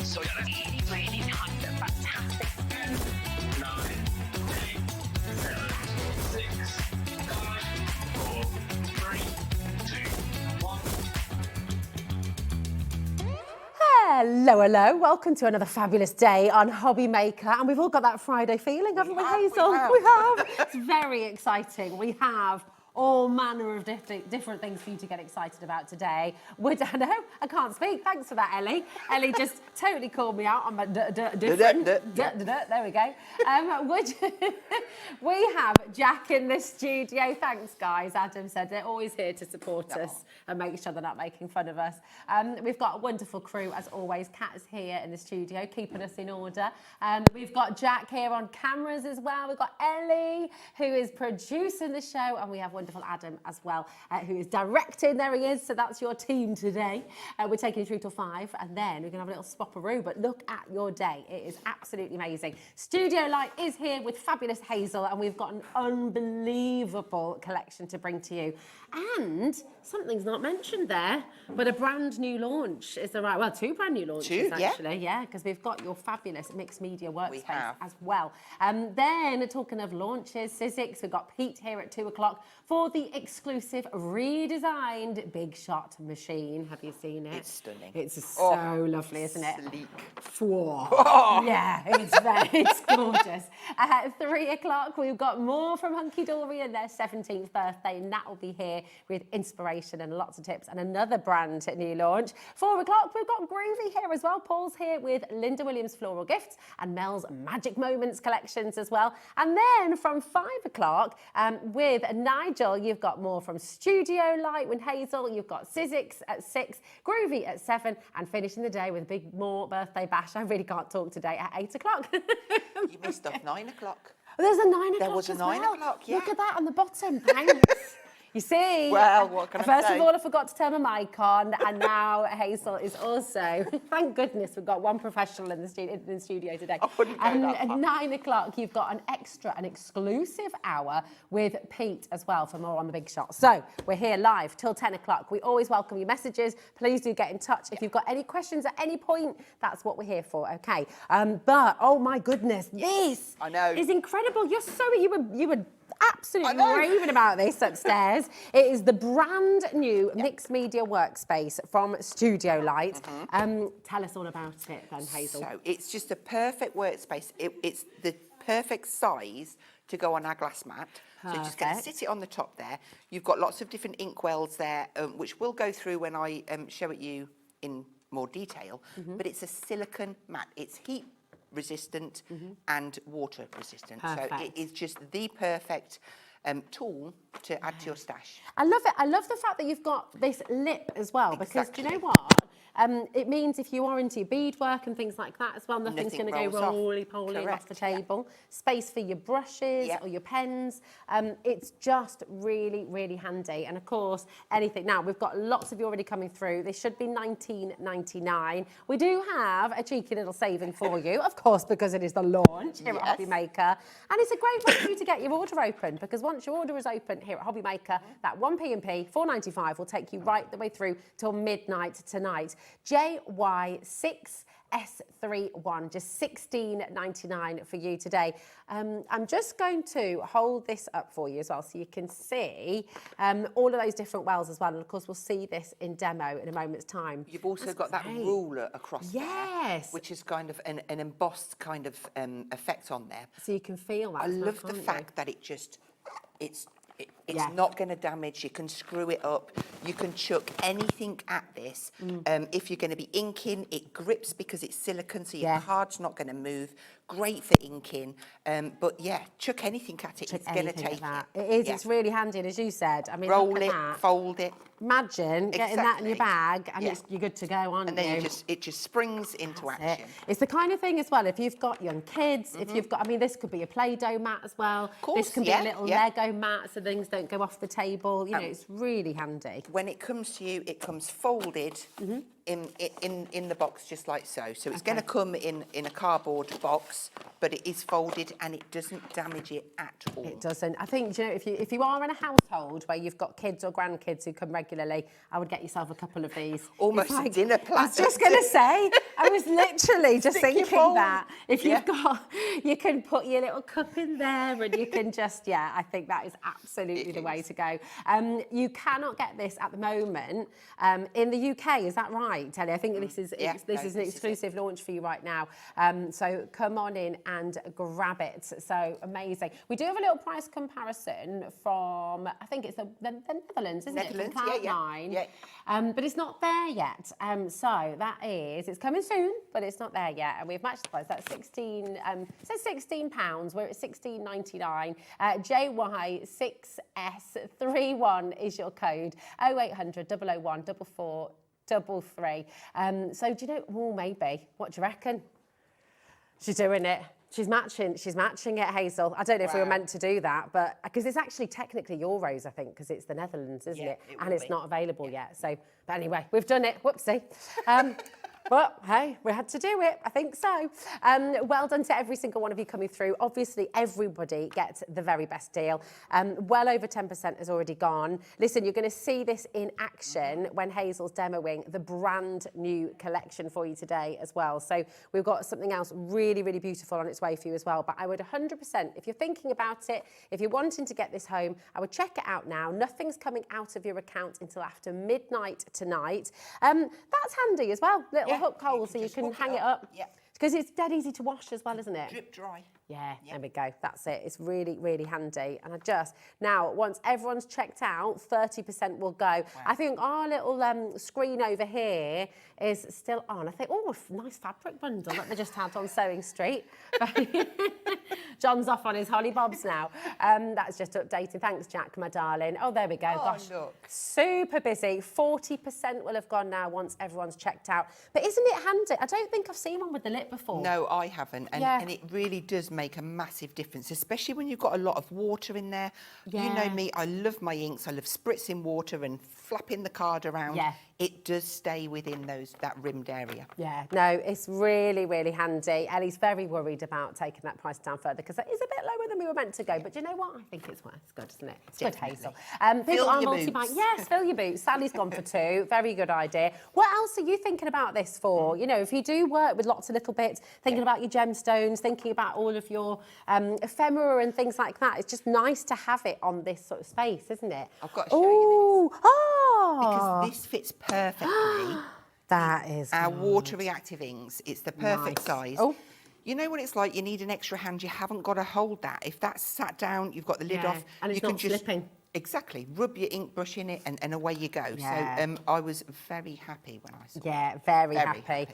So yeah, really, really kind of fantastic. 10, 9, 8, 7, 6, 5, 4, 3, 2, 1. Hello, hello. Welcome to another fabulous day on Hobby Maker. And we've all got that Friday feeling, haven't we, Hazel? We have. It's very exciting. We have all manner of different things for you to get excited about today. I know, I can't speak. Thanks for that, Ellie. Ellie just totally called me out on my different. There we go. We have Jack in the studio. Thanks, guys. Adam said they're always here to support us and make sure they're not making fun of us. We've got a wonderful crew, as always. Kat is here in the studio, keeping us in order. We've got Jack here on cameras as well. We've got Ellie, who is producing the show, and we have wonderful Adam as well, who is directing. There he is. So that's your team today. We're taking you through till 5, and then we're going to have a little spopperoo. But look at your day. It is absolutely amazing. Studio Light is here with fabulous Hazel, and we've got an unbelievable collection to bring to you. And something's not mentioned there, but a brand new launch is the right. Well, 2 brand new launches actually, yeah, because we've got your fabulous mixed media workspace as well. Then talking of launches, Sizzix, we've got Pete here at 2 o'clock for the exclusive redesigned Big Shot Machine. Have you seen it? It's stunning. It's so lovely, isn't it? Sleek. Yeah, it's gorgeous. At 3 o'clock, we've got more from Hunkydory and their 17th birthday, and that will be here with inspiration and lots of tips and another brand new launch. 4 o'clock, we've got Groovi here as well. Paul's here with Linda Williams Floral Gifts and Mel's Magic Moments collections as well. And then from 5 o'clock, with Nigel, you've got more from Studio Light with Hazel. You've got Sizzix at 6, Groovi at 7, and finishing the day with a big more birthday bash. I really can't talk today at 8 o'clock. You missed off 9 o'clock. There's a 9 o'clock. There was a 9 o'clock, yeah. Look at that on the bottom. Thanks. You see, well, what can I say? First of all, I forgot to turn my mic on, and now Hazel is also. Thank goodness we've got one professional in the studio today. I wouldn't go that at far. 9 o'clock, you've got an exclusive hour with Pete as well for more on the Big Shot. So we're here live till 10 o'clock. We always welcome your messages. Please do get in touch if you've got any questions at any point. That's what we're here for. Okay. But oh my goodness, this is incredible. You were absolutely raving about this upstairs. It is the brand new mixed media workspace from Studio Light. Tell us all about it then, Hazel. So it's just a perfect workspace. It's the perfect size to go on our glass mat. So you're just going to sit it on the top there. You've got lots of different inkwells there, which we'll go through when I show it you in more detail. But it's a silicone mat. It's heat resistant and water resistant. So it is just the perfect tool to add to your stash. I love it. I love the fact that you've got this lip as well, because do you know what? It means if you are into your beadwork and things like that as well, nothing's going to go roly-poly off the table. Space for your brushes or your pens. It's just really, really handy. And of course, anything. Now, we've got lots of you already coming through. They should be $19.99. We do have a cheeky little saving for you, of course, because it is the launch here at Hobby Maker. And it's a great way for you to get your order open, because once your order is open here at Hobby Maker, that 1p&p, $4.95 will take you right the way through till midnight tonight. JY6S31, just $16.99 for you today. I'm just going to hold this up for you as well, so you can see all of those different wells as well. And of course, we'll see this in demo in a moment's time. You've also got that ruler across there, which is kind of an embossed kind of effect on there. So you can feel that. I love the fact that it's not going to damage. You can screw it up. You can chuck anything at this. If you're going to be inking, it grips because it's silicone, so your card's not going to move. Great for inking. But yeah, chuck anything at it. It's going to take it. It is. It's really handy. And as you said, I mean, roll it, fold it. Imagine getting that in your bag and you're good to go, aren't you? And then it just springs into action. It's the kind of thing as well, if you've got young kids, if you've got, I mean, this could be a Play-Doh mat as well. Of course, this can be a little Lego mat so things don't go off the table. You know, it's really handy. When it comes to you, it comes folded in the box just like so. So it's going to come in a cardboard box, but it is folded and it doesn't damage it at all. It doesn't. I think, you know, if you are in a household where you've got kids or grandkids who come regularly, I would get yourself a couple of these. Almost a dinner platter. I was just going to say, I was literally just Stick your thinking bowl. that. If you've got, you can put your little cup in there and you can just, yeah, I think that is absolutely the way to go. You cannot get this at the moment in the UK, is that right, Telly? I think this is an exclusive launch for you right now. So come on in and grab it. So amazing. We do have a little price comparison from, I think it's the Netherlands, isn't it? From Cloud9. Yeah. But it's not there yet. So that is, it's coming soon, but it's not there yet. And we've matched the price. That's 16, it says £16. We're at £16.99. JY6S31 is your code. 0800 001 4433. So do you know, well, maybe. What do you reckon? She's doing it. She's matching it, Hazel. I don't know if we were meant to do that, but because it's actually technically euros, I think, because it's the Netherlands, isn't it? And it's not available yet. So, but anyway, we've done it. Whoopsie. But hey, we had to do it. I think so. Well done to every single one of you coming through. Obviously, everybody gets the very best deal. Well over 10% has already gone. Listen, you're going to see this in action when Hazel's demoing the brand new collection for you today as well. So we've got something else really, really beautiful on its way for you as well. But I would 100%, if you're thinking about it, if you're wanting to get this home, I would check it out now. Nothing's coming out of your account until after midnight tonight. That's handy as well. Little hook hole so you can hang it up. Yeah. Because it's dead easy to wash as well, isn't it? Drip dry. Yeah, there we go. That's it. It's really, really handy. And now, once everyone's checked out, 30% will go. Wow. I think our little screen over here is still on. I think, oh, a nice fabric bundle that they just had on Sewing Street. John's off on his holly bobs now. That's just updating. Thanks, Jack, my darling. Oh, there we go. Oh, gosh, look. Super busy. 40% will have gone now once everyone's checked out. But isn't it handy? I don't think I've seen one with the lip before. No, I haven't. And it really does make a massive difference, especially when you've got a lot of water in there. Yeah. You know me, I love my inks. I love spritzing water and flapping the card around. Yeah. It does stay within that rimmed area. Yeah, no, it's really, really handy. Ellie's very worried about taking that price down further because that is a bit lower than we were meant to go. But do you know what? I think it's good, isn't it? It's good, Hazel. Fill your boots. Yes, fill your boots. Sally's gone for 2. Very good idea. What else are you thinking about this for? You know, if you do work with lots of little bits, thinking about your gemstones, thinking about all of your ephemera and things like that, it's just nice to have it on this sort of space, isn't it? I've got to show you this. Oh! Because this fits perfectly. That is our water reactive inks. It's the perfect size. Oh. You know what it's like? You need an extra hand. You haven't got to hold that. If that's sat down, you've got the lid off. And it's not slipping. Exactly. Rub your ink brush in it and away you go. Yeah. So I was very happy when I saw it. Yeah, very happy.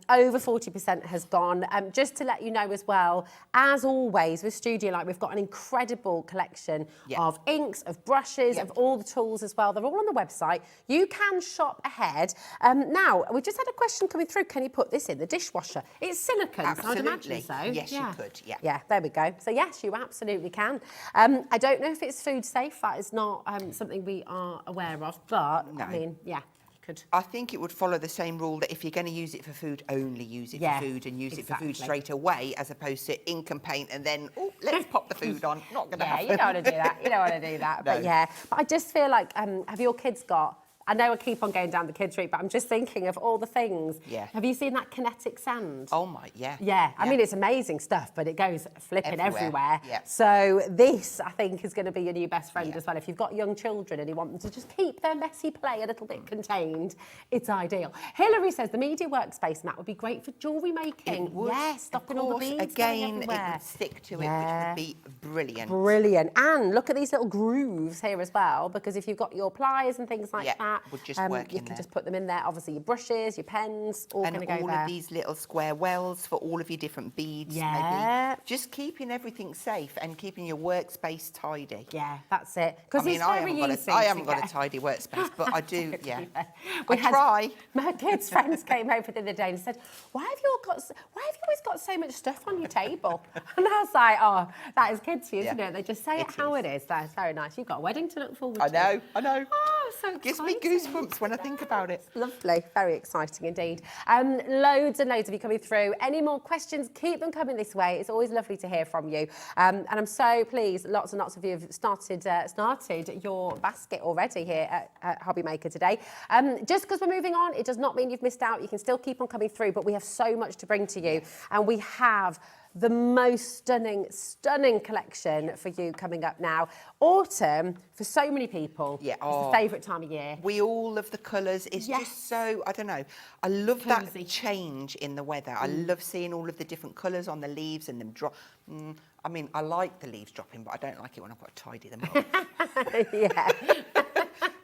Over 40% has gone. Just to let you know as well, as always with Studio Light, we've got an incredible collection of inks, of brushes, of all the tools as well. They're all on the website. You can shop ahead. Now, we've just had a question coming through. Can you put this in the dishwasher? It's silicone, absolutely. So I'd imagine so. Yes, you could, Yeah, there we go. So yes, you absolutely can. I don't know if it's food safe. That is not something we are aware of, but no. I mean, yeah, you could. I think it would follow the same rule that if you're going to use it for food, only use it for food and use it for food straight away, as opposed to ink and paint and then, oh, let's pop the food on. Not going to happen. Yeah, you don't want to do that. You don't want to do that. No. But I just feel like, have your kids got... I know I keep on going down the kids' route, but I'm just thinking of all the things. Yeah. Have you seen that kinetic sand? Oh my, yeah. Yeah. I mean, it's amazing stuff, but it goes flipping everywhere. Yeah. So this, I think, is going to be your new best friend as well. If you've got young children and you want them to just keep their messy play a little bit contained, it's ideal. Hilary says the media workspace mat would be great for jewellery making. It would. Yes, stopping all the beads. Again, it would stick to it, which would be brilliant. Brilliant. And look at these little grooves here as well, because if you've got your pliers and things like that, would just work in there. You can just put them in there. Obviously, your brushes, your pens, all going to go there. And all of these little square wells for all of your different beads. Yeah. Maybe. Just keeping everything safe and keeping your workspace tidy. Yeah, that's it. Because it's very easy. I haven't got a tidy workspace, but I do. I try. My kids' friends came over the other day and said, "Why have you always got so much stuff on your table?" And I was like, "Oh, that is kids, isn't it? They just say it how it is. That's very nice. You've got a wedding to look forward to." I know. Oh, Oh, so Gives me exciting. goosebumps when I think about it. Lovely, very exciting indeed. Loads and loads of you coming through. Any more questions, keep them coming this way. It's always lovely to hear from you. And I'm so pleased, lots and lots of you have started your basket already here at Hobby Maker today. Just because we're moving on, it does not mean you've missed out. You can still keep on coming through, but we have so much to bring to you. And we have the most stunning collection for you coming up now. Autumn, for so many people, is the favourite time of year. We all love the colours. It's just so, I don't know, I love Cosy. that change in the weather. I love seeing all of the different colours on the leaves and them drop. I mean, I like the leaves dropping, but I don't like it when I've got to tidy them up. Yeah.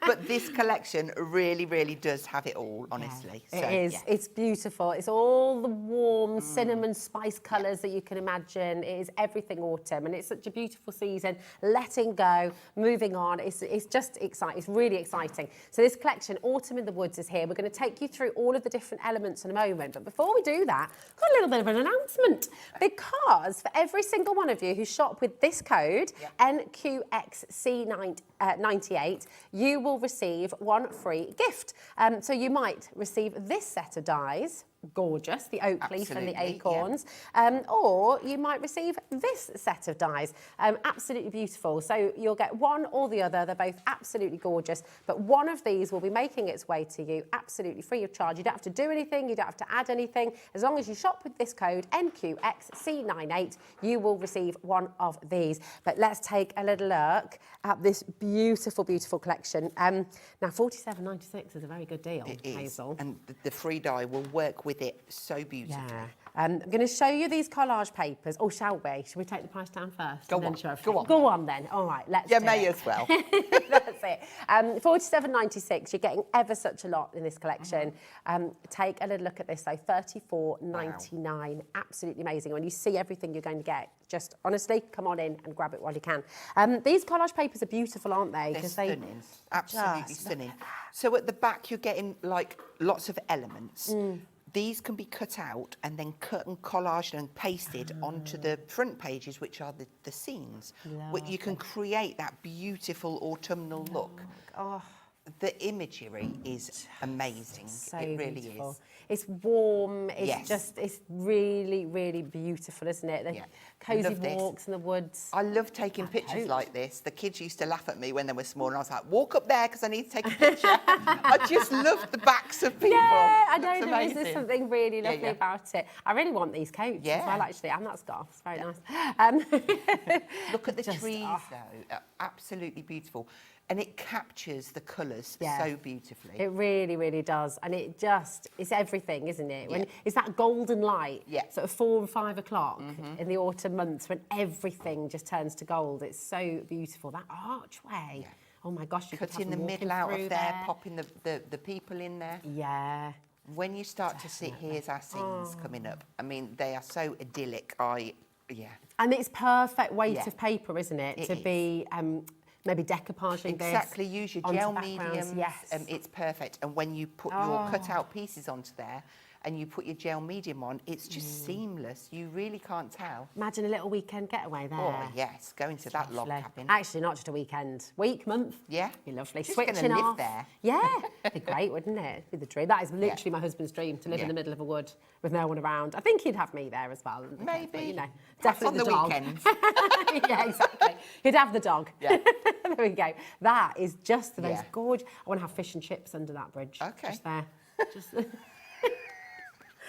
But this collection really, really does have it all, honestly. Yeah, So, it is. yeah. It's beautiful. It's all the warm cinnamon spice colours that you can imagine. It is everything autumn, and it's such a beautiful season. Letting go, moving on. It's just exciting. It's really exciting. So this collection, Autumn in the Woods, is here. We're going to take you through all of the different elements in a moment. But before we do that, I've got a little bit of an announcement. Because for every single one of you who shop with this code, NQXC98, you will receive one free gift. So you might receive this set of dies, gorgeous, the oak leaf and the acorns, or you might receive this set of dies, absolutely beautiful. So you'll get one or the other. They're both absolutely gorgeous, but one of these will be making its way to you absolutely free of charge. You don't have to do anything, you don't have to add anything. As long as you shop with this code NQXC98, you will receive one of these. But let's take a little look at this beautiful, beautiful collection. Now, $47.96 is a very good deal, Hazel. And the free die will work with it so beautifully. Yeah. I'm going to show you these collage papers. Oh, shall we? Shall we take the price down first? Go and then on, show everything? go on. Go on then. All right, let's Yeah, do may it. as well. That's it. $47.96. You're getting ever such a lot in this collection. Take a little look at this, though. $34.99. Absolutely amazing. When you see everything you're going to get, just honestly, come on in and grab it while you can. These collage papers are beautiful, aren't they? They're stunning. Absolutely stunning. So at the back, you're getting like lots of elements. These can be cut out and then cut and collaged and pasted onto the front pages, which are the scenes. You can create that beautiful autumnal look. Oh. The imagery is amazing. So it really beautiful. is. It's warm. It's Yes. just, it's really, really beautiful, isn't it? The cosy Love this. walks in the woods. I love taking pictures hope. like this. The kids used to laugh at me when they were small, and I was like, walk up there because I need to take a picture. I just love the backs of people. Yeah, I know It's there is amazing. something really lovely yeah. about it. I really want these coats as Yeah. well, actually, and that scarf. It's very nice. Look at the Just, trees, oh. though. Absolutely beautiful. And it captures the colours Yeah. so beautifully. It really, really does. And it just, it's everything, isn't it? When Yeah. it's that golden light, Yeah. sort of 4 and 5 o'clock in the autumn months when everything just turns to gold. It's so beautiful. That archway. Yeah. Oh my gosh, you could Cutting have the them middle walking out through of there, popping the people in there. Yeah. When you start to see, here's our scenes coming up. I mean, they are so idyllic. Yeah. And it's perfect weight Yeah. of paper, isn't it? It to is. be maybe decoupaging this. Exactly, use your onto gel backgrounds, mediums. yes. It's perfect. And when you put your cut-out pieces onto there and you put your gel medium on, it's just seamless. You really can't tell. Imagine a little weekend getaway there. Oh, yes, going to that log Lovely. cabin. Actually, not just a weekend. Week, month. Yeah. Be lovely. Just gonna Switching live off. there. Yeah. Be great, wouldn't it? Be the dream. That is literally my husband's dream, to live in Yeah. the middle of a wood with no one around. I think he'd have me there as well. Maybe. But, you know, Perhaps definitely on the dog. weekends. Yeah, exactly. He'd have the dog. Yeah. There we go. That is just the most Yeah. gorgeous. I want to have fish and chips under that bridge. Okay. Just there. Just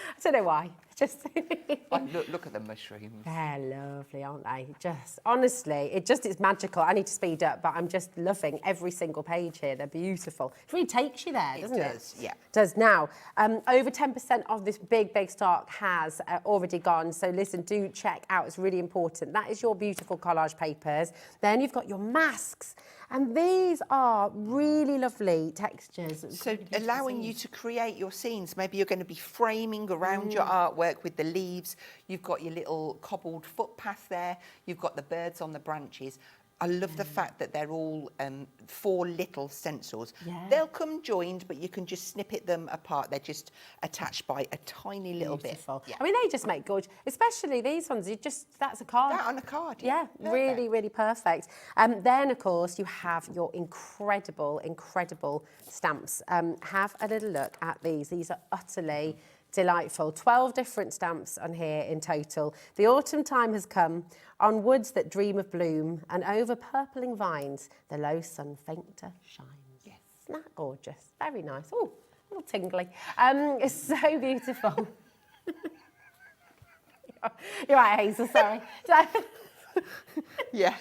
I don't know why. Just Look at the mushrooms. they're lovely, aren't they? Just honestly, it's magical. I need to speed up, but I'm just loving every single page here. They're beautiful. It really takes you there, doesn't it? It does, yeah. It does. Now, over 10% of this big stock has already gone. So listen, do check out. It's really important. That is your beautiful collage papers. Then you've got your masks. And these are really lovely textures. So allowing you to create your scenes. Maybe you're going to be framing around your artwork with the leaves. You've got your little cobbled footpath there. You've got the birds on the branches. I love the fact that they're all 4 little stencils. Yeah. They'll come joined, but you can just snippet them apart. They're just attached by a tiny little Beautiful. bit. Yeah. I mean, they just make gorgeous, especially these ones. That's a card. That on a card. Yeah, Perfect. really, really perfect. Then, of course, you have your incredible, incredible stamps. Have a little look at these. These are utterly delightful. 12 different stamps on here in total. The autumn time has come. On woods that dream of bloom, and over purpling vines, the low sun fainter shines. Yes. Isn't that gorgeous? Very nice. Oh, a little tingly. It's so beautiful. You're right, Hazel, sorry. Yeah.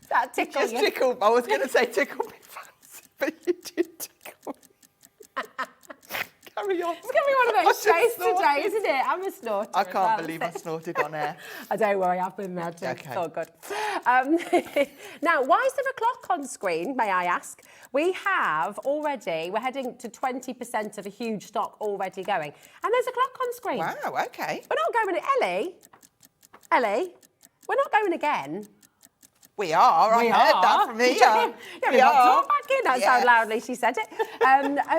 That tickle Just you. tickle. I was going to say tickle me fancy, but you did tickle me. Carry on. It's going to be one of those I days just snorted. today, isn't it? I'm a snorter. I as can't well, believe so- I snorted on air. Don't worry, I've been there too. Okay. It's all good. Now, why is there a clock on screen, may I ask? We're heading to 20% of a huge stock already going. And there's a clock on screen. Wow, okay. We're not going, Ellie, we're not going again. We are. I heard that from here. Yeah, we got talk back in. That's how Yes. loudly she said it.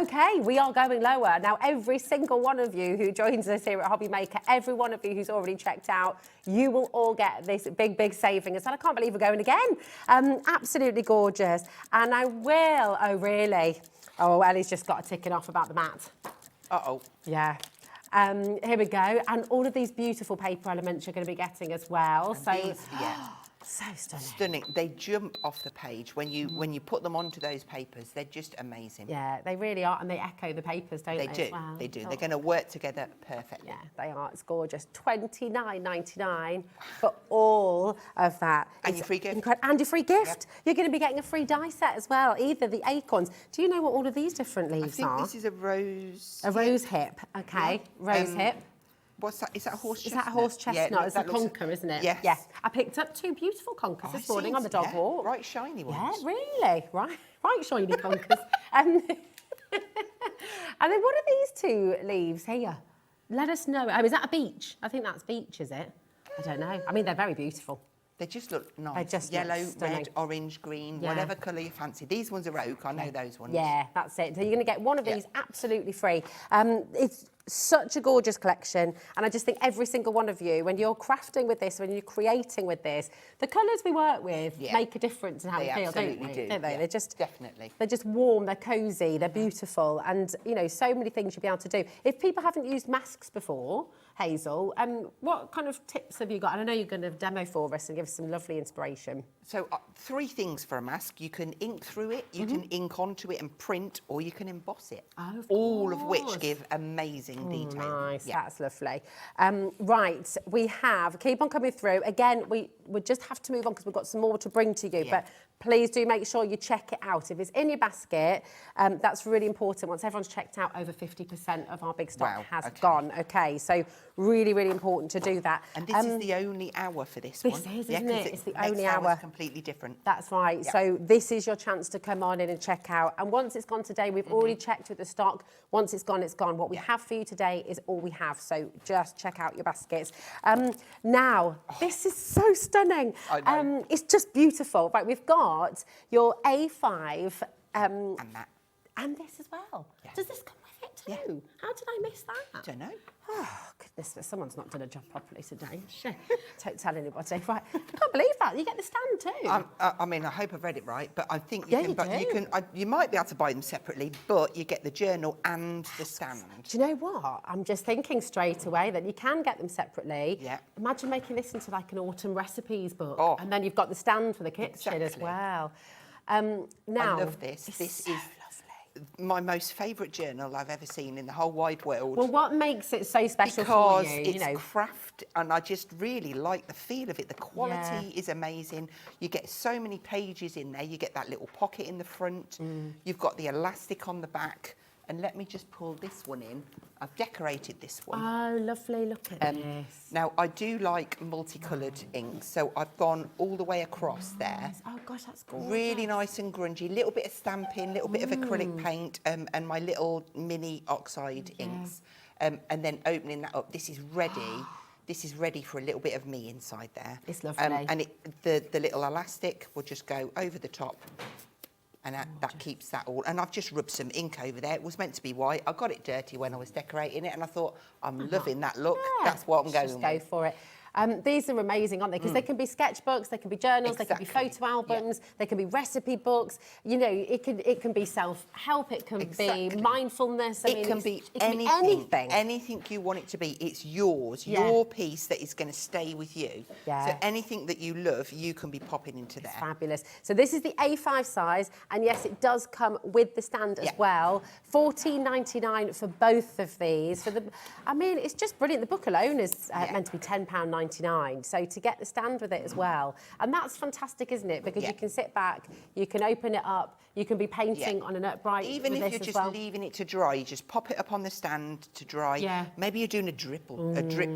Okay, we are going lower. Now, every single one of you who joins us here at Hobby Maker, every one of you who's already checked out, you will all get this big, big saving. And I can't believe we're going again. Absolutely gorgeous. And I will, oh, really? Oh, Ellie's just got a ticking off about the mat. Uh-oh. Yeah. Here we go. And all of these beautiful paper elements you're going to be getting as well. And So, these, yeah. so stunning. Stunning. They jump off the page when you put them onto those papers. They're just amazing. Yeah, they really are, and they echo the papers, don't they? They do. as well? They do. Oh. They're going to work together perfectly. Yeah, they are. It's gorgeous. $29.99 for all of that. And It's your free gift. And your free gift. You're going to be getting a free die set as well. Either the acorns. Do you know what all of these different I leaves think are? this is a rose. A rose hip. Okay, rose hip. What's that? Is that a horse Is chestnut? that a horse chestnut? Yeah, It's a that looks- conker, isn't it? Yes. Yeah. I picked up 2 beautiful conkers this morning on the dog walk. Right, shiny Yeah, ones. really. Right shiny conkers. And then what are these 2 leaves here? Let us know. Oh, is that a beech? I think that's beech, is it? I don't know. I mean, they're very beautiful. They just look nice. They just look yellow, stunning. red, orange, green, Yeah. whatever colour you fancy. These ones are oak. I know those ones. Yeah, that's it. So you're going to get one of Yeah. these absolutely free. It's such a gorgeous collection, and I just think every single one of you, when you're crafting with this, when you're creating with this, the colours we work with Yeah. make a difference in how They we feel, don't absolutely we? do, Don't they? yeah, They're just definitely. They're just warm. They're cosy. They're beautiful, and so many things you'll be able to do. If people haven't used masks before, Hazel, what kind of tips have you got? And I know you're going to demo for us and give us some lovely inspiration. So 3 things for a mask. You can ink through it, you can ink onto it and print, or you can emboss it. Oh, of All of course. which give amazing detail. Nice, Yeah. that's lovely. Right, we have, keep on coming through. Again, we just have to move on because we've got some more to bring to you, Yeah. but please do make sure you check it out. If it's in your basket, that's really important. Once everyone's checked out, over 50% of our big stock Wow, has okay. gone. Okay, so really, really important to do that. And this is the only hour for this one. This is, Yeah, isn't 'cause it? It's the next only hour's hour. completely different. That's right. Yeah. So this is your chance to come on in and check out. And once it's gone today, we've already checked with the stock. Once it's gone, it's gone. What we have for you today is all we have. So just check out your baskets. Now, this is so stunning. I know. It's just beautiful. Right, we've got your A5 And that, and this as well. Yeah. Does this come with it too? Yeah. How did I miss that? I don't know. Oh, goodness, someone's not done a job properly today. Shit. Don't tell anybody. Right, I can't believe that. You get the stand too. I mean, I hope I've read it right, but I think Yeah, you can. you do. You might be able to buy them separately, but you get the journal and the stand. Do you know what? I'm just thinking straight away that you can get them separately. Yeah. Imagine making this into like an autumn recipes book. Oh. And then you've got the stand for the kitchen as Exactly. well. Now, I love this. it's This so is lovely. my most favourite journal I've ever seen in the whole wide world. Well, what makes it so special because for you? it's You know, craft, and I just really like the feel of it. The quality is amazing. You get so many pages in there. You get that little pocket in the front. You've got the elastic on the back. And let me just pull this one in. I've decorated this one. oh, lovely. Look at this. Now, I do like multicoloured inks, so I've gone all the way across there. Oh, gosh, that's gorgeous. Really nice and grungy, little bit of stamping, little bit of acrylic paint, and my little mini oxide inks. And then opening that up, this is ready this is ready for a little bit of me inside there. It's lovely. And the little elastic will just go over the top, and that keeps that all. And I've just rubbed some ink over there. It was meant to be white. I got it dirty when I was decorating it, and I thought, I'm loving that look. Yeah, That's what I'm going just with. go for it. These are amazing, aren't they? Because they can be sketchbooks, they can be journals, they can be photo albums, they can be recipe books. You know, it can be self-help, it can be mindfulness. I mean, it can be anything. Anything you want it to be. It's yours, your piece that is going to stay with you. Yeah. So anything that you love, you can be popping into there. Fabulous. So this is the A5 size, and yes, it does come with the stand as well. $14.99 for both of these. I mean, it's just brilliant. The book alone is meant to be £10.99. So to get the stand with it as well, and that's fantastic, isn't it? Because you can sit back, you can open it up, you can be painting on an upright. Even if you're just leaving it to dry, you just pop it up on the stand to dry. Yeah. Maybe you're doing a drip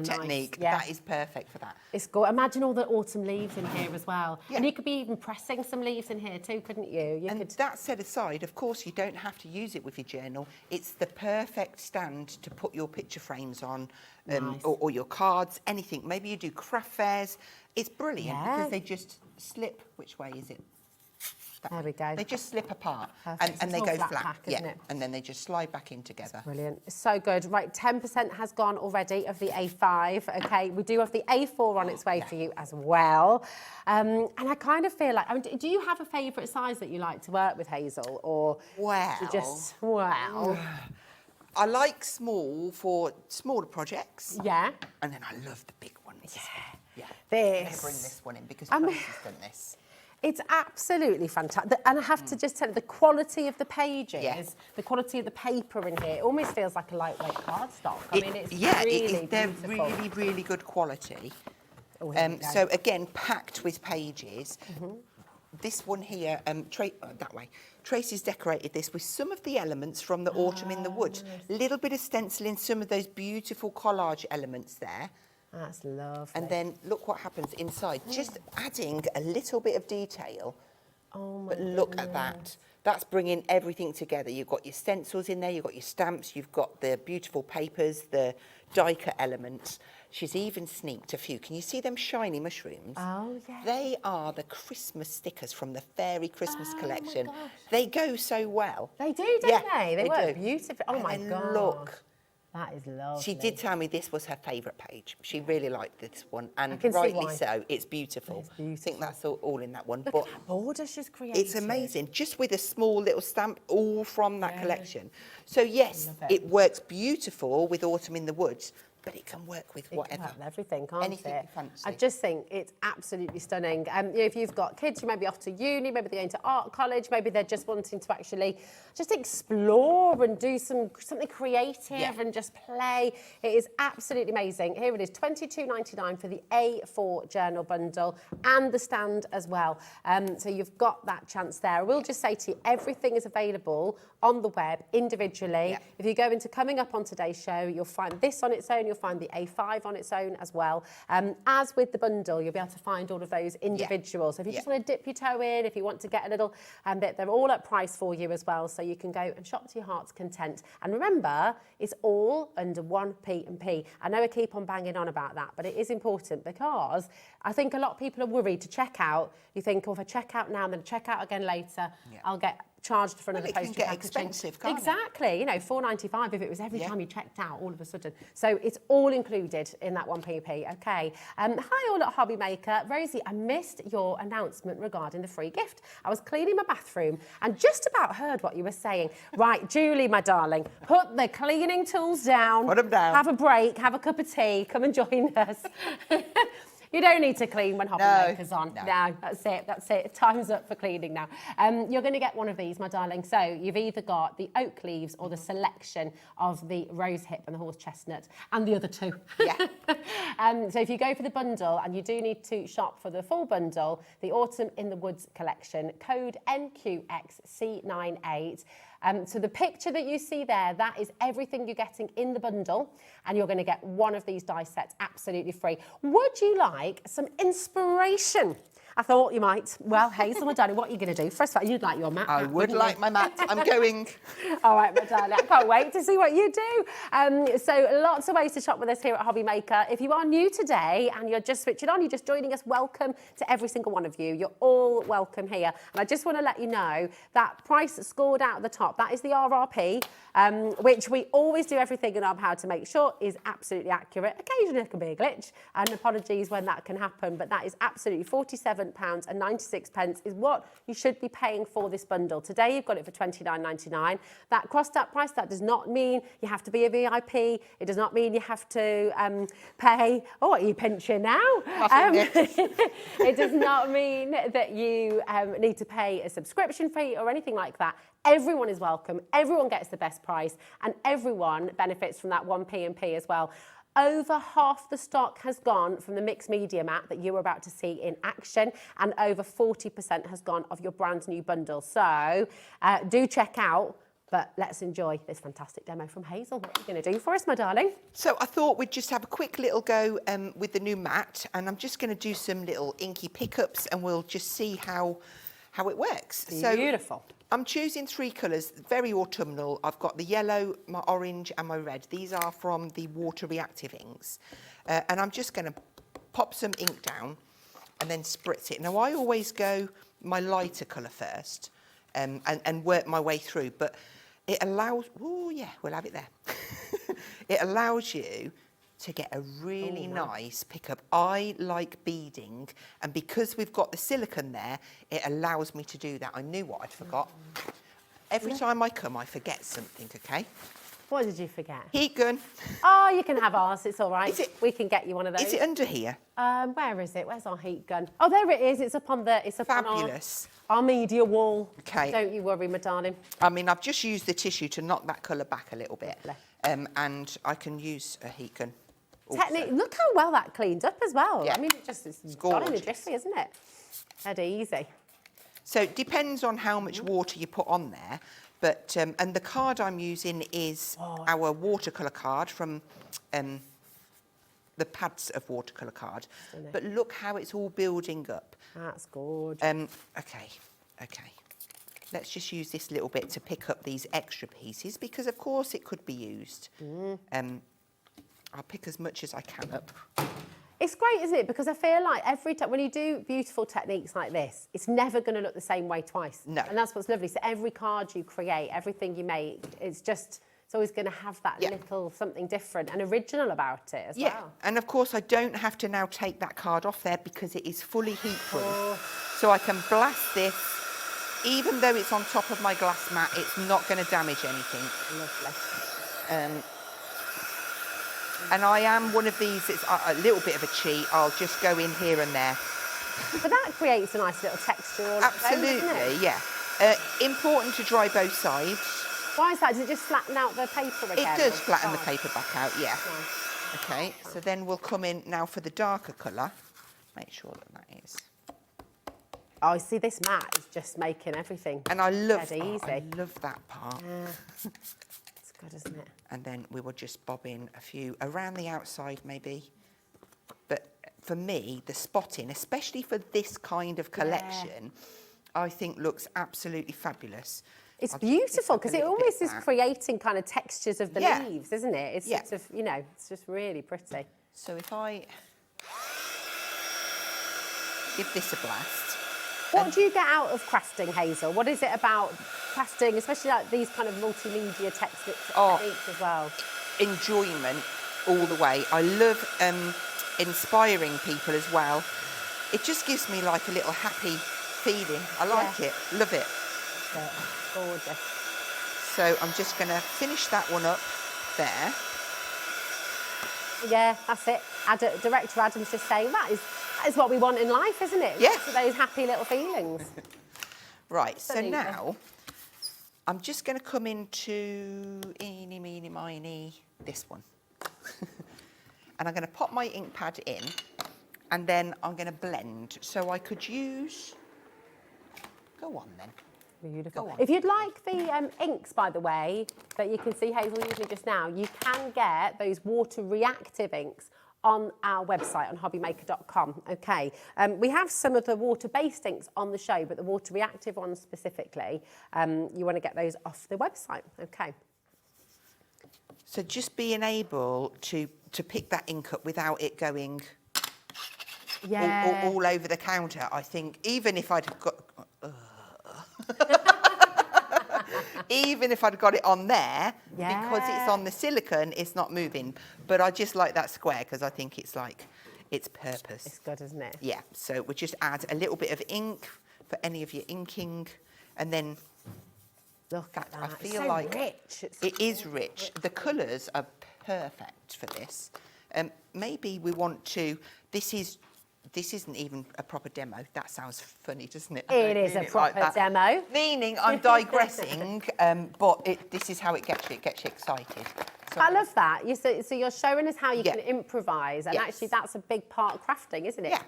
technique. Yeah. That is perfect for that. It's good. Imagine all the autumn leaves in here as well. Yeah. And you could be even pressing some leaves in here too, couldn't you? That set aside, of course, you don't have to use it with your journal. It's the perfect stand to put your picture frames on, or your cards, anything. Maybe you do craft fairs. It's brilliant because they just slip. Which way is it? There we go. They just slip apart Perfect. and they go flat. Pack, isn't it? And then they just slide back in together. That's brilliant. It's so good. Right, 10% has gone already of the A5. Okay, we do have the A4 on its way for you as well. And I kind of feel like, I mean, do you have a favourite size that you like to work with, Hazel? Or you just, I like small for smaller projects. Yeah. And then I love the big ones. Yeah. This. I bring this one in because Tracy's done this. It's absolutely fantastic. And I have to just tell you, the quality of the pages, the quality of the paper in here, it almost feels like a lightweight cardstock. I mean, it's really they're beautiful. really, really good quality. So again, packed with pages. This one here, that way. Tracy's decorated this with some of the elements from the Autumn in the Woods. A little bit of stenciling, some of those beautiful collage elements there. That's lovely. And then look what happens inside. Just adding a little bit of detail. Oh my But look at that. That's bringing everything together. You've got your stencils in there, you've got your stamps, you've got the beautiful papers, the die cut elements. She's even sneaked a few. Can you see them shiny mushrooms? Oh, yeah. They are the Christmas stickers from the Fairy Christmas collection. They go so well. They do, don't they? They work do. beautifully. Oh, my God. Look. That is lovely. She did tell me this was her favourite page. She really liked this one, and can see rightly why. so. It's beautiful. It's beautiful. I think that's all in that one. Look but at that border she's created. it's amazing, just with a small little stamp, all from that collection. So yes, it works beautiful with Autumn in the Woods, but it can work with whatever. It can work with everything, can't Anything it? you fancy. I just think it's absolutely stunning. You know, if you've got kids, you may be off to uni, maybe they're going to art college, maybe they're just wanting to actually just explore and do something creative and just play. It is absolutely amazing. Here it is, $22.99 for the A4 journal bundle and the stand as well. So you've got that chance there. I will just say to you, everything is available on the web individually. If you go into Coming Up on Today's Show, you'll find this on its own, you'll find the A5 on its own as well. As with the bundle, you'll be able to find all of those individuals. So if you just want to dip your toe in, if you want to get a little bit, they're all at price for you as well. So you can go and shop to your heart's content. And remember, it's all under one P&P. I know I keep on banging on about that, but it is important because I think a lot of people are worried to check out. You think, oh, if I check out now and then check out again later, I'll get charged for another postage. It can get expensive, can't it? Exactly. You know, $4.95 if it was every time you checked out all of a sudden. So it's all included in that 1pp. Okay. Hi all at Hobby Maker. Rosie, I missed your announcement regarding the free gift. I was cleaning my bathroom and just about heard what you were saying. Right, Julie, my darling, put the cleaning tools down. Put them down. Have a break, have a cup of tea, come and join us. You don't need to clean when Hobby Maker's on. No, that's it, that's it. Time's up for cleaning now. You're going to get one of these, my darling. So you've either got the oak leaves or the selection of the rose hip and the horse chestnut and the other two. Yeah. So if you go for the bundle, and you do need to shop for the full bundle, the Autumn in the Woods collection, code NQXC98. So the picture that you see there, that is everything you're getting in the bundle, and you're going to get one of these die sets absolutely free. Would you like some inspiration I thought you might. Well, Hazel, my darling, what are you going to do? First of all, you'd like your mat. I back, would wouldn't like you? my mat. I'm going. All right, my darling, I can't wait to see what you do. So lots of ways to shop with us here at Hobby Maker. If you are new today and you're just switching on, you're just joining us, welcome to every single one of you. You're all welcome here. And I just want to let you know that price scored out at the top, that is the RRP, which we always do everything in our power to make sure is absolutely accurate. Occasionally there can be a glitch, and apologies when that can happen, but that is absolutely £47.96 is what you should be paying for this bundle. Today you've got it for £29.99. That crossed out price, that does not mean you have to be a VIP. It does not mean you have to pay, oh, what are you pinching now? It does not mean that you need to pay a subscription fee or anything like that. Everyone is welcome, everyone gets the best price, and everyone benefits from that 1p&p as well. Over half the stock has gone from the mixed media mat that you were about to see in action, and over 40% has gone of your brand new bundle. So do check out, but let's enjoy this fantastic demo from Hazel. What are you going to do for us, my darling? So I thought we'd just have a quick little go with the new mat, and I'm just going to do some little inky pickups, and we'll just see how it works. Beautiful. So I'm choosing 3 colours, very autumnal. I've got the yellow, my orange and my red. These are from the water reactive inks. And I'm just going to pop some ink down and then spritz it. Now I always go my lighter colour first and work my way through, but it allows, oh yeah, we'll have it there. It allows you to get a really nice pickup. I like beading, and because we've got the silicone there, it allows me to do that. I knew what I'd forgot. Every time I come, I forget something, okay? What did you forget? Heat gun. Oh, you can have ours, it's all right. Is it- We can get you one of those. Is it under here? Where is it? Where's our heat gun? Oh, there it is. It's up on the. It's up Fabulous. on our media wall. Okay. Don't you worry, my darling. I mean, I've just used the tissue to knock that colour back a little bit. Lovely. And I can use a heat gun also. Technique. Look how well that cleaned up as well. Yeah. I mean, it's gone in a gorgeous. jiffy, isn't it? Dead easy. So it depends on how much water you put on there. But, and the card I'm using is our watercolour card from the pads of watercolour card. But look how it's all building up. That's gorgeous. Okay. Let's just use this little bit to pick up these extra pieces because, of course, it could be used. I'll pick as much as I can up. It's great, isn't it? Because I feel like every time when you do beautiful techniques like this, it's never going to look the same way twice. No. And that's what's lovely. So every card you create, everything you make, it's always going to have that little something different and original about it as well. And of course I don't have to now take that card off there because it is fully heat-proof. So I can blast this. Even though it's on top of my glass mat, it's not going to damage anything. Lovely. And I am one of these, it's a little bit of a cheat. I'll just go in here and there. But that creates a nice little texture all Absolutely, its own, doesn't it? yeah. Important to dry both sides. Why is that? Does it just flatten out the paper again? It does or- flatten the Oh, paper back out, yeah. nice. Okay, so then we'll come in now for the darker colour. Make sure that is. Oh, see, this mat is just making everything And I love, dead easy. I love that part. Yeah. It's good, isn't it? And then we will just bob in a few around the outside maybe. But for me, the spotting, especially for this kind of collection, I think looks absolutely fabulous. It's I'll just pick beautiful up a because it little bit almost of is that. creating kind of textures of the Yeah. leaves, isn't it? It's Yeah. sort of, you know, it's just really pretty. So if I give this a blast. What do you get out of crafting, Hazel? What is it about crafting, especially like these kind of multimedia techniques as well? Enjoyment all the way. I love inspiring people as well. It just gives me like a little happy feeling. I like it, love it. Gorgeous. So I'm just going to finish that one up there. Yeah, that's it. Director Adam's just saying that is what we want in life, isn't it? Yeah. Lots of those happy little feelings. Right, so Absolutely. now I'm just going to come into eeny, meeny, miny, this one. And I'm going to pop my ink pad in and then I'm going to blend. So I could use, go on then. Beautiful. Go on. If you'd like the inks, by the way, that you can see Hazel using just now, you can get those water reactive inks on our website on hobbymaker.com. Okay, we have some of the water-based inks on the show, but the water reactive ones specifically, you want to get those off the website. Okay. So just being able to pick that ink up without it going all over the counter, I think, even if I'd got... even if I'd got it on there, because it's on the silicone, it's not moving. But I just like that square because I think it's like its purpose. It's good, isn't it? Yeah, so we just add a little bit of ink for any of your inking, and then look at that. I feel it's so like rich. it is rich. The colours are perfect for this. Maybe we want to. This isn't even a proper demo. That sounds funny, doesn't it? It is a proper demo. Meaning I'm digressing, but this is how it gets you. It gets you excited. So I love that. So you're showing us how you Yeah. can improvise, and Yes. actually that's a big part of crafting, isn't it? Yeah.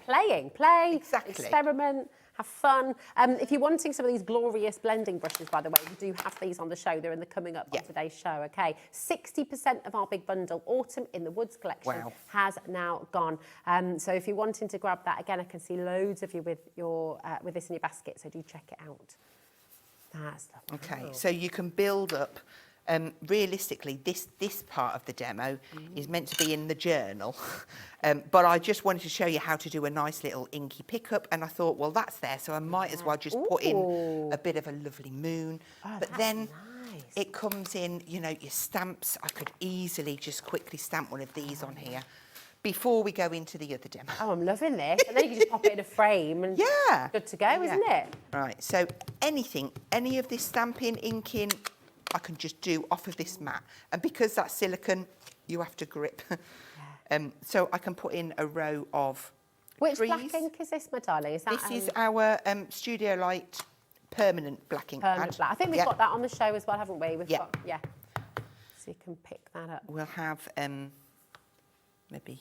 Play, Exactly. experiment, have fun. If you're wanting some of these glorious blending brushes, by the way, we do have these on the show. They're in the coming up Yeah. on today's show, okay? 60% of our big bundle Autumn in the Woods collection Wow. has now gone. So if you're wanting to grab that, again, I can see loads of you with this in your basket, so do check it out. That's lovely. Okay, so you can build up. Realistically, this part of the demo is meant to be in the journal, but I just wanted to show you how to do a nice little inky pickup, and I thought, well, that's there, so I might as well just put in a bit of a lovely moon. Oh, but that's then nice. it comes in, you know, your stamps. I could easily just quickly stamp one of these on here before we go into the other demo. Oh, I'm loving this. And then you can just pop it in a frame and Yeah. good to go, isn't it? Right, so any of this stamping, inking, I can just do off of this mat. And because that's silicone, you have to grip. So I can put in a row of Which trees. black ink is this, my darling? Is that This is our Studio Light permanent black ink permanent pad. black? I think we've Yeah. got that on the show as well, haven't we? We've Yeah. got, yeah. So you can pick that up. We'll have maybe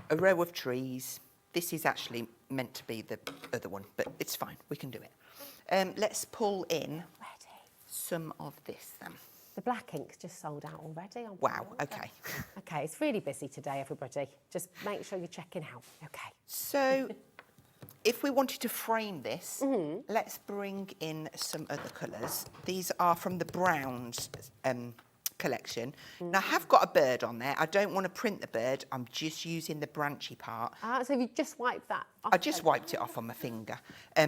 a row of trees. This is actually meant to be the other one, but it's fine. We can do it. Let's pull in Ready. some of this then. The black ink's just sold out already. On Wow, Wonder. okay. Okay, it's really busy today, everybody. Just make sure you're checking out. Okay. So if we wanted to frame this, let's bring in some other colours. These are from the Browns collection. Now, I have got a bird on there. I don't want to print the bird. I'm just using the branchy part. So you just wiped that off? I just wiped it off on my finger.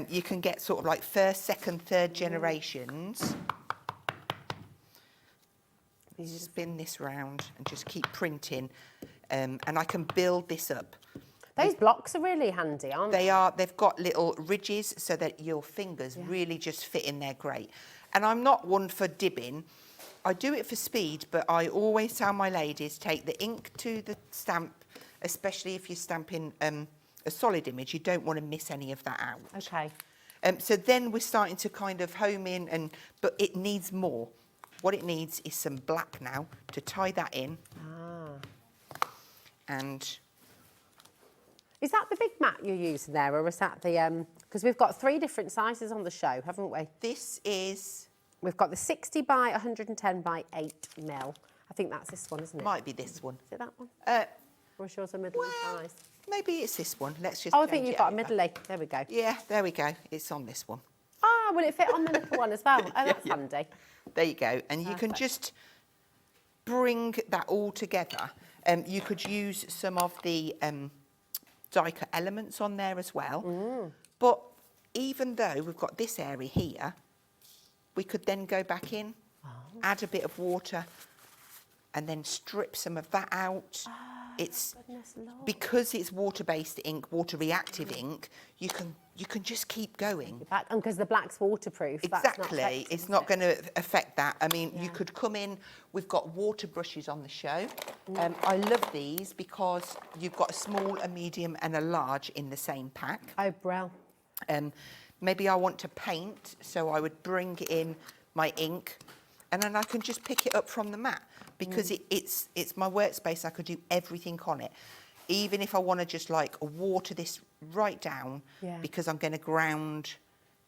You can get sort of like first, second, third generations. Spin this round and just keep printing. And I can build this up. Those blocks are really handy, aren't they? They've got little ridges so that your fingers really just fit in there great. And I'm not one for dibbing. I do it for speed, but I always tell my ladies, take the ink to the stamp, especially if you're stamping a solid image. You don't want to miss any of that out. Okay. So then we're starting to kind of home in, but it needs more. What it needs is some black now to tie that in. And is that the big mat you're using there, or is that the... Because we've got 3 different sizes on the show, haven't we? this is, We've got the 60 by 110 by 8 mil. I think that's this one, isn't it? might be this one. Is it that one? Uh, Or is yours a middle well, size? maybe it's this one. Let's just Oh, I think change you've it got a over. middle. There we go. Yeah, there we go. It's on this one. Ah, will it fit on the little one as well? Oh, that's handy. There you go. And you can Perfect. just bring that all together. You could use some of the die-cut elements on there as well. But even though we've got this area here, we could then go back in, add a bit of water, and then strip some of that out. It's Goodness Lord. because it's water-based ink, water-reactive ink. You can just keep going. And because the black's waterproof. that's not Exactly. affected, It's is not it? going to affect that. I mean, you could come in. We've got water brushes on the show. I love these because you've got a small, a medium, and a large in the same pack. Oh, brill. Maybe I want to paint, so I would bring in my ink, and then I can just pick it up from the mat because it's my workspace. I could do everything on it, even if I want to just like water this right down because I'm going to ground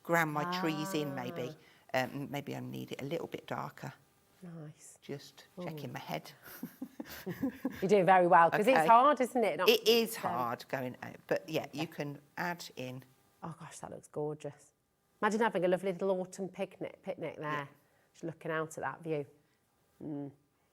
my trees in. Maybe I need it a little bit darker. Nice. Just checking my head. You're doing very well, because Okay. it's hard, isn't it? It is hard going out, but yeah, you can add in. Oh gosh, that looks gorgeous. Imagine having a lovely little autumn picnic there, just looking out at that view.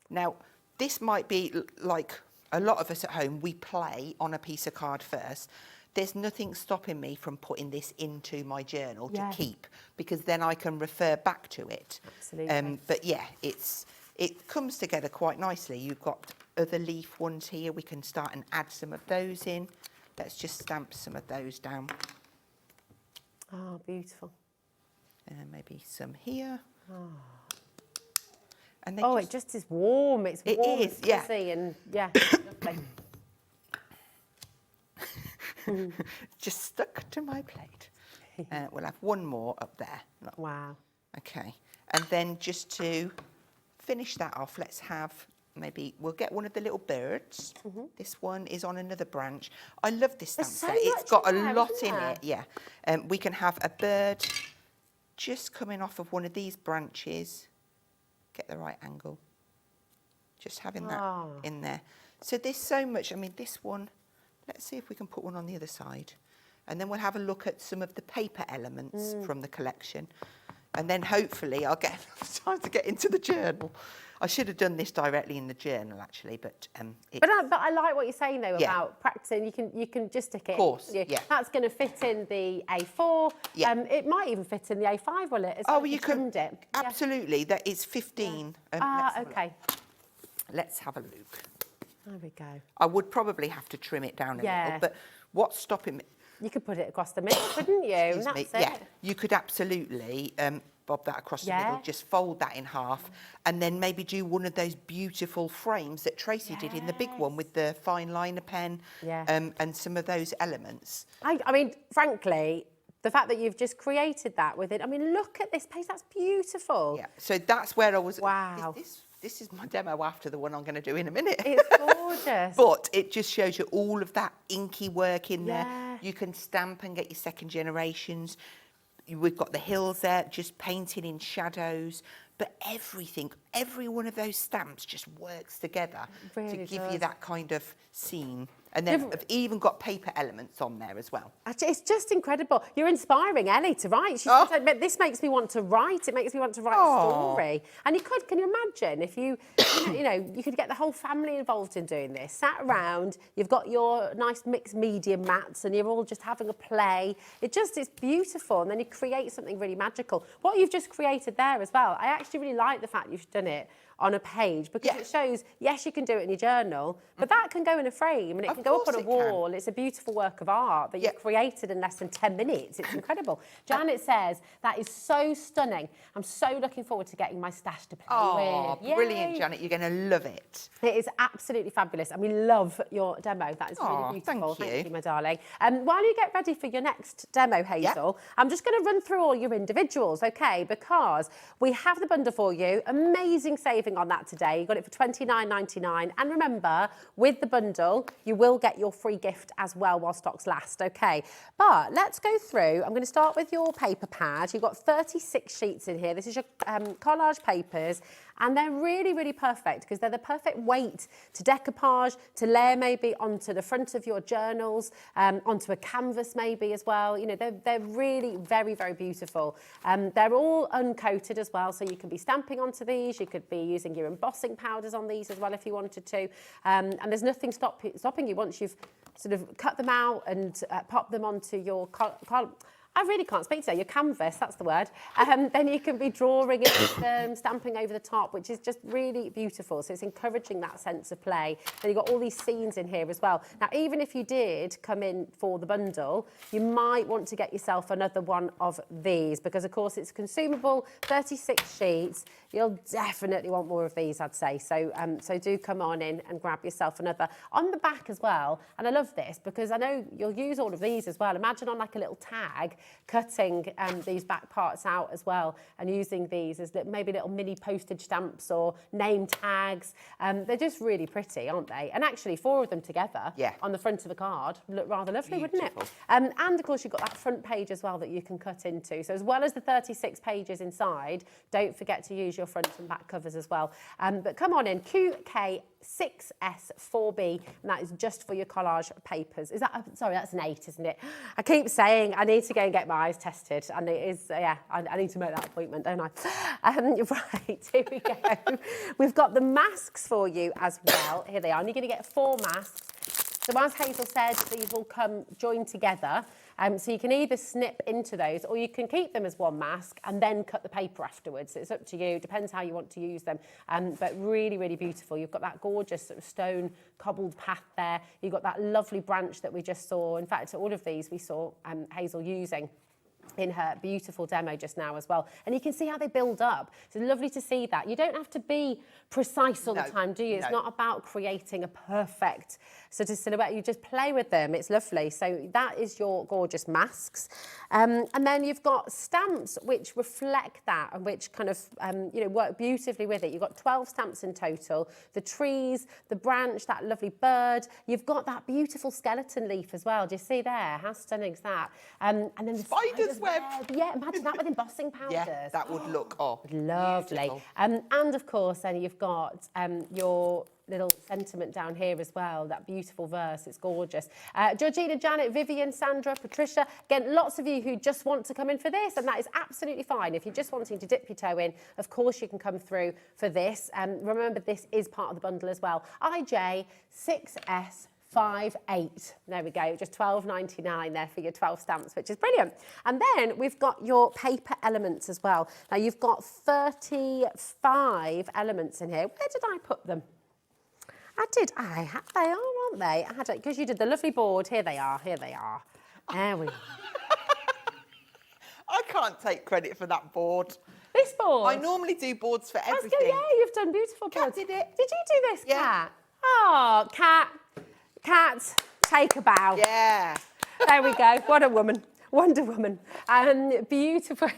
Now, this might be like a lot of us at home, we play on a piece of card first. There's nothing stopping me from putting this into my journal to keep, because then I can refer back to it. Absolutely. But yeah, it comes together quite nicely. You've got other leaf ones here. We can start and add some of those in. Let's just stamp some of those down. Oh, beautiful. And maybe some here. And It just is warm. It's warm and fuzzy and lovely. Just stuck to my plate. We'll have one more up there. Wow. Okay. And then just to finish that off, let's have, maybe we'll get one of the little birds. This one is on another branch. I love this stamp set. It's got a lot in it. Yeah. We can have a bird just coming off of one of these branches. Get the right angle. Just having that in there. So there's so much. I mean, this one, let's see if we can put one on the other side. And then we'll have a look at some of the paper elements from the collection. And then hopefully I'll get enough time to get into the journal. I should have done this directly in the journal, actually, but but I like what you're saying though about practicing. You can just stick it. Of course, That's going to fit in the A4. Yeah. It might even fit in the A5, will it? well, you trimmed could. it. Absolutely, that is 15. Okay. Let's have a look. There we go. I would probably have to trim it down a little, but what's stopping me? You could put it across the middle, couldn't you? Excuse That's me. it. Yeah, you could absolutely bob that across the middle, just fold that in half, and then maybe do one of those beautiful frames that Tracy did in the big one with the fine liner pen and some of those elements. I mean, frankly, the fact that you've just created that with it, I mean, look at this page, that's beautiful. Yeah, so that's where I was. Wow. This is my demo after the one I'm going to do in a minute. It's gorgeous. But it just shows you all of that inky work in there. Yeah. You can stamp and get your second generations. We've got the hills there, just painting in shadows. But everything, every one of those stamps just works together to give you that kind of scene. And then I've even got paper elements on there as well. It's just incredible. You're inspiring Ellie to write. She said, but this makes me want to write. It makes me want to write a story. And can you imagine if you could get the whole family involved in doing this, sat around, you've got your nice mixed media mats and you're all just having a play. It's beautiful. And then you create something really magical. What you've just created there as well, I actually really like the fact you've done it on a page, because it shows, yes, you can do it in your journal, but that can go in a frame and it can go up on a wall. It's a beautiful work of art that you've created in less than 10 minutes. It's incredible. Janet says, that is so stunning. I'm so looking forward to getting my stash to play with. Brilliant, Janet. You're going to love it. It is absolutely fabulous. And we love your demo. That is really beautiful. Thank you, my darling. While you get ready for your next demo, Hazel, I'm just going to run through all your individuals, okay? Because we have the bundle for you. Amazing saving on that today. You got it for $29.99. And remember, with the bundle, you will get your free gift as well while stocks last, okay? But let's go through. I'm going to start with your paper pad. You've got 36 sheets in here. This is your collage papers. And they're really, really perfect because they're the perfect weight to decoupage, to layer maybe onto the front of your journals, onto a canvas maybe as well. You know, they're really very, very beautiful. They're all uncoated as well, so you can be stamping onto these. You could be using your embossing powders on these as well if you wanted to. And there's nothing stopping you once you've sort of cut them out and pop them onto your I really can't speak today. Your canvas, that's the word. Then you can be drawing it, stamping over the top, which is just really beautiful. So it's encouraging that sense of play. And you've got all these scenes in here as well. Now, even if you did come in for the bundle, you might want to get yourself another one of these because, of course, it's consumable, 36 sheets. You'll definitely want more of these, I'd say. So, so do come on in and grab yourself another. On the back as well, and I love this because I know you'll use all of these as well. Imagine on like a little tag, cutting these back parts out as well and using these as maybe little mini postage stamps or name tags. They're just really pretty, aren't they? And actually 4 of them together on the front of a card look rather lovely, wouldn't it? And of course you've got that front page as well that you can cut into. So as well as the 36 pages inside, don't forget to use your front and back covers as well. But come on in, QK6S4B, and that is just for your collage papers. Is that, sorry, that's an 8, isn't it? I keep saying I need to go and get my eyes tested, and it is, I need to make that appointment, don't I? Right, here we go. We've got the masks for you as well. Here they are, and you're going to get 4 masks. So as Hazel said, these will come joined together. So you can either snip into those or you can keep them as one mask and then cut the paper afterwards. It's up to you, depends how you want to use them. But really, really beautiful. You've got that gorgeous sort of stone cobbled path there. You've got that lovely branch that we just saw. In fact, all of these we saw Hazel using in her beautiful demo just now as well. And you can see how they build up. It's lovely to see that. You don't have to be precise all the time, do you? It's not about creating a perfect sort of silhouette. You just play with them. It's lovely. So that is your gorgeous masks. And then you've got stamps which reflect that and which kind of, work beautifully with it. You've got 12 stamps in total. The trees, the branch, that lovely bird. You've got that beautiful skeleton leaf as well. Do you see there? How stunning is that? And then the spider's web. Yeah, imagine that with embossing powders. Yeah, that would look lovely. And of course, then you've got your little sentiment down here as well, that beautiful verse, it's gorgeous. Georgina, Janet, Vivian, Sandra, Patricia, again, lots of you who just want to come in for this, and that is absolutely fine. If you're just wanting to dip your toe in, of course you can come through for this. Remember, this is part of the bundle as well. IJ6S58. There we go, just $12.99 there for your 12 stamps, which is brilliant. And then we've got your paper elements as well. Now you've got 35 elements in here. Where did I put them? They are, aren't they? I had it because you did the lovely board. Here they are. There we are. I can't take credit for that board. This board? I normally do boards for everything. Yeah, you've done beautiful boards. Kat did it. Did you do this, Yeah. Kat? Oh, Kat, take a bow. Yeah. There we go. What a woman. Wonder Woman. Beautiful.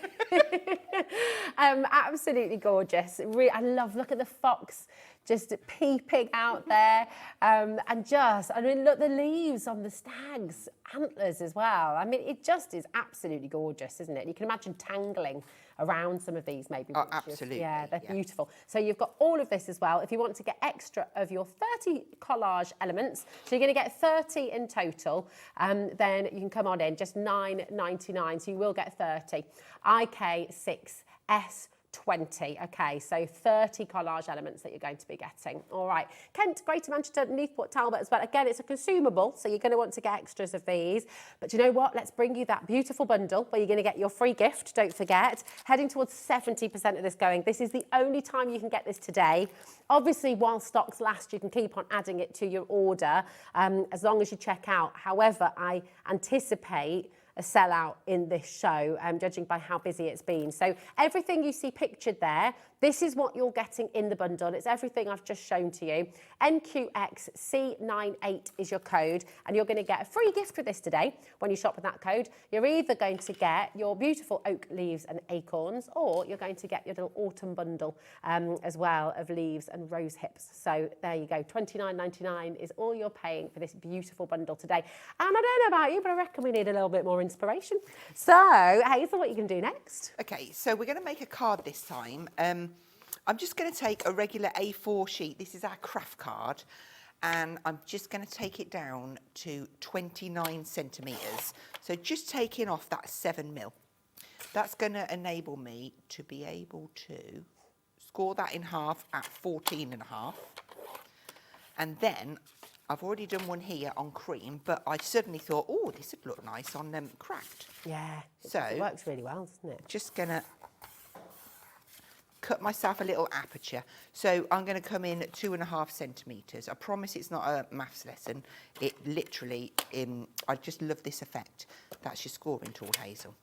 Absolutely gorgeous. I love, look at the fox just peeping out there. Look, the leaves on the stag's antlers as well. I mean, it just is absolutely gorgeous, isn't it? You can imagine tangling around some of these maybe. Oh, absolutely. Yeah, they're beautiful. So you've got all of this as well. If you want to get extra of your 30 collage elements, so you're going to get 30 in total, then you can come on in, just $9.99, so you will get 30. IK6S20. Okay, so 30 collage elements that you're going to be getting. All right. Kent, Greater Manchester, Newport Talbot as well. Again, it's a consumable, so you're going to want to get extras of these. But you know what? Let's bring you that beautiful bundle where you're going to get your free gift, don't forget. Heading towards 70% of this going. This is the only time you can get this today. Obviously, while stocks last, you can keep on adding it to your order as long as you check out. However, I anticipate a sellout in this show, judging by how busy it's been. So everything you see pictured there, this is what you're getting in the bundle. It's everything I've just shown to you. NQXC98 is your code, and you're going to get a free gift with this today when you shop with that code. You're either going to get your beautiful oak leaves and acorns, or you're going to get your little autumn bundle as well of leaves and rose hips. So there you go. $29.99 is all you're paying for this beautiful bundle today. And I don't know about you, but I reckon we need a little bit more inspiration. So, Hazel, what are you going to do next? Okay, so we're going to make a card this time. I'm just going to take a regular A4 sheet. This is our craft card. And I'm just going to take it down to 29 centimetres. So just taking off that 7mm. That's going to enable me to be able to score that in half at 14.5. And then I've already done one here on cream, but I suddenly thought, oh, this would look nice on craft. Yeah, so it works really well, doesn't it? Just going to cut myself a little aperture. So I'm going to come in at 2.5 centimetres. I promise it's not a maths lesson. It literally, I just love this effect. That's your scoring tool, Hazel.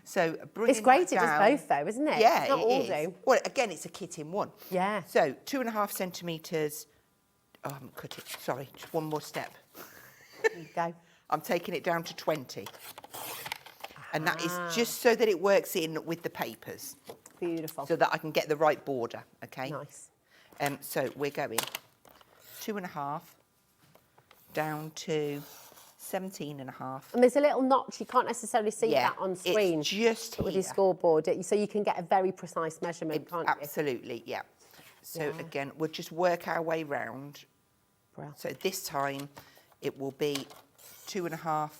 So it's great. It does both, though, isn't it? Yeah, it's not all do. Well, again, it's a kit in one. Yeah. So 2.5 centimetres. Oh, I haven't cut it. Sorry, just one more step. There you go. I'm taking it down to 20. And that is just so that it works in with the papers. Beautiful. So that I can get the right border, okay? Nice. So we're going 2.5 down to 17.5. And there's a little notch, you can't necessarily see Yeah, that on screen. it's just with your here. scoreboard, so you can get a very precise measurement, can't you? Absolutely, yeah. So again, we'll just work our way round. Brilliant. So this time it will be 2.5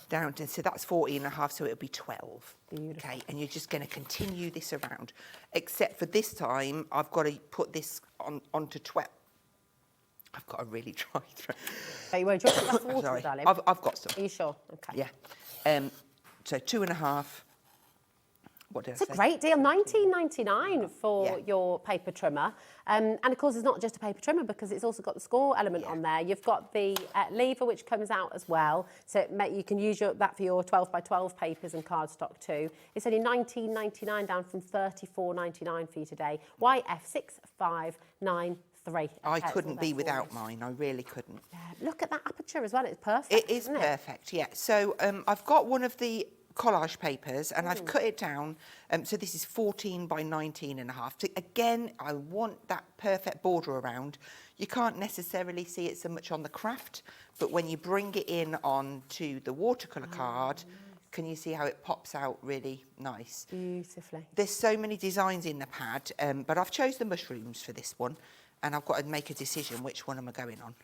down to, so that's 14.5, so it'll be 12. Beautiful. Okay, and you're just going to continue this around, except for this time I've got to put this onto 12. I've got a really dry throat. Oh, you won't drink a glass of water, Sorry, darling? I've got some. Are you sure? Okay. Yeah. So 2.5. What did I say? It's a great deal, $19.99 for your paper trimmer. And of course, it's not just a paper trimmer because it's also got the score element on there. You've got the lever, which comes out as well. So you can use that for your 12 by 12 papers and cardstock too. It's only $19.99 down from $34.99 for you today. YF6593. I couldn't be without mine. I really couldn't. Yeah, look at that aperture as well. It's perfect. It is perfect, yeah. So I've got one of the collage papers and I've cut it down. So this is 14 by 19.5. Again, I want that perfect border around. You can't necessarily see it so much on the craft, but when you bring it in onto the watercolour card, can you see how it pops out really nice? Beautifully. There's so many designs in the pad, but I've chosen the mushrooms for this one. And I've got to make a decision which one am I going on.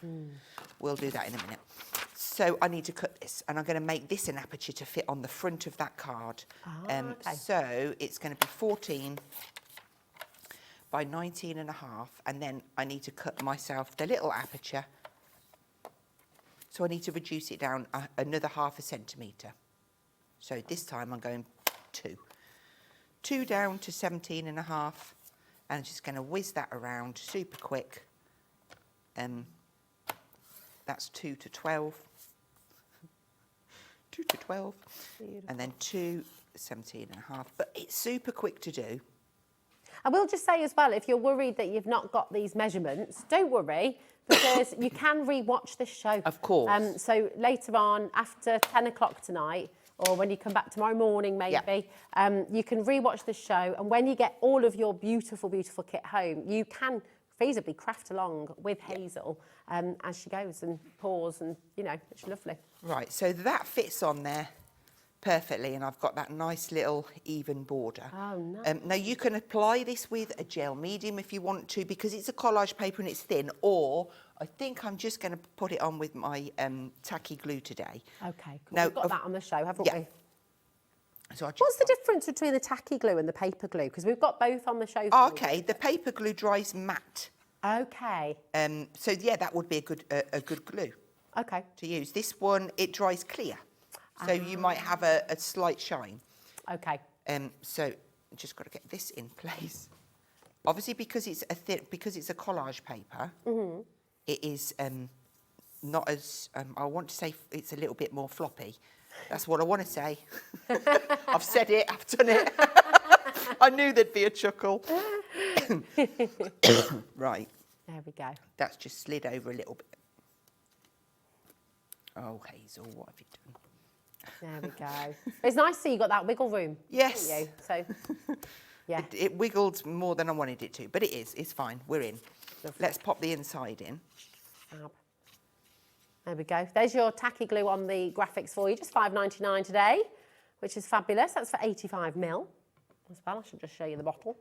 We'll do that in a minute. So I need to cut this, and I'm going to make this an aperture to fit on the front of that card. Okay. So it's going to be 14 by 19.5, and then I need to cut myself the little aperture. So I need to reduce it down another 0.5 centimetre. So this time I'm going 2. 2 down to 17.5. And I'm just going to whiz that around super quick. That's 2 to 12. 2 to 12. Beautiful. And then 2, 17.5. But it's super quick to do. I will just say as well, if you're worried that you've not got these measurements, don't worry, because you can re-watch this show. Of course. So later on, after 10 o'clock tonight, or when you come back tomorrow morning maybe, you can re-watch the show, and when you get all of your beautiful, beautiful kit home, you can feasibly craft along with Hazel as she goes and pours, and, you know, it's lovely. Right, so that fits on there perfectly, and I've got that nice little even border. Oh, nice. Now, you can apply this with a gel medium if you want to, because it's a collage paper and it's thin, or I think I'm just going to put it on with my tacky glue today. Okay, cool. Now, We've got that on the show, haven't we? So What's the difference between the tacky glue and the paper glue? Because we've got both on the show. Oh, okay, the paper glue dries matte. Okay. So, yeah, that would be a good glue Okay. to use. This one, it dries clear. So you might have a slight shine. Okay. So just got to get this in place. Obviously, because it's a collage paper, it is not as I want to say it's a little bit more floppy. That's what I want to say. I've said it. I've done it. I knew there'd be a chuckle. Right. There we go. That's just slid over a little bit. Oh, Hazel, what have you done? There we go. It's nice to see you got that wiggle room. Yes. You? So, yeah. It wiggled more than I wanted it to, but it is. It's fine. We're in. Lovely. Let's pop the inside in. Fab. There we go. There's your tacky glue on the graphics for you. Just $5.99 today, which is fabulous. That's for 85ml as well. I should just show you the bottle.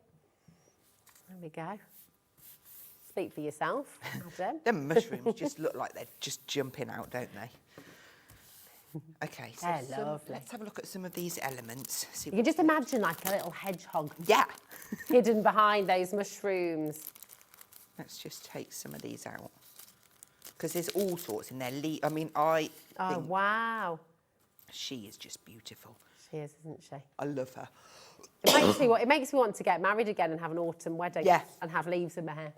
There we go. Speak for yourself, Adam. Them mushrooms just look like they're just jumping out, don't they? Okay, so They're lovely. let's have a look at some of these elements. See You can just imagine like a little hedgehog yeah. hidden behind those mushrooms. Let's just take some of these out. Because there's all sorts in there. I mean, Oh, think wow. she is just beautiful. She is, isn't she? I love her. It makes me want to get married again and have an autumn wedding. Yeah. And have leaves in my hair.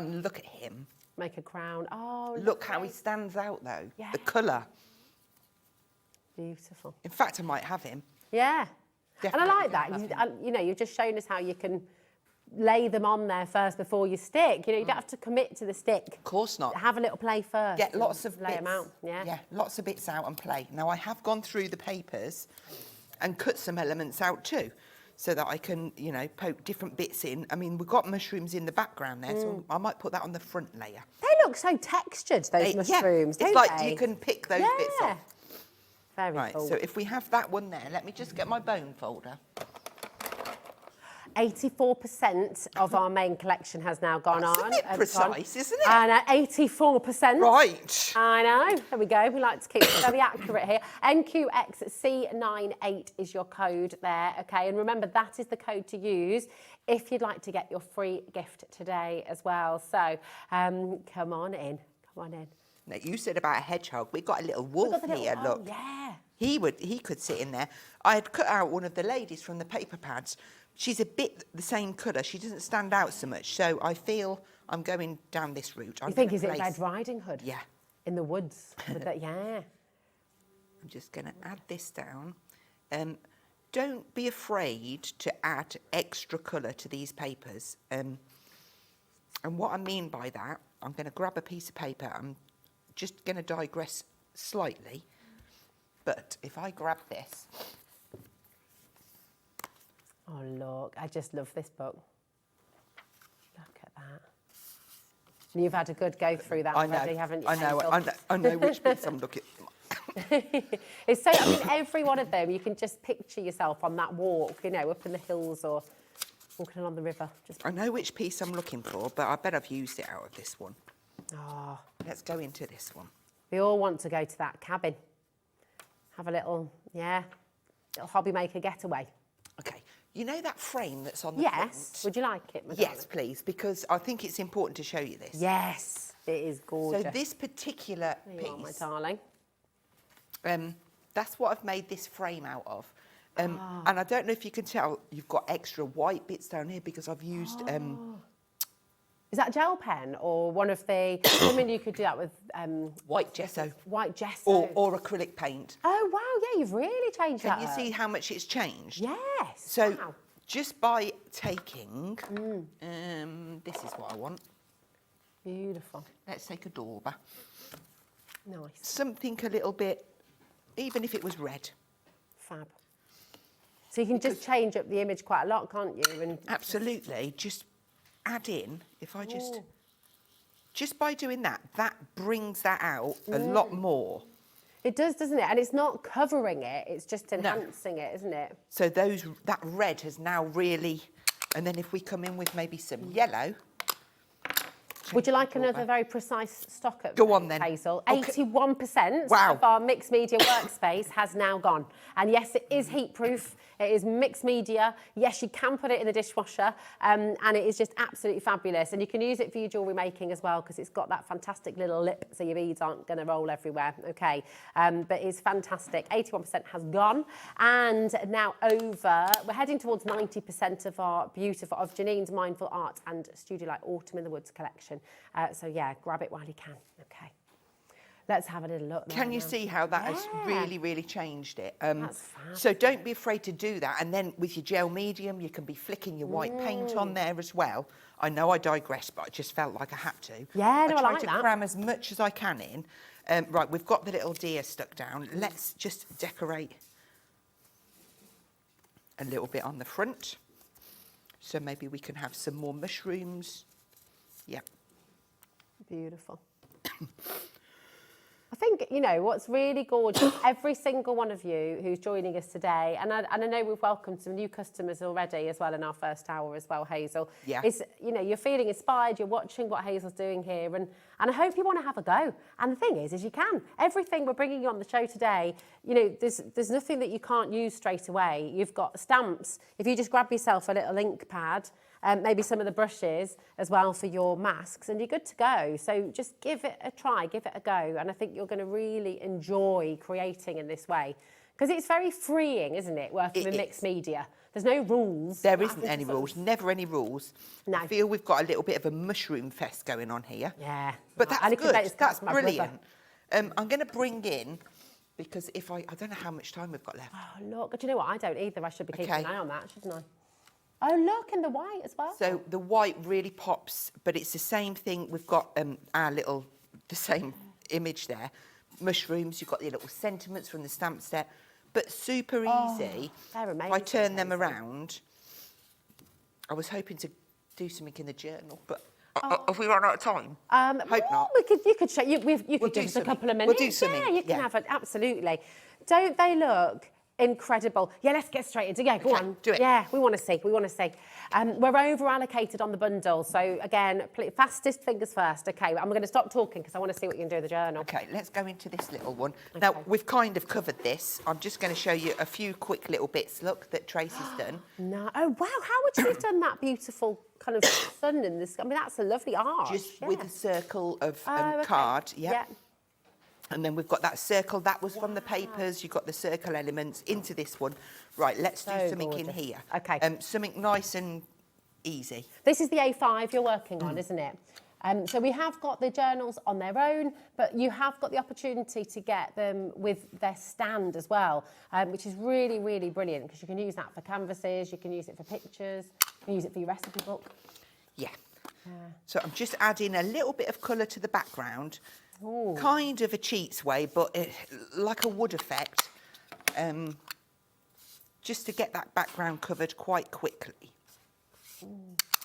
Look at him. Make a crown. Oh, Look how he stands out, though. Yeah. The colour. Beautiful. In fact, I might have him. Yeah. Definitely and I like gonna have that. You know, you've just shown us how you can lay them on there first before you stick. You know, you don't have to commit to the stick. Of course not. Have a little play first. Get lots of lay bits. them out. Yeah, lots of bits out and play. Now, I have gone through the papers and cut some elements out too, so that I can, you know, poke different bits in. I mean, we've got mushrooms in the background there, so I might put that on the front layer. They look so textured, those mushrooms, yeah, don't it's like they? you can pick those bits off. Very Right, cool. so if we have that one there, let me just get my bone folder. 84% of our main collection has now gone That's on. a bit precise, isn't it? And 84%. Right. I know. There we go. We like to keep it very accurate here. NQXC98 is your code there, okay? And remember, that is the code to use if you'd like to get your free gift today as well. So come on in. Come on in. Now, you said about a hedgehog. We've got a little wolf here, look. Yeah. He could sit in there. I had cut out one of the ladies from the paper pads. She's a bit the same colour. She doesn't stand out so much. So I feel I'm going down this route. You think, is it Red Riding Hood? Yeah. In the woods? With that, yeah. I'm just going to add this down. Don't be afraid to add extra colour to these papers. And what I mean by that, I'm going to grab a piece of paper. I'm just going to digress slightly. But if I grab this... Oh, look, I just love this book. Look at that. And you've had a good go through that already, haven't you, Hazel? I know which bits I'm looking It's so, I mean, every one of them, you can just picture yourself on that walk, you know, up in the hills or walking along the river. I know which piece I'm looking for, but I bet I've used it out of this one. Oh. Let's go into this one. We all want to go to that cabin. Have a little, little hobby maker getaway. Okay. You know that frame that's on the Yes. front? Would you like it, Madonna? Yes, please, because I think it's important to show you this. Yes, it is gorgeous. So this particular There you are, my piece, darling. that's what I've made this frame out of. And I don't know if you can tell, you've got extra white bits down here because I've used... Is that gel pen or one of the... I mean, you could do that with... white gesso. White gesso. Or acrylic paint. Oh, wow, yeah, you've really changed that Can you up. see how much it's changed? Yes. So wow. just by taking... this is what I want. Beautiful. Let's take a dauber. Nice. Something a little bit, even if it was red. Fab. So you can just change up the image quite a lot, can't you? And Absolutely. Just add in, if I just by doing that, that brings that out a lot more. It does, doesn't it? And it's not covering it, it's just enhancing it, isn't it? So that red has now really, and then if we come in with maybe some yellow. Would you like another very precise stock up? Go on then. Hazel. Okay. 81% of our mixed media workspace has now gone. And yes, it is heat proof. It is mixed media. Yes, you can put it in the dishwasher. And it is just absolutely fabulous. And you can use it for your jewellery making as well because it's got that fantastic little lip so your beads aren't going to roll everywhere. Okay. But it's fantastic. 81% has gone. And now we're heading towards 90% of our beautiful, of Janine's Mindful Art and Studio Light Autumn in the Woods collection. So yeah, grab it while you can. Okay. Let's have a little look. Can you see how that has really, really changed it? That's fab. So don't be afraid to do that. And then with your gel medium, you can be flicking your white paint on there as well. I know I digress, but I just felt like I had to. Yeah, no, I like tried to that. cram as much as I can in. Right, we've got the little deer stuck down. Let's just decorate a little bit on the front. So maybe we can have some more mushrooms. Yeah. Beautiful. I think, you know, what's really gorgeous, every single one of you who's joining us today, and I know we've welcomed some new customers already as well in our first hour as well, Hazel. Yeah. Is, you know, you're feeling inspired, you're watching what Hazel's doing here, and I hope you want to have a go. And the thing is you can. Everything we're bringing you on the show today, you know, there's nothing that you can't use straight away. You've got stamps. If you just grab yourself a little ink pad, maybe some of the brushes as well for your masks, and you're good to go. So just give it a try, give it a go, and I think you're going to really enjoy creating in this way. Because it's very freeing, isn't it, working with mixed media? There's no rules. There isn't any rules, never any rules. No. I feel we've got a little bit of a mushroom fest going on here. Yeah. But that's And good, that's my brilliant. I'm going to bring in, because if I don't know how much time we've got left. Oh, look, do you know what? I don't either. I should be keeping an eye on that, shouldn't I? Oh, look, and the white as well. So the white really pops, but it's the same thing. We've got the same image there. Mushrooms, you've got the little sentiments from the stamp set, but super easy. They're amazing. If I turn them around, I was hoping to do something in the journal, but have we run out of time? Hope not. You could show you could give us a couple of minutes. We'll do something. Yeah, you can have it. Absolutely. Don't they look incredible? Yeah, let's get straight into it. Yeah, go on. Do it. Yeah, we want to see. We're over allocated on the bundle. So again, fastest fingers first. Okay, I'm going to stop talking because I want to see what you can do with the journal. Okay, let's go into this little one. Now, we've kind of covered this. I'm just going to show you a few quick little bits, look, that Tracy's done. No. Oh, wow. How would you have done that beautiful kind of sun in this? I mean, that's a lovely art. Just with a circle of okay. card. Yeah. And then we've got that circle. That was from the papers. You've got the circle elements into this one. Right, let's do something in here. Okay. Something nice and easy. This is the A5 you're working on, isn't it? So we have got the journals on their own, but you have got the opportunity to get them with their stand as well, which is really, really brilliant because you can use that for canvases, you can use it for pictures, you can use it for your recipe book. Yeah. So I'm just adding a little bit of colour to the background. Ooh. Kind of a cheats way, but like a wood effect, just to get that background covered quite quickly.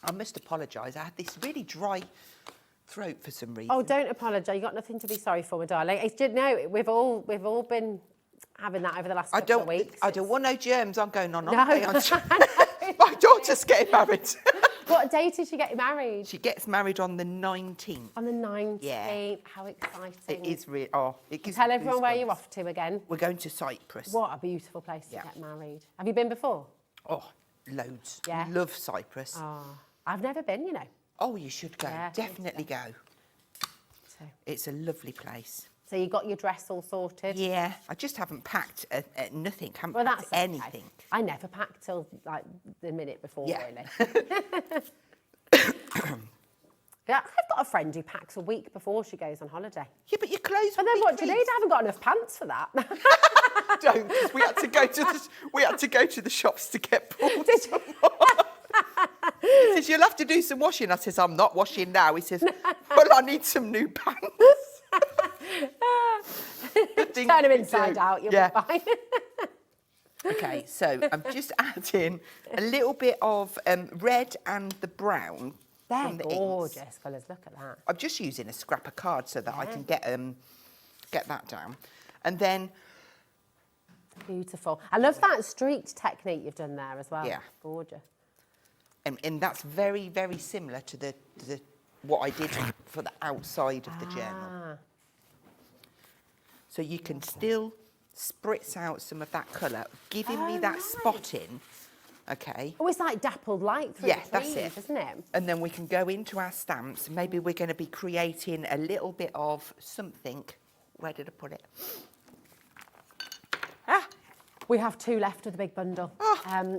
I must apologise, I had this really dry throat for some reason. Oh, don't apologise, you've got nothing to be sorry for, my darling. It's just, no, we've all been having that over the last couple of weeks. I don't want no germs. I'm going on No. holiday. My daughter's getting married. What date is she getting married? She gets married on the 19th. On the 19th. Yeah. How exciting. It is really, it gives Tell me everyone where goosebumps. you're off to again. We're going to Cyprus. What a beautiful place to get married. Have you been before? Oh, loads. Yeah. Love Cyprus. Oh, I've never been, you know. Oh, you should go. Yeah, Definitely go. So It's a lovely place. you got your dress all sorted? Yeah, I just haven't packed nothing. Haven't Well, packed that's anything. Okay. I never pack till like the minute before, Yeah. really. Yeah, I've got a friend who packs a week before she goes on holiday. Yeah, but your clothes. And will then be what do you need? creased. I haven't got enough pants for that. Don't, 'cause we had to go to the shops to get pulled. Did you? He says, you'll have to do some washing. I says, I'm not washing now. He says, well, I need some new pants. Turn them inside out, you'll be fine. Okay, so I'm just adding a little bit of red and the brown. They're from the inks. gorgeous colours, look at that. I'm just using a scrap of card so that I can get that down. And then... Beautiful. I love that streaked technique you've done there as well. Yeah. Gorgeous. And that's very, very similar to the what I did for the outside of the journal. So you can still spritz out some of that colour, giving me that spotting. Okay. Oh, it's like dappled light through Yeah, the that's trees, it. isn't it? And then we can go into our stamps. Maybe we're going to be creating a little bit of something. Where did I put it? We have 2 left of the big bundle.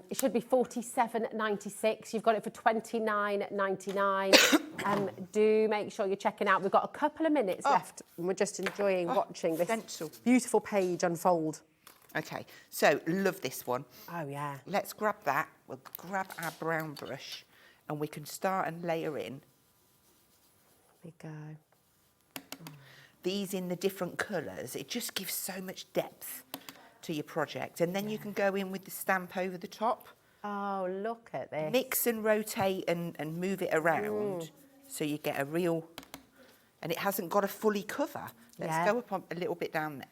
It should be $47.96. You've got it for $29.99. Do make sure you're checking out. We've got a couple of minutes left, and we're just enjoying watching this beautiful page unfold. Okay, so love this one. Oh, yeah. Let's grab that. We'll grab our brown brush, and we can start and layer in. There we go. These in the different colours. It just gives so much depth to your project. And then you can go in with the stamp over the top. Oh, look at this. Mix and rotate and move it around so you get a real... And it hasn't got to fully cover. Let's go up on a little bit down there.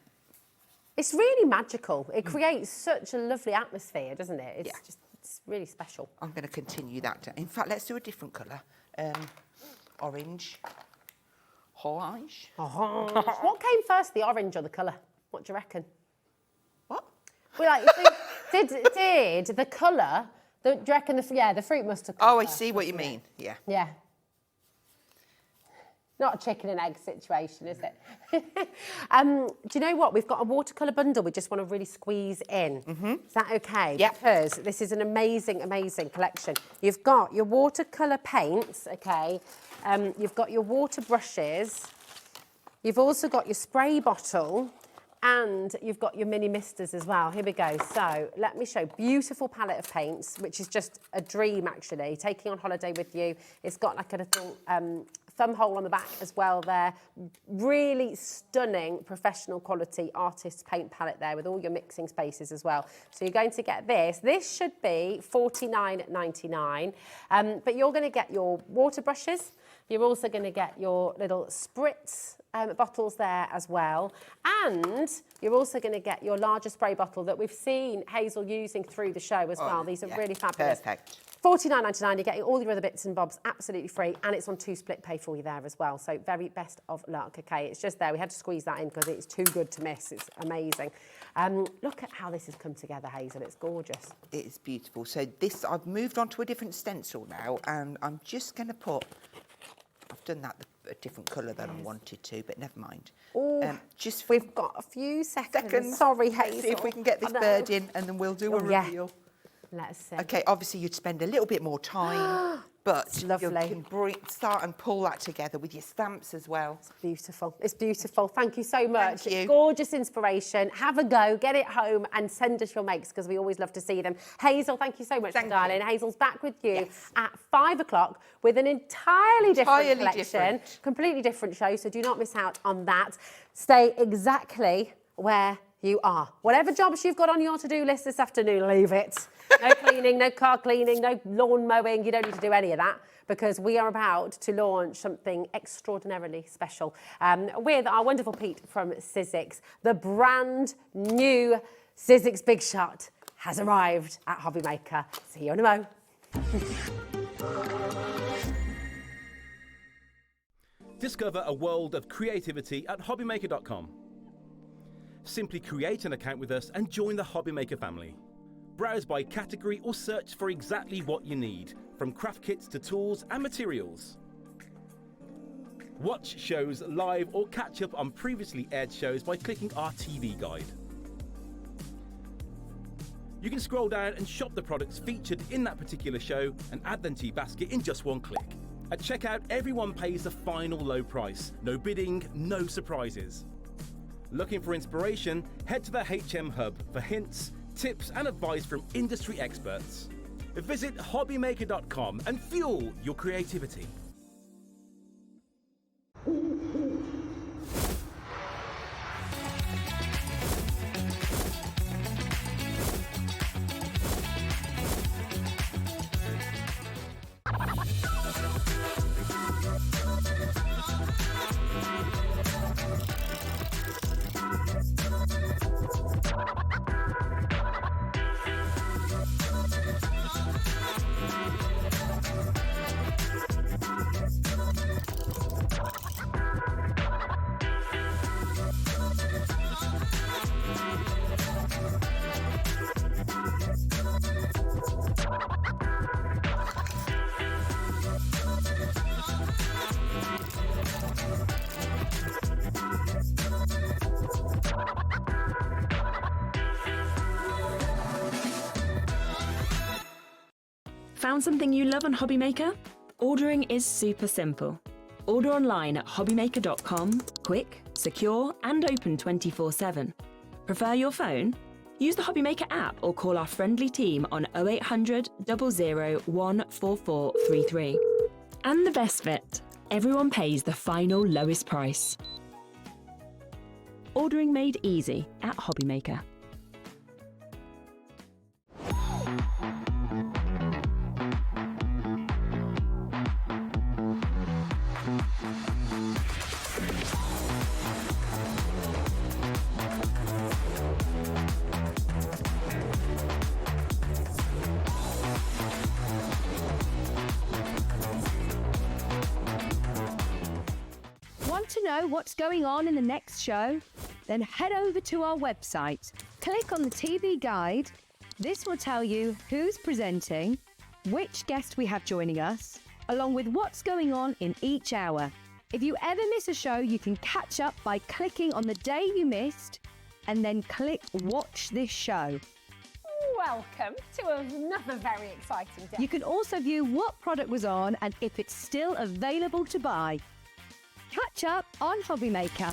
It's really magical. It creates such a lovely atmosphere, doesn't it? It's just, it's really special. I'm going to continue that. In fact, let's do a different colour. Orange. Orange. What came first, the orange or the colour? What do you reckon? What? Well, like, did the colour, do you reckon the fruit must have come Oh, I first, see what you mustn't it? mean. Yeah. Yeah. Not a chicken and egg situation, is it? Do you know what? We've got a watercolour bundle we just want to really squeeze in. Is that okay? Yeah. Because this is an amazing, amazing collection. You've got your watercolour paints, okay? You've got your water brushes. You've also got your spray bottle. And you've got your mini misters as well. Here we go. So let me show. Beautiful palette of paints, which is just a dream, actually. Taking on holiday with you. It's got like a little thumb hole on the back as well there. Really stunning professional quality artist paint palette there with all your mixing spaces as well. So you're going to get this. This should be $49.99. But you're going to get your water brushes. You're also going to get your little spritz bottles there as well. And you're also going to get your larger spray bottle that we've seen Hazel using through the show as well. These are really fabulous. Perfect. $49.99, you're getting all your other bits and bobs absolutely free, and it's on 2 split pay for you there as well. So very best of luck, okay? It's just there. We had to squeeze that in because it's too good to miss. It's amazing. Look at how this has come together, Hazel. It's gorgeous. It is beautiful. So this, I've moved on to a different stencil now, and I'm just going to put, I've done that a different colour than I wanted to, but never mind. Just we've got a few seconds. Sorry, Hazel. Let's see if we can get this bird in, and then we'll do a reveal. Let's see. Okay, obviously you'd spend a little bit more time, but you can start and pull that together with your stamps as well. It's beautiful. It's beautiful. Thank you so much. Thank you. Gorgeous inspiration. Have a go, get it home, and send us your makes because we always love to see them. Hazel, thank you so much for dialing. Hazel's back with you at 5 o'clock with an entirely different collection. Completely different show, so do not miss out on that. Stay exactly where you are. Whatever jobs you've got on your to-do list this afternoon, leave it. No cleaning, no car cleaning, no lawn mowing. You don't need to do any of that because we are about to launch something extraordinarily special with our wonderful Pete from Sizzix. The brand new Sizzix Big Shot has arrived at Hobby Maker. See you in a mo. Discover a world of creativity at hobbymaker.com. Simply create an account with us and join the Hobby Maker family. Browse by category or search for exactly what you need, from craft kits to tools and materials. Watch shows live or catch up on previously aired shows by clicking our TV guide. You can scroll down and shop the products featured in that particular show and add them to your basket in just one click. At checkout, everyone pays the final low price. No bidding, no surprises. Looking for inspiration? Head to the HM Hub for hints, tips and advice from industry experts. Visit hobbymaker.com and fuel your creativity. Found something you love on Hobby Maker? Ordering is super simple. Order online at hobbymaker.com, quick, secure and open 24/7. Prefer your phone? Use the Hobby Maker app or call our friendly team on 0800 00 14433. And the best bit, everyone pays the final lowest price. Ordering made easy at Hobby Maker. Want to know what's going on in the next show? Then head over to our website. Click on the TV guide. This will tell you who's presenting, which guest we have joining us, along with what's going on in each hour. If you ever miss a show, you can catch up by clicking on the day you missed and then click Watch This Show. Welcome to another very exciting day. You can also view what product was on and if it's still available to buy. Catch up on Hobby Maker.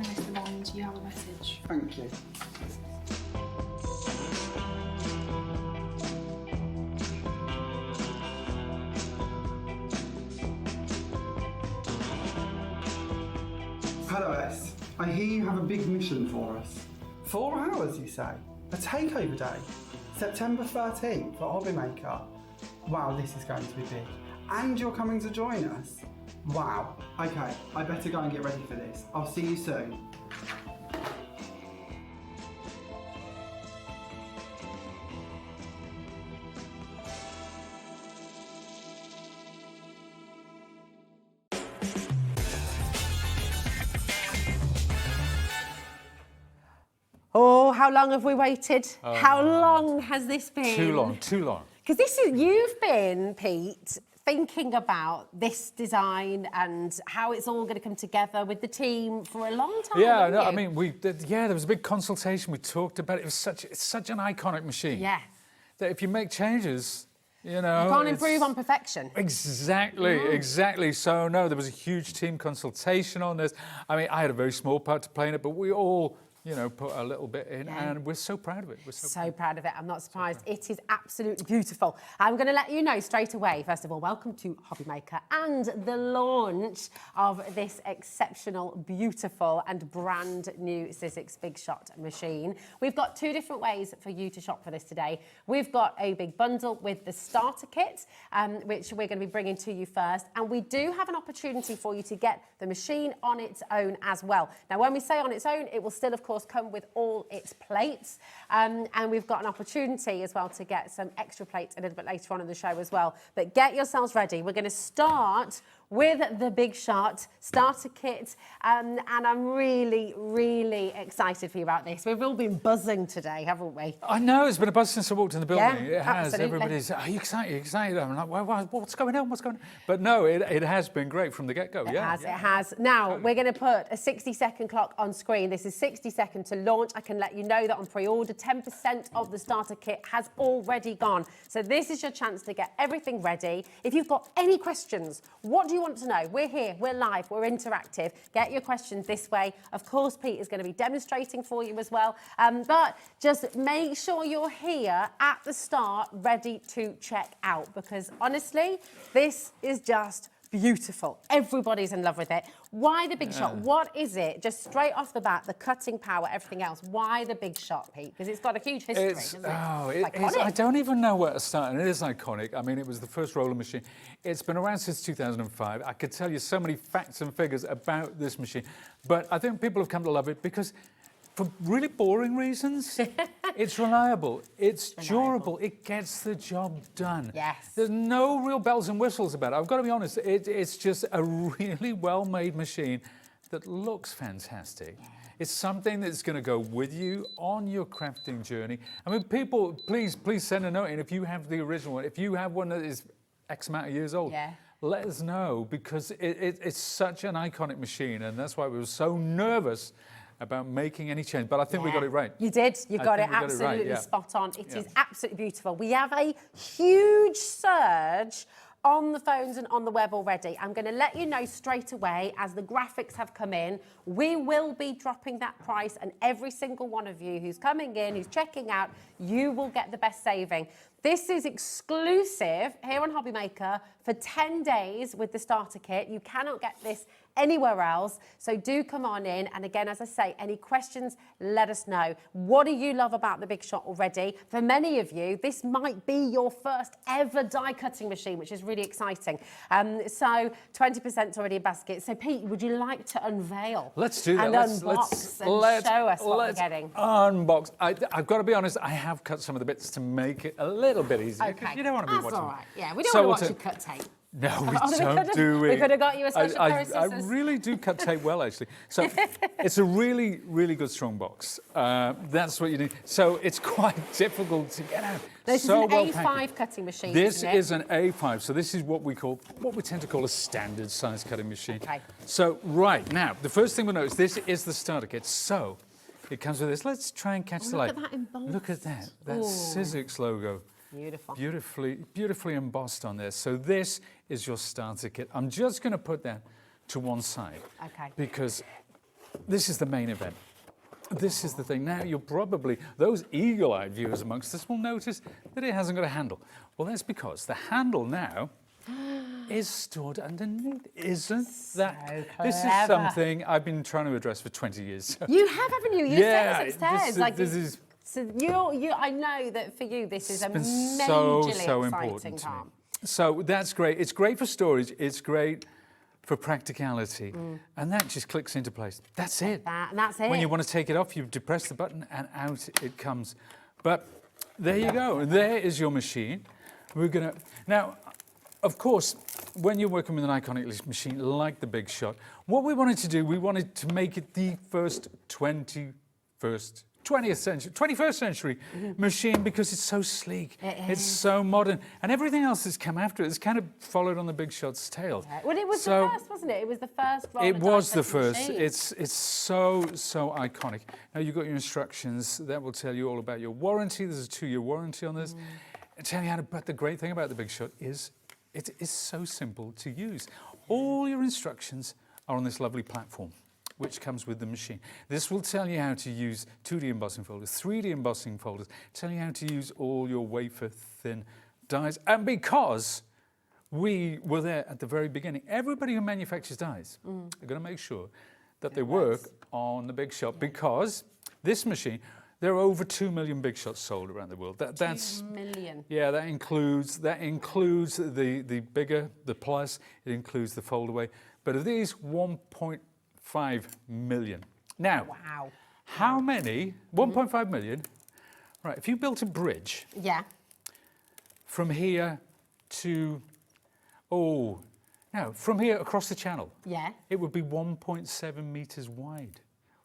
morning, Mr. Bond. You have a message. Thank you. Hello, S. I hear you have a big mission for us. 4 hours, you say? A takeover day? September 13th for Hobby Maker. Wow, this is going to be big. And you're coming to join us? Wow. Okay, I better go and get ready for this. I'll see you soon. Oh, how long have we waited? How long has this been? Too long, too long. Because you've been, Pete, thinking about this design and how it's all going to come together with the team for a long time. Yeah, haven't no, you? I mean, there was a big consultation. We talked about it. It's such an iconic machine. Yeah. That if you make changes, you know, You can't improve on perfection. Exactly, exactly. So no, there was a huge team consultation on this. I mean, I had a very small part to play in it, but we all, you know, put a little bit in, and we're so proud of it. We're so proud of it. I'm not surprised. It is absolutely beautiful. I'm going to let you know straight away, first of all, welcome to Hobby Maker and the launch of this exceptional, beautiful and brand new Sizzix Big Shot machine. We've got 2 different ways for you to shop for this today. We've got a big bundle with the starter kit, which we're going to be bringing to you first. And we do have an opportunity for you to get the machine on its own as well. Now, when we say on its own, it will still, of course, come with all its plates, and we've got an opportunity as well to get some extra plates a little bit later on in the show as well. But get yourselves ready. We're going to start with the Big Shot starter kit, and I'm really, really excited for you about this. We've all been buzzing today, haven't we? I know, it's been a buzz since I walked in the building. Yeah, it has. absolutely. Everybody's, are you excited? Are you excited? I'm like, what's going on? What's going on? But no, it has been great from the get-go. It has. Now, we're going to put a 60-second clock on screen. This is 60 seconds to launch. I can let you know that on pre-order, 10% of the starter kit has already gone. So this is your chance to get everything ready. If you've got any questions, what do you want to know? We're here, we're live, we're interactive. Get your questions this way. Of course, Pete is going to be demonstrating for you as well. But just make sure you're here at the start, ready to check out, because honestly, this is just beautiful. Everybody's in love with it. Why the Big Shot? What is it? Just straight off the bat, the cutting power, everything else. Why the Big Shot, Pete? Because it's got a huge history, doesn't it? I don't even know where to start, and it is iconic. I mean, it was the first roller machine. It's been around since 2005. I could tell you so many facts and figures about this machine, but I think people have come to love it because for really boring reasons, it's reliable, it's durable, it gets the job done. Yes. There's no real bells and whistles about it. I've got to be honest, it's just a really well-made machine that looks fantastic. It's something that's going to go with you on your crafting journey. I mean, people, please send a note in if you have the original one. If you have one that is X amount of years old, let us know, because it's such an iconic machine, and that's why we were so nervous about making any change, but I think we got it right. You did. You got it absolutely spot on. It is absolutely beautiful. We have a huge surge on the phones and on the web already. I'm going to let you know straight away as the graphics have come in. We will be dropping that price, and every single one of you who's coming in, who's checking out, you will get the best saving. This is exclusive here on Hobby Maker for 10 days with the starter kit. You cannot get this anywhere else, so do come on in. And again, as I say, any questions, let us know. What do you love about the Big Shot already? For many of you, this might be your first ever die cutting machine, which is really exciting. So 20% already in basket. So Pete, would you like to unveil? Let's do that. And unbox and show us what we're getting. Unbox. I've got to be honest, I have cut some of the bits to make it a little bit easier. Okay, you don't want to be that's watching. all right. Yeah, we don't want to watch you cut tape. No, we don't do it. We could have got you a special pair of I scissors. really do cut tape well, actually. So it's a really, really good strong box. That's what you need. So it's quite difficult to get out. This so is an well A5 packaged. cutting machine. This is an A5. So this is what we tend to call a standard size cutting machine. Okay. So right now, the first thing we'll notice, this is the starter kit. So it comes with this. Let's try and catch the light. Look at that embossed. Look at that. That Sizzix logo. Beautiful. Beautifully embossed on there. So this is your starter kit. I'm just going to put that to one side. Okay. Because this is the main event. This is the thing. Now, you'll probably, those eagle-eyed viewers amongst us will notice that it hasn't got a handle. Well, that's because the handle now is stored underneath. Isn't that? This is clever. something I've been trying to address for 20 years. So. You have, haven't you? You Yeah, said this upstairs. this is so I know that for you, this is a been majorly so exciting important to me. part. So that's great. It's great for storage. It's great for practicality. And that just clicks into place. That's it. And that's it. When you want to take it off, you depress the button and out it comes. But there you go. There is your machine. We're going to... Now, of course, when you're working with an iconic machine like the Big Shot, what we wanted to do, we wanted to make it the first 21st century machine because it's so sleek. It's so modern. And everything else that's come after it has kind of followed on the Big Shot's tail. Well, it was the first, wasn't it? It was the first roller It was dice the first. machine. It's so iconic. Now, you've got your instructions. That will tell you all about your warranty. There's a 2-year warranty on this. And tell you how to, but the great thing about the Big Shot is it is so simple to use. All your instructions are on this lovely platform, which comes with the machine. This will tell you how to use 2D embossing folders, 3D embossing folders, tell you how to use all your wafer-thin dies. And because we were there at the very beginning, everybody who manufactures dies are going to make sure that they work on the Big Shot because this machine, there are over 2 million Big Shots sold around the world. That's 2 million. Yeah, that includes the bigger, the plus, it includes the foldaway. But of these, 1.5 million. Now, Wow. how many, 1.5 million, right, if you built a bridge Yeah. from here to, from here across the channel, Yeah. it would be 1.7 metres wide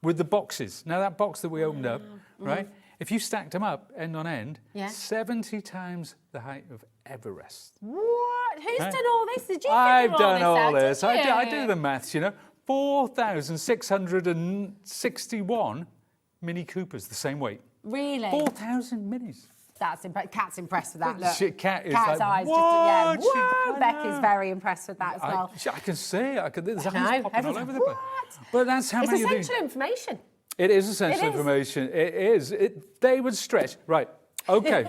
with the boxes. Now, that box that we opened up, right, if you stacked them up end on end, 70 times the height of Everest. What? Who's Right. done all this? Did you I've figure done all out, this. did you? I do the maths, you know. 4,661 Mini Coopers, the same weight. Really? 4,000 minis. That's Cat's impressed with that. Look. Cat is Cat's like, eyes what? just, whoa. Becky's very impressed with that as well. I can see it. There's I eyes know, popping all everyone's over the like, place. But that's how It's many of these. essential information. It is essential It is. information. It is. They would stretch. Right. Okay.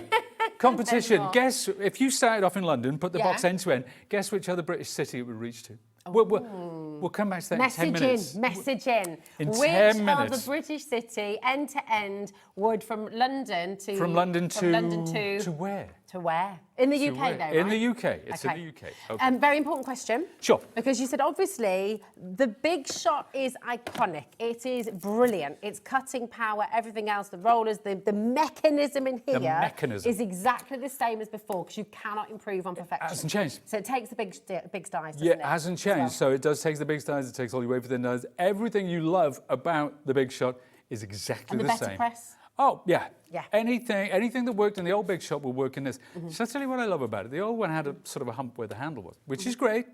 Competition. more. Guess if you started off in London, put the box Yeah. end to end, guess which other British city it would reach to? We'll come back to that in 10 minutes. Message in. In Which 10 other minutes. British city, end to end, would from London to... From London to where? To where? In the UK, where? though, right? In the UK. It's in the UK. Okay. Very important question. Sure. Because you said, obviously, the Big Shot is iconic. It is brilliant. It's cutting power, everything else, the rollers, the mechanism in here mechanism. is exactly the same as before because you cannot improve on perfection. It hasn't changed. So it takes the big dice, doesn't Yeah, it? it hasn't as well? changed. So it does take the big dies, it takes all your way within dies. Everything you love about the Big Shot is exactly And the better same. press? Oh, yeah. Yeah. Anything that worked in the old Big Shot will work in this. So I'll tell you what I love about it. The old one had a sort of a hump where the handle was, which is great.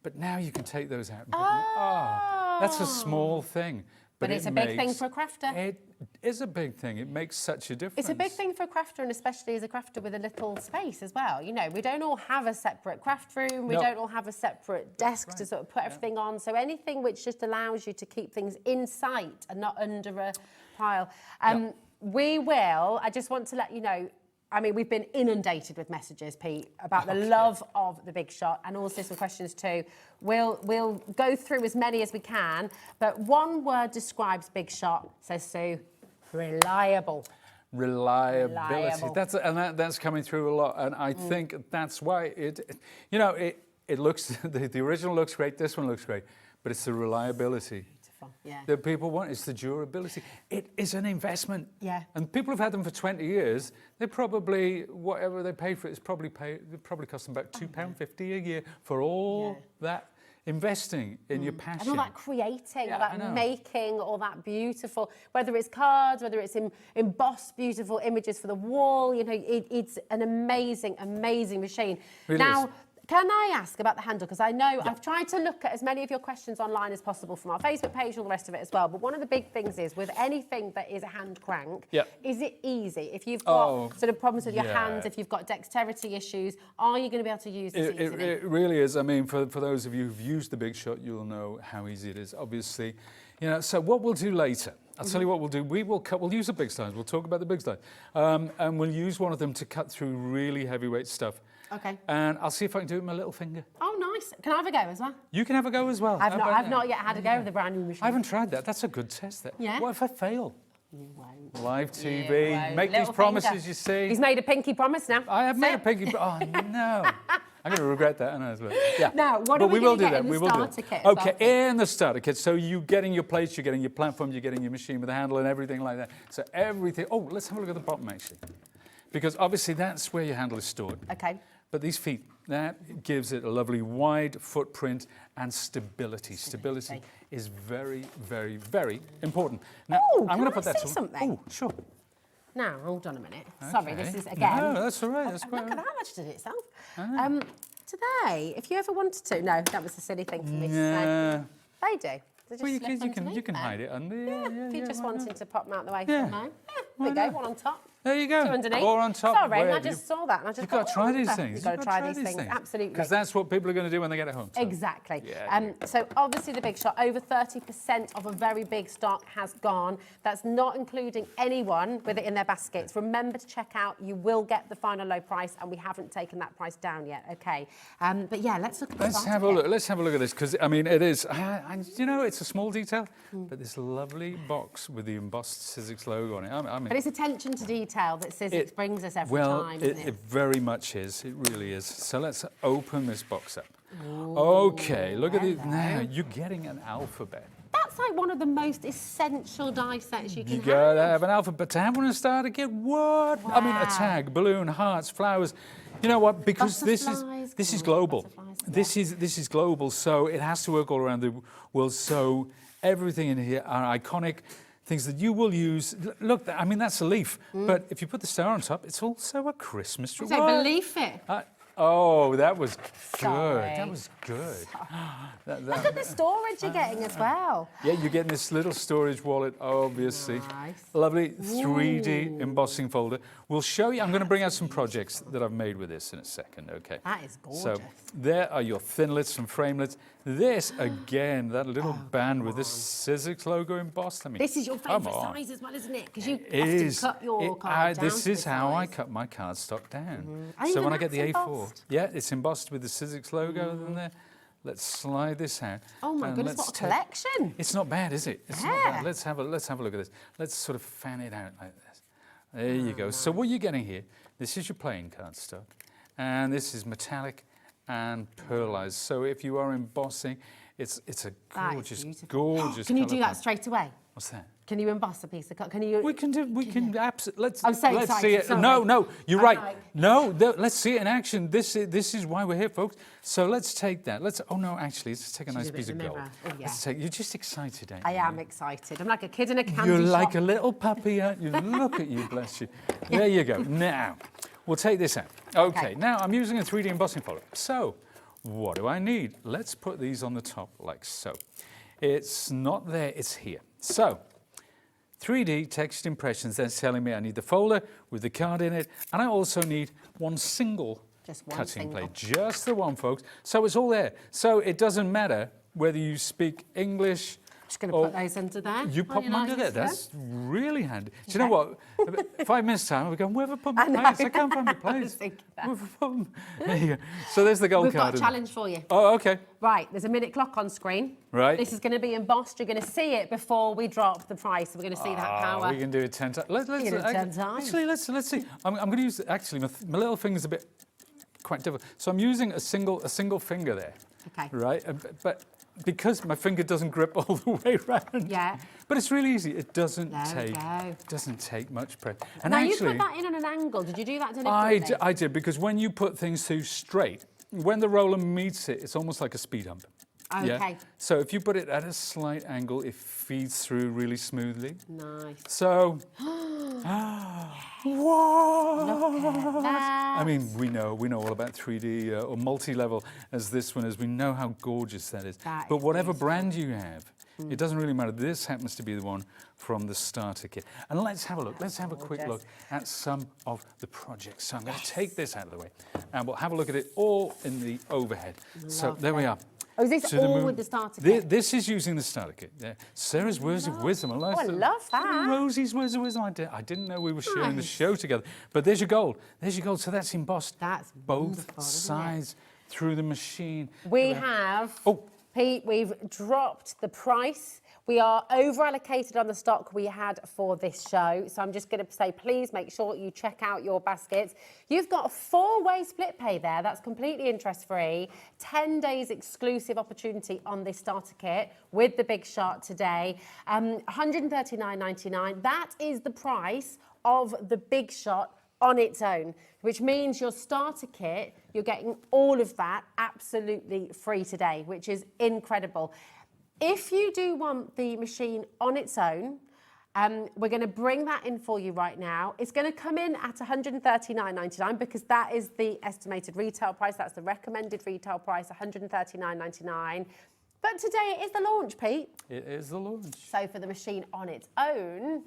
But now you can take those out and put them. That's a small thing. But it's a big thing for a crafter. It is a big thing. It makes such a difference. It's a big thing for a crafter, and especially as a crafter with a little space as well. You know, we don't all have a separate craft room. We No. don't all have a separate desk to sort of put everything on. So anything which just allows you to keep things in sight and not under a pile. We will, I just want to let you know, I mean, we've been inundated with messages, Pete, about the love of the Big Shot and also some questions too. We'll go through as many as we can, but one word describes Big Shot, says Sue, reliable. Reliability. That's coming through a lot, and I think that's why it looks the original looks great. This one looks great, but it's the reliability Yeah. that people want. It's the durability. It is an investment. Yeah. And people have had them for 20 years. They probably, whatever they pay for it, it probably cost them about £2.50 a year for all that investing in your passion. And all that creating, all I know. that making, all that beautiful, whether it's cards, whether it's embossed beautiful images for the wall, you know, it's an amazing, amazing machine. Really now, is. can I ask about the handle? Because I know I've tried to look at as many of your questions online as possible from our Facebook page and all the rest of it as well. But one of the big things is with anything that is a hand crank, is it easy? If you've got sort of problems with your hands, if you've got dexterity issues, are you going to be able to use this easily? It really is. I mean, for those of you who've used the Big Shot, you'll know how easy it is. Obviously, You know, so what we'll do later, I'll tell you what we'll do. We'll use the big slides. We'll talk about the big slides. And we'll use one of them to cut through really heavyweight stuff. Okay. And I'll see if I can do it with my little finger. Oh, nice. Can I have a go as well? You can have a go as well. I've not yet had a go with the brand new machine. I haven't tried that. That's a good test. That. Yeah. What if I fail? You won't. Live TV. You won't. Make Little these promises, finger. you see. He's made a pinky promise now. I have made a pinky. Oh no! I'm going to regret that. Yeah. Now, what are we will going to do get that. in the We will do starter it. kit? Okay, in the starter kit. So you getting your plates, you're getting your platform, you're getting your machine with a handle and everything like that. So everything. Oh, let's have a look at the bottom actually, because obviously that's where your handle is stored. Okay. But these feet, that gives it a lovely wide footprint and stability. Stability is very, very, very important. Now, I'm going to put that to something? Oh, sure. Now, hold on a minute. Sorry, this is again. No, that's all right. That's quite Look at how much did it itself. Today, if you ever wanted to, no, that was a silly thing for me to say. They do. They just Well, slip you can hide it under. if you just wanted to pop them out the way. Yeah. No. There we go, one on top. There you go. Two underneath. Or on top. Sorry, I wherever just saw that and I just You've got to thought, try oh, these wonder. things. You've got to try these things, absolutely. Because that's what people are going to do when they get home. So. Exactly. Yeah. So obviously the Big Shot, over 30% of a very big stock has gone. That's not including anyone with it in their baskets. Remember to check out, you will get the final low price and we haven't taken that price down yet, okay? But yeah, let's look at the Let's have a look. Let's have a look at this because I mean it is. You know, it's a small detail, but this lovely box with the embossed Sizzix logo on it. I mean, but it's attention to detail that Sizzix brings us every time, isn't it? It very much is. It really is. So let's open this box up. Okay, look at it now. You're getting an alphabet. That's like one of the most essential die sets you can You gotta have an alphabet to have one and start to get what? I mean, a tag, balloon, hearts, flowers. You know what? Because this is global. This is global, so it has to work all around the world. So everything in here are iconic things that you will use. Look, I mean, that's a leaf, but if you put the star on top, it's also a Christmas tree. So believe it. Oh, that was good. Sorry. That was good. Look at the storage you're getting as well. Yeah, you're getting this little storage wallet, obviously. Nice. Lovely 3D embossing folder. We'll show you. I'm going to bring out some projects that I've made with this in a second, okay? That is gorgeous. So there are your thinlets and framelets. This, again, that little band with this Sizzix logo embossed. I mean, this is your favourite size as well, isn't it? Because you cut your card down. This is how I cut my cardstock down. So when I get the A4, yeah, it's embossed with the Sizzix logo in there. Let's slide this out. Oh my goodness, what a collection! It's not bad, is it? It's not bad. Let's have a look at this. Let's sort of fan it out like this. There you go. So what you're getting here, this is your plain cardstock, and this is metallic and pearlized. So if you are embossing, it's a gorgeous, gorgeous. Can you do that straight away? What's that? Can you emboss a piece of card? Can you? We can absolutely. I'm so let's excited, see it. sorry. No, you're right. Like... No, let's see it in action. This is why we're here, folks. So let's take that. Oh no, actually, let's take a nice piece of gold. Oh, yeah. You're just excited, aren't you? I am excited. I'm like a kid in a candy You're shop. like a little puppy, aren't you? Look at you, bless you. There you go. Now, we'll take this out. Okay. Now I'm using a 3D embossing folder. So, what do I need? Let's put these on the top like so. It's not there. It's here. So. 3D text impressions, that's telling me I need the folder with the card in it, and I also need one single cutting plate. Just the one, folks. So it's all there. So it doesn't matter whether you speak English. Just going to put those under there. You pop them under there. That's really handy. Do you know what? 5 minutes time, we're going, where have I put my plates? I can't find my plates. There you go. So there's the gold We've card. got a challenge for you. Oh, okay. Right, there's a minute clock on screen. Right. This is going to be embossed. You're going to see it before we drop the price. We're going to see that power. We can do it 10 times. Let's do it 10 times. Actually, let's see. I'm going to use, actually, my little finger's a bit quite difficult. So I'm using a single finger there. Okay. Right, but because my finger doesn't grip all the way around. Yeah. But it's really easy. It doesn't take much pressure. And now actually, you put that in on an angle. Did you do that deliberately? I did, because when you put things through straight, when the roller meets it, it's almost like a speed hump. Okay. Yeah? So if you put it at a slight angle, it feeds through really smoothly. Nice. So, whoa! Look at that. I mean, we know all about 3D or multi-level as this one is. We know how gorgeous that is. But whatever brand you have, it doesn't really matter. This happens to be the one from the starter kit. And let's have a look. Let's have a quick look at some of the projects. So I'm going to take this out of the way, and we'll have a look at it all in the overhead. So there we are. Oh, is this to the all moon. with the starter kit? This is using the starter kit. Yeah. Sarah's words of wisdom. I love that. Rosie's words of wisdom. I didn't know we were sharing the show together. But there's your gold. There's your gold. So that's embossed. That's both sides through the machine. We have, Oh. Pete, we've dropped the price. We are over allocated on the stock we had for this show. So I'm just going to say, please make sure you check out your baskets. You've got a 4-way split pay there. That's completely interest free. 10 days exclusive opportunity on this starter kit with the Big Shot today. $139.99. That is the price of the Big Shot on its own, which means your starter kit, you're getting all of that absolutely free today, which is incredible. If you do want the machine on its own, we're going to bring that in for you right now. It's going to come in at $139.99 because that is the estimated retail price. That's the recommended retail price, $139.99. But today it is the launch, Pete. It is the launch. So for the machine on its own,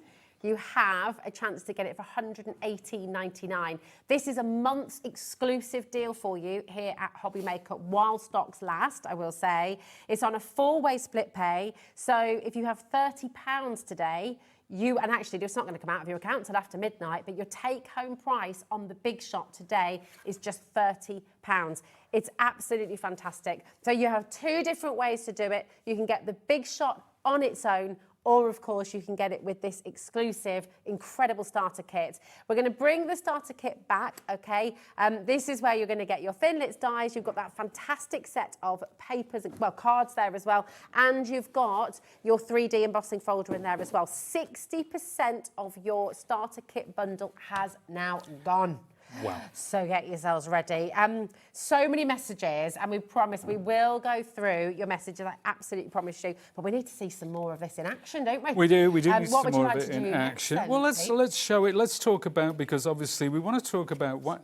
you have a chance to get it for $118.99. This is a month's exclusive deal for you here at Hobby Maker while stocks last, I will say. It's on a 4-way split pay. So if you have £30 today, and actually it's not going to come out of your account until after midnight, but your take-home price on the Big Shot today is just £30. It's absolutely fantastic. So you have 2 different ways to do it. You can get the Big Shot on its own, or of course you can get it with this exclusive, incredible starter kit. We're going to bring the starter kit back, okay? This is where you're going to get your Thinlits dies. You've got that fantastic set of papers, well, cards there as well. And you've got your 3D embossing folder in there as well. 60% of your starter kit bundle has now gone. Wow. So get yourselves ready. So many messages, and we promise we will go through your messages. I absolutely promise you. But we need to see some more of this in action, don't we? We do need what some would you more like of to it in do action. next, Well, then, let's show it. Let's talk about, because obviously we want to talk about what.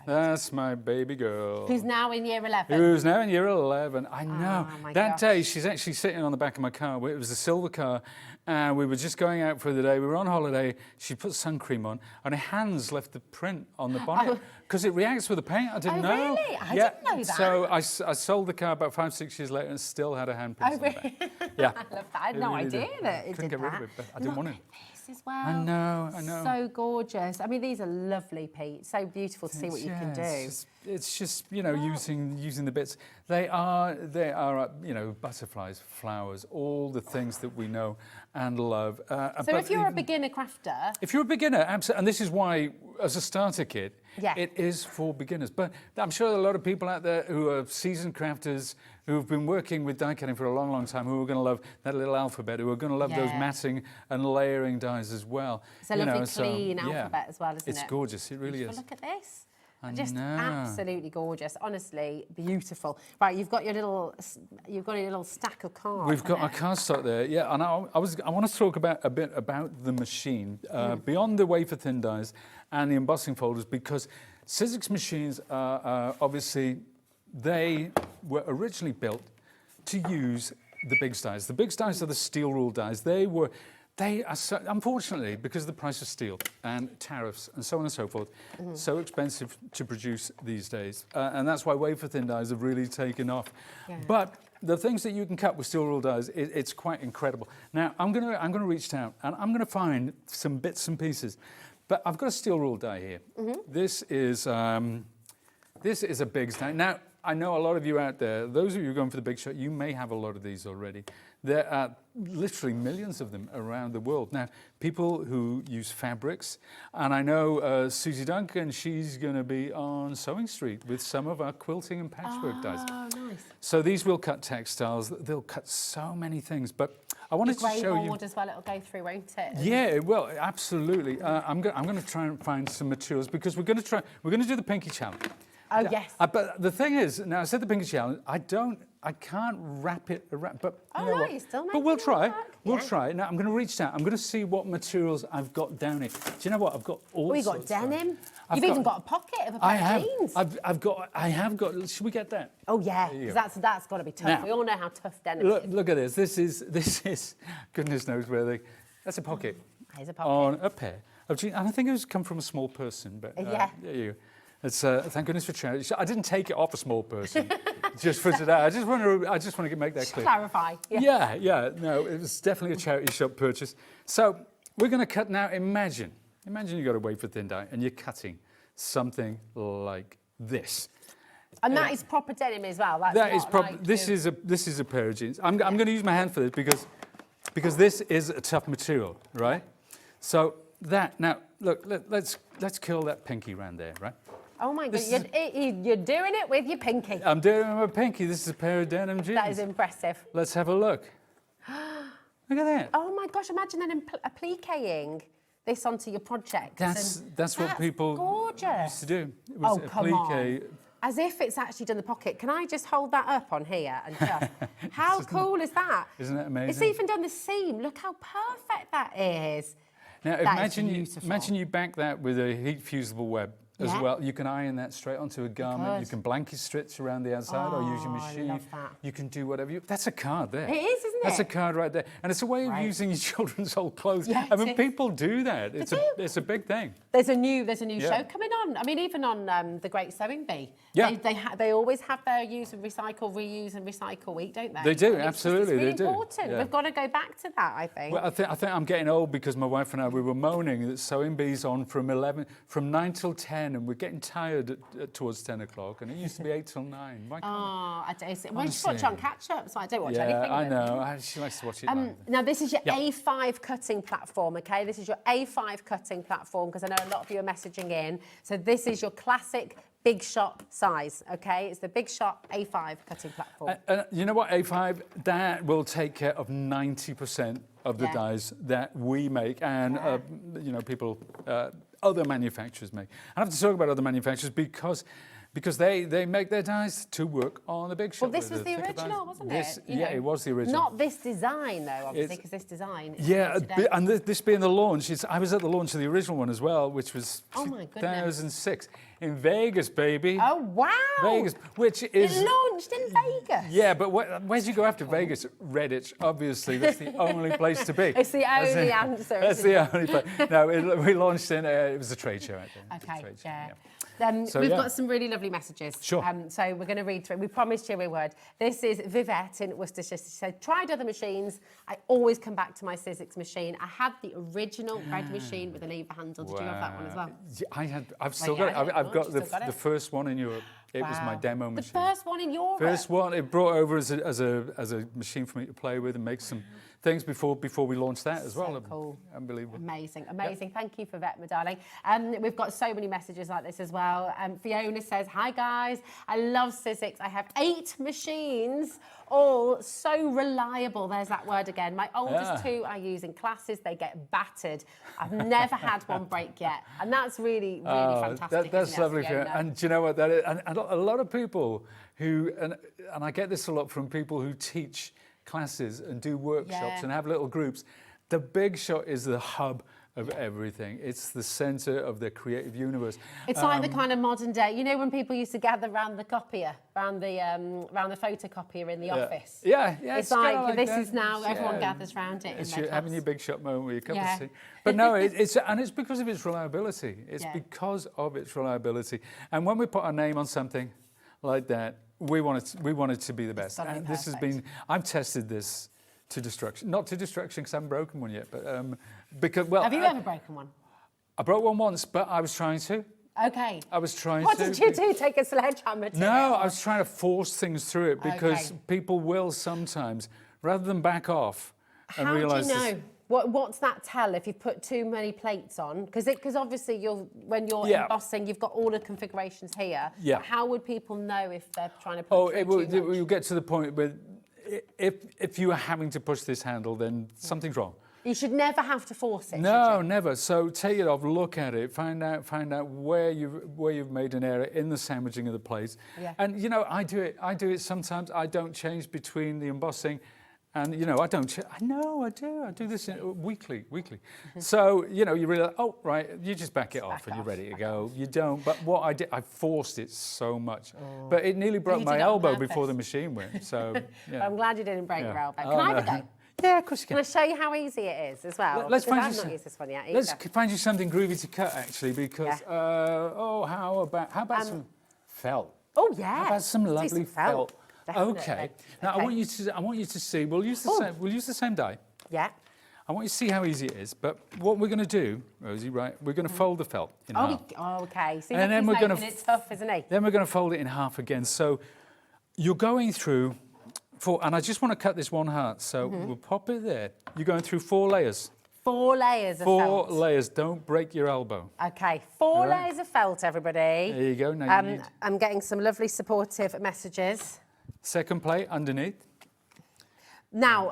That's my baby girl. Who's now in year 11. Who's now in year 11. I know. my That gosh. day, she's actually sitting on the back of my car. It was a silver car, and we were just going out for the day. We were on holiday. She put sun cream on, and her hands left the print on the bonnet. Because it reacts with the paint. I didn't know. Really? I didn't know that. So I sold the car about 5-6 years later and still had a handprint on the back. Yeah. I love that. I had no really idea did. that it Couldn't did get rid that. of it, but I didn't want it. This as well. I know. So gorgeous. I mean, these are lovely, Pete. So beautiful to see what you can do. It's just using the bits. They are butterflies, flowers, all the things that we know and love. So but if you're a beginner crafter, if you're a beginner, absolutely, and this is why, as a starter kit, Yeah. it is for beginners. But I'm sure there are a lot of people out there who are seasoned crafters, who have been working with die cutting for a long, long time, who are going to love that little alphabet, who are going to love those matting and layering dies as well. it's a lovely clean alphabet as well, isn't it? It's gorgeous. It really is. Look at this. I Just know. absolutely gorgeous. Honestly, beautiful. Right, you've got your little stack of cards. We've got there. our card stock there, yeah. And I want to talk a bit about the machine beyond the wafer thin dies and the embossing folders, because Sizzix machines are obviously, they were originally built to use the big dies. The big dies are the steel rule dies. They are unfortunately, because of the price of steel and tariffs and so on and so forth, so expensive to produce these days. And that's why wafer thin dies have really taken off. Yeah. But the things that you can cut with steel rule dies, it's quite incredible. Now, I'm gonna reach down and I'm gonna find some bits and pieces. But I've got a steel rule die here. This is a big die. Now, I know a lot of you out there, those of you going for the Big Shot, you may have a lot of these already. There are literally millions of them around the world. Now, people who use fabrics, and I know Susie Duncan, she's going to be on Sewing Street with some of our quilting and patchwork dies. Oh, nice. So these will cut textiles, they'll cut so many things, but I wanted to show you... board as well, it'll go through, won't it? Yeah, well, absolutely. I'm going to try and find some materials, because we're going to do the Pinky Challenge. Oh, yes. But the thing is, now I said the Pinky Challenge, I can't wrap it around, but you know no, what? you're still But we'll making it try. work. We'll Yeah. try. Now I'm going to reach down. I'm going to see what materials I've got down here. Do you know what? I've got all. We've got sorts of- denim. I've You've even got a pocket of a I pair have. of jeans. I have got. Should we get that? Oh yeah, There you because that's got to be tough. Now- We all know how tough denim Look, is. look at this. This is goodness knows where that's a pocket Here's a pocket. on a pair of jeans. And I think it was come from a small person, but Yeah. there you go. It's thank goodness for charity. I didn't take it off a small person just for today. I just want to make that clear. Clarify. Yeah. No, it was definitely a charity shop purchase. So we're going to cut now. Imagine you've got a wafer thin die and you're cutting something like this. And that is proper denim as well. That is proper. Like this is a pair of jeans. I'm going to use my hand for this because this is a tough material, right? So that now look, let's curl that pinky round there, right? Oh my God, you're doing it with your pinky. I'm doing it with my pinky. This is a pair of denim jeans. That is impressive. Let's have a look. Look at that. Oh my gosh, imagine then appliquing this onto your project. That's what people gorgeous. used to do. It was come on. As if it's actually done the pocket. Can I just hold that up on here and just... How cool is that? Isn't that amazing? It's even done the seam. Look how perfect that is. Now imagine you back that with a heat fusible web as well. You can iron that straight onto a garment. You can blanket stitch around the outside or use your machine. I love that. You can do whatever you... That's a card there. It is, isn't it? That's a card right there. And it's a way of using your children's old clothes. Yeah, I mean, people do that. It's a big thing. There's a new show coming on. I mean, even on The Great Sewing Bee. Yeah. They always have their use and recycle, reuse and recycle week, don't they? They do, And absolutely, it's really they do. important. Yeah. We've got to go back to that, I think. Well, I think I'm getting old because my wife and I, we were moaning that sewing bee's on from 9 till 10, and we're getting tired towards 10 o'clock, and it used to be 8 till 9. Why can't I don't. Well, just watch on catch up, so I don't watch anything. Yeah, I know. She likes to watch it. Now, this is your A5 cutting platform, okay? This is your A5 cutting platform, because I know a lot of you are messaging in. So this is your classic Big Shot size, okay? It's the Big Shot A5 cutting platform. You know what, A5, that will take care of 90% of the dies that we make and, people, other manufacturers make. I have to talk about other manufacturers because they make their dies to work on the Big Shot. Well, this was the original, wasn't it? It was the original. Not this design, though, obviously, because this design is and this being the launch, I was at the launch of the original one as well, which was 2006 in Vegas, baby. Oh, wow. Vegas, which is... It launched in Vegas. Yeah, but where'd you go after Vegas? Redditch, obviously. That's the only place to be. It's the only answer. That's the only place. No, we launched in... it was a trade show out there. Okay, yeah. We've got some really lovely messages. Sure. So we're going to read through. We promised you we would. This is Vivette in Worcestershire. She said, tried other machines. I always come back to my Sizzix machine. I had the original red machine with a lever handle. Did you have that one as well? Yeah, I've still got it. I've got the first one in Europe. It was my demo machine. The first one in Europe? First one. It brought over as a machine for me to play with and make some things before we launched that as well. Cool. Unbelievable. Amazing. Yep. Thank you for that, my darling. We've got so many messages like this as well. Fiona says, hi guys, I love Sizzix. I have 8 machines, all so reliable. There's that word again. My oldest 2 I use in classes. They get battered. I've never had one break yet. And that's really, really fantastic. That's lovely. And do you know what that is? And a lot of people who, and I get this a lot from people who teach classes and do workshops and have little groups. The Big Shot is the hub of everything. It's the centre of the creative universe. It's like the kind of modern day, you know, when people used to gather around the copier, around the photocopier in the office. Yeah. It's like this is now everyone gathers around it. It's having your Big Shot moment with your cup of tea. But no, it's because of its reliability. It's because of its reliability. And when we put our name on something like that, we want it to be the best. And this has been. I've tested this to destruction. Not to destruction because I haven't broken one yet, but because have you ever broken one? I broke one once, but I was trying to. Okay. I was trying to. What did you do? Take a sledgehammer to No, I was trying to force things through it because people will sometimes, rather than back off and realise. How do you know? What's that tell if you put too many plates on? Because obviously when you're embossing, you've got all the configurations here. Yeah. But how would people know if they're trying to put too much? You'll get to the point where if you are having to push this handle, then something's wrong. You should never have to force it. No, never. So take it off, look at it, find out where you've made an error in the sandwiching of the plates. Yeah. And you know, I do it sometimes. I don't change between the embossing. And, you know, I don't... I do. I do this weekly. So, you know, you realise, oh, right, you just back it off and you're ready to go. You don't. But what I did, I forced it so much. But it nearly broke my elbow before the machine went. So, yeah. I'm glad you didn't break your elbow. Can I have a go? Yeah, of course you Can I show you how easy it is as well? Let's Because find I've you not used this one yet Let's either. find you something groovy to cut, actually, because how about some felt? Oh yeah. How about some Do lovely felt? Definitely. Okay. Now Okay. I want you to see. We'll use the same die. Yeah. I want you to see how easy it is. But what we're going to do, Rosie, right? We're going to fold the felt in half. Okay. See, And then he's we're gonna making it tough, isn't he? Then we're going to fold it in half again. So you're going through and I just want to cut this one heart. So we'll pop it there. You're going through 4 layers. 4 layers of 4 felt. layers. Don't break your elbow. Okay, 4 All right. layers of felt, everybody. There you go. Now you need I'm getting some lovely supportive messages. second plate underneath. Now,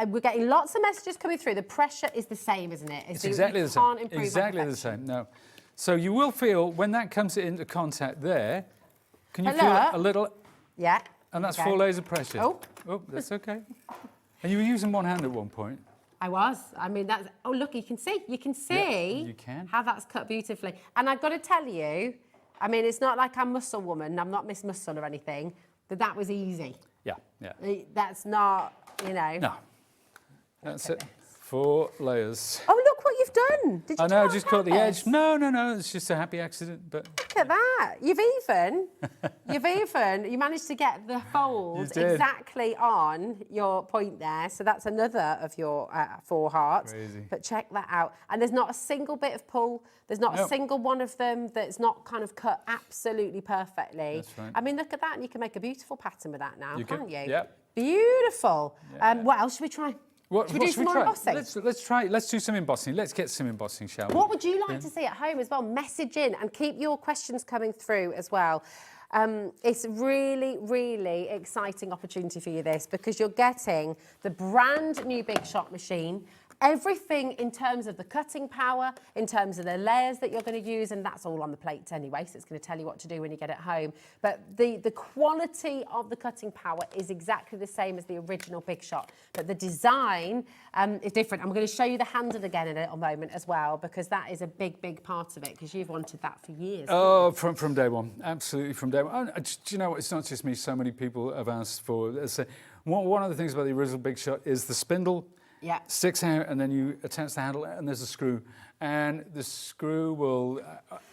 we're getting lots of messages coming through. The pressure is the same, isn't it? It's exactly the Can't same. improve on Exactly the perfection. same. No. So you will feel when that comes into contact there. Can you Hello? feel a little? Yeah. And that's Okay. 4 layers of pressure. Oh. That's okay. And you were using one hand at one point. I was. I mean, that's. Oh, look, you can see. You can see you can. how that's cut beautifully. And I've got to tell you, I mean, it's not like I'm Muscle Woman. I'm not Miss Muscle or anything. That was easy. Yeah. Yeah. That's not, you know. No. That's it. 4 layers. Oh, look what you've done. Did you I do know. it I just on caught the edge. purpose? No. It's just a happy accident. But Look at that. You managed to get the fold did. exactly on your point there. So that's another of your 4 hearts. Crazy. But check that out. And there's not a single bit of pull. There's not a Nope. single one of them that's not kind of cut absolutely perfectly. That's right. I mean, look at that. And you can make a beautiful pattern with that now, You can. can't you? Yep. Beautiful. What else should we try? what Should we do some more try? embossing? Let's try. Let's do some embossing. Let's get some embossing, shall we? What would you like to see at home as well? Message in and keep your questions coming through as well. It's really, really exciting opportunity for you, this, because you're getting the brand new Big Shot Machine. Everything in terms of the cutting power, in terms of the layers that you're going to use, and that's all on the plate anyway, so it's going to tell you what to do when you get it home. But the quality of the cutting power is exactly the same as the original Big Shot, but the design is different. I'm going to show you the handle again in a little moment as well, because that is a big, big part of it, because you've wanted that for years. Oh, from day one, absolutely from day one. Do you know what? It's not just me. So many people have asked for. One of the things about the original Big Shot is the spindle. Yeah. Sticks out, and then you attach the handle, and there's a screw, and the screw will,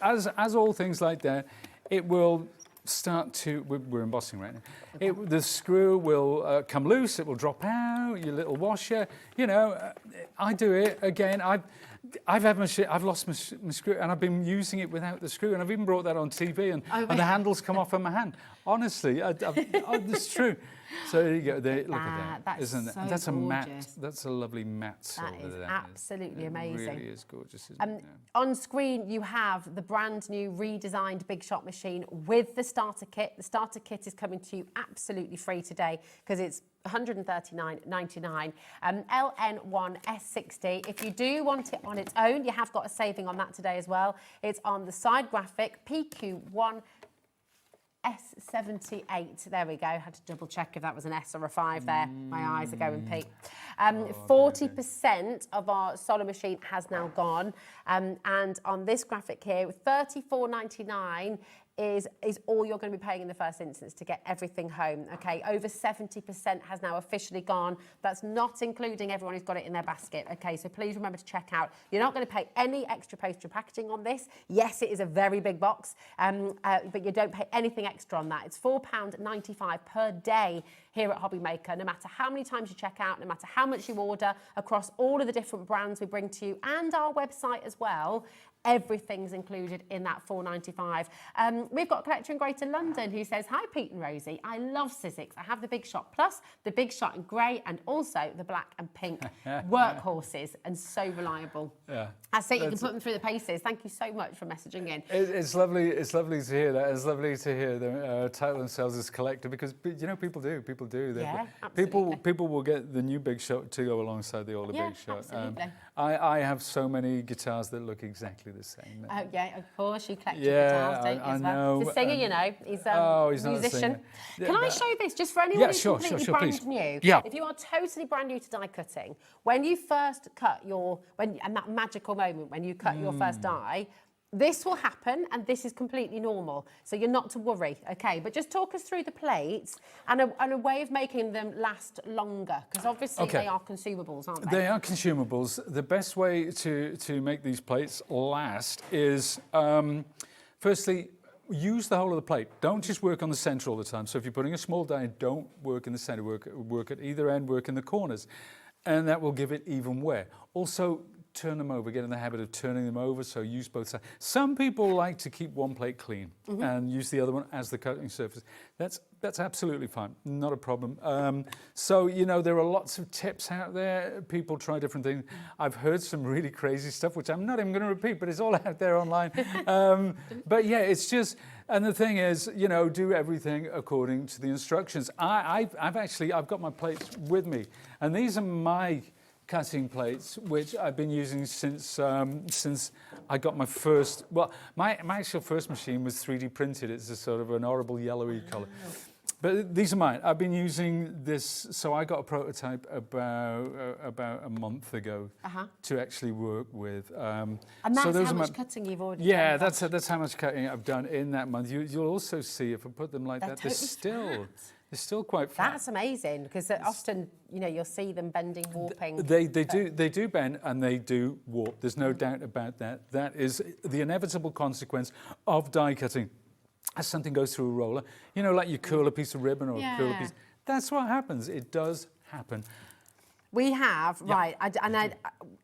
as all things like that, it will start to. We're embossing right now. The screw will come loose. It will drop out. Your little washer. You know, I do it again. I've lost my screw, and I've been using it without the screw, and I've even brought that on TV, and the handles come off of my hand. Honestly, it's true. So there you go. Look at that, isn't it? So That's a matte. gorgeous. That's a lovely matte silver. That is that absolutely It amazing. really is gorgeous, isn't it? On screen, you have the brand new redesigned Big Shot Machine with the starter kit. The starter kit is coming to you absolutely free today because it's $139.99. LN1S60. If you do want it on its own, you have got a saving on that today as well. It's on the side graphic PQ1 S78. There we go. Had to double check if that was an S or a 5 there. My eyes are going peak. 40% of our solar machine has now gone. And on this graphic here, $34.99 is all you're going to be paying in the first instance to get everything home. Okay, over 70% has now officially gone. That's not including everyone who's got it in their basket. Okay, so please remember to check out. You're not going to pay any extra postage packaging on this. Yes, it is a very big box, but you don't pay anything extra on that. It's £4.95 per day here at Hobbymaker, no matter how many times you check out, no matter how much you order across all of the different brands we bring to you and our website as well. Everything's included in that $4.95. We've got a collector in Greater London who says, hi, Pete and Rosie. I love Sizzix. I have the Big Shot Plus, the Big Shot in grey, and also the black and pink workhorses, and so reliable. Yeah. I see you can put them through the paces. Thank you so much for messaging in. It's lovely. It's lovely to hear that. It's lovely to hear them title themselves as collector because you know people do. Yeah, absolutely. People will get the new Big Shot to go alongside the older Big Shot. Absolutely. I have so many guitars that look exactly the same. Oh yeah, of course you collect Yeah, your guitars, don't you? I As well. know, He's a singer, you know. He's he's not a musician. singer. Yeah, Can I but- show this just for anyone Yeah, who's sure, completely sure, brand please. new? Yeah. If you are totally brand new to die cutting, when you first cut and that magical moment when you cut your first die, This will happen, and this is completely normal, so you're not to worry, okay? But just talk us through the plates and a way of making them last longer, because obviously they are consumables, aren't they? They are consumables. The best way to make these plates last is, firstly, use the whole of the plate. Don't just work on the center all the time. So if you're putting a small die, don't work in the center, work at either end, work in the corners, and that will give it even wear. Also, turn them over, get in the habit of turning them over, so use both sides. Some people like to keep one plate clean and use the other one as the cutting surface. That's absolutely fine, not a problem. So, you know, there are lots of tips out there. People try different things. I've heard some really crazy stuff, which I'm not even going to repeat, but it's all out there online. But yeah, it's just, and the thing is, you know, do everything according to the instructions. I've got my plates with me, and these are my cutting plates, which I've been using since I got my first. Well, my actual first machine was 3D printed. It's a sort of an horrible yellowy colour. But these are mine. I've been using this. So I got a prototype about a month ago to actually work with. And that's how much cutting you've already done. Yeah, that's how much cutting I've done in that month. You'll also see if I put them like that, they're still quite flat. That's amazing, because often, you know, you'll see them bending, warping. They do bend and they do warp. There's no doubt about that. That is the inevitable consequence of die cutting. As something goes through a roller, you know, like you curl a piece of ribbon or curl a piece. That's what happens. It does happen. We have,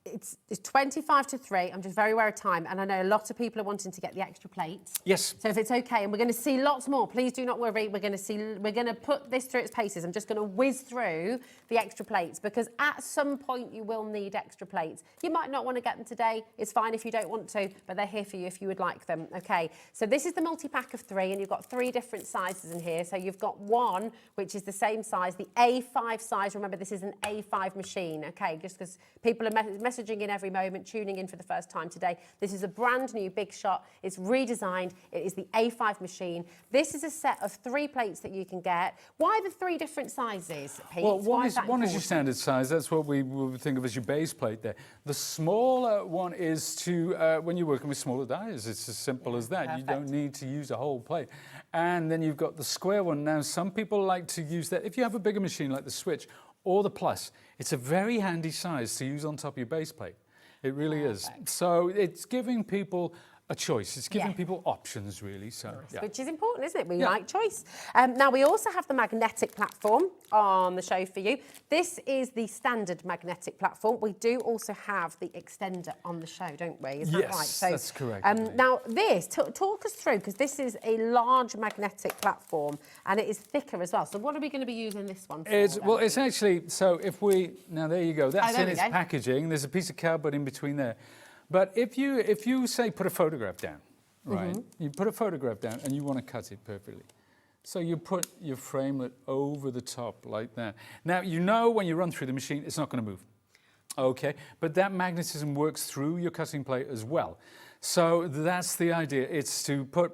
it's 25 to 3. I'm just very aware of time, and I know a lot of people are wanting to get the extra plates. Yes. So if it's okay, and we're going to see lots more, please do not worry. We're going to put this through its paces. I'm just going to whiz through the extra plates, because at some point you will need extra plates. You might not want to get them today. It's fine if you don't want to, but they're here for you if you would like them. Okay. So this is the multi-pack of 3, and you've got 3 different sizes in here. So you've got one, which is the same size, the A5 size. Remember, this is an A5 machine, okay, just because people are messaging in every moment, tuning in for the first time today. This is a brand new Big Shot. It's redesigned. It is the A5 machine. This is a set of 3 plates that you can get. Why the 3 different sizes, Pete? Well, one is your standard size. That's what we would think of as your base plate there. The smaller one is to, when you're working with smaller dies, it's as simple as that. Perfect. You don't need to use a whole plate. And then you've got the square one. Now, some people like to use that. If you have a bigger machine like the Switch, or the Plus, it's a very handy size to use on top of your base plate. It really is. So it's giving people a choice. It's giving people options, really. So, which is important, isn't it? We like choice. Now, we also have the magnetic platform on the show for you. This is the standard magnetic platform. We do also have the extender on the show, don't we? Is that right? So, that's correct. Now, this, talk us through, because this is a large magnetic platform, and it is thicker as well. So what are we going to be using this one for? It's actually, so if we, now there you go. That's in its packaging. There's a piece of cardboard in between there. But if you say put a photograph down, right? You put a photograph down and you want to cut it perfectly. So you put your framelit over the top like that. Now, you know when you run through the machine, it's not going to move. Okay, but that magnetism works through your cutting plate as well. So that's the idea. It's to put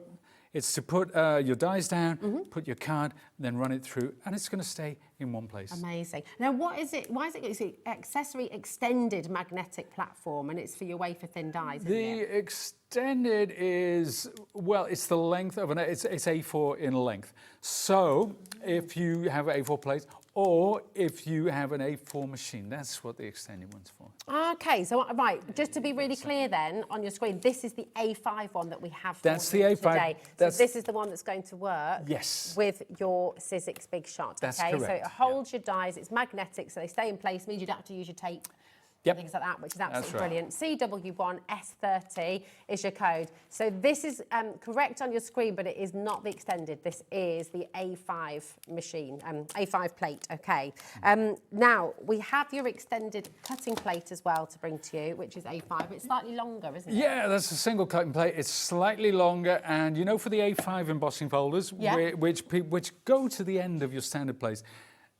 your dies down, put your card, then run it through, and it's going to stay in one place. Amazing. Now, what is it? Why is it? It's an accessory extended magnetic platform, and it's for your wafer thin dies. The extended is, well, it's the length of it's A4 in length. So if you have A4 plates, or if you have an A4 machine, that's what the extended one's for. Okay, so right, just to be really clear then, on your screen, this is the A5 one that we have that's the A5. Today. So this is the one that's going to work with your Sizzix Big Shot. That's correct. So it holds your dies, it's magnetic, so they stay in place, means you don't have to use your tape. Things like that, which is absolutely brilliant. CW1S30 is your code. So this is correct on your screen, but it is not the extended. This is the A5 machine, A5 plate, okay. Now, we have your extended cutting plate as well to bring to you, which is A5. It's slightly longer, isn't it? Yeah, that's a single cutting plate. It's slightly longer, and you know, for the A5 embossing folders, which go to the end of your standard plates,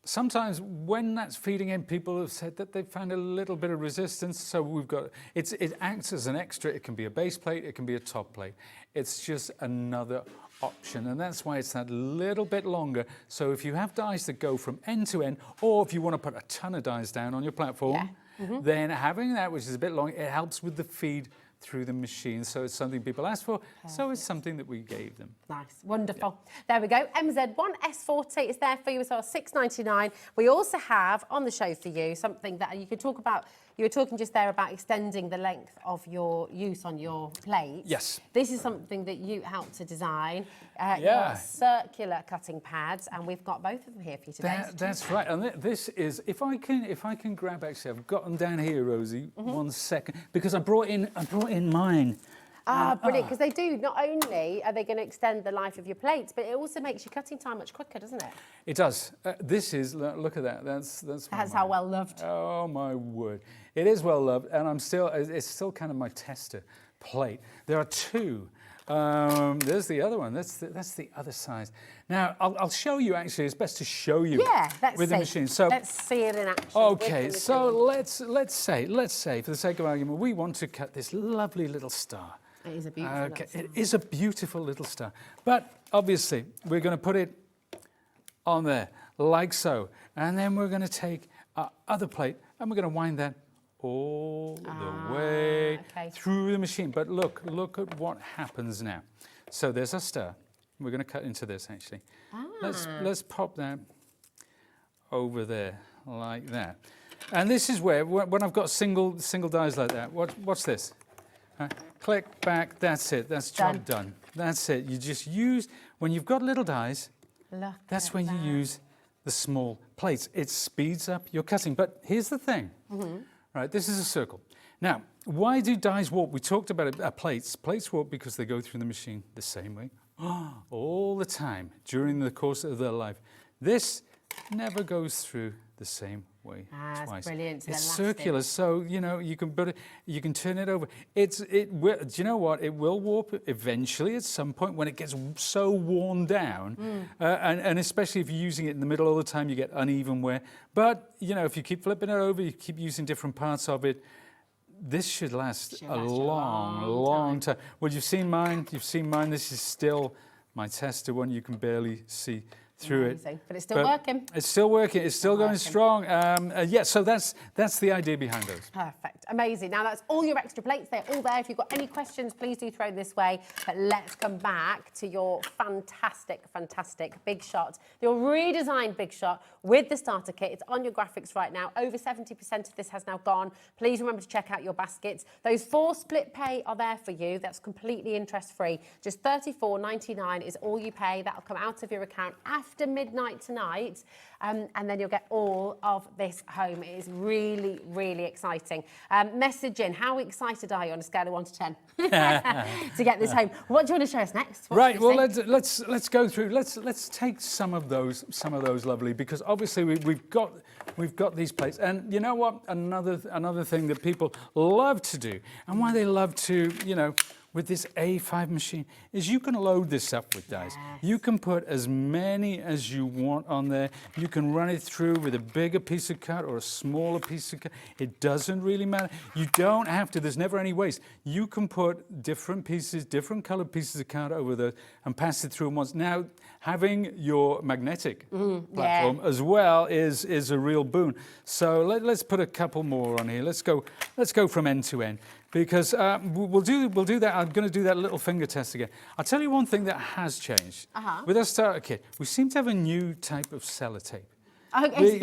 sometimes when that's feeding in, people have said that they've found a little bit of resistance. So we've got, it acts as an extra. It can be a base plate, it can be a top plate. It's just another option, and that's why it's that little bit longer. So if you have dies that go from end to end, or if you want to put a ton of dies down on your platform, then having that, which is a bit long, it helps with the feed through the machine. So it's something people asked for, so it's something that we gave them. Nice, wonderful. There we go. MZ1S40 is there for you as well, $6.99. We also have on the show for you something that you could talk about. You were talking just there about extending the length of your use on your plates. Yes. This is something that you helped to design. Yeah. Your circular cutting pads, and we've got both of them here for you today. That's right. And this is, if I can grab, actually, I've got them down here, Rosie. 1 second, because I brought in mine. Brilliant, because they do, not only are they going to extend the life of your plates, but it also makes your cutting time much quicker, doesn't it? It does. This is, look at that. That's How well loved. Oh my word. It is well loved, and it's still kind of my tester plate. There are two. There's the other one. That's the other size. Now I'll show you. Actually, it's best to show you. Yeah, with the machine. So let's see it in action. Okay, so let's say for the sake of argument, we want to cut this lovely little star. It is a beautiful little star. It is a beautiful little star. But obviously, we're going to put it on there like so, and then we're going to take our other plate and we're going to wind that all the way through the machine. But look at what happens now. So there's our star. We're going to cut into this actually. Let's pop that over there like that. And this is where, when I've got single dies like that, watch this. Click back, that's it, that's job done. That's it. You just use, when you've got little dies, that's when you use the small plates. It speeds up your cutting. But here's the thing. Right, this is a circle. Now, why do dies warp? We talked about it, plates. Plates warp because they go through the machine the same way all the time during the course of their life. This never goes through the same way twice. Brilliant. It's circular, so you know you can put it, you can turn it over. Do you know what? It will warp eventually at some point when it gets so worn down, and especially if you're using it in the middle all the time, you get uneven wear. But you know, if you keep flipping it over, you keep using different parts of it. This should last a long time. Well, you've seen mine. This is still my tester one. You can barely see through it. But it's still working. It's still working. It's still going strong. Yeah, so that's the idea behind those. Perfect. Amazing. Now, that's all your extra plates. They're all there. If you've got any questions, please do throw this way. But let's come back to your fantastic Big Shot, your redesigned Big Shot with the starter kit. It's on your graphics right now. Over 70% of this has now gone. Please remember to check out your baskets. Those 4 split pay are there for you. That's completely interest-free. Just $34.99 is all you pay. That'll come out of your account after midnight tonight, and then you'll get all of this home. It is really, really exciting. Message in, how excited are you on a scale of 1 to 10 to get this home? What do you want to show us next? Right, well, let's go through. Let's take some of those lovely, because obviously we've got these plates, and you know what? Another thing that people love to do, and why they love to, you know, with this A5 machine, is you can load this up with dies. You can put as many as you want on there. You can run it through with a bigger piece of cut or a smaller piece of cut. It doesn't really matter. You don't have to. There's never any waste. You can put different pieces, different colored pieces of cut over there and pass it through once. Now, having your magnetic platform as well is a real boon. So let's put a couple more on here. Let's go from end to end. Because we'll do that. I'm going to do that little finger test again. I'll tell you one thing that has changed. With our starter kit, we seem to have a new type of sellotape.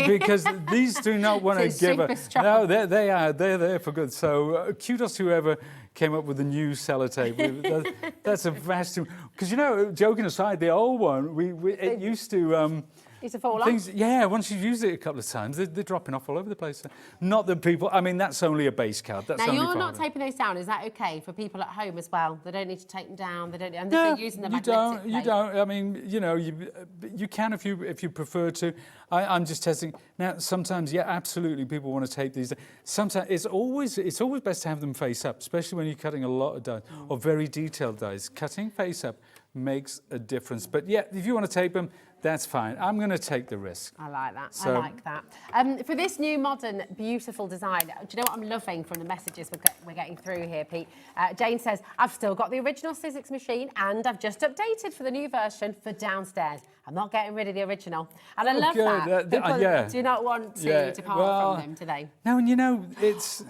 Because these do not want to give a... No, they're there for good. So kudos to whoever came up with the new sellotape. That's a vast... Because, you know, joking aside, the old one, it used to... Used to fall off? Yeah, once you've used it a couple of times, they're dropping off all over the place. Not that people... I mean, that's only a base card. That's now, only you're not taping those down. Is that OK for people at home as well? They don't need to tape them down. They don't... And they're using the magnetic plate. You don't. I mean, you know, you can if you prefer to. I'm just testing. Now, sometimes, yeah, absolutely, people want to tape these. Sometimes it's always best to have them face up, especially when you're cutting a lot of dies or very detailed dies. Cutting face up makes a difference. But yeah, if you want to tape them, that's fine. I'm going to take the risk. I like that. I like that. For this new, modern, beautiful design, do you know what I'm loving from the messages we're getting through here, Pete? Jane says, I've still got the original Sizzix machine and I've just updated for the new version for downstairs. I'm not getting rid of the original. And I love that. People do not want to depart from them, do they? No, and you know, it's...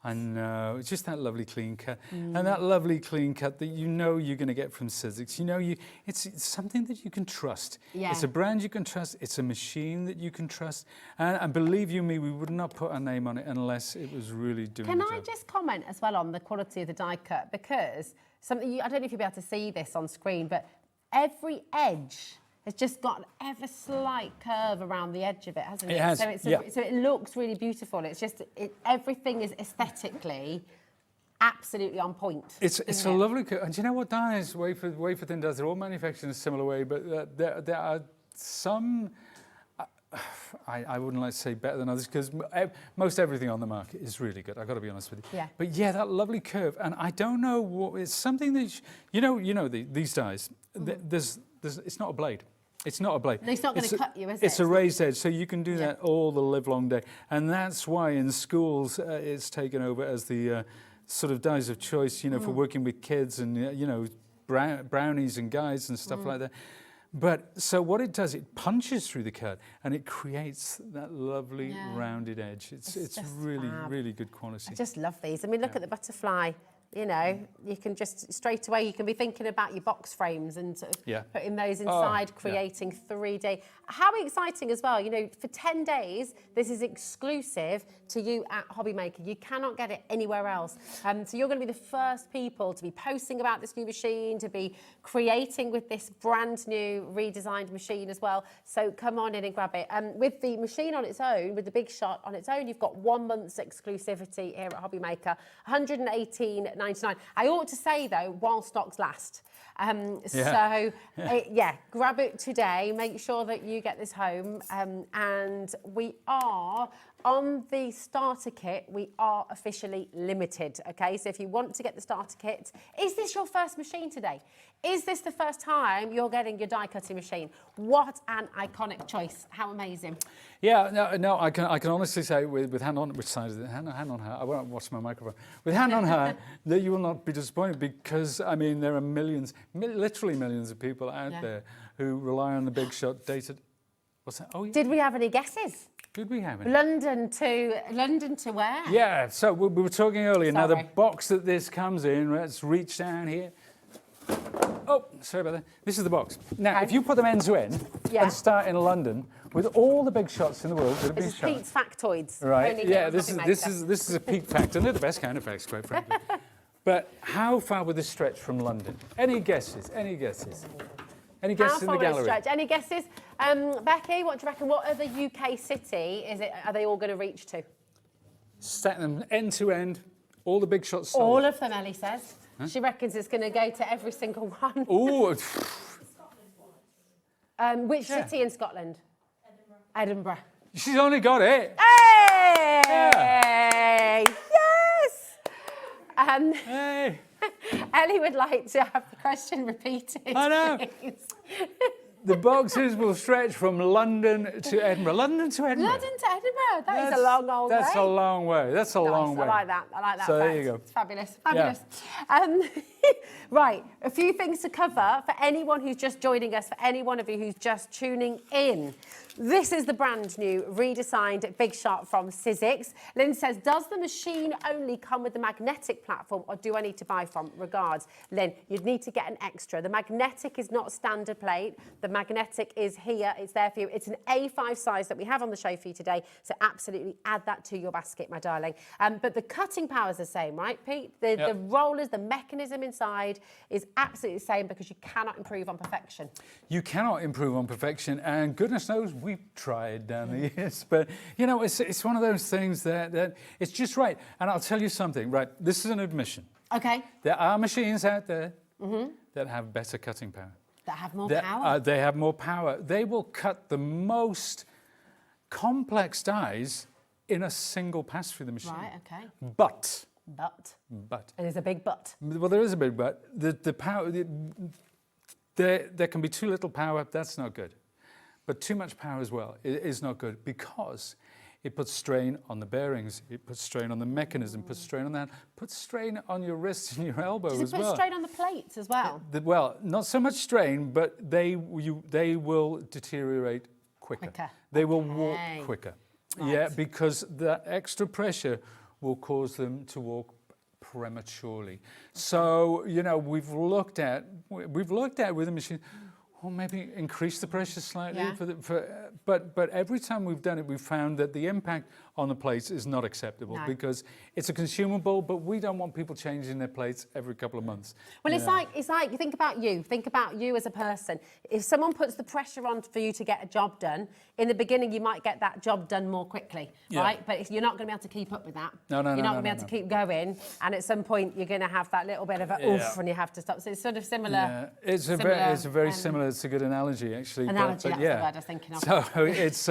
I know, it's just that lovely clean cut. And that lovely clean cut that you know you're going to get from Sizzix. You know, it's something that you can trust. Yeah. It's a brand you can trust. It's a machine that you can trust. And believe you me, we would not put our name on it unless it was really doing Can the I job. just comment as well on the quality of the die cut? Because something, I don't know if you'll be able to see this on screen, but every edge has just got an ever slight curve around the edge of it, hasn't it? It has, So, so it looks really beautiful. It's just, everything is aesthetically absolutely on point. It's a lovely cut. And do you know what dies wafer thin does? They're all manufactured in a similar way, but there are some, I wouldn't like to say better than others, because most everything on the market is really good. I've got to be honest with you. Yeah. But yeah, that lovely curve, and I don't know what it's something that these dies. It's not a blade. It's not a blade. No, it's not going to cut you, is it? It's a raised edge, so you can do that all the live long day, and that's why in schools it's taken over as the sort of dies of choice, for working with kids and brownies and guides and stuff like that. But so what it does, it punches through the cut and it creates that lovely rounded edge. It's really, really good quality. I just love these. I mean, look at the butterfly. You can just straight away, you can be thinking about your box frames and sort of putting those inside, creating 3D. How exciting as well, for 10 days, this is exclusive to you at Hobbymaker. You cannot get it anywhere else. So you're going to be the first people to be posting about this new machine, to be creating with this brand new redesigned machine as well. So come on in and grab it. With the machine on its own, with the Big Shot on its own, you've got 1 month's exclusivity here at Hobbymaker, $118.99. I ought to say though, while stocks last. So grab it today. Make sure that you get this home. And we are on the starter kit. We are officially limited. Okay, so if you want to get the starter kit, is this your first machine today? Is this the first time you're getting your die cutting machine? What an iconic choice! How amazing! Yeah, no, I can honestly say with hand on, which side is it? Hand on her. I won't watch my microphone. With hand on her, that you will not be disappointed, because I mean there are millions, literally millions of people out there who rely on the Big Shot dated. What's that? Oh yeah. Did we have any guesses? Did we have any? London to where? Yeah. So we were talking earlier. Now the box that this comes in. Let's reach down here. Oh, sorry about that. This is the box. Now, if you put them end to end and start in London with all the Big Shots in the world, that have been shot. This is Pete's Factoids. Right. Yeah. This is a Pete fact, and they're the best kind of facts, quite frankly. But how far would this stretch from London? Any guesses? Any guesses? Any guesses in the gallery? Stretch? Any guesses? Becky, what do you reckon? What other UK city are they all going to reach to? Stack them end to end, all the Big Shots sold. All of them, Ellie says. Huh? She reckons it's going to go to every single one. Ooh. Which city in Scotland? Edinburgh. She's only got it. Hey! Yeah. Yes! Hey! Ellie would like to have the question repeated. I know. The boxes will stretch from London to Edinburgh. London to Edinburgh. London to Edinburgh. That's a long old way. That's a long way. That's a long way. I like that. I like that. So fact. there you go. It's fabulous. Fabulous. Yeah. Right. A few things to cover for anyone who's just joining us, for any one of you who's just tuning in. This is the brand new redesigned Big Shot from Sizzix. Lynn says, does the machine only come with the magnetic platform, or do I need to buy from? Regards. Lynn, you'd need to get an extra. The magnetic is not standard plate. The magnetic is here. It's there for you. It's an A5 size that we have on the show for you today. So absolutely add that to your basket, my darling. But the cutting power is the same, right, Pete? The rollers, the mechanism inside is absolutely the same, because you cannot improve on perfection. You cannot improve on perfection, and goodness knows we've tried down the years. But, it's one of those things that it's just right. And I'll tell you something, right? This is an admission. Okay. There are machines out there that have better cutting power. That have more power? They have more power. They will cut the most complex dies in a single pass through the machine. Right, okay. But. And there's a big but. Well, there is a big but. The power, there can be too little power. That's not good. But too much power as well is not good, because it puts strain on the bearings, it puts strain on the mechanism, puts strain on that, puts strain on your wrist and your elbow as well. Does it put strain on the plates as well? Well, not so much strain, but they will deteriorate quicker. They will warp quicker. Right. Yeah, because that extra pressure will cause them to walk prematurely. So, you know, we've looked at with the machine, or maybe increase the pressure slightly but every time we've done it, we've found that the impact on the plates is not acceptable because it's a consumable, but we don't want people changing their plates every couple of months. Well, it's like you think about you as a person. If someone puts the pressure on for you to get a job done, in the beginning you might get that job done more quickly, right? But you're not going to be able to keep up with that. No, you're not going to be able to keep going, and at some point you're going to have that little bit of a oof, and you have to stop. So it's sort of similar. Yeah, it's a very similar. It's a good analogy, actually. Analogy, but that's the word I was thinking of. So it's,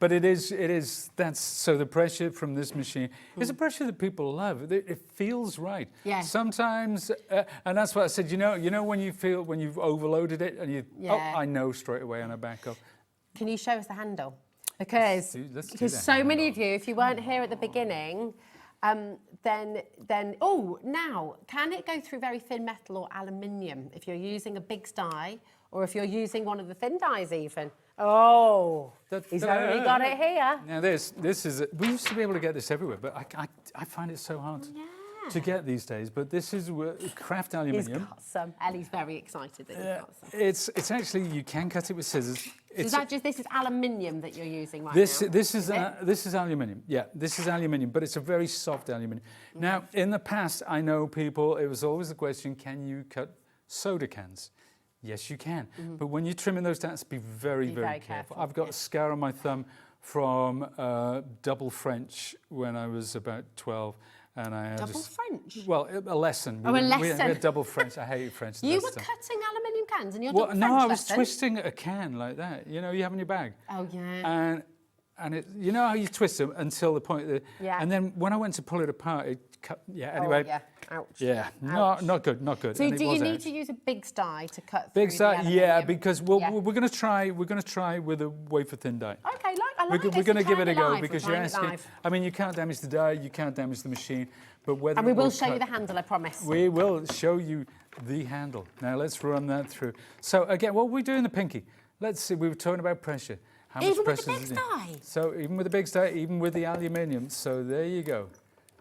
but it is. That's so the pressure from this machine is a pressure that people love. It feels right. Yeah. Sometimes, and that's what I said. You know when you've overloaded it and you. Yeah. Oh, I know straight away, and I back up. Can you show us the handle? Because so many of you, if you weren't here at the beginning, then now can it go through very thin metal or aluminium if you're using a big die or if you're using one of the thin dies even? Oh, he's only got it here. Now this is we used to be able to get this everywhere, but I find it so hard to get these days. But this is craft aluminium. He's got some. Ellie's very excited that he's got some. It's actually, you can cut it with scissors. Is that just, this is aluminium that you're using right now? This is aluminium. Yeah, this is aluminium, but it's a very soft aluminium. Now, in the past, I know people, it was always the question, can you cut soda cans? Yes, you can. But when you're trimming those down, be very, very careful. I've got a scar on my thumb from double French when I was about 12. And I had double French? Well, a lesson. A lesson. We had double French. I hated French. You were cutting aluminium cans in your double French No, I was lesson? twisting a can like that. You know, you have in your bag. Oh, yeah. And it, you know how you twist them until the point that... Yeah. And then when I went to pull it apart, it cut... Yeah, anyway. Oh, yeah. Ouch. Yeah, Ouch. not good. So do you need to use a big die to cut big through die, the yeah, aluminium? because we're going to try with a wafer thin die. Okay, I like We're going to give it a go live. because you're asking... I mean, you can't damage the die, you can't damage the machine, but whether... And we will show you the handle, I promise. We will show you the handle. Now, let's run that through. So, again, what we do in the pinky, let's see, we were talking about pressure. How much even pressure with the big die? So, even with the big die, even with the aluminium. So, there you go.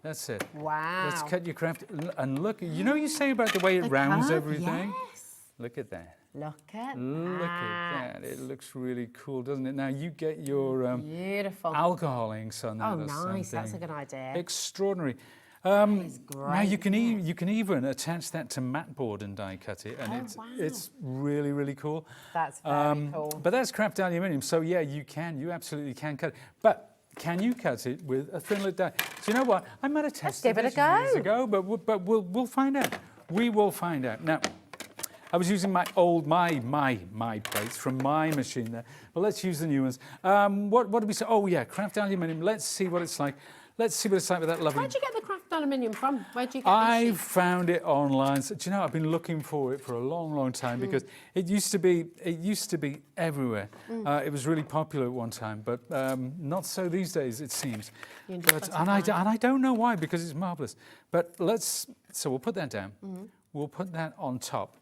That's it. Wow. Let's cut your craft. And look, you know you say about the way it rounds everything? Yes. Look at that. Look at that. It looks really cool, doesn't it? Now, you get your beautiful alcohol inks on there. Oh, nice. That's a good idea. Extraordinary. It's great. Now you can even attach that to mat board and die cut it, and it's really, really cool. That's very cool. But that's craft aluminium, so yeah, you absolutely can cut it. But can you cut it with a thin-lit die? Do you know what? I might have tested this years ago, but we'll find out. We will find out. Now, I was using my old my plates from my machine there, but let's use the new ones. What did we say? Oh yeah, craft aluminium. Let's see what it's like. Let's see what it's like with that lovely... Where'd you get the craft aluminium from? Where'd you get I these sheets? found it online. So, do you know, I've been looking for it for a long time because it used to be everywhere. It was really popular at one time, but not so these days, it seems. And I don't know why, because it's marvellous. But so we'll put that down. We'll put that on top.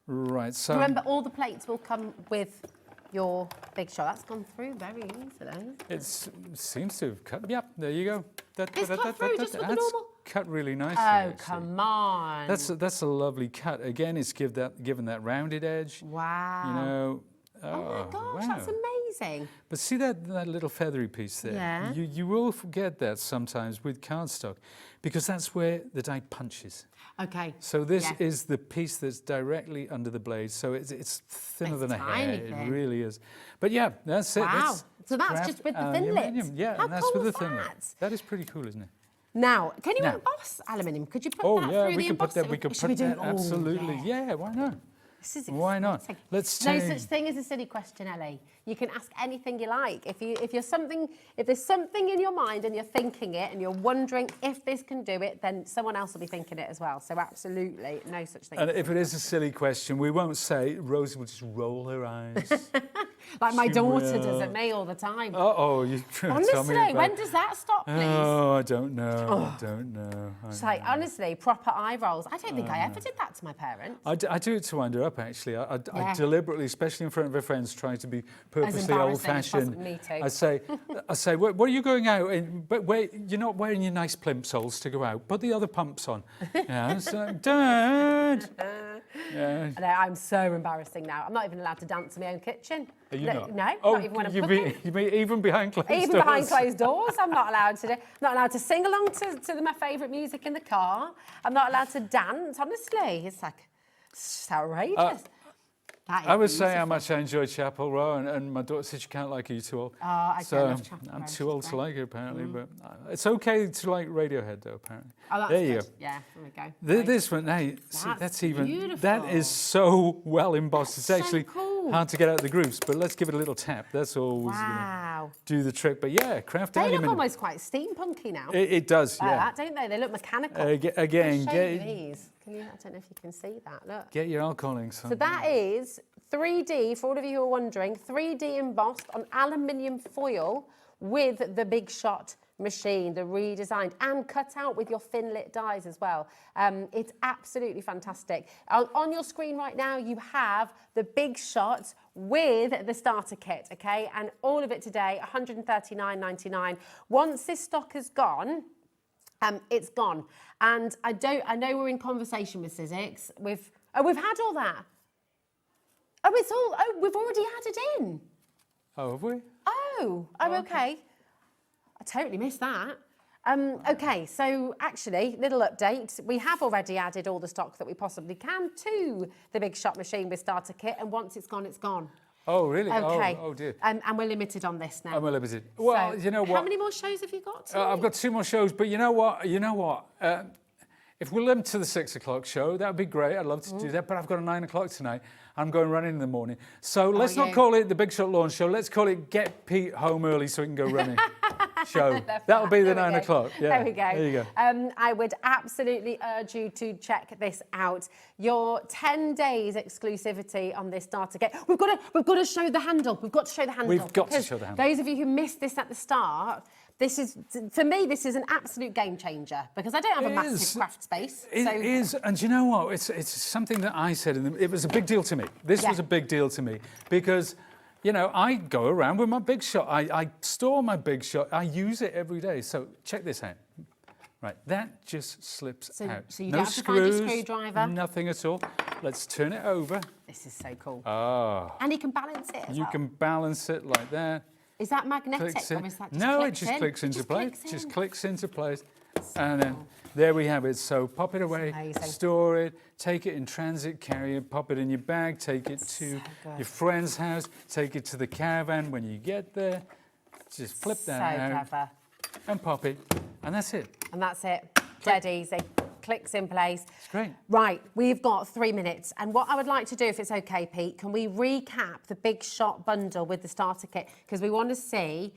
Right, so... Remember, all the plates will come with your Big Shot. That's gone through very easily. It seems to have cut. Yep, there you go. It's cut through just with the normal... cut really nicely. Oh, actually. come on. That's a lovely cut. Again, it's given that rounded edge. Wow. You know. Oh my gosh, that's amazing. But see that little feathery piece there? Yeah. You will forget that sometimes with cardstock because that's where the die punches. Okay. So this is the piece that's directly under the blade. So it's thinner than a hair. It really is. But yeah, that's it. Wow. So that's just with the thin lid. Yeah, How and that's cool with is the thin lid. that? That is pretty cool, isn't it? Now, can you emboss aluminium? Could you put that through the embossing? We can put that. Absolutely. Yeah, why not? This is why not? Let's no such thing as a silly question, Ellie. You can ask anything you like. If there's something in your mind and you're thinking it and you're wondering if this can do it, then someone else will be thinking it as well. So absolutely, no such thing. And if it is a silly question, we won't say. Rosie will just roll her eyes. Like my daughter does at me all the time. You honestly, tell me about... when does that stop, please? Oh, I don't know. I don't know. It's like, honestly, proper eye rolls. I don't think I ever did that to my parents. I do it to wind her up, actually. I deliberately, especially in front of her friends, try to be purposely old-fashioned. Me too. I say, what are you going out in? But you're not wearing your nice plimsolls to go out. Put the other pumps on. So, Dad. I know, I'm so embarrassing now. I'm not even allowed to dance in my own kitchen. Are you not? No, Oh, not even when I'm cooking. You mean even behind closed doors? Even behind closed doors, I'm not allowed to do. Not allowed to sing along to my favourite music in the car. I'm not allowed to dance. Honestly, it's just outrageous. I would say how much I enjoy Chapel Row, and my daughter said she can't like it, you're too old. Oh, I so love Chapel Row. I'm too old to like it, apparently, but it's okay to like Radiohead, though, apparently. Oh, that's there you good. go. Yeah, there we go. This one, hey, see, that's even, beautiful. that is so well embossed. It's so actually cool. hard to get out of the grooves, but let's give it a little tap. That's always Wow. do the trick. But yeah, crafting They look aluminium. almost quite steampunky now. It does, Like yeah. that, don't they? They look mechanical. Again, I'll show you these. I don't know if you can see that. Look. get your alcohol inks on. So that is 3D, for all of you who are wondering, 3D embossed on aluminium foil with the Big Shot machine, the redesigned, and cut out with your thin lit dies as well. It's absolutely fantastic. On your screen right now, you have the Big Shot with the starter kit, okay? And all of it today, $139.99. Once this stock is gone, it's gone. And I know we're in conversation with Sizzix. We've had all that. We've already added in. Oh, have we? Okay. I totally missed that. Okay, so actually, little update. We have already added all the stock that we possibly can to the Big Shot machine with starter kit, and once it's gone, it's gone. Oh, really? Okay. Oh dear. And we're limited on this now. I'm limited. Well, So, you know what? How many more shows have you got? I've got 2 more shows, but you know what? If we're limited to the 6 o'clock show, that would be great. I'd love to do that, but I've got a 9 o'clock tonight. I'm going running in the morning. So let's not call it the Big Shot Launch Show. Let's call it Get Pete Home Early so he can go running show. That'll be the 9 o'clock. Yeah. There we go. There you go. I would absolutely urge you to check this out. Your 10 days exclusivity on this starter kit. We've got to show the handle. We've got to show the handle. We've got to show the handle. Those of you who missed this at the start, for me, this is an absolute game changer because I don't have a massive craft space. It is, and you know what? It's something that I said, it was a big deal to me. This was a big deal to me because, you know, I go around with my Big Shot. I store my Big Shot. I use it every day. So check this out. Right, that just slips out. So you no don't have to screws, find a screwdriver. Nothing at all. Let's turn it over. This is so cool. Oh. And you can balance it as You well. can balance it like that. Is that magnetic Clicks or in. is that just No, it clicks just in? clicks into place. Clicks Just in. clicks into place. And then there we have it. So pop it away, amazing. store it, take it in transit, carry it, pop it in your bag, take it to your friend's house, take it to the caravan when you get there. Just flip that out clever. and pop it. And that's it. And that's it. Dead easy. Clicks in place. It's great. Right, we've got 3 minutes. And what I would like to do, if it's okay, Pete, can we recap the Big Shot bundle with the starter kit? Because we want to see,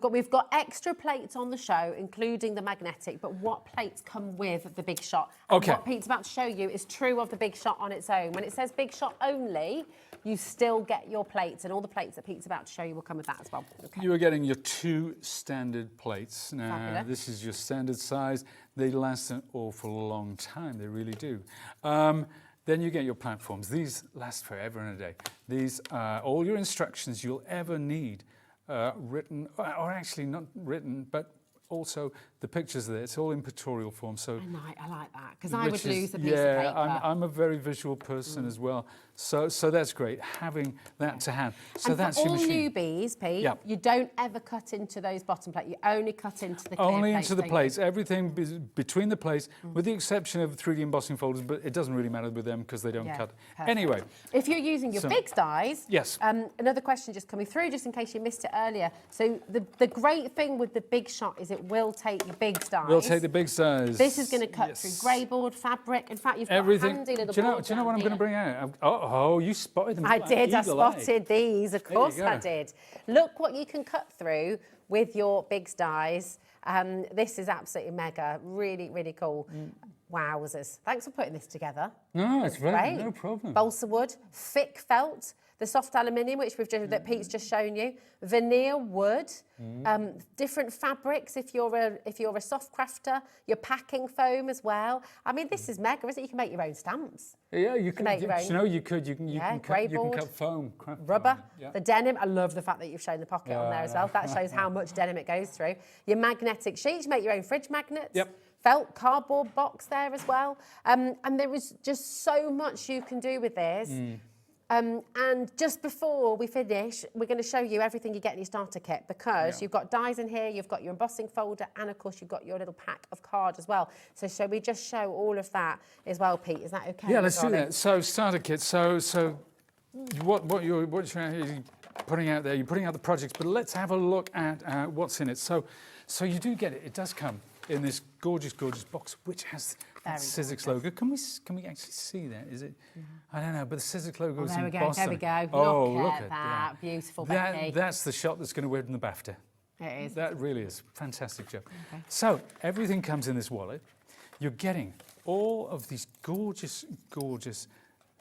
we've got extra plates on the show, including the magnetic, but what plates come with the Big Shot? And Okay. what Pete's about to show you is true of the Big Shot on its own. When it says Big Shot only, you still get your plates, and all the plates that Pete's about to show you will come with that as well. Okay. You are getting your 2 standard plates. Now, Fabulous. this is your standard size. They last an awful long time. They really do. Then you get your platforms. These last forever and a day. These are all your instructions you'll ever need written, or actually not written, but also the pictures there. It's all in pictorial form. So I like that, because I would which lose is- a piece of paper. I'm a very visual person as well. So that's great, having that to hand. So And that's for your all machine. newbies, Pete, Yep. you don't ever cut into those bottom plates. You only cut into the clear Only plates, into the don't plates. Everything between the plates, with the exception of 3D embossing folders, but it doesn't really matter with them because they don't Yeah, cut. perfect. Anyway, If you're using your So- big dies, Yes. Another question just coming through, just in case you missed it earlier. So the great thing with the Big Shot is it will take your big dies. we'll take the big size. This is going to cut Yes. through grey board, fabric. In fact, you've got a Everything. handy little Do you know board what I'm down going to here. bring out? Oh, you spotted them. I like did. I eagle eye. spotted these. Of There you course I go. did. Look what you can cut through with your big dies. This is absolutely mega. Really, really cool. Wowzers. Thanks for putting this together. No, it's Great. very, no problem. Balsa wood, thick felt, the soft aluminium, which that Pete's just shown you, veneer wood, different fabrics if you're a soft crafter, your packing foam as well. I mean, this is mega, isn't it? You can make your own stamps. Yeah, you can make your own. You know, you can cut foam, craft rubber, foam, yeah. the denim. I love the fact that you've shown the pocket on there as well. That shows how much denim it goes through. Your magnetic sheets, you make your own fridge magnets. Yep. Felt cardboard box there as well. And there is just so much you can do with this. And just before we finish, we're going to show you everything you get in your starter kit, because you've got dies in here, you've got your embossing folder, and of course you've got your little pack of cards as well. So shall we just show all of that as well, Pete? Is that okay? Yeah, let's do that. So starter kit. So what you're putting out there, you're putting out the projects, but let's have a look at what's in it. So you do get it. It does come in this gorgeous, gorgeous box, which has that Sizzix logo. Can we actually see that? Is it? I don't know, but the Sizzix logo is embossed. There we go. Oh, look at that. Beautiful, Becky. That's the shot that's going to win the BAFTA. It is. That really is. Fantastic job. Okay. So everything comes in this wallet. You're getting all of these gorgeous, gorgeous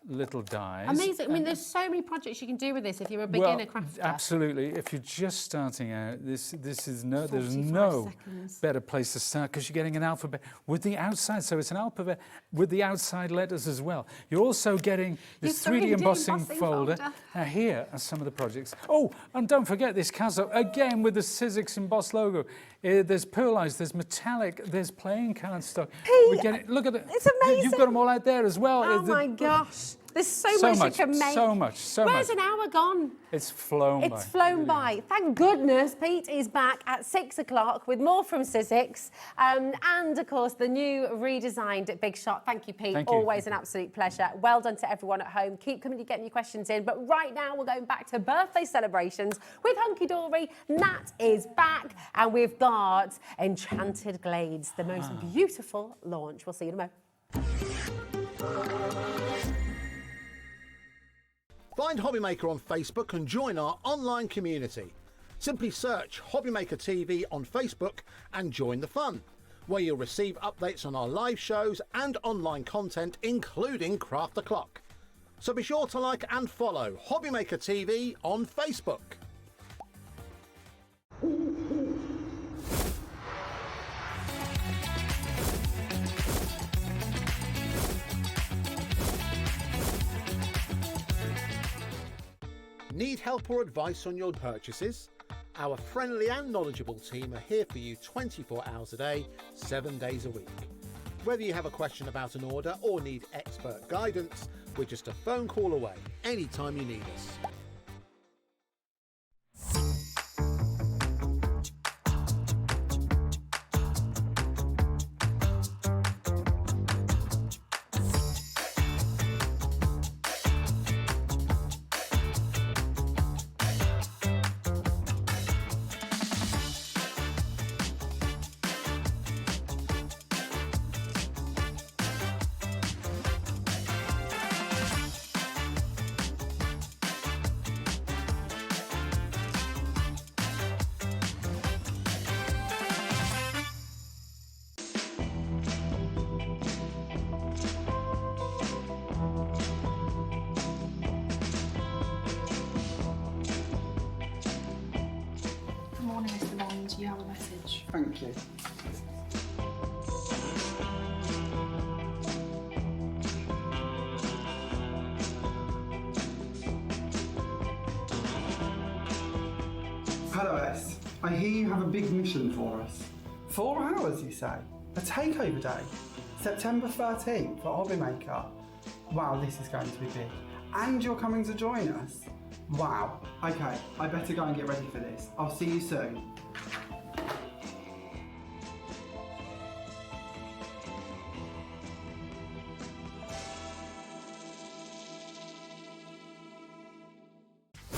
little dies. Amazing. I mean, there's so many projects you can do with this if you're a beginner crafter. Absolutely. If you're just starting out, there's no seconds. better place to start, because you're getting an alphabet with the outside. So it's an alphabet with the outside letters as well. You're also getting this 3D embossing folder. Now here are some of the projects. Oh, and don't forget this castle, again with the Sizzix embossed logo. There's pearlized, there's metallic, there's playing card stock. Pete, look at it. it's amazing. You've got them all out there as well. Oh my gosh. There's so much you can make. So much. Where's an hour gone? It's flown by. It's flown by. Thank goodness Pete is back at 6 o'clock with more from Sizzix. And of course, the new redesigned Big Shot. Thank you, Pete. Thank you. Always an absolute pleasure. Well done to everyone at home. Keep getting your questions in. But right now, we're going back to birthday celebrations with Hunkydory. Nat is back. And we've got Enchanted Glades, the most beautiful launch. We'll see you in a moment. Find Hobbymaker on Facebook and join our online community. Simply search Hobbymaker TV on Facebook and join the fun, where you'll receive updates on our live shows and online content, including Craft the Clock. So be sure to like and follow Hobbymaker TV on Facebook. Need help or advice on your purchases? Our friendly and knowledgeable team are here for you 24 hours a day, 7 days a week. Whether you have a question about an order or need expert guidance, we're just a phone call away anytime you need us. You have a message. Thank you. Hello S, I hear you have a big mission for us. 4 hours, you say? A takeover day? September 13th for Hobbymaker. Wow, this is going to be big. And you're coming to join us? Wow. Okay, I better go and get ready for this. I'll see you soon.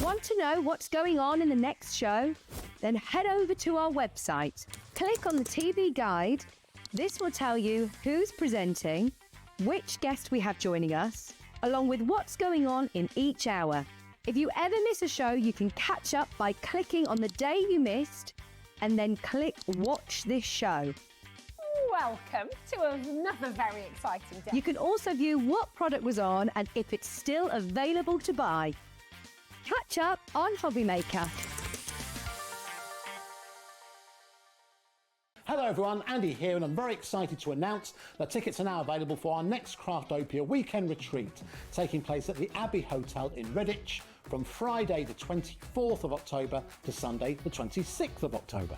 Want to know what's going on in the next show? Then head over to our website. Click on the TV guide. This will tell you who's presenting, which guest we have joining us, along with what's going on in each hour. If you ever miss a show, you can catch up by clicking on the day you missed and then click Watch This Show. welcome to another very exciting day. You can also view what product was on and if it's still available to buy. Catch up on Hobby Maker. Hello everyone, Andy here, and I'm very excited to announce that tickets are now available for our next Craftopia weekend retreat, taking place at the Abbey Hotel in Redditch from Friday the 24th of October to Sunday the 26th of October.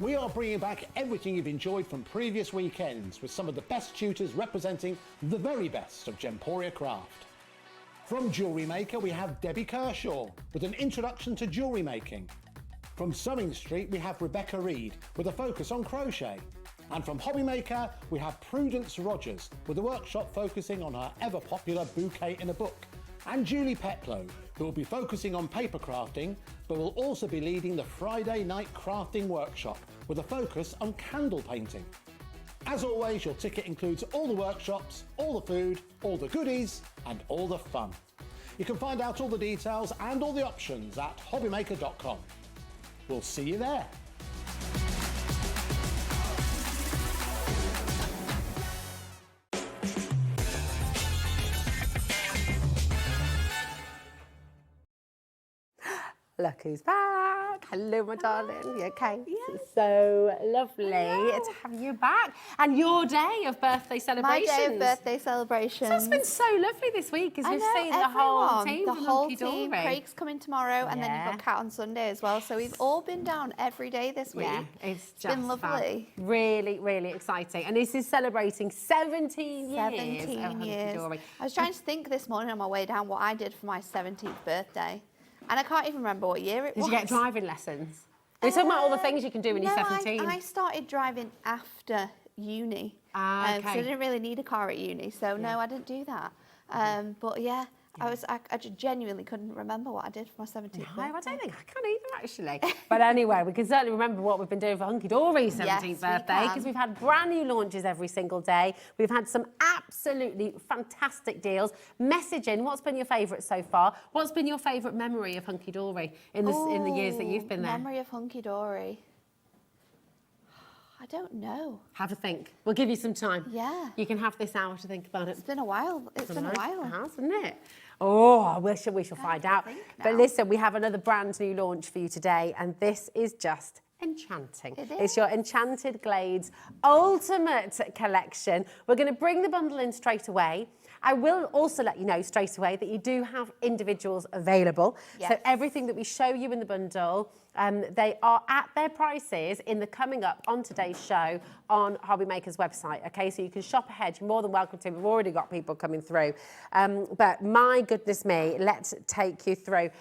We are bringing back everything you've enjoyed from previous weekends with some of the best tutors representing the very best of Gemporia craft. From Jewellery Maker we have Debbie Kershaw with an introduction to jewellery making. From Sewing Street we have Rebecca Reed with a focus on crochet. And from Hobby Maker we have Prudence Rogers with a workshop focusing on her ever popular bouquet in a book. And Julie Petlow, who will be focusing on paper crafting but will also be leading the Friday night crafting workshop with a focus on candle painting. As always, your ticket includes all the workshops, all the food, all the goodies and all the fun. You can find out all the details and all the options at hobbymaker.com. We'll see you there. Look who's back. Hello, my darling. You okay? Yes. It's so lovely to have you back. And your day of birthday celebrations. My day of birthday celebrations. So it's been so lovely this week because we've seen the whole team. The from whole Hunkydory. team. Craig's coming tomorrow and then you've got Kat on Sunday as well. So we've all been down every day this week. Yeah, it's just been lovely. Fun. Really, really exciting. And this is celebrating 17 years. 17 years. Hunkydory. I was trying to think this morning on my way down what I did for my 17th birthday. And I can't even remember what year it was. Did you get driving lessons? We're talking about all the things you can do when you're 17. I started driving after uni. Okay. So I didn't really need a car at uni. So no, I didn't do that. But yeah, I just genuinely couldn't remember what I did for my 17th birthday. I don't think I can either, actually. But anyway, we can certainly remember what we've been doing for Hunkydory's 17th birthday, because we've had brand new launches every single day. We've had some absolutely fantastic deals. Message in, what's been your favourite so far? What's been your favourite memory of Hunkydory in the years that you've been there? Memory of Hunkydory. I don't know. Have a think. We'll give you some time. Yeah. You can have this hour to think about it. It's been a while. It's been a while. It has, hasn't it? Oh, I wish we shall find out. But listen, we have another brand new launch for you today, and this is just enchanting. It's your Enchanted Glades Ultimate Collection. We're going to bring the bundle in straight away. I will also let you know straight away that you do have individuals available. Yes. So everything that we show you in the bundle, they are at their prices in the coming up on today's show on Hobby Maker's website. Okay, so you can shop ahead. You're more than welcome to. We've already got people coming through. But my goodness me, let's take you through.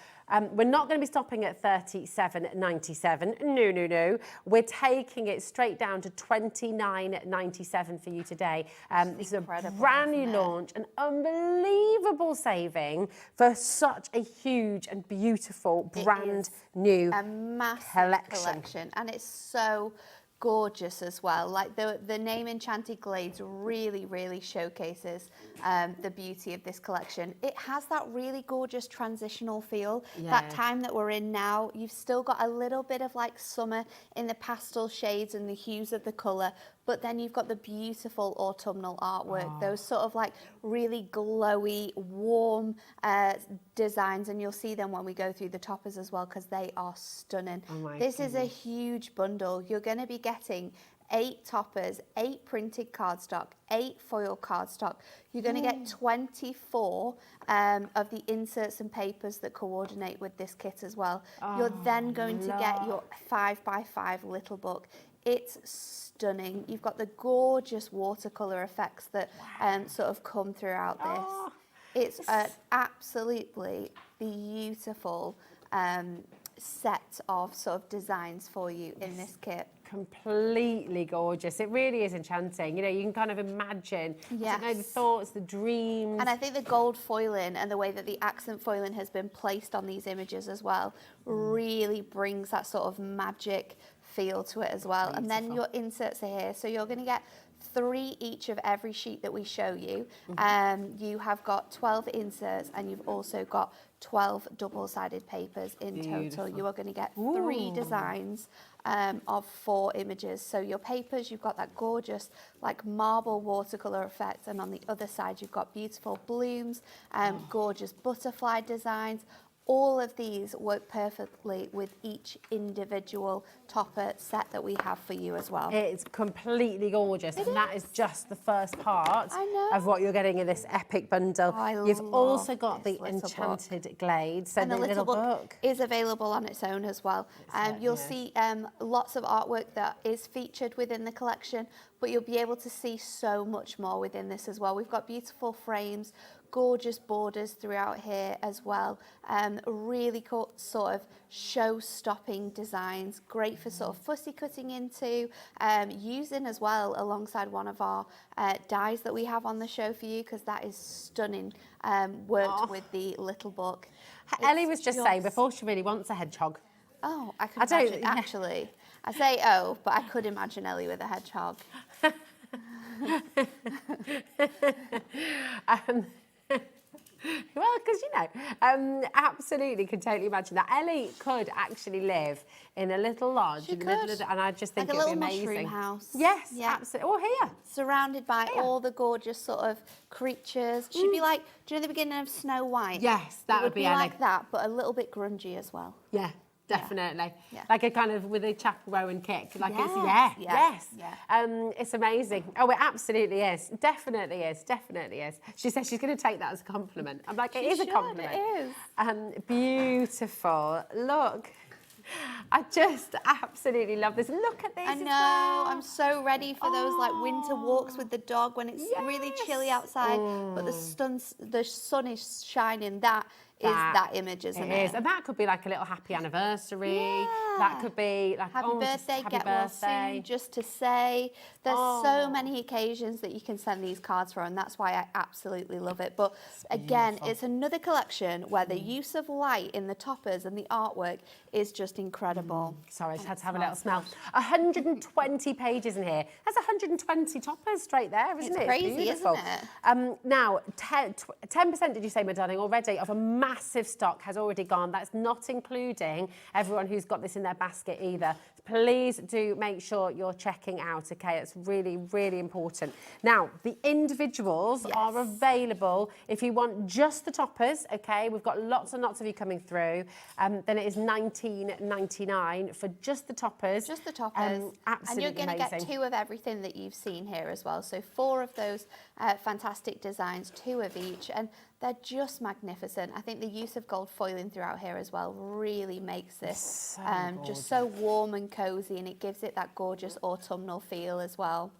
We're not going to be stopping at $37.97. No. We're taking it straight down to $29.97 for you today. This is a brand new launch, an unbelievable saving for such a huge and beautiful brand new collection. And it's so gorgeous as well. Like the name Enchanted Glades really showcases the beauty of this collection. It has that really gorgeous transitional feel. That time that we're in now, you've still got a little bit of like summer in the pastel shades and the hues of the colour, but then you've got the beautiful autumnal artwork, those sort of like really glowy, warm designs, and you'll see them when we go through the toppers as well, because they are stunning. This is a huge bundle. You're going to be getting 8 toppers, 8 printed cardstock, 8 foil cardstock. You're going to get 24 of the inserts and papers that coordinate with this kit as well. You're then going to get your 5x5 little book. It's stunning. You've got the gorgeous watercolour effects that sort of come throughout this. It's an absolutely beautiful set of sort of designs for you in this kit. Completely gorgeous. It really is enchanting. You know, you can kind of imagine the thoughts, the dreams. And I think the gold foiling and the way that the accent foiling has been placed on these images as well really brings that sort of magic feel to it as well. Beautiful. And then your inserts are here. So you're going to get 3 each of every sheet that we show you. You have got 12 inserts, and you've also got 12 double-sided papers in total. You are going to get 3 designs of 4 images. So your papers, you've got that gorgeous like marble watercolor effect, and on the other side you've got beautiful blooms, gorgeous butterfly designs. All of these work perfectly with each individual topper set that we have for you as well. It's completely gorgeous, and that is just the first part of what you're getting in this epic bundle. You've also got the Enchanted Glades, so and the little book is available on its own as well. You'll see lots of artwork that is featured within the collection, but you'll be able to see so much more within this as well. We've got beautiful frames, gorgeous borders throughout here as well. Really cool, sort of show-stopping designs, great for sort of fussy cutting into, using as well alongside one of our dies that we have on the show for you, because that is stunning, worked with the little book. Ellie was just saying before she really wants a hedgehog. Oh, I can imagine, actually. I say but I could imagine Ellie with a hedgehog. Well, because absolutely could totally imagine that. Ellie could actually live in a little lodge, and I just think like it would be a little amazing. mushroom house. Yes, absolutely. Or here, surrounded by all the gorgeous sort of creatures. She'd be like, do you know the beginning of Snow White? Yes, that would be Ellie. like that, but a little bit grungy as well. Yeah. Definitely. Yeah. Like a kind of with a chaperone and kick. Like Yes. It's amazing. Oh, it absolutely is. Definitely is. She says she's going to take that as a compliment. I'm like, it is a compliment. It is. Beautiful. Look. I just absolutely love this. Look at this. I know. I'm so ready for those like winter walks with the dog when it's really chilly outside, but the sun is shining. That is that image, isn't it? It is. And that could be like a little happy anniversary. Yeah. That could be like, happy birthday, happy get well soon, just to say. There's so many occasions that you can send these cards for, and that's why I absolutely love it. But again, it's another collection where the use of light in the toppers and the artwork is just incredible. Sorry, I just had to have a little smell. 120 pages in here. That's 120 toppers straight there, isn't it? It's crazy, it's beautiful. isn't it? Now, 10% did you say, my darling, already of a massive stock has already gone. That's not including everyone who's got this in their basket either. Please do make sure you're checking out, okay? It's really, really important. Now, the individuals are available if you want just the toppers, okay? We've got lots and lots of you coming through. Then it is $19.99 for just the toppers. Just the toppers. Absolutely and you're going to get amazing. 2 of everything that you've seen here as well. So 4 of those fantastic designs, 2 of each. And they're just magnificent. I think the use of gold foiling throughout here as well really makes this just so warm and cosy, and it gives it that gorgeous autumnal feel as well.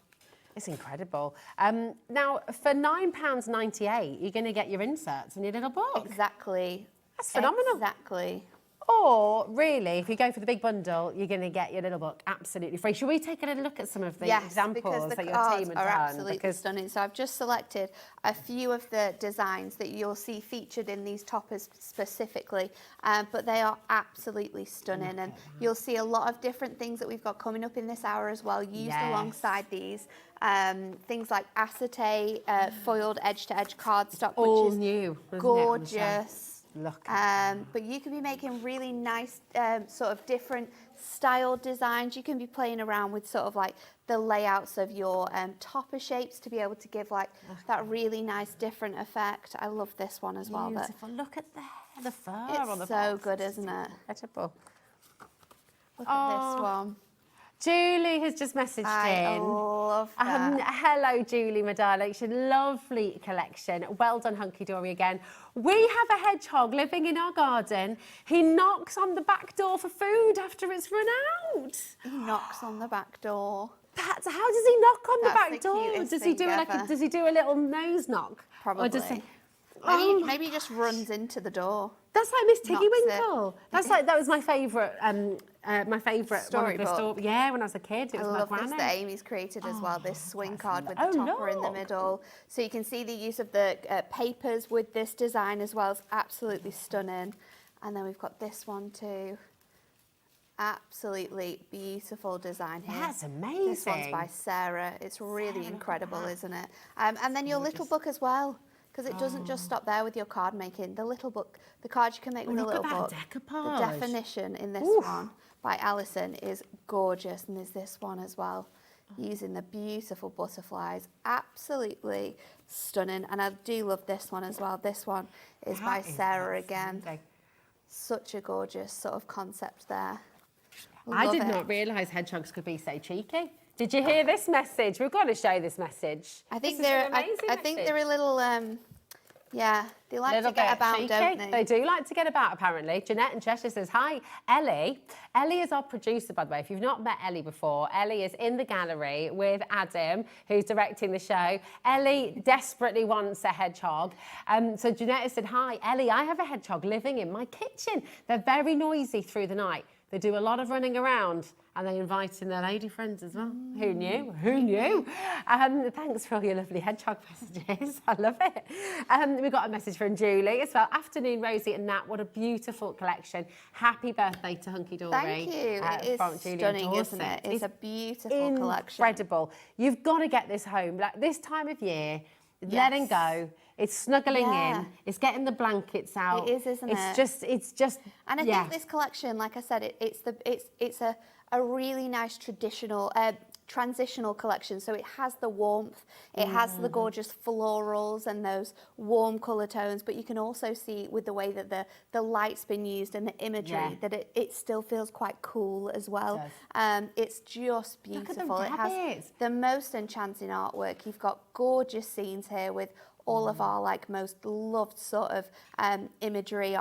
It's incredible. Now, for £9.98, you're going to get your inserts and your little book. Exactly. That's phenomenal. Exactly. Or, really, if you go for the big bundle, you're going to get your little book absolutely free. Should we take a little look at some of the examples that your team have done? Are absolutely stunning. So I've just selected a few of the designs that you'll see featured in these toppers specifically, but they are absolutely stunning. And you'll see a lot of different things that we've got coming up in this hour as well, used alongside these. Things like acetate, foiled edge-to-edge cardstock, which is new, gorgeous. Look. But you can be making really nice sort of different style designs. You can be playing around with sort of like the layouts of your topper shapes to be able to give like that really nice different effect. I love this one as well. Beautiful. Look at the fur it's on the so box. good, isn't it? Incredible. Look at this one. Julie has just messaged I in. love that. Hello, Julie, my darling. It's a lovely collection. Well done, Hunkydory again. We have a hedgehog living in our garden. He knocks on the back door for food after it's run out. He knocks on the back door. How does he knock on the back the door? cutest Does he do thing like ever. does he do a little nose knock? Probably. Or does he... Maybe he just runs into the door. That's like Miss Tiggy Knocks Winkle. That was my favourite. My favourite Storybook. Yeah, when I was a kid, it I was my love this granny. that Amy's created as well, this swing card with the topper in the middle. So you can see the use of the papers with this design as well is absolutely stunning. And then we've got this one too. absolutely beautiful design here. That's amazing. This one's by Sarah. It's really incredible, isn't it? And then your little book as well, because it doesn't just stop there with your card making. The little book, the cards you can make with a little book. Decoupage. The definition in this one by Alison is gorgeous, and there's this one as well, using the beautiful butterflies. Absolutely stunning. And I do love this one as well. This one is by Sarah again. Such a gorgeous sort of concept there. I did not realise hedgehogs could be so cheeky. Did you hear this message? We've got to show this message. I think they're a little yeah, they like to get about, don't they? They do like to get about, apparently. Jeanette in Cheshire says, hi, Ellie. Ellie is our producer, by the way. If you've not met Ellie before, Ellie is in the gallery with Adam, who's directing the show. Ellie desperately wants a hedgehog. So Jeanette has said, hi, Ellie, I have a hedgehog living in my kitchen. They're very noisy through the night. They do a lot of running around, and they invite in their lady friends as well. Who knew? Who knew? Thanks for all your lovely hedgehog messages. I love it. We got a message from Julie as well. Afternoon, Rosie and Nat. What a beautiful collection. Happy birthday to Hunkydory. Thank you. It is stunning, isn't it? It's a beautiful collection. Incredible. You've got to get this home. Like this time of year, letting go. It's snuggling in. It's getting the blankets out. It is, isn't it? It's just. And I think this collection, like I said, it's a really nice traditional, transitional collection. So it has the warmth, it has the gorgeous florals and those warm colour tones, but you can also see with the way that the light's been used and the imagery that it still feels quite cool as well. It's just beautiful. It has the most enchanting artwork. You've got gorgeous scenes here with all of our like most loved sort of imagery,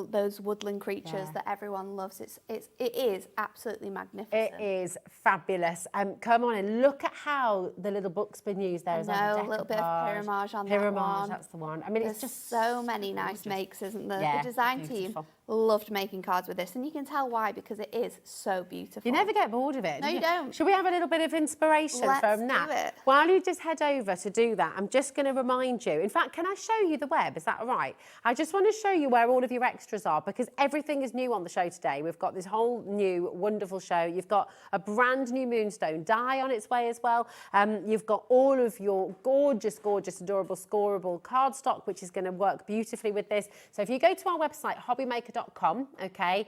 those woodland creatures that everyone loves. It is absolutely magnificent. It is fabulous. Come on and look at how the little book's been used there. A little bit of pyramage on that one. That's the one. I mean, there's it's just so many nice makes, isn't there? Yeah, the design team loved making cards with this, and you can tell why, because it is so beautiful. You never get bored of it. No, you don't. Should we have a little bit of inspiration from Nat? Let's do it. While you just head over to do that, I'm just going to remind you. In fact, can I show you the web? Is that all right? I just want to show you where all of your extras are, because everything is new on the show today. We've got this whole new, wonderful show. You've got a brand new Moonstone die on its way as well. You've got all of your gorgeous, gorgeous, adorable, scoreable cardstock, which is going to work beautifully with this. So if you go to our website, hobbymaker.com, okay,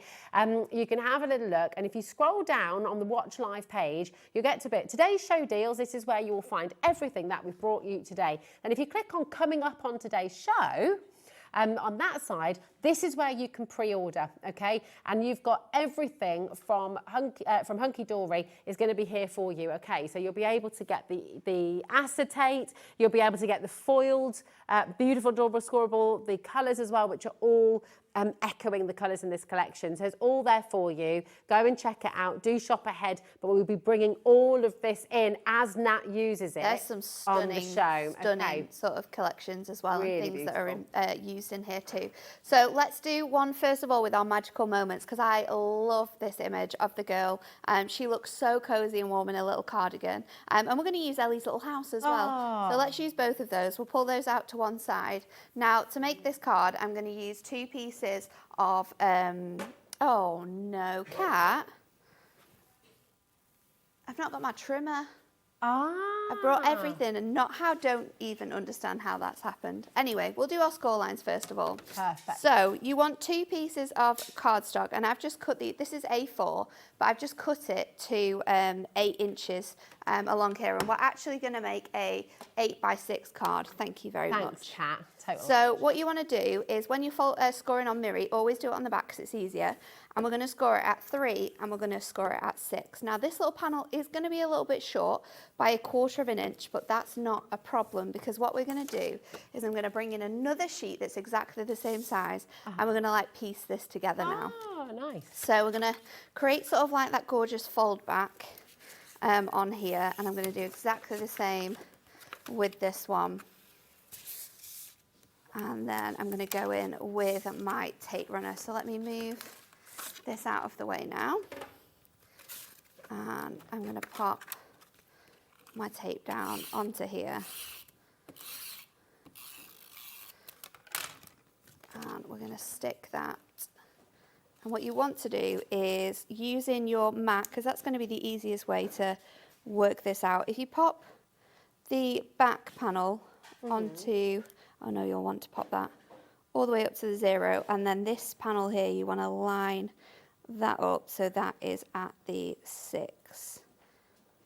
you can have a little look. And if you scroll down on the Watch Live page, you'll get to today's show deals. This is where you will find everything that we've brought you today. And if you click on coming up on today's show, on that side, this is where you can pre-order, okay? And you've got everything from Hunkydory is going to be here for you, okay? So you'll be able to get the acetate, you'll be able to get the foiled, beautiful, adorable, scoreable, the colours as well, which are all echoing the colours in this collection. So it's all there for you. Go and check it out. Do shop ahead, but we'll be bringing all of this in as Nat uses it. There's some stunning, on the show. Stunning sort of collections as well, Really and things beautiful. that are used in here too. So let's do one first of all with our magical moments, because I love this image of the girl. She looks so cozy and warm in a little cardigan. And we're going to use Ellie's little house as well. So let's use both of those. We'll pull those out to one side. Now, to make this card, I'm going to use 2 pieces of, oh no, Cat. I've not got my trimmer. I brought everything and don't even understand how that's happened. Anyway, we'll do our score lines first of all. Perfect. So you want 2 pieces of cardstock, and I've just cut this is A4, but I've just cut it to 8 inches along here, and we're actually going to make a 8x6 card. Thank you very much. Thanks, Kat. Totally. So what you want to do is when you're scoring on Miri, always do it on the back because it's easier. And we're going to score it at 3 and we're going to score it at 6. Now this little panel is going to be a little bit short by 1/4 inch, but that's not a problem, because what we're going to do is I'm going to bring in another sheet that's exactly the same size, and we're going to like piece this together now. Oh, nice. So we're going to create sort of like that gorgeous fold back on here, and I'm going to do exactly the same with this one. And then I'm going to go in with my tape runner. So let me move this out of the way now. And I'm going to pop my tape down onto here. And we're going to stick that And what you want to do is using your mat, because that's going to be the easiest way to work this out. If you pop the back panel onto, oh no, you'll want to pop that all the way up to the 0, and then this panel here, you want to line that up so that is at the 6.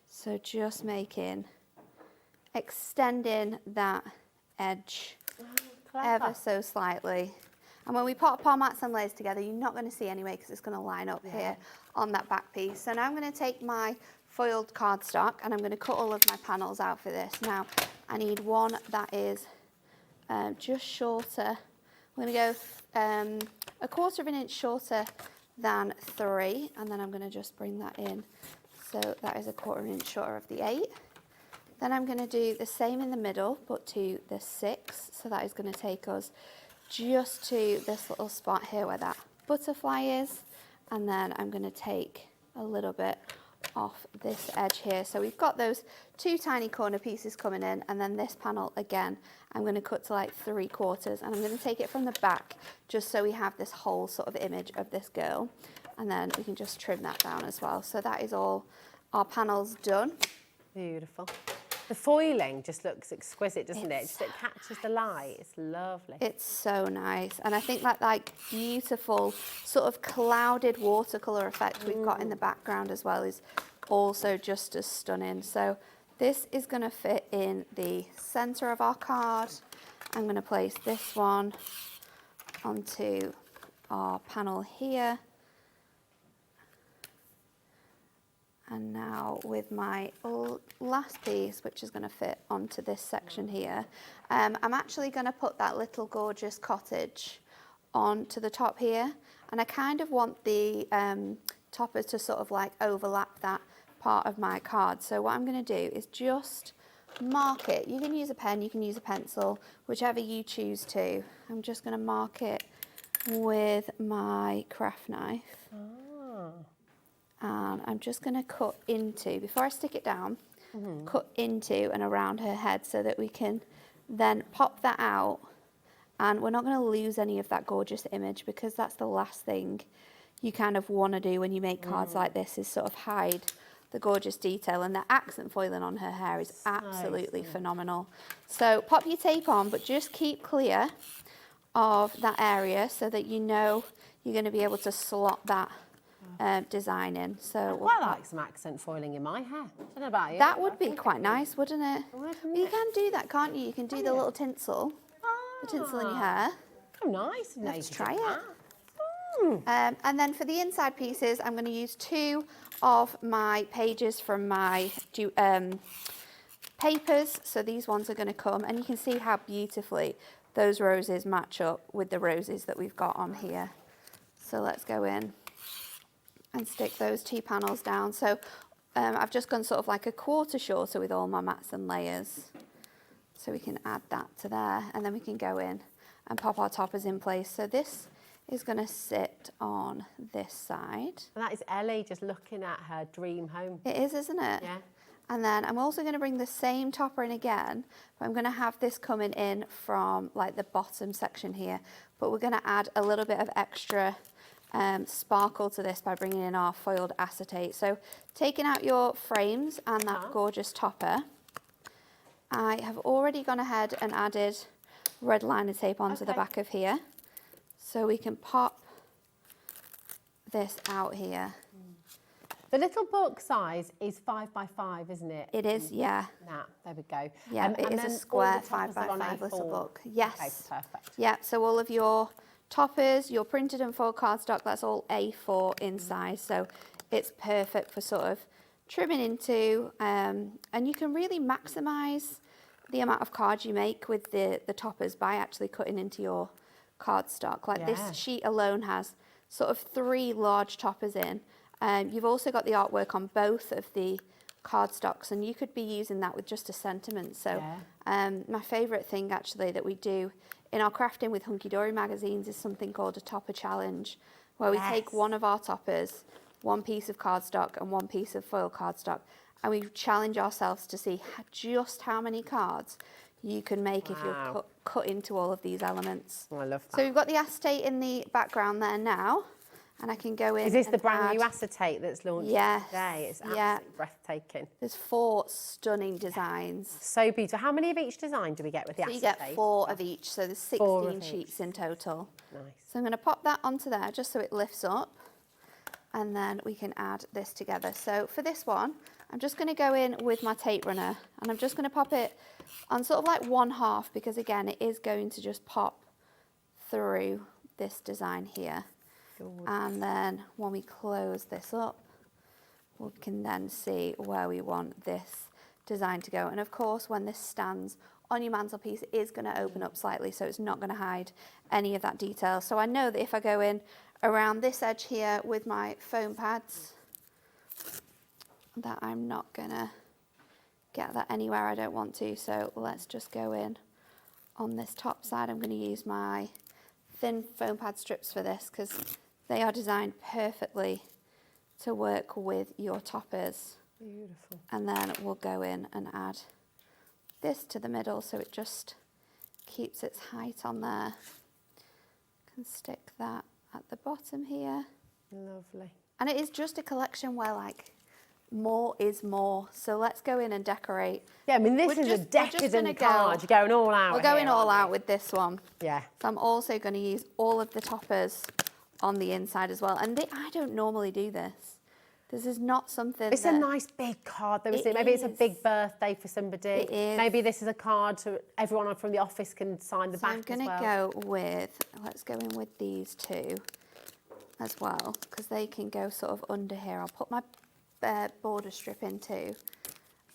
So just extending that edge ever so slightly. And when we pop our mats and layers together, you're not going to see anyway because it's going to line up here on that back piece. So now I'm going to take my foiled cardstock and I'm going to cut all of my panels out for this. Now I need one that is just shorter. I'm going to go 1/4 of an inch shorter than 3, and then I'm going to just bring that in. So that is 1/4 of an inch shorter of the 8. Then I'm going to do the same in the middle, but to the 6. So that is going to take us just to this little spot here where that butterfly is. And then I'm going to take a little bit off this edge here. So we've got those 2 tiny corner pieces coming in, and then this panel again, I'm going to cut to like 3/4, and I'm going to take it from the back just so we have this whole sort of image of this girl. And then we can just trim that down as well. So that is all our panels done. Beautiful. The foiling just looks exquisite, doesn't it? Just it catches the light. It's lovely. It's so nice. And I think that like beautiful sort of clouded watercolour effect we've got in the background as well is also just as stunning. So this is going to fit in the centre of our card. I'm going to place this one onto our panel here. And now with my last piece, which is going to fit onto this section here, I'm actually going to put that little gorgeous cottage onto the top here. And I kind of want the toppers to sort of like overlap that part of my card. So what I'm going to do is just mark it. You can use a pen, you can use a pencil, whichever you choose to. I'm just going to mark it with my craft knife. And I'm just going to cut into, before I stick it down, cut into and around her head so that we can then pop that out. And we're not going to lose any of that gorgeous image, because that's the last thing you kind of want to do when you make cards like this, is sort of hide the gorgeous detail. And the accent foiling on her hair is absolutely phenomenal. So pop your tape on, but just keep clear of that area so that you know you're going to be able to slot that design in. So I like some accent foiling in my hair. I don't know about you. That would be quite nice, wouldn't it? You can do that, can't you? You can do the little tinsel, the tinsel in your hair. Oh, nice. Let's try it. And then for the inside pieces, I'm going to use 2 of my pages from my papers. So these ones are going to come, and you can see how beautifully those roses match up with the roses that we've got on here. So let's go in and stick those 2 panels down. So I've just gone sort of like 1/4 shorter with all my mats and layers. So we can add that to there, and then we can go in and pop our toppers in place. So this is going to sit on this side. And that is Ellie just looking at her dream home. It is, isn't it? Yeah. And then I'm also going to bring the same topper in again, but I'm going to have this coming in from like the bottom section here. But we're going to add a little bit of extra sparkle to this by bringing in our foiled acetate. So taking out your frames and that gorgeous topper, I have already gone ahead and added red liner tape onto the back of here. So we can pop this out here. The little book size is 5 by 5, isn't it? It is, yeah. There we go. Yeah, it is a square 5 by 5 little book. Yes. Okay, perfect. Yeah, so all of your toppers, your printed and foiled cardstock, that's all A4 in size, so it's perfect for sort of trimming into, and you can really maximise the amount of cards you make with the toppers by actually cutting into your cardstock. Like this sheet alone has sort of 3 large toppers in. You've also got the artwork on both of the cardstocks, and you could be using that with just a sentiment. So my favourite thing actually that we do in our crafting with Hunkydory magazines is something called a topper challenge, where we take one of our toppers, 1 piece of cardstock and 1 piece of foil cardstock, and we challenge ourselves to see just how many cards you can make if you're cut into all of these elements. Oh, I love that. So we've got the acetate in the background there now, And I can go in. Is this the and brand add, new acetate that's launched today? It's absolutely breathtaking. There's 4 stunning designs. So beautiful. How many of each design do we get with the So you acetate? get 4 of each, so there's 16 sheets in total. Nice. So I'm going to pop that onto there just so it lifts up, and then we can add this together. So for this one, I'm just going to go in with my tape runner, and I'm just going to pop it on sort of like 1/2, because again, it is going to just pop through this design here. And then when we close this up, we can then see where we want this design to go. And of course, when this stands on your mantelpiece, it is going to open up slightly, so it's not going to hide any of that detail. So I know that if I go in around this edge here with my foam pads, that I'm not going to get that anywhere I don't want to. So let's just go in on this top side. I'm going to use my thin foam pad strips for this, because they are designed perfectly to work with your toppers. Beautiful. And then we'll go in and add this to the middle, so it just keeps its height on there. Can stick that at the bottom here. Lovely. And it is just a collection where, like, more is more. So let's go in and decorate. Yeah, I mean, this is a decadent card. You're going all out. We're going all out with this one. Yeah. So I'm also going to use all of the toppers on the inside as well. And I don't normally do this. This is not something. It's a nice big card, though, isn't it? Maybe it's a big birthday for somebody. It is. Maybe this is a card so everyone from the office can sign the back I'm going to go with, let's go in with these 2 as well, because they can go sort of under here. I'll put my border strip in too.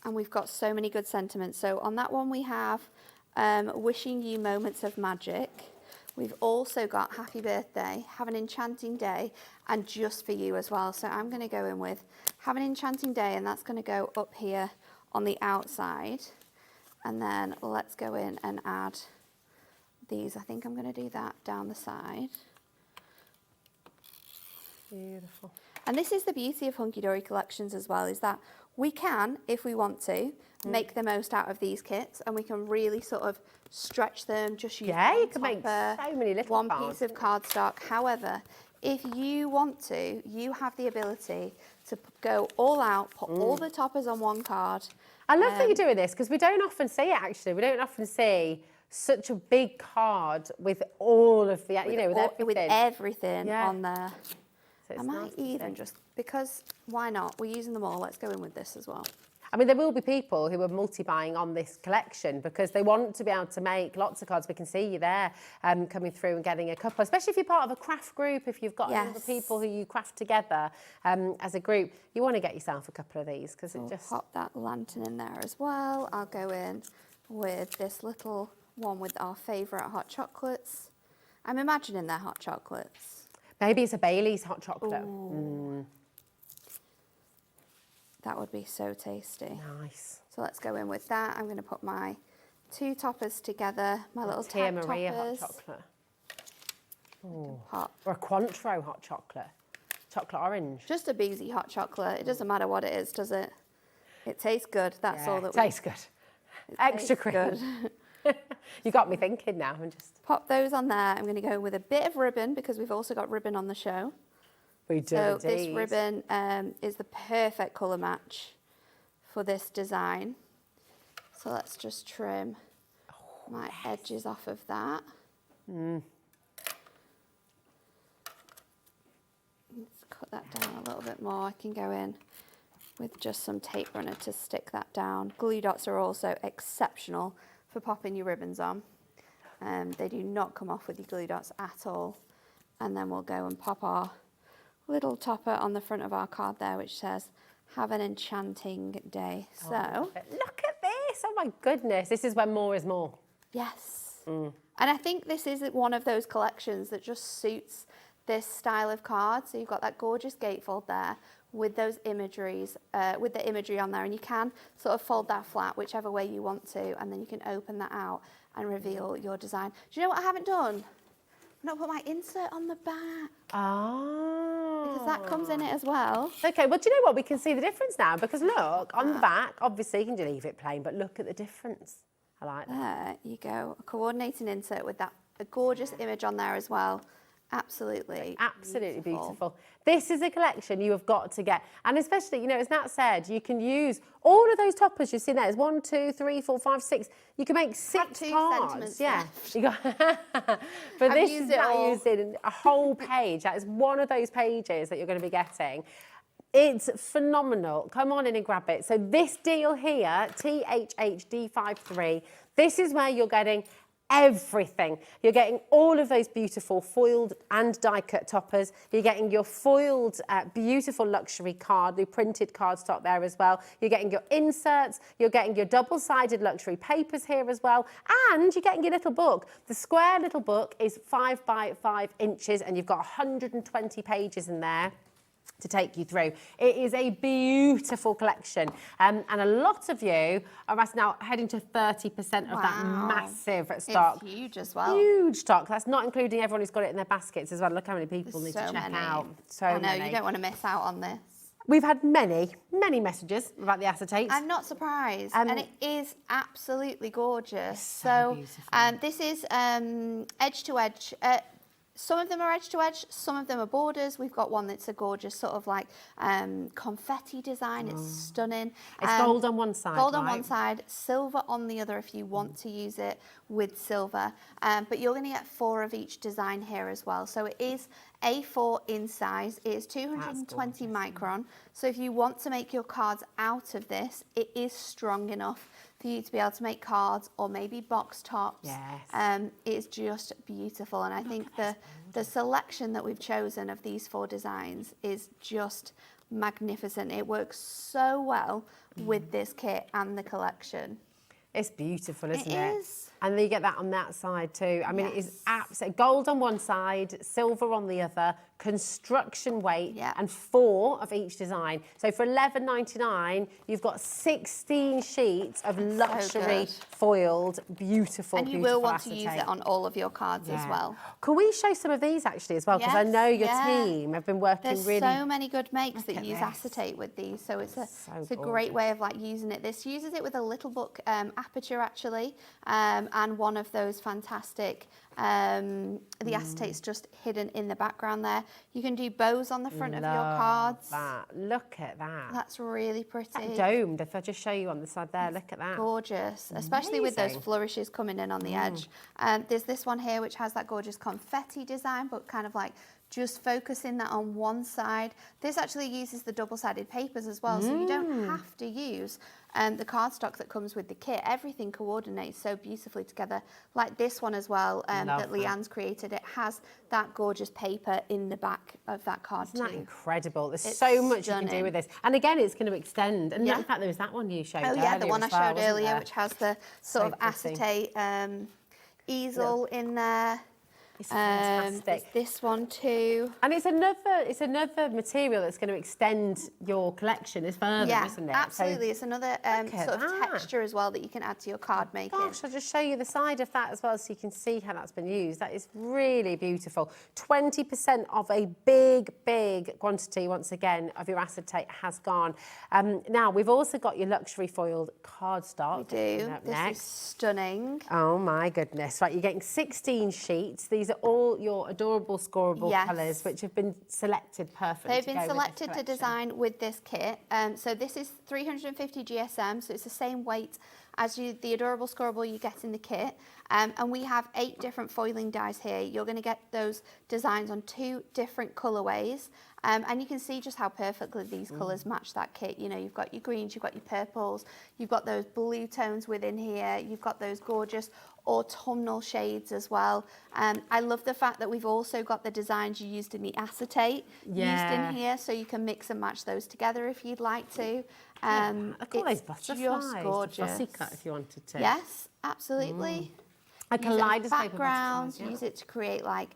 And we've got so many good sentiments. So on that one we have wishing you moments of magic. We've also got happy birthday, have an enchanting day, and just for you as well. So I'm going to go in with have an enchanting day, and that's going to go up here on the outside. And then let's go in and add these. I think I'm going to do that down the side. Beautiful. And this is the beauty of Hunkydory collections as well, is that we can, if we want to, make the most out of these kits, and we can really sort of stretch them, just use you can make so many little one cards. piece of cardstock. However, if you want to, you have the ability to go all out, put all the toppers on one card. I love that you're doing this, because we don't often see it, actually. We don't often see such a big card with all of the, with everything Yeah. on there. So it's I might even just, because why not? We're using them all. Let's go in with this as well. I mean, there will be people who are multi-buying on this collection because they want to be able to make lots of cards. We can see you there coming through and getting a couple, especially if you're part of a craft group, if you've got other people who you craft together as a group, you want to get yourself a couple of these because it just... Pop that lantern in there as well. I'll go in with this little one with our favourite hot chocolates. I'm imagining they're hot chocolates. Maybe it's a Bailey's hot chocolate. That would be so tasty. Nice. So let's go in with that. I'm going to put my 2 toppers together, my little Tia tag Maria toppers. hot chocolate. Or a Cointreau hot chocolate. Chocolate orange. Just a Beezy hot chocolate. It doesn't matter what it is, does it? It tastes good. That's all that it tastes good. Extra cream. Good. You got me thinking now. I'm just... Pop those on there. I'm going to go with a bit of ribbon because we've also got ribbon on the show. We do. So this ribbon is the perfect colour match for this design. So let's just trim my edges off of that. Let's cut that down a little bit more. I can go in with just some tape runner to stick that down. Glue dots are also exceptional for popping your ribbons on. They do not come off with your glue dots at all. And then we'll go and pop our little topper on the front of our card there, which says, have an enchanting day. So, look at this. Oh my goodness. This is when more is more. Yes. And I think this is one of those collections that just suits this style of card. So you've got that gorgeous gatefold there with those imageries, with the imagery on there, and you can sort of fold that flat whichever way you want to, and then you can open that out and reveal your design. Do you know what I haven't done? I've not put my insert on the back. Because that comes in it as well. Okay, well, do you know what? We can see the difference now because look, on the back, obviously you can just leave it plain, but look at the difference. I like that. There you go. A coordinating insert with that, a gorgeous image on there as well. Absolutely. Absolutely beautiful. This is a collection you have got to get. And especially, you know, as Nat said, you can use all of those toppers you've seen there. There's 1, 2, 3, 4, 5, 6. You can make 6 2 cards. sentiments Yeah. left. You got but this is not using a whole page. That is one of those pages that you're going to be getting. It's phenomenal. Come on in and grab it. So this deal here, THHD53, this is where you're getting everything. You're getting all of those beautiful foiled and die-cut toppers. You're getting your foiled, beautiful luxury card, the printed cardstock there as well. You're getting your inserts. You're getting your double-sided luxury papers here as well. And you're getting your little book. The square little book is 5 by 5 inches, and you've got 120 pages in there to take you through. It is a beautiful collection, and a lot of you are now heading to 30% of that massive stock. It's huge as well. Huge stock. That's not including everyone who's got it in their baskets as well. Look how many people need to check out. I know, you don't want to miss out on this. We've had many messages about the acetates. I'm not surprised, and it is absolutely gorgeous. So beautiful. This is edge to edge. Some of them are edge to edge, some of them are borders. We've got one that's a gorgeous sort of like confetti design. It's stunning. It's gold on one side, Gold on one side, silver on the other if you want to use it with silver. But you're going to get 4 of each design here as well. So it is A4 in size. It is 220 micron. So if you want to make your cards out of this, it is strong enough for you to be able to make cards or maybe box tops. Yes. It's just beautiful, and I think the selection that we've chosen of these 4 designs is just magnificent. It works so well with this kit and the collection. It's beautiful, isn't it? It is. And then you get that on that side too. I mean, it is absolutely gold on one side, silver on the other, construction weight, and 4 of each design. So for $11.99, you've got 16 sheets of luxury foiled, beautiful, and you beautiful will want to acetate. use it on all of your cards as well. Can we show some of these actually as well? Because I know your team have been working There's really. so many good makes that use acetate with these, so it's a great way of like using it. This uses it with a little book aperture actually, and one of those fantastic the acetate's just hidden in the background there. You can do bows on the front of your cards. Look at that. That's really pretty. That domed, if I just show you on the side there, look at that. Gorgeous, especially with those flourishes coming in on the edge. There's this one here which has that gorgeous confetti design, but kind of like just focusing that on one side. This actually uses the double-sided papers as well, so you don't have to use the cardstock that comes with the kit. Everything coordinates so beautifully together. Like this one as well that Leanne's created. It has that gorgeous paper in the back of that card Isn't that too. incredible? There's so much you can do with this. And again, it's going to extend. And Yeah. in fact, there was that one you showed Oh yeah, the one I as well, showed wasn't earlier, there? which has the sort of pretty. acetate easel in there. It's fantastic. There's this one too. And it's another material that's going to extend your collection as further, isn't it? Absolutely. So It's another sort of texture as well that you can add to your card making. Gosh, I'll just show you the side of that as well so you can see how that's been used. That is really beautiful. 20% of a big, big quantity, once again, of your acetate has gone. Now, we've also got your luxury foiled cardstock. We do. Up This next. is stunning. Oh my goodness. Right, you're getting 16 sheets. These are all your adorable scoreable colours which have been selected perfectly. They've been selected to design with this kit. So this is 350 GSM, so it's the same weight as the adorable scoreable you get in the kit. And we have 8 different foiling dies here. You're going to get those designs on 2 different colourways. And you can see just how perfectly these colours match that kit. You know, you've got your greens, you've got your purples, you've got those blue tones within here, you've got those gorgeous autumnal shades as well. I love the fact that we've also got the designs you used in the acetate used in here, so you can mix and match those together if you'd like to. Look at all those butterflies. Just gorgeous. Fussy cut if you wanted to. Yes, absolutely. A Use it as kaleidoscope of background, butterflies, use it to create like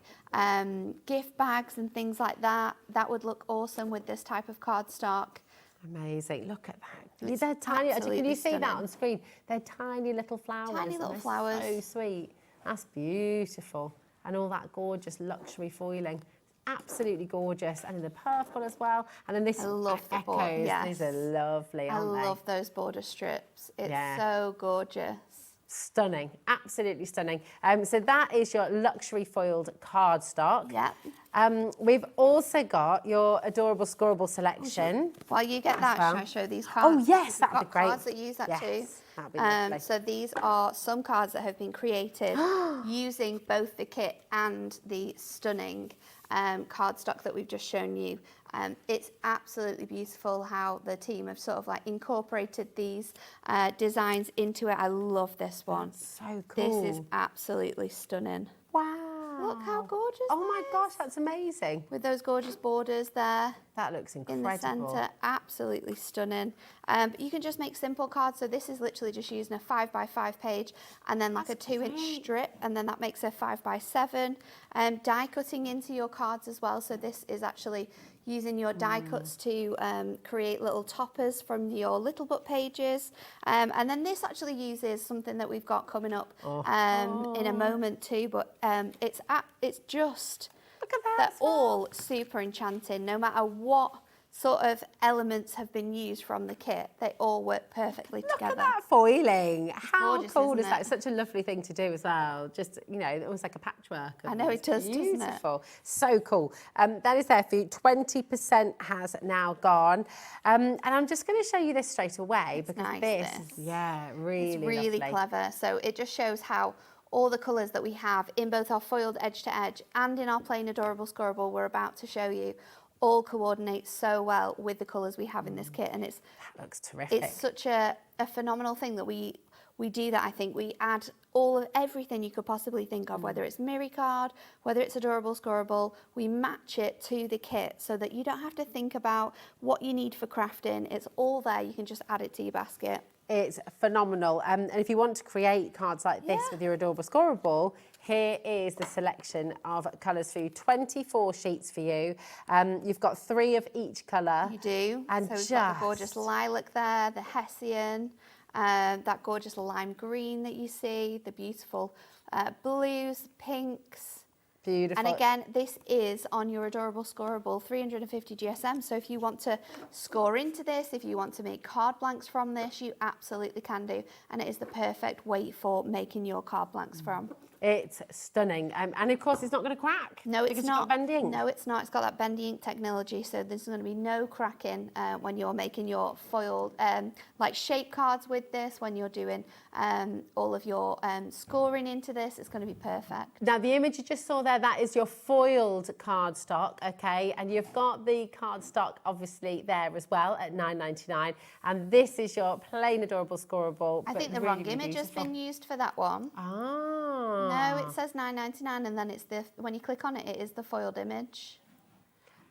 gift bags and things like that. That would look awesome with this type of cardstock. Amazing. Look at that. It's They're tiny. Can absolutely you see that stunning. on screen? They're tiny little flowers. Tiny little They're flowers. So sweet. That's beautiful. And all that gorgeous luxury foiling. Absolutely gorgeous. And in the purple as well. And then this I love the echoes. border. Yes. These are lovely, I aren't they? love those border strips. It's so gorgeous. Stunning, absolutely stunning. So that is your luxury foiled cardstock. Yeah. We've also got your adorable scoreable selection. While you get that, well. shall I show these cards? Oh yes, We've that'd be got great. cards that use that too. Yes, that'd be lovely. So these are some cards that have been created using both the kit and the stunning cardstock that we've just shown you. It's absolutely beautiful how the team have sort of like incorporated these designs into it. I love this one. That's so cool. This is absolutely stunning. Wow. Look how gorgeous. Oh my gosh, that's amazing. With those gorgeous borders there. That looks incredible. In the centre, absolutely stunning. But you can just make simple cards. So this is literally just using a 5x5 page and then like a 2-inch strip, and then that makes a 5x7. Die cutting into your cards as well. So this is actually using your die cuts to create little toppers from your little book pages. And then this actually uses something that we've got coming up in a moment too, but it's just, look at that. they're all super enchanting, no matter what sort of elements have been used from the kit, they all work perfectly together. Look at that foiling. How gorgeous, cool isn't is that? it? It's such a lovely thing to do as well. Just, you know, almost like a patchwork. I know it does, doesn't it? Beautiful. So cool. That is there for you. 20% has now gone. And I'm just going to show you this straight away because nice, this this. is, yeah, really It's really lovely. clever. So it just shows how all the colours that we have in both our foiled edge to edge and in our plain adorable scoreable we're about to show you all coordinate so well with the colours we have in this kit, and That looks terrific. it's such a phenomenal thing that we do that. I think we add everything you could possibly think of, whether it's Miri card, whether it's adorable scoreable, we match it to the kit so that you don't have to think about what you need for crafting. It's all there, you can just add it to your basket. It's phenomenal. And if you want to create cards like this with your adorable scoreable, here is the selection of colours for you. 24 sheets for you. You've got 3 of each colour. You do. And so we've got the gorgeous lilac there, the Hessian, that gorgeous lime green that you see, the beautiful blues, pinks. Beautiful. And again, this is on your adorable scoreable 350 GSM. So if you want to score into this, if you want to make card blanks from this, you absolutely can do. And it is the perfect weight for making your card blanks from. It's stunning. And of course, it's not going to crack. No, it's because not. It's got bendy ink. No, it's not. It's got that bendy ink technology. So there's going to be no cracking when you're making your foiled, like shape cards with this, when you're doing all of your scoring into this, it's going to be perfect. Now, the image you just saw there, that is your foiled cardstock, okay? And you've got the cardstock, obviously, there as well at $9.99. And this is your plain adorable scoreable. I think the really, wrong really image has beautiful. been used for that one. Ah. No, it says $9.99, and then it's when you click on it, it is the foiled image.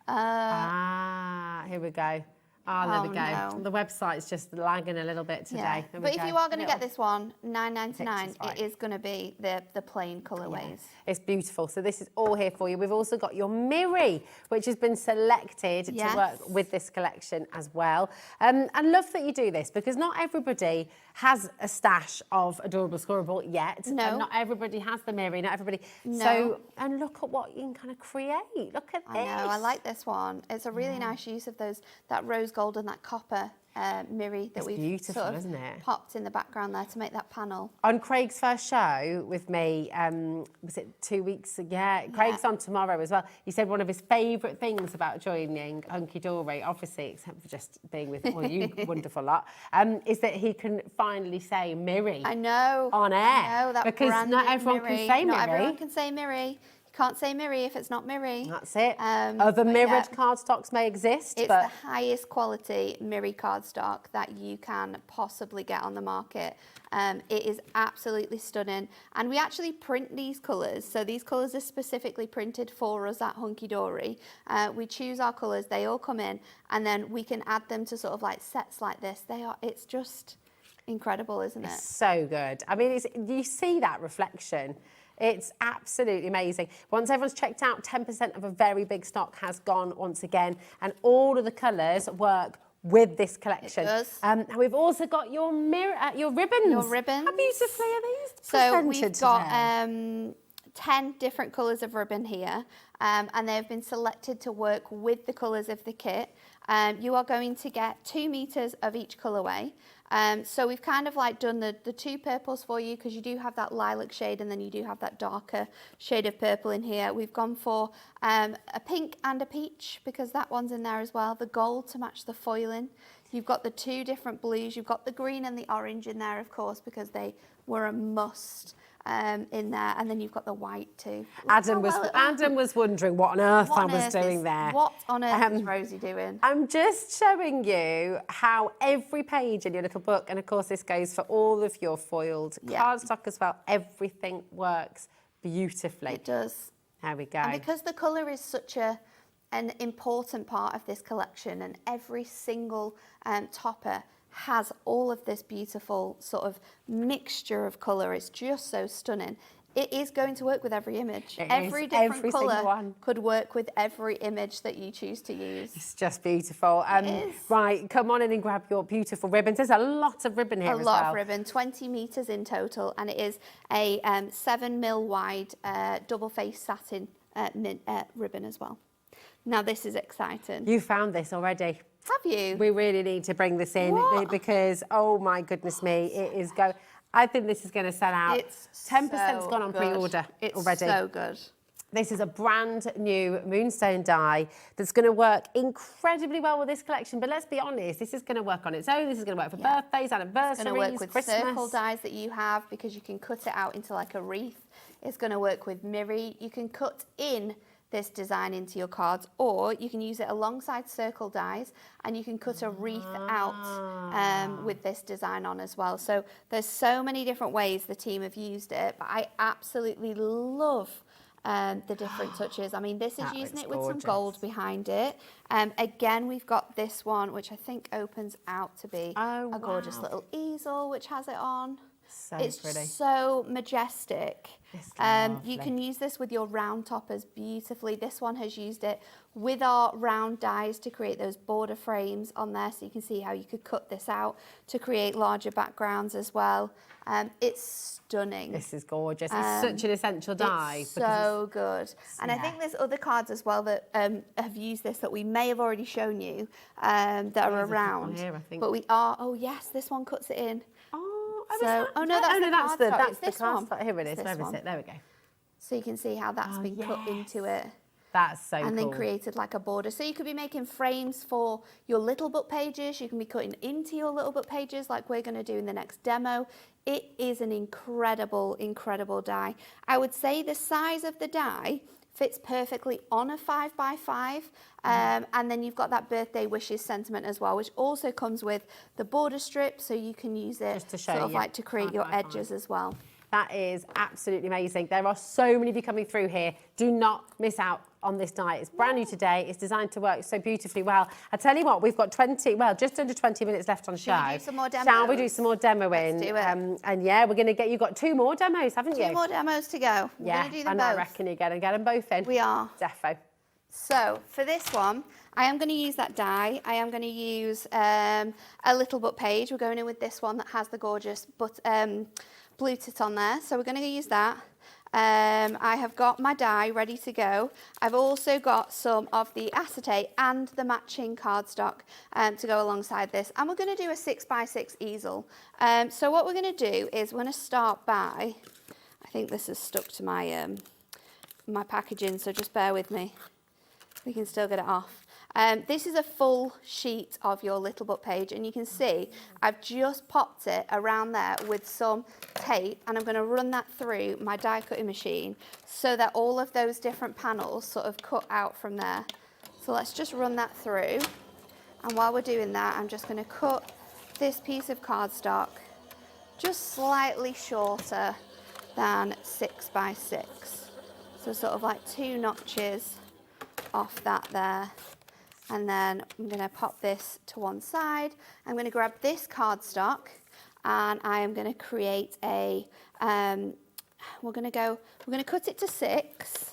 Here we go. There we go. No. The website's just lagging a little bit today. Yeah. There we But if go. you are going to get Little this one, $9.99, pictures, right. it is going to be the plain colourways. It's beautiful. So this is all here for you. We've also got your Miri, which has been selected Yes. to work with this collection as well. And love that you do this because not everybody has a stash of adorable scoreable yet. No. And not everybody has the Miri. Not everybody. No. So, and look at what you can kind of create. Look at this. I know, I like this one. It's a really nice use of that rose gold and that copper Miri that It's we've beautiful, sort of isn't it? popped in the background there to make that panel. On Craig's first show with me, was it 2 weeks ago? Yeah, Craig's on tomorrow as well. He said one of his favourite things about joining Hunkydory, obviously, except for just being with all you wonderful lot, is that he can finally say Miri. I know. On air. I know, that because not branded everyone Miri. can say Miri. Not everyone can say Miri. You can't say Miri if it's not Miri. That's it. But Other mirrored yeah. cardstocks may exist, It's but the highest quality Miri cardstock that you can possibly get on the market. It is absolutely stunning. And we actually print these colours. So these colours are specifically printed for us at Hunkydory. We choose our colours, they all come in, and then we can add them to sort of like sets like this. It's just incredible, isn't it? so good. I mean, you see that reflection. It's absolutely amazing. Once everyone's checked out, 10% of a very big stock has gone once again, and all of the colours work with this collection. It does. And we've also got your ribbons. Your ribbons. How beautifully are these So presented we've got today? 10 different colours of ribbon here, and they've been selected to work with the colours of the kit. you are going to get 2 meters of each colourway. So we've kind of like done the 2 purples for you because you do have that lilac shade and then you do have that darker shade of purple in here. We've gone for a pink and a peach because that one's in there as well. The gold to match the foiling. You've got the 2 different blues. You've got the green and the orange in there, of course, because they were a must in there. And then you've got the white too. Adam was wondering what on earth I was doing there. What on earth is Rosie doing? I'm just showing you how every page in your little book, and of course this goes for all of your foiled cardstock as well, everything works beautifully. It does. There we go. And because the colour is such an important part of this collection, and every single topper has all of this beautiful sort of mixture of colour, it's just so stunning. It is going to work with every image. Every different colour could work with every image that you choose to use. It's just beautiful. Right, come on in and grab your beautiful ribbons. There's a lot of ribbon here as well. A lot of ribbon, 20 metres in total, and it is a 7mm wide double-faced satin ribbon as well. Now this is exciting. You found this already. Have you? We really need to bring this in because, oh my goodness me, it is I think this is going to sell out. It's 10%'s gone on pre-order already. It's so good. This is a brand new moonstone die that's going to work incredibly well with this collection. But let's be honest, this is going to work on its own. This is going to work for birthdays, anniversaries, It's going to work with Christmas. circle dies that you have because you can cut it out into like a wreath. It's going to work with mirri. You can cut in this design into your cards, or you can use it alongside circle dies and you can cut a wreath out with this design on as well. So there's so many different ways the team have used it, but I absolutely love the different touches. I mean, this is using it with some gold behind it. Again, we've got this one, which I think opens out to be a gorgeous little easel, which has it on. So it's pretty. So majestic. You can use this with your round toppers beautifully. This one has used it with our round dies to create those border frames on there, so you can see how you could cut this out to create larger backgrounds as well. It's stunning. This is gorgeous. It's such an essential die. It's so good. And I think there's other cards as well that have used this that we may have already shown you that are around. Here, I think. But we are, oh yes, this one cuts it in. That's the cardstock. Here it is. Where is it? There we go. So you can see how that's been cut into it. That's so cool. And then created like a border. So you could be making frames for your little book pages. You can be cutting into your little book pages like we're going to do in the next demo. It is an incredible, incredible die. I would say the size of the die fits perfectly on a 5x5, and then you've got that birthday wishes sentiment as well, which also comes with the border strip, so you can use it just to show sort of like to create your edges as well. That is absolutely amazing. There are so many of you coming through here. Do not miss out on this die. It's brand new today. It's designed to work so beautifully well. I tell you what, we've got just under 20 minutes left on show. Shall we do some more demos? Shall we do some more demoing? Let's do it. And yeah, we're going to you've got 2 more demos, haven't you? 2 more demos to go. We're going to do them and both. I reckon you're going to get them both in. We are. Defo. So for this one, I am going to use that die. I am going to use a little book page. We're going in with this one that has the gorgeous blue tit on there. So we're going to use that. I have got my die ready to go. I've also got some of the acetate and the matching cardstock to go alongside this. And we're going to do a 6x6 easel. So what we're going to do is we're going to start by, I think this is stuck to my, my packaging, so just bear with me. We can still get it off. This is a full sheet of your little book page, and you can see I've just popped it around there with some tape, and I'm going to run that through my die cutting machine so that all of those different panels sort of cut out from there. So let's just run that through, and while we're doing that, I'm just going to cut this piece of cardstock just slightly shorter than 6x6. So sort of like 2 notches off that there. And then I'm going to pop this to one side. I'm going to grab this cardstock and I am going to create a, we're going to cut it to 6.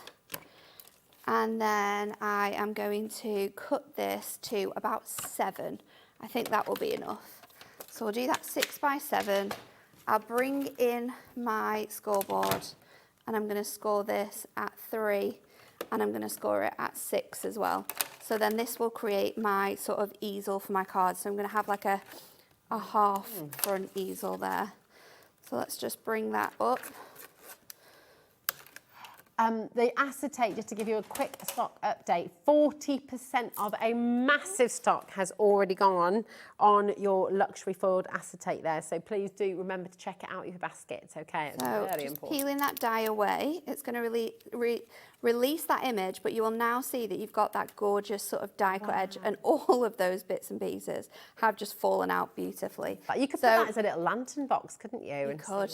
And then I am going to cut this to about 7. I think that will be enough. So we'll do that 6x7. I'll bring in my scoreboard and I'm going to score this at 3 and I'm going to score it at 6 as well. So then this will create my sort of easel for my cards. So I'm going to have like a half front easel there. So let's just bring that up. The acetate, just to give you a quick stock update, 40% of a massive stock has already gone on your luxury foiled acetate there. So please do remember to check it out in your baskets, okay? It's So really just important. peeling that dye away, it's going to release that image, but you will now see that you've got that gorgeous sort of die cut edge, and all of those bits and pieces have just fallen out beautifully. But you could put that as a little lantern box, couldn't you? You could.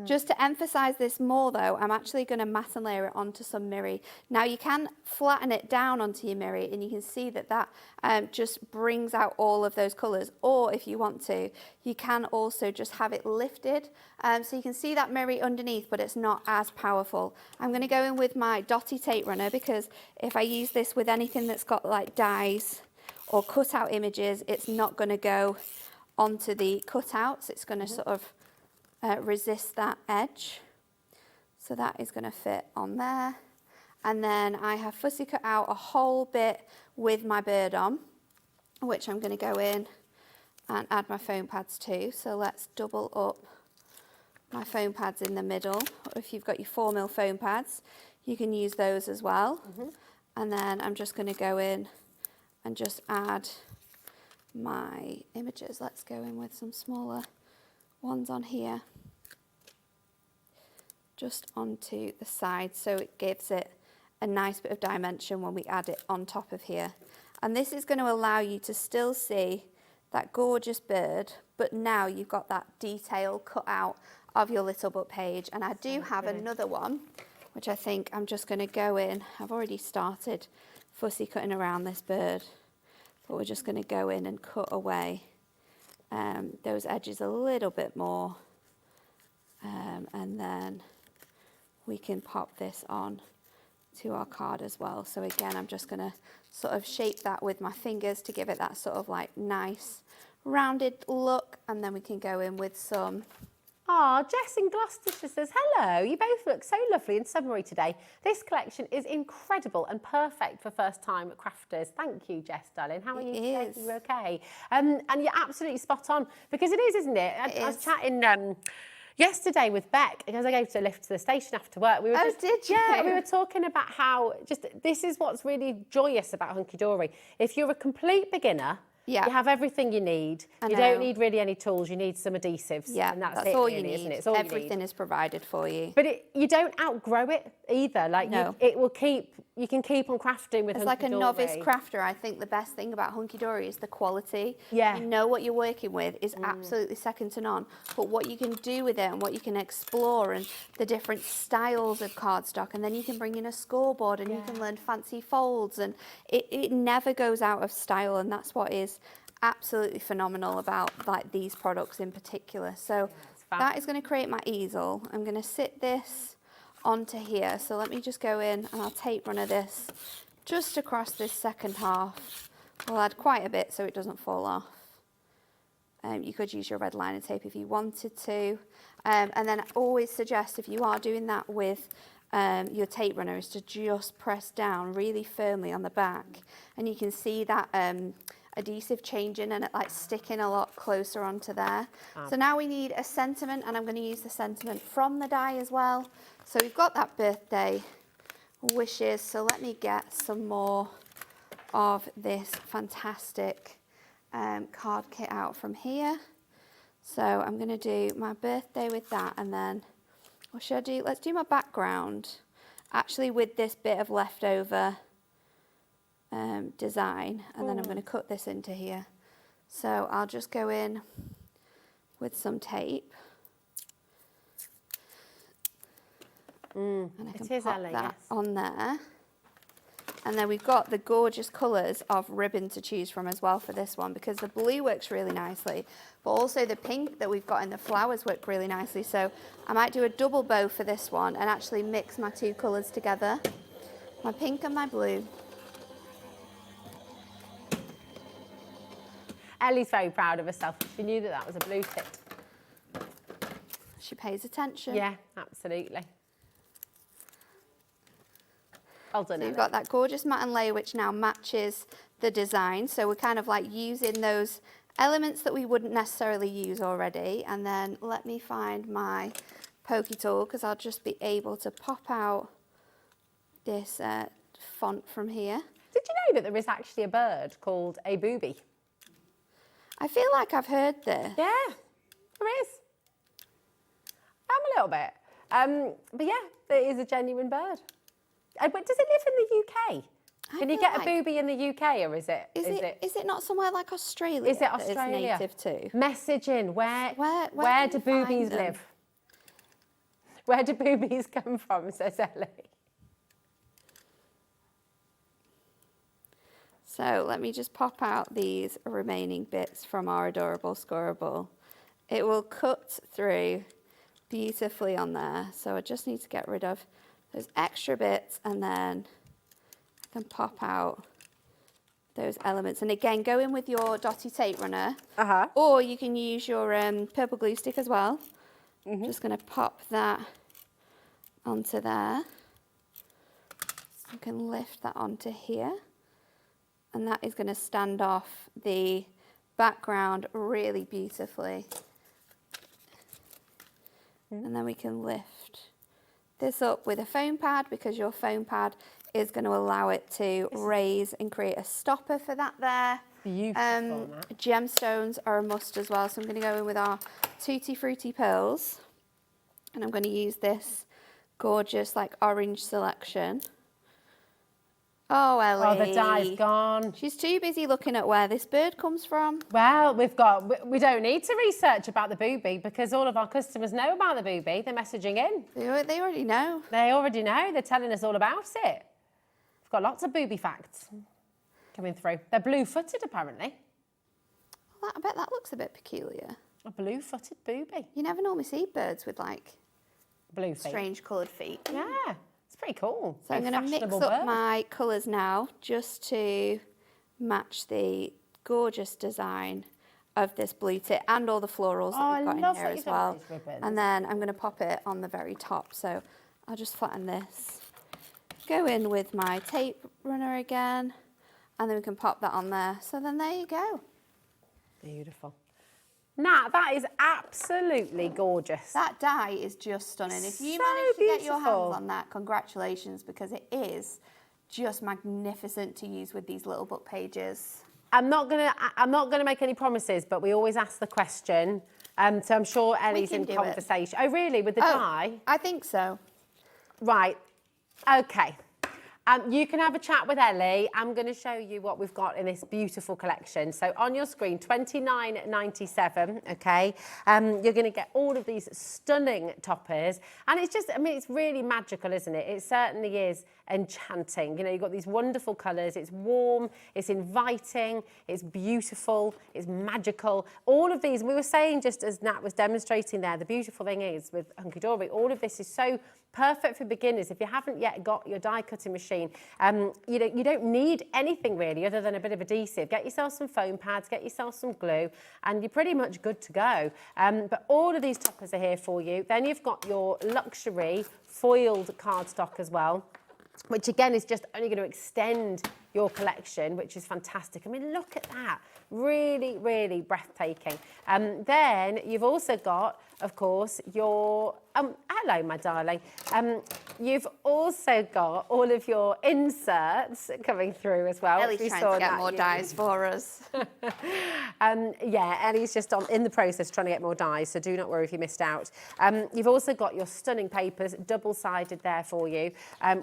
Just to emphasise this more though, I'm actually going to matte and layer it onto some mirri. Now you can flatten it down onto your mirri and you can see that that just brings out all of those colours, or if you want to, you can also just have it lifted so you can see that mirri underneath, but it's not as powerful. I'm going to go in with my dotty tape runner, because if I use this with anything that's got like dies or cut out images, it's not going to go onto the cutouts. It's going to sort of resist that edge. So that is going to fit on there. And then I have fussy cut out a whole bit with my bird on, which I'm going to go in and add my foam pads to. So let's double up my foam pads in the middle. Or if you've got your 4mm foam pads, you can use those as well. And then I'm just going to go in and just add my images. Let's go in with some smaller ones on here, just onto the side, so it gives it a nice bit of dimension when we add it on top of here. And this is going to allow you to still see that gorgeous bird, but now you've got that detail cut out of your little book page. And I do have another one, which I think I'm just going to go in. I've already started fussy cutting around this bird, but we're just going to go in and cut away those edges a little bit more, and then we can pop this on to our card as well. So again, I'm just going to sort of shape that with my fingers to give it that sort of like nice rounded look, and then we can go in with some. Oh, Jess in Gloucestershire says, hello, you both look so lovely and summery today. This collection is incredible and perfect for first-time crafters. Thank you, Jess, darling. How are you today? Are you okay? And you're absolutely spot on, because it is, isn't it? I was chatting yesterday with Beck, because I gave to a lift to the station after work. We were did you? Yeah, we were talking about how this is what's really joyous about Hunkydory. If you're a complete beginner, you have everything you need. You don't need really any tools. You need some adhesives. Yeah, and that's it, all really, you need, isn't isn't it? it? It's all Everything is provided for you. But you don't outgrow it either. Like it will keep. You can keep on crafting with. As like a novice crafter, I think the best thing about Hunkydory is the quality. Yeah. You know what you're working with is absolutely second to none. But what you can do with it and what you can explore, and the different styles of cardstock, and then you can bring in a scoreboard and you can learn fancy folds, and it never goes out of style, and that's what is absolutely phenomenal about like these products in particular. So that is going to create my easel. I'm going to sit this onto here. So let me just go in and I'll tape runner this just across this second half. We'll add quite a bit so it doesn't fall off. You could use your red liner tape if you wanted to. And then I always suggest, if you are doing that with your tape runner, is to just press down really firmly on the back. And you can see that adhesive changing and it like sticking a lot closer onto there. So now we need a sentiment, and I'm going to use the sentiment from the die as well. So we've got that birthday wishes. So let me get some more of this fantastic card kit out from here. So I'm going to do my birthday with that, and then what should I do? Let's do my background actually with this bit of leftover design, and then I'm going to cut this into here. So I'll just go in with some tape, and I can pop that on there. And then we've got the gorgeous colours of ribbon to choose from as well for this one, because the blue works really nicely, but also the pink that we've got in the flowers work really nicely. So I might do a double bow for this one and actually mix my two colours together, my pink and my blue. Ellie's very proud of herself. She knew that was a blue tip. She pays attention. Yeah, absolutely. Well done, So you've Ellie. got that gorgeous matte layer which now matches the design. So we're kind of like using those elements that we wouldn't necessarily use already. And then let me find my pokey tool because I'll just be able to pop out this font from here. Did you know that there is actually a bird called a booby? I feel like I've heard this. Yeah, there is. A little bit. But yeah, there is a genuine bird. But does it live in the UK? Can you feel get a like- booby in the UK, or is it? Is it not somewhere like Australia? Is it that Australia? It's native to? Message in. Where can do you find boobies them? live? Where do boobies come from, says Ellie. So let me just pop out these remaining bits from our adorable scorable. It will cut through beautifully on there. So I just need to get rid of those extra bits and then I can pop out those elements. And again, go in with your dotty tape runner, or you can use your purple glue stick as well. I'm just going to pop that onto there. You can lift that onto here. And that is going to stand off the background really beautifully. And then we can lift this up with a foam pad because your foam pad is going to allow it to raise and create a stopper for that there. Beautiful. Gemstones are a must as well. So I'm going to go in with our Tutti Frutti pearls. And I'm going to use this gorgeous like orange selection. Oh, Ellie. Oh, the dye's gone. She's too busy looking at where this bird comes from. Well, we don't need to research about the booby because all of our customers know about the booby. They're messaging in. They already know. They already know. They're telling us all about it. We've got lots of booby facts coming through. They're blue-footed, apparently. Well, I bet that looks a bit peculiar. A blue-footed booby. You never normally see birds with like Blue feet. strange coloured feet. Yeah, it's pretty cool. So I'm going to mix up my colours now just to match the gorgeous design of this blue tip and all the florals that we've got in here as well. And then I'm going to pop it on the very top. So I'll just flatten this. Go in with my tape runner again, and then we can pop that on there. So then there you go. Beautiful. Now, that is absolutely gorgeous. That dye is just stunning. If you So manage to get your beautiful. hands on that, congratulations, because it is just magnificent to use with these little book pages. I'm not gonna make any promises, but we always ask the question. So I'm sure Ellie's can in do it. conversation. Oh, really? With the dye? I think so. Right. Okay. You can have a chat with Ellie. I'm going to show you what we've got in this beautiful collection. So on your screen, $29.97, okay? You're going to get all of these stunning toppers. And it's just, I mean, it's really magical, isn't it? It certainly is enchanting. You know, you've got these wonderful colours. It's warm, it's inviting, it's beautiful, it's magical. All of these, we were saying just as Nat was demonstrating there, the beautiful thing is with Hunkydory, all of this is so perfect for beginners. If you haven't yet got your die cutting machine, you don't need anything really other than a bit of adhesive. Get yourself some foam pads, get yourself some glue, and you're pretty much good to go. But all of these toppers are here for you. Then you've got your luxury foiled cardstock as well, which again is just only going to extend your collection, which is fantastic. I mean, look at that. Really, really breathtaking. Then you've also got, of course, your... hello, my darling. You've also got all of your inserts coming through as well. Ellie's trying to get more dies for us. Yeah, Ellie's just in the process trying to get more dies, so do not worry if you missed out. You've also got your stunning papers, double-sided there for you,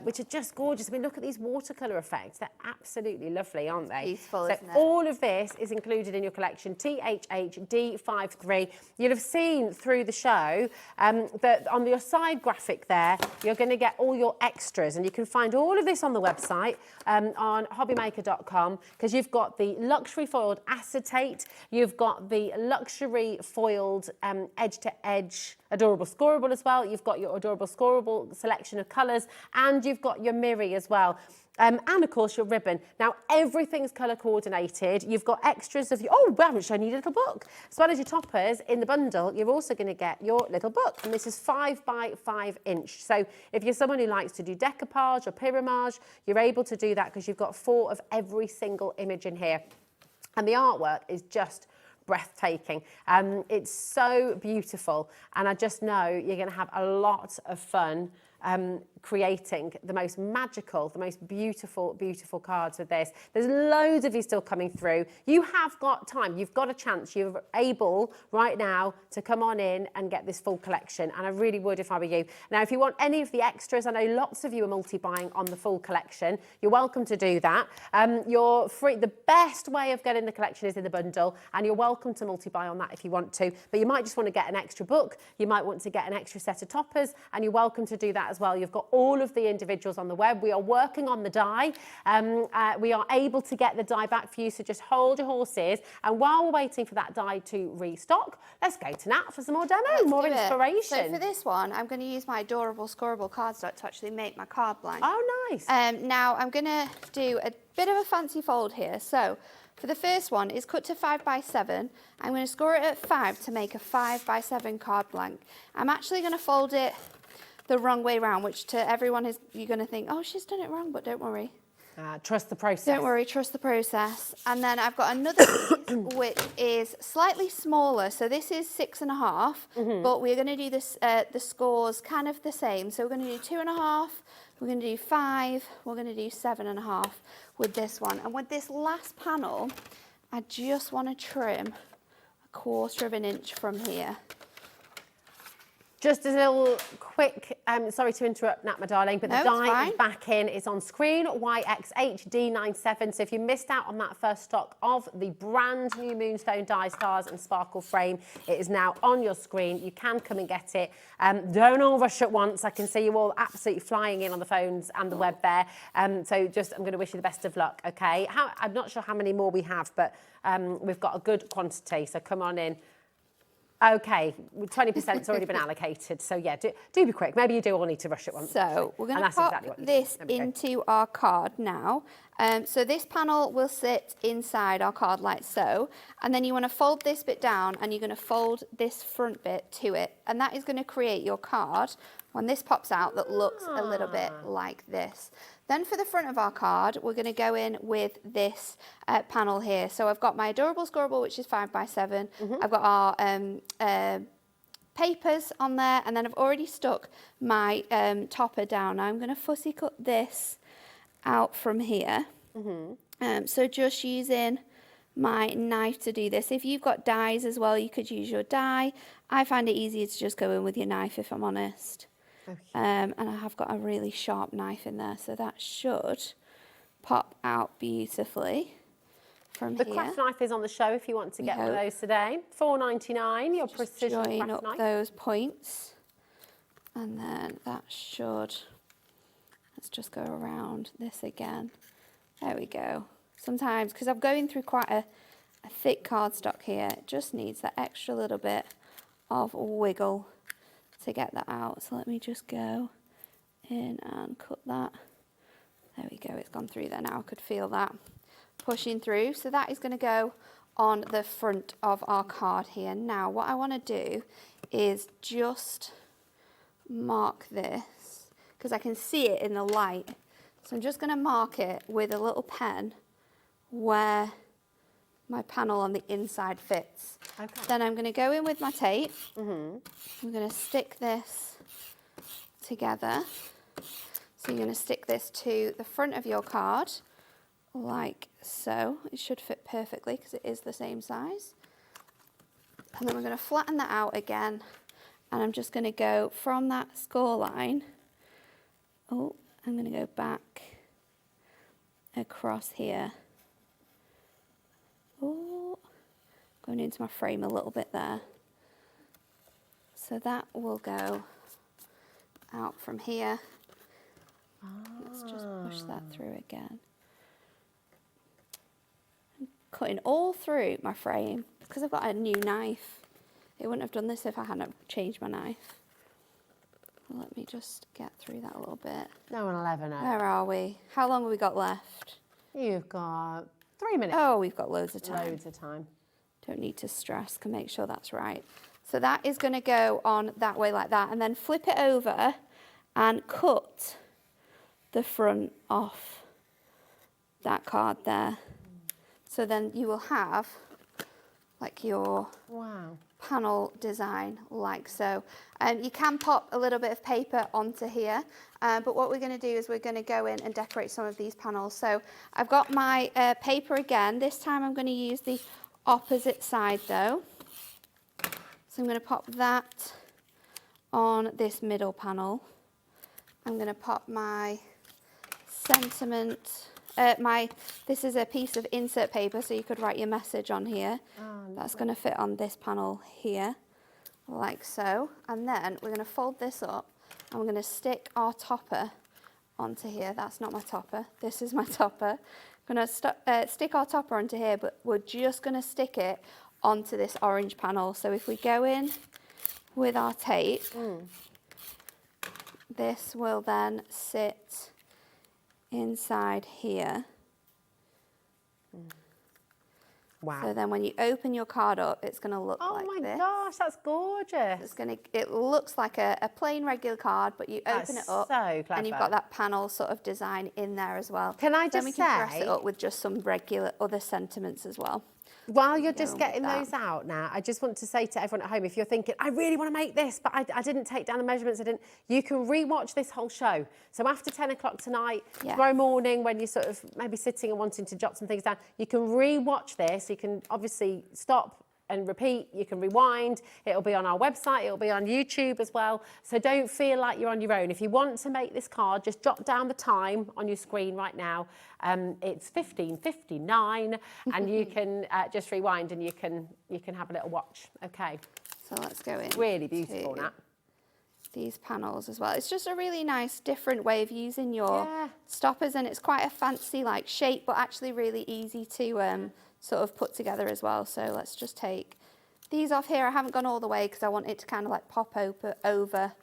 which are just gorgeous. I mean, look at these watercolour effects. They're absolutely lovely, aren't they? Beautiful, so isn't it? all of this is included in your collection, THHD53. You'll have seen through the show that on your side graphic there, you're going to get all your extras, and you can find all of this on the website on hobbymaker.com, because you've got the luxury foiled acetate, you've got the luxury foiled edge-to-edge adorable scoreable as well. You've got your adorable scoreable selection of colours, and you've got your Miri as well. And of course your ribbon. Now everything's colour coordinated. You've got extras of your, oh, I haven't shown you your little book. As well as your toppers in the bundle, you're also going to get your little book. And this is 5 by 5 inch. So if you're someone who likes to do decoupage or pyramage, you're able to do that because you've got 4 of every single image in here. And the artwork is just breathtaking. It's so beautiful. And I just know you're going to have a lot of fun creating the most magical, the most beautiful, beautiful cards with this. There's loads of you still coming through. You have got time. You've got a chance. You're able right now to come on in and get this full collection. And I really would if I were you. Now, if you want any of the extras, I know lots of you are multi-buying on the full collection. You're welcome to do that. You're free. The best way of getting the collection is in the bundle, and you're welcome to multi-buy on that if you want to. But you might just want to get an extra book. You might want to get an extra set of toppers, and you're welcome to do that as well. You've got all of the individuals on the web. We are working on the die. We are able to get the die back for you, so just hold your horses. And while we're waiting for that die to restock, let's go to Nat for some more demo, more inspiration. So for this one, I'm going to use my adorable scoreable cardstock to actually make my card blank. Oh, nice. Now I'm going to do a bit of a fancy fold here. So for the first one, it's cut to 5 by 7. I'm going to score it at 5 to make a 5 by 7 card blank. I'm actually going to fold it the wrong way round, which to everyone is, you're going to think, oh, she's done it wrong, but don't worry. Trust the process. Don't worry, trust the process. And then I've got another piece which is slightly smaller. So this is 6.5, but we're going to do this, the scores kind of the same. So we're going to do 2.5, we're going to do 5, we're going to do 7.5 with this one. And with this last panel, I just want to trim 1/4 of an inch from here. Just a little quick, sorry to interrupt, Nat, my darling, but the die is back in. It's on screen, YXHD97. So if you missed out on that first stock of the brand new Moonstone Die Stars and Sparkle frame, it is now on your screen. You can come and get it. Don't all rush at once. I can see you all absolutely flying in on the phones and the web there. So just, I'm going to wish you the best of luck, okay? I'm not sure how many more we have, but we've got a good quantity, so come on in. Okay, 20%'s already been allocated, so yeah, do be quick. Maybe you do all need to rush at once. So we're going to pop this into our card now. So this panel will sit inside our card like so, and then you want to fold this bit down and you're going to fold this front bit to it, and that is going to create your card when this pops out that looks a little bit like this. Then for the front of our card, we're going to go in with this panel here. So I've got my adorable scoreable, which is 5 by 7. I've got our papers on there, and then I've already stuck my topper down. Now I'm going to fussy cut this out from here. So just using my knife to do this. If you've got dies as well, you could use your die. I find it easier to just go in with your knife, if I'm honest. Okay. And I have got a really sharp knife in there, so that should pop out beautifully from here. The craft knife is on the show if you want to get one of those today. $4.99, your precision craft join up knife. Those points, and then that should, let's just go around this again. There we go. Sometimes, because I'm going through quite a thick cardstock here, it just needs that extra little bit of wiggle to get that out. So let me just go in and cut that. There we go, it's gone through there now. I could feel that pushing through. So that is going to go on the front of our card here. Now what I want to do is just mark this, because I can see it in the light. So I'm just going to mark it with a little pen where my panel on the inside fits. Okay. Then I'm going to go in with my tape. I'm going to stick this together. So you're going to stick this to the front of your card like so. It should fit perfectly because it is the same size. And then we're going to flatten that out again. And I'm just going to go from that score line. Oh, I'm going to go back across here. Oh, going into my frame a little bit there. So that will go out from here. Let's just push that through again. I'm cutting all through my frame because I've got a new knife. It wouldn't have done this if I hadn't changed my knife. Let me just get through that a little bit. No, an 11. Where are we? How long have we got left? You've got 3 minutes. Oh, we've got loads of time. Loads of time. Don't need to stress, can make sure that's right. So that is going to go on that way like that, and then flip it over and cut the front off that card there. So then you will have like your panel design like so. You can pop a little bit of paper onto here, but what we're going to do is we're going to go in and decorate some of these panels. So I've got my paper again. This time I'm going to use the opposite side though. So I'm going to pop that on this middle panel. I'm going to pop my sentiment. This is a piece of insert paper, so you could write your message on here. That's going to fit on this panel here, like so. And then we're going to fold this up, and we're going to stick our topper onto here. That's not my topper. This is my topper. I'm going to stick our topper onto here, but we're just going to stick it onto this orange panel. So if we go in with our tape, this will then sit inside here. Wow. So then when you open your card up, it's going to look like this. Oh my gosh, that's gorgeous. It looks like a plain regular card, but you open it up so clever. and you've got that panel sort of design in there as well. Can I just then we can dress say- it up with just some regular other sentiments as well. While you're just getting those out now, I just want to say to everyone at home, if you're thinking, I really want to make this, but I didn't take down the measurements, you can re-watch this whole show. So after 10 o'clock tonight, tomorrow morning, when you're sort of maybe sitting and wanting to jot some things down, you can re-watch this. You can obviously stop and repeat, you can rewind, it'll be on our website, it'll be on YouTube as well. So don't feel like you're on your own. If you want to make this card, just jot down the time on your screen right now. It's 15:59, and you can just rewind and you can have a little watch. Okay. So let's go in. Really beautiful, Nat. These panels as well. It's just a really nice, different way of using your stoppers, and it's quite a fancy like shape, but actually really easy to sort of put together as well. So let's just take these off here. I haven't gone all the way because I want it to kind of like pop over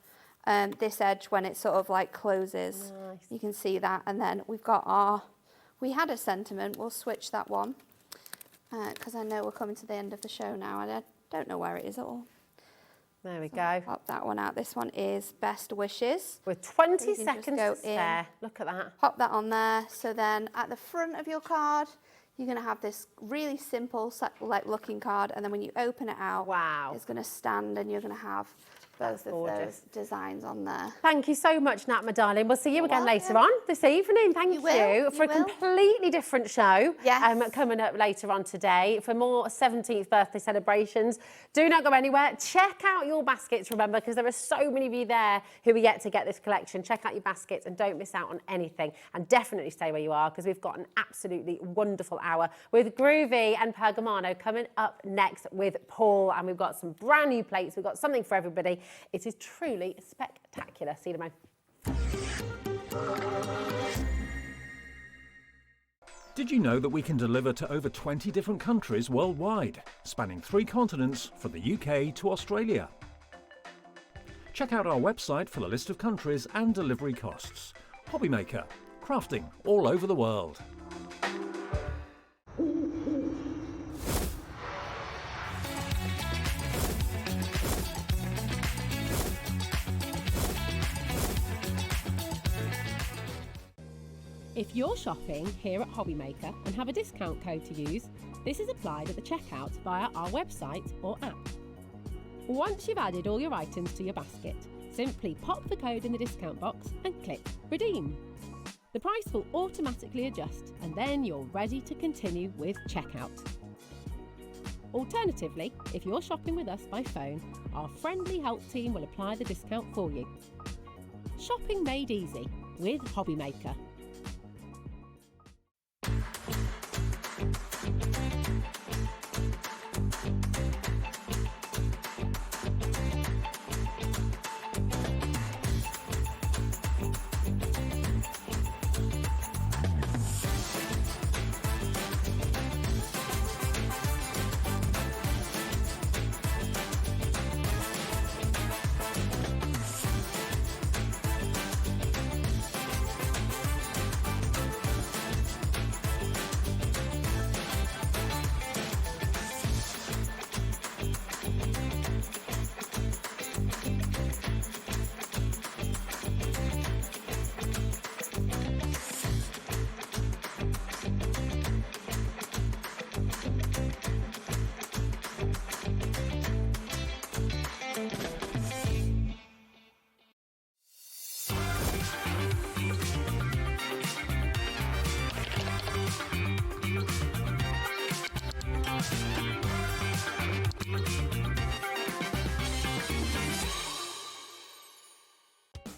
this edge when it sort of like closes. Nice. You can see that. And then we've got we had a sentiment. We'll switch that one because I know we're coming to the end of the show now. I don't know where it is at all. There we go. Pop that one out. This one is Best Wishes. With 20 seconds to spare. Look at that. Pop that on there. So then at the front of your card, you're going to have this really simple like looking card, and then when you open it out, it's going to stand, and you're going to have both of those designs on there. Thank you so much, Nat, my darling. We'll see you again later on this evening. Thank you for a completely different show coming up later on today. For more 17th birthday celebrations, do not go anywhere. Check out your baskets, remember, because there are so many of you there who are yet to get this collection. Check out your baskets and don't miss out on anything. And definitely stay where you are, because we've got an absolutely wonderful hour with Groovi and Pergamano coming up next with Paul. And we've got some brand new plates. We've got something for everybody. It is truly spectacular. See you tomorrow. Did you know that we can deliver to over 20 different countries worldwide, spanning 3 continents from the UK to Australia? Check out our website for the list of countries and delivery costs. Hobbymaker, crafting all over the world. If you're shopping here at Hobbymaker and have a discount code to use, this is applied at the checkout via our website or app. Once you've added all your items to your basket, simply pop the code in the discount box and click Redeem. The price will automatically adjust, and then you're ready to continue with checkout. Alternatively, if you're shopping with us by phone, our friendly help team will apply the discount for you. Shopping made easy with Hobbymaker.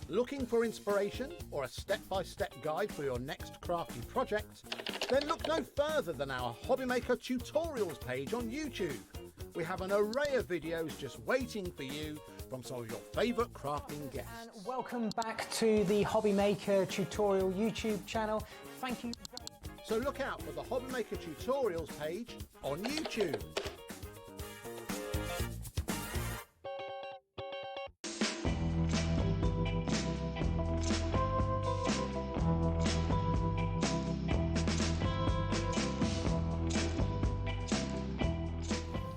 Looking for inspiration or a step-by-step guide for your next crafty project? Then look no further than our Hobby Maker tutorials page on YouTube. We have an array of videos just waiting for you from some of your favourite crafting guests. And welcome back to the Hobby Maker tutorial YouTube channel. Thank you. So look out for the Hobby Maker tutorials page on YouTube.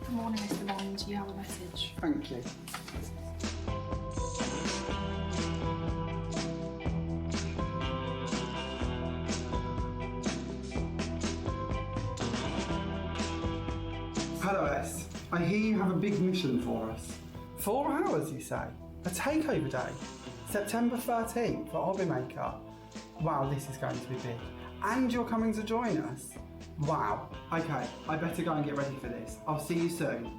Good morning, Mr. Bond. You have a message. Thank you. Hello S, I hear you have a big mission for us. 4 hours you say? A takeover day? September 13th for Hobby Maker. Wow, this is going to be big. And you're coming to join us? Wow. Okay, I better go and get ready for this. I'll see you soon.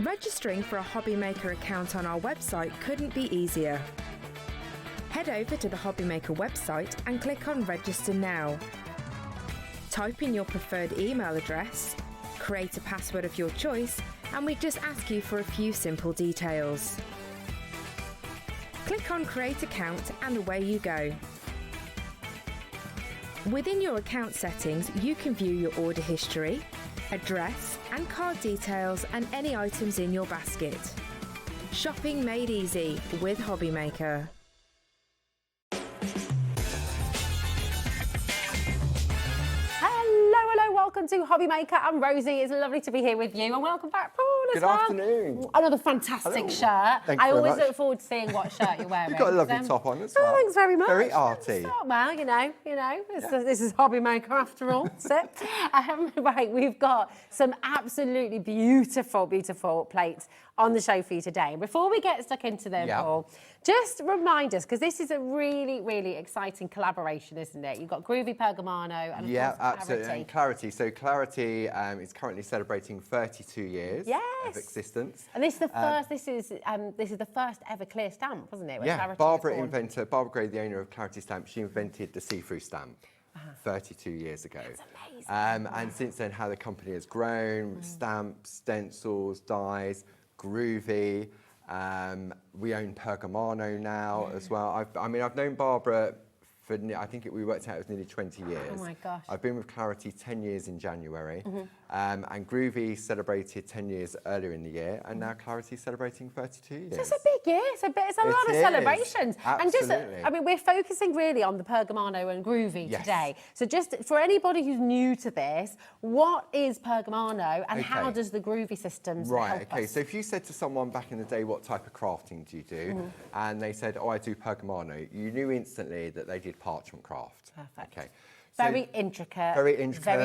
Registering for a Hobby Maker account on our website couldn't be easier. Head over to the Hobby Maker website and click on Register Now. Type in your preferred email address, create a password of your choice, and we just ask you for a few simple details. Click on Create Account and away you go. Within your account settings, you can view your order history, address and card details and any items in your basket. Shopping made easy with Hobby Maker. Hello, welcome to Hobby Maker. I'm Rosie. It's lovely to be here with you, and welcome back, Paul, as Good well. afternoon. Another fantastic shirt. Thank you I very always much. look forward to seeing what shirt you're wearing. You've got a lovely top on as well. Oh, thanks very much. Very arty. Oh, well, you know, this is Hobby Maker after all. Right, we've got some absolutely beautiful, beautiful plates on the show for you today. Before we get stuck into them, Paul, just remind us, because this is a really, really exciting collaboration, isn't it? You've got Groovi Pergamano and of course, absolutely. And Clarity. So Clarity is currently celebrating 32 years of existence. And this is the first. This is the first ever clear stamp, wasn't it? Barbara Gray, the owner of Clarity Stamp, she invented the see-through stamp 32 years ago. That's amazing. And since then, how the company has grown: stamps, stencils, dies, Groovi. We own Pergamano now as well. I've known Barbara for, I think we worked out it was nearly 20 years. Oh my gosh. I've been with Clarity 10 years in January. And Groovi celebrated 10 years earlier in the year, and now Clarity's celebrating 32 years. So it's a big year. It's a lot of celebrations. Absolutely. And just, we're focusing really on the Pergamano and Groovi today. So just for anybody who's new to this, what is Pergamano and how does the Groovi systems help us? So if you said to someone back in the day, what type of crafting do you do? And they said, oh, I do Pergamano, you knew instantly that they did parchment craft. Perfect. Okay. Very intricate, very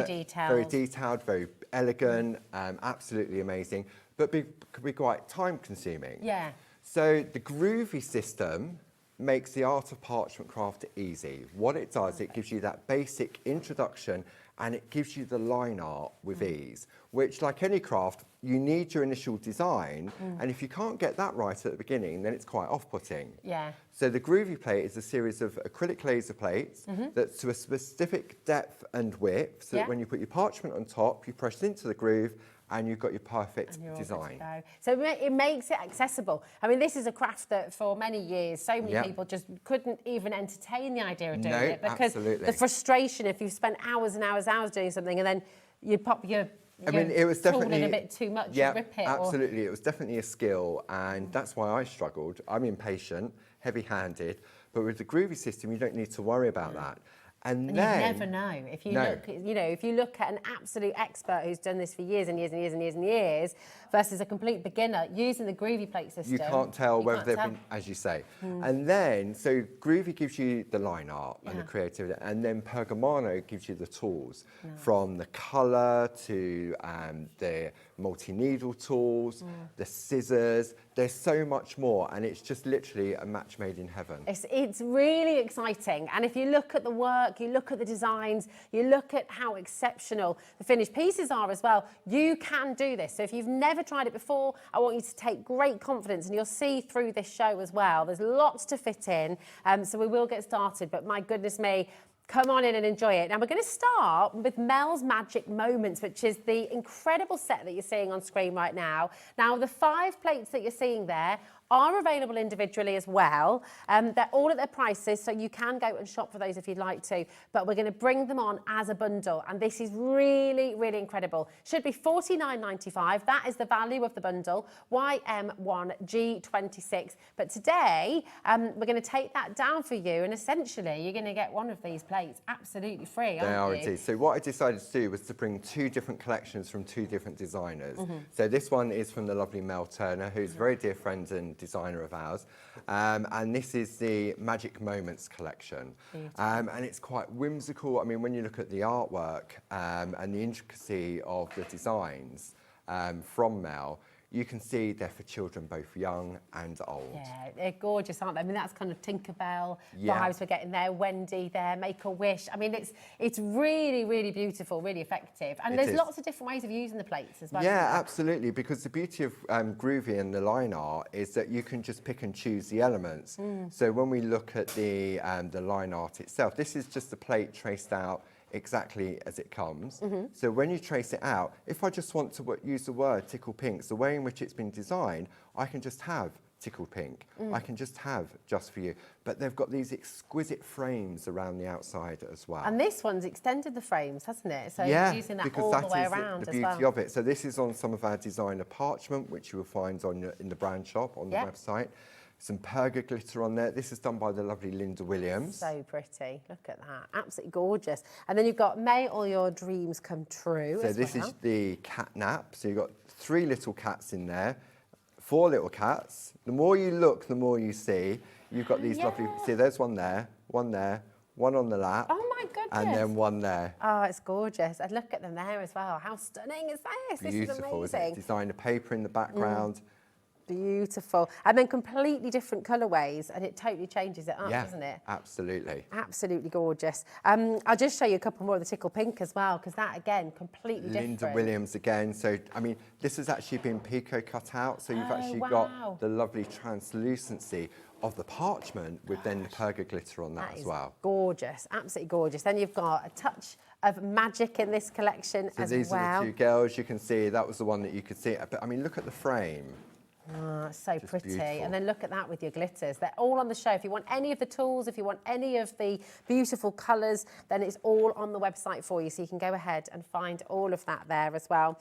detailed. Very detailed, very elegant, absolutely amazing, but could be quite time consuming. Yeah. So the Groovi system makes the art of parchment craft easy. What it does, it gives you that basic introduction and it gives you the line art with ease, which, like any craft, you need your initial design, and if you can't get that right at the beginning, then it's quite off-putting. Yeah. So the Groovi plate is a series of acrylic laser plates that's to a specific depth and width, so that when you put your parchment on top, you press into the groove, and you've got your perfect design. So it makes it accessible. I mean, this is a craft that for many years, so many people just couldn't even entertain the idea of doing it because the frustration if you've spent hours and hours doing something and then you pop your it was definitely a bit too much, you rip it. Absolutely, it was definitely a skill, and that's why I struggled. I'm impatient, heavy-handed, but with the Groovi system, you don't need to worry about that. And then, you never know. If you look, if you look at an absolute expert who's done this for years and years and years and years and years versus a complete beginner using the Groovi plate system, you can't tell whether they've been, as you say. And then, so Groovi gives you the line art and the creativity, and then Pergamano gives you the tools, from the colour to the multi-needle tools, the scissors, there's so much more, and it's just literally a match made in heaven. It's really exciting, and if you look at the work, you look at the designs, you look at how exceptional the finished pieces are as well, you can do this. So if you've never tried it before, I want you to take great confidence, and you'll see through this show as well. There's lots to fit in, so we will get started, but my goodness me, come on in and enjoy it. Now, we're going to start with Mel's Magic Moments, which is the incredible set that you're seeing on screen right now. Now, the 5 plates that you're seeing there are available individually as well. They're all at their prices, so you can go and shop for those if you'd like to, but we're going to bring them on as a bundle, and this is really, really incredible. Should be $49.95. That is the value of the bundle, YM1G26. But today, we're going to take that down for you, and essentially, you're going to get one of these plates absolutely free, aren't you? They are indeed. So what I decided to do was to bring 2 different collections from 2 different designers. So this one is from the lovely Mel Turner, who's a very dear friend and designer of ours, and this is the Magic Moments collection, and it's quite whimsical. I mean, when you look at the artwork and the intricacy of the designs from Mel, you can see they're for children both young and old. Yeah, they're gorgeous, aren't they? I mean, that's kind of Tinkerbell vibes we're getting there, Wendy there, Make-A-Wish. I mean, it's really, really beautiful, really effective. And there's lots of different ways of using the plates as well. Yeah, absolutely, because the beauty of Groovi and the line art is that you can just pick and choose the elements. So when we look at the line art itself, this is just a plate traced out exactly as it comes. So when you trace it out, if I just want to use the word tickle pinks, the way in which it's been designed, I can just have tickle pink. I can just have just for you. But they've got these exquisite frames around the outside as well. And this one's extended the frames, hasn't it? So yeah, using that because all that the way is around the as beauty well. of it. So this is on some of our designer parchment, which you will find on in the brand shop on the website. Some perga glitter on there. This is done by the lovely Linda Williams. So pretty. Look at that. Absolutely gorgeous. And then you've got May All Your Dreams Come True. So this is the cat nap. So you've got 3 little cats in there, 4 little cats. The more you look, the more you see. You've got these lovely, see there's one there, one on the lap. Oh my goodness. And then one there. Oh, it's gorgeous. And look at them there as well. How stunning is this? Beautiful, this is amazing. Designer paper in the background. Beautiful. And then completely different colourways, and it totally changes it up, doesn't it? Absolutely. Absolutely gorgeous. I'll just show you a couple more of the tickle pink as well, because that, again, completely different. Linda Williams again. So, I mean, this has actually been Pico cut out, so you've actually got the lovely translucency of the parchment with then the perga glitter on that as well. Gorgeous, absolutely gorgeous. Then you've got a touch of magic in this collection as well. So these are the 2 girls, you can see, that was the one that you could see. But, I mean, look at the frame. Oh, so Just pretty. beautiful. And then look at that with your glitters. They're all on the show. If you want any of the tools, if you want any of the beautiful colours, then it's all on the website for you. So you can go ahead and find all of that there as well.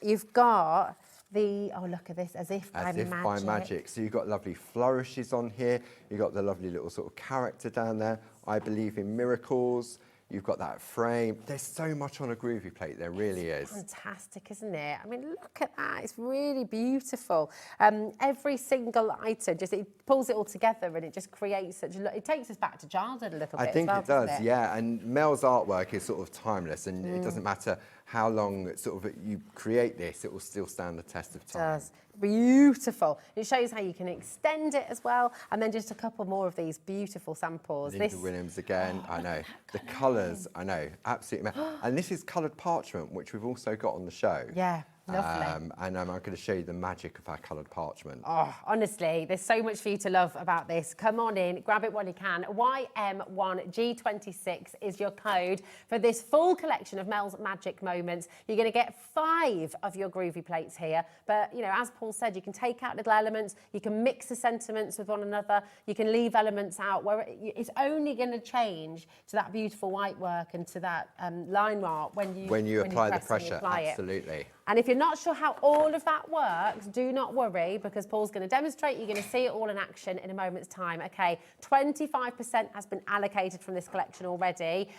You've got the, oh, look at this, As If by Magic. So you've got lovely flourishes on here. You've got the lovely little sort of character down there. I believe in miracles. You've got that frame. There's so much on a Groovi plate, there really is. Fantastic, isn't it? I mean, look at that. It's really beautiful. Every single item, just it pulls it all together and it just creates such a... It takes us back to childhood a little bit. I think as well, it does, doesn't it? yeah. And Mel's artwork is sort of timeless, and it doesn't matter how long sort of you create this, it will still stand the test of time. It does. Beautiful. It shows how you can extend it as well. And then just a couple more of these beautiful samples. Linda Williams again, I know. The colours, I know, absolutely. And this is coloured parchment, which we've also got on the show. Yeah. Lovely. And I'm going to show you the magic of our coloured parchment. Oh, honestly, there's so much for you to love about this. Come on in, grab it while you can. YM1G26 is your code for this full collection of Mel's Magic Moments. You're going to get 5 of your Groovi plates here. But, you know, as Paul said, you can take out little elements, you can mix the sentiments with one another, you can leave elements out where it's only going to change to that beautiful white work and to that line art when you apply the pressure, absolutely. And if you're not sure how all of that works, do not worry, because Paul's going to demonstrate. You're going to see it all in action in a moment's time. Okay, 25% has been allocated from this collection already.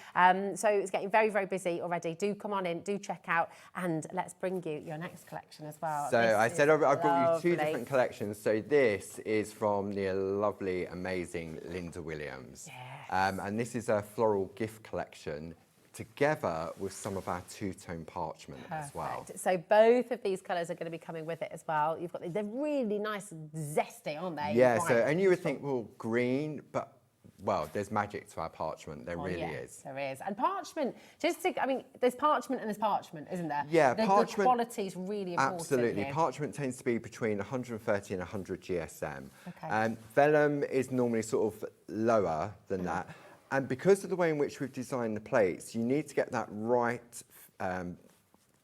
So it's getting very, very busy already. Do come on in, do check out, and let's bring you your next collection as well. So I said I brought you 2 different collections. So this is from the lovely, amazing Linda Williams. Yes. And this is a floral gift collection together with some of our two-tone parchment as well. So both of these colours are going to be coming with it as well. You've got they're really nice and zesty, aren't they? Yeah, so, and you would think, well, green, but well, there's magic to our parchment. There really is. There is. And parchment, I mean, there's parchment and there's parchment, isn't there? Yeah, parchment. The quality is really important. Absolutely. Here. Parchment tends to be between 130 and 100 GSM. Okay. Vellum is normally sort of lower than that. And because of the way in which we've designed the plates, you need to get that right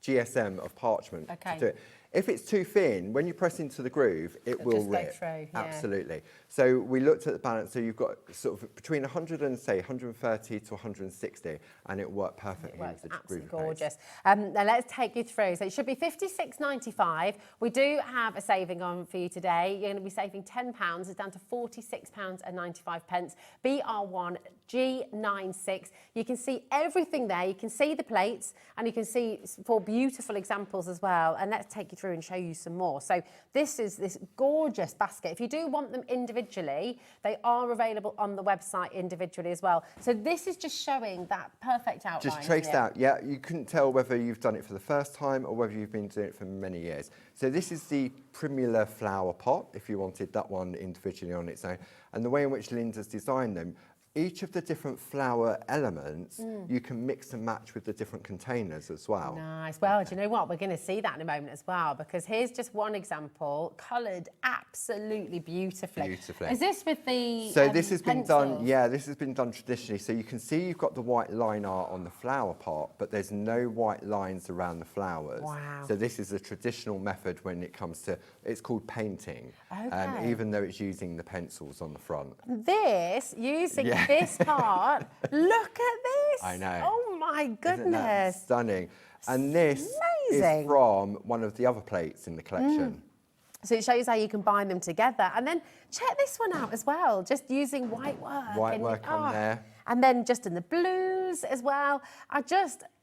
GSM of parchment to do it. If it's too thin, when you press into the groove, it will just rip. go through, yeah. Absolutely. So we looked at the balance. So you've got sort of between 130 to 160, and it worked perfectly. It works with the absolutely groove gorgeous. Now let's take you through. So it should be $56.95. We do have a saving on for you today. You're going to be saving £10. It's down to £46.95. BR1 G96. You can see everything there. You can see the plates, and you can see 4 beautiful examples as well. And let's take you through and show you some more. So this is this gorgeous basket. If you do want them individually, they are available on the website individually as well. So this is just showing that perfect outline. Just traced out, yeah. You couldn't tell whether you've done it for the first time or whether you've been doing it for many years. So this is the Primula flower pot, if you wanted that one individually on its own. And the way in which Linda's designed them, each of the different flower elements, you can mix and match with the different containers as well. Nice. Well, do you know what? We're going to see that in a moment as well, because here's just one example, coloured absolutely beautifully. Beautifully. Is this with the So this has been done, pencils? yeah, this has been done traditionally. So you can see you've got the white line art on the flower pot, but there's no white lines around the flowers. Wow. So this is a traditional method when it comes to, it's called painting, Okay. even though it's using the pencils on the front. This, using this part, look at this. I know. Oh my goodness. Isn't that stunning? And this Amazing. is from one of the other plates in the collection. So it shows how you combine them together. And then check this one out as well, just using white work. White work on there. And then just in the blues as well.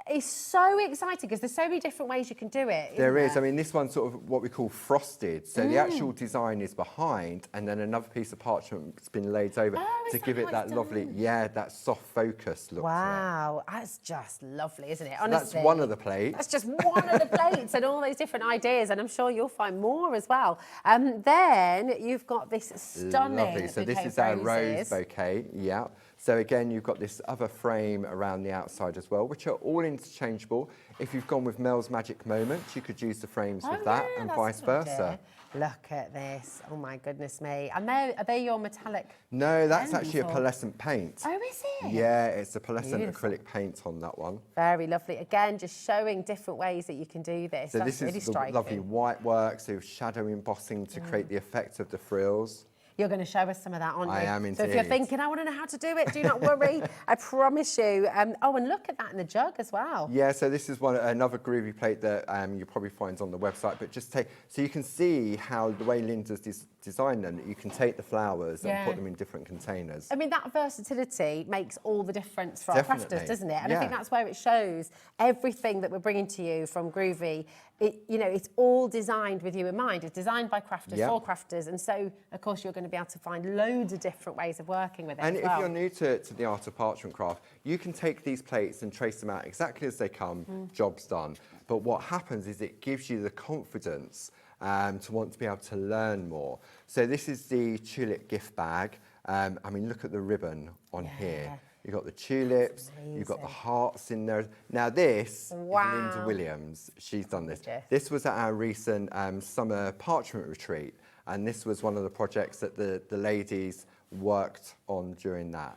It's so exciting because there's so many different ways you can do it. There is. I mean, this one's sort of what we call frosted. So the actual design is behind, and then another piece of parchment's been laid over to give it that lovely, that soft focus look. Wow, that's just lovely, isn't it? So Honestly, that's one of the plates. That's just one of the plates, and all those different ideas, and I'm sure you'll find more as well. Then you've got this stunning Lovely. So this bouquet is of our roses. rose bouquet. Yeah. So again, you've got this other frame around the outside as well, which are all interchangeable. If you've gone with Mel's Magic Moment, you could use the frames with that, and vice versa. Look at this. Oh my goodness me. And are they your metallic? No, that's pens actually a or- pearlescent paint. Oh, is it? Yeah, it's a pearlescent Beautiful. acrylic paint on that one. Very lovely. Again, just showing different ways that you can do this. So That's this really is the striking. lovely white work, so shadow embossing to create the effect of the frills. You're going to show us some of that, aren't you? I am So if you're indeed. thinking, I want to know how to do it, do not worry. I promise you. Oh, and look at that in the jug as well. Yeah, so this is another groovy plate that you probably find on the website, but just take, so you can see how the way Linda's designed them, that you can take the flowers and put them in different containers. I mean, that versatility makes all the difference for our Definitely. crafters, doesn't it? And I Yeah. think that's where it shows everything that we're bringing to you from Groovi. It's all designed with you in mind. It's designed by crafters for crafters. And so, of course, you're going to be able to find loads of different ways of working with it And as if well. you're new to the art of parchment craft, you can take these plates and trace them out exactly as they come, job's done. But what happens is it gives you the confidence to want to be able to learn more. So this is the tulip gift bag. I mean, look at the ribbon on here. You've got the tulips, you've got the hearts in there. Now this is Linda Williams. She's done this. This was at our recent summer parchment retreat, and this was one of the projects that the ladies worked on during that.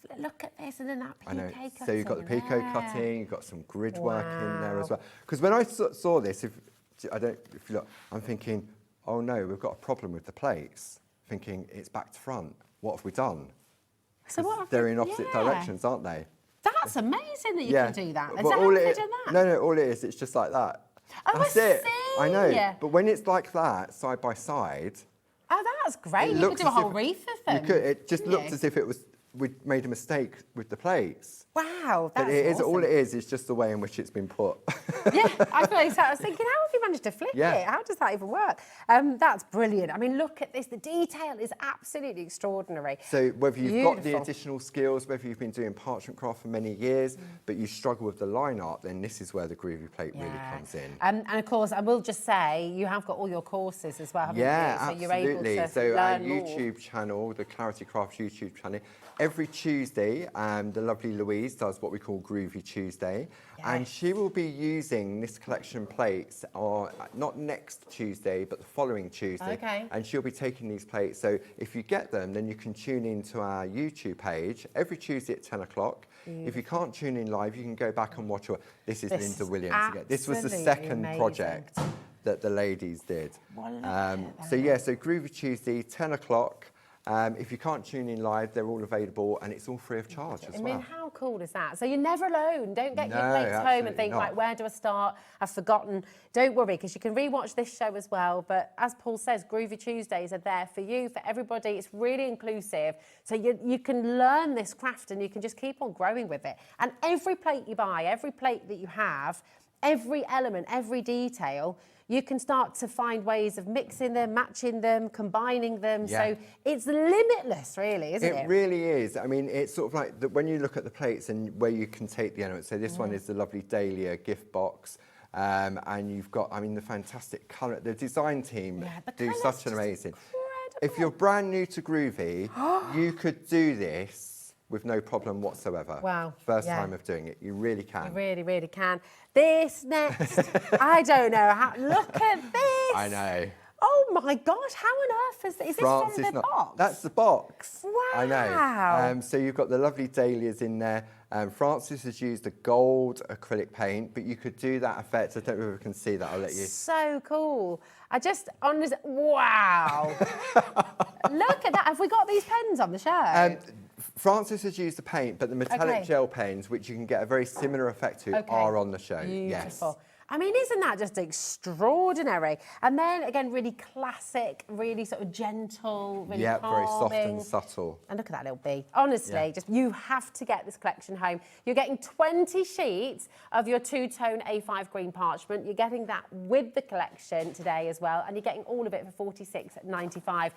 Lovely. Look at this, and then that I know. picot So you've got the picot there. cutting, you've got some grid work in there as well. Because when I saw this, if you look, I'm thinking, oh no, we've got a problem with the plates. Thinking it's back to front. What have we done? So what? They're in opposite directions, aren't they? That's amazing that you can do that. Is But that all how it- done that? No, all it is, it's just like that. Oh, That's I it. see. I know. But when it's like that, side by side, Oh, that's great. it You could looks do a as whole if- wreath of you them. could. It just couldn't looked you? as if we'd made a mistake with the plates. Wow, that's But it is, awesome. all it is just the way in which it's been put. Yeah, I feel like I was thinking, how have you managed to flip Yeah. it? How does that even work? That's brilliant. I mean, look at this. The detail is absolutely extraordinary. So whether you've got the Beautiful. additional skills, whether you've been doing parchment craft for many years, but you struggle with the line art, then this is where the Groovy plate really comes in. And of course, I will just say, you have got all your courses as well, haven't Yeah, you? So absolutely. you're able to So our learn more. YouTube channel, the Clarity Craft YouTube channel, every Tuesday, the lovely Louise does what we call Groovy Tuesday, and she will be using this collection plates, or not next Tuesday, but the following Tuesday. Okay. And she'll be taking these plates. So if you get them, then you can tune into our YouTube page every Tuesday at 10 o'clock. If you can't tune in live, you can go back and watch. This is Linda Williams again. This was the second project that the ladies did. So yeah, so Groovy Tuesday, 10 o'clock. If you can't tune in live, they're all available, and it's all free of charge as well. I mean, how cool is that? So you're never alone. Don't get your No, plates home and absolutely think, not. right, where do I start? I've forgotten. Don't worry, because you can rewatch this show as well. But as Paul says, Groovy Tuesdays are there for you, for everybody. It's really inclusive. So you can learn this craft and you can just keep on growing with it. And every plate you buy, every plate that you have, every element, every detail, you can start to find ways of mixing them, matching them, combining them. Yeah. So it's limitless, really, isn't it? It really is. I mean, it's sort of like when you look at the plates and where you can take the elements. So this one is the lovely Dahlia gift box. And you've got, I mean, the fantastic colour. The design team do such an amazing. If you're brand new to Groovy, you could do this with no problem whatsoever. Wow. First time of doing it. You really can. You really, really can. This next, I don't know. Look at this. I know. Oh my gosh, how on earth is this from the box? That's the box. Wow. I know. So you've got the lovely dahlias in there. Francis has used a gold acrylic paint, but you could do that effect. I don't know if we can see that. I'll let you. So cool. I just, honestly, wow. Look at that. Have we got these pens on the show? Francis has used the paint, but the metallic gel pens, which you can get a very similar effect to, are on the show. Beautiful. Yes. I mean, isn't that just extraordinary? And then, again, really classic, really sort of gentle, really calming. Very soft and subtle. And look at that little bee. Honestly, just you have to get this collection home. You're getting 20 sheets of your two-tone A5 green parchment. You're getting that with the collection today as well, and you're getting all of it for $46.95.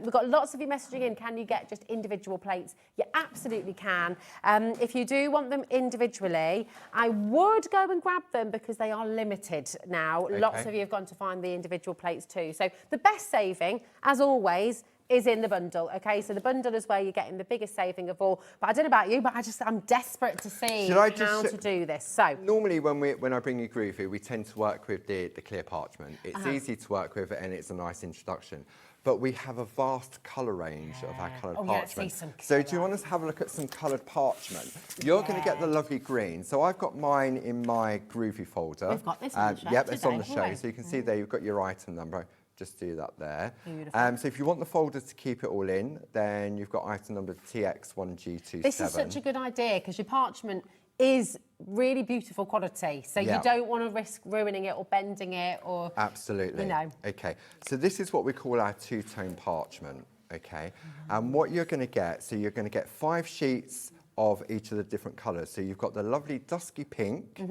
We've got lots of you messaging in. Can you get just individual plates? You absolutely can. If you do want them individually, I would go and grab them because they are limited now. Lots of you have gone to find the individual plates too. So the best saving, as always, is in the bundle, okay? So the bundle is where you're getting the biggest saving of all. But I don't know about you, but I'm desperate to see how to do this. So normally when I bring you Groovy, we tend to work with the clear parchment. It's easy to work with and it's a nice introduction. But we have a vast colour range of our coloured parchment. So do you want us to have a look at some coloured parchment? You're going to get the lovely green. So I've got mine in my Groovy folder. We've got this on the show Yep, it's on the today. show. So you can see there you've got your item number. Just do that there. Beautiful. So if you want the folder to keep it all in, then you've got item number TX1G27. this is such a good idea because your parchment is really beautiful quality. So you don't want to risk ruining it or bending it or... Absolutely. You know. Okay, so this is what we call our two-tone parchment, okay? And what you're going to get, so you're going to get 5 sheets of each of the different colours. So you've got the lovely dusky pink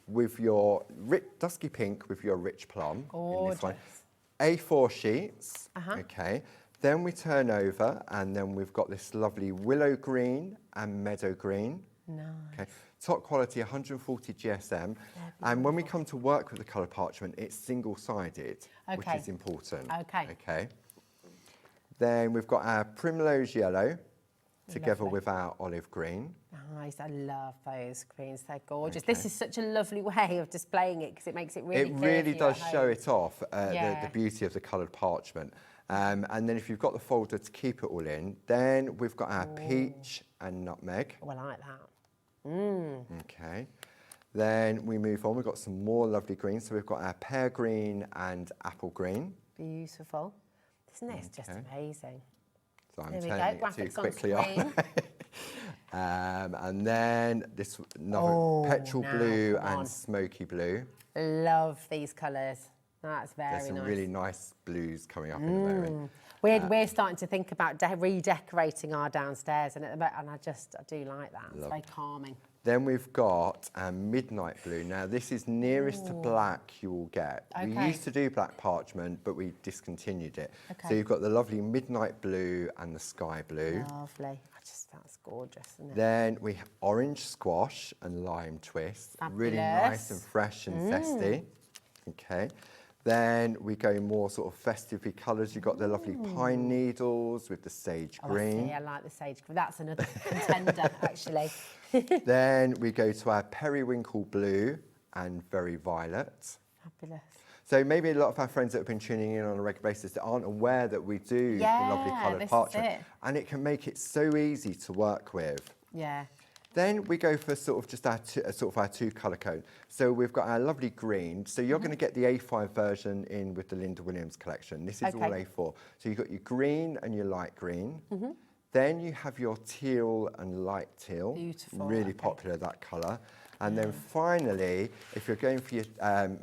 with your dusky pink with your rich plum in this one. A4 sheets, okay? Then we turn over and then we've got this lovely willow green and meadow green. Nice. Okay. Top quality 140 GSM, and when we come to work with the colour parchment, it's single-sided, which is important. Okay. Then we've got our primrose yellow together with our olive green. Nice, I love those greens, they're gorgeous. This is such a lovely way of displaying it because it makes it really clear. It really does show it off, Yeah. the beauty of the coloured parchment. And then if you've got the folder to keep it all in, then we've got our peach and nutmeg. Oh, I like that. Okay. Then we move on. We've got some more lovely greens. So we've got our pear green and apple green. Beautiful. Isn't this just amazing? So I'm There we turning go, it too graphics on quickly screen. on. And then this another petrol blue and smoky blue. Love these colours. That's very nice. There's some really nice blues coming up in a moment. We're starting to think about redecorating our downstairs, and I do like that. It's very calming. Then we've got midnight blue. Now this is nearest to black you will get. We used to do black parchment, but we discontinued it. Okay. So you've got the lovely midnight blue and the sky blue. Lovely. That's gorgeous, isn't it? Then we have orange squash and lime twist. Really nice and fresh and zesty. Okay. Then we go more sort of festive colours. You've got the lovely pine needles with the sage green. I like the sage green. That's another contender, actually. Then we go to our periwinkle blue and very violet. Fabulous. So maybe a lot of our friends that have been tuning in on a regular basis that aren't aware that we do the lovely coloured parchment. And it can make it so easy to work with. Yeah. Then we go for sort of just our two colour code. So we've got our lovely green. So you're going to get the A5 version in with the Linda Williams collection. This is all A4. So you've got your green and your light green. Then you have your teal and light teal. Beautiful. Really popular, that colour. And then finally, if you're going for your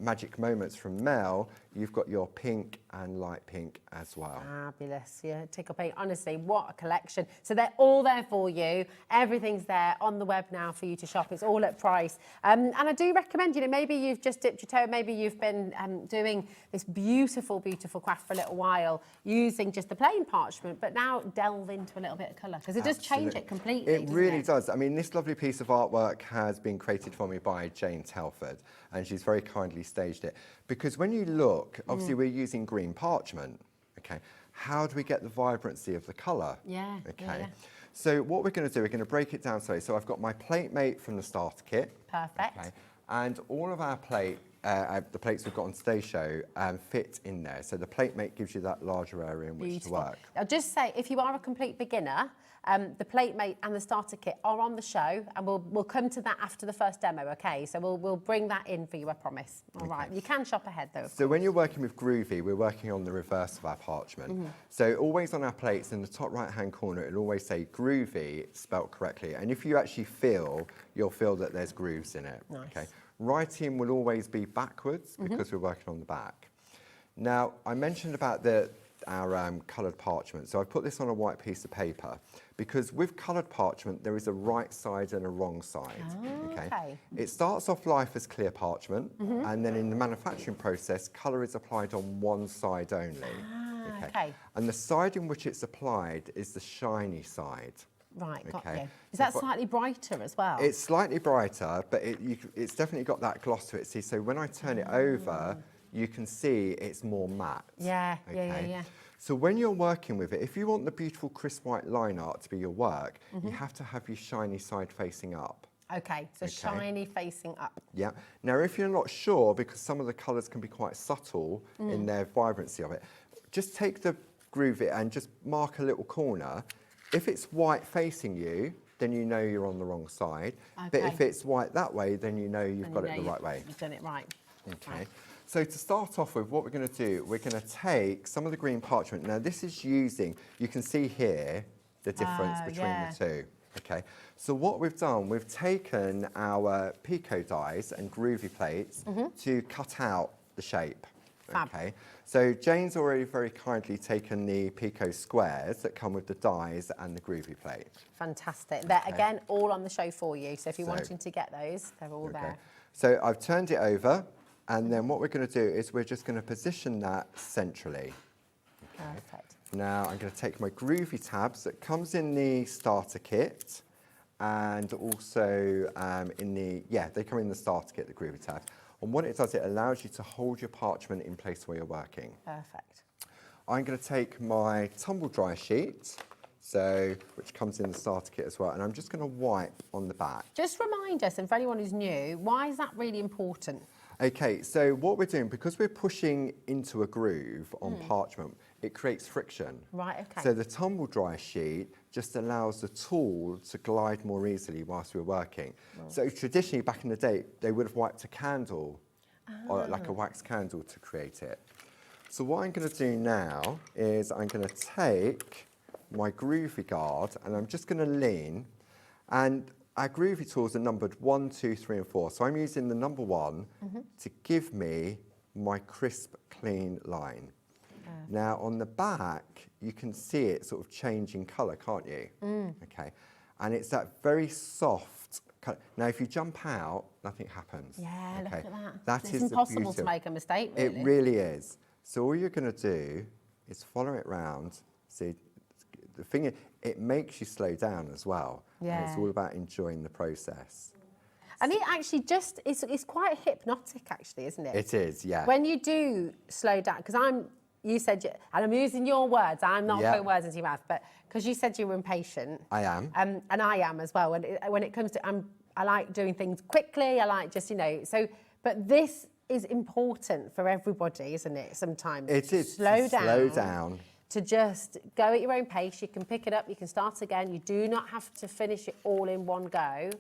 magic moments from Mel, you've got your pink and light pink as well. Fabulous, yeah, tickle pink. Honestly, what a collection. So they're all there for you. Everything's there on the web now for you to shop. It's all at price. And I do recommend, you know, maybe you've just dipped your toe, maybe you've been doing this beautiful, beautiful craft for a little while using just the plain parchment, but now delve into a little bit of colour, because it does change it completely. It really does. I mean, this lovely piece of artwork has been created for me by Jane Telford, and she's very kindly staged it. Because when you look, obviously we're using green parchment, okay? How do we get the vibrancy of the colour? Yeah, okay. So what we're going to do, we're going to break it down slowly. So I've got my plate mate from the starter kit. Perfect. Okay, and all of our the plates we've got on today's show fit in there. So the plate mate gives you that larger area in which to work. I'll just say, if you are a complete beginner, the plate mate and the starter kit are on the show, and we'll come to that after the first demo, okay? So we'll bring that in for you, I promise. All right. You can shop ahead though. So when you're working with Groovi, we're working on the reverse of our parchment. So always on our plates in the top right-hand corner, it'll always say Groovi spelt correctly. And if you actually you'll feel that there's grooves in it. Nice. Okay. Writing will always be backwards because we're working on the back. Now, I mentioned about our coloured parchment. So I've put this on a white piece of paper because with coloured parchment, there is a right side and a wrong side. Okay. It starts off life as clear parchment, and then in the manufacturing process, colour is applied on one side only. Okay. And the side in which it's applied is the shiny side. Right, got you. Is that slightly brighter as well? It's slightly brighter, but it's definitely got that gloss to it. See, so when I turn it over, you can see it's more matte. Yeah. So when you're working with it, if you want the beautiful crisp white line art to be your work, you have to have your shiny side facing up. Okay, so shiny facing up. Yeah. Now, if you're not sure, because some of the colours can be quite subtle in their vibrancy of it, just take the Groovi and just mark a little corner. If it's white facing you, then you know you're on the wrong side. But if it's white that way, then you know you've got it the right way. You've done it right. Okay. So to start off with, what we're going to do, we're going to take some of the green parchment. Now, this is using, you can see here the difference between the two. Okay. So what we've done, we've taken our pico dies and Groovi plates to cut out the shape. Okay, so Jane's already very kindly taken the pico squares that come with the dies and the Groovi plate. Fantastic. They're, again, all on the show for you. So if you're wanting to get those, they're all there. So I've turned it over, and then what we're going to do is we're just going to position that centrally. Perfect. Now I'm going to take my Groovi tabs that comes in the starter kit, and also they come in the starter kit, the Groovi tabs. And what it does, it allows you to hold your parchment in place where you're working. Perfect. I'm going to take my tumble dry sheet, which comes in the starter kit as well, and I'm just going to wipe on the back. Just remind us, and for anyone who's new, why is that really important? Okay, so what we're doing, because we're pushing into a groove on parchment, it creates friction. Right, okay. So the tumble dry sheet just allows the tool to glide more easily whilst we're working. So traditionally, back in the day, they would have wiped a candle, or like a wax candle, to create it. So what I'm going to do now is I'm going to take my Groovi guard, and I'm just going to lean, and our Groovi tools are numbered 1, 2, 3, and 4. So I'm using the number 1 to give me my crisp, clean line. Now, on the back, you can see it sort of changing colour, can't you? Okay. And it's that very soft Now, if you jump out, nothing happens. Yeah, look at that. That It's is impossible to make a mistake, really. It really is. So all you're going to do is follow it round. See, the thing is, it makes you slow down as well. Yeah. And it's all about enjoying the process. And it actually just, it's quite hypnotic, actually, isn't it? It is, yeah. When you do slow down, because you said, and I'm using your words, I'm not putting words into your mouth, but because you said you were impatient. I am. And I am as well. When it comes to, I like doing things quickly, I like just, but this is important for everybody, isn't it, sometimes? It is. Slow down. Slow down. To just go at your own pace. You can pick it up, you can start again. You do not have to finish it all in one go.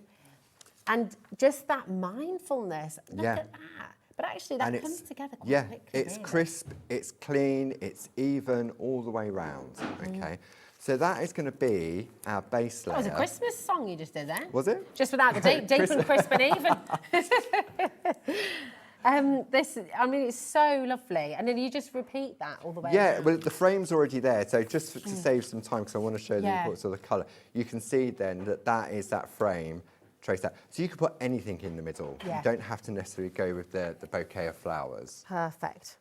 And just that mindfulness, look at that. But actually that comes together quite quickly. It's crisp, it's clean, it's even all the way round, okay? So that is going to be our base layer. That was a Christmas song you just did there. Was it? Just without the deep and crisp and even. It's so lovely. And then you just repeat that all the way around. Well, the frame's already there. So just to save some time, because I want to show the importance of the colour, you can see then that is that frame traced out. So you can put anything in the middle. Yeah. You don't have to necessarily go with the bouquet of flowers. Perfect.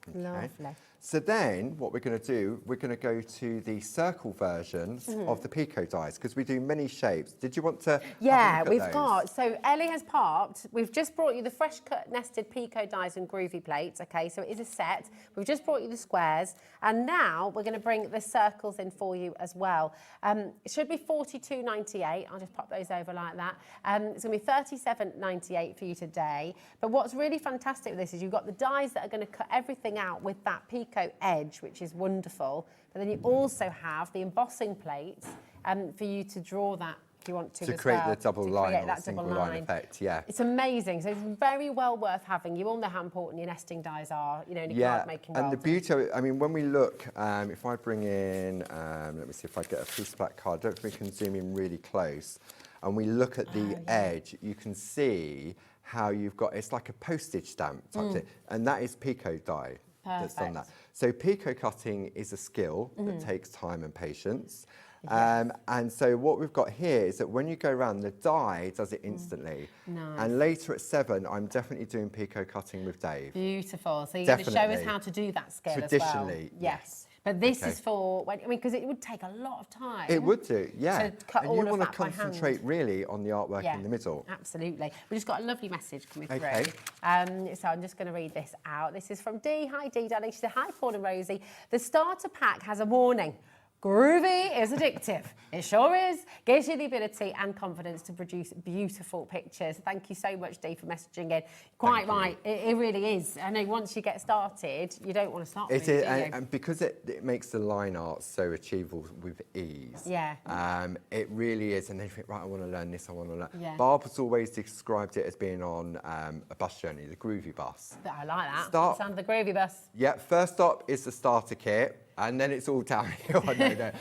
Okay. Lovely. So then what we're going to do, we're going to go to the circle versions of the Pico dies, because we do many shapes. Did you want to have a look at those? so Ellie has parked. We've just brought you the fresh cut nested Pico dies and Groovi plates, okay, so it is a set. We've just brought you the squares, and now we're going to bring the circles in for you as well. It should be $42.98. I'll just pop those over like that. It's going to be $37.98 for you today. But what's really fantastic with this is you've got the dies that are going to cut everything out with that Pico edge, which is wonderful. But then you also have the embossing plates for you to draw that if you want to as create well, the double to line create or that single double line effect, yeah. It's amazing. So it's very well worth having. You all know how important your nesting dies are, in your card making world. And the beauty of it, I mean, when we look, if I bring in, let me see if I get a piece of black card, I don't know if we can zoom in really close, and we look at the edge, you can see how you've got, it's like a postage stamp type thing, and that is Pico die. That's done that. So Pico cutting is a skill that takes time and patience. Yes. And so what we've got here is that when you go around, the die does it instantly. Nice. And later at 7, I'm definitely doing Pico cutting with Dave. Beautiful. So you're going to show us how to do that skill as well. Traditionally, yes. But this is for, because it would take a lot of time. It would do, yeah. To cut and all you of want to that by hand. concentrate really on the artwork in the middle. Absolutely. We just got a lovely message coming through. So I'm just going to read this out. This is from Dee. Hi, Dee, darling. She said, hi, Paul and Rosie. The starter pack has a warning. Groovy is addictive. It sure is. Gives you the ability and confidence to produce beautiful pictures. Thank you so much, Dee, for messaging in. Quite right. It really is. I know once you get started, you don't want to stop. It is, and because it makes the line art so achievable with ease. Yeah. It really is. And then you think, right, I want to learn this, I want to learn. Yeah. Barb has always described it as being on a bus journey, the Groovy bus. I like that. Sound of the Groovy bus. Yeah, first stop is the starter kit. And then it's all downhill. No.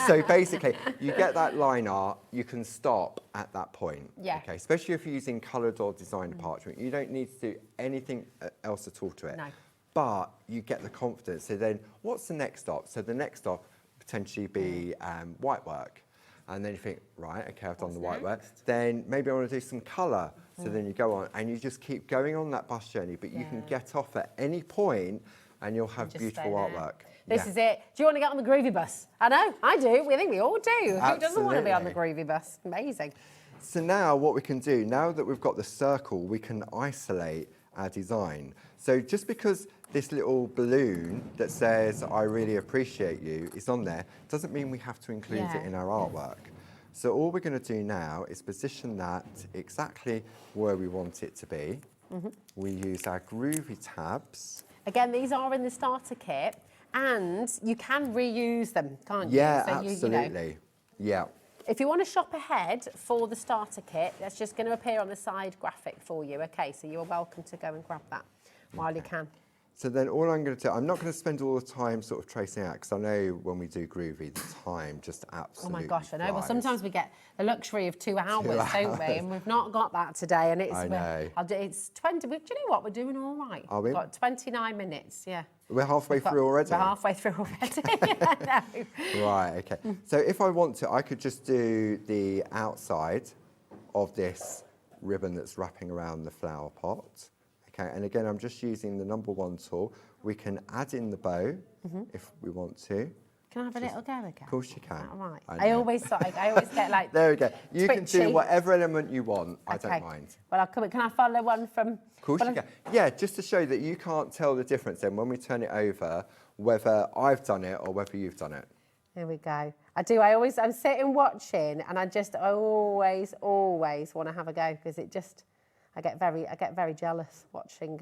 So basically, you get that line art, you can stop at that point. Yeah. Okay, especially if you're using coloured or designed parchment. You don't need to do anything else at all to it. No. But you get the confidence. So then, what's the next stop? So the next stop potentially be white work. And then you think, right, okay, I've done the white work. Then maybe I want to do some colour. So then you go on and you just keep going on that bus journey. But you can get off at any point and you'll have beautiful artwork. This is it. Do you want to get on the Groovy bus? I know, I do. We think we all do. Absolutely. Who doesn't want to be on the Groovy bus? Amazing. So now what we can do, now that we've got the circle, we can isolate our design. So just because this little balloon that says, I really appreciate you, is on there, doesn't mean we have to include it in our artwork. So all we're going to do now is position that exactly where we want it to be. We use our Groovy tabs. Again, these are in the starter kit. And you can reuse them, can't you? Yeah, so absolutely. Yeah. If you want to shop ahead for the starter kit, that's just going to appear on the side graphic for you. Okay, so you're welcome to go and grab that while you can. So then all I'm going to do, I'm not going to spend all the time sort of tracing out, because I know when we do Groovy, the time just absolutely Oh my gosh, I know. flies. Well, sometimes we get the luxury of 2 hours, don't we? And we've not got that today. And it's, I know. It's 20, do you know what? We're doing all right. Are we? We've got 29 minutes, yeah. We're halfway through already? We're halfway through already. Right, okay. So if I want to, I could just do the outside of this ribbon that's wrapping around the flower pot. Okay, and again, I'm just using the number 1 tool. We can add in the bow if we want to. Can I have a little go again? Of course you can. All right. I always get like there we go. You can twitchy. do whatever element you want. I Okay. don't mind. Well, can I follow one from? Of course you can. Yeah, just to show that you can't tell the difference then when we turn it over, whether I've done it or whether you've done it. Here we go. I'm sitting watching, and I always want to have a go because I get very jealous watching.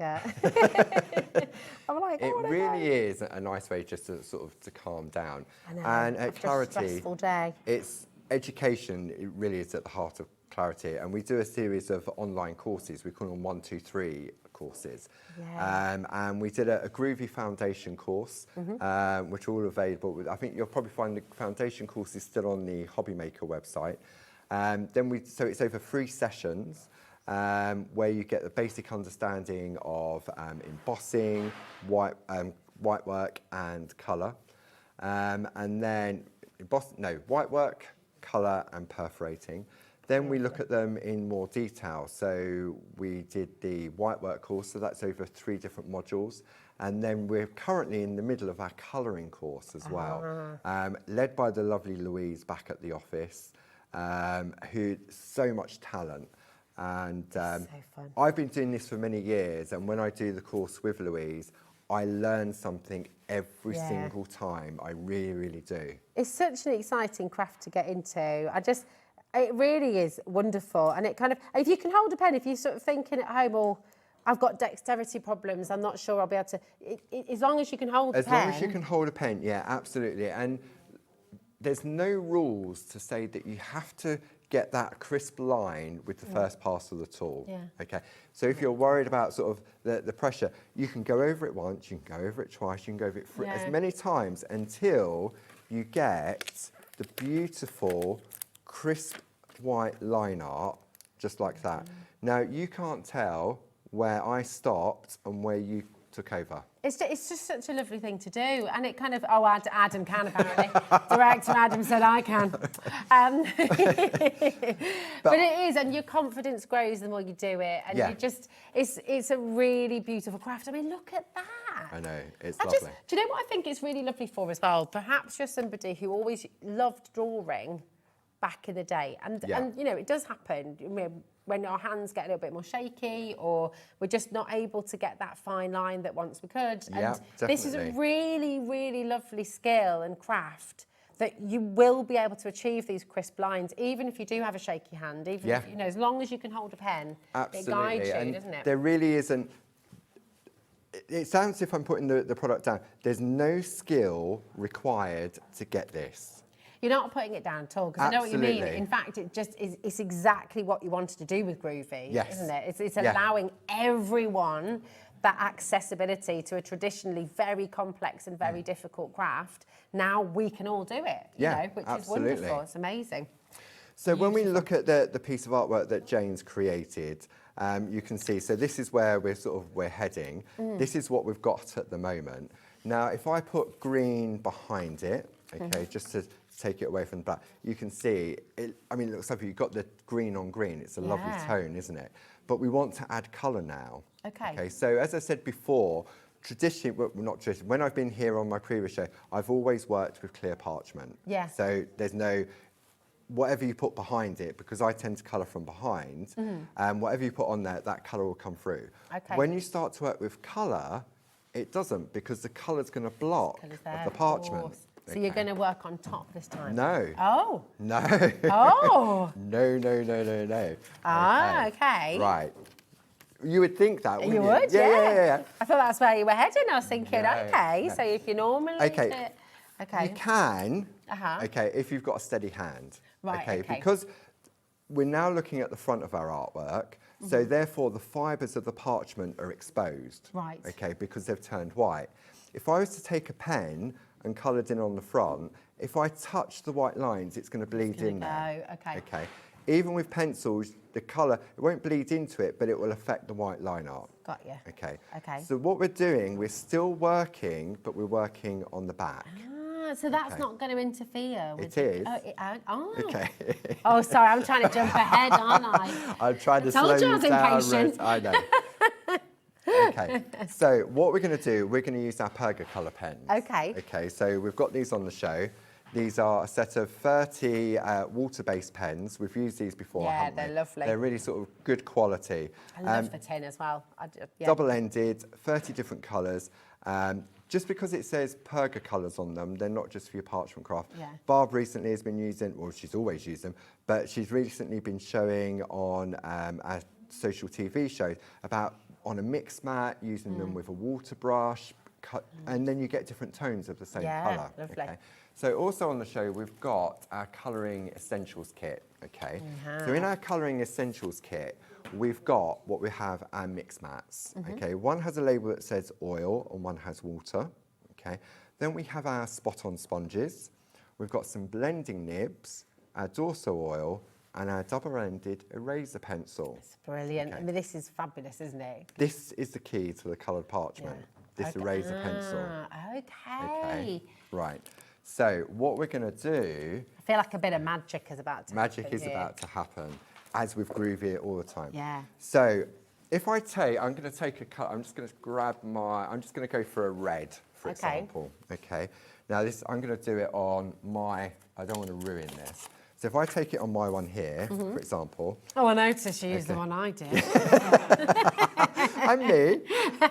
I'm like, it really is a nice way just to sort of to calm down. I know, and at after a Clarity, stressful day. it's education. It really is at the heart of Clarity, and we do a series of online courses. We call them 1, 2, 3 courses. Yeah. And we did a Groovi foundation course, which are all available. I think you'll probably find the foundation course is still on the Hobby Maker website. So it's over 3 sessions. Where you get the basic understanding of embossing, white work and colour. And then white work, colour and perforating. Then we look at them in more detail. So we did the white work course, so that's over 3 different modules. And then we're currently in the middle of our colouring course as well, led by the lovely Louise back at the office, who so much talent. And so fun. I've been doing this for many years, and when I do the course with Louise, I learn something every single time. I really, really do. It's such an exciting craft to get into. It really is wonderful. And it kind of, if you can hold a pen, if you're sort of thinking at home, oh, I've got dexterity problems, I'm not sure I'll be able to, as long as you can hold a pen. As long as you can hold a pen, yeah, absolutely. And there's no rules to say that you have to get that crisp line with the first pass of the tool. Yeah. Okay. So if you're worried about sort of the pressure, you can go over it once, you can go over it twice, you can go over it as many times until you get the beautiful, crisp white line art, just like that. Now, you can't tell where I stopped and where you took over. It's just such a lovely thing to do, and it kind of, Adam can apparently. Director Adam said I can. But it is, and your confidence grows the more you do it, and you just, it's a really beautiful craft. I mean, look at that. I know, it's lovely. Do you know what I think it's really lovely for as well? Perhaps you're somebody who always loved drawing back in the day, and you know, it does happen when our hands get a little bit more shaky, or we're just not able to get that fine line that once we could. And this is a really, really lovely skill and craft that you will be able to achieve these crisp lines, even if you do have a shaky hand, even if, you know, as long as you can hold a pen, it guides you, doesn't it? There really isn't. It sounds as if I'm putting the product down. There's no skill required to get this. You're not putting it down at all, because I know what you mean. In fact, it just is, it's exactly what you wanted to do with Groovi, isn't it? It's allowing everyone that accessibility to a traditionally very complex and very difficult craft. Now we can all do it, you know, which is wonderful. It's amazing. So when we look at the piece of artwork that Jane's created, you can see, so this is where we're heading. This is what we've got at the moment. Now, if I put green behind it, okay, just to take it away from the black, you can see, it looks like you've got the green on green. It's a lovely tone, isn't it? But we want to add colour now. Okay, so as I said before, traditionally, well, not traditionally, when I've been here on my previous show, I've always worked with clear parchment. So there's no, whatever you put behind it, because I tend to colour from behind, whatever you put on there, that colour will come through. When you start to work with colour, it doesn't, because the colour's going to block the parchment. So you're going to work on top this time? No. Oh. No. Oh. No. Ah, okay. Right. You would think that, wouldn't you? You would, yeah. I thought that's where you were heading. I was thinking, okay, so if you normally... Okay. You can, okay, if you've got a steady hand. Right, okay. Because we're now looking at the front of our artwork, so therefore the fibres of the parchment are exposed. Right. Okay, because they've turned white. If I was to take a pen and coloured in on the front, if I touch the white lines, it's going to bleed in there. Okay. Even with pencils, the colour, it won't bleed into it, but it will affect the white line art. Got you. Okay. Okay. So what we're doing, we're still working, but we're working on the back. So that's not going to interfere with It is. Okay. Oh, sorry, I'm trying to jump ahead, aren't I? I'm trying to told slow you I you was down. impatient. I know. Okay, so what we're going to do, we're going to use our Perga colour pens. Okay. Okay, so we've got these on the show. These are a set of 30 water-based pens. We've used these before, Yeah, haven't they're we? lovely. They're really sort of good quality. I love the tin as well. Yeah. Double-ended, 30 different colours. Just because it says Perga colours on them, they're not just for your parchment craft. Yeah. Barb recently has been using, well, she's always used them, but she's recently been showing on our social TV shows about on a mix mat, using them with a water brush, and then you get different tones of the same colour. Lovely. Okay. So also on the show, we've got our colouring essentials kit, okay? So in our colouring essentials kit, we've got what we have our mix mats, okay? One has a label that says oil and one has water, okay? Then we have our spot-on sponges. We've got some blending nibs, our dorso oil, and our double-ended eraser pencil. It's brilliant. Okay. I mean, this is fabulous, isn't it? This is the key to the coloured parchment, this eraser pencil. Okay. Right. So what we're going to do... I feel like a bit of magic is about to happen. Magic is about to happen, as with Groovi all the time. Yeah. So if I take, I'm going to take a cut, I'm just going to grab I'm just going to go for a red, for example. Okay. Now this, I'm going to do it on my, I don't want to ruin this. So if I take it on my one here, for example. Oh, I noticed you used the one I did. I'm me.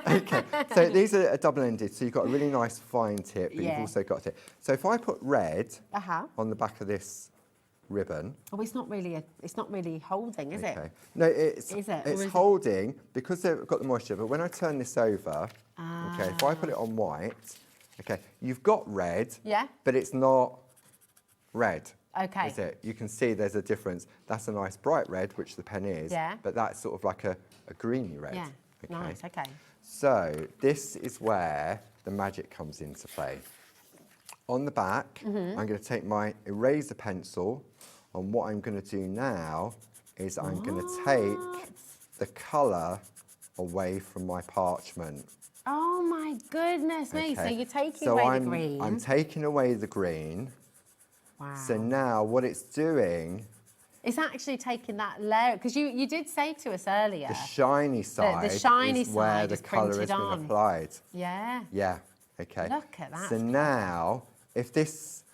Okay, so these are double-ended, so you've got a really nice fine tip, but you've also got it. So if I put red on the back of this ribbon. Oh, it's not really holding, is it? No, it's Is holding because they've got the moisture. But when I turn this over, okay, if I put it on white, okay, you've got red, but it's not red. Okay. Is it? You can see there's a difference. That's a nice bright red, which the pen is. Yeah. But that's sort of like a greeny red. Yeah. Nice. Okay. So this is where the magic comes into play. On the back, I'm going to take my eraser pencil, and what I'm going to do now is I'm going to take the colour away from my parchment. Oh my goodness me! So you're taking So away the green. I'm taking away the green. Wow. So now what it's doing... It's actually taking that layer, because you did say to us earlier. The shiny side the shiny is where side the is colour has printed been on. applied. Yeah. Yeah, okay. Look at that. So now, if this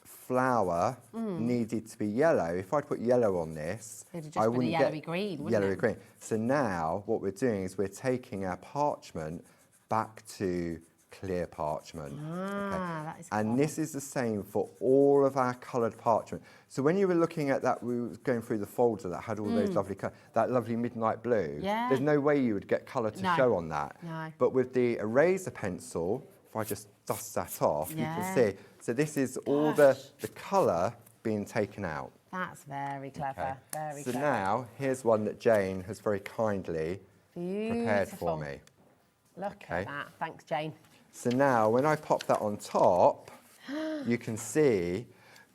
flower needed to be yellow, if I'd put yellow on this, It'd just I been a wouldn't yellowy get green, wouldn't yellowy it? green. So now, what we're doing is we're taking our parchment back to clear parchment. That is and this is the same for all of our coloured parchment. So when you were looking at that, we were going through the folder that had all those lovely colours, that lovely midnight blue, there's no way you would get colour to show on that. No. But with the eraser pencil, if I just dust that off, you can see. So this is all the colour being taken out. That's very clever. Very so clever. now, here's one that Jane has very kindly prepared for Beautiful. me. Look at that. Thanks, Jane. So now, when I pop that on top, you can see,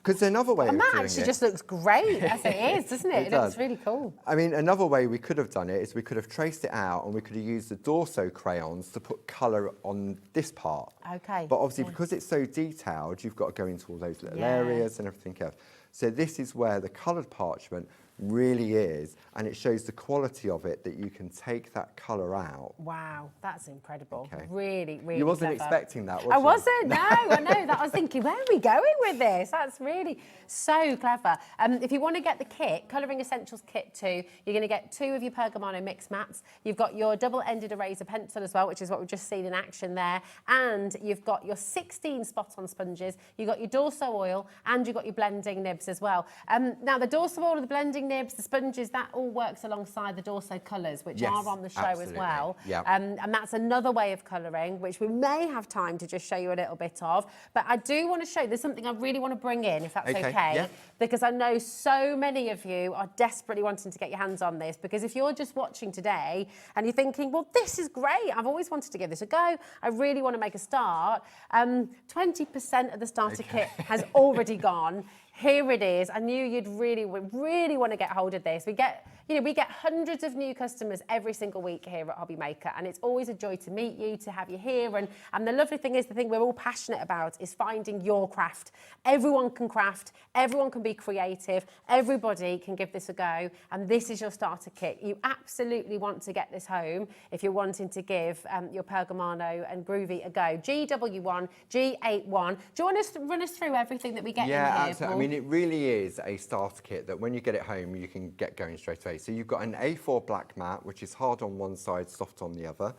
because another way of doing it... And that actually just looks great as it is, doesn't it? It looks really cool. I mean, another way we could have done it is we could have traced it out and we could have used the Dorso crayons to put colour on this part. Okay. But obviously, because it's so detailed, you've got to go into all those little areas and everything else. So this is where the coloured parchment really is, and it shows the quality of it, that you can take that colour out. Wow, that's incredible. Really, really You wasn't clever. expecting that, was I you? wasn't, no, I know that. I was thinking, where are we going with this? That's really so clever. If you want to get the kit, Colouring Essentials Kit 2, you're going to get 2 of your Pergamano mix mats. You've got your double-ended eraser pencil as well, which is what we've just seen in action there. And you've got your 16 spot-on sponges. You've got your Dorso oil, and you've got your blending nibs as well. Now, the Dorso oil, the blending nibs, the sponges, that all works alongside the Dorso colours, which are on the show as well. Yep. And that's another way of colouring, which we may have time to just show you a little bit of. But I do want to show, there's something I really want to bring in, if that's okay. Because I know so many of you are desperately wanting to get your hands on this. Because if you're just watching today and you're thinking, well, this is great, I've always wanted to give this a go, I really want to make a start, 20% of the starter kit has already gone. Here it is. I knew you'd really want to get hold of this. We get you know, we get hundreds of new customers every single week here at Hobby Maker, and it's always a joy to meet you, to have you here. And the lovely thing is, the thing we're all passionate about is finding your craft. Everyone can craft, everyone can be creative, everybody can give this a go, and this is your starter kit. You absolutely want to get this home if you're wanting to give your Pergamano and Groovi a go. GW1, G81. Do you want to run us through everything that we get in here? Yeah, absolutely. Paul? I mean, it really is a starter kit that when you get it home, you can get going straight away. So you've got an A4 black mat, which is hard on one side, soft on the other.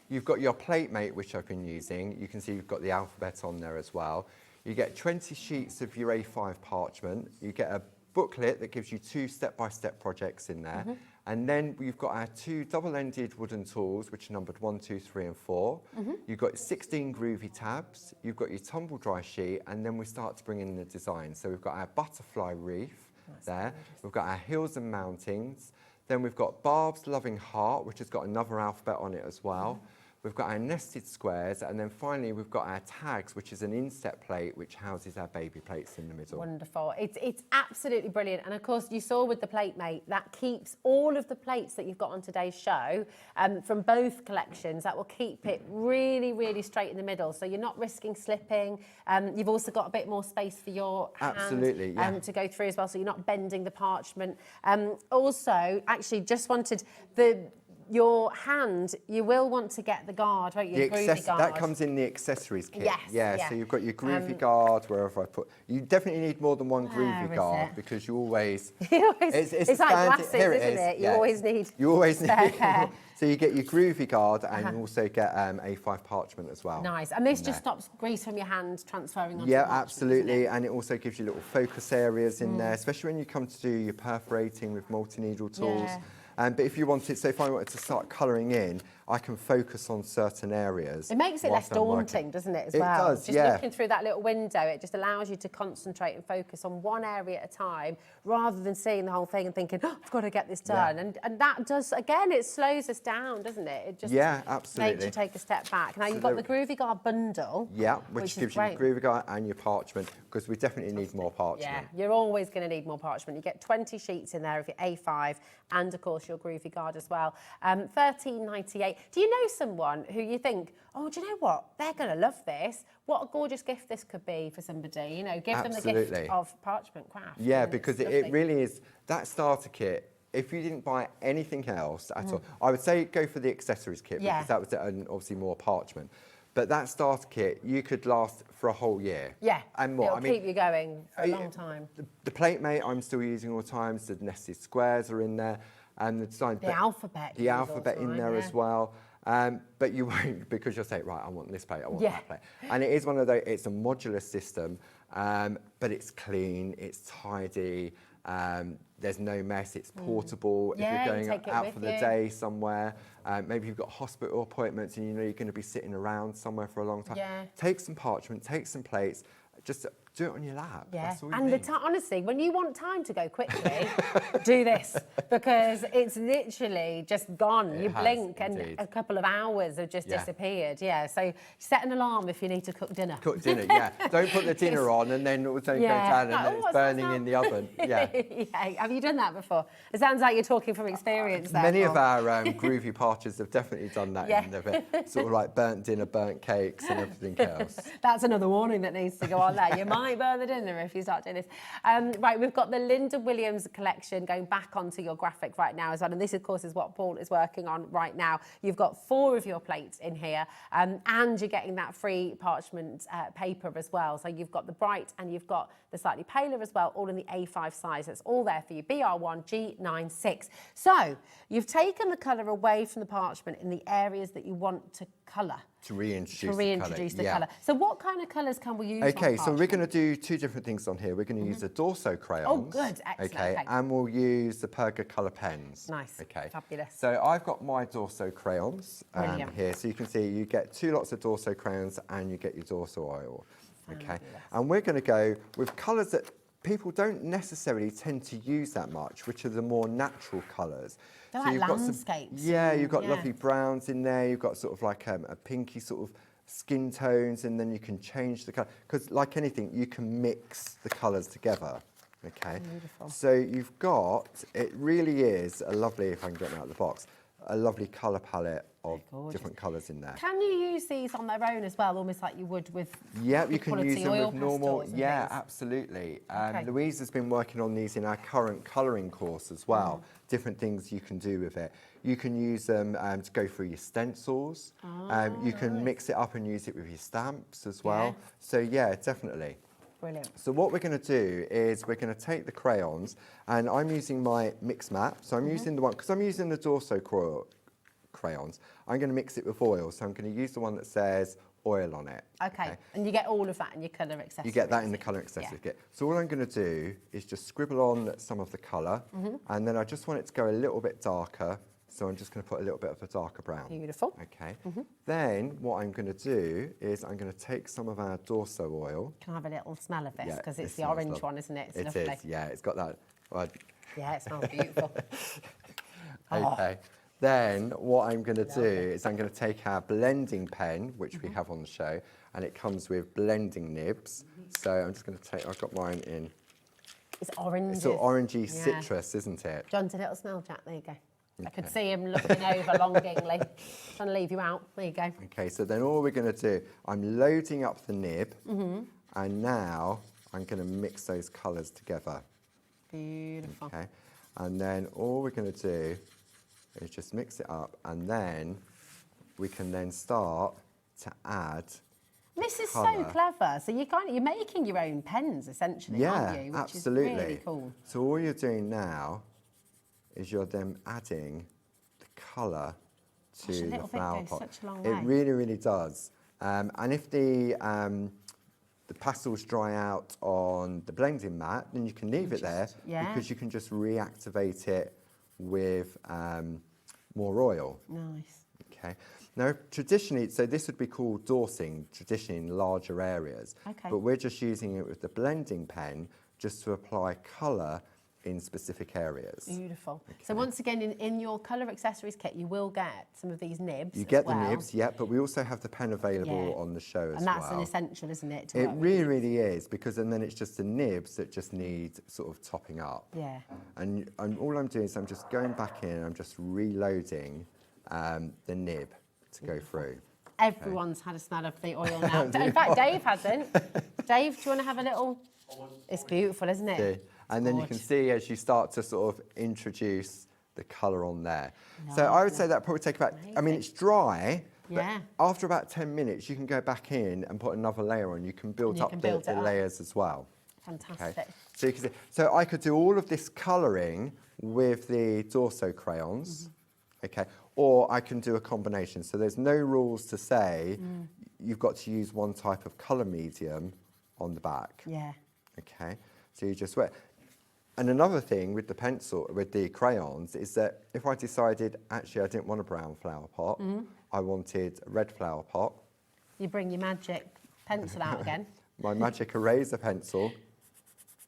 You've got your plate mate, which I've been using. You can see you've got the alphabet on there as well. You get 20 sheets of your A5 parchment. You get a booklet that gives you 2 step-by-step projects in there. And then we've got our 2 double-ended wooden tools, which are numbered 1, 2, 3, and 4. You've got 16 Groovi tabs. You've got your tumble dry sheet, and then we start to bring in the design. So we've got our butterfly reef there. We've got our hills and mountains. Then we've got Barb's loving heart, which has got another alphabet on it as well. We've got our nested squares, and then finally we've got our tags, which is an inset plate which houses our baby plates in the middle. Wonderful. It's absolutely brilliant. And of course, you saw with the plate mate, that keeps all of the plates that you've got on today's show from both collections. That will keep it really, really straight in the middle. So you're not risking slipping. You've also got a bit more space for your hand to go through as well, so you're not bending the parchment. Also, actually, just wanted your hand, you will want to get the guard, won't you? The Groovi guard. That comes in the accessories kit. Yes, yeah. So you've got your Groovi guard wherever I put. You definitely need more than one Where Groovi is guard it? because you always. It's like glasses, here isn't it? You always need. You always need. spare. So you get your Groovi guard and you also get A5 parchment as well. Nice. And this just stops grease from your hand transferring onto Yeah, the parchment, absolutely. And it also gives you little focus areas in there, especially when you come to do your perforating with multi-needle tools. Yeah. But if you wanted, so if I wanted to start colouring in, I can focus on certain areas. It makes it less whilst I'm working. daunting, doesn't it, as It well? does, just yeah. looking through that little window, it just allows you to concentrate and focus on one area at a time, rather than seeing the whole thing and thinking, oh, I've got to get this done. And that does, again, it slows us down, doesn't it? It just absolutely. makes you take a step back. Now, you've got the Groovi Guard bundle. Yeah, which gives you your Groovi guard and your parchment, because we definitely need more parchment. Yeah, you're always going to need more parchment. You get 20 sheets in there of your A5 and, of course, your Groovi Guard as well. $13.98. Do you know someone who you think, oh, do you know what? They're going to love this. What a gorgeous gift this could be for somebody. You know, give them the gift of parchment craft. Yeah, because it really is, that starter kit, if you didn't buy anything else at all, I would say go for the accessories kit because that was obviously more parchment. But that starter kit, you could last for a whole year. Yeah, and more. It'll keep you going for a long time. The plate mate I'm still using all the time. The nested squares are in there. And the design. The alphabet. The alphabet in there as well. But you won't, because you'll say, right, I want this plate, I want that plate. And it is one of those, it's a modular system, but it's clean, it's tidy, there's no mess, it's portable. If you're going out for the day somewhere, maybe you've got hospital appointments and you know you're going to be sitting around somewhere for a long time. Take some parchment, take some plates, just do it on your lap. Yeah, That's all you and need. honestly, when you want time to go quickly, do this, because it's literally just gone. You blink and a couple of hours have just disappeared. Yeah, so set an alarm if you need to cook dinner. Cook dinner, yeah. Don't put the dinner on and then also go down and then it's burning in the oven. Yeah. Have you done that before? It sounds like you're talking from experience there. Many of our Groovi parchers have definitely done that in their sort of like burnt dinner, burnt cakes and everything else. That's another warning that needs to go on there. You might burn the dinner if you start doing this. Right, we've got the Linda Williams collection going back onto your graphic right now as well. And this, of course, is what Paul is working on right now. You've got 4 of your plates in here and you're getting that free parchment paper as well. So you've got the bright and you've got the slightly paler as well, all in the A5 size. It's all there for you, BR1 G96. So you've taken the colour away from the parchment in the areas that you want to colour. To reintroduce the colour. So what kind of colours can we use? Okay, so we're going to do 2 different things on here. We're going to use the Dorso crayons. Oh, good, excellent. Okay, and we'll use the Perga colour pens. Nice, okay, fabulous. So I've got my Dorso crayons here. So you can see you get 2 lots of Dorso crayons and you get your Dorso oil. Okay, and we're going to go with colours that people don't necessarily tend to use that much, which are the more natural colours. They're so like you've got landscapes. you've got lovely browns in there. You've got sort of like a pinky sort of skin tones, and then you can change the colour. Because like anything, you can mix the colours together. Okay. Beautiful. So you've got, it really is a lovely, if I can get them out of the box, a lovely colour palette of different colours in there. Can you use these on their own as well, almost like you would with Yeah, you can use them with normal. Yeah, things? absolutely. Okay. Louise has been working on these in our current colouring course as well. Different things you can do with it. You can use them to go through your stencils. You can mix it up and use it with your stamps as well. Yeah. So yeah, definitely. Brilliant. So what we're going to do is we're going to take the crayons, and I'm using my mix map. So I'm using the one, because I'm using the Dorso crayons, I'm going to mix it with oil. So I'm going to use the one that says oil on it. Okay. And you get all of that in your colour accessory. You get that in the colour accessory kit. So all I'm going to do is just scribble on some of the colour, and then I just want it to go a little bit darker. So I'm just going to put a little bit of a darker brown. Beautiful. Okay. Then what I'm going to do is I'm going to take some of our Dorso oil. Can I have a little smell of this? Yeah, Because it it's the smells orange lovely. one, isn't it? It's It lovely. is, yeah. It's got that. Well, Yeah, it smells beautiful. okay. Then what I'm going to do is I'm going to take our blending pen, which we have on the show, and it comes with blending nibs. So I'm just going to take, I've got mine in. It's orange. It's sort of orangey citrus, isn't it? Do you want a little smell, Jack? There you go. I could see him looking over longingly, trying to leave you out. There you go. Okay, so then all we're going to do, I'm loading up the nib, and now I'm going to mix those colours together. Beautiful. Okay, and then all we're going to do is just mix it up, and then we can then start to add. This is colour. so clever. So you're making your own pens essentially, aren't you? Which absolutely. is really cool. So all you're doing now is you're then adding the colour to Gosh, a the little bit flower goes pot. such a long It way. really, really does. And if the pastels dry out on the blending mat, then you can leave it there because you can just reactivate it with more oil. Nice. Okay. Now, traditionally, so this would be called dorsing, traditionally in larger areas. Okay. But we're just using it with the blending pen just to apply colour in specific areas. Beautiful. So once again, in your colour accessories kit, you will get some of these nibs. You get as well. the nibs, yeah, but we also have the pen available on the show as well. And that's an essential, isn't it? To It work with really, nibs? really is, because and then it's just the nibs that just need sort of topping up. Yeah. And all I'm doing is I'm just going back in and I'm just reloading the nib to go through. Everyone's had a smell of the oil now. In fact, Dave hasn't. Dave, do you want to have a little? It's beautiful, isn't it? See? And then you can see as you start to sort of introduce the colour on there. So I would say that probably take about, I mean, it's dry, but after about 10 minutes, you can go back in and put another layer on. You can build up the layers as well. Fantastic. Okay. So you can see, so I could do all of this colouring with the Dorso crayons, okay, or I can do a combination. So there's no rules to say you've got to use one type of colour medium on the back. Yeah. Okay, so you just wet. And another thing with the pencil, with the crayons, is that if I decided actually I didn't want a brown flower pot, I wanted a red flower pot. You bring your magic pencil out again. My magic eraser pencil.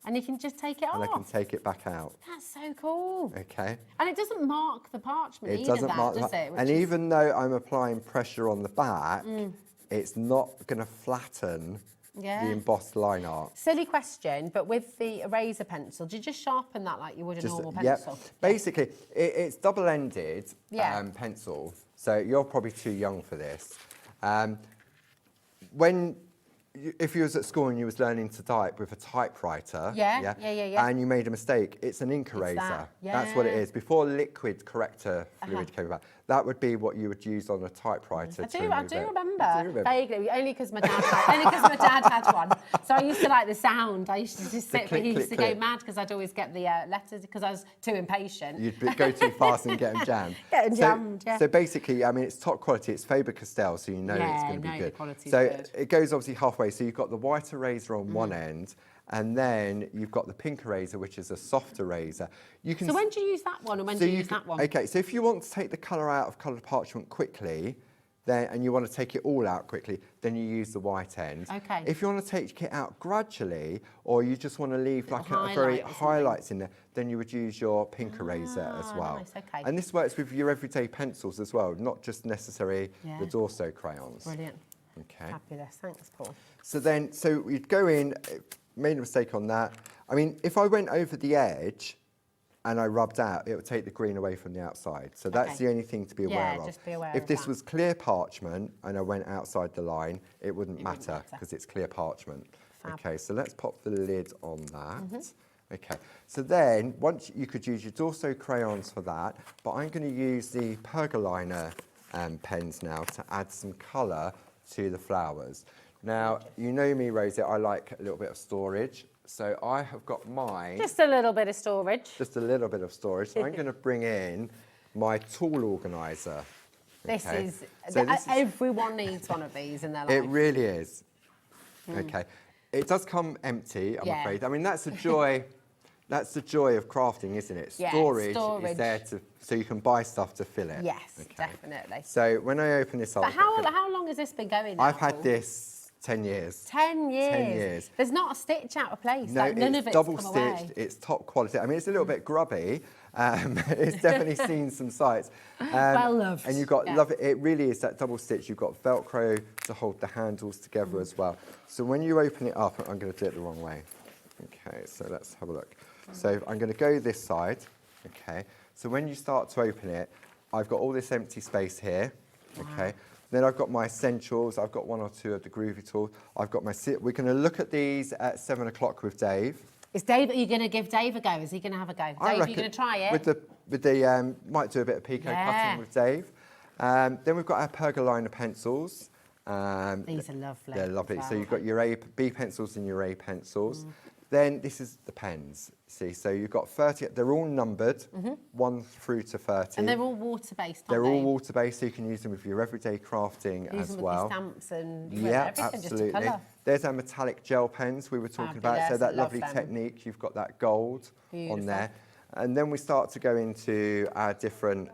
And you can just take it off. And I can take it back out. That's so cool. Okay. And it doesn't mark the parchment It either, doesn't mark does it? And even though I'm applying pressure on the back, it's not going to flatten the embossed line art. Silly question, but with the eraser pencil, do you just sharpen that like you would a normal pencil? Basically, it's double-ended pencil, so you're probably too young for this. If you was at school and you was learning to type with a typewriter, and you made a mistake, it's an ink eraser. That's what it is. Before liquid corrector fluid came about, that would be what you would use on a typewriter. I do remember vaguely, only because my dad had one. So I used to like the sound. I used to just sit, but he used to go mad because I'd always get the letters because I was too impatient. You'd go too fast and get them jammed. So basically, I mean, it's top quality. It's Faber-Castell, so you know it's going to be good. The quality's so good. it goes obviously halfway. So you've got the white eraser on one end, and then you've got the pink eraser, which is a soft eraser. So when do you use that one, and when do you use that one? Okay, so if you want to take the colour out of coloured parchment quickly, and you want to take it all out quickly, then you use the white end. Okay. If you want to take it out gradually, or you just want to leave like a very highlights in there, then you would use your pink eraser as well. Nice, okay. And this works with your everyday pencils as well, not just necessarily the Dorso crayons. Brilliant. Okay. Fabulous. Thanks, Paul. So you'd go in, made a mistake on that. I mean, if I went over the edge and I rubbed out, it would take the green away from the outside. So that's the only thing to be aware of. Just be aware if of this that. was clear parchment and I went outside the line, it wouldn't matter because it's clear parchment. Fab. Okay, so let's pop the lid on that. Okay, so then once you could use your Dorso crayons for that, but I'm going to use the Pergaliner pens now to add some colour to the flowers. Now, you know me, Rosie, I like a little bit of storage. So I have got mine. Just a little bit of storage. Just a little bit of storage. So I'm going to bring in my tool organiser. This Okay. is, So this is- everyone needs one of these in their life. It really is. Okay. It does come empty, I'm afraid. I mean, that's the joy. That's the joy of crafting, isn't it? Yeah, Storage storage. is there so you can buy stuff to fill it. Yes, definitely. So when I open this up, But how long has this been going now? I've had this 10 years. 10 years. 10 years. There's not a stitch out of place. No, like, none it's of it's double come stitched. away. It's top quality. I mean, it's a little bit grubby. It's definitely seen some sights. Well loved. And you've got love it. It really is that double stitch. You've got Velcro to hold the handles together as well. So when you open it up, I'm going to do it the wrong way. Okay, so let's have a look. So I'm going to go this side. Okay. So when you start to open it, I've got all this empty space here. Okay. Then I've got my essentials. I've got one or two of the Groovi tools. I've got my. We're going to look at these at 7 o'clock with Dave. Is Dave? Are you going to give Dave a go? Is he going to have a go? Dave, are you going to try it? With the might do a bit of pico cutting with Dave. Then we've got our Pergaliner pencils. These are lovely. They're lovely. as So well. you've got your B pencils and your A pencils. Then this is the pens. See, so you've got 30. They're all numbered, 1 through to 30. And they're all water-based, aren't They're they? all water-based, so you can use them with your everyday crafting Use as them well. with your stamps and Yeah, everything, absolutely. just a colour. There's our metallic gel pens we were talking about. So Fabulous, that love lovely them. technique, you've got that gold Beautiful. on there. And then we start to go into our different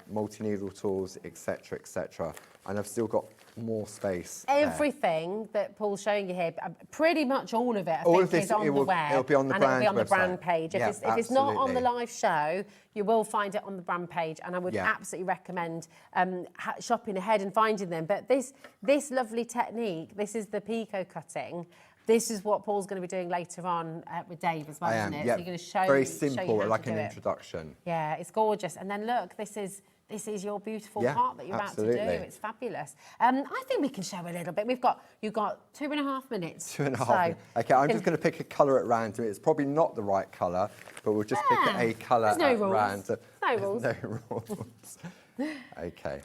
multi-needle tools, etc., etc. And I've still got more space there. Everything that Paul's showing you here, pretty much all of it, I All think, of this, is on it the will- web. it'll be on the and brand it'll be on the brand website. page. If, Yeah, if it's not on the absolutely. live show, you will find it on the brand page, and I would absolutely recommend shopping ahead and finding them. But this lovely technique, this is the pico cutting. This is what Paul's going to be doing later on with Dave as well, I isn't am, it? yeah. So you're going to show Very show you simple, how like to an do it. introduction. Yeah, it's gorgeous. And then look, this is your beautiful Yeah, part that you're about to absolutely. do. It's fabulous. I think we can show a little bit. You've got 2.5 minutes. 2.5 So minutes. Okay, I'm just going to pick a colour at random. It's probably not the right colour, but we'll just pick a colour there's no at rules. random. No rules. No rules. Okay.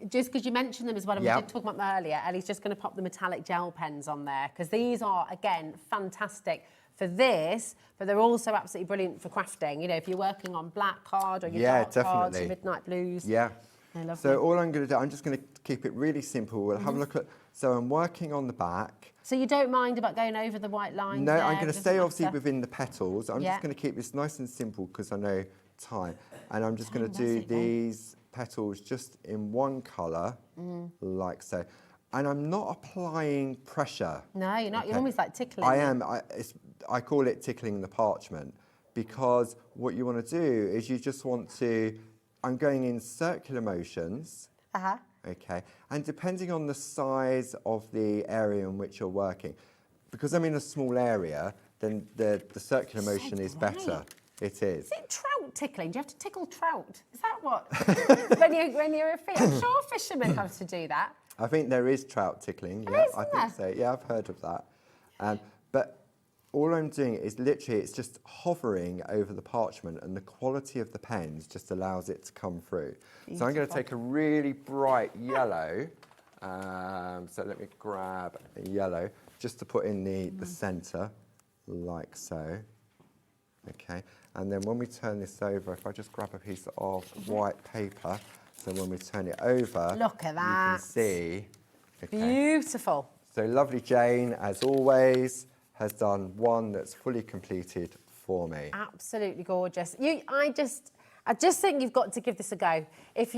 Just because you mentioned them as well, and Yep. we did talk about them earlier, Ellie's just going to pop the metallic gel pens on there, because these are, again, fantastic for this, but they're also absolutely brilliant for crafting. You know, if you're working on black card or your dark cards, definitely. your midnight blues. Yeah. They're lovely. So all I'm going to do, I'm just going to keep it really simple. We'll have a look at, so I'm working on the back. So you don't mind about going over the white lines? No, there, I'm going to doesn't stay obviously matter? within the petals. I'm Yeah. just going to keep this nice and simple because I know time. And I'm just going to that's do it then. these petals just in one colour, like so. And I'm not applying pressure. No, you're not. You're Okay. almost like tickling. I them. am. I call it tickling the parchment because what you want to do is you just want to, I'm going in circular motions. Uh-huh. Okay, and depending on the size of the area in which you're working, because I'm in a small area, then the circular motion is better. It is. Is it trout tickling? Do you have to tickle trout? Is that what? when you're a fish? I'm sure fishermen have to do that. I think there is trout tickling. There Yeah, is, I isn't think so. Yeah, I've heard of that. But all I'm doing is literally, it's just hovering over the parchment, and the quality of the pens just allows it to come through. So I'm going to take a really bright yellow. So let me grab a yellow just to put in the centre, like so. Okay, and then when we turn this over, if I just grab a piece of white paper, so when we turn it over, Look at you that. can see. Okay. Beautiful. So lovely Jane, as always, has done one that's fully completed for me. Absolutely gorgeous. I just think you've got to give this a go. If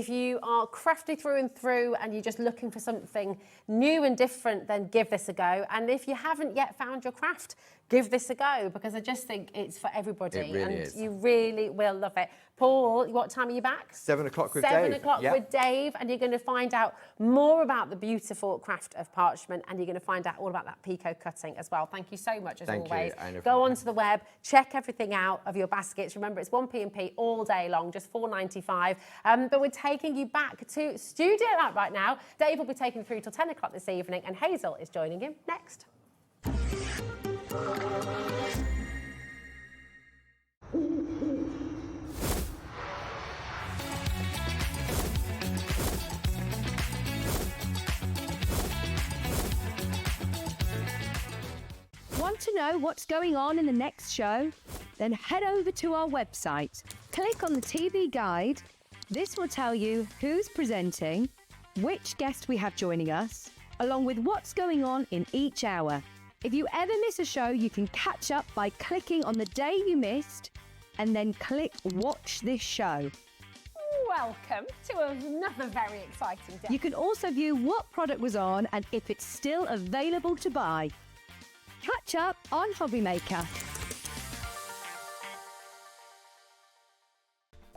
you are crafty through and through and you're just looking for something new and different, then give this a go. And if you haven't yet found your craft, give this a go, because I just think it's for everybody. It really and is. you really will love it. Paul, what time are you back? 7 o'clock with Dave. 7 o'clock Yeah. with Dave, and you're going to find out more about the beautiful craft of parchment, and you're going to find out all about that picot cutting as well. Thank you so much, as Thank you, always. and Go onto the web, check everything out of your baskets. Remember, it's 1p&p all day long, just £4.95. But we're taking you back to Studio Light right now. Dave will be taking through till 10 o'clock this evening, and Hazel is joining him next. Want to know what's going on in the next show? Then head over to our website. Click on the TV guide. This will tell you who's presenting, which guest we have joining us, along with what's going on in each hour. If you ever miss a show, you can catch up by clicking on the day you missed and then click Watch This Show. Welcome to another very exciting day. You can also view what product was on and if it's still available to buy. Catch up on Hobby Maker.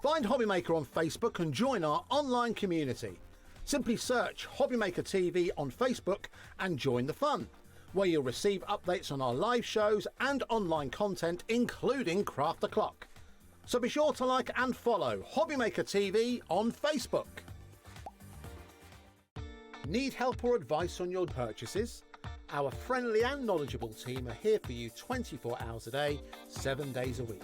Find Hobby Maker on Facebook and join our online community. Simply search Hobby Maker TV on Facebook and join the fun, where you'll receive updates on our live shows and online content, including Craft the Clock. So be sure to like and follow Hobby Maker TV on Facebook. Need help or advice on your purchases? Our friendly and knowledgeable team are here for you 24 hours a day, 7 days a week.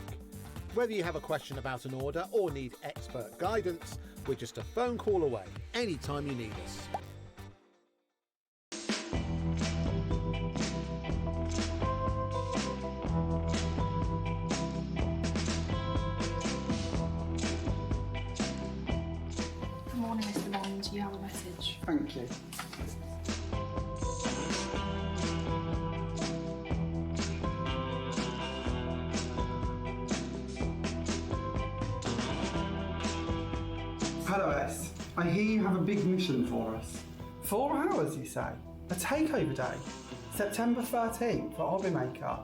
Whether you have a question about an order or need expert guidance, we're just a phone call away anytime you need us. Good morning, Mr. Bond. You have a message. Thank you. Hello, S. I hear you have a big mission for us. 4 hours, you say? A takeover day? September 13th for Hobby Maker?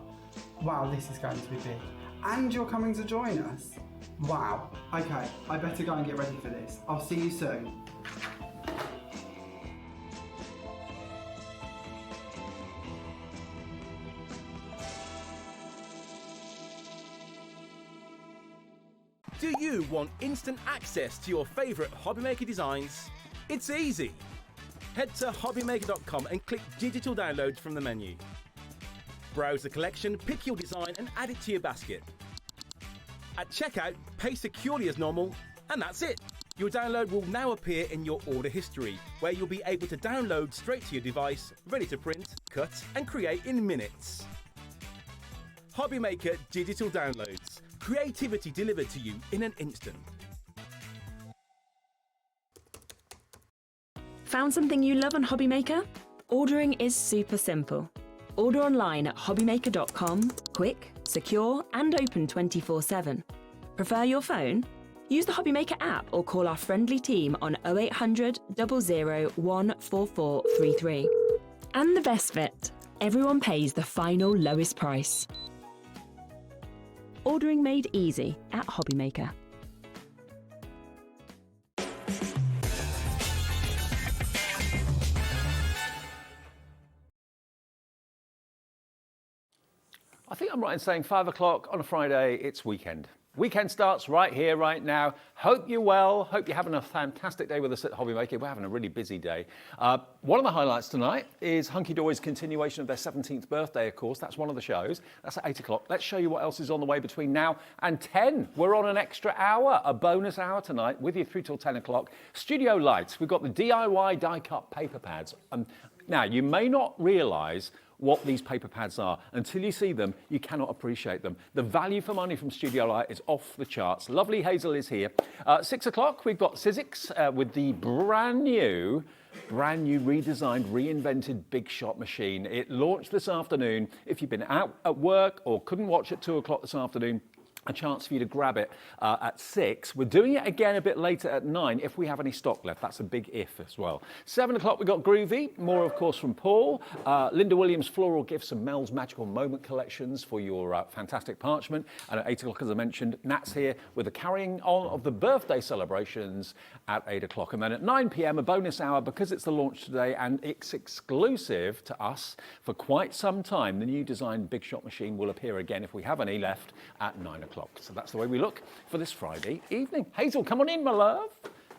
Wow, this is going to be big. And you're coming to join us? Wow. Okay, I better go and get ready for this. I'll see you soon. Do you want instant access to your favourite Hobbymaker designs? It's easy. Head to hobbymaker.com and click digital downloads from the menu. Browse the collection, pick your design and add it to your basket. At checkout, pay securely as normal, and that's it. Your download will now appear in your order history, where you'll be able to download straight to your device, ready to print, cut and create in minutes. Hobbymaker Digital Downloads. Creativity delivered to you in an instant. Found something you love on Hobby Maker? Ordering is super simple. Order online at hobbymaker.com, quick, secure and open 24/7. Prefer your phone? Use the Hobby Maker app or call our friendly team on 0800 00 14433. And the best bit, everyone pays the final lowest price. Ordering made easy at Hobby Maker. I think I'm right in saying 5 o'clock on a Friday, it's weekend. Weekend starts right here, right now. Hope you're well. Hope you're having a fantastic day with us at Hobby Maker. We're having a really busy day. One of the highlights tonight is Hunkydory's continuation of their 17th birthday, of course. That's one of the shows. That's at 8 o'clock. Let's show you what else is on the way between now and 10. We're on an extra hour, a bonus hour tonight, with you through till 10 o'clock. Studio lights. We've got the DIY die-cut paper pads. Now, you may not realise what these paper pads are. Until you see them, you cannot appreciate them. The value for money from Studio Light is off the charts. Lovely Hazel is here. 6 o'clock, we've got Sizzix with the brand new redesigned, reinvented Big Shot Machine. It launched this afternoon. If you've been out at work or couldn't watch at 2 o'clock this afternoon, a chance for you to grab it at 6. We're doing it again a bit later at 9 if we have any stock left. That's a big if as well. 7 o'clock we've got Groovi, more of course from Paul. Linda Williams Floral Gifts and Mel's Magical Moment collections for your fantastic parchment. And at 8 o'clock, as I mentioned, Nat's here with the carrying on of the birthday celebrations at 8 o'clock. And then at 9 p.m, a bonus hour because it's the launch today and it's exclusive to us for quite some time. The new designed Big Shot Machine will appear again if we have any left at 9 o'clock. So that's the way we look for this Friday evening. Hazel, come on in, my love.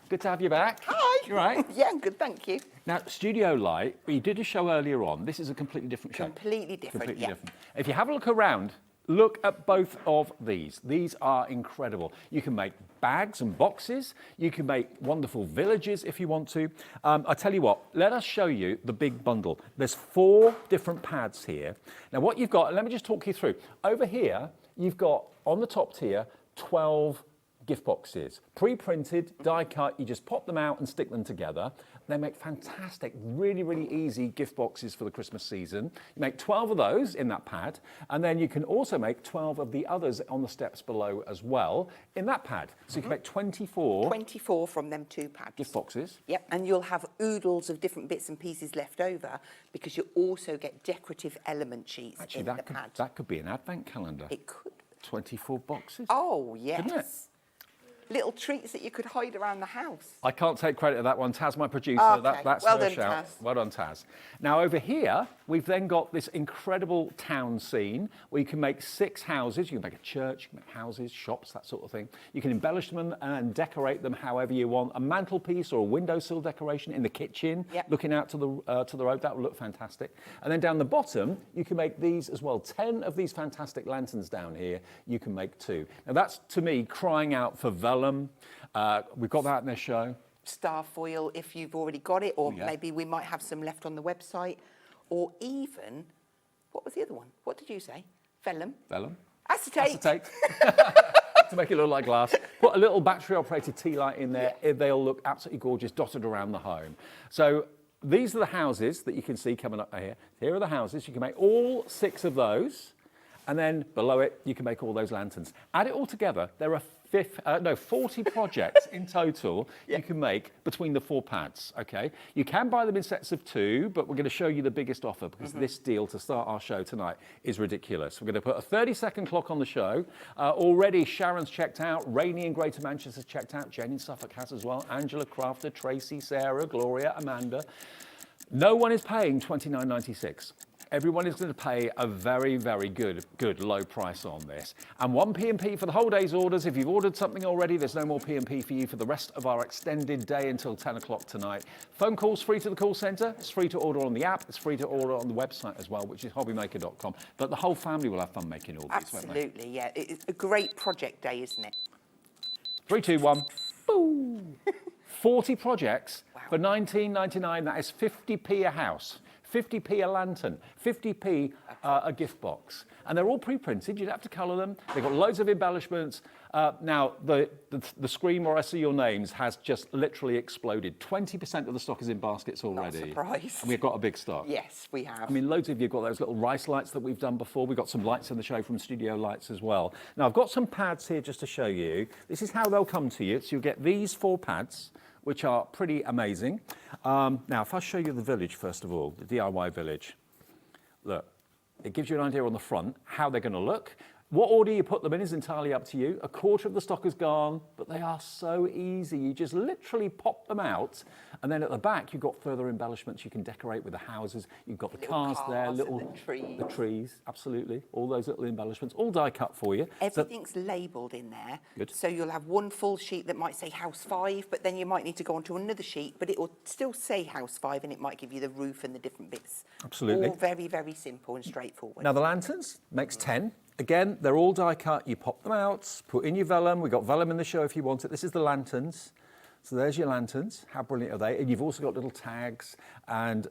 Good to have you back. Hi. You right? Yeah, I'm good, thank you. Now, Studio Light, we did a show earlier on. This is a completely different show. Completely different, Completely yeah. different. If you have a look around, look at both of these. These are incredible. You can make bags and boxes. You can make wonderful villages if you want to. I tell you what, let us show you the big bundle. There's 4 different pads here. Now, what you've got, let me just talk you through. Over here, you've got, on the top tier, 12 gift boxes. Pre-printed, die cut, you just pop them out and stick them together. They make fantastic, really, really easy gift boxes for the Christmas season. You make 12 of those in that pad, and then you can also make 12 of the others on the steps below as well in that pad. So you can make 24. 24 from them 2 pads. Gift boxes. Yep, and you'll have oodles of different bits and pieces left over because you also get decorative element sheets Actually, in the pad. that could be an advent calendar. It could. 24 boxes. Oh, yes. Couldn't it? Little treats that you could hide around the house. I can't take credit for that one. Taz, my producer, Okay. that's Well her done, shout. Taz. Well done, Taz. Now, over here, we've then got this incredible town scene where you can make 6 houses. You can make a church, you can make houses, shops, that sort of thing. You can embellish them and decorate them however you want. A mantelpiece or a windowsill decoration in the kitchen, looking out to the road, that will look fantastic. And then down the bottom, you can make these as well. 10 of these fantastic lanterns down here, you can make 2. Now, that's, to me, crying out for vellum. We've got that in this show. Star foil if you've already got it, or maybe we might have some left on the website, or even, what was the other one? What did you say? Vellum? Vellum. Acetate. Acetate. To make it look like glass. Put a little battery-operated tea light in there. They'll look absolutely gorgeous, dotted around the home. So these are the houses that you can see coming up here. Here are the houses. You can make all 6 of those. And then below it, you can make all those lanterns. Add it all together, there are 40 projects in total you can make between the 4 pads, okay? You can buy them in sets of 2, but we're going to show you the biggest offer because this deal to start our show tonight is ridiculous. We're going to put a 30-second clock on the show. Already Sharon's checked out, Rainey in Greater Manchester's checked out, Jen in Suffolk has as well, Angela Crafter, Tracy, Sarah, Gloria, Amanda. No one is paying $29.96. Everyone is going to pay a very, very good low price on this. And 1 P&P for the whole day's orders. If you've ordered something already, there's no more P&P for you for the rest of our extended day until 10 o'clock tonight. Phone calls free to the call centre. It's free to order on the app. It's free to order on the website as well, which is hobbymaker.com. But the whole family will have fun making all these, won't they? Absolutely, yeah. It's a great project day, isn't it? 3, 2, 1. Boom. 40 projects for $19.99. That is 50p a house. 50p a lantern, 50p a gift box. And they're all pre-printed, you'd have to colour them. They've got loads of embellishments. Now, the screen where I see your names has just literally exploded. 20% of the stock is in baskets already. Not surprised. And we've got a big stock. Yes, we have. I mean, loads of you have got those little rice lights that we've done before. We've got some lights in the show from Studio Lights as well. Now, I've got some pads here just to show you. This is how they'll come to you. So you'll get these 4 pads, which are pretty amazing. Now, if I show you the village, first of all, the DIY village, look, it gives you an idea on the front how they're going to look. What order you put them in is entirely up to you. A quarter of the stock is gone, but they are so easy. You just literally pop them out, and then at the back, you've got further embellishments you can decorate with the houses. You've got the cars there, the trees, absolutely. All those little embellishments, all die cut for you. Everything's labelled in there. Good. So you'll have one full sheet that might say House 5, but then you might need to go onto another sheet, but it will still say House 5, and it might give you the roof and the different bits. Absolutely. All very, very simple and straightforward. Now, the lanterns makes 10. Again, they're all die cut. You pop them out, put in your vellum. We've got vellum in the show if you want it. This is the lanterns. So there's your lanterns. How brilliant are they? And you've also got little tags and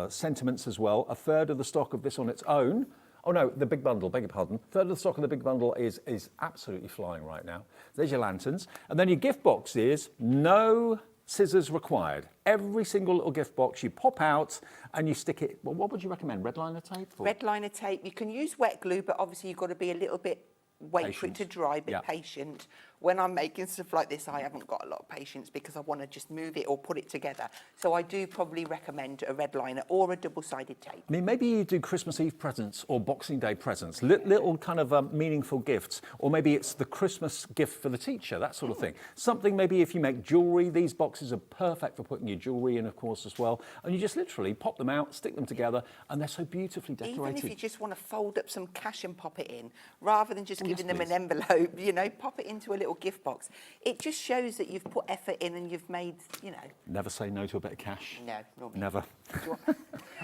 sentiments as well. A third of the stock of this on its own. Oh no, the big bundle, beg your pardon. A third of the stock of the big bundle is absolutely flying right now. There's your lanterns. And then your gift boxes, no scissors required. Every single little gift box you pop out and you stick it, well, what would you recommend, red liner tape? Red liner tape. You can use wet glue, but obviously you've got to be a little bit wait for it to dry, be patient. When I'm making stuff like this, I haven't got a lot of patience because I want to just move it or put it together. So I do probably recommend a red liner or a double-sided tape. I mean, maybe you do Christmas Eve presents or Boxing Day presents, little kind of meaningful gifts, or maybe it's the Christmas gift for the teacher, that sort of thing. Something maybe if you make jewellery, these boxes are perfect for putting your jewellery in, of course, as well. And you just literally pop them out, stick them together, and they're so beautifully decorated. Even if you just want to fold up some cash and pop it in, rather than just giving them an envelope, you know, pop it into a little gift box. It just shows that you've put effort in and you've made, you know. Never say no to a bit of cash. No, not me. Never.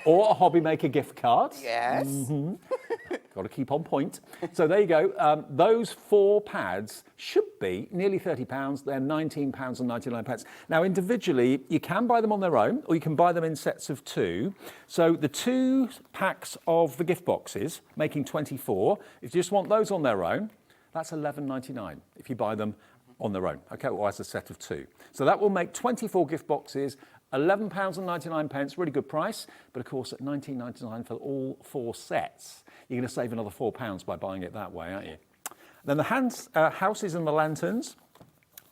Or a hobby maker gift card. Yes. Got to keep on point. So there you go. Those 4 pads should be nearly £30. They're £19.99. Now, individually, you can buy them on their own, or you can buy them in sets of 2. So the 2 packs of the gift boxes, making 24. If you just want those on their own, that's £11.99 if you buy them on their own, okay, or as a set of 2. So that will make 24 gift boxes, £11.99, really good price, but of course at £19.99 for all 4 sets, you're going to save another £4 by buying it that way, aren't you? Then the houses and the lanterns,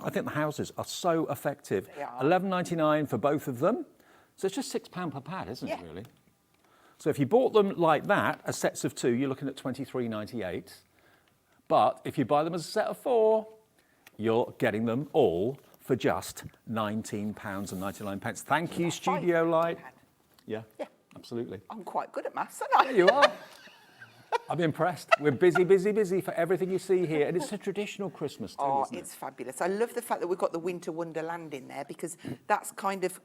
I think the houses are so effective. £11.99 for both of them, so it's just £6 per pad, isn't it, really? So if you bought them like that, as sets of 2, you're looking at £23.98. But if you buy them as a set of 4, you're getting them all for just £19.99. Thank you, Studio Light. Yeah, absolutely. I'm quite good at maths, aren't I? Yeah, you are. I'm impressed. We're busy, busy, busy for everything you see here. And it's a traditional Christmas too, isn't it? It's fabulous. I love the fact that we've got the Winter Wonderland in there because that's kind of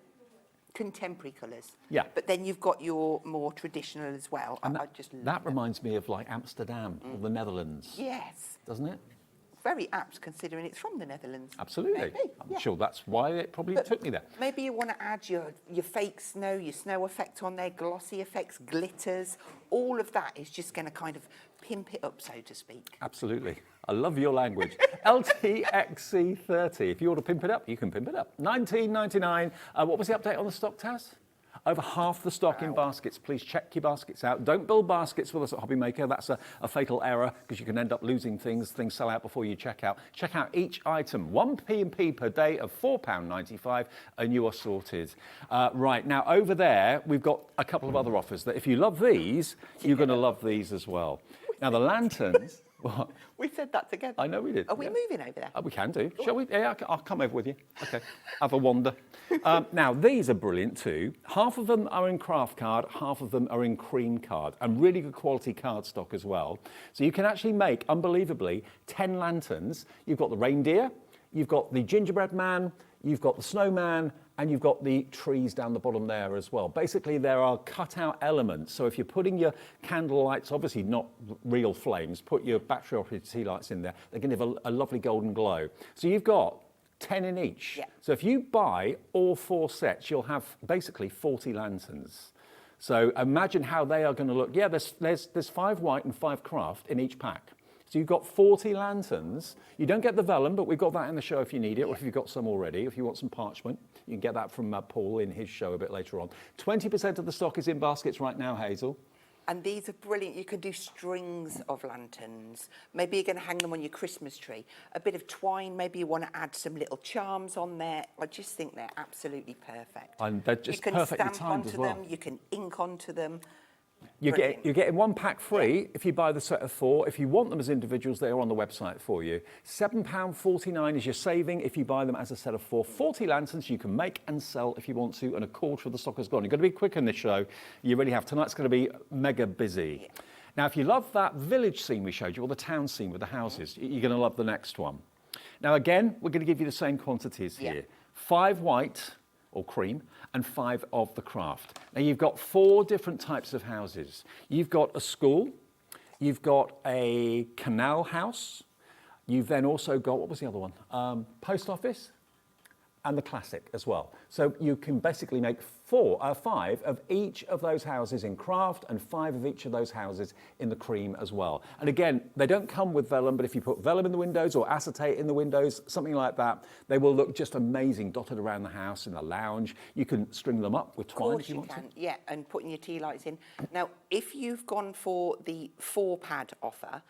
contemporary colours. Yeah. But then you've got your more traditional as well. And I just love that reminds me of like Amsterdam or the Netherlands. Yes. Doesn't it? Very apt considering it's from the Netherlands. Absolutely. Maybe, I'm sure that's why it probably took me there. Maybe you want to add your fake snow, your snow effect on there, glossy effects, glitters. All of that is just going to kind of pimp it up, so to speak. Absolutely. I love your language. LTXC30. If you want to pimp it up, you can pimp it up. £19.99. What was the update on the stock, Taz? Over half the stock in baskets. Please check your baskets out. Don't build baskets with us at Hobby Maker. That's a fatal error because you can end up losing things. Things sell out before you check out. Check out each item. 1p&p per day of £4.95 and you are sorted. Right, now over there, we've got a couple of other offers that if you love these, you're going to love these as well. Now the lanterns... What? We said that together. I know we did. Are we moving over there? We can do. Shall we? Yeah, I'll come over with you. Okay. Have a wander. Now, these are brilliant too. Half of them are in craft card, half of them are in cream card, and really good quality card stock as well. So you can actually make, unbelievably, 10 lanterns. You've got the reindeer, you've got the gingerbread man, you've got the snowman, and you've got the trees down the bottom there as well. Basically, there are cut-out elements. So if you're putting your candle lights, obviously not real flames, put your battery-operated tea lights in there, they're going to have a lovely golden glow. So you've got 10 in each. Yeah. So if you buy all 4 sets, you'll have basically 40 lanterns. So imagine how they are going to look. Yeah, there's 5 white and 5 craft in each pack. So you've got 40 lanterns. You don't get the vellum, but we've got that in the show if you need it, or if you've got some already. If you want some parchment, you can get that from Paul in his show a bit later on. 20% of the stock is in baskets right now, Hazel. And these are brilliant. You can do strings of lanterns. Maybe you're going to hang them on your Christmas tree. A bit of twine. Maybe you want to add some little charms on there. I just think they're absolutely perfect. And they're just perfectly timed as well. You can stamp onto them. You can ink onto them. You're getting 1 pack free if you buy the set of 4. If you want them as individuals, they are on the website for you. £7.49 is your saving if you buy them as a set of 4. 40 lanterns you can make and sell if you want to, and a quarter of the stock is gone. You've got to be quick in this show. You really have. Tonight's going to be mega busy. Now, if you love that village scene we showed you, or the town scene with the houses, you're going to love the next one. Now, again, we're going to give you the same quantities here. 5 white or cream, and 5 of the craft. Now you've got 4 different types of houses. You've got a school, you've got a canal house, you've then also got, what was the other one? Post office, and the classic as well. So you can basically make 5 of each of those houses in craft and 5 of each of those houses in the cream as well. And again, they don't come with vellum, but if you put vellum in the windows or acetate in the windows, something like that, they will look just amazing dotted around the house, in the lounge. You can string them up with twine if you want to. Yeah, and putting your tea lights in. Now, if you've gone for the 4 pad offer,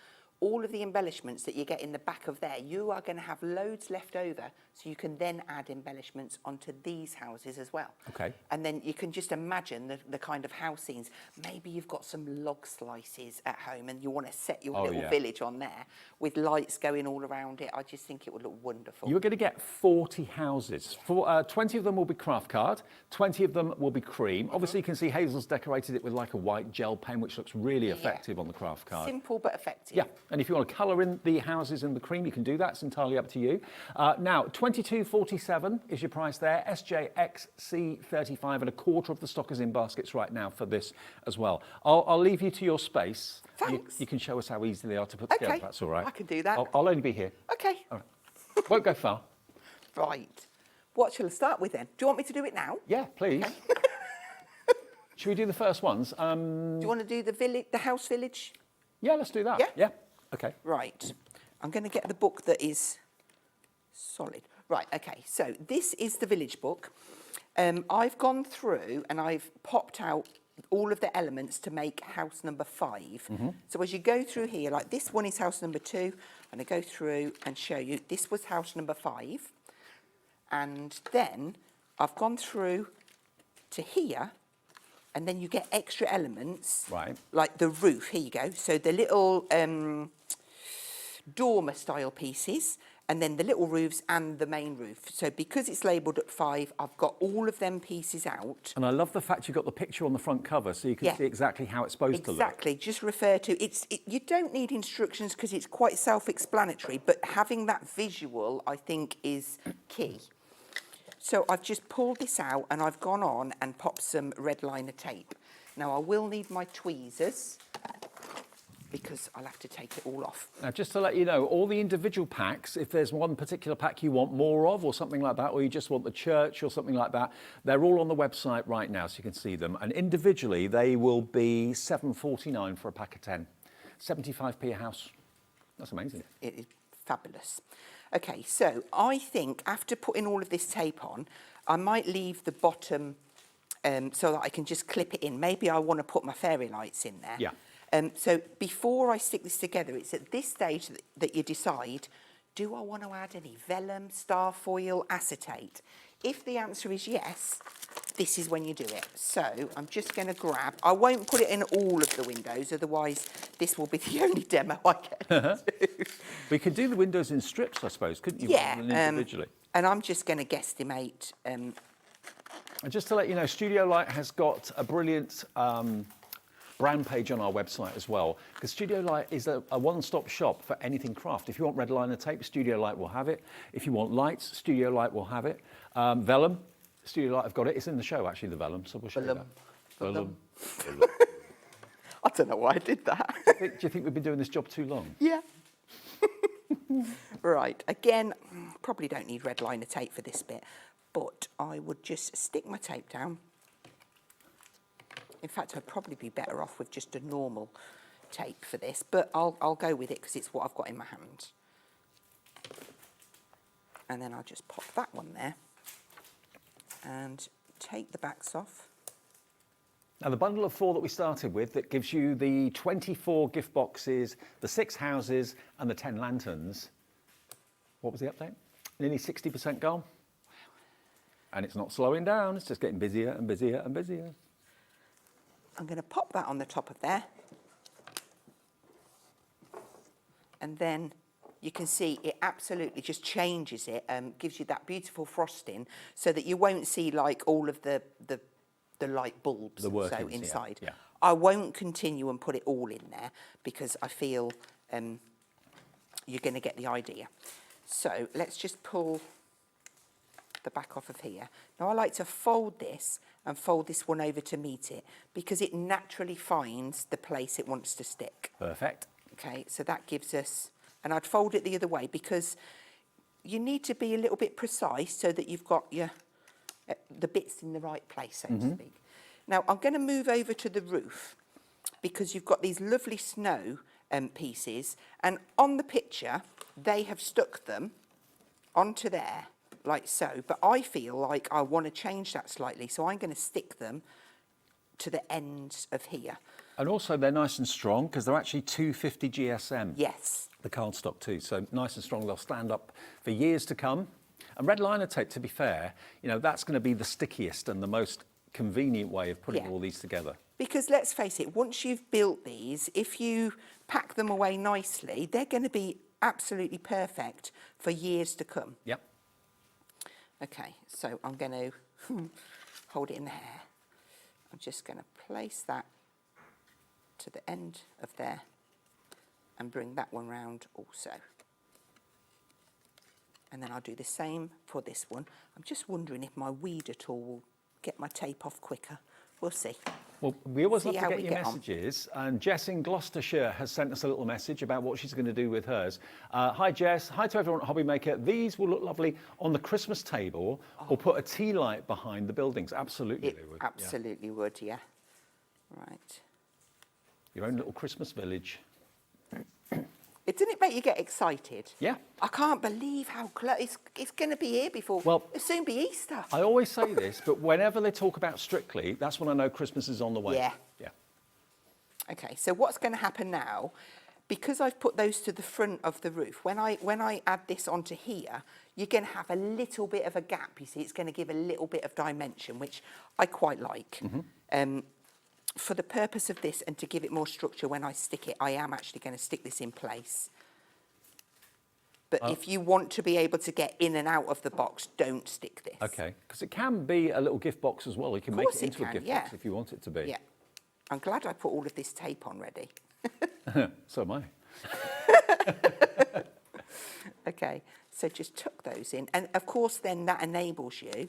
all of the embellishments that you get in the back of there, you are going to have loads left over, so you can then add embellishments onto these houses as well. Okay. And then you can just imagine the kind of house scenes. Maybe you've got some log slices at home and you want to set your little village on there with lights going all around it. I just think it would look wonderful. You're going to get 40 houses. 20 of them will be craft card, 20 of them will be cream. Obviously, you can see Hazel's decorated it with like a white gel pen, which looks really effective on the craft card. Simple but effective. Yeah, and if you want to colour in the houses in the cream, you can do that. It's entirely up to you. Now, $22.47 is your price there. SJXC35, and a quarter of the stock is in baskets right now for this as well. I'll leave you to your space. Thanks. You can show us how easy they are to put together. That's all right. I can do that. I'll only be here. Okay. All right. Won't go far. Right. What shall I start with then? Do you want me to do it now? Yeah, please. Okay. Should we do the first ones? Do you want to do the house village? Yeah, let's do that. Yeah. Okay. Right. I'm going to get the book that is solid. Right, okay. So this is the village book. I've gone through and I've popped out all of the elements to make house number 5. So as you go through here, like this one is house number 2, and I go through and show you this was house number 5. And then I've gone through to here, and then you get extra elements, right? Like the roof. Here you go. So the little dormer style pieces, and then the little roofs and the main roof. So because it's labelled at 5, I've got all of them pieces out. And I love the fact you've got the picture on the front cover, so you can see exactly how it's supposed to look. Exactly. Just refer to it. You don't need instructions because it's quite self-explanatory, but having that visual, I think, is key. So I've just pulled this out and I've gone on and popped some red liner tape. Now I will need my tweezers because I'll have to take it all off. Now, just to let you know, all the individual packs, if there's one particular pack you want more of or something like that, or you just want the church or something like that, they're all on the website right now, so you can see them. And individually, they will be $7.49 for a pack of 10. 75p a house. That's amazing. It is fabulous. Okay, so I think after putting all of this tape on, I might leave the bottom so that I can just clip it in. Maybe I want to put my fairy lights in there. Yeah. So before I stick this together, it's at this stage that you decide, do I want to add any vellum, star foil, acetate? If the answer is yes, this is when you do it. So I'm just going to grab, I won't put it in all of the windows, otherwise this will be the only demo I get to do. We could do the windows in strips, I suppose, couldn't you? Yeah, individually. And I'm just going to guesstimate. And just to let you know, Studio Light has got a brilliant brand page on our website as well, because Studio Light is a one-stop shop for anything craft. If you want red liner tape, Studio Light will have it. If you want lights, Studio Light will have it. Vellum, Studio Light have got it. It's in the show, actually, the vellum, so we'll show you that. Vellum. I don't know why I did that. Do you think we've been doing this job too long? Yeah. Right, again, probably don't need red liner tape for this bit, but I would just stick my tape down. In fact, I'd probably be better off with just a normal tape for this, but I'll go with it because it's what I've got in my hand. And then I'll just pop that one there and take the backs off. Now, the bundle of 4 that we started with, that gives you the 24 gift boxes, the 6 houses, and the 10 lanterns. What was the update? Nearly 60% gone. And it's not slowing down, it's just getting busier and busier and busier. I'm going to pop that on the top of there. And then you can see it absolutely just changes it, gives you that beautiful frosting so that you won't see like all of the light bulbs so inside. Yeah. I won't continue and put it all in there because I feel you're going to get the idea. So let's just pull the back off of here. Now I like to fold this and fold this one over to meet it because it naturally finds the place it wants to stick. Perfect. Okay, so that gives us, and I'd fold it the other way because you need to be a little bit precise so that you've got your the bits in the right place, so to speak. Now I'm going to move over to the roof because you've got these lovely snow pieces, and on the picture they have stuck them onto there like so, but I feel like I want to change that slightly, so I'm going to stick them to the ends of here. And also they're nice and strong because they're actually 250 GSM. Yes. The cardstock too, so nice and strong. They'll stand up for years to come. And red liner tape, to be fair, you know, that's going to be the stickiest and the most convenient way of putting all these together. Because let's face it, once you've built these, if you pack them away nicely, they're going to be absolutely perfect for years to come. Yep. Okay, so I'm going to hold it in the hair. I'm just going to place that to the end of there and bring that one round also. And then I'll do the same for this one. I'm just wondering if my weeder tool will get my tape off quicker. We'll see. Well, we always love See to how get we your get on. messages, and Jess in Gloucestershire has sent us a little message about what she's going to do with hers. Hi Jess, hi to everyone at Hobbymaker. These will look lovely on the Christmas table or put a tea light behind the buildings. Absolutely they would. Absolutely would, yeah. Right. Your own little Christmas village. Doesn't it make you get excited? Yeah. I can't believe how close it's going to be here before. Well, it'll soon be Easter. I always say this, but whenever they talk about Strictly, that's when I know Christmas is on the way. Yeah. Yeah. Okay, so what's going to happen now? Because I've put those to the front of the roof, when I add this onto here, you're going to have a little bit of a gap. You see, it's going to give a little bit of dimension, which I quite like. For the purpose of this and to give it more structure when I stick it, I am actually going to stick this in place. But if you want to be able to get in and out of the box, don't stick this. Okay, because it can be a little gift box as well. You can make it into a gift box if you want it to be. Yeah. I'm glad I put all of this tape on ready. So am I. Okay, so just tuck those in. And of course, then that enables you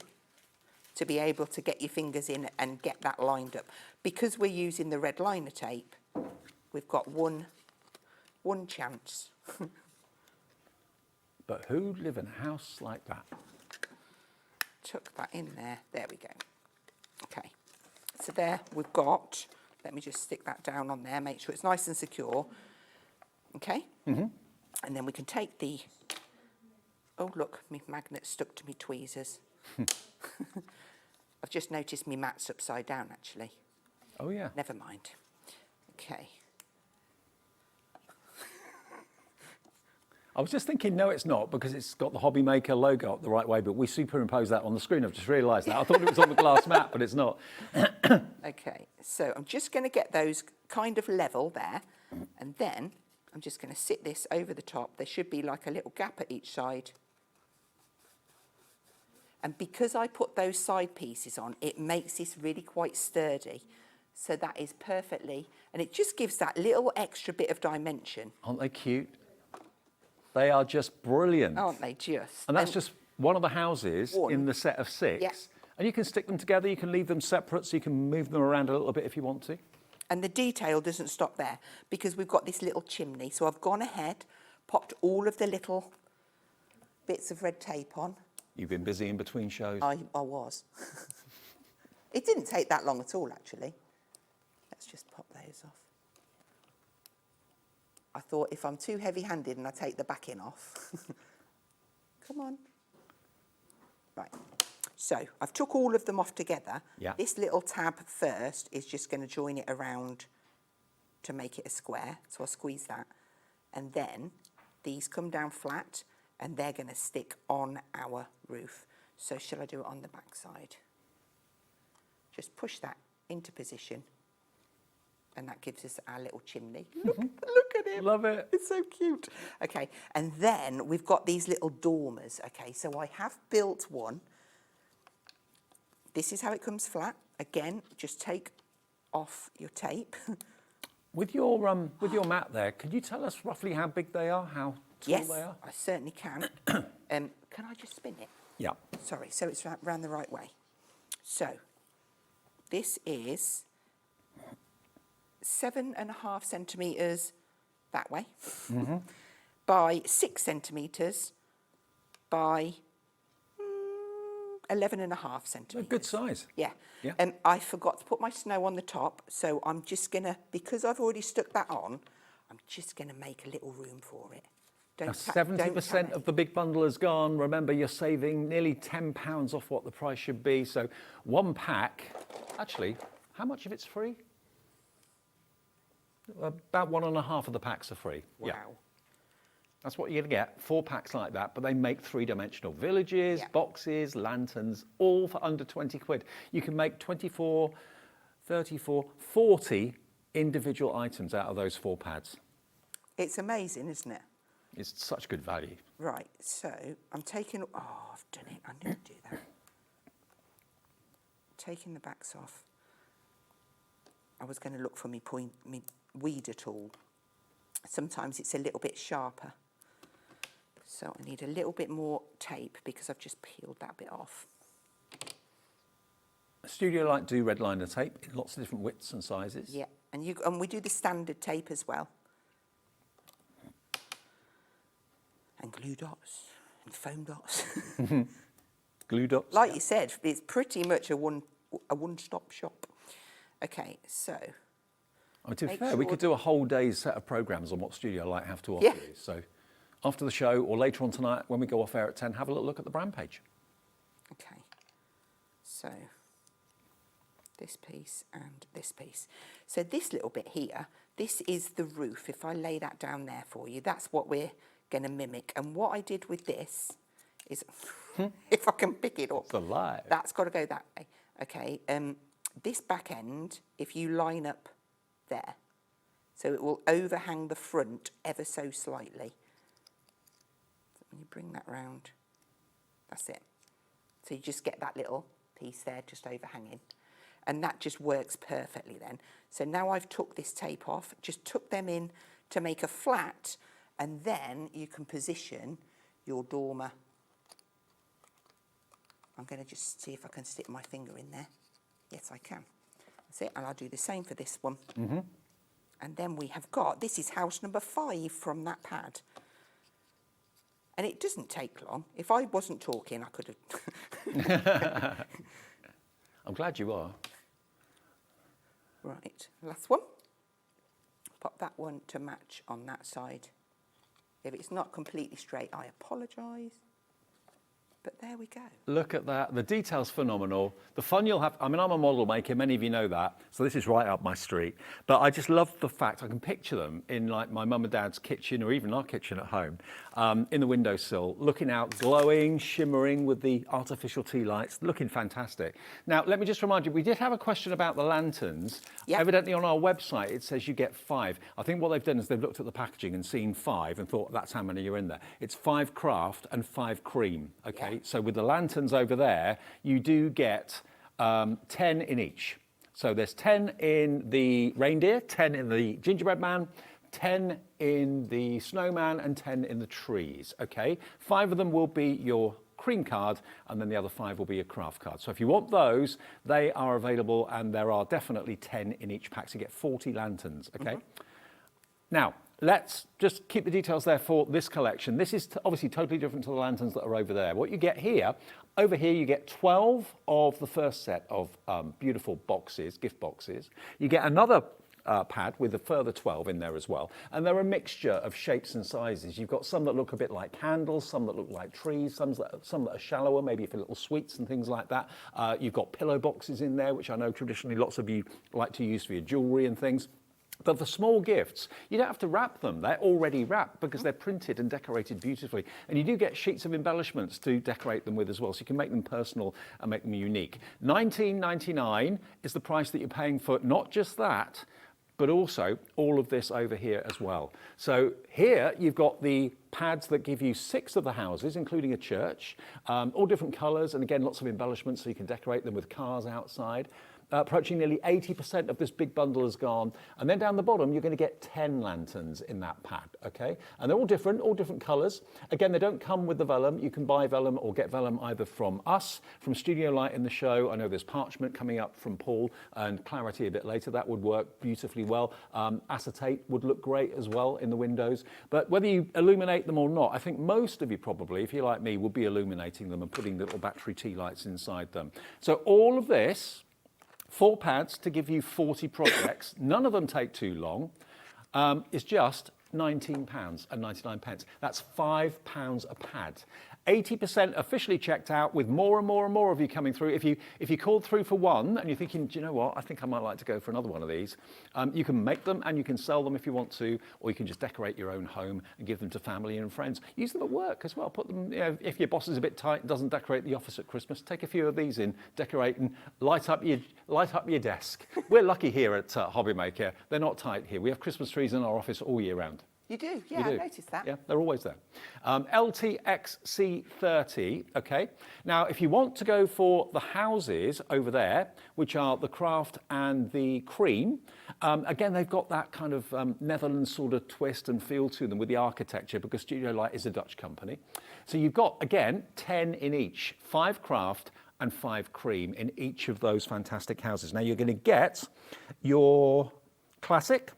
to be able to get your fingers in and get that lined up. Because we're using the red liner tape, we've got one chance. But who'd live in a house like that? Tuck that in there. There we go. Okay. So there we've got, let me just stick that down on there, make sure it's nice and secure. Okay? And then we can take the, oh look, my magnet's stuck to me tweezers. I've just noticed my mat's upside down actually. Oh yeah. Never mind. Okay. I was just thinking, no, it's not, because it's got the Hobbymaker logo up the right way, but we superimpose that on the screen. I've just realised that. I thought it was on the glass mat, but it's not. Okay, so I'm just going to get those kind of level there, and then I'm just going to sit this over the top. There should be like a little gap at each side. And because I put those side pieces on, it makes this really quite sturdy. So that is perfectly, and it just gives that little extra bit of dimension. Aren't they cute? They are just brilliant. Aren't they just? And that's just one of the houses in the set of 6. Yeah. And you can stick them together, you can leave them separate, so you can move them around a little bit if you want to. And the detail doesn't stop there, because we've got this little chimney. So I've gone ahead, popped all of the little bits of red tape on. You've been busy in between shows. I was. It didn't take that long at all, actually. Let's just pop those off. I thought if I'm too heavy-handed and I take the backing off. Come on. Right. So I've took all of them off together. Yeah. This little tab first is just going to join it around to make it a square. So I'll squeeze that. And then these come down flat and they're going to stick on our roof. So shall I do it on the back side? Just push that into position. And that gives us our little chimney. Look at him. Love it. It's so cute. Okay, and then we've got these little dormers. Okay, so I have built one. This is how it comes flat. Again, just take off your tape. With your mat there, could you tell us roughly how big they are, how tall Yes, they are? I certainly can. Can I just spin it? Yeah. Sorry, so it's round the right way. So, this is 7.5 centimetres that way by 6 centimetres by 11.5 centimetres. A good size. Yeah. Yeah. I forgot to put my snow on the top, so I'm just going to, because I've already stuck that on, I'm just going to make a little room for it. Now 70% of the big bundle has gone. Remember, you're saving nearly £10 off what the price should be. So one pack, actually, How much of it's free? About 1.5 of the packs are free. Wow. Yeah. That's what you're going to get, 4 packs like that, but they make 3-dimensional villages, boxes, lanterns, all for under 20 quid. You can make 24, 34, 40 individual items out of those 4 pads. It's amazing, isn't it? It's such good value. Right, so I'm taking, oh, I've done it, I knew to do that. Taking the backs off. I was going to look for me weeder tool. Sometimes it's a little bit sharper. So I need a little bit more tape because I've just peeled that bit off. Studio Light do red liner tape in lots of different widths and sizes. Yeah, and we do the standard tape as well. And glue dots and foam dots. Glue dots. Like you said, it's pretty much a one-stop shop. Okay, so. To be fair, we could do a whole day's set of programmes on what Studio Light have to offer you. So after the show or later on tonight when we go off air at 10, have a little look at the brand page. Okay, so this piece and this piece. So this little bit here, this is the roof. If I lay that down there for you, that's what we're going to mimic. And what I did with this is, if I can pick it up, it's alive. That's got to go that way. Okay, this back end, if you line up there, so it will overhang the front ever so slightly. So when you bring that round, that's it. So you just get that little piece there just overhanging. And that just works perfectly then. So now I've took this tape off, just tuck them in to make a flat, and then you can position your dormer. I'm going to just see if I can stick my finger in there. Yes, I can. That's it, and I'll do the same for this one. Mm-hmm. And then we have got, this is house number 5 from that pad. And it doesn't take long. If I wasn't talking, I could have... I'm glad you are. Right, last one. Pop that one to match on that side. If it's not completely straight, I apologise. But there we go. Look at that. The detail's phenomenal. The fun you'll have. I mean, I'm a model maker. Many of you know that. So this is right up my street. But I just love the fact I can picture them in like my mum and dad's kitchen or even our kitchen at home, in the windowsill, looking out, glowing, shimmering with the artificial tea lights, looking fantastic. Now, let me just remind you, we did have a question about the lanterns. Yep. Evidently on our website, it says you get 5. I think what they've done is they've looked at the packaging and seen 5 and thought that's how many are in there. It's 5 craft and 5 cream, okay? Yeah. So with the lanterns over there, you do get 10 in each. So there's 10 in the reindeer, 10 in the gingerbread man, 10 in the snowman, and 10 in the trees, okay? 5 of them will be your cream card, and then the other 5 will be your craft card. So if you want those, they are available, and there are definitely 10 in each pack, so you get 40 lanterns, okay? Mm-hmm. Now, let's just keep the details there for this collection. This is obviously totally different to the lanterns that are over there. What you get here, over here you get 12 of the first set of beautiful boxes, gift boxes. You get another pad with a further 12 in there as well. And they're a mixture of shapes and sizes. You've got some that look a bit like candles, some that look like trees, some that are shallower, maybe for little sweets and things like that. You've got pillow boxes in there, which I know traditionally lots of you like to use for your jewellery and things. But for small gifts, you don't have to wrap them. They're already wrapped because they're printed and decorated beautifully. And you do get sheets of embellishments to decorate them with as well, so you can make them personal and make them unique. $19.99 is the price that you're paying for not just that, but also all of this over here as well. So here you've got the pads that give you 6 of the houses, including a church, all different colours, and again, lots of embellishments so you can decorate them with cars outside. Approaching nearly 80% of this big bundle is gone. And then down the bottom, you're going to get 10 lanterns in that pad, okay? And they're all different colours. Again, they don't come with the vellum. You can buy vellum or get vellum either from us, from Studio Light in the show. I know there's parchment coming up from Paul and clarity a bit later. That would work beautifully well. Acetate would look great as well in the windows. But whether you illuminate them or not, I think most of you probably, if you're like me, would be illuminating them and putting little battery tea lights inside them. So all of this, 4 pads to give you 40 projects, none of them take too long, is just £19.99. That's £5 a pad. 80% officially checked out, with more and more and more of you coming through. If you called through for one and you're thinking, do you know what, I think I might like to go for another one of these, you can make them and you can sell them if you want to, or you can just decorate your own home and give them to family and friends. Use them at work as well. Put them, you know, if your boss is a bit tight and doesn't decorate the office at Christmas, take a few of these in, decorate and light up your desk. We're lucky here at Hobbymaker. They're not tight here. We have Christmas trees in our office all year round. You do? Yeah, We do. I noticed that. Yeah, they're always there. LTXC30, okay. Now, if you want to go for the houses over there, which are the craft and the cream, again, they've got that kind of Netherlands sort of twist and feel to them with the architecture, because Studio Light is a Dutch company. So you've got, again, 10 in each, 5 craft and 5 cream in each of those fantastic houses. Now, you're going to get your classic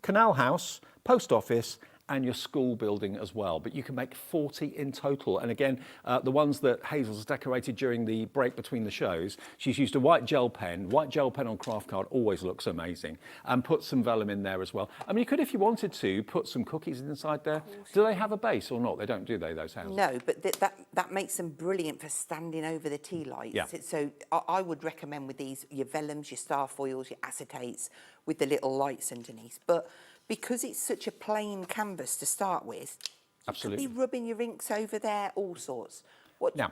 canal house, post office, and your school building as well. But you can make 40 in total. And again, the ones that Hazel's decorated during the break between the shows, she's used a white gel pen. White gel pen on craft card always looks amazing. And put some vellum in there as well. I mean, you could, if you wanted to, put some cookies inside there. Do they have a base or not? They don't, do they, those houses? No, but that makes them brilliant for standing over the tea lights. Yeah. So I would recommend with these, your vellums, your star foils, your acetates, with the little lights underneath. But because it's such a plain canvas to start with, absolutely, you could be rubbing your inks over there, all sorts. Now,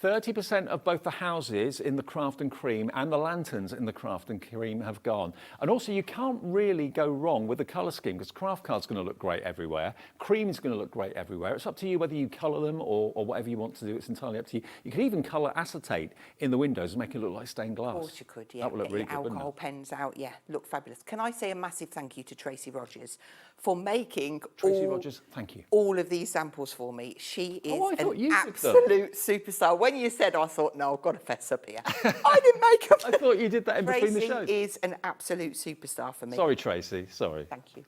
30% of both the houses in the craft and cream and the lanterns in the craft and cream have gone. And also, you can't really go wrong with the colour scheme, because craft card's going to look great everywhere. Cream's going to look great everywhere. It's up to you whether you colour them or whatever you want to do. It's entirely up to you. You could even colour acetate in the windows and make it look like stained glass. Of course you could, yeah. That would look Get really your good, wouldn't alcohol it? pens out, yeah, look fabulous. Can I say a massive thank you to Tracy Rogers for making Tracy Rogers, thank you. all of these samples for me. She is I thought an you did them. absolute superstar. When you said, I thought, no, I've got to fess up here. I didn't make up. I thought you did that in between the shows. Tracy is an absolute superstar for me. Sorry, Tracy, sorry. Thank you.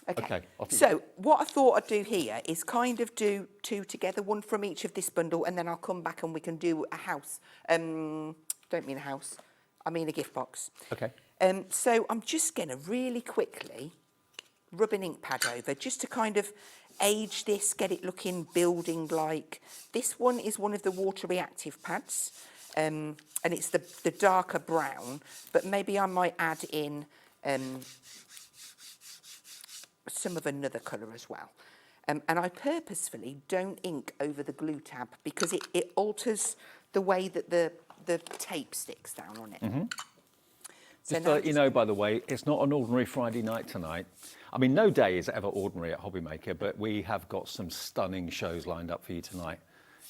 Okay, off you so what I thought I'd do here is kind of do 2 together, one from each of this bundle, and then I'll come back and we can do a house. Don't mean a house, I mean a gift box. Okay. So I'm just going to really quickly rub an ink pad over, just to kind of age this, get it looking building-like. This one is one of the water reactive pads, and it's the darker brown, but maybe I might add in some of another colour as well. And I purposefully don't ink over the glue tab, because it alters the way that the tape sticks down on it. So Just to let you know, by the way, it's not an ordinary Friday night tonight. I mean, no day is ever ordinary at Hobbymaker, but we have got some stunning shows lined up for you tonight,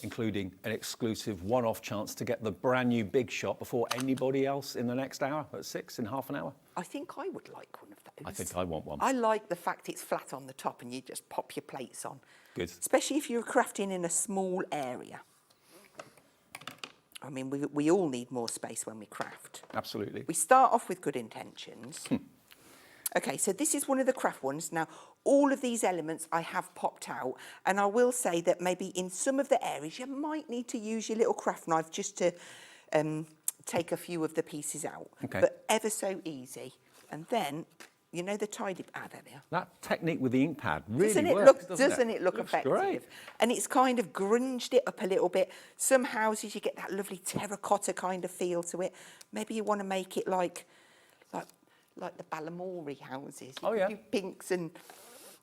including an exclusive one-off chance to get the brand new Big Shot before anybody else in the next hour, at 6, in half an hour. I think I would like one of those. I think I want one. I like the fact it's flat on the top and you just pop your plates on. Good. Especially if you're crafting in a small area. I mean, we all need more space when we craft. Absolutely. We start off with good intentions. Okay, so this is one of the craft ones. Now, all of these elements I have popped out, and I will say that maybe in some of the areas you might need to use your little craft knife just to take a few of the pieces out. Okay. But ever so easy. And then, you know, the tidy pad area. That technique with the ink pad really Doesn't it works, look, doesn't it look Looks effective? Great. And it's kind of grunged it up a little bit. Some houses you get that lovely terracotta kind of feel to it. Maybe you want to make it like the Balamory houses. Oh, yeah. You pinks and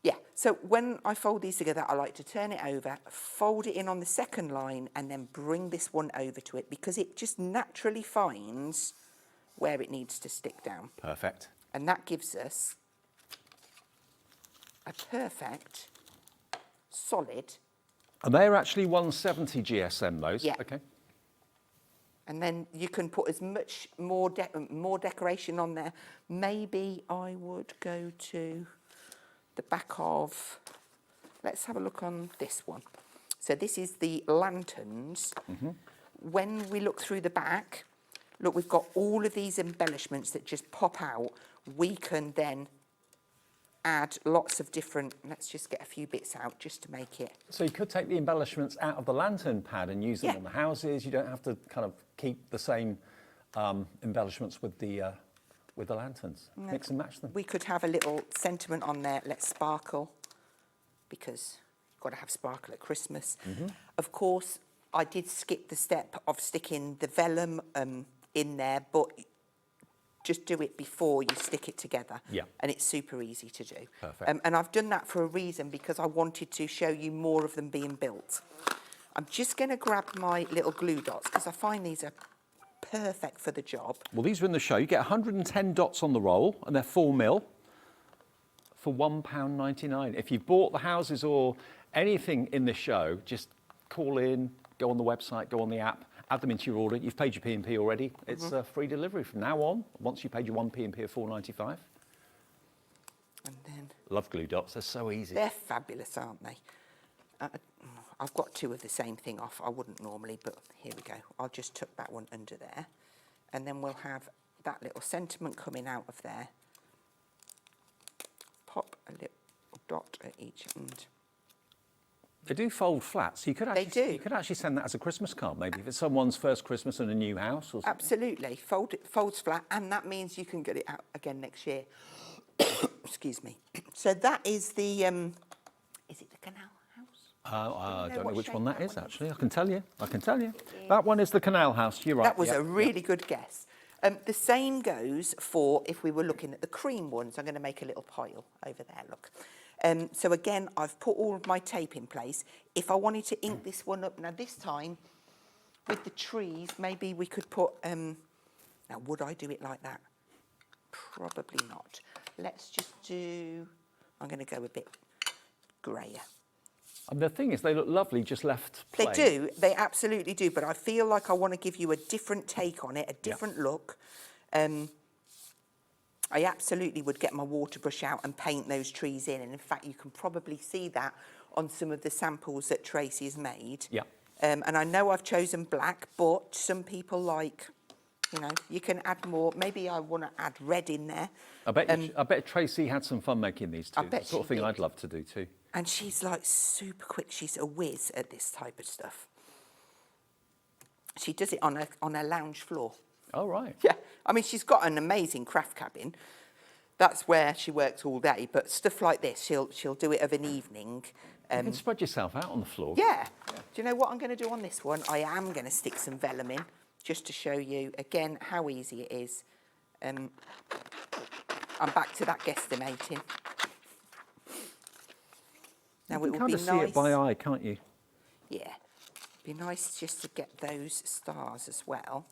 yeah. So when I fold these together, I like to turn it over, fold it in on the second line, and then bring this one over to it, because it just naturally finds where it needs to stick down. Perfect. And that gives us a perfect, solid. And they're actually 170 GSM, those? Yeah. Okay. And then you can put as much more decoration on there. Maybe I would go to the back of, let's have a look on this one. So this is the lanterns. When we look through the back, look, we've got all of these embellishments that just pop out. We can then add lots of different, let's just get a few bits out just to make it. So you could take the embellishments out of the lantern pad and use them on the houses. You don't have to kind of keep the same embellishments with the with the lanterns. Mix and match them. We could have a little sentiment on there, let's sparkle, because you've got to have sparkle at Christmas. Of course, I did skip the step of sticking the vellum in there, but just do it before you stick it together. Yeah. And it's super easy to do. Perfect. And I've done that for a reason, because I wanted to show you more of them being built. I'm just going to grab my little glue dots, because I find these are perfect for the job. Well, these are in the show. You get 110 dots on the roll, and they're 4 mil for £1.99. If you've bought the houses or anything in the show, just call in, go on the website, go on the app, add them into your order. You've paid your P&P already. It's free delivery from now on, once you paid your 1 P&P of £4.95. And then Love glue dots. They're so easy. they're fabulous, aren't they? I've got 2 of the same thing off. I wouldn't normally, but here we go. I'll just tuck that one under there. And then we'll have that little sentiment coming out of there. Pop a little dot at each end. They do fold flat, so you could actually, They do. You could actually send that as a Christmas card, maybe, if it's someone's first Christmas in a new house or something. Absolutely. Folds flat, and that means you can get it out again next year. Excuse me. So that is the, is it the canal house? I don't know what which shape one that that is, one actually. I can tell you. That one is the canal house. You're right. That was Yep, a really good guess. The same goes for if we were looking at the cream ones. I'm going to make a little pile over there, look. So again, I've put all of my tape in place. If I wanted to ink this one up, now this time, with the trees, maybe we could put, now would I do it like that? Probably not. Let's just do, I'm going to go a bit greyer. And the thing is, they look lovely just left plain. They do, they absolutely do, but I feel like I want to give you a different take on it, a different look. I absolutely would get my water brush out and paint those trees in, and in fact you can probably see that on some of the samples that Tracy has made. Yeah. And I know I've chosen black, but some people like, you know, you can add more. Maybe I want to add red in there. I bet Tracy had some fun making these too. I bet the sort of she thing did. I'd love to do too. And she's like super quick. She's a whiz at this type of stuff. She does it on a lounge floor. Oh, right. Yeah. I mean, she's got an amazing craft cabin. That's where she works all day. But stuff like this, she'll do it of an evening. You can spread yourself out on the floor. Yeah. Do you know what I'm going to do on this one? I am going to stick some vellum in, just to show you, again, how easy it is. I'm back to that guesstimating. Now, You it can would kind be of see nice. it by eye, can't you? Yeah. Be nice just to get those stars as well.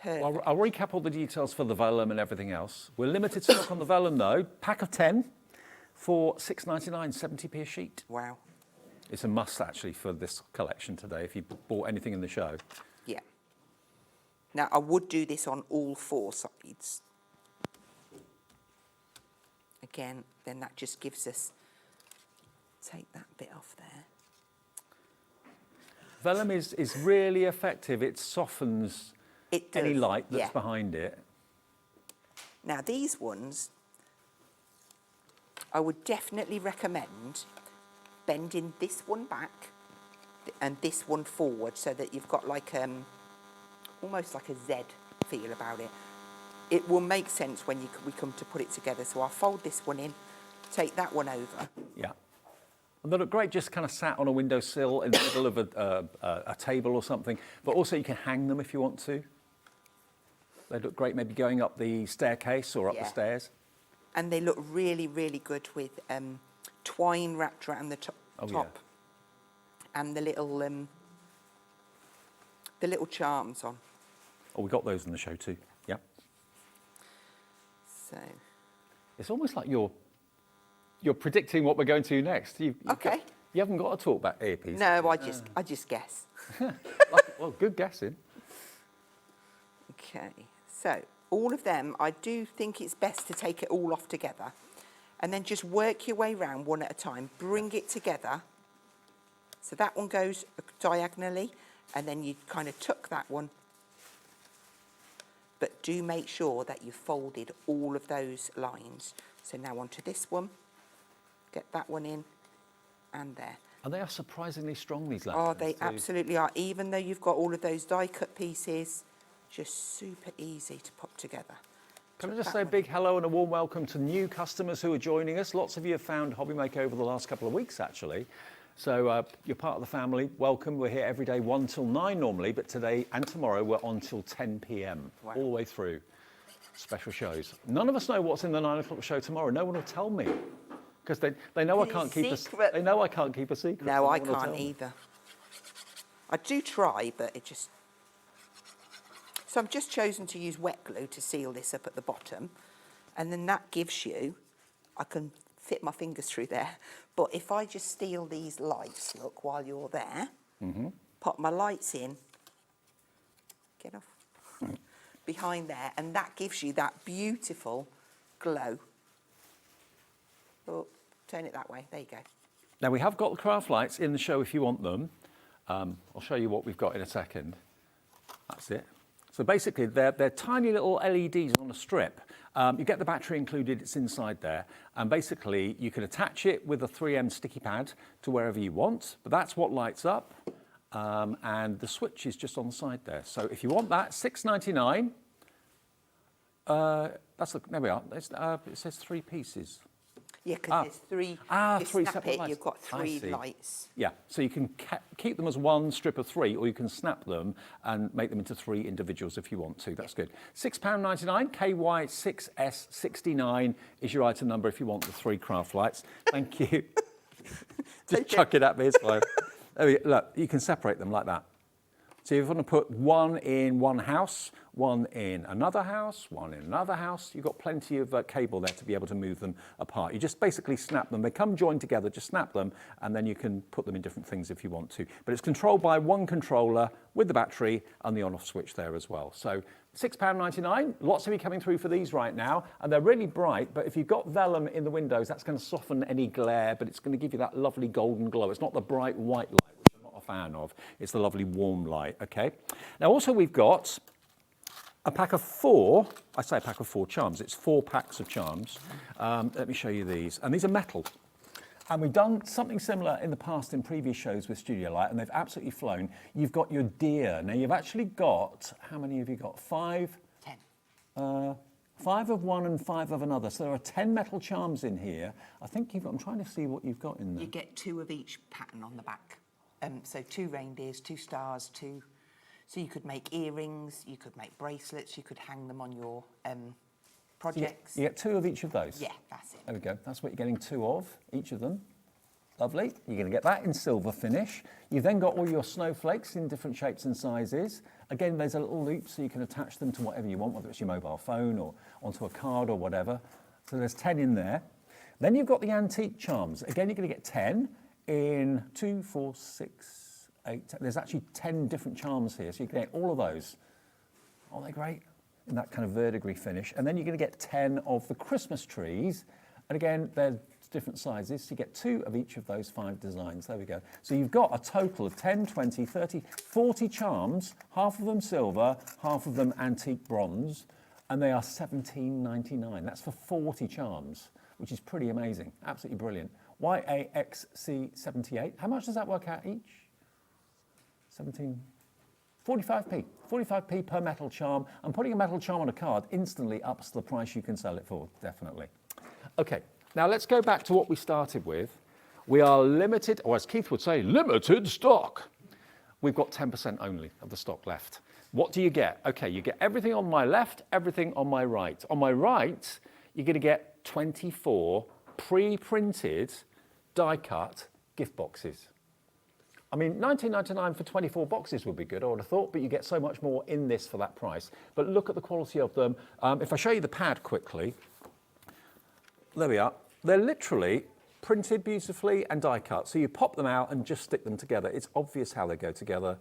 Perfect. Well, I'll recap all the details for the vellum and everything else. We're limited stock on the vellum though. Pack of 10 for £6.99, 70p a sheet. Wow. It's a must actually for this collection today if you bought anything in the show. Yeah. Now, I would do this on all 4 sides. Again, then that just gives us, take that bit off there. Vellum is really effective. It softens any does, light that's yeah. behind it. Now, these ones, I would definitely recommend bending this one back and this one forward so that you've got like almost like a Z feel about it. It will make sense when we come to put it together. So I'll fold this one in, take that one over. Yeah. And they look great just kind of sat on a windowsill in the middle of a table or something, but also you can hang them if you want to. They look great maybe going up the staircase or up the stairs. And they look really, really good with twine wrapped around the top. Yeah. And the little charms on. Oh, we got those in the show too. Yeah. So. It's almost like you're predicting what we're going to next. You haven't got to talk about earpiece. No, I just guess. Well, good guessing. Okay, so all of them, I do think it's best to take it all off together and then just work your way around one at a time. Bring it together. So that one goes diagonally and then you kind of tuck that one. But do make sure that you folded all of those lines. So now onto this one. Get that one in and there. And they are surprisingly strong, these Oh, lanterns. they too. absolutely are. Even though you've got all of those die-cut pieces, just super easy to pop together. Can I just say a big hello and a warm welcome to new customers who are joining us. Lots of you have found Hobby Maker over the last couple of weeks, actually. So you're part of the family. Welcome. We're here every day 1 till 9 normally, but today and tomorrow we're on till 10 p.m. all the way through. Special shows. None of us know what's in the 9 o'clock show tomorrow. No one will tell me because they know I can't keep they know I can't keep a secret. No, I can't either. I do try, but it just. So I've just chosen to use wet glue to seal this up at the bottom, and then that gives you. I can fit my fingers through there, but if I just steal these lights, look, while you're there, pop my lights in. Get off. Behind there, and that gives you that beautiful glow. Oh, turn it that way. There you go. Now we have got the craft lights in the show if you want them. I'll show you what we've got in a second. That's it. So basically, they're tiny little LEDs on a strip. You get the battery included, it's inside there. And basically, you can attach it with a 3M sticky pad to wherever you want, but that's what lights up. And the switch is just on the side there. So if you want that, $6.99. There we are. It says 3 pieces. Yeah, because there's 3. You three snap separate it, lights. you've got 3 lights. Yeah, so you can keep them as one strip of 3, or you can snap them and make them into 3 individuals if you want to. That's good. £6.99, KY6S69 is your item number if you want the 3 craft lights. Thank you. Just chuck it at me, it's fine. Look, you can separate them like that. So if you want to put one in one house, one in another house, one in another house, you've got plenty of cable there to be able to move them apart. You just basically snap them. They come joined together, just snap them, and then you can put them in different things if you want to. But it's controlled by one controller with the battery and the on-off switch there as well. So £6.99, lots of you coming through for these right now, and they're really bright, but if you've got vellum in the windows, that's going to soften any glare, but it's going to give you that lovely golden glow. It's not the bright white light, which I'm not a fan of. It's the lovely warm light, okay? Now also we've got a pack of 4, I say a pack of 4 charms, it's 4 packs of charms. Let me show you these, and these are metal. And we've done something similar in the past in previous shows with Studio Light, and they've absolutely flown. You've got your deer. Now you've actually got, how many have you got? 5? 10. 5 of one and 5 of another. So there are 10 metal charms in here. I think you've got, I'm trying to see what you've got in there. You get 2 of each pattern on the back. So 2 reindeers, 2 stars, 2. So you could make earrings, you could make bracelets, you could hang them on your projects. You get 2 of each of those? Yeah, that's it. There we go. That's what you're getting 2 of, each of them. Lovely. You're going to get that in silver finish. You've then got all your snowflakes in different shapes and sizes. Again, there's a little loop so you can attach them to whatever you want, whether it's your mobile phone or onto a card or whatever. So there's 10 in there. Then you've got the antique charms. Again, you're going to get 10 in 2, 4, 6, 8, 10. There's actually 10 different charms here, so you can get all of those. Aren't they great? In that kind of verdigris finish. And then you're going to get 10 of the Christmas trees. And again, they're different sizes. So you get 2 of each of those 5 designs. There we go. So you've got a total of 10, 20, 30, 40 charms, half of them silver, half of them antique bronze, and they are £17.99. That's for 40 charms, which is pretty amazing. Absolutely brilliant. YAXC78. How much does that work out each? 45p. 45p per metal charm. And putting a metal charm on a card instantly ups the price you can sell it for, definitely. Okay. Now let's go back to what we started with. We are limited, or as Keith would say, limited stock. We've got 10% only of the stock left. What do you get? Okay, you get everything on my left, everything on my right. On my right, you're going to get 24 pre-printed, die-cut gift boxes. I mean, $19.99 for 24 boxes would be good, I would have thought, but you get so much more in this for that price. But look at the quality of them. If I show you the pad quickly, there we are. They're literally printed beautifully and die cut. So you pop them out and just stick them together. It's obvious how they go together.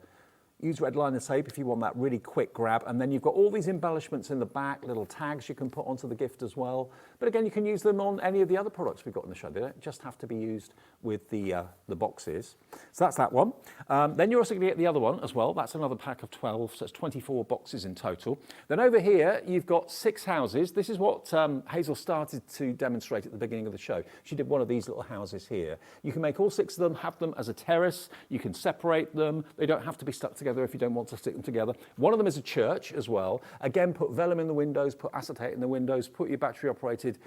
Use red liner tape if you want that really quick grab. And then you've got all these embellishments in the back, little tags you can put onto the gift as well. But again, you can use them on any of the other products we've got in the show. They don't just have to be used with the boxes. So that's that one. Then you're also going to get the other one as well. That's another pack of 12, so it's 24 boxes in total. Then over here, you've got 6 houses. This is what Hazel started to demonstrate at the beginning of the show. She did one of these little houses here. You can make all 6 of them, have them as a terrace. You can separate them. They don't have to be stuck together together if you don't want to stick them together. One of them is a church as well. Again, put vellum in the windows, put acetate in the windows, put your battery-operated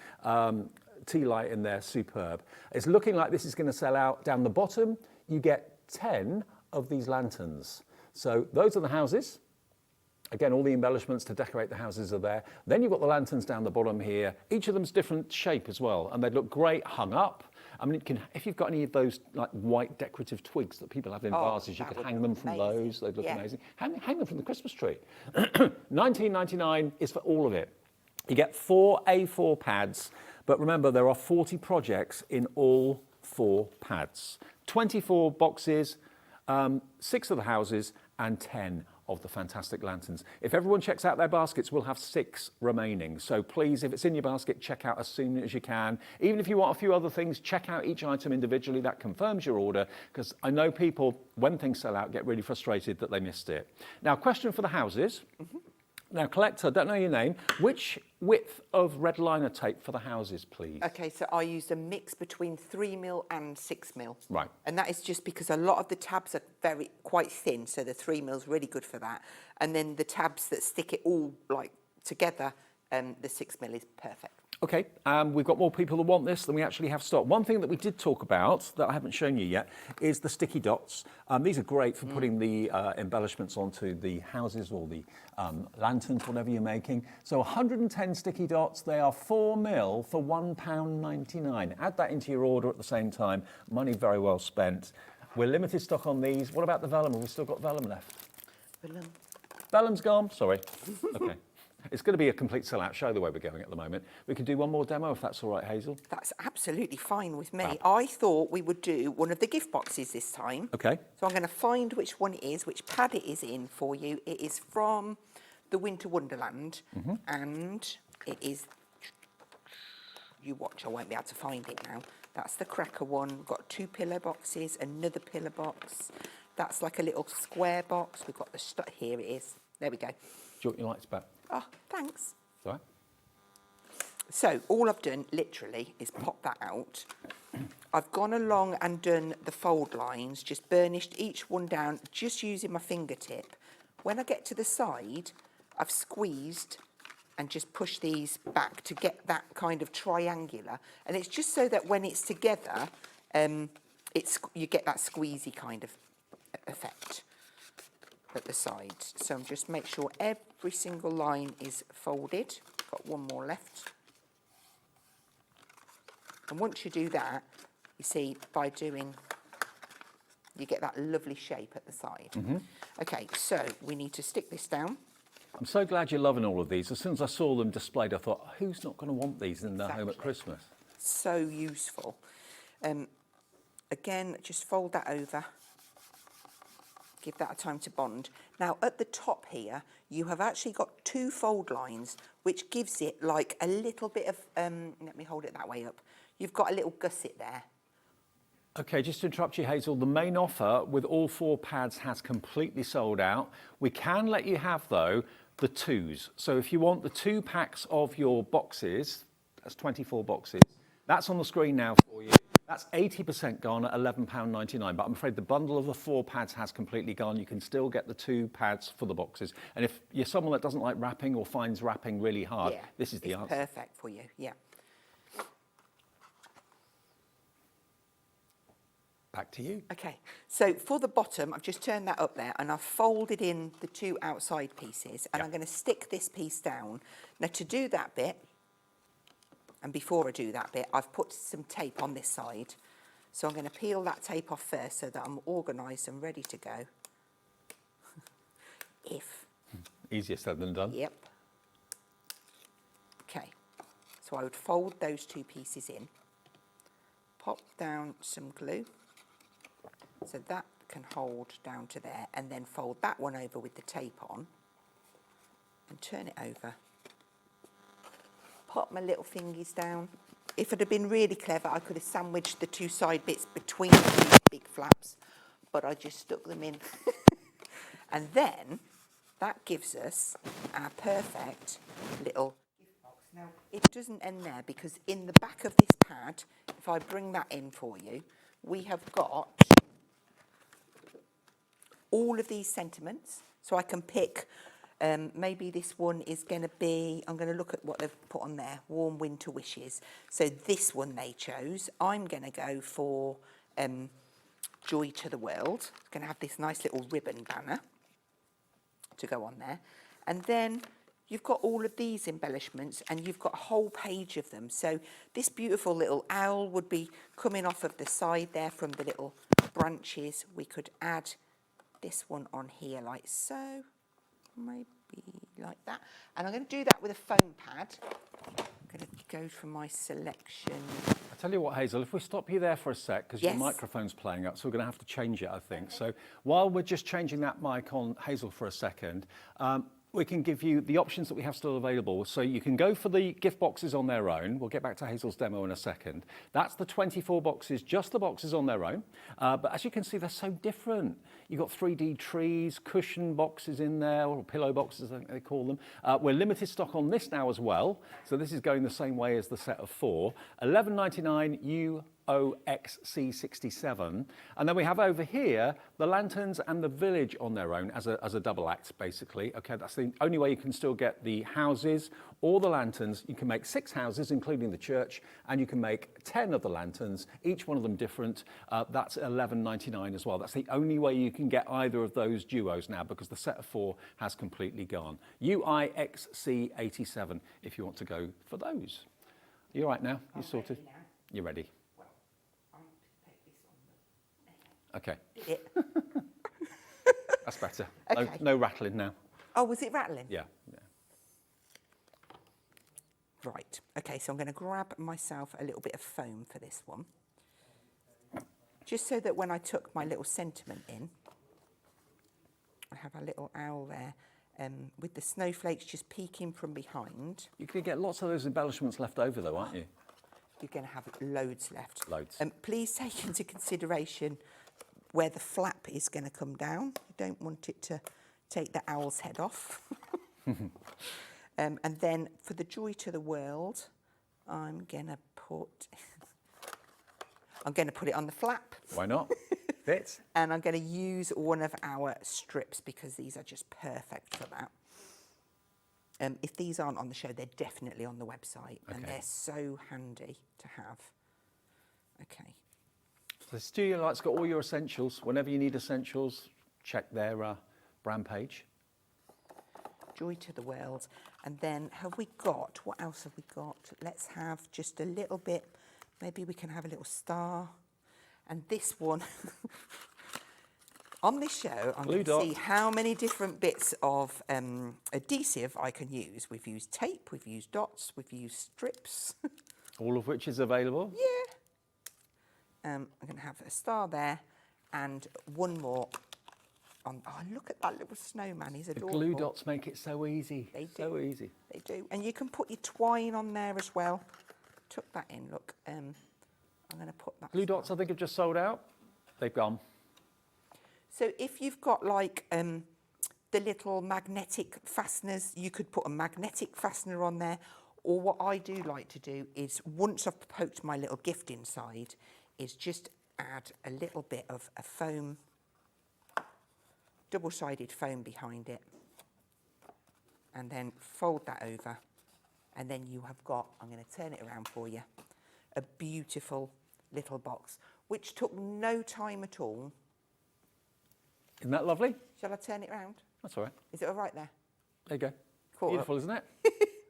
tea light in there, superb. It's looking like this is going to sell out. Down the bottom, you get 10 of these lanterns. So those are the houses. Again, all the embellishments to decorate the houses are there. Then you've got the lanterns down the bottom here. Each of them's different shape as well, and they look great hung up. I mean, if you've got any of those like white decorative twigs that people have in vases, you could hang them from those. They'd look amazing. Hang them from the Christmas tree. $19.99 is for all of it. You get 4 A4 pads, but remember there are 40 projects in all 4 pads. 24 boxes, 6 of the houses, and 10 of the fantastic lanterns. If everyone checks out their baskets, we'll have 6 remaining. So please, if it's in your basket, check out as soon as you can. Even if you want a few other things, check out each item individually. That confirms your order, because I know people, when things sell out, get really frustrated that they missed it. Now, question for the houses. Now, collector, don't know your name. Which width of red liner tape for the houses, please? Okay, so I used a mix between 3mm and 6mm. Right. And that is just because a lot of the tabs are quite thin, so the 3mm is really good for that. And then the tabs that stick it all like together, the 6mm is perfect. Okay, we've got more people that want this than we actually have stock. One thing that we did talk about that I haven't shown you yet is the sticky dots. These are great for putting the embellishments onto the houses or the lanterns, whatever you're making. So 110 sticky dots, they are 4mm for £1.99. Add that into your order at the same time. Money very well spent. We're limited stock on these. What about the vellum? Have we still got vellum left? Vellum. Vellum's gone, sorry. Okay. It's going to be a complete sellout show the way we're going at the moment. We can do one more demo if that's all right, Hazel. That's absolutely fine with me. Fab. I thought we would do one of the gift boxes this time. Okay. So I'm going to find which one it is, which pad it is in for you. It is from the Winter Wonderland, and it is, you watch, I won't be able to find it now. That's the cracker one. We've got 2 pillar boxes, another pillar box. That's like a little square box. We've got the, here it is. There we go. Do you want your lights back? Oh, thanks. All right. So all I've done literally is pop that out. I've gone along and done the fold lines, just burnished each one down, just using my fingertip. When I get to the side, I've squeezed and just pushed these back to get that kind of triangular. And it's just so that when it's together, you get that squeezy kind of effect at the sides. So just make sure every single line is folded. Got one more left. And once you do that, you see, by doing, you get that lovely shape at the side. Okay, so we need to stick this down. I'm so glad you're loving all of these. As soon as I saw them displayed, I thought, who's not going to want these in their home at Christmas? So useful. Again, just fold that over. Give that a time to bond. Now at the top here, you have actually got 2 fold lines, which gives it like a little bit of, let me hold it that way up. You've got a little gusset there. Okay, just to interrupt you, Hazel, the main offer with all 4 pads has completely sold out. We can let you have, though, the 2s. So if you want the 2 packs of your boxes, that's 24 boxes, that's on the screen now for you. That's 80% gone at £11.99, but I'm afraid the bundle of the 4 pads has completely gone. You can still get the 2 pads for the boxes. And if you're someone that doesn't like wrapping or finds wrapping really hard, this is the answer. Perfect for you, yeah. Back to you. Okay, so for the bottom, I've just turned that up there and I've folded in the 2 outside pieces, and I'm going to stick this piece down. Now to do that bit, and before I do that bit, I've put some tape on this side. So I'm going to peel that tape off first so that I'm organised and ready to go. Easier said than done. Yep. Okay, so I would fold those 2 pieces in, pop down some glue, so that can hold down to there, and then fold that one over with the tape on, and turn it over. Pop my little fingies down. If it had been really clever, I could have sandwiched the 2 side bits between the 2 big flaps, but I just stuck them in. And then that gives us our perfect little gift box. Now, it doesn't end there, because in the back of this pad, if I bring that in for you, we have got all of these sentiments. So I can pick, maybe this one is going to be, I'm going to look at what they've put on there, warm winter wishes. So this one they chose. I'm going to go for joy to the world. It's going to have this nice little ribbon banner to go on there. And then you've got all of these embellishments and you've got a whole page of them. So this beautiful little owl would be coming off of the side there from the little branches. We could add this one on here like so, maybe like that. And I'm going to do that with a foam pad. I'm going to go for my selection. I tell you what, Hazel, if we stop you there for a sec, because Yes. your microphone's playing up, so we're going to have to change it, I think. So while we're just changing that mic on Hazel for a second, we can give you the options that we have still available. So you can go for the gift boxes on their own. We'll get back to Hazel's demo in a second. That's the 24 boxes, just the boxes on their own. But as you can see, they're so different. You've got 3D trees, cushion boxes in there, or pillow boxes, I think they call them. We're limited stock on this now as well. So this is going the same way as the set of 4. $11.99 UOXC67. And then we have over here the lanterns and the village on their own as a double act, basically. Okay, that's the only way you can still get the houses or the lanterns. You can make 6 houses, including the church, and you can make 10 of the lanterns, each one of them different. That's $11.99 as well. That's the only way you can get either of those duos now, because the set of 4 has completely gone. UIXC87 if you want to go for those. You all right now? You sorted? You're ready? Okay. That's better. Okay. No rattling now. Oh, was it rattling? Yeah. Right. Okay, so I'm going to grab myself a little bit of foam for this one. Just so that when I tuck my little sentiment in, I have a little owl there with the snowflakes just peeking from behind. You can get lots of those embellishments left over though, aren't you? You're going to have loads left. Loads. Please take into consideration where the flap is going to come down. You don't want it to take the owl's head off. And then for the joy to the world, I'm going to put it on the flap. Why not? Fits. And I'm going to use one of our strips because these are just perfect for that. If these aren't on the show, they're definitely on the website, and they're so handy to have. Okay. So the Studio Light's got all your essentials. Whenever you need essentials, check their brand page. Joy to the world. And then what else have we got? Let's have just a little bit, maybe we can have a little star. And this one, on this show, I'm going to see how many different bits of adhesive I can use. We've used tape, we've used dots, we've used strips. All of which is available? Yeah. I'm going to have a star there and one more. Oh, look at that little snowman. He's adorable. The glue dots make it so easy. They do. So easy. They do. And you can put your twine on there as well. Tuck that in, look. I'm going to put that. Glue dots, I think, have just sold out. They've gone. So if you've got like the little magnetic fasteners, you could put a magnetic fastener on there. Or what I do like to do is, once I've poked my little gift inside, is just add a little bit of a foam, double-sided foam behind it, and then fold that over, and then you have got, I'm going to turn it around for you, a beautiful little box, which took no time at all. Isn't that lovely? Shall I turn it around? That's all right. Is it all right there? There you go. Cool. Beautiful, isn't it?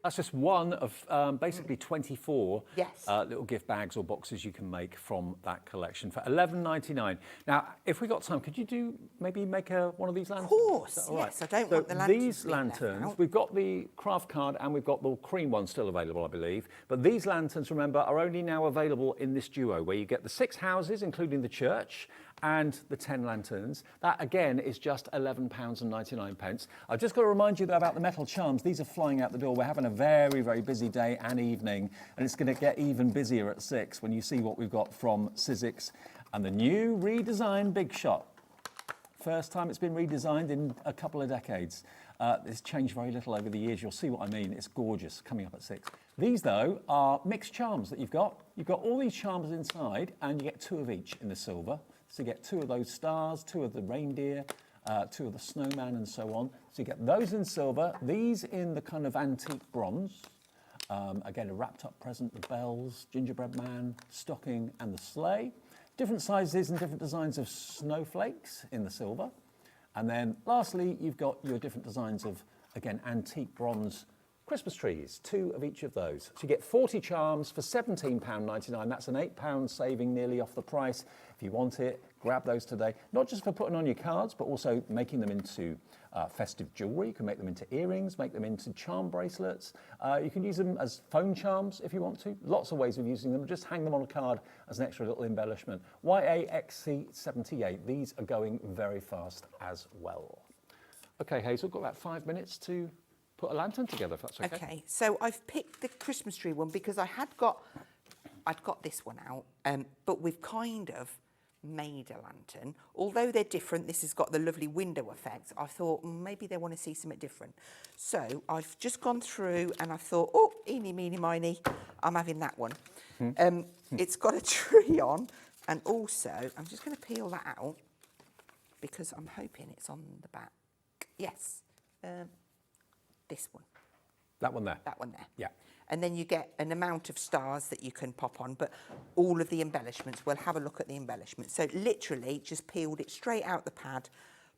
That's just one of basically 24 little gift bags or boxes you can make from that collection for $11.99. Now, if we got time, could you maybe make one of these lanterns? Of course, yes. I don't want the lanterns. These lanterns, we've got the craft card and we've got the cream one still available, I believe. But these lanterns, remember, are only now available in this duo where you get the 6 houses, including the church, and the 10 lanterns. That, again, is just £11.99. I've just got to remind you about the metal charms. These are flying out the door. We're having a very, very busy day and evening, and it's going to get even busier at 6 when you see what we've got from Sizzix and the new redesigned Big Shot. First time it's been redesigned in a couple of decades. It's changed very little over the years. You'll see what I mean. It's gorgeous, coming up at 6. These, though, are mixed charms that you've got. You've got all these charms inside, and you get 2 of each in the silver. So you get 2 of those stars, 2 of the reindeer, two of the snowman and so on. So you get those in silver, these in the kind of antique bronze. Again, a wrapped up present, the bells, gingerbread man, stocking and the sleigh. Different sizes and different designs of snowflakes in the silver. And then lastly, you've got your different designs of, again, antique bronze Christmas trees, 2 of each of those. So you get 40 charms for £17.99. That's an £8 saving nearly off the price. If you want it, grab those today. Not just for putting on your cards, but also making them into festive jewellery. You can make them into earrings, make them into charm bracelets. You can use them as phone charms if you want to. Lots of ways of using them. Just hang them on a card as an extra little embellishment. YAXC78. These are going very fast as well. Okay, Hazel, got about 5 minutes to put a lantern together, if that's okay. Okay, so I've picked the Christmas tree one because I'd got this one out, but we've kind of made a lantern. Although they're different, this has got the lovely window effect. I thought maybe they want to see something different. So I've just gone through and I thought, oh, eeny, meeny, miny, I'm having that one. It's got a tree on, and also I'm just going to peel that out because I'm hoping it's on the back. Yes. This one. That one there? That one there. Yeah. And then you get an amount of stars that you can pop on, but all of the embellishments, we'll have a look at the embellishments. So literally just peeled it straight out the pad,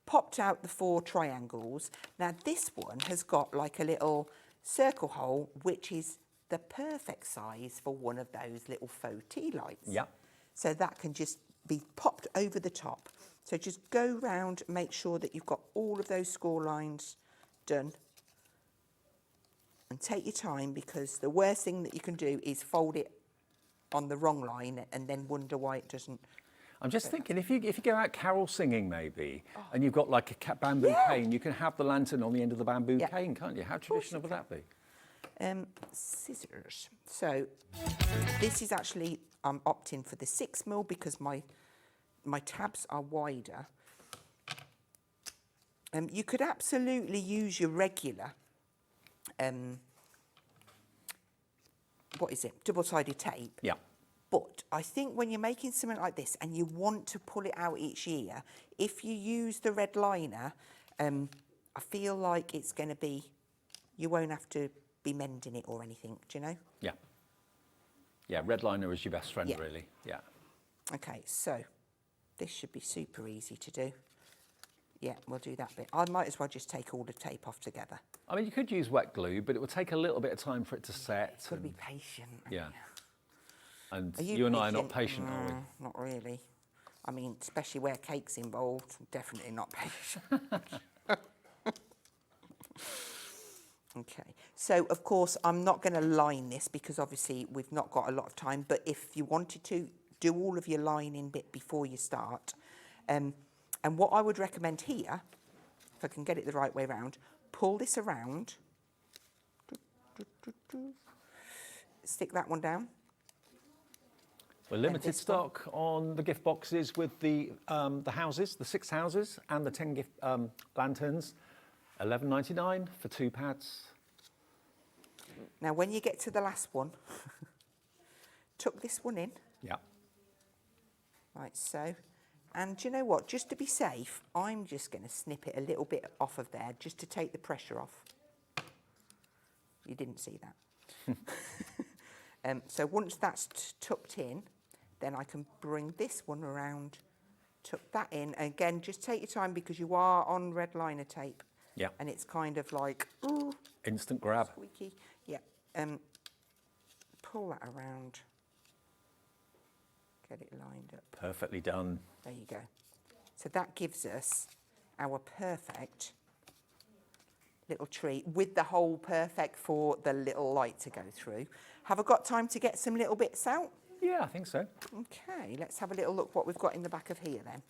popped out the 4 triangles. Now this one has got like a little circle hole, which is the perfect size for one of those little faux tea lights. Yeah. So that can just be popped over the top. So just go round, make sure that you've got all of those score lines done. And take your time, because the worst thing that you can do is fold it on the wrong line and then wonder why it doesn't. I'm just thinking, if you go out carol singing maybe, and you've got like a bamboo cane, you can have the lantern on the end of the bamboo cane, can't you? How traditional would that be? Scissors. So this is actually, I'm opting for the 6mm because my tabs are wider. You could absolutely use your regular what is it? Double-sided tape. Yeah. But I think when you're making something like this and you want to pull it out each year, if you use the red liner, I feel like it's going to be, you won't have to be mending it or anything, do you know? Yeah. Yeah, red liner is your best friend, really. Yeah. Okay, so this should be super easy to do. Yeah, we'll do that bit. I might as well just take all the tape off together. I mean, you could use wet glue, but it will take a little bit of time for it to set. You've got to be patient. Yeah. And Are you and I are not patient, are we? Not really. I mean, especially where cake's involved, definitely not patient. Okay, so of course I'm not going to line this because obviously we've not got a lot of time, but if you wanted to, do all of your lining bit before you start. And what I would recommend here, if I can get it the right way around, pull this around, stick that one down. We're limited stock on the gift boxes with the houses, the 6 houses and the 10 gift lanterns, £11.99 for 2 pads. Now, when you get to the last one, tuck this one in. Yeah. Like so. And do you know what? Just to be safe, I'm just going to snip it a little bit off of there just to take the pressure off. You didn't see that. So once that's tucked in, then I can bring this one around, tuck that in. Again, just take your time because you are on red liner tape. Yeah. And it's kind of like, ooh. Instant grab. Squeaky. Yeah. Pull that around. Get it lined up. Perfectly done. There you go. So that gives us our perfect little tree with the hole perfect for the little light to go through. Have I got time to get some little bits out? Yeah, I think so. Okay, let's have a little look what we've got in the back of here then.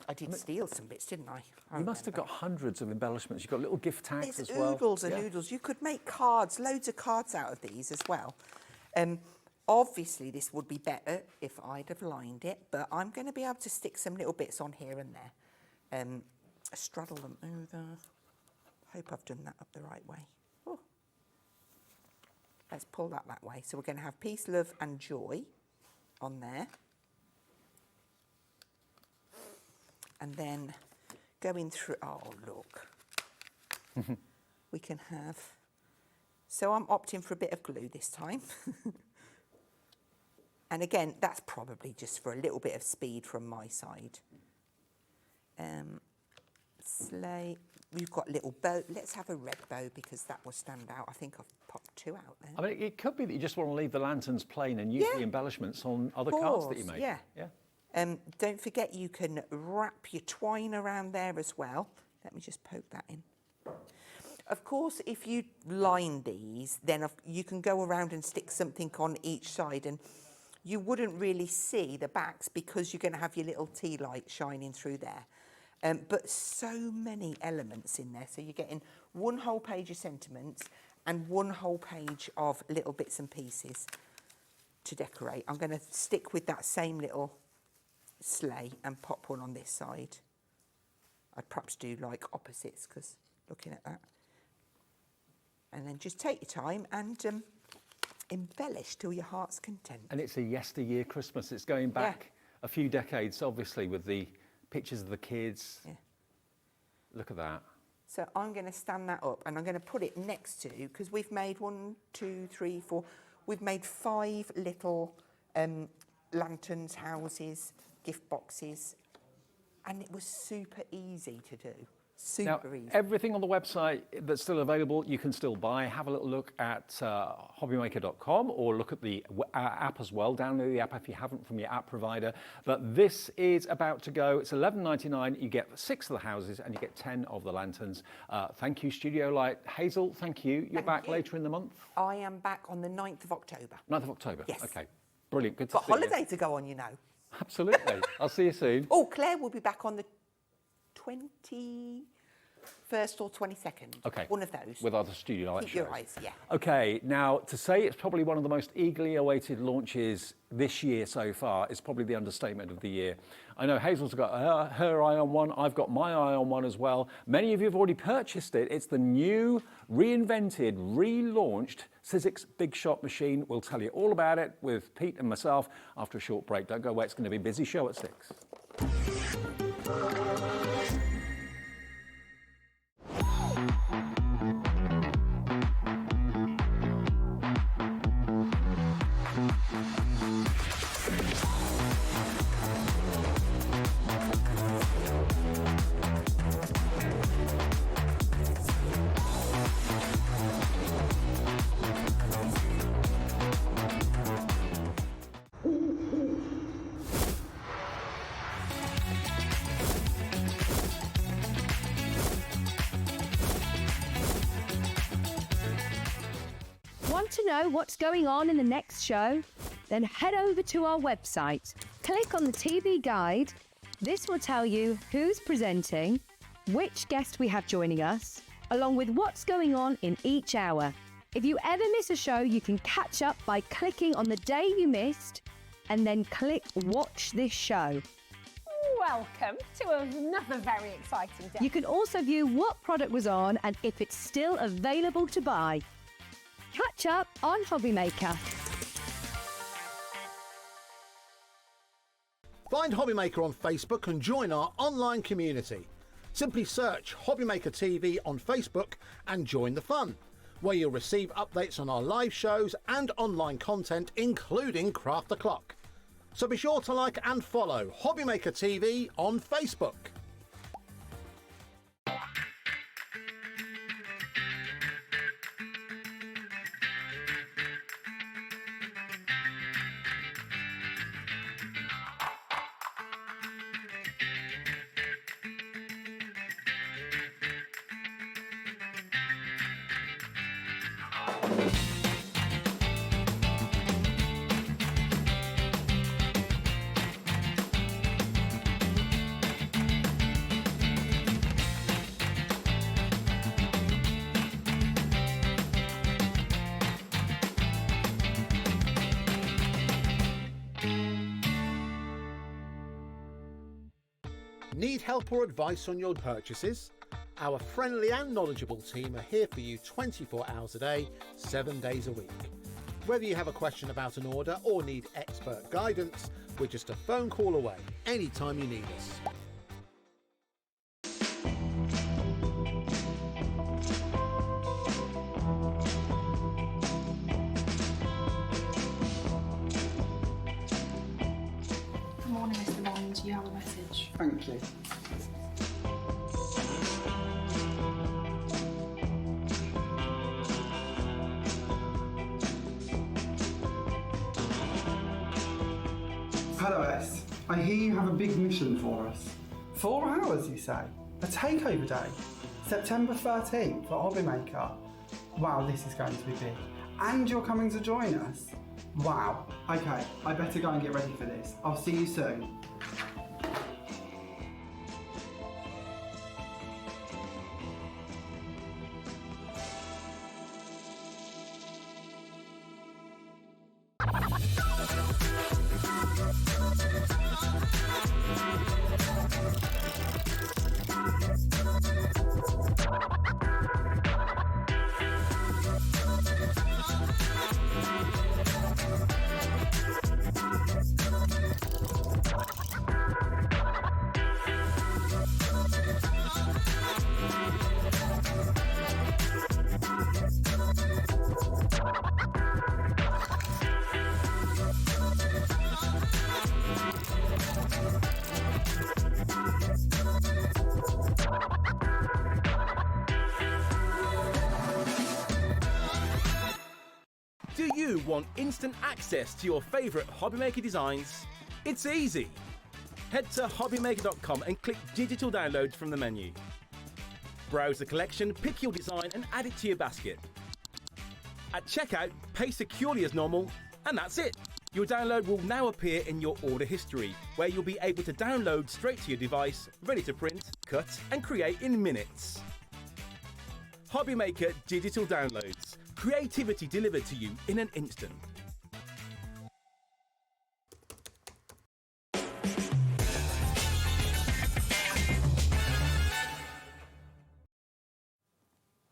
I did steal some bits, didn't I? You must have got hundreds of embellishments. You've got little gift tags There's as well. oodles and oodles. You could make cards, loads of cards out of these as well. Obviously, this would be better if I'd have lined it, but I'm going to be able to stick some little bits on here and there. Straddle them over. Hope I've done that up the right way. Oh. Let's pull that way. So we're going to have peace, love and joy on there. And then going through, oh, look. We can have, so I'm opting for a bit of glue this time. And again, that's probably just for a little bit of speed from my side. Sleigh, we've got little bow. Let's have a red bow because that will stand out. I think I've popped 2 out there. I mean, it could be that you just want to leave the lanterns plain and use the embellishments on other cards that you make. Yeah. Yeah. Don't forget you can wrap your twine around there as well. Let me just poke that in. Of course, if you line these, then you can go around and stick something on each side, and you wouldn't really see the backs because you're going to have your little tea light shining through there. But so many elements in there. So you're getting 1 whole page of sentiments and 1 whole page of little bits and pieces to decorate. I'm going to stick with that same little sleigh and pop one on this side. I'd perhaps do like opposites because looking at that. And then just take your time and embellish till your heart's content. And it's a yesteryear Christmas. It's going back a few decades, obviously, with the pictures of the kids. Yeah. Look at that. So I'm going to stand that up and I'm going to put it next to, because we've made 1, 2, 3, 4, we've made 5 little lanterns, houses, gift boxes, and it was super easy to do. Super easy. Everything on the website that's still available, you can still buy. Have a little look at hobbymaker.com or look at the app as well. Download the app if you haven't from your app provider. But this is about to go. It's $11.99. You get 6 of the houses and you get 10 of the lanterns. Thank you, Studio Light. Hazel, thank you. You're back later in the month? I am back on the 9th of October. 9th of October? Yes. Okay, brilliant. Good to Got see you. holiday to go on, you know. Absolutely. I'll see you soon. Oh, Claire will be back on the 21st or 22nd. Okay. One of those. With other Studio Light Keep shows. your eyes, yeah. Okay, now to say it's probably one of the most eagerly awaited launches this year so far is probably the understatement of the year. I know Hazel's got her eye on one, I've got my eye on one as well. Many of you have already purchased it. It's the new, reinvented, relaunched Sizzix Big Shot Machine. We'll tell you all about it with Pete and myself after a short break. Don't go away, it's going to be a busy show at 6. Want to know what's going on in the next show? Then head over to our website. Click on the TV guide. This will tell you who's presenting, which guest we have joining us, along with what's going on in each hour. If you ever miss a show, you can catch up by clicking on the day you missed and then click Watch This Show. Welcome to another very exciting day. You can also view what product was on and if it's still available to buy. Catch up on Hobbymaker. Find Hobbymaker on Facebook and join our online community. Simply search Hobbymaker TV on Facebook and join the fun, where you'll receive updates on our live shows and online content, including Craft the Clock. So be sure to like and follow Hobbymaker TV on Facebook. Need help or advice on your purchases? Our friendly and knowledgeable team are here for you 24 hours a day, 7 days a week. Whether you have a question about an order or need expert guidance, we're just a phone call away anytime you need us. you have a message. Thank you. Hello S, I hear you have a big mission for us. 4 hours, you say? A takeover day? September 13th for Hobby Maker. Wow, this is going to be big. And you're coming to join us? Wow. Okay, I better go and get ready for this. I'll see you soon. Do you want instant access to your favourite Hobbymaker designs? It's easy. Head to hobbymaker.com and click digital downloads from the menu. Browse the collection, pick your design and add it to your basket. At checkout, pay securely as normal, and that's it. Your download will now appear in your order history, where you'll be able to download straight to your device, ready to print, cut and create in minutes. Hobbymaker Digital Downloads. Creativity delivered to you in an instant.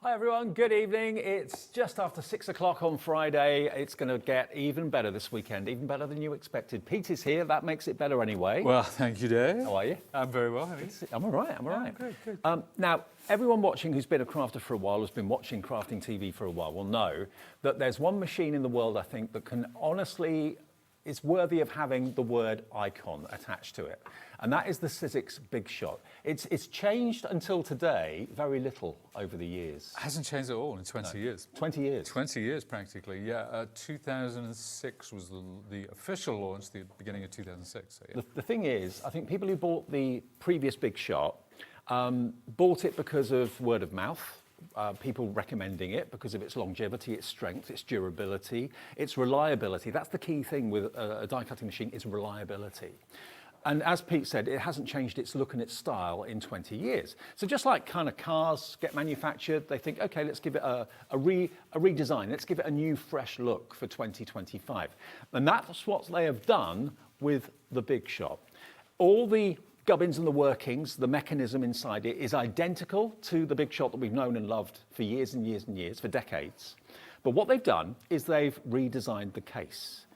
Hi everyone, good evening. It's just after 6 o'clock on Friday. It's going to get even better this weekend, even better than you expected. Pete is here, that makes it better anyway. Well, thank you, Dave. How are you? I'm very well. I'm all right, I'm all right. Good. Now, everyone watching who's been a crafter for a while, who's been watching crafting TV for a while, will know that there's one machine in the world, I think, that can honestly, is worthy of having the word icon attached to it. And that is the Sizzix Big Shot. It's changed until today very little over the years. Hasn't changed at all in 20 years. 20 years. 20 years practically, yeah. 2006 was the official launch, the beginning of 2006. So, yeah. The thing is, I think people who bought the previous Big Shot bought it because of word of mouth. People recommending it because of its longevity, its strength, its durability, its reliability. That's the key thing with a die cutting machine, is reliability. And as Pete said, it hasn't changed its look and its style in 20 years. So just like kind of cars get manufactured, they think, okay, let's give it a redesign. Let's give it a new, fresh look for 2025. And that's what they have done with the Big Shot. All the gubbins and the workings, the mechanism inside it is identical to the Big Shot that we've known and loved for years and years and years, for decades. But what they've done is they've redesigned the case.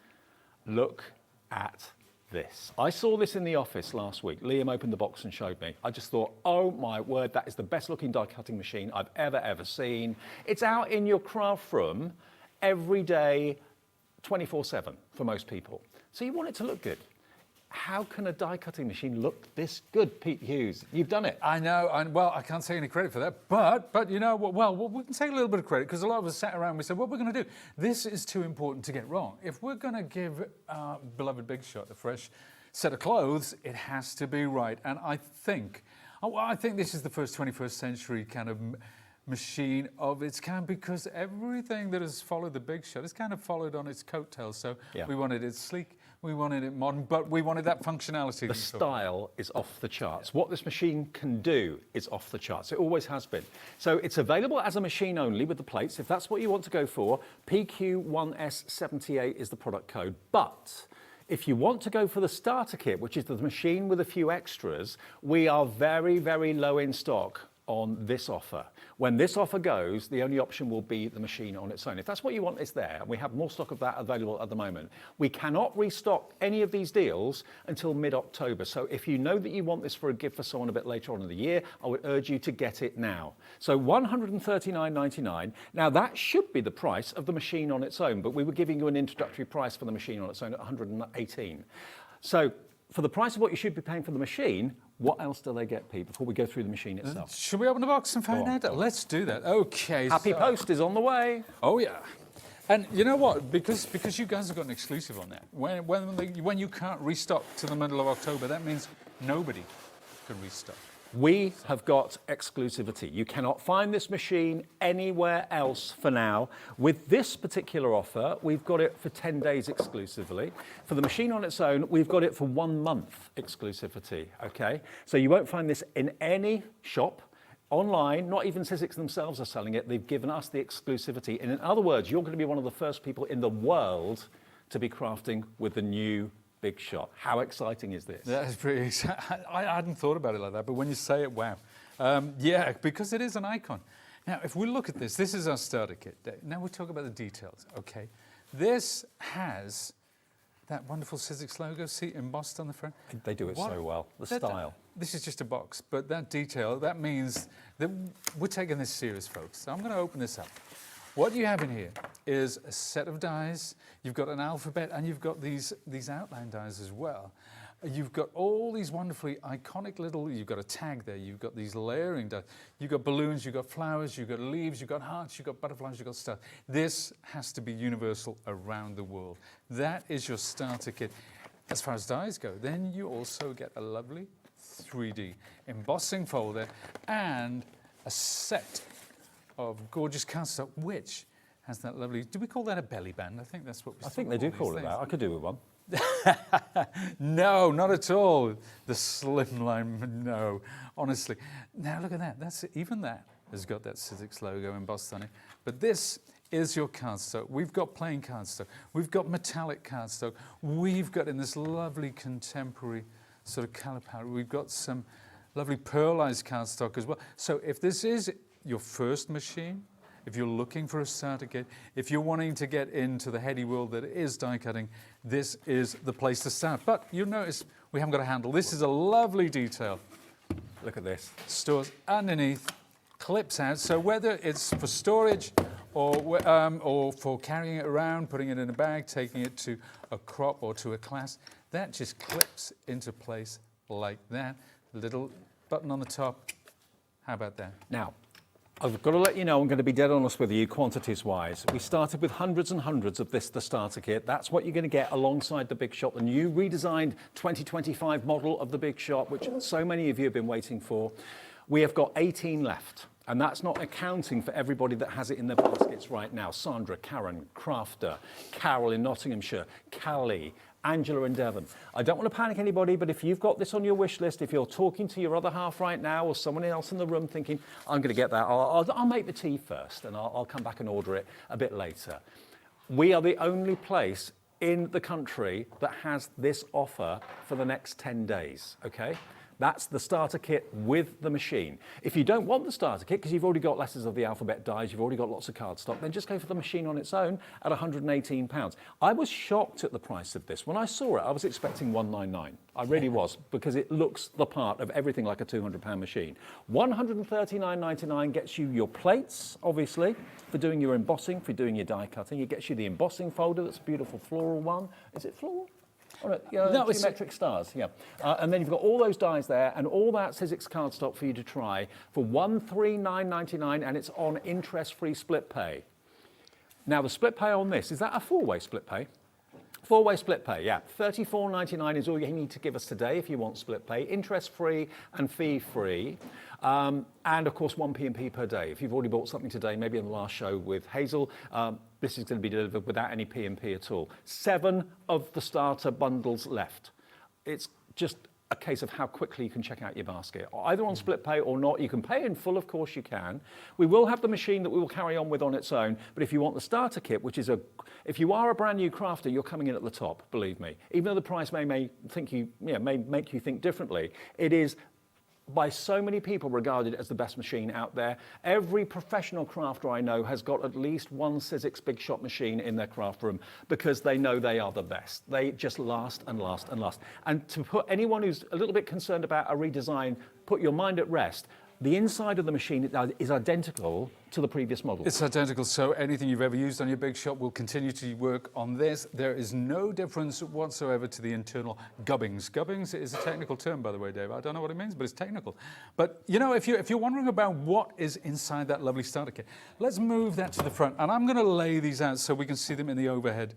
Look at this. I saw this in the office last week. Liam opened the box and showed me. I just thought, oh my word, that is the best looking die cutting machine I've ever seen. It's out in your craft room every day, 24/7 for most people. So you want it to look good. How can a die cutting machine look this good, Pete Hughes? You've done it. I know, well, I can't take any credit for that, but you know, well, we can take a little bit of credit because a lot of us sat around and we said, what we're going to do, this is too important to get wrong. If we're going to give our beloved Big Shot a fresh set of clothes, it has to be right. And I think this is the first 21st century kind of machine of its kind, because everything that has followed the Big Shot has kind of followed on its coattails. So we wanted it sleek, we wanted it modern, but we wanted that functionality. The style is off the charts. What this machine can do is off the charts. It always has been. So it's available as a machine only with the plates. If that's what you want to go for, PQ1S78 is the product code. But if you want to go for the starter kit, which is the machine with a few extras, we are very, very low in stock on this offer. When this offer goes, the only option will be the machine on its own. If that's what you want, it's there. And we have more stock of that available at the moment. We cannot restock any of these deals until mid-October. So if you know that you want this for a gift for someone a bit later on in the year, I would urge you to get it now. So $139.99. Now that should be the price of the machine on its own, but we were giving you an introductory price for the machine on its own at $118. So for the price of what you should be paying for the machine, what else do they get, Pete, before we go through the machine itself? Should we open the box and find out? Let's do that. Okay. Happy Post is on the way. Oh, yeah. And you know what? Because you guys have got an exclusive on that. When you can't restock to the middle of October, that means nobody can restock. We have got exclusivity. You cannot find this machine anywhere else for now. With this particular offer, we've got it for 10 days exclusively. For the machine on its own, we've got it for 1 month exclusivity, okay? So you won't find this in any shop, online, not even Sizzix themselves are selling it. They've given us the exclusivity. And in other words, you're going to be one of the first people in the world to be crafting with the new Big Shot. How exciting is this? That is pretty exciting. I hadn't thought about it like that, but when you say it, wow. Yeah, because it is an icon. Now, if we look at this, this is our starter kit. Now we talk about the details, okay? This has that wonderful Sizzix logo, see, embossed on the front. They do it so well, the style. This is just a box, but that detail, that means that we're taking this serious, folks. So I'm going to open this up. What you have in here is a set of dies. You've got an alphabet, and you've got these outline dies as well. You've got all these wonderfully iconic little, you've got a tag there, you've got these layering dies, you've got balloons, you've got flowers, you've got leaves, you've got hearts, you've got butterflies, you've got stars. This has to be universal around the world. That is your starter kit. As far as dies go, then you also get a lovely 3D embossing folder and a set of gorgeous cardstock, which has that lovely, do we call that a belly band? I think that's what we I think they do call it that. I could do with one. No, not at all. The slimline, no, honestly. Now look at that. That's even that has got that Sizzix logo embossed on it. But this is your cardstock. We've got plain cardstock. We've got metallic cardstock. We've got in this lovely contemporary sort of colour palette. We've got some lovely pearlized cardstock as well. So if this is your first machine, if you're looking for a starter kit, if you're wanting to get into the heady world that is die cutting, this is the place to start. But you'll notice we haven't got a handle. This is a lovely detail. Look at this. Stores underneath, clips out. So whether it's for storage or for carrying it around, putting it in a bag, taking it to a crop or to a class, that just clips into place like that. Little button on the top. How about that? Now, I've got to let you know, I'm going to be dead honest with you, quantities-wise. We started with hundreds and hundreds of this, the starter kit. That's what you're going to get alongside the Big Shot, the new redesigned 2025 model of the Big Shot, which so many of you have been waiting for. We have got 18 left, and that's not accounting for everybody that has it in their baskets right now. Sandra, Karen, Crafter, Carol in Nottinghamshire, Callie, Angela and Devon. I don't want to panic anybody, but if you've got this on your wish list, if you're talking to your other half right now or someone else in the room thinking, I'm going to get that, I'll make the tea first and I'll come back and order it a bit later. We are the only place in the country that has this offer for the next 10 days, okay? That's the starter kit with the machine. If you don't want the starter kit, because you've already got letters of the alphabet dies, you've already got lots of cardstock, then just go for the machine on its own at £118. I was shocked at the price of this. When I saw it, I was expecting £199. I really was, because it looks the part of everything like a £200 machine. £139.99 gets you your plates, obviously, for doing your embossing, for doing your die cutting. It gets you the embossing folder, that's a beautiful floral one. Is it floral? Oh, no, geometric stars, yeah. And then you've got all those dies there and all that Sizzix cardstock for you to try for £139.99, and it's on interest-free split pay. Now, the split pay on this, is that a four-way split pay? Four-way split pay, yeah. £34.99 is all you need to give us today if you want split pay, interest-free and fee-free. And of course, 1 P&P per day. If you've already bought something today, maybe in the last show with Hazel, this is going to be delivered without any P&P at all. 7 of the starter bundles left. It's just a case of how quickly you can check out your basket. Either on split pay or not. You can pay in full, of course you can. We will have the machine that we will carry on with on its own, but if you want the starter kit, which is if you are a brand new crafter, you're coming in at the top, believe me. Even though the price may make you think differently, it is by so many people regarded as the best machine out there. Every professional crafter I know has got at least one Sizzix Big Shot machine in their craft room because they know they are the best. They just last and last and last. And to put anyone who's a little bit concerned about a redesign, put your mind at rest. the inside of the machine is identical to the previous model. It's identical, so anything you've ever used on your Big Shot will continue to work on this. There is no difference whatsoever to the internal gubbings. Gubbings is a technical term, by the way, Dave. I don't know what it means, but it's technical. But, you know, if you're wondering about what is inside that lovely starter kit, let's move that to the front. And I'm going to lay these out so we can see them in the overhead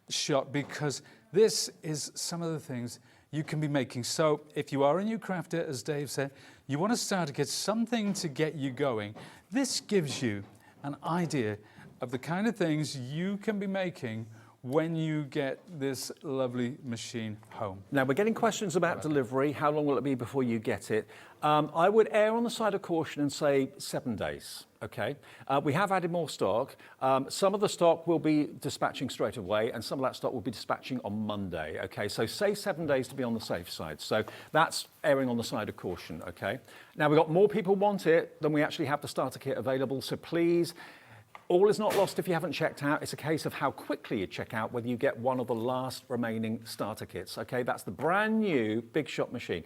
shot, because this is some of the things you can be making. So if you are a new crafter, as Dave said, you want to start to get something to get you going. This gives you an idea of the kind of things you can be making when you get this lovely machine home. Now, we're getting questions about delivery. How long will it be before you get it? I would err on the side of caution and say 7 days, okay? We have added more stock. Some of the stock will be dispatching straight away, and some of that stock will be dispatching on Monday, okay? So say 7 days to be on the safe side. So that's erring on the side of caution, okay? Now, we've got more people want it than we actually have the starter kit available, so please, all is not lost if you haven't checked out. It's a case of how quickly you check out whether you get one of the last remaining starter kits. Okay, that's the brand new Big Shot machine.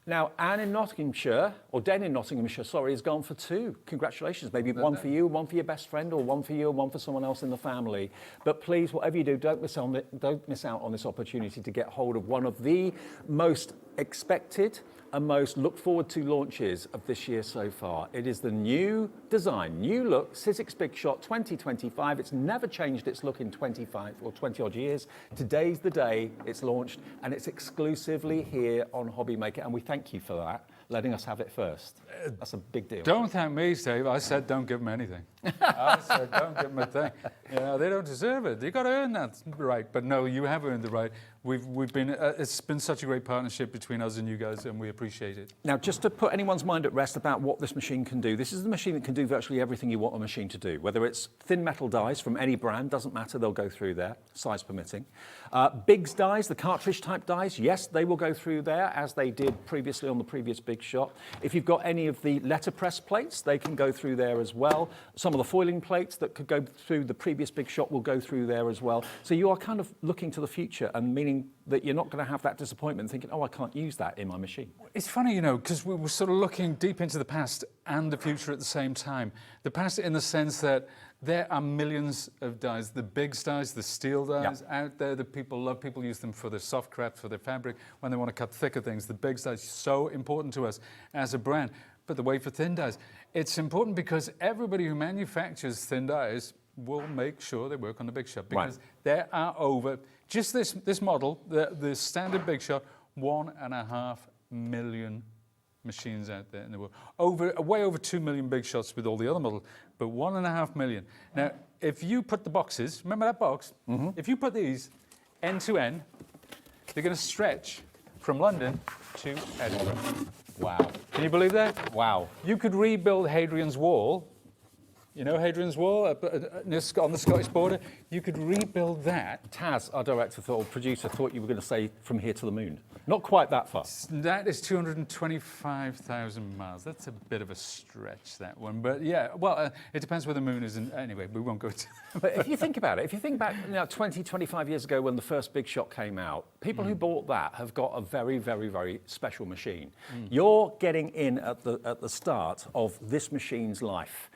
Now, Anne in Nottinghamshire, or Den in Nottinghamshire, sorry, has gone for 2. Congratulations. Maybe one for you, one for your best friend, or one for you and one for someone else in the family. But please, whatever you do, don't miss out on this opportunity to get hold of one of the most expected and most looked forward to launches of this year so far. It is the new design, new look, Sizzix Big Shot 2025. It's never changed its look in 25 or 20 odd years. Today's the day it's launched, and it's exclusively here on Hobby Maker, and we thank you for that, letting us have it first. That's a big deal. Don't thank me, Steve. I said don't give them anything. I said don't give them a thing. You know, they don't deserve it. You've got to earn that right. But no, you have earned the right. We've been, it's been such a great partnership between us and you guys, and we appreciate it. Now, just to put anyone's mind at rest about what this machine can do, this is the machine that can do virtually everything you want a machine to do, whether it's thin metal dies from any brand, doesn't matter, they'll go through there, size permitting. Bigs dies, the cartridge type dies, yes, they will go through there, as they did previously on the previous Big Shot. If you've got any of the letterpress plates, they can go through there as well. Some of the foiling plates that could go through the previous Big Shot will go through there as well. So you are kind of looking to the future, and meaning that you're not going to have that disappointment thinking, oh, I can't use that in my machine. It's funny, you know, because we were sort of looking deep into the past and the future at the same time. The past in the sense that there are millions of dies, the bigs dies, the steel dies out there that people love. People use them for their soft craft, for their fabric, when they want to cut thicker things. The bigs dies, so important to us as a brand. But the way for thin dies, it's important because everybody who manufactures thin dies will make sure they work on the Big Shot, because there are over, just this model, the standard Big Shot, 1.5 million machines out there in the world. Way over 2 million Big Shots with all the other models, but 1.5 million. Now, if you put the boxes, remember that box? If you put these end to end, they're going to stretch from London to Edinburgh. Wow. Can you believe that? Wow. You could rebuild Hadrian's Wall. You know Hadrian's Wall on the Scottish border? You could rebuild that. Taz, our director or producer, thought you were going to say from here to the moon. Not quite that far. That is 225,000 miles. That's a bit of a stretch, that one. But yeah, well, it depends where the moon is. Anyway, we won't go to But if you think about it, if you think back 20, 25 years ago when the first Big Shot came out, people who bought that have got a very, very, very special machine. You're getting in at the start of this machine's life.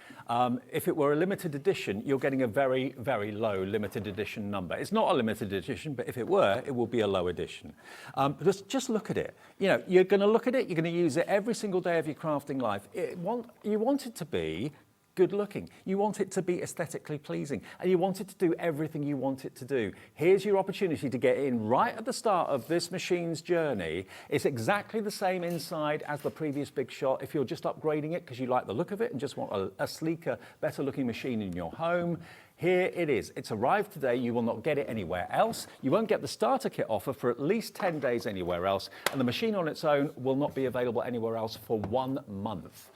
If it were a limited edition, you're getting a very, very low limited edition number. It's not a limited edition, but if it were, it will be a low edition. But just look at it. You know, you're going to look at it, you're going to use it every single day of your crafting life. You want it to be good looking. You want it to be aesthetically pleasing, and you want it to do everything you want it to do. Here's your opportunity to get in right at the start of this machine's journey. It's exactly the same inside as the previous Big Shot. If you're just upgrading it because you like the look of it and just want a sleeker, better looking machine in your home, here it is. It's arrived today. You will not get it anywhere else. You won't get the starter kit offer for at least 10 days anywhere else, and the machine on its own will not be available anywhere else for 1 month.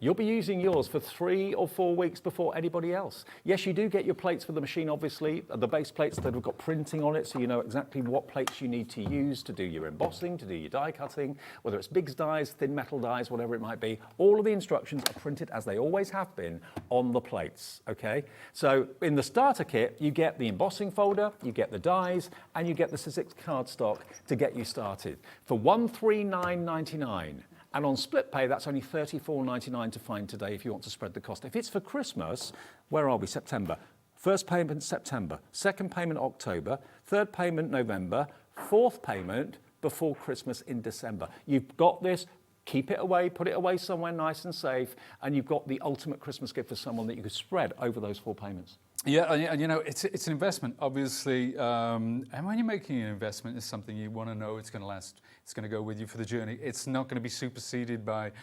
You'll be using yours for 3 or 4 weeks before anybody else. Yes, you do get your plates for the machine, obviously, the base plates that have got printing on it, so you know exactly what plates you need to use to do your embossing, to do your die cutting, whether it's bigs dies, thin metal dies, whatever it might be. All of the instructions are printed, as they always have been, on the plates, okay? So in the starter kit, you get the embossing folder, you get the dies, and you get the Sizzix cardstock to get you started. For $139.99, And on split pay, that's only $34.99 to find today if you want to spread the cost. If it's for Christmas, where are we? September. First payment September, second payment October, third payment November, fourth payment before Christmas in December. You've got this. Keep it away, put it away somewhere nice and safe, and you've got the ultimate Christmas gift for someone that you could spread over those 4 payments. Yeah, and you know, it's an investment, obviously, and when you're making an investment, it's something you want to know it's going to last, it's going to go with you for the journey. It's not going to be superseded by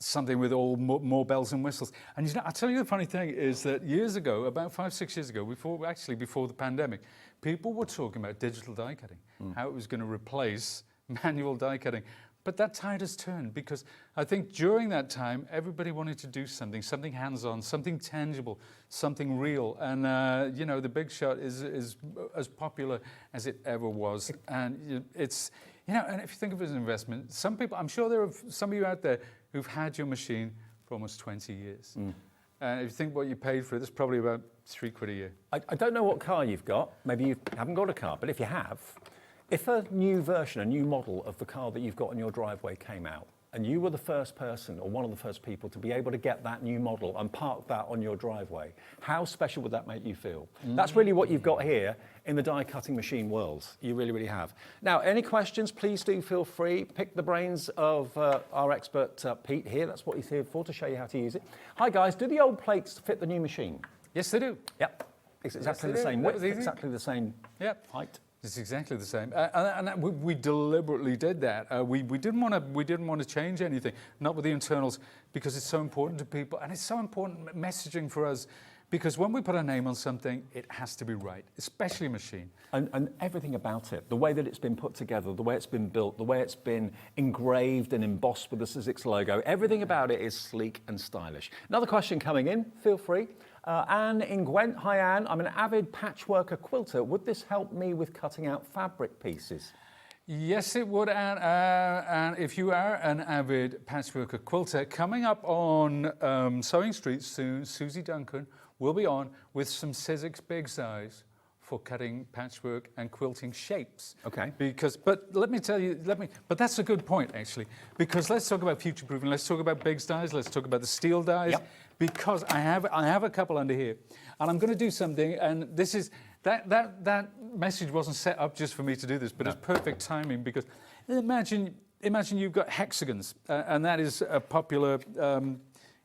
something with all more bells and whistles. And you know, I'll tell you the funny thing is that years ago, about 5-6 years ago, before the pandemic, people were talking about digital die cutting, how it was going to replace manual die cutting. But that tide has turned because I think during that time, everybody wanted to do something hands-on, something tangible, something real. And, you know, the Big Shot is as popular as it ever was. And it's, you know, and if you think of it as an investment, some people, I'm sure there are some of you out there who've had your machine for almost 20 years. And if you think what you paid for it, it's probably about £3 a year. I don't know what car you've got. Maybe you haven't got a car, but if you have, if a new version, a new model of the car that you've got in your driveway came out, and you were the first person or one of the first people to be able to get that new model and park that on your driveway, how special would that make you feel? That's really what you've got here in the die cutting machine world. You really, really have. Now, any questions, please do feel free. Pick the brains of our expert, Pete, here. That's what he's here for, to show you how to use it. Hi, guys. Do the old plates fit the new machine? Yes, they do. Yep. It's exactly the same width, exactly the same height. It's exactly the same, and we deliberately did that. We didn't want to change anything, not with the internals, because it's so important to people, and it's so important messaging for us, because when we put a name on something, it has to be right, especially a machine. And everything about it, the way that it's been put together, the way it's been built, the way it's been engraved and embossed with the Sizzix logo, everything about it is sleek and stylish. Another question coming in, feel free. Anne in Gwent. Hi, Anne. I'm an avid patchworker quilter. Would this help me with cutting out fabric pieces? Yes, it would, Anne. And if you are an avid patchworker quilter, coming up on Sewing Street soon, Susie Duncan will be on with some Sizzix Big Size for cutting patchwork and quilting shapes. Okay. But let me tell you, but that's a good point, actually, because let's talk about future-proofing. Let's talk about big dies. Let's talk about the steel dies. Yep. Because I have a couple under here, and I'm going to do something, and this is, that message wasn't set up just for me to do this, but it's perfect timing, because imagine you've got hexagons, and that is a popular,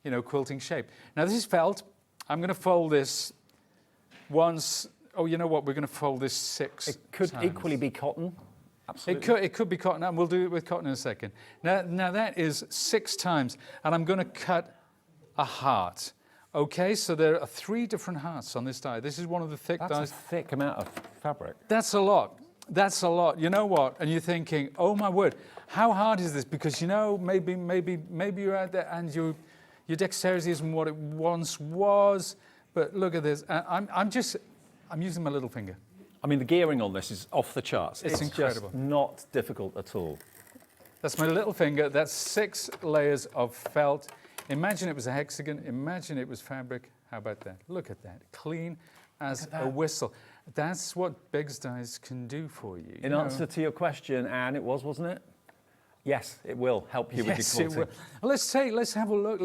you know, quilting shape. Now this is felt. I'm going to fold this once. Oh, you know what? We're going to fold this 6 It could times. equally be cotton. Absolutely. It could be cotton, and we'll do it with cotton in a second. Now that is 6 times, and I'm going to cut a heart. Okay, so there are 3 different hearts on this die. This is one of the thick dies. That's a thick amount of fabric. That's a lot. That's a lot. You know what? And you're thinking, oh my word, how hard is this? Because you know, maybe you're out there and your dexterity isn't what it once was. But look at this. I'm using my little finger. I mean, the gearing on this is off the charts. It's incredible. Just not difficult at all. That's my little finger. That's 6 layers of felt. Imagine it was a hexagon. Imagine it was fabric. How about that? Look at that. Clean as a whistle. That's what Big Dies can do for you. In answer to your question, Anne, it was, wasn't it? Yes, it will help you with your quilting. Well, let's have a look.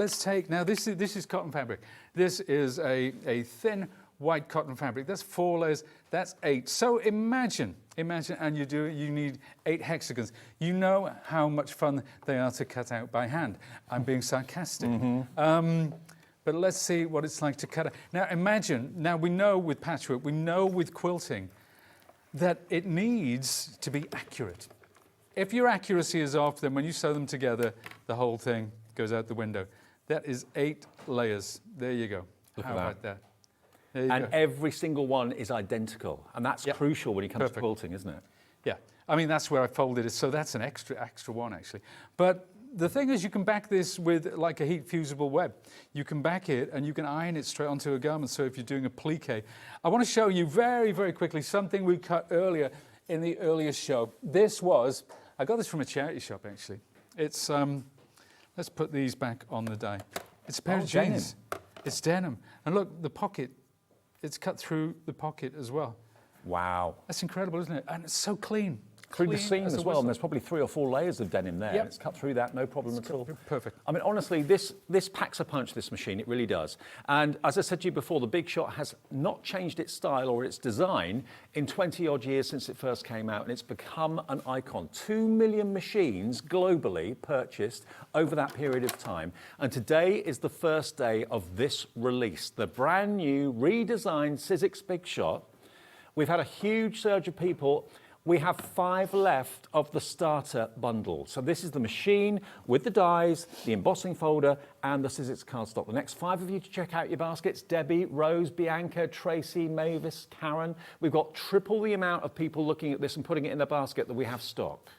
Now this is cotton fabric. This is a thin white cotton fabric. That's 4 layers. That's 8. So imagine, and you need 8 hexagons. You know how much fun they are to cut out by hand. I'm being sarcastic. But let's see what it's like to cut it. Now imagine, we know with patchwork, we know with quilting, that it needs to be accurate. If your accuracy is off, then when you sew them together, the whole thing goes out the window. That is 8 layers. There you go. How about that? And every single one is identical. And that's crucial when it comes to quilting, isn't it? Yeah. I mean, that's where I folded it. So that's an extra one, actually. But the thing is, you can back this with like a heat fusible web. You can back it and you can iron it straight onto a garment. So if you're doing a plique, I want to show you very, very quickly something we cut earlier in the earlier show. I got this from a charity shop, actually. It's, let's put these back on the die. It's a pair of jeans. Denim. It's denim. And look, the pocket, it's cut through the pocket as well. Wow. That's incredible, isn't it? And it's so clean. through the clean seam as a as well, whistle. and there's probably 3 or 4 layers of denim there. Yep. It's cut through that, no problem at all. Perfect. I mean, honestly, this packs a punch, this machine, it really does. And as I said to you before, the Big Shot has not changed its style or its design in 20-odd years since it first came out, and it's become an icon. 2 million machines globally purchased over that period of time. And today is the first day of this release, the brand new redesigned Sizzix Big Shot. We've had a huge surge of people. We have 5 left of the starter bundle. So this is the machine with the dies, the embossing folder, and the Sizzix cardstock. The next 5 of you to check out your baskets: Debbie, Rose, Bianca, Tracy, Mavis, Karen. We've got triple the amount of people looking at this and putting it in their basket that we have stock.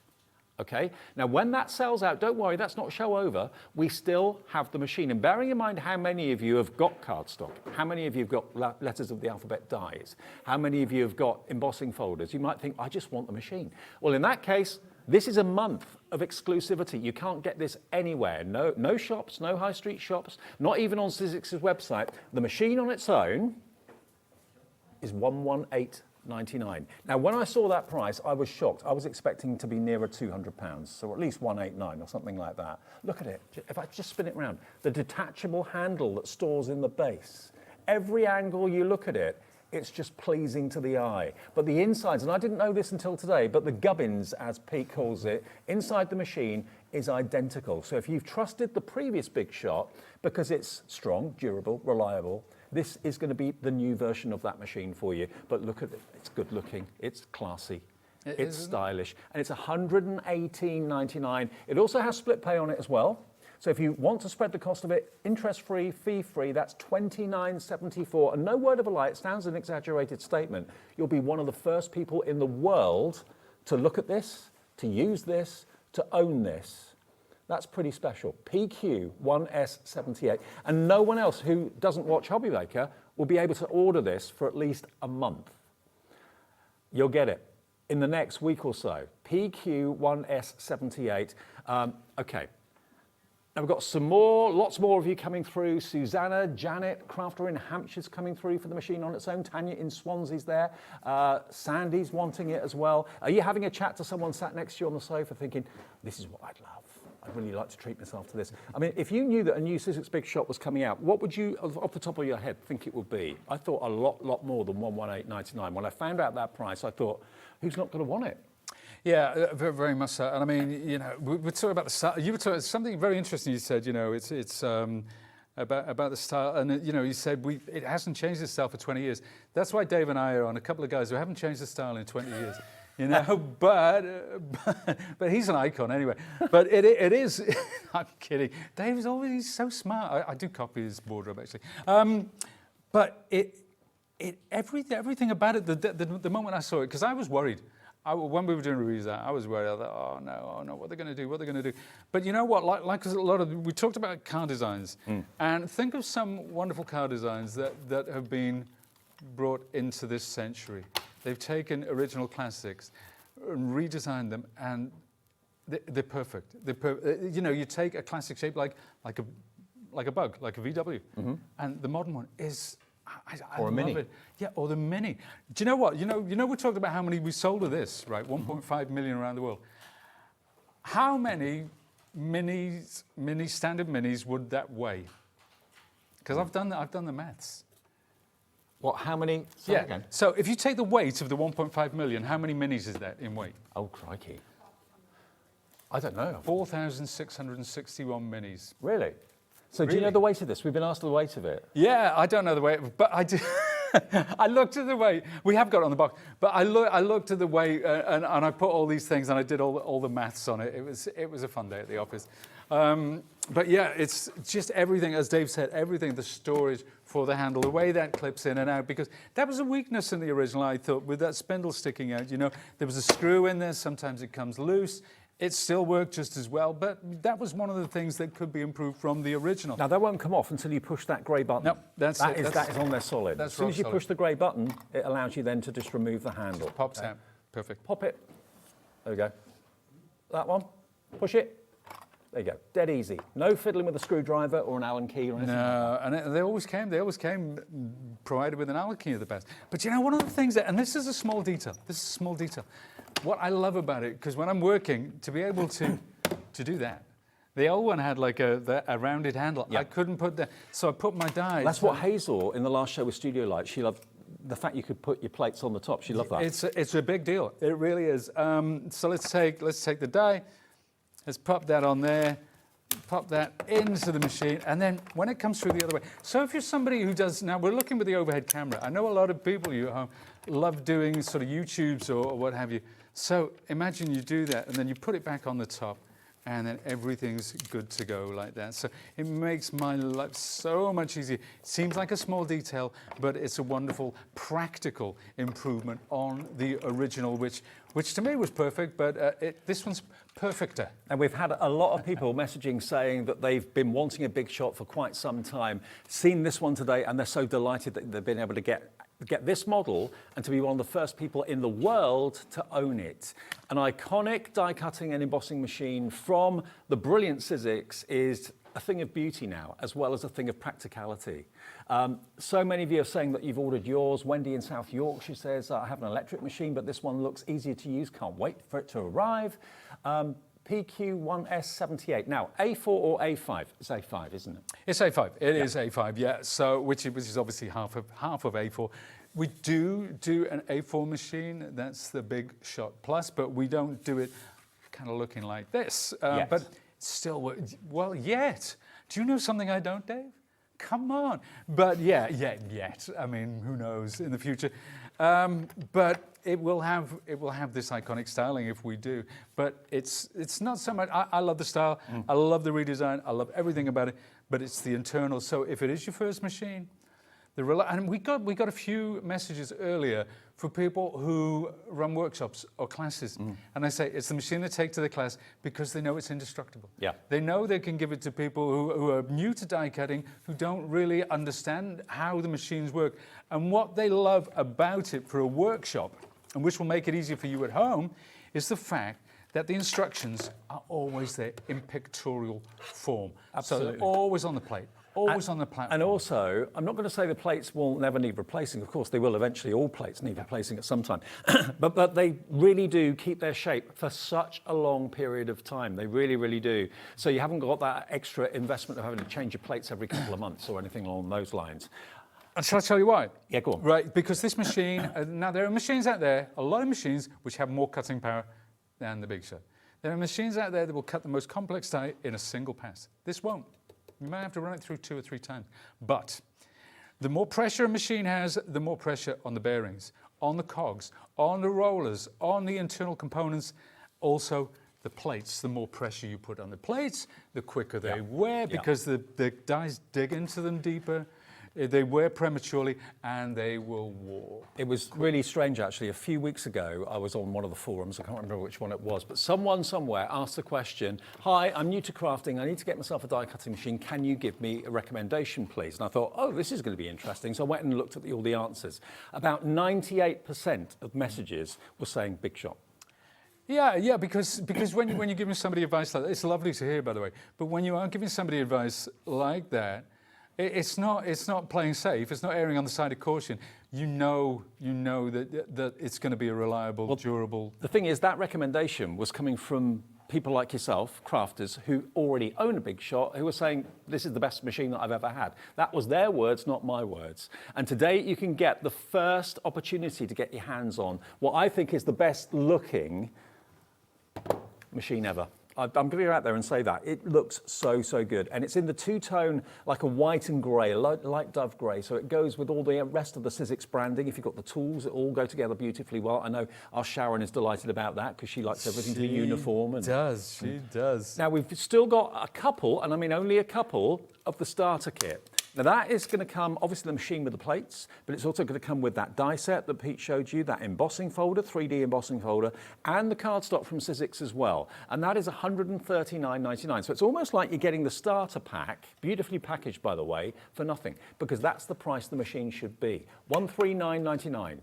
Okay, now when that sells out, don't worry, that's not show over. We still have the machine. And bearing in mind how many of you have got cardstock, how many of you have got letters of the alphabet dies, how many of you have got embossing folders, you might think, I just want the machine. Well, in that case, this is a month of exclusivity. You can't get this anywhere. No shops, no high street shops, not even on Sizzix's website. The machine on its own is $118.99. Now, when I saw that price, I was shocked. I was expecting to be nearer £200, so at least $189 or something like that. Look at it. If I just spin it round, the detachable handle that stores in the base. Every angle you look at it, it's just pleasing to the eye. But the insides, and I didn't know this until today, but the gubbins, as Pete calls it, inside the machine is identical. So if you've trusted the previous Big Shot because it's strong, durable, reliable, this is going to be the new version of that machine for you. But look at it, it's good looking, it's classy, it's stylish, and it's $118.99. It also has split pay on it as well. So if you want to spread the cost of it, interest-free, fee-free, that's $29.74. And no word of a lie, it sounds an exaggerated statement. You'll be one of the first people in the world to look at this, to use this, to own this. That's pretty special. PQ1S78. And no one else who doesn't watch Hobby Maker will be able to order this for at least a month. You'll get it in the next week or so. PQ1S78. Okay. Now we've got some more, lots more of you coming through. Susanna, Janet, Crafter in Hampshire's coming through for the machine on its own. Tanya in Swansea's there. Sandy's wanting it as well. Are you having a chat to someone sat next to you on the sofa thinking, this is what I'd love? I'd really like to treat myself to this. I mean, if you knew that a new Sizzix Big Shot was coming out, what would you, off the top of your head, think it would be? I thought a lot more than $118.99. When I found out that price, I thought, who's not going to want it? Yeah, very, very much so. And I mean, you know, we're talking about the style. You were talking something very interesting. You said, you know, it's about the style, and you know, you said it hasn't changed its style for 20 years. That's why Dave and I are on a couple of guys who haven't changed the style in 20 years. You know, but he's an icon anyway. But it is. I'm kidding. Dave is always so smart. I do copy his wardrobe actually. But everything about it. The moment I saw it, because I was worried. When we were doing reviews, I was worried. I thought, oh no, what are they going to do? What are they going to do? But you know what? Like a lot of, we talked about car designs, and think of some wonderful car designs that have been brought into this century. They've taken original classics, and redesigned them, and they're perfect. You know, you take a classic shape like a bug, like a VW, and the modern one is. I or a Mini. It. Yeah, or the Mini. Do you know what? You know, we talked about how many we sold of this, right? 1.5 million around the world. How many standard minis would that weigh? Because I've done the maths. What? How many? Yeah. Again. So if you take the weight of the 1.5 million, how many minis is that in weight? Oh crikey! I don't know. 4,661 minis. Really? So do you know the weight of this? We've been asked the weight of it. Yeah, I don't know the weight, but I do. I looked at the weight. We have got it on the box, but I looked at the weight and I put all these things and I did all the maths on it. It was a fun day at the office. But yeah, it's just everything, as Dave said, everything, the storage for the handle, the way that clips in and out, because that was a weakness in the original, I thought, with that spindle sticking out. You know, there was a screw in there. Sometimes it comes loose. It still worked just as well, but that was one of the things that could be improved from the original. Now, that won't come off until you push that grey button. No, that is on there solid. As soon as you push the grey button, it allows you then to just remove the handle. It pops out. Perfect. Pop it. There we go. That one. Push it. There you go, dead easy. No fiddling with a screwdriver or an Allen key or anything. No, and they always came provided with an Allen key at the best. But you know, one of the things and this is a small detail, what I love about it, because when I'm working, to be able to do that. The old one had like a rounded handle. I couldn't put that, so I put my dies. That's what Hazel in the last show with Studio Light, she loved the fact you could put your plates on the top. She loved that. It's a big deal. It really is. So let's take the die. Let's pop that on there. Pop that into the machine, and then when it comes through the other way. So if you're somebody who does, now we're looking with the overhead camera. I know a lot of people you at home love doing sort of YouTubes or what have you. So imagine you do that, and then you put it back on the top, and then everything's good to go like that. So it makes my life so much easier. It seems like a small detail, but it's a wonderful practical improvement on the original, which to me was perfect, but this one's perfecter. And we've had a lot of people messaging saying that they've been wanting a Big Shot for quite some time, seen this one today, and they're so delighted that they've been able to get this model and to be one of the first people in the world to own it. An iconic die cutting and embossing machine from the brilliant Sizzix is a thing of beauty now, as well as a thing of practicality. So many of you are saying that you've ordered yours. Wendy in South Yorkshire says, I have an electric machine, but this one looks easier to use. Can't wait for it to arrive. PQ1S78. Now, A4 or A5? It's A5, isn't it? It's A5. It is A5, yeah. So, which is obviously half of A4. We do an A4 machine. That's the Big Shot Plus, but we don't do it kind of looking like this. But still, well, yet. Do you know something I don't, Dave? Come on. But yet. I mean, who knows in the future? But it will have this iconic styling if we do. But it's not so much. I love the style. I love the redesign. I love everything about it. But it's the internal. So if it is your first machine, and we got a few messages earlier for people who run workshops or classes, and I say it's the machine they take to the class because they know it's indestructible. Yeah. They know they can give it to people who are new to die cutting, who don't really understand how the machines work, and what they love about it for a workshop, and which will make it easier for you at home, is the fact that the instructions are always there in pictorial form. Absolutely. So they're always on the plate. Always on the platform. And also, I'm not going to say the plates will never need replacing. Of course, they will eventually. All plates need replacing at some time. but they really do keep their shape for such a long period of time. They really, really do. So you haven't got that extra investment of having to change your plates every couple of months or anything along those lines. And shall I tell you why? Yeah, go on. Right, because this machine, now there are machines out there, a lot of machines, which have more cutting power than the Big Shot. There are machines out there that will cut the most complex die in a single pass. This won't. You might have to run it through 2 or 3 times. But the more pressure a machine has, the more pressure on the bearings, on the cogs, on the rollers, on the internal components, also the plates. The more pressure you put on the plates, the quicker they wear, because the dies dig into them deeper. They wear prematurely and they will warp. It was really strange, actually. A few weeks ago, I was on one of the forums. I can't remember which one it was, but someone somewhere asked the question, hi, I'm new to crafting. I need to get myself a die cutting machine. Can you give me a recommendation, please? And I thought, oh, this is going to be interesting. So I went and looked at all the answers. About 98% of messages were saying Big Shot. Yeah, because when you're giving somebody advice like that, it's lovely to hear, by the way, but when you are giving somebody advice like that, it's not playing safe. It's not erring on the side of caution. You know that it's going to be a reliable, durable. The thing is, that recommendation was coming from people like yourself, crafters, who already own a Big Shot, who were saying, this is the best machine that I've ever had. That was their words, not my words. And today you can get the first opportunity to get your hands on what I think is the best looking machine ever. I'm going to go out there and say that. It looks so, so good. And it's in the two-tone, like a white and grey, light dove grey. So it goes with all the rest of the Sizzix branding. If you've got the tools, it all go together beautifully well. I know our Sharon is delighted about that because she likes everything to be uniform. She does. Now, we've still got a couple, and I mean only a couple, of the starter kit. Now that is going to come, obviously the machine with the plates, but it's also going to come with that die set that Pete showed you, that embossing folder, 3D embossing folder, and the cardstock from Sizzix as well. And that is $139.99. So it's almost like you're getting the starter pack, beautifully packaged by the way, for nothing, because that's the price the machine should be, $139.99.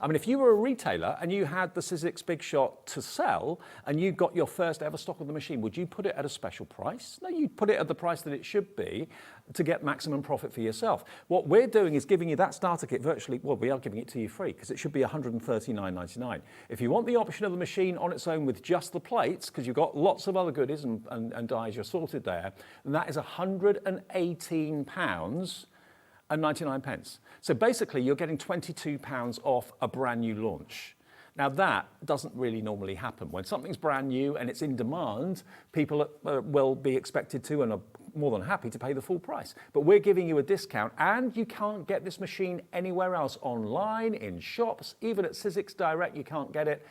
I mean, if you were a retailer and you had the Sizzix Big Shot to sell and you got your first ever stock of the machine, would you put it at a special price? No, you'd put it at the price that it should be to get maximum profit for yourself. What we're doing is giving you that starter kit virtually, well, we are giving it to you free because it should be $139.99. If you want the option of the machine on its own with just the plates, because you've got lots of other goodies and dies you're sorted there, then that is £118.99. So basically, you're getting £22 off a brand new launch. Now, that doesn't really normally happen. When something's brand new and it's in demand, people will be expected to and are more than happy to pay the full price. But we're giving you a discount, and you can't get this machine anywhere else online, in shops, even at Sizzix Direct, you can't get it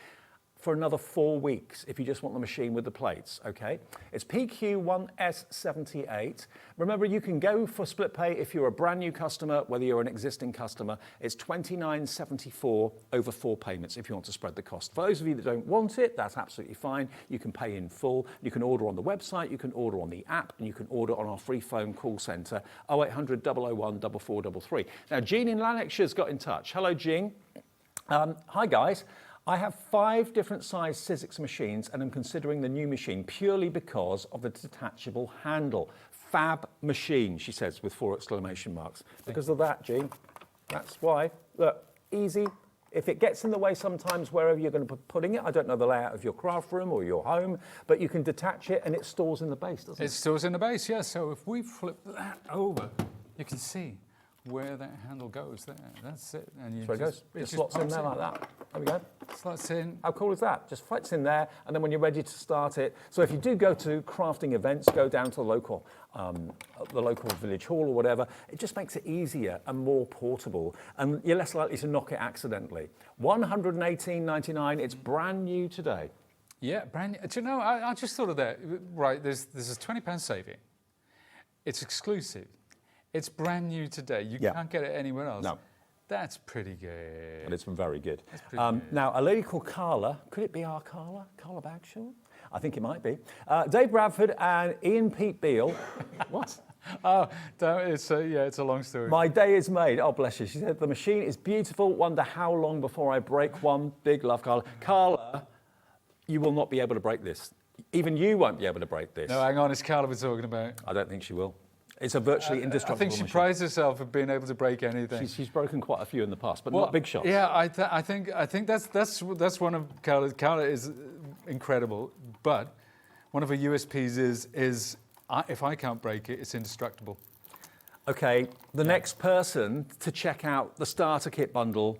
for another 4 weeks if you just want the machine with the plates, okay? It's PQ1S78. Remember, you can go for split pay if you're a brand new customer, whether you're an existing customer. It's $29.74 over 4 payments if you want to spread the cost. For those of you that don't want it, that's absolutely fine. You can pay in full. You can order on the website, you can order on the app, and you can order on our free phone call centre, 0800 001 4433. Now, Jean in Lanarkshire's got in touch. Hello, Jean. Hi, guys. I have 5 different size Sizzix machines and I'm considering the new machine purely because of the detachable handle. Fab machine, she says, with 4 exclamation marks. Because of that, Jean, that's why. Look, easy. If it gets in the way sometimes wherever you're going to be putting it, I don't know the layout of your craft room or your home, but you can detach it and it stores in the base, doesn't it? It stores in the base, yes. So if we flip that over, you can see where that handle goes there. That's it. And you That's where it goes. Just slots in there like that. There we go. Slots in. How cool is that? Just fits in there, and then when you're ready to start it. So if you do go to crafting events, go down to the local village hall or whatever, it just makes it easier and more portable, and you're less likely to knock it accidentally. $118.99. It's brand new today. Yeah, brand new. Do you know, I just thought of that. Right, there's a £20 saving. It's exclusive. It's brand new today. You can't get it anywhere else. No. That's pretty good. And it's very good. Good. Now, a lady called Carla, could it be our Carla? Carla Bagshaw? I think it might be. Dave Bradford and Ian Pete Beale. What? Oh, it's a long story. My day is made. Oh, bless you. She said, the machine is beautiful. Wonder how long before I break one. Big love, Carla. Carla, you will not be able to break this. Even you won't be able to break this. No, hang on. It's Carla we're talking about. I don't think she will. It's a virtually indestructible I think she prides herself of being able to break anything. She's broken quite a few in the past, but not big shots. Yeah, I think that's one of Carla's. Carla is incredible, but one of her USPs is if I can't break it, it's indestructible. Okay, the next person to check out the starter kit bundle,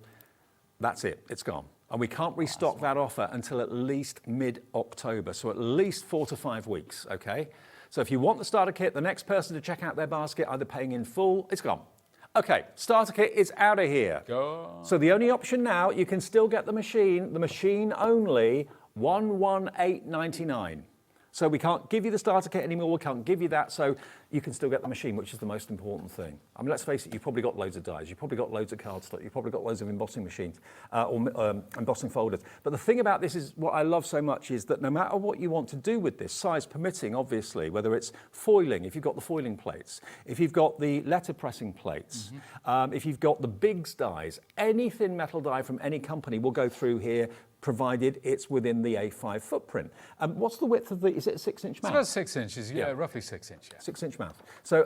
that's it. It's gone. And we can't restock that offer until at least mid-October, so at least 4 to 5 weeks, okay? So if you want the starter kit, the next person to check out their basket, either paying in full, it's gone. Okay, starter kit is out of here. Go. So the only option now, you can still get the machine only, $118.99. So we can't give you the starter kit anymore, we can't give you that, so you can still get the machine, which is the most important thing. I mean, let's face it, you've probably got loads of dies, you've probably got loads of cardstock, you've probably got loads of embossing machines, or embossing folders. But the thing about this is, what I love so much is that no matter what you want to do with this, size permitting, obviously, whether it's foiling, if you've got the foiling plates, if you've got the letterpressing plates, if you've got the Biggs dies, any thin metal die from any company will go through here, provided it's within the A5 footprint. What's the width of is it a 6-inch mouth? It's about 6 inches, yeah, roughly 6 inches. Yeah. 6-inch mouth. So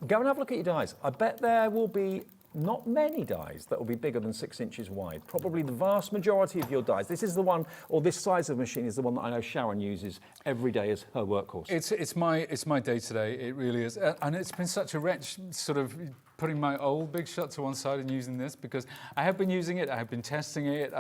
go and have a look at your dies. I bet there will be not many dies that will be bigger than 6 inches wide. Probably the vast majority of your dies. This is the one, or this size of machine is the one that I know Sharon uses every day as her workhorse. It's my day today. It really is, and it's been such a wrench, sort of putting my old Big Shot to one side and using this, because I have been using it, I have been testing it,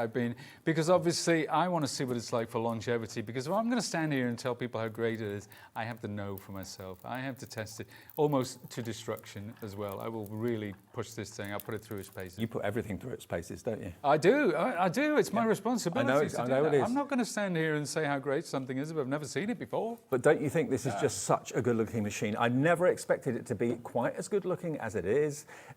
because obviously I want to see what it's like for longevity, because if I'm going to stand here and tell people how great it is, I have to know for myself. I have to test it almost to destruction as well. I will really push this thing. I'll put it through its paces. You put everything through its paces, don't you? I do. I do. It's my responsibility. I know it is. I'm not going to stand here and say how great something is if I've never seen it before. But don't you think this is just such a good-looking machine? I never expected it to be quite as good-looking as it is.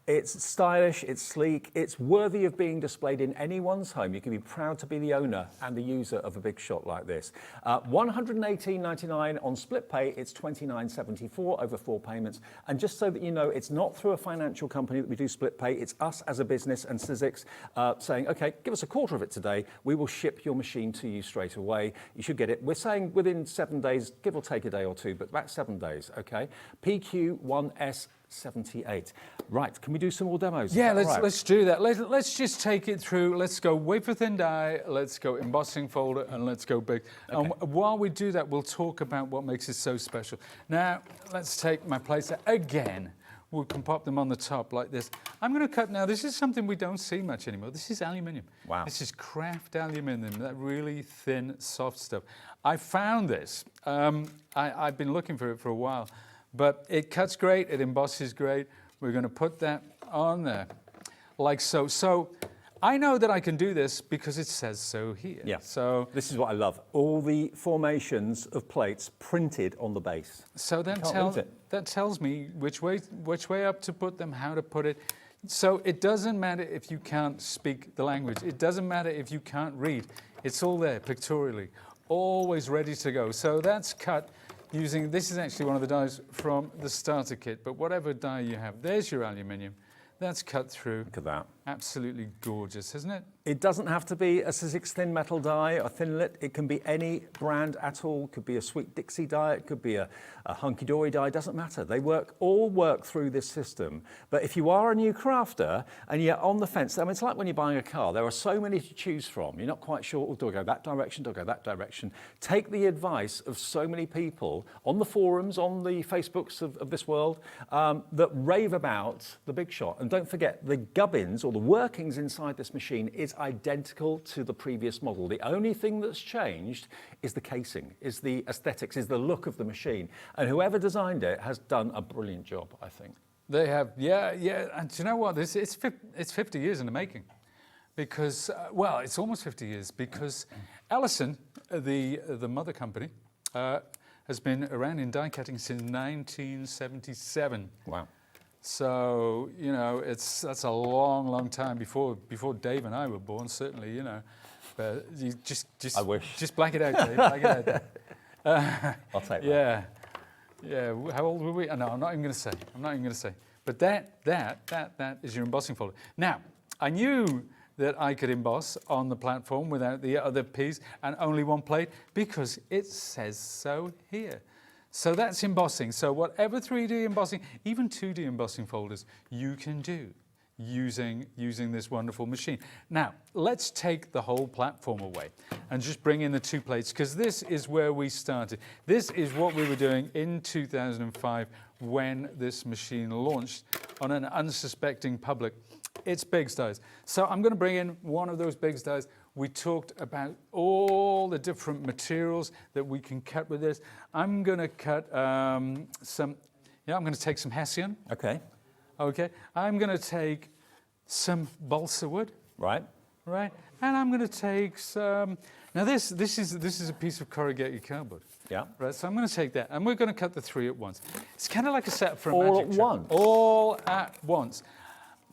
It's stylish, it's sleek, it's worthy of being displayed in anyone's home. You can be proud to be the owner and the user of a Big Shot like this. $118.99 on split pay, it's $29.74 over 4 payments. And just so that you know, it's not through a financial company that We do split pay. It's us as a business and Sizzix saying, okay, give us a quarter of it today. We will ship your machine to you straight away. You should get it. We're saying within 7 days, give or take a day or two, but about 7 days, okay? PQ1S78. Right, can we do some more demos? Yeah, let's do that. Let's just take it through. Let's go wafer thin die, let's go embossing folder, and let's go big. Okay. And while we do that, we'll talk about what makes it so special. Now, let's take my placer again. We can pop them on the top like this. I'm going to cut now. This is something we don't see much anymore. This is aluminium. Wow. This is craft aluminium, that really thin, soft stuff. I found this. I've been looking for it for a while, but it cuts great. It embosses great. We're going to put that on there like so. So I know that I can do this because it says so here. Yeah. So this is what I love. All the formations of plates printed on the base. So then that tells me which way up to put them, how to put it. So it doesn't matter if you can't speak the language. It doesn't matter if you can't read. It's all there pictorially, always ready to go. So that's cut using, this is actually one of the dies from the starter kit, but whatever die you have, there's your aluminium. That's cut through. Look at that. Absolutely gorgeous, isn't it? It doesn't have to be a Sizzix thin metal die or thinlit. It can be any brand at all. It could be a Sweet Dixie die. It could be a Hunkydory die. It doesn't matter. They all work through this system. But if you are a new crafter and you're on the fence, I mean, it's like when you're buying a car. There are so many to choose from. You're not quite sure, oh, do I go that direction? Do I go that direction? Take the advice of so many people on the forums, on the Facebooks of this world that rave about the Big Shot. And don't forget, the gubbins or the workings inside this machine is identical to the previous model. The only thing that's changed is the casing, is the aesthetics, is the look of the machine. And whoever designed it has done a brilliant job, I think. They have, yeah. And do you know what? It's 50 years in the making. Because, well, it's almost 50 years because Ellison, the mother company, has been around in die cutting since 1977. Wow. So, you know, that's a long, long time before Dave and I were born, certainly, you know. But you just I wish. Just black it out, Dave. Black it out, Dave. I'll take that. Yeah. Yeah. How old were we? No, I'm not even going to say. I'm not even going to say. But that is your embossing folder. Now, I knew that I could emboss on the platform without the other piece and only one plate because it says so here. So that's embossing. So whatever 3D embossing, even 2D embossing folders, you can do using this wonderful machine. Now, let's take the whole platform away and just bring in the 2 plates because this is where we started. This is what we were doing in 2005 when this machine launched on an unsuspecting public. It's Big Dies. So I'm going to bring in one of those Big Dies. We talked about all the different materials that we can cut with this. I'm going to cut I'm going to take some Hessian. Okay. Okay. I'm going to take some balsa wood. Right. Right. And I'm going to take some. Now this is a piece of corrugated cardboard. Yeah. Right. So I'm going to take that, and we're going to cut the 3 at once. It's kind of like a setup for a all magic at trick. once. All at once,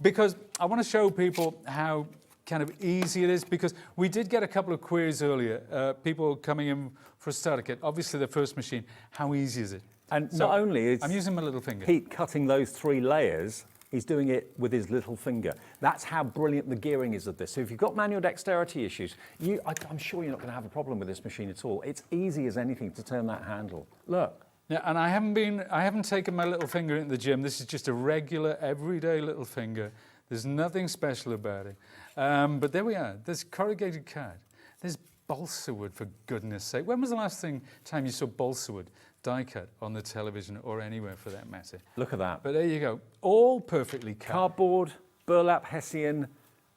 because I want to show people how kind of easy it is, because we did get a couple of queries earlier, people coming in for a starter kit. Obviously, the first machine, how easy is it? And so not only is I'm using my little finger. Pete cutting those 3 layers, he's doing it with his little finger. That's how brilliant the gearing is of this. So if you've got manual dexterity issues, I'm sure you're not going to have a problem with this machine at all. It's easy as anything to turn that handle. Look. Yeah, and I haven't taken my little finger in the gym. This is just a regular, everyday little finger. There's nothing special about it. But there we are. There's corrugated card. There's balsa wood, for goodness sake. When was the last time you saw balsa wood die cut on the television or anywhere for that matter? Look at that. But there you go. All perfectly cut. Cardboard, burlap, hessian,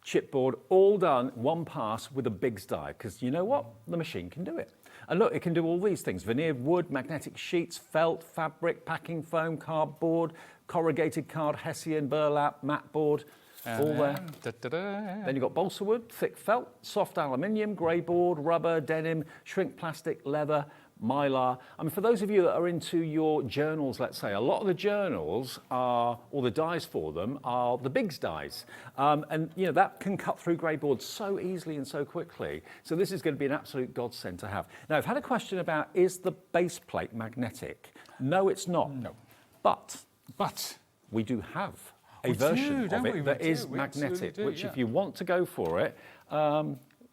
chipboard, all done one pass with a Big's die. Because you know what? The machine can do it. And look, it can do all these things. Veneered wood, magnetic sheets, felt, fabric, packing foam, cardboard, corrugated card, hessian, burlap, mat board. All there. Then you've got balsa wood, thick felt, soft aluminium, grey board, rubber, denim, shrink plastic, leather, mylar. I mean, for those of you that are into your journals, let's say, a lot of the journals are, or the dies for them, are the Big's dies. And, you know, that can cut through grey board so easily and so quickly. So this is going to be an absolute godsend to have. Now, I've had a question about, is the base plate magnetic? No, it's not. No. But we do have a version don't of we? it that We is do. We absolutely magnetic, do, which yeah. if you want to go for it,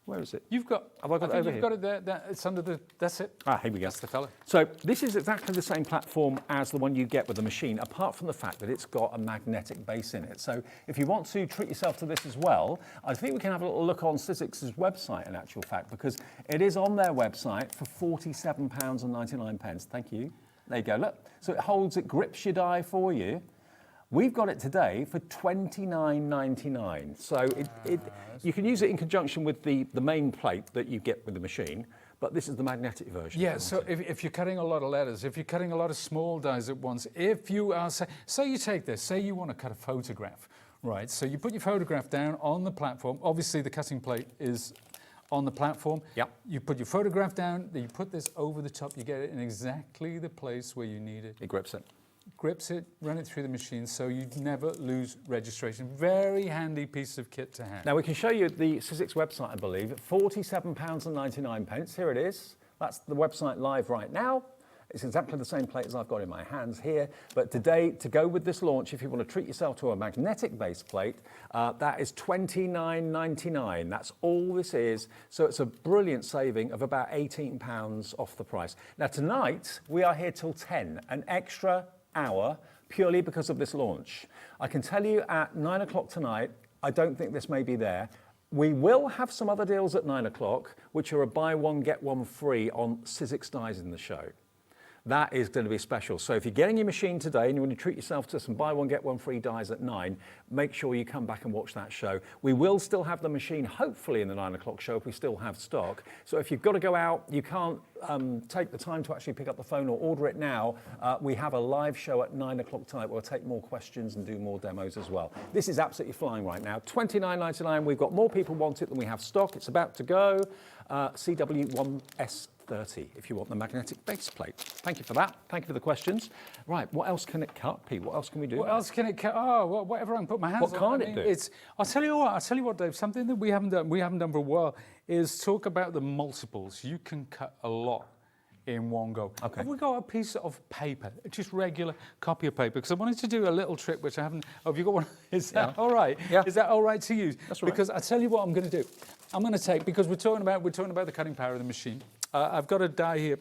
where is it? You've got. Have I got it over you've here? got it there. It's under the. That's it. Ah, here we go. That's the fella. So this is exactly the same platform as the one you get with the machine, apart from the fact that it's got a magnetic base in it. So if you want to treat yourself to this as well, I think we can have a little look on Sizzix's website, in actual fact, because it is on their website for £47.99. Thank you. There you go. Look. So it holds, it grips your die for you. We've got it today for $29.99. So you can use it in conjunction with the main plate that you get with the machine, but this is the magnetic version. Yeah, so if you're cutting a lot of letters, if you're cutting a lot of small dies at once, if you are, say you take this, say you want to cut a photograph, right? So you put your photograph down on the platform. Obviously the cutting plate is on the platform. Yep. You put your photograph down, then you put this over the top, you get it in exactly the place where you need it. It grips it. Grips it, run it through the machine, so you never lose registration. Very handy piece of kit to have. Now we can show you the Sizzix website, I believe, £47.99. Here it is. That's the website live right now. It's exactly the same plate as I've got in my hands here. But today, to go with this launch, if you want to treat yourself to a magnetic base plate, that is £29.99. That's all this is. So it's a brilliant saving of about £18 off the price. Now tonight, we are here till 10, an extra hour purely because of this launch. I can tell you at 9 o'clock tonight, I don't think this may be there. We will have some other deals at 9 o'clock, which are a buy one, get one free on Sizzix dies in the show. That is going to be special. So if you're getting your machine today and you want to treat yourself to some buy one, get one free dies at 9, make sure you come back and watch that show. We will still have the machine, hopefully in the 9 o'clock show, if we still have stock. So if you've got to go out, you can't take the time to actually pick up the phone or order it now. We have a live show at 9 o'clock tonight. We'll take more questions and do more demos as well. This is absolutely flying right now. $29.99. We've got more people want it than we have stock. It's about to go. CW1S30 if you want the magnetic base plate. Thank you for that. Thank you for the questions. Right, what else can it cut, Pete? What else can we do? What else can it cut? Oh, well, whatever I can put my hands on. What can't it do? I'll tell you what, Dave, something that we haven't done for a while is talk about the multiples. You can cut a lot in one go. Okay. Have we got a piece of paper, just regular copy of paper? Because I wanted to do a little trick which I haven't. Oh, have you got one? Is that all right? Yeah. Is that all right to use? That's right. Because I tell you what I'm going to do. I'm going to take, because we're talking about the cutting power of the machine. I've got a die here,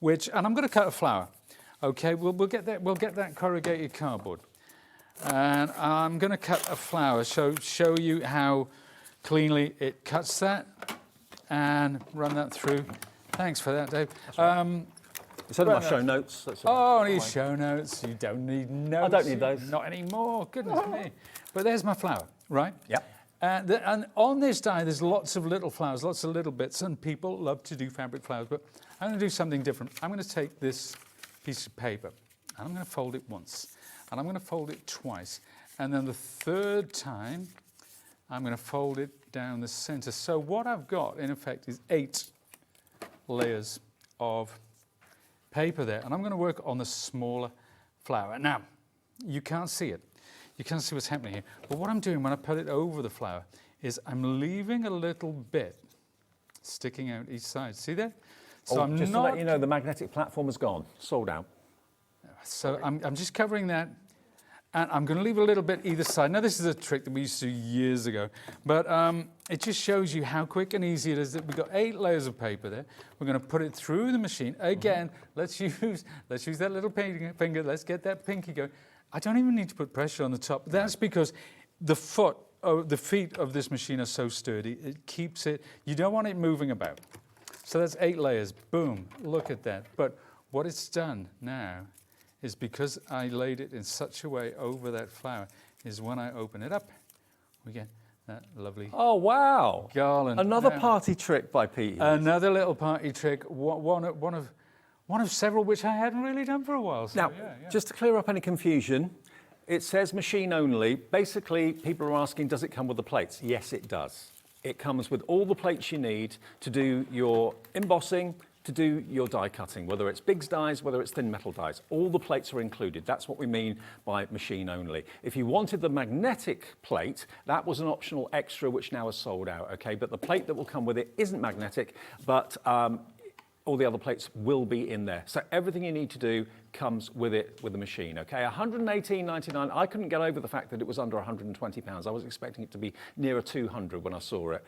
and I'm going to cut a flower. Okay, we'll get that corrugated cardboard, and I'm going to cut a flower. Show you how cleanly it cuts that, and run that through. Thanks for that, Dave. It's under my show notes. These show notes. You don't need notes. I don't need those. Not anymore. Goodness me. But there's my flower, right? Yep. And on this die, there's lots of little flowers, lots of little bits, and people love to do fabric flowers, but I'm going to do something different. I'm going to take this piece of paper, and I'm going to fold it once, and I'm going to fold it twice, and then the third time, I'm going to fold it down the center. So what I've got, in effect, is 8 layers of paper there, and I'm going to work on the smaller flower. Now, you can't see it. You can't see what's happening here. But what I'm doing when I put it over the flower is I'm leaving a little bit sticking out each side. See that? So just to let you know, the magnetic platform is gone, sold out. So I'm just covering that, and I'm going to leave a little bit either side. Now, this is a trick that we used to do years ago, but it just shows you how quick and easy it is that we've got 8 layers of paper there. We're going to put it through the machine. Again, let's use that little finger. Let's get that pinky going. I don't even need to put pressure on the top. That's because the feet of this machine are so sturdy. It keeps it, you don't want it moving about. So that's 8 layers, boom, look at that. But what it's done now is, because I laid it in such a way over that flower, is when I open it up, we get that lovely garland. Another party trick by Pete. Another little party trick, one of several which I hadn't really done for a while. So, now, just to clear up any confusion, it says machine only. Basically, people are asking, does it come with the plates? Yes, it does. It comes with all the plates you need to do your embossing, to do your die cutting, whether it's Big's dies, whether it's thin metal dies. All the plates are included. That's what we mean by machine only. If you wanted the magnetic plate, that was an optional extra which now is sold out, okay? But the plate that will come with it isn't magnetic, but all the other plates will be in there. So everything you need to do comes with it, with the machine, okay? $118.99. I couldn't get over the fact that it was under £120. I was expecting it to be nearer 200 when I saw it,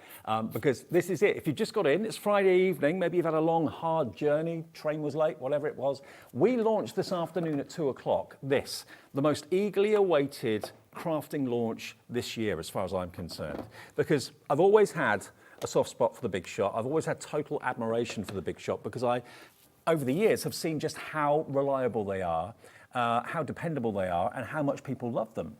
because this is it. If you just got in, it's Friday evening, maybe you've had a long, hard journey, train was late, whatever it was. We launched this afternoon at 2 o'clock, the most eagerly awaited crafting launch this year, as far as I'm concerned, because I've always had a soft spot for the Big Shot. I've always had total admiration for the Big Shot because I, over the years, have seen just how reliable they are, how dependable they are, and how much people love them,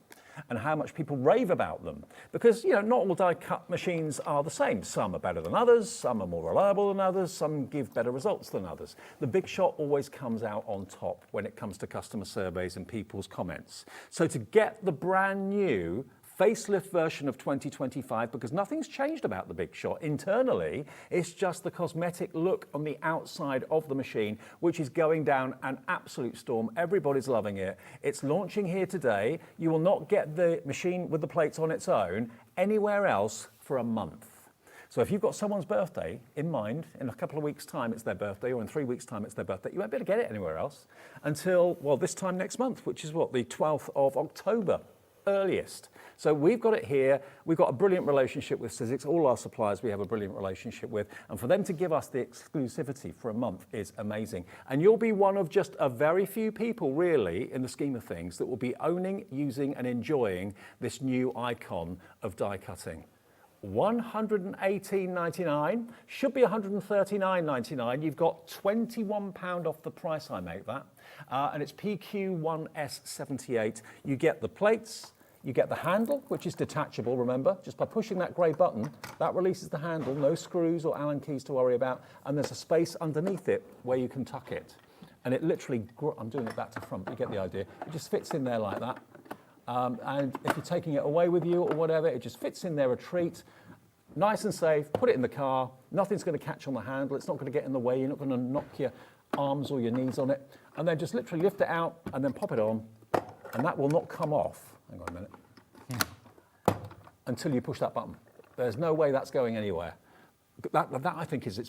and how much people rave about them. Because, you know, not all die-cut machines are the same. Some are better than others, some are more reliable than others, some give better results than others. The Big Shot always comes out on top when it comes to customer surveys and people's comments. So to get the brand new facelift version of 2025, because nothing's changed about the Big Shot internally, it's just the cosmetic look on the outside of the machine, which is going down an absolute storm. Everybody's loving it. It's launching here today. You will not get the machine with the plates on its own anywhere else for a month. So if you've got someone's birthday in mind, in a couple of weeks' time it's their birthday, or in 3 weeks' time it's their birthday, you won't be able to get it anywhere else until, well, this time next month, which is what, the 12th of October. Earliest. So we've got it here. We've got a brilliant relationship with Sizzix. All our suppliers we have a brilliant relationship with. And for them to give us the exclusivity for a month is amazing. And you'll be one of just a very few people, really, in the scheme of things, that will be owning, using, and enjoying this new icon of die cutting. $118.99, should be $139.99. You've got £21 off the price I make that. And it's PQ1S78. You get the plates, you get the handle, which is detachable, remember, just by pushing that grey button, that releases the handle, no screws or Allen keys to worry about, and there's a space underneath it where you can tuck it. And it literally, I'm doing it back to front, you get the idea. It just fits in there like that. And if you're taking it away with you or whatever, it just fits in there a treat. Nice and safe, put it in the car, nothing's going to catch on the handle, it's not going to get in the way, you're not going to knock your arms or your knees on it. And then just literally lift it out and then pop it on, and that will not come off. Hang on a minute. Until you push that button. There's no way that's going anywhere. That I think is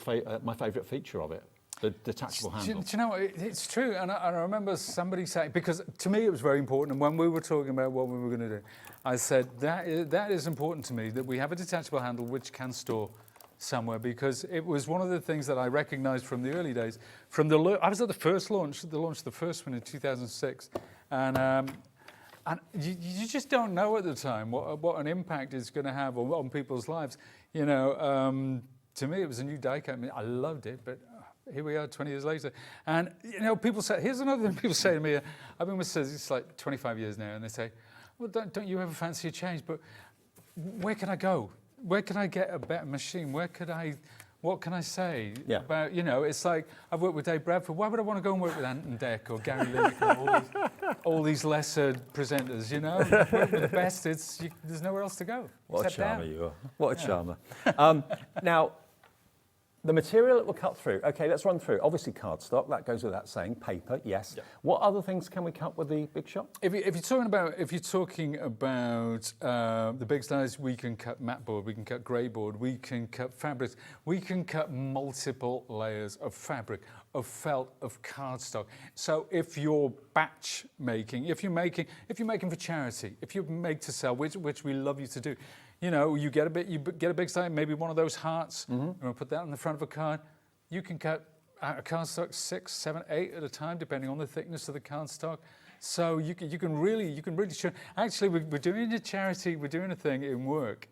my favourite feature of it, the detachable handle. Do you know what? It's true, and I remember somebody saying, because to me it was very important, and when we were talking about what we were going to do, I said that is important to me, that we have a detachable handle which can store somewhere, because it was one of the things that I recognised from the early days. I was at the first launch, the first one in 2006, and you just don't know at the time what an impact it's going to have on people's lives. You know, to me it was a new die cut. I mean, I loved it, but here we are 20 years later. And, you know, people say, here's another thing people say to me. I've been with Sizzix like 25 years now, and they say, well, don't you ever fancy a change? But where can I go? Where can I get a better machine? What can I say about, you know, it's like, I've worked with Dave Bradford. Why would I want to go and work with Ant and Dec or Gary Lineker and all these lesser presenters, you know? Work with the best, there's nowhere else to go. What a charmer you are. What a charmer. Now, the material it will cut through, okay, let's run through. Obviously cardstock, that goes without saying. Paper, yes. Yeah. What other things can we cut with the Big Shot? If you're talking about the big size, we can cut matte board, we can cut grey board, we can cut fabrics, we can cut multiple layers of fabric, of felt, of cardstock. So if you're batch making, if you're making for charity, if you make to sell, which we love you to do, you know, you get a big size, maybe one of those hearts, and we'll put that on the front of a card. You can cut a cardstock 6, 7, 8 at a time, depending on the thickness of the cardstock. So you can really show. Actually, we're doing a charity, we're doing a thing in work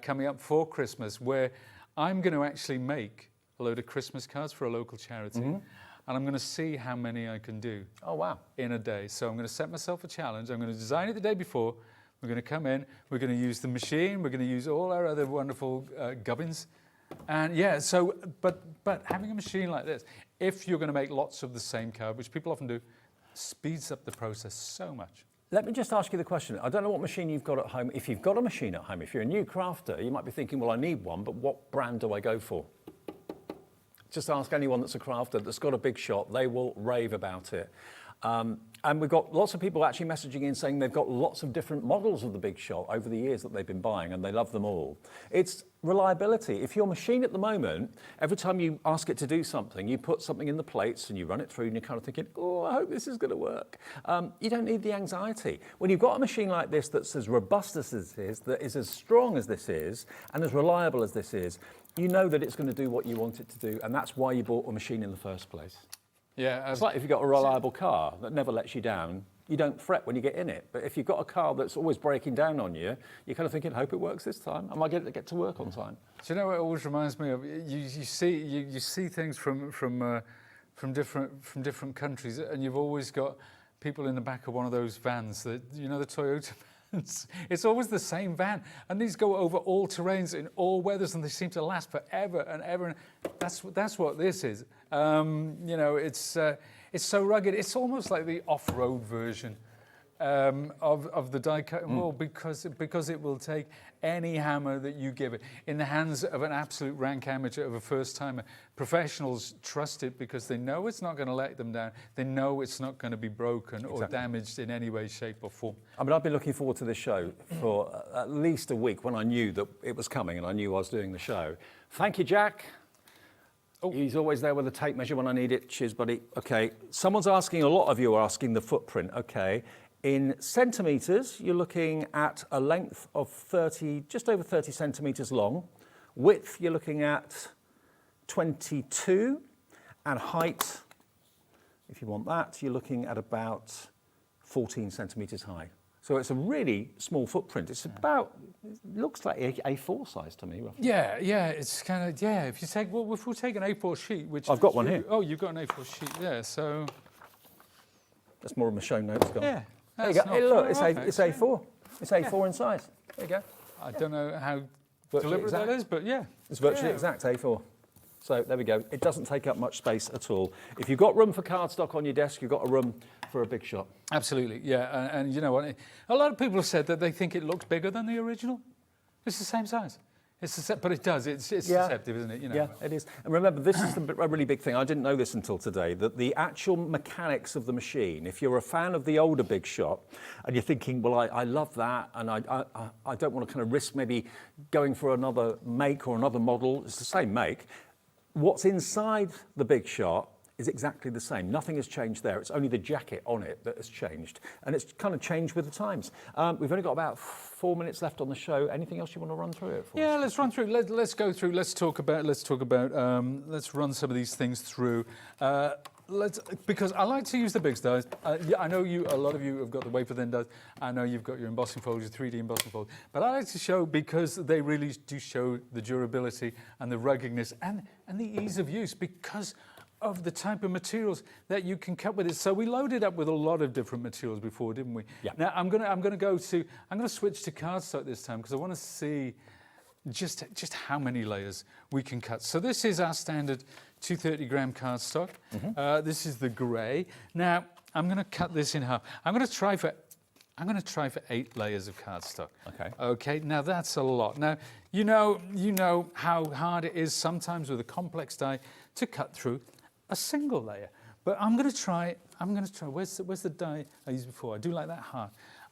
coming up for Christmas where I'm going to actually make a load of Christmas cards for a local charity. And I'm going to see how many I can do. Oh, wow. In a day. So I'm going to set myself a challenge. I'm going to design it the day before. We're going to come in, we're going to use the machine, we're going to use all our other wonderful gubbins. And yeah, so, but having a machine like this, if you're going to make lots of the same card, which people often do, speeds up the process so much. Let me just ask you the question. I don't know what machine you've got at home. If you've got a machine at home, if you're a new crafter, you might be thinking, well, I need one, but what brand do I go for? Just ask anyone that's a crafter that's got a Big Shot, they will rave about it. And we've got lots of people actually messaging in saying they've got lots of different models of the Big Shot over the years that they've been buying, and they love them all. It's reliability. If your machine at the moment, every time you ask it to do something, you put something in the plates and you run it through and you're kind of thinking, oh, I hope this is going to work. You don't need the anxiety. When you've got a machine like this that's as robust as this is, that is as strong as this is, and as reliable as this is, you know that it's going to do what you want it to do, and that's why you bought a machine in the first place. Yeah, it's like if you've got a reliable car that never lets you down, you don't fret when you get in it. But if you've got a car that's always breaking down on you, you're kind of thinking, hope it works this time. Am I going to get to work on time? Do you know what it always reminds me of? You see things from different countries, and you've always got people in the back of one of those vans that, you know, the Toyota vans. It's always the same van, and these go over all terrains in all weathers, and they seem to last forever and ever. And that's what this is. You know, it's so rugged. It's almost like the off-road version of the die cutting wall, because it will take any hammer that you give it. In the hands of an absolute rank amateur, of a first timer, professionals trust it because they know it's not going to let them down. They know it's not going to be broken or damaged in any way, shape or form. I mean, I've been looking forward to this show for at least a week when I knew that it was coming and I knew I was doing the show. Thank you, Jack. He's always there with a tape measure when I need it. Cheers, buddy. Okay, someone's asking, a lot of you are asking the footprint. Okay, in centimetres, you're looking at a length of 30, just over 30 centimetres long. Width, you're looking at 22, and height, if you want that, you're looking at about 14 centimetres high. So it's a really small footprint. It's about, it looks like A4 size to me, roughly. Yeah, it's kind of, if you take, well, if we take an A4 sheet, which... I've got one here. Oh, you've got an A4 sheet, yeah, so... That's more of my show notes, gone. Yeah. There you go. Hey, look, it's A4. It's A4 in size. There you go. I don't know how Virtually deliberate exact. that is, but yeah. It's virtually exact A4. So there we go. It doesn't take up much space at all. If you've got room for cardstock on your desk, you've got a room for a Big Shot. Absolutely, yeah. And you know what? A lot of people have said that they think it looks bigger than the original. It's the same size. But it does. It's deceptive, isn't it? You know. Yeah, it is. And remember, this is a really big thing. I didn't know this until today, that the actual mechanics of the machine, if you're a fan of the older Big Shot and you're thinking, well, I love that, and I don't want to kind of risk maybe going for another make or another model, it's the same make. What's inside the Big Shot is exactly the same. Nothing has changed there. It's only the jacket on it that has changed. And it's kind of changed with the times. We've only got about 4 minutes left on the show. Anything else you want to run through it for? Yeah, let's run through. Let's go through. Let's talk about. Let's run some of these things through. Because I like to use the big dies. I know a lot of you have got the wafer thin dies. I know you've got your embossing folds, your 3D embossing folds. But I like to show, because they really do show the durability and the ruggedness and the ease of use, because of the type of materials that you can cut with it. So we loaded up with a lot of different materials before, didn't we? Yeah. Now I'm going to switch to cardstock this time, because I want to see just how many layers we can cut. So this is our standard 230-gram cardstock. This is the grey. Now I'm going to cut this in half. I'm going to try for 8 layers of cardstock. Okay. Okay. Now that's a lot. Now you know how hard it is sometimes with a complex die to cut through a single layer. But I'm going to try. Where's the die I used before? I do like that hard.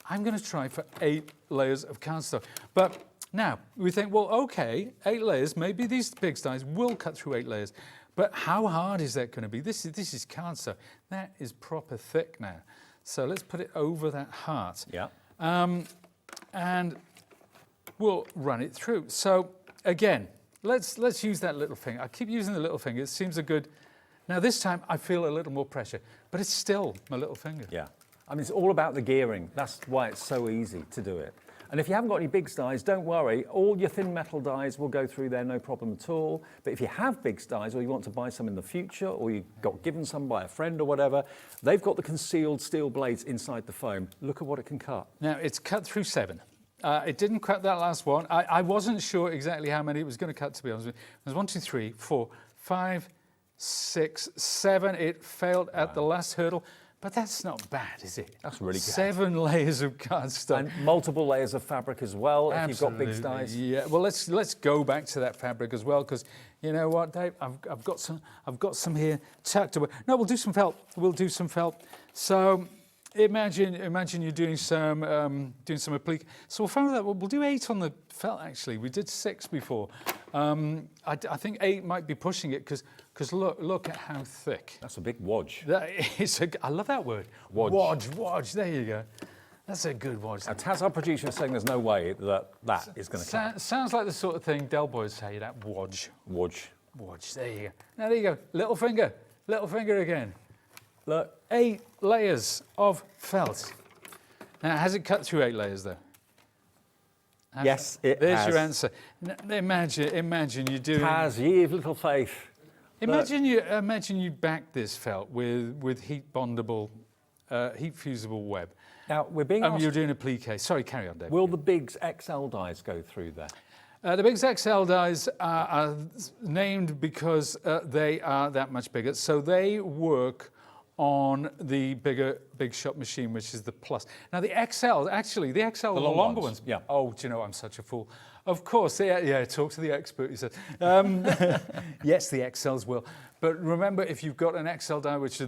I'm going to try for 8 layers of cardstock. But now we think, well, okay, 8 layers. Maybe these big dies will cut through 8 layers. But how hard is that going to be? This is cardstock. That is proper thick now. So let's put it over that heart. Yeah. And we'll run it through. So again, let's use that little finger. I keep using the little finger. It seems a good. Now this time I feel a little more pressure, but it's still my little finger. Yeah. I mean, it's all about the gearing. That's why it's so easy to do it. And if you haven't got any big dies, don't worry. All your thin metal dies will go through there, no problem at all. But if you have big dies, or you want to buy some in the future, or you got given some by a friend or whatever, they've got the concealed steel blades inside the foam. Look at what it can cut. Now, it's cut through 7. It didn't cut that last one. I wasn't sure exactly how many it was going to cut, to be honest with you. There's 1, 2, 3, 4, 5, 6, 7. It failed at the last hurdle. But that's not bad, is it? That's really good. 7 layers of cardstock. And multiple layers of fabric as well, if you've got big styes. Yeah, well, let's go back to that fabric as well, because you know what, Dave? I've got some here tucked away. No, we'll do some felt. We'll do some felt. So imagine you're doing some applique. So we'll find that we'll do 8 on the felt. Actually, we did 6 before. I think 8 might be pushing it because look at how thick. That's a big wodge. I love that word. Wodge. There you go. That's a good wodge. Now, Taz, our producer, is saying there's no way that is going to come. Sounds like the sort of thing Del Boys say, that wodge. Wodge. There you go. Now, there you go. Little finger again. Look, 8 layers of felt. Now, has it cut through 8 layers, though? Yes, it There's has. your answer. Imagine you're doing... Taz, ye of little faith. Imagine you back this felt with heat bondable, heat fusible web. Now, we're being asked... You're doing a applique. Sorry, carry on, Dave. Will the Biggs XL dies go through there? The Biggs XL dies are named because they are that much bigger. So they work on the Big Shot Machine, which is the Plus. Now the XL, actually, the XL are the longer ones. Yeah. Oh, do you know, I'm such a fool. Of course, yeah, talk to the expert, he said. Yes, the XLs will. But remember, if you've got an XL die, which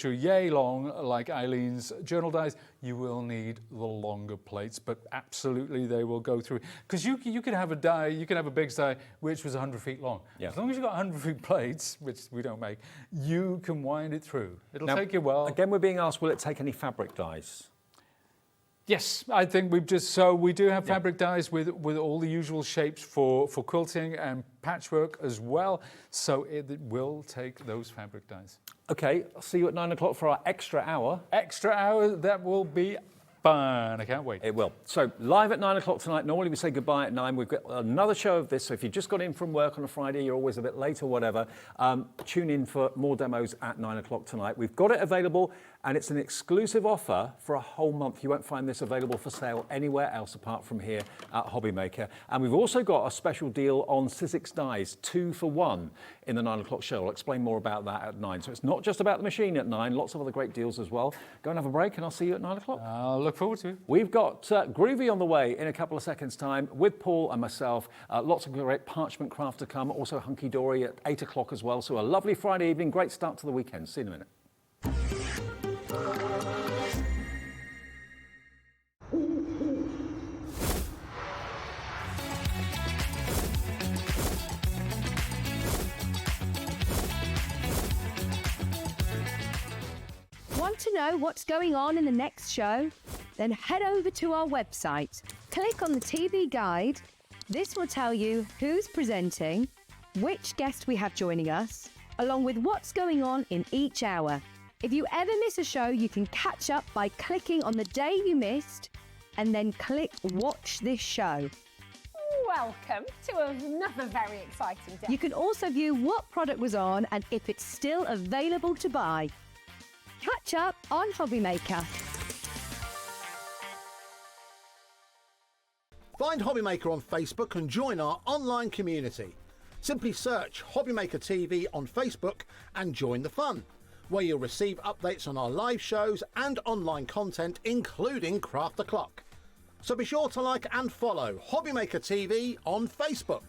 are yay long, like Eileen's journal dies, you will need the longer plates, but absolutely they will go through. Because you can have a die, you can have a Biggs die, which was 100 feet long. Yeah. As long as you've got 100 feet plates, which we don't make, you can wind it through. It'll take you a while. Again, we're being asked, will it take any fabric dies? Yes, I think we do have fabric dies with all the usual shapes for quilting and patchwork as well. So it will take those fabric dies. Okay, I'll see you at 9 o'clock for our extra hour. Extra hour, that will be fun. I can't wait. It will. So live at 9 o'clock tonight. Normally we say goodbye at 9. We've got another show of this. So if you just got in from work on a Friday, you're always a bit late or whatever, tune in for more demos at 9 o'clock tonight. We've got it available. And it's an exclusive offer for a whole month. You won't find this available for sale anywhere else apart from here at Hobbymaker. And we've also got a special deal on Sizzix dies, 2 for 1 in the 9 o'clock show. I'll explain more about that at 9. So it's not just about the machine at 9, lots of other great deals as well. Go and have a break and I'll see you at 9 o'clock. I'll look forward to it. We've got Groovi on the way in a couple of seconds' time with Paul and myself. Lots of great parchment craft to come. Also Hunkydory at 8 o'clock as well. So a lovely Friday evening. Great start to the weekend. See you in a minute. Want to know what's going on in the next show? Then head over to our website. Click on the TV guide. This will tell you who's presenting, which guest we have joining us, along with what's going on in each hour. If you ever miss a show, you can catch up by clicking on the day you missed and then click Watch This Show. Welcome to another very exciting day. You can also view what product was on and if it's still available to buy. Catch up on Hobbymaker. Find Hobbymaker on Facebook and join our online community. Simply search Hobbymaker TV on Facebook and join the fun, where you'll receive updates on our live shows and online content, including Craft the Clock. So be sure to like and follow Hobbymaker TV on Facebook.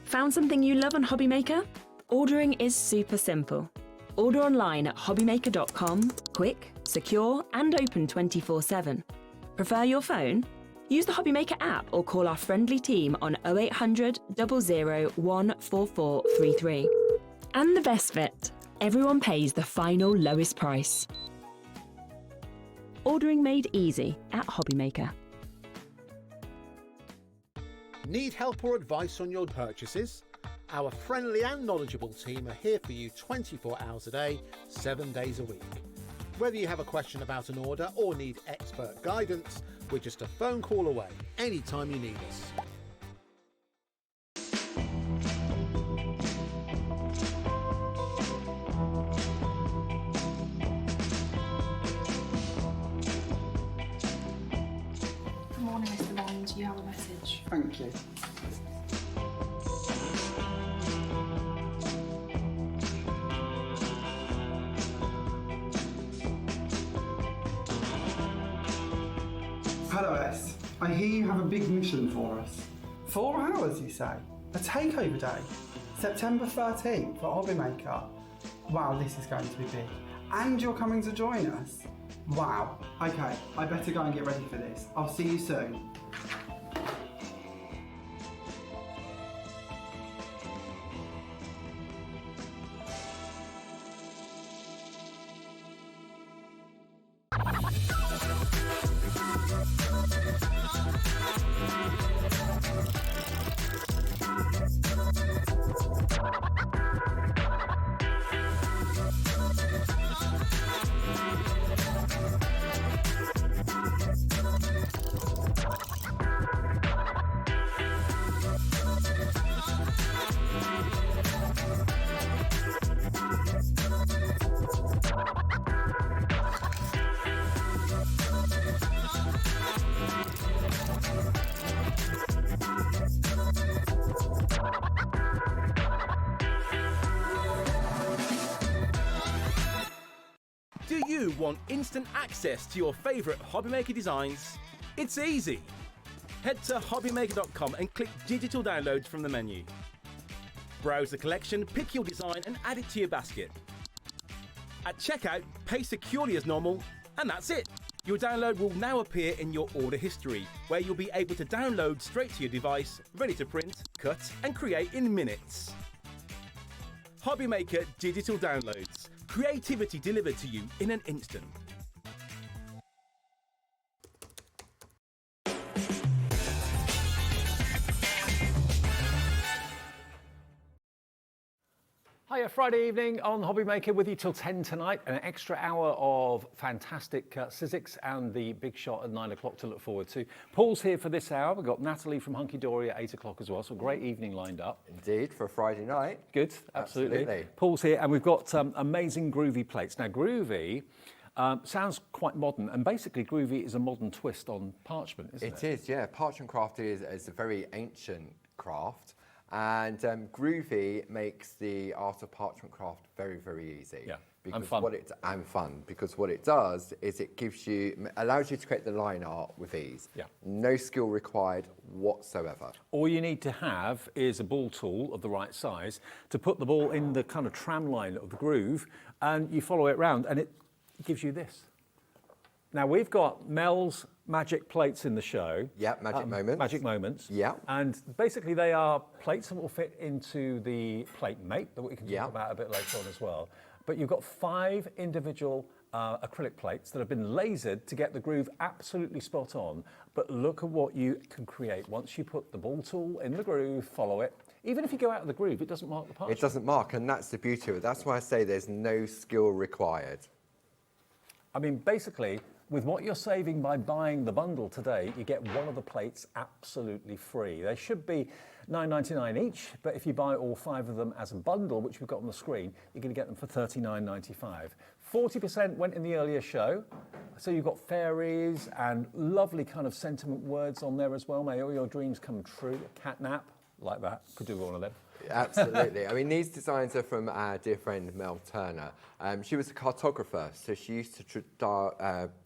Found something you love on Hobbymaker? Ordering is super simple. Order online at hobbymaker.com, quick, secure, and open 24/7. Prefer your phone? Use the Hobbymaker app or call our friendly team on 0800 001 4433. And the best bit, everyone pays the final lowest price. Ordering made easy at Hobbymaker. Need help or advice on your purchases? Our friendly and knowledgeable team are here for you 24 hours a day, 7 days a week. Whether you have a question about an order or need expert guidance, we're just a phone call away anytime you need us. Good morning, Mr. Bond. You have a message. Thank you. Hello S, I hear you have a big mission for us. 4 hours, you say? A takeover day? September 13th for Hobbymaker. Wow, this is going to be big. And you're coming to join us? Wow. Okay, I better go and get ready for this. I'll see you soon. Do you want instant access to your favourite Hobbymaker designs? It's easy. Head to hobbymaker.com and click Digital Downloads from the menu. Browse the collection, pick your design and add it to your basket. At checkout, pay securely as normal, and that's it. Your download will now appear in your order history, where you'll be able to download straight to your device, ready to print, cut and create in minutes. Hobbymaker Digital Downloads. Creativity delivered to you in an instant. Hiya, Friday evening on Hobbymaker with you till 10 tonight. An extra hour of fantastic Sizzix and the Big Shot at 9 o'clock to look forward to. Paul's here for this hour. We've got Natalie from Hunkydory at 8 o'clock as well, so a great evening lined up. Indeed, for a Friday night. Good, absolutely. Absolutely. Paul's here, and we've got amazing Groovi plates. Now, Groovi sounds quite modern, and basically Groovi is a modern twist on parchment, isn't it? It is, yeah. Parchment craft is a very ancient craft. And Groovi makes the art of parchment craft very, very easy. Yeah, because and fun. Because what it does is it allows you to create the line art with ease. Yeah. No skill required whatsoever. All you need to have is a ball tool of the right size to put the ball in the kind of tram line of the groove, and you follow it round, and it gives you this. Now, we've got Mel's magic plates in the show. Yeah, magic moments. Magic moments. Yeah. And basically they are plates that will fit into the plate mate that we can talk about a bit later on as well. But you've got 5 individual acrylic plates that have been lasered to get the groove absolutely spot on. But look at what you can create once you put the ball tool in the groove, follow it. Even if you go out of the groove, it doesn't mark the parchment. It doesn't mark, and that's the beauty of it. That's why I say there's no skill required. I mean, basically, with what you're saving by buying the bundle today, you get one of the plates absolutely free. They should be $9.99 each, but if you buy all 5 of them as a bundle, which we've got on the screen, you're going to get them for $39.95. 40% went in the earlier show, so you've got fairies and lovely kind of sentiment words on there as well. May all your dreams come true. A cat nap, like that. Could do one of them. Absolutely. I mean, these designs are from our dear friend Mel Turner. She was a cartographer, so she used to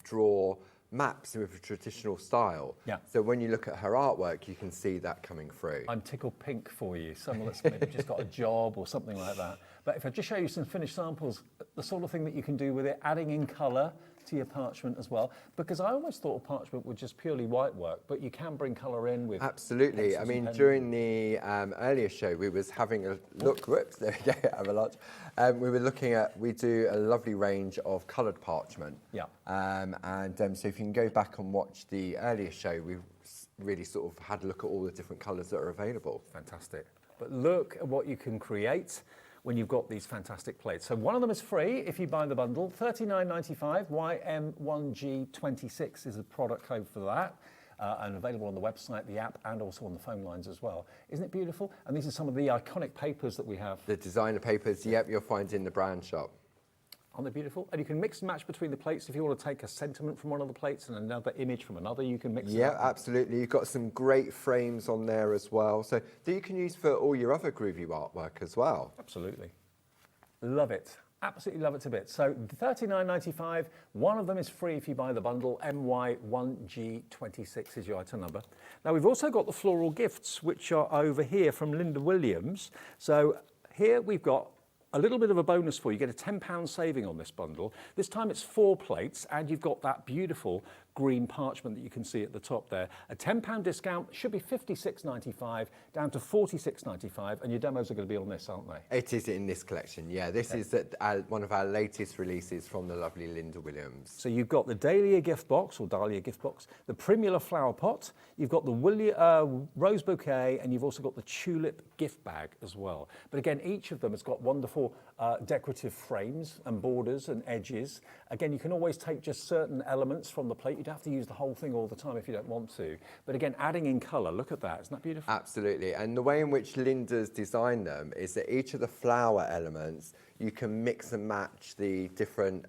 draw maps with a traditional style. Yeah. So when you look at her artwork, you can see that coming through. I'm tickled pink for you. Someone that's maybe just got a job or something like that. But if I just show you some finished samples, the sort of thing that you can do with it, adding in colour to your parchment as well? Because I always thought parchment was just purely white work, but you can bring colour in with... Absolutely. I mean, during the earlier show, we was having a look, whoops, there we go, have a lot. We were looking at, we do a lovely range of coloured parchment. Yeah. So if you can go back and watch the earlier show, we really sort of had a look at all the different colours that are available. Fantastic. But look at what you can create when you've got these fantastic plates. So one of them is free if you buy the bundle, $39.95. YM1G26 is a product code for that. And available on the website, the app, and also on the phone lines as well. Isn't it beautiful? And these are some of the iconic papers that we have. The designer papers, yep, you'll find in the brand shop. Aren't they beautiful? And you can mix and match between the plates. If you want to take a sentiment from one of the plates and another image from another, you can mix it up. Yeah, absolutely. You've got some great frames on there as well. So that you can use for all your other Groovi artwork as well. Absolutely. Love it. Absolutely love it to bits. So $39.95. One of them is free if you buy the bundle. MY1G26 is your item number. Now we've also got the floral gifts, which are over here from Linda Williams. So here we've got a little bit of a bonus for you. You get a £10 saving on this bundle. This time it's 4 plates, and you've got that beautiful green parchment that you can see at the top there. A £10 discount, should be $56.95 down to $46.95, and your demos are going to be on this, aren't they? It is in this collection, yeah. This is one of our latest releases from the lovely Linda Williams. So you've got the Dahlia gift box, or Dahlia gift box, the Primula flower pot, you've got the rose bouquet, and you've also got the tulip gift bag as well. But again, each of them has got wonderful decorative frames and borders and edges. Again, you can always take just certain elements from the plate. You don't have to use the whole thing all the time if you don't want to. But again, adding in colour, look at that. Isn't that beautiful? Absolutely. And the way in which Linda's designed them is that each of the flower elements, you can mix and match the different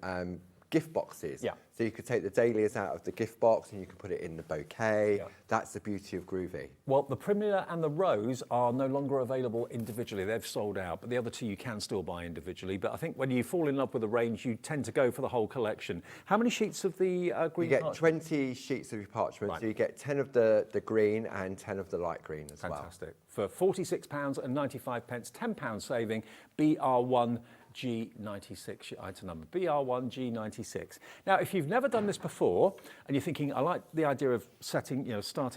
gift boxes. Yeah. So you could take the dahlias out of the gift box and you can put it in the bouquet. Yeah. That's the beauty of Groovi. Well, the Primula and the Rose are no longer available individually. They've sold out, but the other two you can still buy individually. But I think when you fall in love with the range, you tend to go for the whole collection. How many sheets of the green You get parchment? 20 sheets of your parchment, Right. so you get 10 of the green and 10 of the light green as well. Fantastic. For £46.95, £10 saving, BR1G96, your item number, BR1G96. Now, if you've never done this before and you're thinking, I like the idea of starting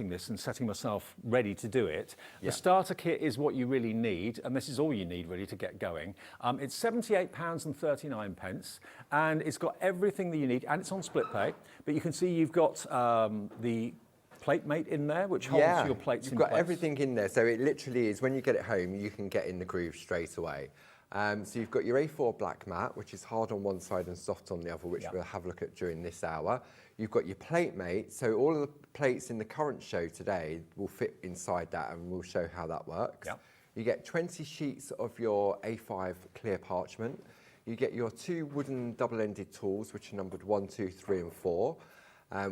this and setting myself ready to do it, the starter kit is what you really need, and this is all you need really to get going. It's £78.39, and it's got everything that you need, and it's on split pay. But you can see you've got the plate mate in there, which holds your plates in place. You've got everything in there, so it literally is, when you get it home, you can get in the groove straight away. So you've got your A4 black mat, which is hard on one side and soft on the other, which we'll have a look at during this hour. You've got your plate mate, so all of the plates in the current show today will fit inside that, and we'll show how that works. You get 20 sheets of your A5 clear parchment. You get your 2 wooden double-ended tools, which are numbered 1, 2, 3 and 4.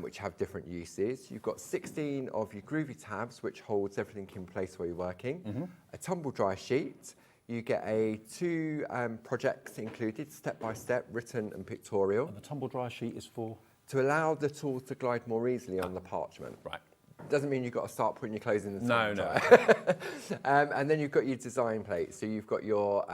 Which have different uses. You've got 16 of your Groovi tabs, which holds everything in place while you're working. A tumble dry sheet. You get 2 projects included, step by step, written and pictorial. And the tumble dry sheet is for? To allow the tools to glide more easily on the parchment. Right. Doesn't mean you've got to start putting your clothes in the No. And then you've got your design plates. So you've got your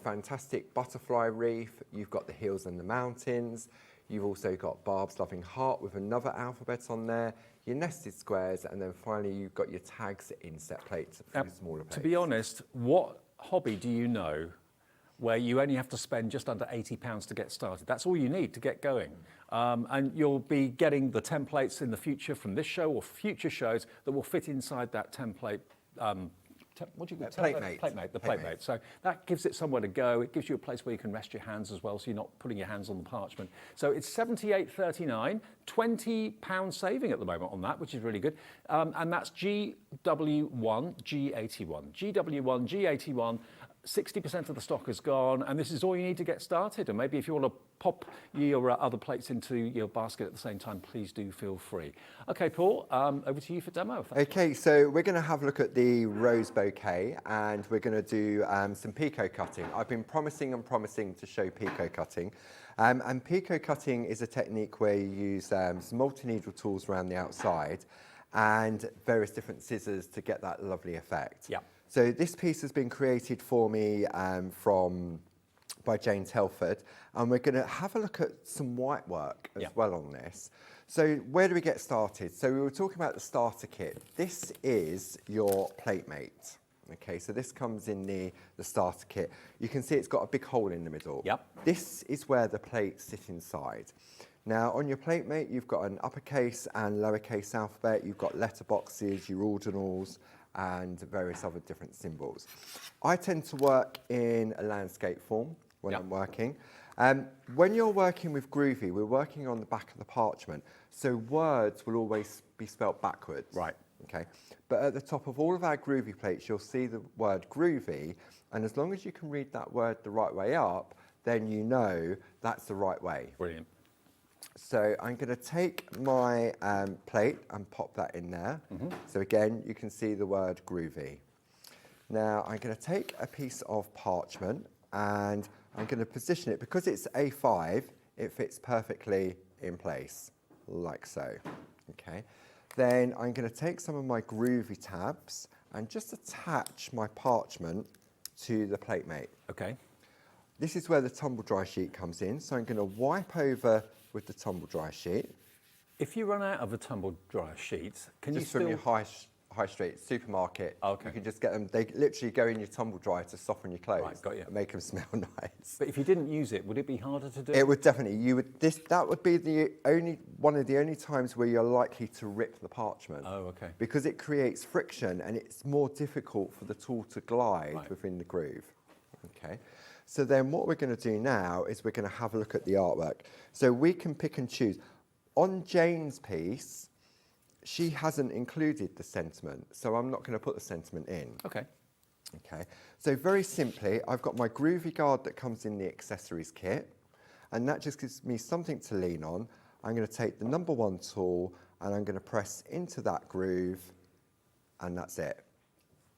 fantastic butterfly reef. You've got the hills and the mountains. You've also got Barb's Loving Heart with another alphabet on there, your nested squares, and then finally you've got your tags in set plates for your smaller plates. To be honest, what hobby do you know where you only have to spend just under £80 to get started? That's all you need to get going. And you'll be getting the templates in the future from this show or future shows that will fit inside that template. What do you call it? Plate mate. The plate mate. So that gives it somewhere to go. It gives you a place where you can rest your hands as well, so you're not putting your hands on the parchment. So it's $78.39, £20 saving at the moment on that, which is really good. And that's GW1G81. GW1G81. 60% of the stock is gone, and this is all you need to get started. And maybe if you want to pop your other plates into your basket at the same time, please do feel free. Okay, Paul, over to you for demo. Okay, so we're going to have a look at the rose bouquet, and we're going to do some picot cutting. I've been promising to show picot cutting. And picot cutting is a technique where you use some multi-needle tools around the outside and various different scissors to get that lovely effect. Yeah. So this piece has been created for me from by Jane Telford, and we're going to have a look at some white work as well on this. So where do we get started? So we were talking about the starter kit. This is your plate mate. Okay, so this comes in the starter kit. You can see it's got a big hole in the middle. Yep. This is where the plates sit inside. Now, on your plate mate, you've got an uppercase and lowercase alphabet. You've got letterboxes, your ordinals, and various other different symbols. I tend to work in a landscape form when I'm working. When you're working with Groovi, we're working on the back of the parchment, so words will always be spelt backwards. Right. Okay. But at the top of all of our Groovi plates, you'll see the word Groovi, and as long as you can read that word the right way up, then you know that's the right way. Brilliant. So I'm going to take my plate and pop that in there. So again, you can see the word Groovi. Now I'm going to take a piece of parchment and I'm going to position it, because it's A5, it fits perfectly in place, like so. Okay. Then I'm going to take some of my Groovi tabs and just attach my parchment to the plate mate. Okay. This is where the tumble dry sheet comes in, so I'm going to wipe over with the tumble dry sheet. If you run out of a tumble dry sheet, can you Just still... from your high street supermarket, Okay. you can just get them. They literally go in your tumble dryer to soften your clothes. Right, got you. And make them smell nice. But if you didn't use it, would it be harder to do? It would definitely. That would be one of the only times where you're likely to rip the parchment. Oh, okay. Because it creates friction and it's more difficult for the tool to glide within the groove. Okay. So then what we're going to do now is we're going to have a look at the artwork. So we can pick and choose. On Jane's piece, she hasn't included the sentiment, so I'm not going to put the sentiment in. Okay. Okay. So very simply, I've got my Groovi guard that comes in the accessories kit, and that just gives me something to lean on. I'm going to take the number 1 tool and I'm going to press into that groove, and that's it.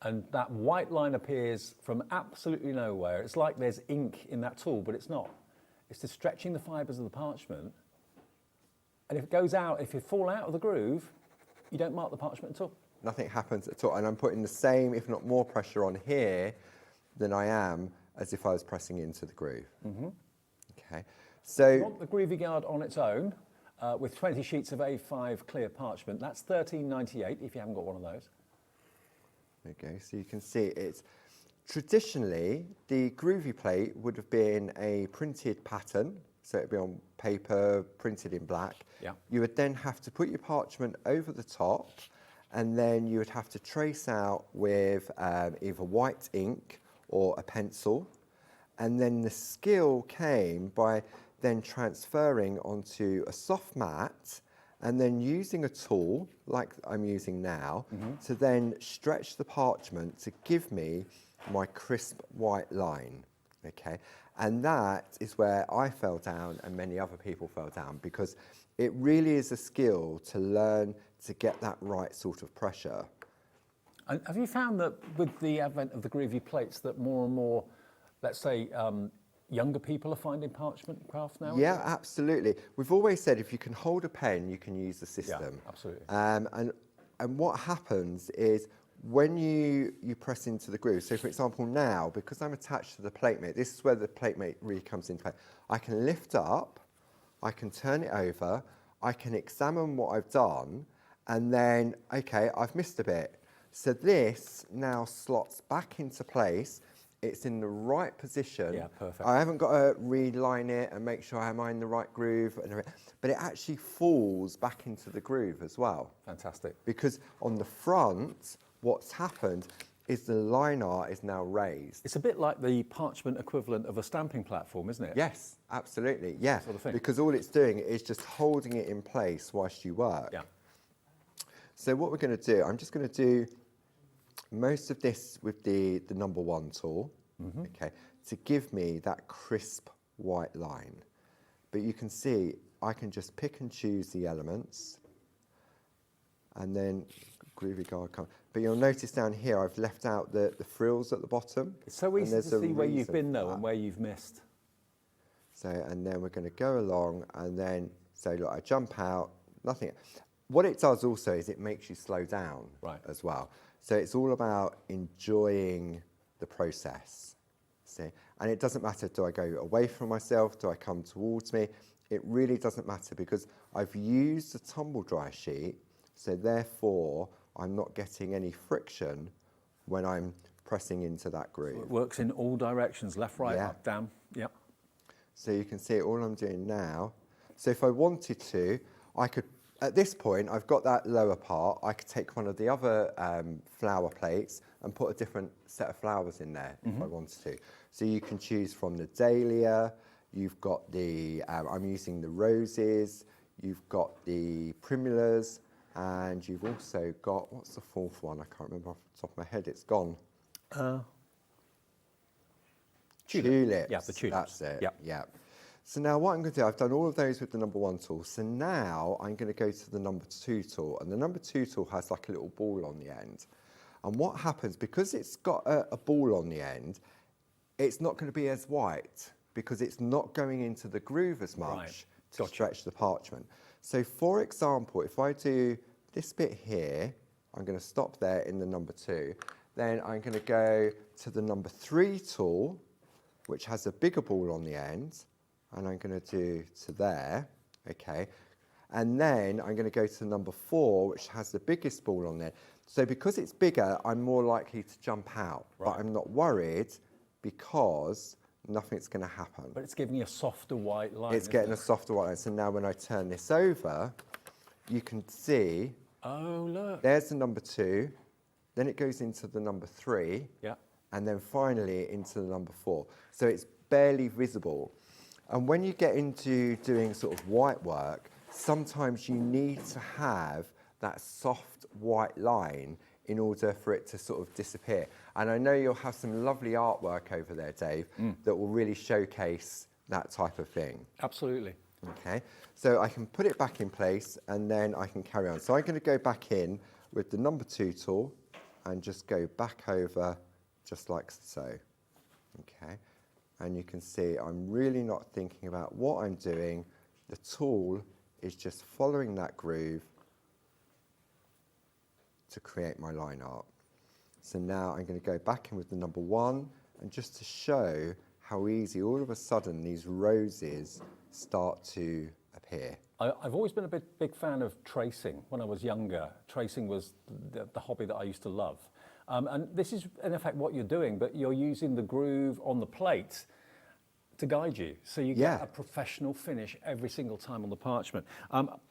And that white line appears from absolutely nowhere. It's like there's ink in that tool, but it's not. It's just stretching the fibres of the parchment. And if it goes out, if you fall out of the groove, you don't mark the parchment at all. Nothing happens at all. And I'm putting the same, if not more, pressure on here than I am as if I was pressing into the groove. Okay. So you want the Groovi guard on its own with 20 sheets of A5 clear parchment. That's $13.98 if you haven't got one of those. There you go. So you can see it's traditionally the Groovi plate would have been a printed pattern, so it'd be on paper, printed in black. Yeah. You would then have to put your parchment over the top, and then you would have to trace out with either white ink or a pencil, and then the skill came by then transferring onto a soft mat and then using a tool like I'm using now to then stretch the parchment to give me my crisp white line. Okay, and that is where I fell down and many other people fell down, because it really is a skill to learn to get that right sort of pressure. And have you found that with the advent of the Groovi plates that more and more, let's say, younger people are finding parchment craft now? Yeah, absolutely. We've always said if you can hold a pen, you can use the system. Yeah, absolutely. And what happens is when you press into the groove, so for example now, because I'm attached to the plate mate, this is where the plate mate really comes into play. I can lift up, I can turn it over, I can examine what I've done, and then, okay, I've missed a bit. So this now slots back into place. It's in the right position. Yeah, perfect. I haven't got to reline it and make sure I'm in the right groove, but it actually falls back into the groove as well. Fantastic. Because on the front, what's happened is the line art is now raised. It's a bit like the parchment equivalent of a stamping platform, isn't it? Yes, absolutely, yeah. Sort of thing. Because all it's doing is just holding it in place whilst you work. Yeah. So what we're going to do, I'm just going to do most of this with the number 1 tool, okay, to give me that crisp white line. But you can see I can just pick and choose the elements, and then Groovi guard comes. But you'll notice down here I've left out the frills at the bottom. It's so easy to see where you've been though and where you've missed. So, and then we're going to go along and then say, look, I jump out, nothing. What it does also is it makes you slow down as well. So it's all about enjoying the process. See? And it doesn't matter, do I go away from myself, do I come towards me? It really doesn't matter because I've used a tumble dry sheet, so therefore I'm not getting any friction when I'm pressing into that groove. So it works in all directions, left, right, up, down. Yep. So you can see all I'm doing now. So if I wanted to, I could, at this point, I've got that lower part, I could take one of the other flower plates and put a different set of flowers in there if I wanted to. So you can choose from the dahlia, you've got the, I'm using the roses, you've got the primulas, and you've also got, what's the fourth one? I can't remember off the top of my head, it's gone. Tulips. Yeah, the tulips. That's it, Yep. yeah. So now what I'm going to do, I've done all of those with the number 1 tool. So now I'm going to go to the number 2 tool. And the number 2 tool has like a little ball on the end. And what happens, because it's got a ball on the end, it's not going to be as white because it's not going into the groove as much to stretch the parchment. So for example, if I do this bit here, I'm going to stop there in the number 2. Then I'm going to go to the number 3 tool, which has a bigger ball on the end. And I'm going to do to there, okay? And then I'm going to go to number 4, which has the biggest ball on there. So because it's bigger, I'm more likely to jump out. But I'm not worried because nothing's going to happen. But it's giving you a softer white line. It's getting a softer white line. So now when I turn this over, you can see, oh, look. There's the number 2. Then it goes into the number 3. Yeah. And then finally into the number 4. So it's barely visible. And when you get into doing sort of white work, sometimes you need to have that soft white line in order for it to sort of disappear. And I know you'll have some lovely artwork over there, Dave, that will really showcase that type of thing. Absolutely. Okay, so I can put it back in place and then I can carry on. So I'm going to go back in with the number 2 tool and just go back over just like so. Okay. And you can see I'm really not thinking about what I'm doing. The tool is just following that groove to create my line art. So now I'm going to go back in with the number 1, and just to show how easy all of a sudden these roses start to appear. I've always been a big fan of tracing. When I was younger, tracing was the hobby that I used to love. And this is, in effect, what you're doing, but you're using the groove on the plate to guide you. So you get a professional finish every single time on the parchment.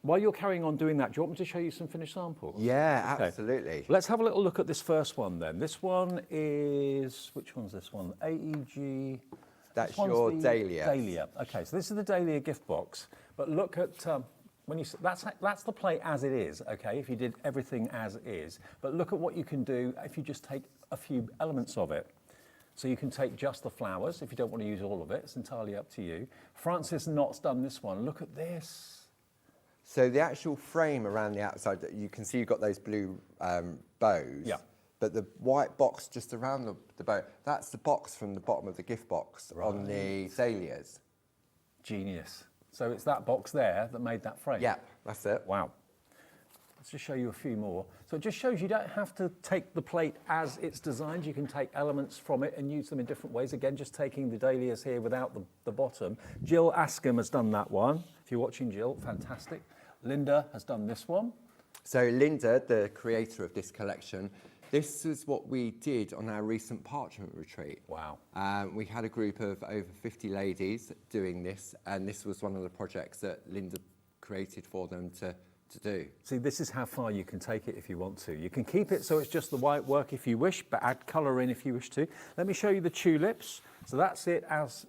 While you're carrying on doing that, do you want me to show you some finished samples? Yeah, absolutely. Let's have a little look at this first one then. This one is, which one's this one? AEG. That's your dahlia. Dahlia. Okay, so this is the dahlia gift box. But look at, when you, that's the plate as it is, okay, if you did everything as is. But look at what you can do if you just take a few elements of it. So you can take just the flowers if you don't want to use all of it. It's entirely up to you. Francis Knott's done this one. Look at this. So the actual frame around the outside, you can see you've got those blue bows. Yeah. But the white box just around the bow, that's the box from the bottom of the gift box on the dahlias. Genius. So it's that box there that made that frame? Yeah, that's it. Wow. Let's just show you a few more. So it just shows you don't have to take the plate as it's designed. You can take elements from it and use them in different ways. Again, just taking the dahlias here without the bottom. Jill Askham has done that one. If you're watching, Jill, fantastic. Linda has done this one. So Linda, the creator of this collection, this is what we did on our recent parchment retreat. Wow. We had a group of over 50 ladies doing this, and this was one of the projects that Linda created for them to do. See, this is how far you can take it if you want to. You can keep it so it's just the white work if you wish, but add colour in if you wish to. Let me show you the tulips. So that's it as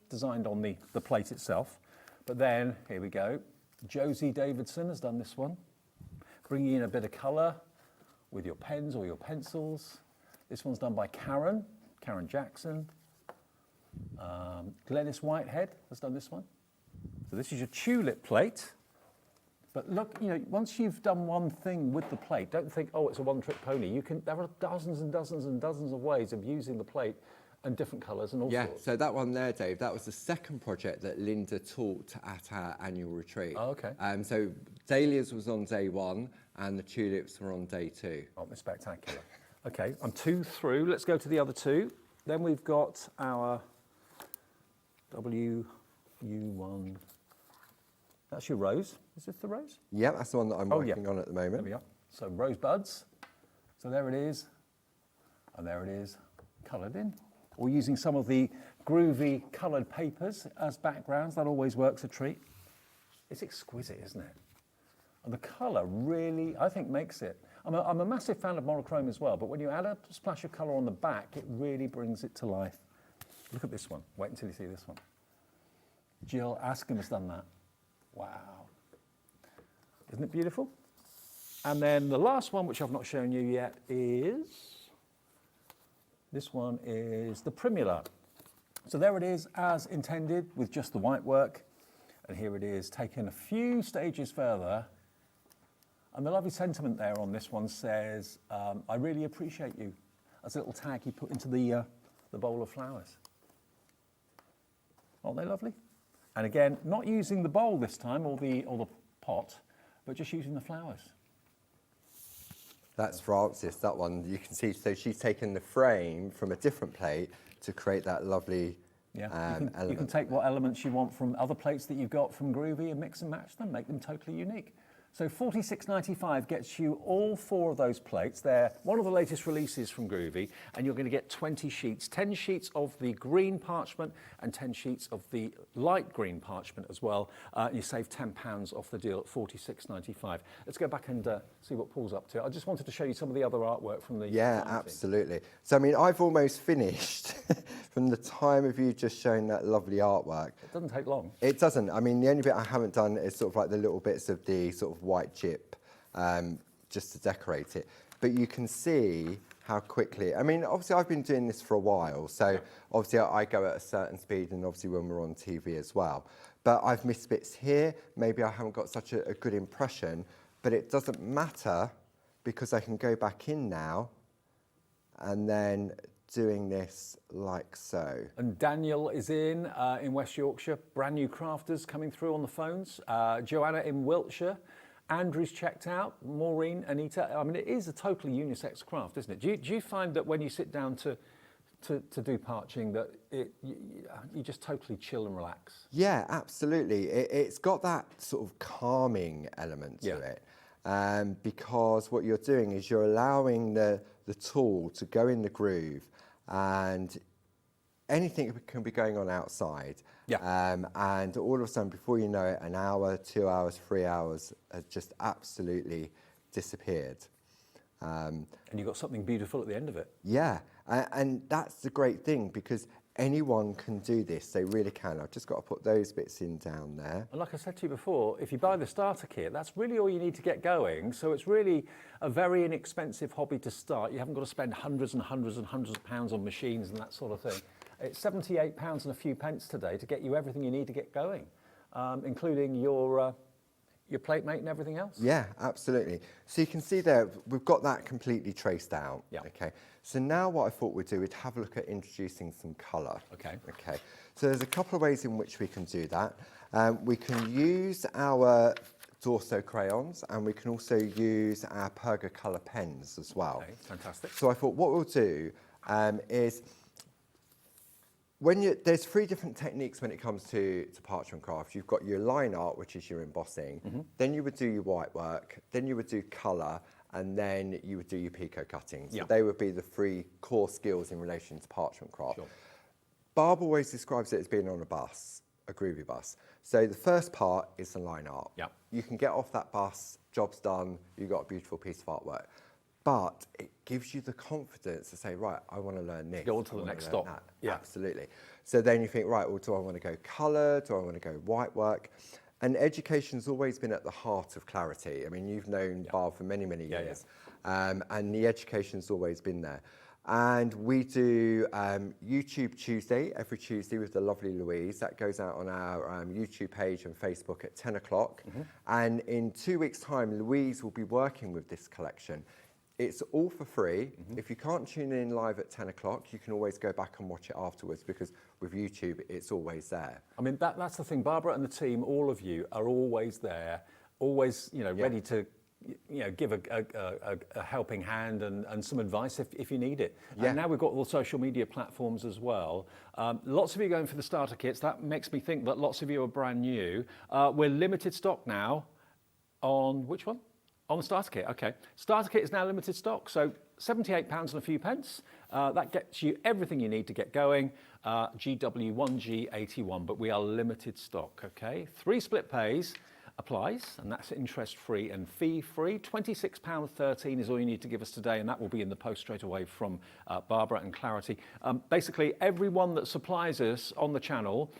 designed on the plate itself. But then, here we go. Josie Davidson has done this one, bringing in a bit of colour with your pens or your pencils. This one's done by Karen Jackson. Glenys Whitehead has done this one. So this is your tulip plate. But look, you know, once you've done one thing with the plate, don't think, oh, it's a one-trick pony. There are dozens and dozens and dozens of ways of using the plate and different colours and all sorts. Yeah, so that one there, Dave, that was the second project that Linda taught at our annual retreat. Oh, okay. So dahlias was on day 1 and the tulips were on day 2. Oh, they're spectacular. Okay, I'm 2 through. Let's go to the other 2. Then we've got our WU1. That's your rose. Is this the rose? Yeah, that's the one that I'm working on at the moment. There we are. So rose buds. So there it is. And there it is, coloured in. Or using some of the Groovi coloured papers as backgrounds. That always works a treat. It's exquisite, isn't it? And the colour really, I think, makes it. I'm a massive fan of monochrome as well, but when you add a splash of colour on the back, it really brings it to life. Look at this one. Wait until you see this one. Jill Askham has done that. Wow. Isn't it beautiful? And then the last one, which I've not shown you yet, is... This one is the Primula. So there it is, as intended, with just the white work. And here it is, taken a few stages further. And the lovely sentiment there on this one says, I really appreciate you. As a little tag he put into the bowl of flowers. Aren't they lovely? And again, not using the bowl this time, or the pot, but just using the flowers. That's Frances, that one. You can see, so she's taken the frame from a different plate to create that lovely element. You can take what elements you want from other plates that you've got from Groovi and mix and match them, make them totally unique. So $46.95 gets you all 4 of those plates. They're one of the latest releases from Groovi, and you're going to get 20 sheets, 10 sheets of the green parchment and 10 sheets of the light green parchment as well. You save £10 off the deal at $46.95. Let's go back and see what Paul's up to. I just wanted to show you some of the other artwork from the... Yeah, absolutely. So, I mean, I've almost finished from the time of you just showing that lovely artwork. It doesn't take long. It doesn't. I mean, the only bit I haven't done is sort of like the little bits of the sort of white chip just to decorate it. But you can see how quickly, I mean, obviously I've been doing this for a while, so obviously I go at a certain speed, and obviously when we're on TV as well. But I've missed bits here, maybe I haven't got such a good impression, but it doesn't matter because I can go back in now and then doing this like so. And Daniel is in West Yorkshire, brand new crafters coming through on the phones. Joanna in Wiltshire. Andrew's checked out, Maureen, Anita. I mean, it is a totally unisex craft, isn't it? Do you find that when you sit down to do parching that you just totally chill and relax? Yeah, absolutely. It's got that sort of calming element to it. Because what you're doing is you're allowing the tool to go in the groove, and anything can be going on outside. And all of a sudden, before you know it, an hour, 2 hours, 3 hours has just absolutely disappeared. And you've got something beautiful at the end of it. Yeah, and that's the great thing, because anyone can do this, they really can. I've just got to put those bits in down there. And like I said to you before, if you buy the starter kit, that's really all you need to get going. So it's really a very inexpensive hobby to start. You haven't got to spend hundreds and hundreds and hundreds of pounds on machines and that sort of thing. It's £78 and a few pence today to get you everything you need to get going, including your plate mate and everything else. Yeah, absolutely. So you can see there, we've got that completely traced out. Yeah. Okay. So now what I thought we'd do, we'd have a look at introducing some colour. Okay. Okay. So there's a couple of ways in which we can do that. We can use our Dorso crayons, and we can also use our Perga colour pens as well. Okay, fantastic. So I thought what we'll do is, there's 3 different techniques when it comes to parchment craft. You've got your line art, which is your embossing. Then you would do your white work. Then you would do colour, and then you would do your picot cutting. So they would be the 3 core skills in relation to parchment craft. Sure. Barb always describes it as being on a bus, a Groovi bus. So the first part is the line art. You can get off that bus, job's done, you've got a beautiful piece of artwork. But it gives you the confidence to say, right, I want to learn this. Go on to the next stop. Yeah, absolutely. So then you think, right, well, do I want to go colour? Do I want to go white work? And education's always been at the heart of clarity. I mean, you've known Barb for many, many years. And the education's always been there. And we do YouTube Tuesday, every Tuesday, with the lovely Louise. That goes out on our YouTube page and Facebook at 10 o'clock. And in 2 weeks' time, Louise will be working with this collection. It's all for free. If you can't tune in live at 10 o'clock, you can always go back and watch it afterwards, because with YouTube, it's always there. I mean, that's the thing. Barbara and the team, all of you, are always there, always, ready to, give a helping hand and some advice if you need it. Yeah. And now we've got all the social media platforms as well. Lots of you going for the starter kits. That makes me think that lots of you are brand new. We're limited stock now on which one? On the starter kit, okay. Starter kit is now limited stock, so £78 and a few pence. That gets you everything you need to get going. GW1G81, but we are limited stock, okay? 3 split pays applies, and that's interest-free and fee-free. £26.13 is all you need to give us today, and that will be in the post straight away from Barbara and Clarity. Basically, everyone that supplies us on the channel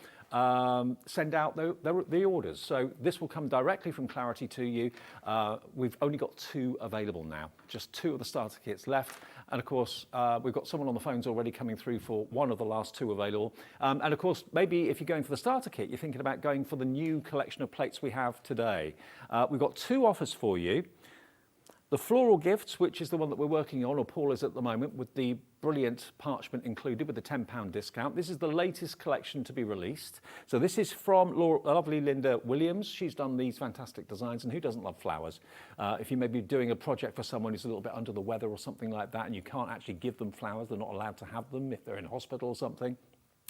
send out the orders. So this will come directly from Clarity to you. We've only got 2 available now, just 2 of the starter kits left. And of course, we've got someone on the phones already coming through for one of the last 2 available. And of course, maybe if you're going for the starter kit, you're thinking about going for the new collection of plates we have today. We've got 2 offers for you. The floral gifts, which is the one that we're working on, or Paul is at the moment, with the brilliant parchment included with the £10 discount. This is the latest collection to be released. So this is from lovely Linda Williams. She's done these fantastic designs, and who doesn't love flowers? If you may be doing a project for someone who's a little bit under the weather or something like that, and you can't actually give them flowers, they're not allowed to have them if they're in hospital or something.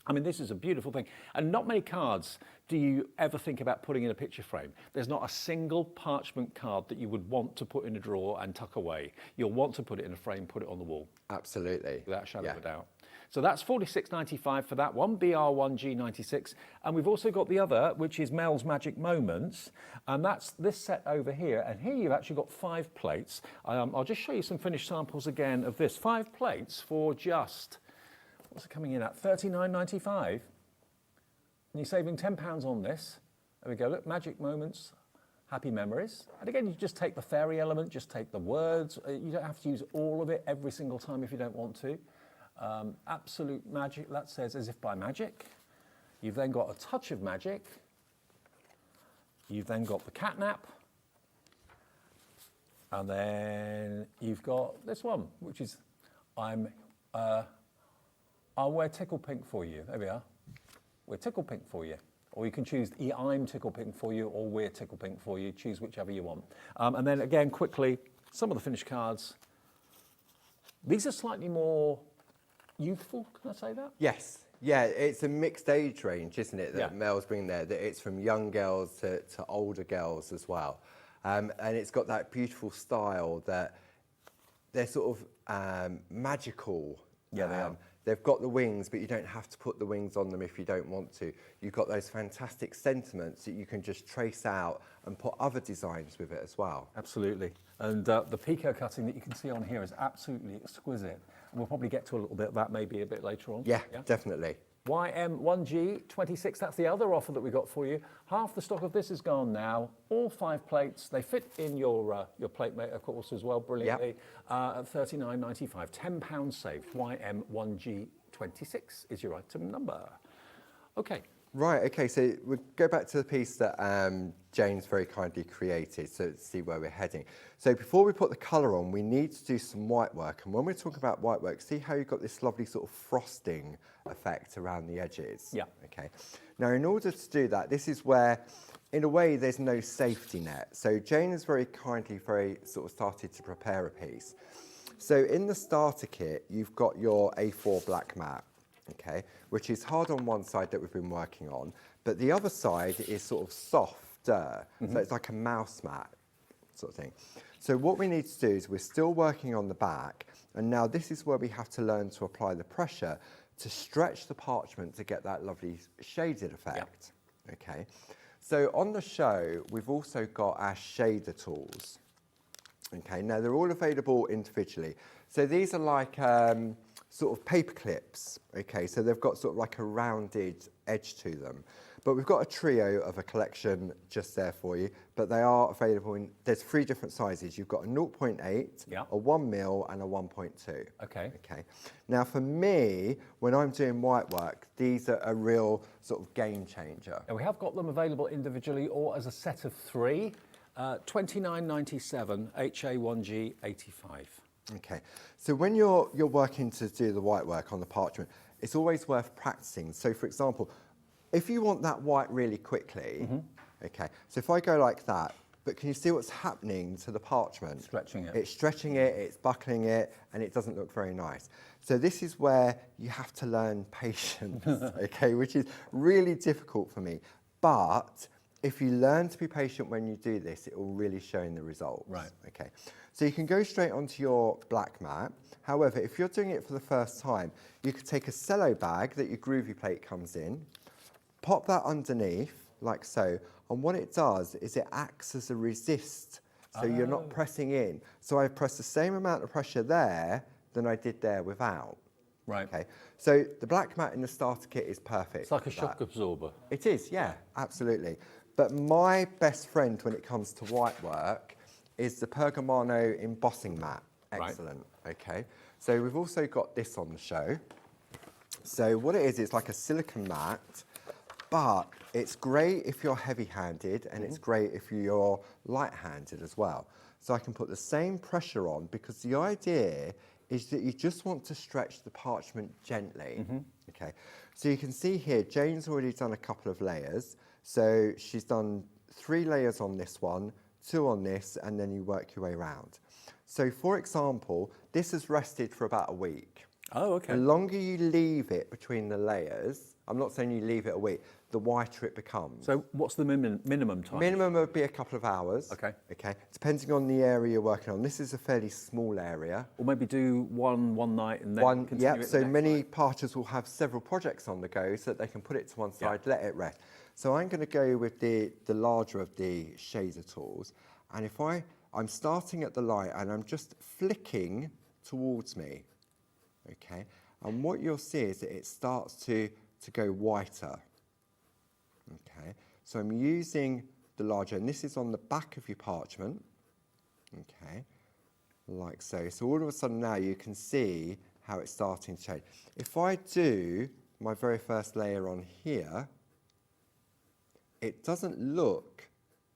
I mean, this is a beautiful thing. And not many cards do you ever think about putting in a picture frame. There's not a single parchment card that you would want to put in a drawer and tuck away. You'll want to put it in a frame, put it on the wall. Absolutely. Without a shadow of a doubt. So that's £46.95 for that one, BR1G96. And we've also got the other, which is Mel's Magic Moments. And that's this set over here. And here you've actually got 5 plates. I'll just show you some finished samples again of this. 5 plates for just... what's it coming in at? £39.95. And you're saving £10 on this. There we go, look, Magic Moments, Happy Memories. And again, you just take the fairy element, just take the words. You don't have to use all of it every single time if you don't want to. Absolute magic, that says as if by magic. You've then got a touch of magic. You've then got the catnap. And then you've got this one, which is I'll wear tickle pink for you. There we are. We're tickle pink for you. Or you can choose I'm tickle pink for you, or we're tickle pink for you. Choose whichever you want. And then again, quickly, some of the finished cards. These are slightly more youthful, can I say that? Yes. Yeah, it's a mixed age range, isn't it, that Mel's bringing there, that it's from young girls to older girls as well. And it's got that beautiful style that they're sort of magical. Yeah, they are. They've got the wings, but you don't have to put the wings on them if you don't want to. You've got those fantastic sentiments that you can just trace out and put other designs with it as well. Absolutely. And the Pico cutting that you can see on here is absolutely exquisite. And we'll probably get to a little bit of that maybe a bit later on. Yeah, definitely. YM1G26, that's the other offer that we got for you. Half the stock of this is gone now. All 5 plates. They fit in your plate mate, of course, as well, brilliantly. At £39.95, £10 saved. YM1G26 is your item number. Okay. Right, okay, so we'll go back to the piece that Jane's very kindly created, so to see where we're heading. So before we put the colour on, we need to do some white work. And when we're talking about white work, see how you've got this lovely sort of frosting effect around the edges? Yeah. Okay. Now, in order to do that, this is where, in a way, there's no safety net. So Jane has very kindly sort of started to prepare a piece. So in the starter kit, you've got your A4 black mat. Okay, which is hard on one side that we've been working on, but the other side is sort of softer, so it's like a mouse mat sort of thing. So what we need to do is we're still working on the back, and now this is where we have to learn to apply the pressure to stretch the parchment to get that lovely shaded effect. Okay, so on the show, we've also got our shader tools. Okay, now they're all available individually. So these are like sort of paper clips, okay, so they've got sort of like a rounded edge to them. But we've got a trio of a collection just there for you, but they are available in, there's 3 different sizes. You've got a 0.8, a 1 mil and a 1.2. Okay. Okay. Now for me, when I'm doing white work, these are a real sort of game changer. And we have got them available individually or as a set of 3, £29.97, HA1G85. Okay, so when you're working to do the white work on the parchment, it's always worth practicing. So for example, if you want that white really quickly, okay, so if I go like that, but can you see what's happening to the parchment? Stretching it. It's stretching it, it's buckling it, and it doesn't look very nice. So this is where you have to learn patience, okay, which is really difficult for me. But if you learn to be patient when you do this, it will really show in the results. Right. Okay. So you can go straight onto your black mat. However, if you're doing it for the first time, you could take a cello bag that your Groovi plate comes in, pop that underneath, like so, and what it does is it acts as a resist, so you're not pressing in. So I've pressed the same amount of pressure there than I did there without. Right. Okay. So the black mat in the starter kit is perfect. It's like a shock absorber. It is, yeah, absolutely. But my best friend when it comes to white work is the Pergamano embossing mat. Excellent. Right. Okay. So we've also got this on the show. So what it is, it's like a silicone mat, but it's great if you're heavy-handed and it's great if you're light-handed as well. So I can put the same pressure on because the idea is that you just want to stretch the parchment gently. Okay. So you can see here, Jane's already done a couple of layers. So she's done 3 layers on this one, 2 on this, and then you work your way around. So for example, this has rested for about a week. Oh, okay. The longer you leave it between the layers, I'm not saying you leave it a week, the whiter it becomes. So what's the minimum time? Minimum would be a couple of hours. Okay. Okay. Depending on the area you're working on. This is a fairly small area. Or maybe do one night and then continue yeah, it the so next many night. parters will have several projects on the go so that they can put it to one side, let it rest. So I'm going to go with the larger of the shader tools. And if I'm starting at the light and I'm just flicking towards me. Okay. And what you'll see is that it starts to go whiter. Okay, so I'm using the larger, and this is on the back of your parchment, okay, like so. So all of a sudden now you can see how it's starting to change. If I do my very first layer on here, it doesn't look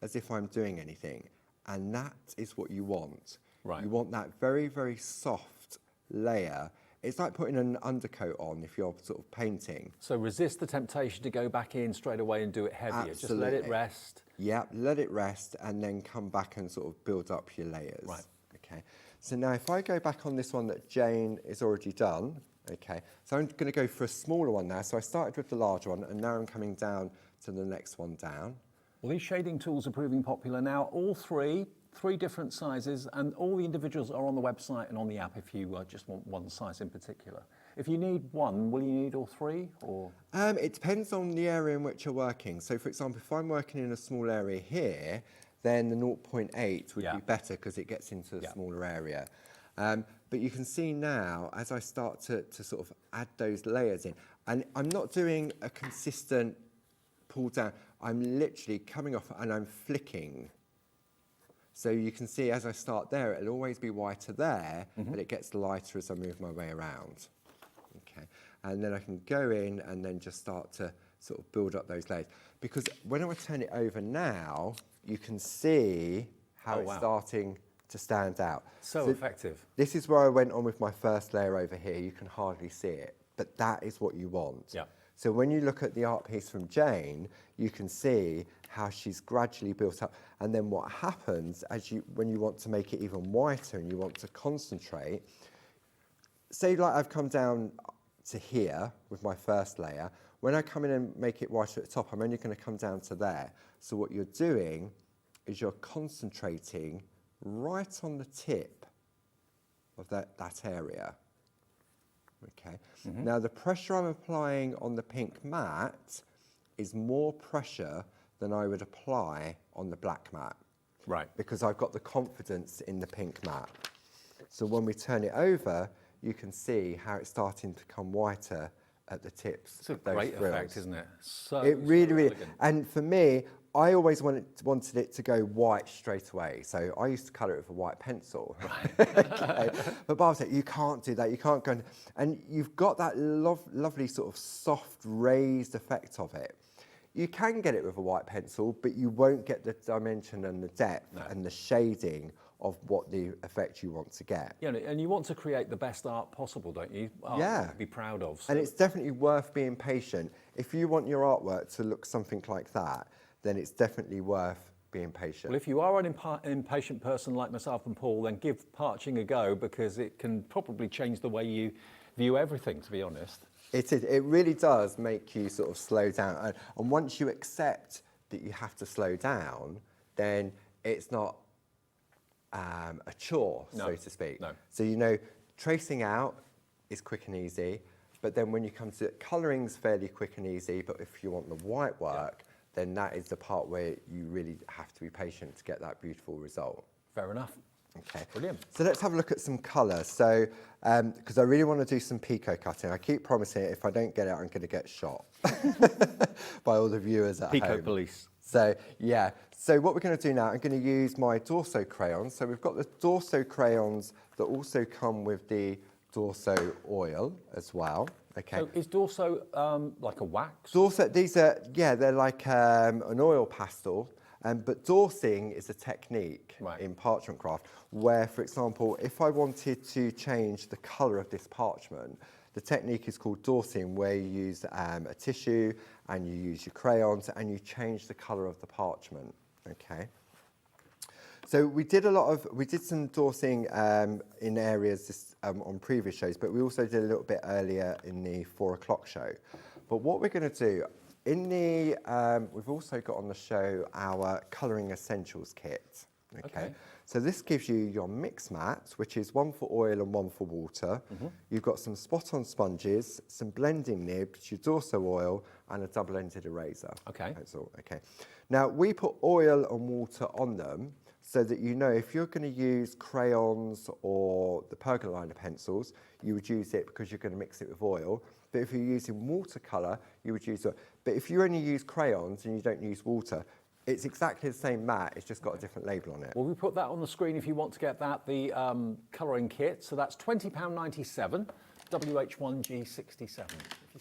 as if I'm doing anything, and that is what you want. Right. You want that very, very soft layer. It's like putting an undercoat on if you're sort of painting. So resist the temptation to go back in straight away and do it heavier. Absolutely. Just let it rest. Yeah, let it rest and then come back and sort of build up your layers. Right. Okay. So now if I go back on this one that Jane has already done, okay, so I'm going to go for a smaller one now. So I started with the larger one and now I'm coming down to the next one down. Well, these shading tools are proving popular now. All three different sizes, and all the individuals are on the website and on the app if you just want one size in particular. If you need one, will you need all 3? Or it depends on the area in which you're working. So for example, if I'm working in a small area here, then the 0.8 would be better because it gets into a smaller area. But you can see now, as I start to sort of add those layers in, and I'm not doing a consistent pull down, I'm literally coming off and I'm flicking. So you can see as I start there, it'll always be whiter there, but it gets lighter as I move my way around. Okay, and then I can go in and then just start to sort of build up those layers. Because when I turn it over now, you can see how it's starting to stand out. So effective. This is where I went on with my first layer over here. You can hardly see it, but that is what you want. Yeah. So when you look at the art piece from Jane, you can see how she's gradually built up. And then what happens when you want to make it even whiter and you want to concentrate, say like I've come down to here with my first layer, when I come in and make it whiter at the top, I'm only going to come down to there. So what you're doing is you're concentrating right on the tip of that area. Okay. Now the pressure I'm applying on the pink mat is more pressure than I would apply on the black mat. Right. Because I've got the confidence in the pink mat. So when we turn it over, you can see how it's starting to come whiter at the tips. It's a great effect, isn't it? It really. And for me, I always wanted it to go white straight away. So I used to colour it with a white pencil. Right. Okay. But Bob said, you can't do that. You can't go. And you've got that lovely sort of soft raised effect of it. You can get it with a white pencil, but you won't get the dimension and the depth and the shading of what the effect you want to get. Yeah, and you want to create the best art possible, don't you? Art to be proud of. So. And it's definitely worth being patient. If you want your artwork to look something like that, then it's definitely worth being patient. Well, if you are an impatient person like myself and Paul, then give parching a go, because it can probably change the way you view everything, to be honest. It really does make you sort of slow down. And once you accept that you have to slow down, then it's not a chore, so to speak. No. So, you know, tracing out is quick and easy, but then when you come to colouring's fairly quick and easy, but if you want the white work, then that is the part where you really have to be patient to get that beautiful result. Fair enough. Okay. Brilliant. So let's have a look at some colour. So, because I really want to do some Pico cutting. I keep promising if I don't get it, I'm going to get shot by all the viewers at home. Pico police. So, yeah. So what we're going to do now, I'm going to use my Dorso crayons. So we've got the Dorso crayons that also come with the Dorso oil as well. Okay. So is Dorso like a wax? Dorso, these are, yeah, they're like an oil pastel. But dorsing is a technique in parchment craft where, for example, if I wanted to change the colour of this parchment, the technique is called dorsing, where you use a tissue and you use your crayons and you change the colour of the parchment. Okay. So we did some dorsing in areas on previous shows, but we also did a little bit earlier in the 4 o'clock show. But what we're going to do, we've also got on the show our colouring essentials kit. Okay. So this gives you your mix mat, which is one for oil and one for water. You've got some spot-on sponges, some blending nibs, your Dorso oil, and a double-ended eraser. Okay. That's all. Okay. Now we put oil and water on them so that you know if you're going to use crayons or the pergola pencils, you would use it because you're going to mix it with oil. But if you're using watercolour, you would use it. But if you only use crayons and you don't use water, it's exactly the same mat, it's just got a different label on it. Well, we put that on the screen if you want to get that, the colouring kit. So that's £20.97, WH1G67.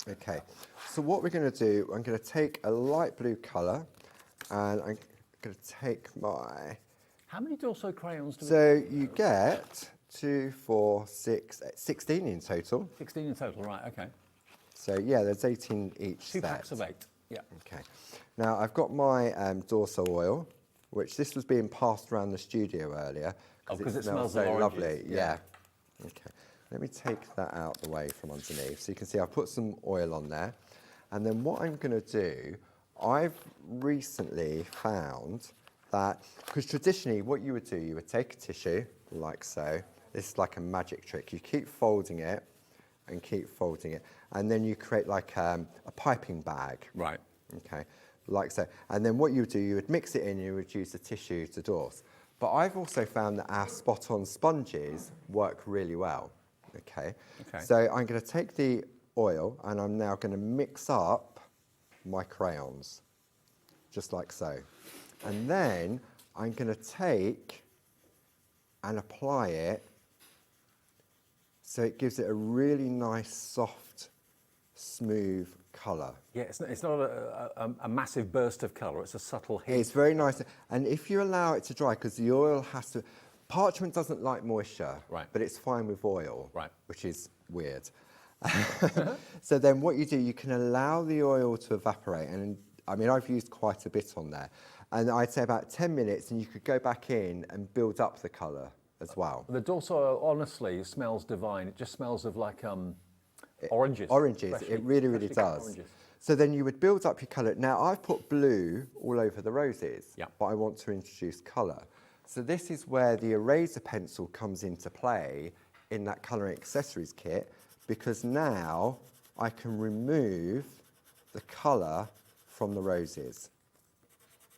Okay, so what we're going to do, I'm going to take a light blue colour and I'm going to take my... How many Dorso crayons do we So you get 2, 4, 6, 16 in total. 16 in total, right, okay. So yeah, there's 18 each 2 packs of 8, yeah. Okay. Now I've got my Dorso oil, which this was being passed around the studio earlier. Because it smells smells so of lovely. oranges, Yeah. Okay. Let me take that out the way from underneath. So you can see I've put some oil on there. And then what I'm going to do, I've recently found that, because traditionally what you would do, you would take a tissue like so. This is like a magic trick. You keep folding it and keep folding it. And then you create like a piping bag. Right. Okay, like so. And then what you would do, you would mix it in and you would use the tissue to dorse. But I've also found that our spot-on sponges work really well. Okay. So I'm going to take the oil and I'm now going to mix up my crayons, just like so. And then I'm going to take and apply it so it gives it a really nice, soft, smooth colour. Yeah, it's not a massive burst of colour, it's a subtle hint. It's very nice. And if you allow it to dry, because the oil has to... Parchment doesn't like moisture, but it's fine with oil, which is weird. So then what you do, you can allow the oil to evaporate. And I mean, I've used quite a bit on there. And I'd say about 10 minutes, and you could go back in and build up the colour as well. The Dorso oil, honestly, smells divine. It just smells of like oranges. Oranges, it really, really does. Oranges. So then you would build up your colour. Now, I've put blue all over the roses, but I want to introduce colour. So this is where the eraser pencil comes into play in that colouring accessories kit, because now I can remove the colour from the roses.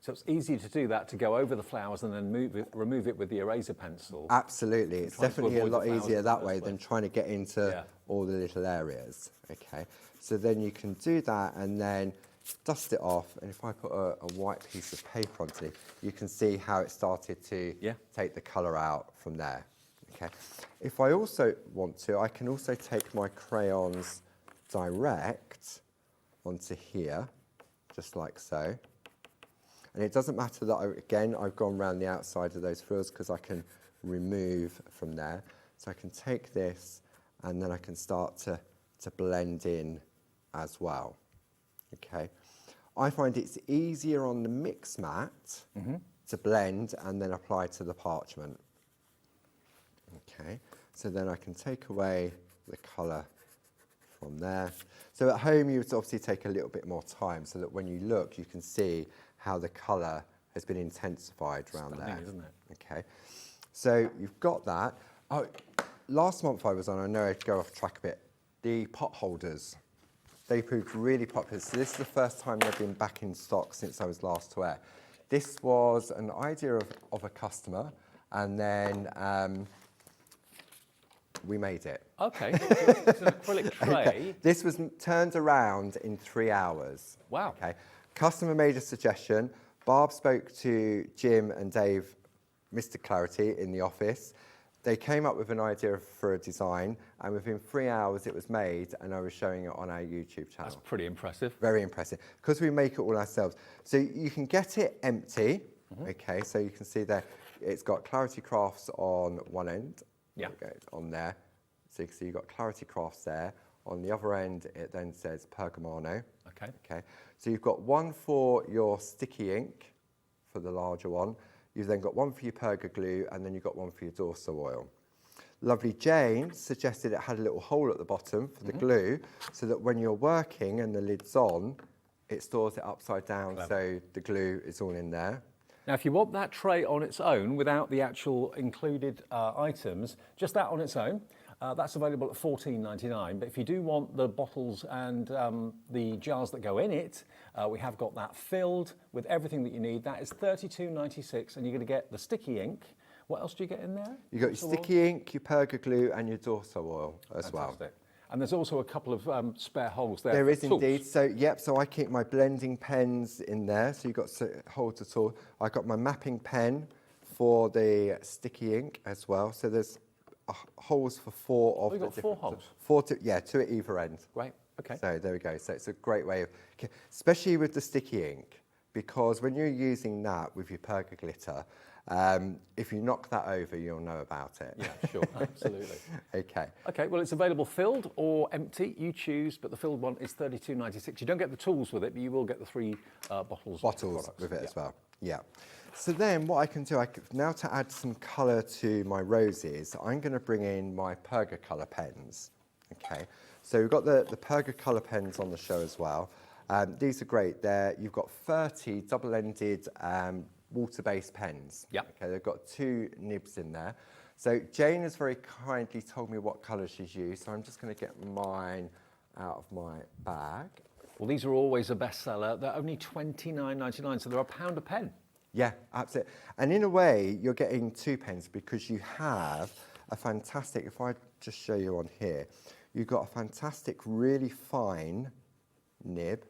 So it's easy to do that, to go over the flowers and then remove it with the eraser pencil. Absolutely, it's definitely a lot easier that way than trying to get into all the little areas. Okay, so then you can do that and then dust it off, and if I put a white piece of paper onto it, you can see how it started to take the colour out from there. Okay. If I also want to, I can also take my crayons direct onto here, just like so. And it doesn't matter that, again, I've gone around the outside of those frills because I can remove from there. So I can take this and then I can start to blend in as well. Okay. I find it's easier on the mix mat to blend and then apply to the parchment. Okay, so then I can take away the colour from there. So at home you would obviously take a little bit more time so that when you look you can see how the colour has been intensified around there. Isn't it? Okay, so you've got that. Oh, last month I was on, I know I'd go off track a bit, the pot holders. They proved really popular. So this is the first time they've been back in stock since I was last to air. This was an idea of a customer, and then we made it. Okay, it's an acrylic tray. Okay. This was turned around in 3 hours. Wow. Okay, customer made a suggestion. Barb spoke to Jim and Dave, Mr. Clarity, in the office. They came up with an idea for a design, and within 3 hours it was made, and I was showing it on our YouTube channel. That's pretty impressive. Very impressive, because we make it all ourselves. So you can get it empty, okay, so you can see there, it's got Clarity Crafts on one end, on there. So you can see you've got Clarity Crafts there. On the other end, it then says Pergamano. Okay. So you've got one for your sticky ink, for the larger one. You've then got one for your Perga glue, and then you've got one for your Dorso oil. Lovely Jane suggested it had a little hole at the bottom for the glue, so that when you're working and the lid's on, it stores it upside down, so the glue is all in there. Now, if you want that tray on its own, without the actual included items, just that on its own, that's available at $14.99. But if you do want the bottles and the jars that go in it, we have got that filled with everything that you need. That is $32.96, and you're going to get the sticky ink. What else do you get in there? You've got your sticky ink, your Perga glue, and your Dorso oil as well. And there's also a couple of spare holes there. There is tools. indeed. So, yep, so I keep my blending pens in there. So you've got holes at all. I got my mapping pen for the sticky ink as well. So there's holes for four of We've got 4 holes? 2 at either end. Right, okay. So there we go. So it's a great way of, especially with the sticky ink, because when you're using that with your Perga glitter, if you knock that over, you'll know about it. Yeah, sure, absolutely. Okay. Okay, well, it's available filled or empty. You choose, but the filled one is $32.96. You don't get the tools with it, but you will get the 3 bottles with it as well. Yeah. So then what I can do, now to add some colour to my roses, I'm going to bring in my Perga colour pens. Okay. So we've got the Perga colour pens on the show as well. These are great. You've got 30 double-ended water-based pens. Yeah. Okay, they've got 2 nibs in there. So Jane has very kindly told me what colour she's used, so I'm just going to get mine out of my bag. Well, these are always a bestseller. They're only $29.99, so they're £1 a pen. Yeah, absolutely. And in a way, you're getting 2 pens because you have a fantastic, if I just show you on here, you've got a fantastic, really fine nib,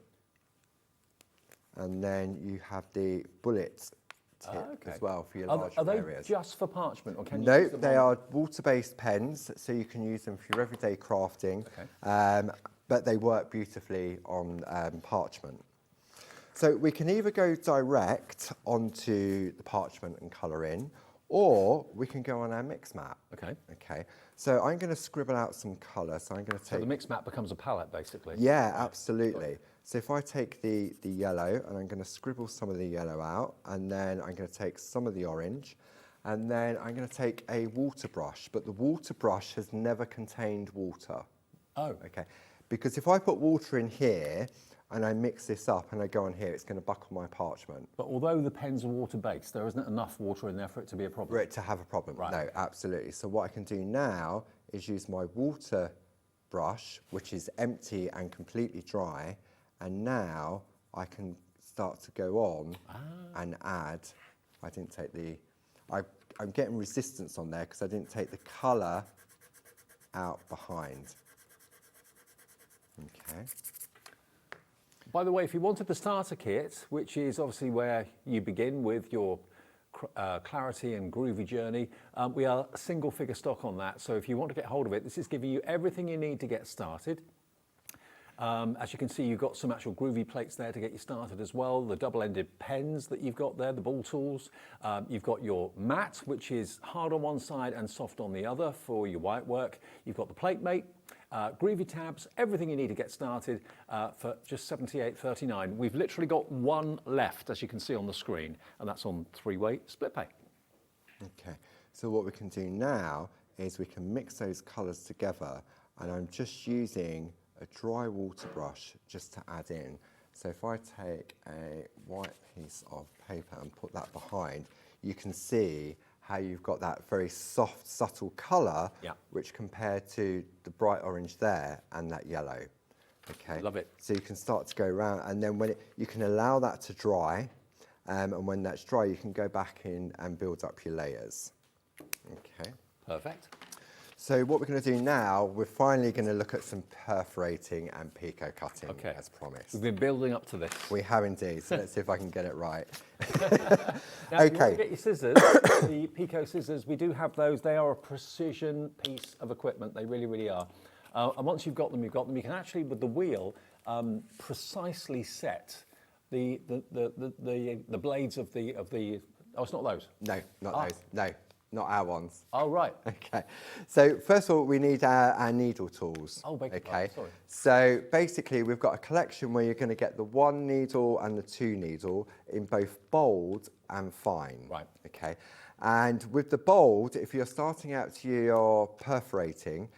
and then you have the bullet tip as well for your larger areas. Are they just for parchment, or can you No, use them they are water-based pens, so you can use them for your everyday crafting, but they work beautifully on parchment. So we can either go direct onto the parchment and colour in, or we can go on our mix mat. Okay. So I'm going to scribble out some colour. So I'm going to take. So the mix mat becomes a palette, basically. Yeah, absolutely. So if I take the yellow, and I'm going to scribble some of the yellow out, and then I'm going to take some of the orange, and then I'm going to take a water brush. But the water brush has never contained water. Oh. Okay. Because if I put water in here, and I mix this up and I go on here, it's going to buckle my parchment. But although the pens are water-based, there isn't enough water in there for it to be a problem? For it to have a problem, no, absolutely. So what I can do now is use my water brush, which is empty and completely dry, and now I can start to go on and add. I didn't take the, I'm getting resistance on there because I didn't take the colour out behind. Okay. By the way, if you wanted the starter kit, which is obviously where you begin with your Clarity and Groovi journey, we are single figure stock on that. So if you want to get hold of it, this is giving you everything you need to get started. As you can see, you've got some actual Groovi plates there to get you started as well. The double-ended pens that you've got there, the ball tools. You've got your mat, which is hard on one side and soft on the other for your white work. You've got the plate mate. Groovi tabs, everything you need to get started for just $78.39. We've literally got one left, as you can see on the screen, and that's on 3-way split pay. Okay, so what we can do now is we can mix those colours together, and I'm just using a dry water brush just to add in. So if I take a white piece of paper and put that behind, you can see how you've got that very soft, subtle colour, which compared to the bright orange there and that yellow. Okay, love it. So you can start to go around, and then when you can allow that to dry, and when that's dry, you can go back in and build up your layers. Okay. Perfect. So what we're going to do now, we're finally going to look at some perforating and picot cutting, as promised. We've been building up to this. We have indeed, so let's see if I can get it right. Now, if you want to get your scissors, the picot scissors, we do have those. They are a precision piece of equipment. They really, really are. And once you've got them, you've got them. You can actually, with the wheel, precisely set the blades of the. Oh, it's not those. No, not those. No, not our ones. Oh, right. Okay. So first of all, we need our needle tools. Oh, beg your okay. pardon, sorry. So basically, we've got a collection where you're going to get the 1 needle and the 2 needle in both bold and fine. Right. Okay. And with the bold, if you're starting out to your perforating,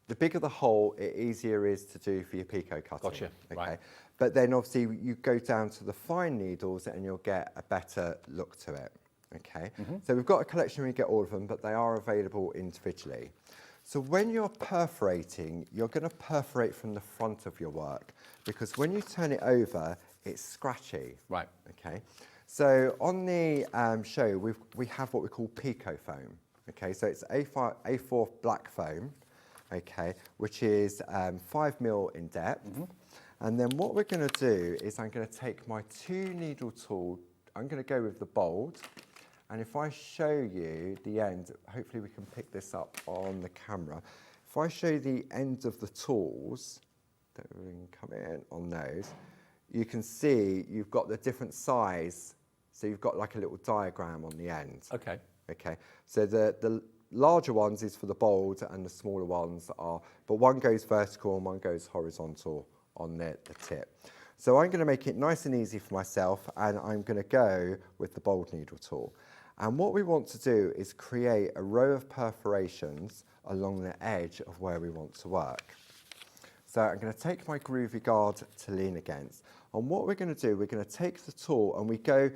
the bigger the hole, it easier is to do for your picot cutting. Gotcha. Okay. Right. But then obviously you go down to the fine needles and you'll get a better look to it. Okay. So we've got a collection where you get all of them, but they are available individually. So when you're perforating, you're going to perforate from the front of your work, because when you turn it over, it's scratchy. Right. Okay. So on the show, we have what we call picot foam. Okay. So it's A4 black foam. Okay, which is 5mm in depth. And then what we're going to do is I'm going to take my 2 needle tool, I'm going to go with the bold, and if I show you the end, hopefully we can pick this up on the camera. If I show you the end of the tools, that we can come in on those, you can see you've got the different size, so you've got like a little diagram on the end. Okay. Okay, so the larger ones is for the bold and the smaller ones are, but one goes vertical and one goes horizontal on the tip. So I'm going to make it nice and easy for myself, and I'm going to go with the bold needle tool. And what we want to do is create a row of perforations along the edge of where we want to work. So I'm going to take my Groovi guard to lean against. And what we're going to do, we're going to take the tool and we go,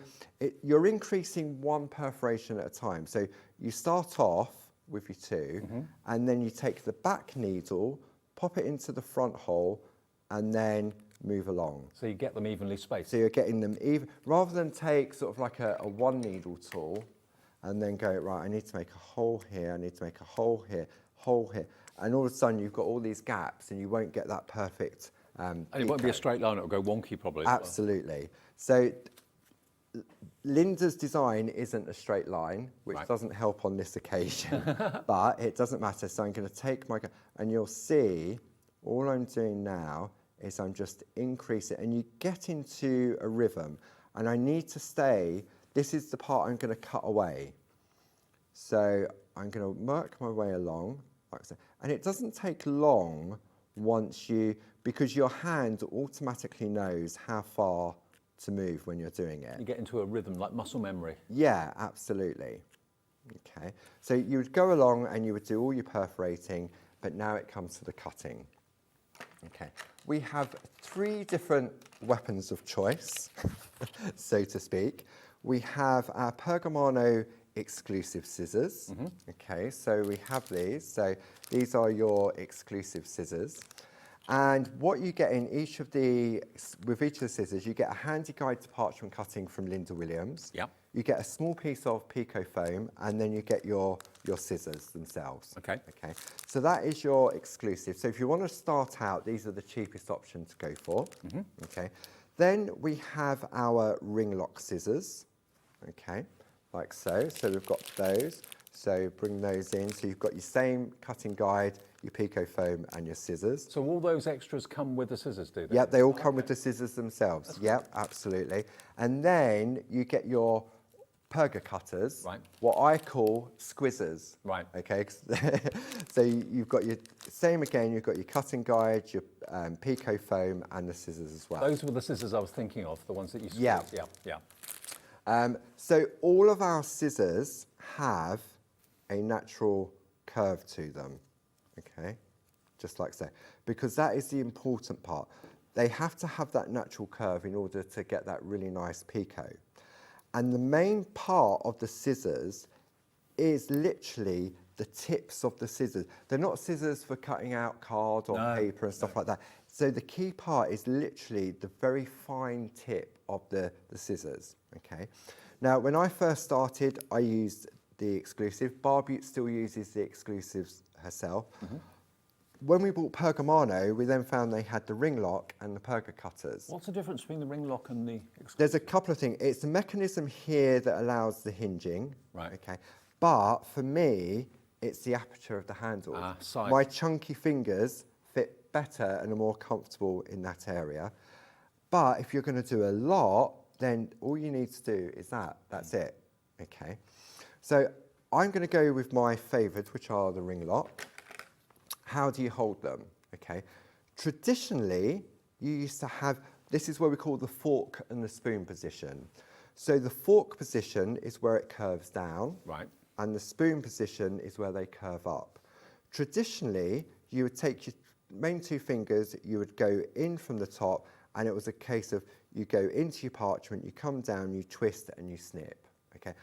you're increasing 1 perforation at a time. So you start off with your 2, and then you take the back needle, pop it into the front hole, and then move along. So you get them evenly spaced. So you're getting them even, rather than take sort of like a 1 needle tool, and then go, right, I need to make a hole here, I need to make a hole here, and all of a sudden you've got all these gaps, and you won't get that perfect. And it won't be a straight line, it'll go wonky probably. Absolutely. So Linda's design isn't a straight line, which doesn't help on this occasion, but it doesn't matter. So I'm going to take my, and you'll see, all I'm doing now is I'm just increasing, and you get into a rhythm, and I need to stay, this is the part I'm going to cut away. So I'm going to work my way along, like so, and it doesn't take long once because your hand automatically knows how far to move when you're doing it. You get into a rhythm, like muscle memory. Yeah, absolutely. Okay, so you would go along and you would do all your perforating, but now it comes to the cutting. Okay, we have 3 different weapons of choice, so to speak. We have our Pergamano exclusive scissors. Okay, so we have these. So these are your exclusive scissors. And what you get in each of the, with each of the scissors, you get a handy guide to parchment cutting from Linda Williams. Yep. You get a small piece of picot foam, and then you get your scissors themselves. Okay. Okay. So that is your exclusive. So if you want to start out, these are the cheapest option to go for. Okay. Then we have our ring lock scissors. Okay, like so. So we've got those. So bring those in. So you've got your same cutting guide, your picot foam, and your scissors. So all those extras come with the scissors, do they? Yep, they all come with the scissors themselves. Yep, absolutely. And then you get your perga cutters, Right. what I call squizzers. Right. Okay. So you've got your same again. You've got your cutting guide, your pico foam, and the scissors as well. Those were the scissors I was thinking of, the ones that you squeezed. Yeah. So all of our scissors have a natural curve to them. Okay, just like so, because that is the important part. They have to have that natural curve in order to get that really nice pico. And the main part of the scissors is literally the tips of the scissors. They're not scissors for cutting out card or paper and stuff like that. So the key part is literally the very fine tip of the scissors, okay? Now, when I first started, I used the exclusive. Barbie still uses the exclusives herself. When we bought Pergamano, we then found they had the ring lock and the perga cutters. What's the difference between the ring lock and the exclusive? There's a couple of things. It's the mechanism here that allows the hinging. Right. Okay. But for me, it's the aperture of the handle. Size. My chunky fingers fit better and are more comfortable in that area. But if you're going to do a lot, then all you need to do is that. That's it. Okay. So I'm going to go with my favourites, which are the ring lock. How do you hold them? Okay. Traditionally, you used to have, this is what we call the fork and the spoon position. So the fork position is where it curves down. Right. And the spoon position is where they curve up. Traditionally, you would take your main two fingers, you would go in from the top, and it was a case of you go into your parchment, you come down, you twist, and you snip. Okay.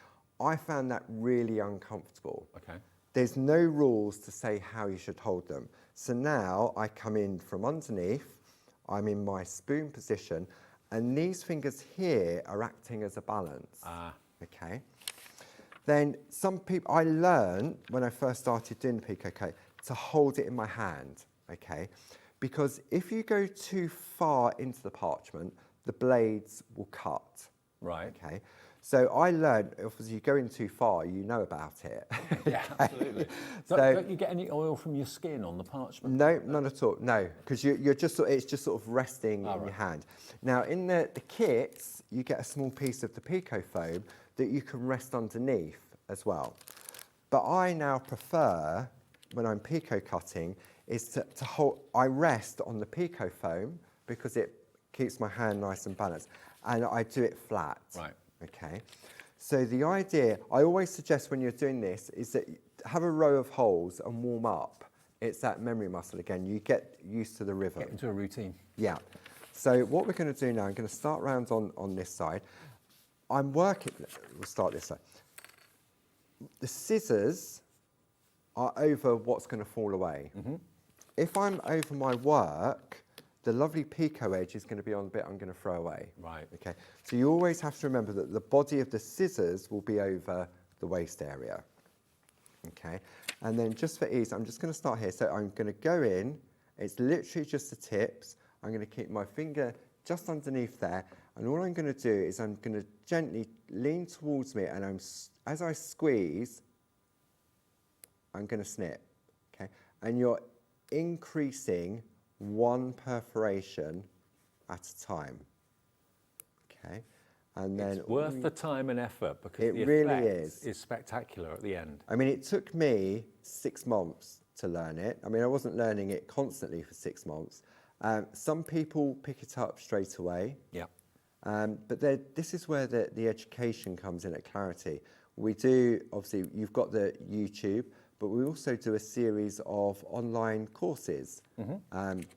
I found that really uncomfortable. Okay. There's no rules to say how you should hold them. So now I come in from underneath, I'm in my spoon position, and these fingers here are acting as a balance. Okay. Then some people, I learned when I first started doing the pico to hold it in my hand, okay? Because if you go too far into the parchment, the blades will cut. Right. Okay. So I learned, if you go in too far, you know about it. Yeah, absolutely. Don't you get any oil from your skin on the parchment? No, none at all. No, because you're just it's just sort of resting in your hand. Now in the kits, you get a small piece of the pico foam that you can rest underneath as well. But I now prefer, when I'm pico cutting, is to hold. I rest on the pico foam because it keeps my hand nice and balanced, and I do it flat. Right. Okay, so the idea, I always suggest when you're doing this, is that have a row of holes and warm up. It's that memory muscle again. You get used to the rhythm. Get into a routine. Yeah. So what we're going to do now, I'm going to start round on this side. I'm working, we'll start this side. The scissors are over what's going to fall away. If I'm over my work, the lovely pico edge is going to be on the bit I'm going to throw away. Right. Okay. So you always have to remember that the body of the scissors will be over the waist area. Okay. And then just for ease, I'm just going to start here. So I'm going to go in. It's literally just the tips. I'm going to keep my finger just underneath there. And all I'm going to do is I'm going to gently lean towards me, and as I squeeze, I'm going to snip. Okay. And you're increasing one perforation at a time. Okay, and then it's worth the time and effort because it the really effect is spectacular at the end. I mean, it took me 6 months to learn it. I mean, I wasn't learning it constantly for 6 months. Some people pick it up straight away. Yeah. But this is where the education comes in at Clarity. We do, obviously, you've got the YouTube, but we also do a series of online courses.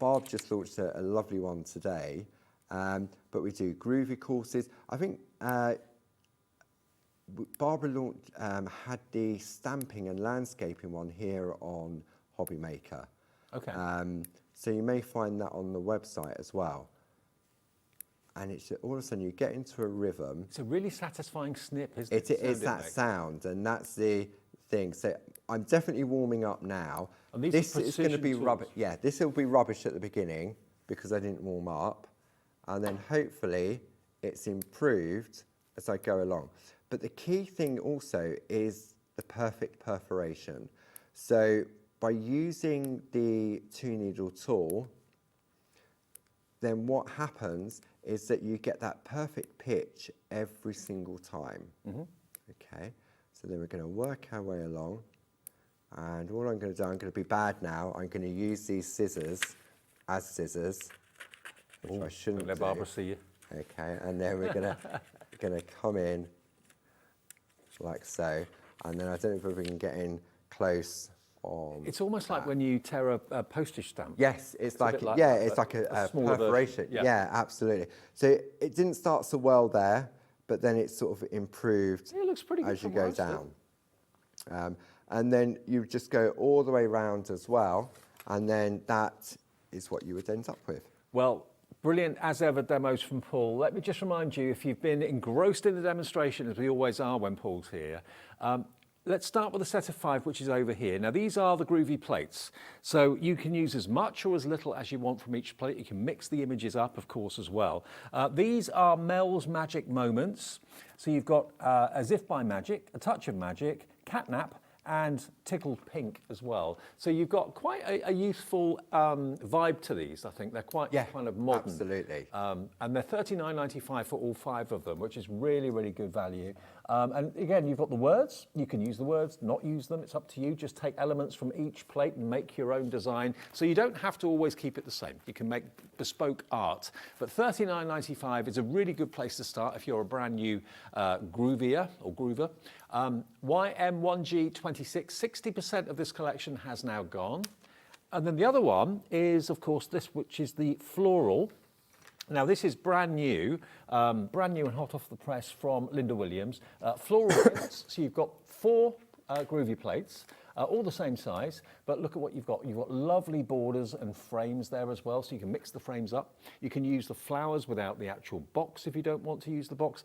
Barb just launched a lovely one today, but we do groovy courses. I think Barbara had the stamping and landscaping one here on Hobby Maker. Okay. So you may find that on the website as well. And it's all of a sudden you get into a rhythm. It's a really satisfying snip, isn't it? It is that sound, and that's the thing. So I'm definitely warming up now. And these this are is going to be precision rubbish. tools. Yeah, this will be rubbish at the beginning because I didn't warm up, and then hopefully it's improved as I go along. But the key thing also is the perfect perforation. So by using the 2-needle tool, then what happens is that you get that perfect pitch every single time. Okay, so then we're going to work our way along. And all I'm going to do, I'm going to be bad now. I'm going to use these scissors as scissors, which I shouldn't let do. Barbara see you. Okay, and then we're going to come in like so. And then I don't know if we can get in close on. It's almost like when you tear a postage stamp. Yes, it's like, a it's like a smaller perforation. version. Yeah, absolutely. So it didn't start so well there, but then it sort of improved It looks pretty good as you from go where I sit. down. And then you just go all the way round as well, and then that is what you would end up with. Well, brilliant as ever demos from Paul. Let me just remind you, if you've been engrossed in the demonstration, as we always are when Paul's here, let's start with a set of 5, which is over here. Now, these are the Groovi plates. So you can use as much or as little as you want from each plate. You can mix the images up, of course, as well. These are Mel's Magic Moments. So you've got As If by Magic, A Touch of Magic, Catnap, and Tickled Pink as well. So you've got quite a youthful vibe to these. I think they're quite kind of modern. Absolutely. And they're $39.95 for all 5 of them, which is really, really good value. And again, you've got the words. You can use the words, not use them. It's up to you. Just take elements from each plate and make your own design. So you don't have to always keep it the same. You can make bespoke art. But $39.95 is a really good place to start if you're a brand new groovier or groover. YM1G26, 60% of this collection has now gone. And then the other one is, of course, this, which is the floral. Now, this is brand new and hot off the press from Linda Williams. Floral prints, so you've got 4 Groovi plates, all the same size, but look at what you've got. You've got lovely borders and frames there as well, so you can mix the frames up. You can use the flowers without the actual box if you don't want to use the box.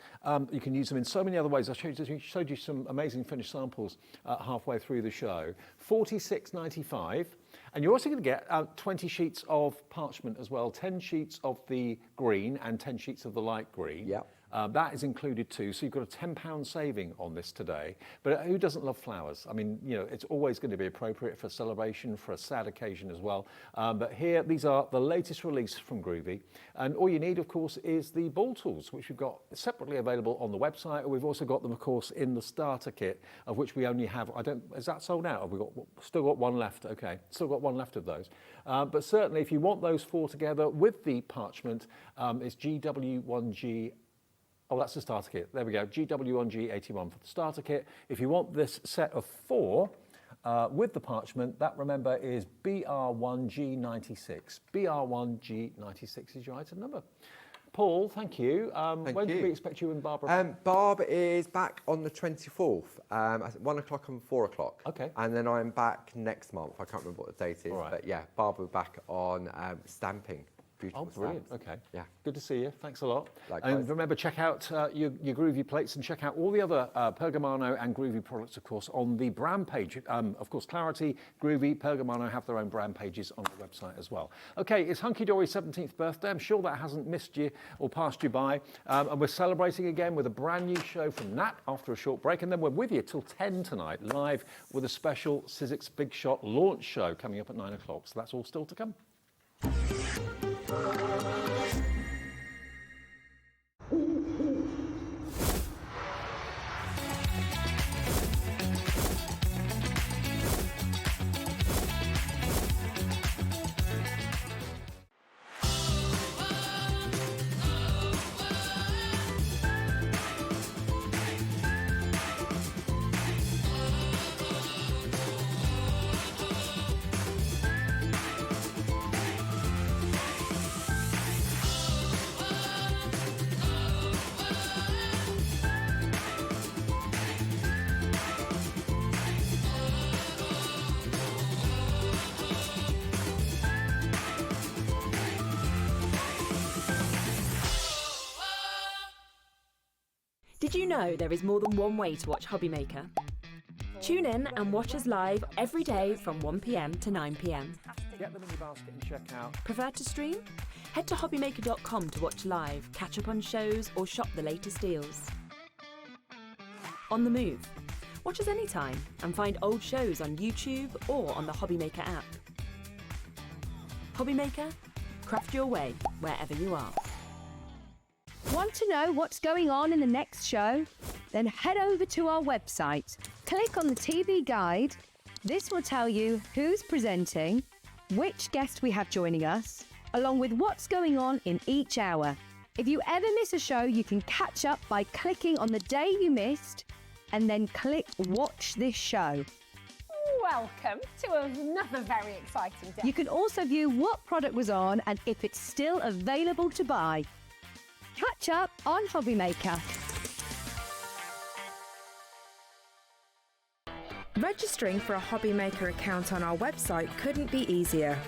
You can use them in so many other ways. I showed you some amazing finished samples halfway through the show. $46.95. And you're also going to get 20 sheets of parchment as well, 10 sheets of the green and 10 sheets of the light green. Yeah. That is included too, so you've got a £10 saving on this today. But who doesn't love flowers? I mean, you know, it's always going to be appropriate for a celebration, for a sad occasion as well. But here, these are the latest release from Groovi. And all you need, of course, is the ball tools, which we've got separately available on the website. We've also got them, of course, in the starter kit, of which we only have, is that sold out? Have we still got one left? Okay, still got one left of those. But certainly, if you want those 4 together with the parchment, it's GW1G. Oh, that's the starter kit. There we go. GW1G81 for the starter kit. If you want this set of 4 with the parchment, that, remember, is BR1G96. BR1G96 is your item number. Paul, thank you. When can we expect you and Barbara? Barb is back on the 24th, at 1 o'clock and 4 o'clock. Okay. And then I'm back next month. I can't remember what the date is. All right. But yeah, Barb will be back on stamping. Beautiful brilliant. stamps. Okay. Yeah. Good to see you. Thanks a lot. Likewise. And remember, check out your Groovi plates and check out all the other Pergamano and Groovi products, of course, on the brand page. Of course, Clarity, Groovi, Pergamano have their own brand pages on the website as well. Okay, it's Hunkydory's 17th birthday. I'm sure that hasn't missed you or passed you by. And we're celebrating again with a brand new show from Nat after a short break. And then we're with you till 10 tonight, live with a special Sizzix Big Shot launch show coming up at 9 o'clock. So that's all still to come. Did you know there is more than one way to watch Hobbymaker? Tune in and watch us live every day from 1 p.m. to 9 p.m. Get them in your basket and check out. Prefer to stream? Head to hobbymaker.com to watch live, catch up on shows, or shop the latest deals. On the move? Watch us anytime and find old shows on YouTube or on the Hobbymaker app. Hobbymaker? Craft your way wherever you are. Want to know what's going on in the next show? Then head over to our website. Click on the TV guide. This will tell you who's presenting, which guest we have joining us, along with what's going on in each hour. If you ever miss a show, you can catch up by clicking on the day you missed and then click Watch This Show. Welcome to another very exciting day. You can also view what product was on and if it's still available to buy. Catch up on Hobby Maker. Registering for a Hobby Maker account on our website couldn't be easier.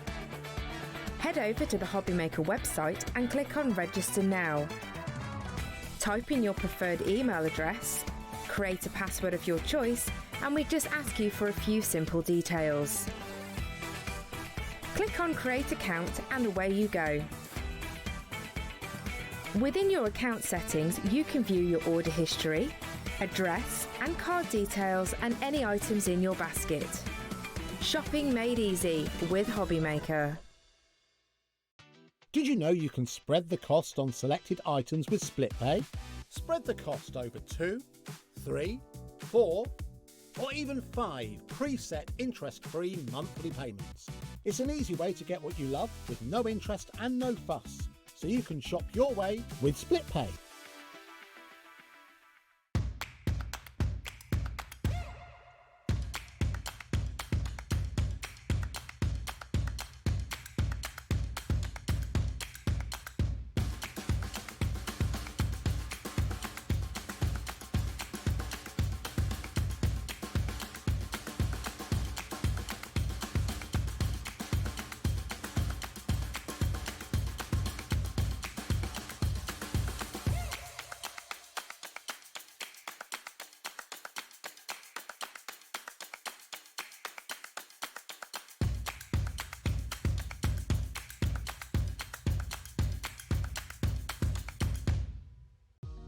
Head over to the Hobby Maker website and click on Register Now. Type in your preferred email address, create a password of your choice, and we just ask you for a few simple details. Click on Create Account and away you go. Within your account settings, you can view your order history, address and card details and any items in your basket. Shopping made easy with Hobby Maker. Did you know you can spread the cost on selected items with split pay? Spread the cost over 2, 3, 4, or even 5 preset interest-free monthly payments. It's an easy way to get what you love with no interest and no fuss, so you can shop your way with split pay.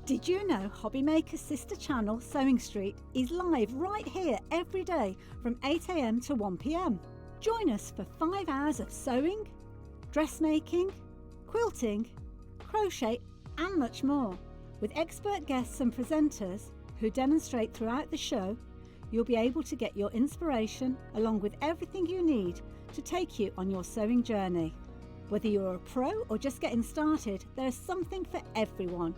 Did you know Hobby Maker's sister channel, Sewing Street, is live right here every day from 8 AM to 1 PM? Join us for 5 hours of sewing, dressmaking, quilting, crochet and much more. With expert guests and presenters who demonstrate throughout the show, you'll be able to get your inspiration along with everything you need to take you on your sewing journey. Whether you're a pro or just getting started, there's something for everyone.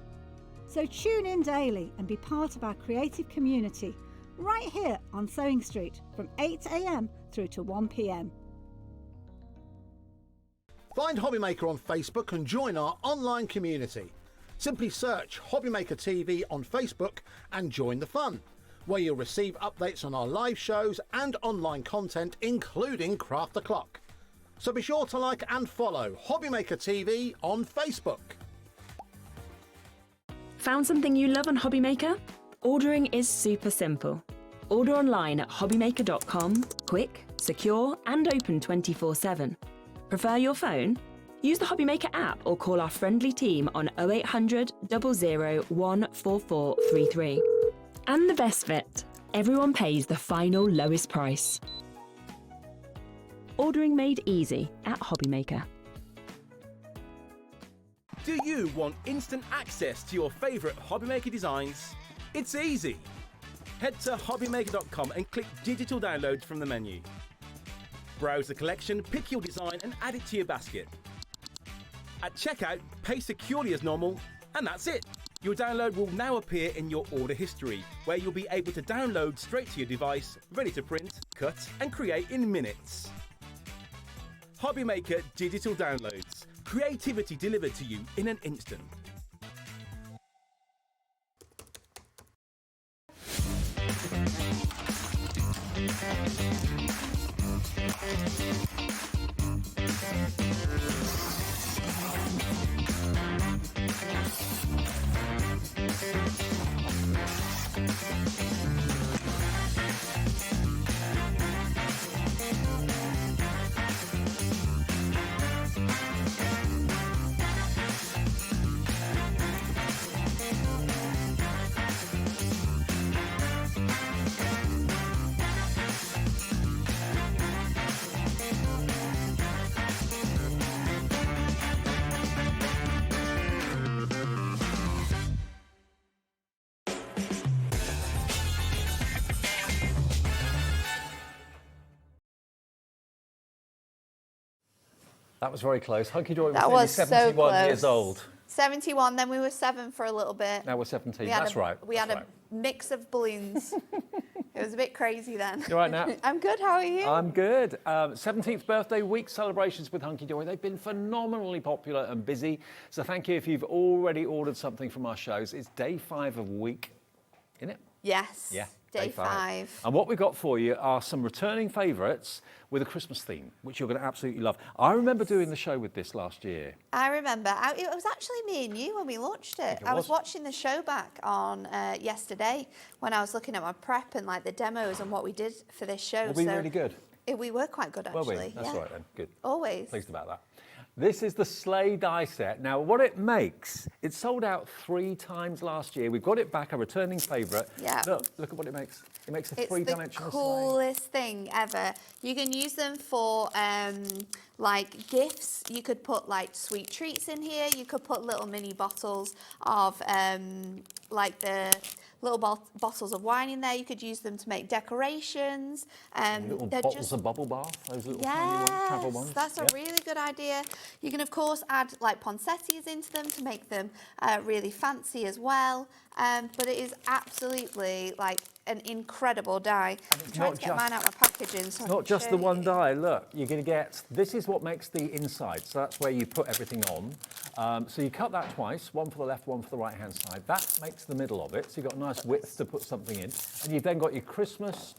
So tune in daily and be part of our creative community right here on Sewing Street from 8 AM through to 1 PM. Find Hobby Maker on Facebook and join our online community. Simply search Hobby Maker TV on Facebook and join the fun, where you'll receive updates on our live shows and online content, including Craft the Clock. So be sure to like and follow Hobby Maker TV on Facebook. Found something you love on Hobby Maker? Ordering is super simple. Order online at hobbymaker.com, quick, secure and open 24/7. Prefer your phone? Use the Hobby Maker app or call our friendly team on 0800 00 14433. And the best bit, everyone pays the final lowest price. Ordering made easy at Hobby Maker. Do you want instant access to your favourite Hobby Maker designs? It's easy. Head to hobbymaker.com and click digital downloads from the menu. Browse the collection, pick your design and add it to your basket. At checkout, pay securely as normal, and that's it. Your download will now appear in your order history, where you'll be able to download straight to your device, ready to print, cut and create in minutes. Hobby Maker digital downloads. Creativity delivered to you in an instant. That was very close. Hunkydory That was was so 71 years close. old. 71, then we were 7 for a little bit. Now we're 17. We had That's a- right. We That's had right. a mix of balloons. It was a bit crazy then. You all right now? I'm good, how are you? I'm good. 17th birthday week celebrations with Hunkydory. They've been phenomenally popular and busy. So thank you if you've already ordered something from our shows. It's day 5 of week, isn't it? Yes. Yeah. Day 5. And what we've got for you are some returning favourites with a Christmas theme, which you're going to absolutely love. I remember doing the show with this last year. I remember. It was actually me and you when we launched it. I was watching the show back on yesterday when I was looking at my prep and like the demos and what we did for this show. Were we really good? We were quite good actually. Were we? That's yeah. right then. Good. Always. Pleased about that. This is the sleigh die set. Now, what it makes, it sold out 3 times last year. We've got it back, a returning favourite. Yeah. Look at what it makes. It makes a It's three-dimensional the coolest thing ever. You can use them for like gifts. You could put like sweet treats in here. You could put little mini bottles of like the little bottles of wine in there. You could use them to make decorations. Little they're bottles just of bubble bath, those little tiny ones, travel ones. That's a really good idea. You can of course add like poinsettias into them to make them really fancy as well. But it is absolutely like an incredible die. I'm trying to get mine out of my packaging. So It's not just the one die. Look, you're going to get, this is what makes the inside. So that's where you put everything on. So you cut that twice, one for the left, one for the right-hand side. That makes the middle of it. So you've got a nice width to put something in. And you've then got your Christmas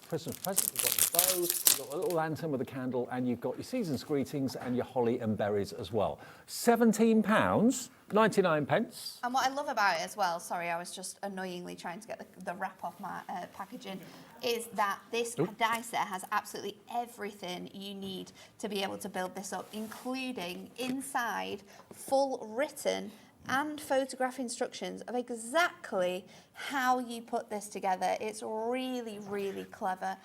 present. You've got the bow, you've got a little lantern with a candle, and you've got your season's greetings and your holly and berries as well. £17, 99 pence. And what I love about it as well, sorry, I was just annoyingly trying to get the wrap off my packaging, is that this die set has absolutely everything you need to be able to build this up, including inside full written and photograph instructions of exactly how you put this together. It's really, really clever.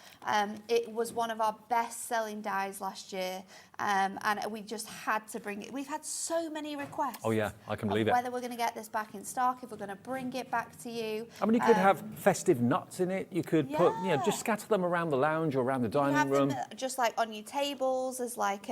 It was one of our best-selling dies last year, and we just had to bring it. We've had so many requests. Oh yeah, I can believe it. Whether we're going to get this back in stock, if we're going to bring it back to you. I mean, you could have festive nuts in it. You could put, you know, just scatter them around the lounge or around the dining room. Them just like on your tables as like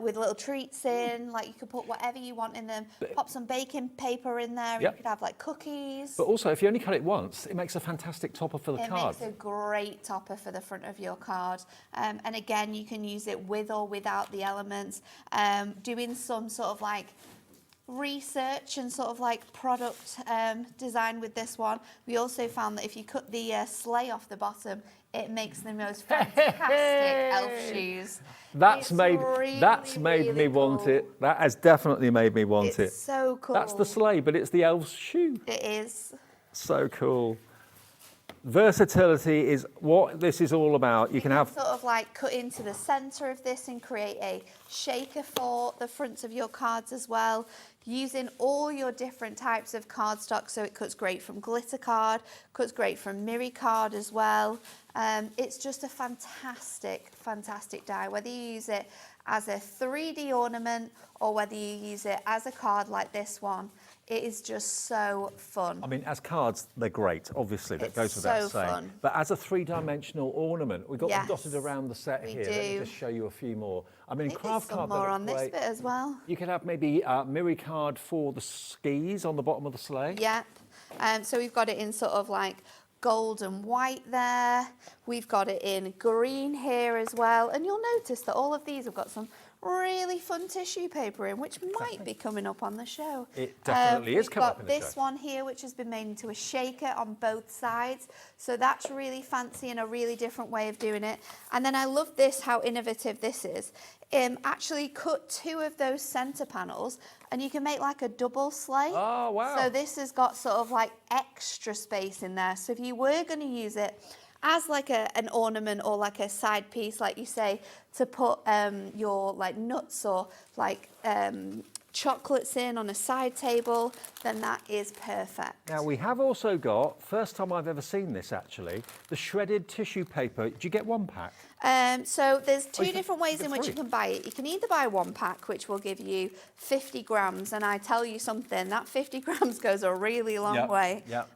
with little treats in. Like you could put whatever you want in them. Pop some baking paper in there. Yep. You could have like cookies. But also, if you only cut it once, it makes a fantastic topper for the card. It makes a great topper for the front of your card. And again, you can use it with or without the elements. Doing some sort of like research and sort of like product design with this one. We also found that if you cut the sleigh off the bottom, it makes the most fantastic elf shoes. That's made me want it. That has definitely made me want it. It's so cool. That's the sleigh, but it's the elf's shoe. It is. So cool. Versatility is what this is all about. You can have sort of like cut into the center of this and create a shaker for the fronts of your cards as well, using all your different types of cardstock. So it cuts great from glitter card, cuts great from mirror card as well. It's just a fantastic, fantastic die, whether you use it as a 3D ornament or whether you use it as a card like this one. It is just so fun. I mean, as cards, they're great, obviously, that goes without so saying. fun. But as a 3-dimensional ornament, we've got them Yes, dotted around the set we here. Let me do. just show you a few more. I mean, There's craft some card, more they on look this great. bit as well. You could have maybe a mirror card for the skis on the bottom of the sleigh. Yep. So we've got it in sort of like gold and white there. We've got it in green here as well. And you'll notice that all of these have got some really fun tissue paper in, which might be coming up on the show. It definitely is coming up in the show. We've got this one here, which has been made into a shaker on both sides. So that's really fancy and a really different way of doing it. And then I love this, how innovative this is. Actually cut 2 of those center panels and you can make like a double sleigh. Oh, wow. So this has got sort of like extra space in there. So if you were going to use it as like an ornament or like a side piece, like you say, to put your like nuts or like chocolates in on a side table, then that is perfect. Now, we have also got, first time I've ever seen this actually, the shredded tissue paper. Do you get 1 pack? So there's two you can different ways get in which three. you can buy it. You can either buy one pack, which will give you 50 grams, and I tell you something, that 50 grams goes a really long Yep, way. yep.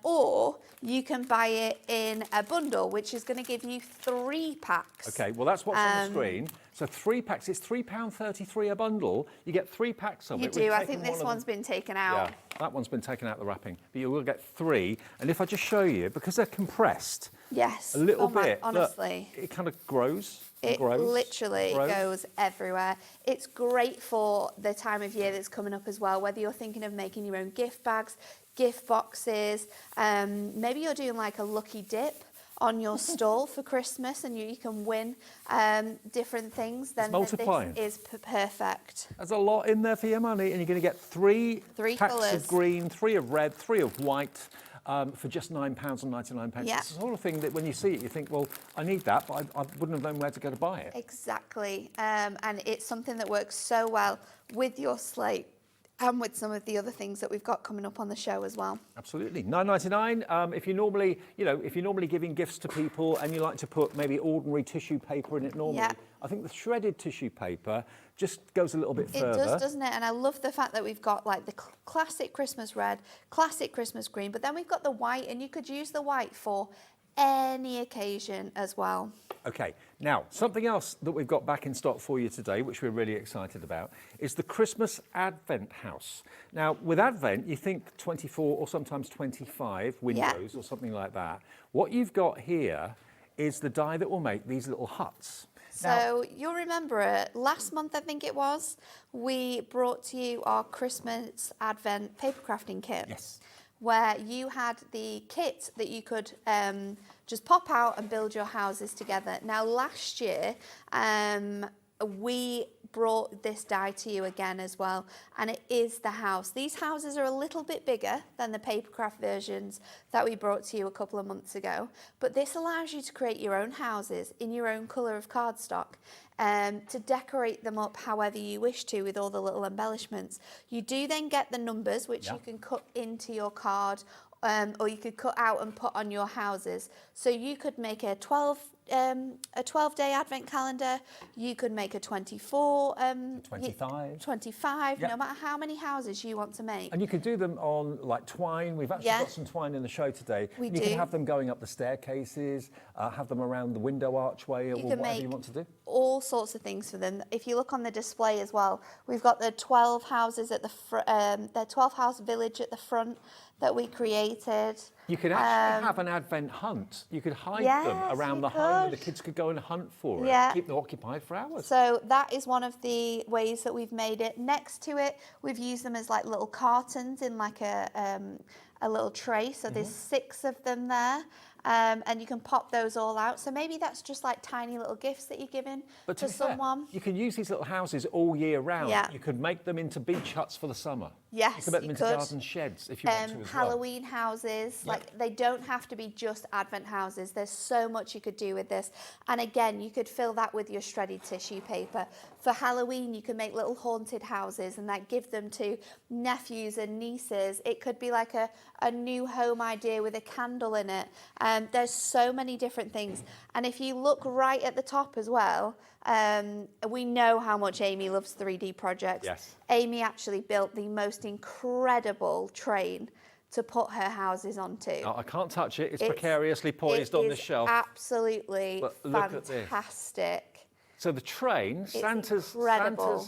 Or you can buy it in a bundle, which is going to give you 3 packs. Okay, well that's what's on the screen. So 3 packs, it's £3.33 a bundle. You get 3 packs of You it. do. We've I taken think this one of one's them. been taken out. Yeah, that one's been taken out the wrapping, but you will get 3. And if I just show you, because they're compressed, Yes. a little Oh my- bit, look, honestly. it kind of grows. It grows, literally grows. goes everywhere. It's great for the time of year that's coming up as well, whether you're thinking of making your own gift bags, gift boxes, maybe you're doing like a lucky dip on your stall for Christmas and you can win different things, then multiplying. this is perfect. There's a lot in there for your money, and you're going to get 3 packs colours. of green, 3 of red, 3 of white. For just £9.99. Yeah. It's the sort of thing that when you see it, you think, well, I need that, but I wouldn't have known where to go to buy it. Exactly. And it's something that works so well with your slate and with some of the other things that we've got coming up on the show as well. Absolutely. £9.99. If you're normally giving gifts to people and you like to put maybe ordinary tissue paper in it normally, Yeah. I think the shredded tissue paper just goes a little bit It further. does, doesn't it? And I love the fact that we've got like the classic Christmas red, classic Christmas green, but then we've got the white, and you could use the white for any occasion as well. Okay, now something else that we've got back in stock for you today, which we're really excited about, is the Christmas Advent House. Now, with Advent, you think 24 or sometimes 25 windows or something like that. What you've got here is the die that will make these little huts. So you'll remember it. Last month, I think it was, we brought to you our Christmas Advent paper crafting kit. Yes. Where you had the kit that you could just pop out and build your houses together. Now, last year, we brought this die to you again as well, and it is the house. These houses are a little bit bigger than the papercraft versions that we brought to you a couple of months ago, but this allows you to create your own houses in your own colour of cardstock, to decorate them up however you wish to with all the little embellishments. You do then get the numbers, which you can cut into your card, or you could cut out and put on your houses. So you could make a 12-day advent calendar. You could make a 24, 25, no matter how many houses you want to make. And you could do them on like twine. We've actually got some twine in the show today. We you do. can have them going up the staircases, have them around the window archway, or can whatever make you want to do. all sorts of things for them. If you look on the display as well, we've got the 12 houses at the the 12 house village at the front that we created. You could actually have an Advent hunt. You could hide them around the home, and the kids could go and hunt for it. Keep them occupied for hours. So that is one of the ways that we've made it. Next to it, we've used them as like little cartons in like a little tray. So there's 6 of them there. And you can pop those all out. So maybe that's just like tiny little gifts that you're giving But to be fair, someone. you can use these little houses all year round. Yeah. You could make them into beach huts for the summer. Yes, you could make them you into could. garden sheds if you want to as well. Halloween houses, like they don't have to be just Advent houses. There's so much you could do with this. And again, you could fill that with your shredded tissue paper. For Halloween, you can make little haunted houses and like give them to nephews and nieces. It could be like a new home idea with a candle in it. There's so many different things. And if you look right at the top as well, we know how much Amy loves 3D projects. Yes. Amy actually built the most incredible train to put her houses onto. Oh, I can't touch it. It's precariously poised on the shelf. Absolutely But look at this. fantastic. So the train, Santa's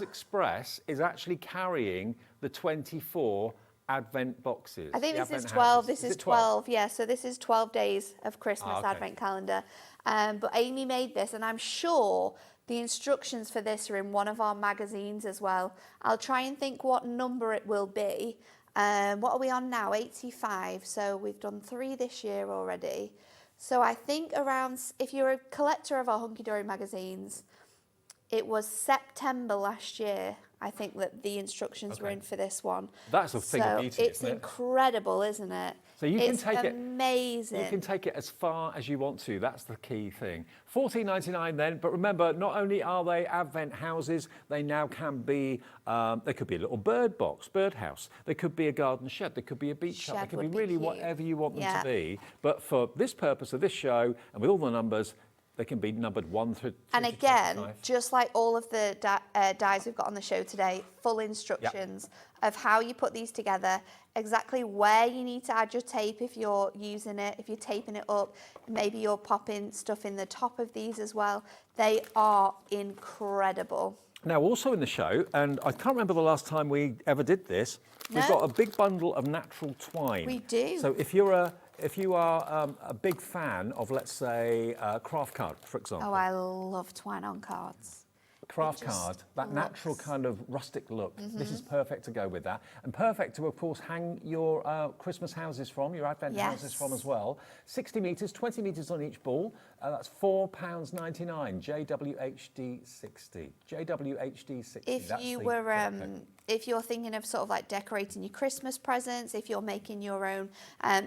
Express, is actually carrying the 24 Advent boxes. I think the this is Advent 12. houses. This Is is it 12. Yeah, so this is 12 days of Christmas okay. Advent calendar. But Amy made this, and I'm sure the instructions for this are in one of our magazines as well. I'll try and think what number it will be. What are we on now? 85. So we've done 3 this year already. So I think around, if you're a collector of our Hunkydory magazines, it was September last year, I think, that the instructions were in for this one. That's a thing of beauty, it's isn't it? incredible, isn't it? So you can it's take amazing. You can take it as far as you want to. That's the key thing. $14.99 then. But remember, not only are they Advent houses, they now can be. They could be a little bird box, birdhouse. They could be a garden shed. They could be a beach hut. They could be really whatever you want them to be. But for this purpose of this show, and with all the numbers, They can be numbered 1 through. And again, just like all of the dies we've got on the show today, full instructions of how you put these together, exactly where you need to add your tape if you're using it, if you're taping it up, maybe you're popping stuff in the top of these as well. They are incredible. Now, also in the show, and I can't remember the last time we ever did this, we've got a big bundle of natural twine. We do. So if you are a big fan of, let's say, craft card, for example. Oh, I love twine on cards. Craft card, that natural kind of rustic look. This is perfect to go with that. And perfect to, of course, hang your Christmas houses from, your Advent houses from as well. 60 metres, 20 metres on each ball. That's £4.99, JWHD60. JWHD60. If you were, if you're thinking of sort of like decorating your Christmas presents, if you're making your own,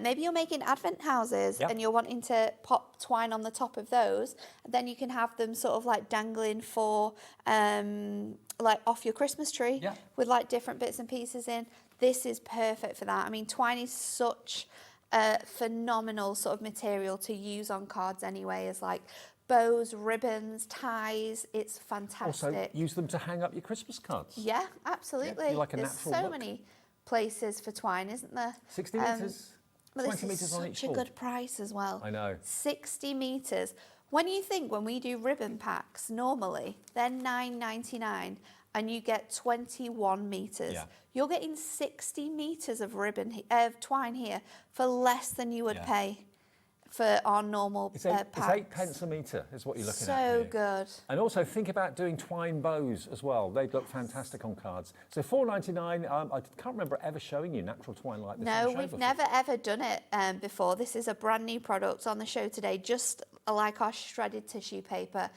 maybe you're making Advent houses and you're wanting to pop twine on the top of those, then you can have them sort of like dangling for, like off your Christmas tree with like different bits and pieces in. This is perfect for that. I mean, twine is such a phenomenal sort of material to use on cards anyway, as like bows, ribbons, ties. It's fantastic. Also, use them to hang up your Christmas cards. Yeah, absolutely. Like a There's natural so look. many places for twine, isn't there? 60 metres, Well, 20 this metres is on each such a ball. good price as well. I know. 60 metres. When you think when we do ribbon packs, normally they're $9.99 and you get 21 metres. Yeah. You're getting 60 metres of twine here for less than you would pay for our normal It's packs. 8 pence a metre is what you're looking at. So here. good. And also think about doing twine bows as well. They'd look fantastic on cards. So $4.99. I can't remember ever showing you natural twine like this. No, we've never ever done it before. This is a brand new product on the show today, just like our shredded tissue paper,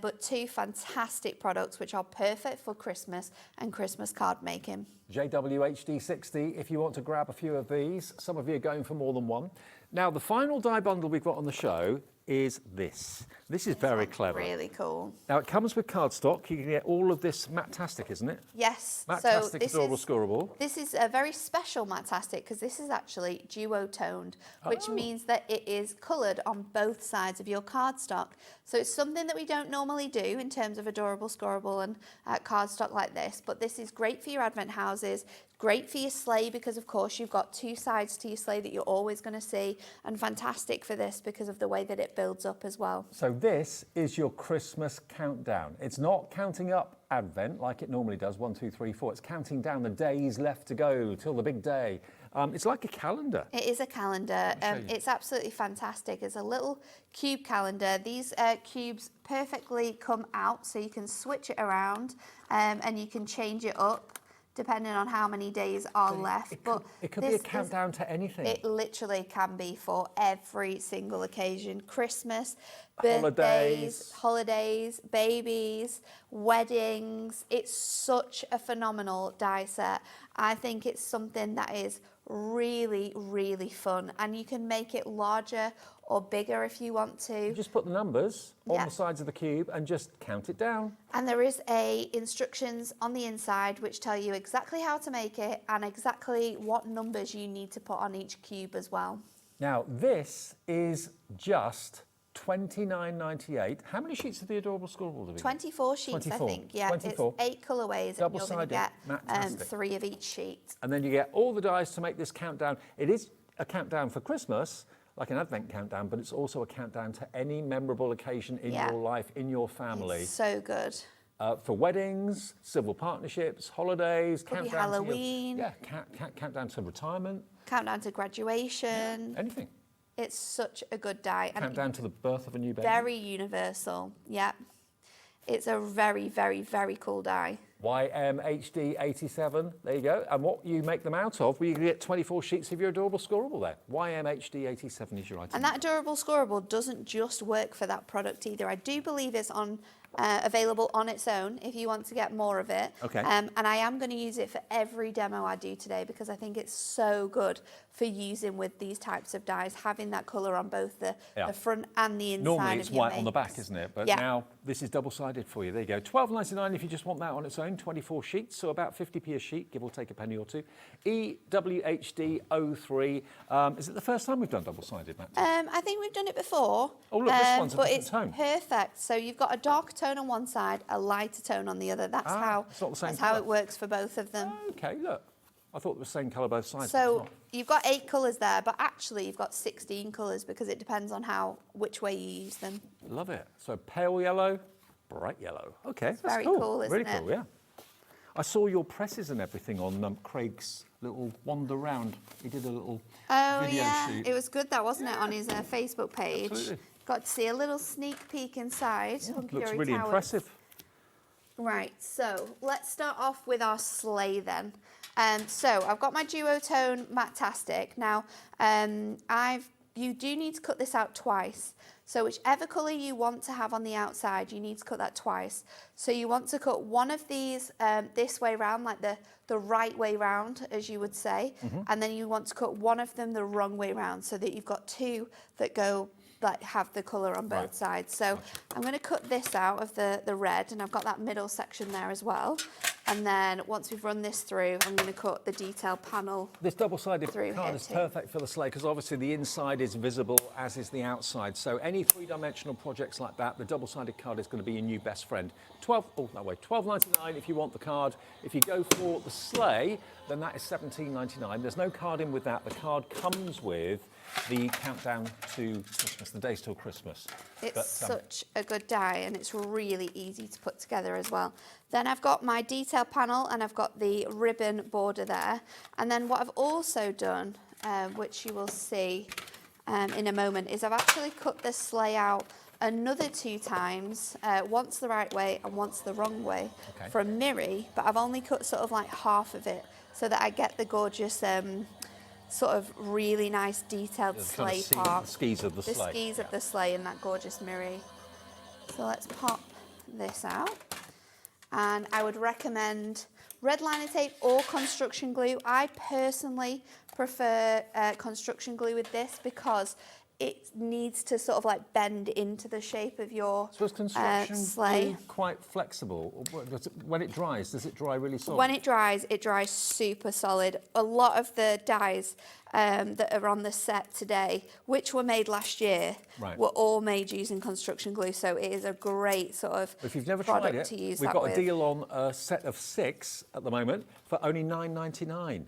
but 2 fantastic products which are perfect for Christmas and Christmas card making. JWHD60, if you want to grab a few of these. Some of you are going for more than one. Now, the final die bundle we've got on the show is this. This is very clever. Really cool. Now, it comes with cardstock. You can get all of this Matastic, isn't it? Yes. Matastic adorable scoreable. This is a very special Matastic because this is actually duotoned, which means that it is coloured on both sides of your cardstock. So it's something that we don't normally do in terms of adorable scoreable and cardstock like this, but this is great for your Advent houses. Great for your sleigh because, of course, you've got 2 sides to your sleigh that you're always going to see, and fantastic for this because of the way that it builds up as well. So this is your Christmas countdown. It's not counting up Advent like it normally does, 1, 2, 3, 4. It's counting down the days left to go till the big day. It's like a calendar. It is a calendar. It's absolutely fantastic. It's a little cube calendar. These cubes perfectly come out, so you can switch it around and you can change it up depending on how many days are left. It could be a countdown to anything. It literally can be for every single occasion. Christmas, birthdays, holidays, babies, weddings. It's such a phenomenal die set. I think it's something that is really, really fun, and you can make it larger or bigger if you want to. You just put the numbers on the sides of the cube and just count it down. And there is instructions on the inside which tell you exactly how to make it and exactly what numbers you need to put on each cube as well. Now, this is just $29.98. How many sheets of the adorable scoreable do we get? 24 sheets, 24. I think. Yeah, 24. It's 8 colourways, and you're going to get Matastic. 3 of each sheet. And then you get all the dies to make this countdown. It is a countdown for Christmas, like an Advent countdown, but it's also a countdown to any memorable occasion in your life, in your family. It's so good. For weddings, civil partnerships, holidays, Could be countdown Halloween. To countdown to retirement. Countdown to graduation. Anything. It's such a good die. Countdown to the birth of a new baby. Very universal. Yeah. It's a very, very, very cool die. YMHD87, there you go. And what you make them out of, well, you can get 24 sheets of your adorable scoreable there. YMHD87 is your item. And that adorable scoreable doesn't just work for that product either. I do believe it's on available on its own if you want to get more of it. Okay. And I am going to use it for every demo I do today because I think it's so good for using with these types of dyes, having that colour on both the front and the inside. Normally it's of your white on the makes. back, isn't it? But Yeah. now this is double-sided for you. There you go. $12.99 if you just want that on its own. 24 sheets, so about 50p a sheet, give or take a penny or two. EWHD03. Is it the first time we've done double-sided, Matt? I think we've done it before. Oh, look, this one's a but different it's tone. perfect. So you've got a darker tone on one side, a lighter tone on the other. That's how it's not the same that's how colour. it works for both of them. Okay, look. I thought it was the same colour both sides. but it's So not. you've got 8 colours there, but actually you've got 16 colours because it depends on which way you use them. Love it. So pale yellow, bright yellow. Okay, that's very cool. cool, isn't Really it? cool, yeah. I saw your presses and everything on Craig's little wander round. He did a little video shoot. It was good that, wasn't it, on his Facebook page. Absolutely. Got to see a little sneak peek inside. Hunkydory Looks really Towers. impressive. Right, so let's start off with our sleigh then. So I've got my duotone Matastic. Now, you do need to cut this out twice. So whichever colour you want to have on the outside, you need to cut that twice. So you want to cut one of these this way round, like the right way round, as you would say. And then you want to cut one of them the wrong way round so that you've got 2 that go that have the colour on both sides. So I'm going to cut this out of the red, and I've got that middle section there as well. And then once we've run this through, I'm going to cut the detail panel. This double-sided through card here is too. perfect for the sleigh because obviously the inside is visible, as is the outside. So any 3-dimensional projects like that, the double-sided card is going to be your new best friend. $12.99 if you want the card. If you go for the sleigh, then that is $17.99. There's no card in with that. The card comes with the countdown to Christmas, the days till Christmas. It's such a good die, and it's really easy to put together as well. Then I've got my detail panel, and I've got the ribbon border there. And then what I've also done, which you will see in a moment, is I've actually cut this sleigh out another 2 times, once the right way and once the wrong way from Miri, but I've only cut sort of like half of it so that I get the gorgeous sort of really nice detailed sleigh part. The skis of the sleigh. The skis of the sleigh in that gorgeous Miri. So let's pop this out. And I would recommend red liner tape or construction glue. I personally prefer construction glue with this because it needs to sort of like bend into the shape of your So is construction sleigh. glue quite flexible? Or when it dries, does it dry really solid? When it dries super solid. A lot of the dyes that are on the set today, which were made last year, were all made using construction glue. So it is a great sort of If you've never product tried it, to use we've that got with. a deal on a set of 6 at the moment for only $9.99.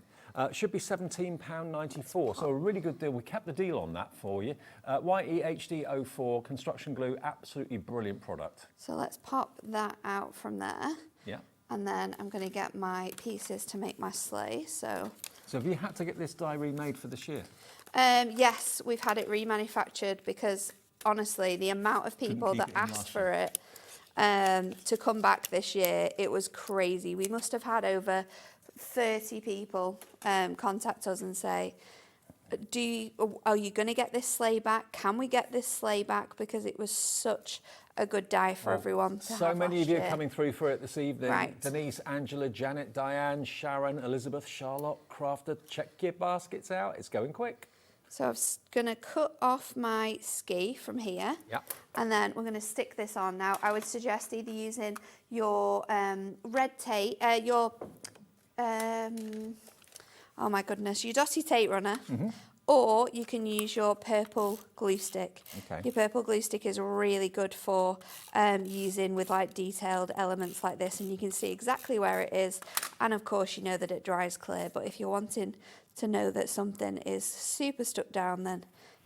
Should be £17.94, so a really good deal. We kept the deal on that for you. YEHD04 construction glue, absolutely brilliant product. So let's pop that out from there. Yeah. And then I'm going to get my pieces to make my sleigh. So have you had to get this die remade for this year? yes, we've had it remanufactured because honestly, the amount of people that asked for it to come back this year, it was crazy. We must have had over 30 people contact us and say, are you going to get this sleigh back? Can we get this sleigh back? Because it was such a good die for everyone to have So many of you last year. coming through for it this evening. Right. Denise, Angela, Janet, Diane, Sharon, Elizabeth, Charlotte, Crafter, check your baskets out. It's going quick. So I'm going to cut off my ski from here. Yeah. And then we're going to stick this on. Now, I would suggest either using your red tape, oh my goodness, your dotty tape runner, or you can use your purple glue stick. Okay. Your purple glue stick is really good for using with like detailed elements like this, and you can see exactly where it is. And of course, you know that it dries clear, but if you're wanting to know that something is super stuck down, then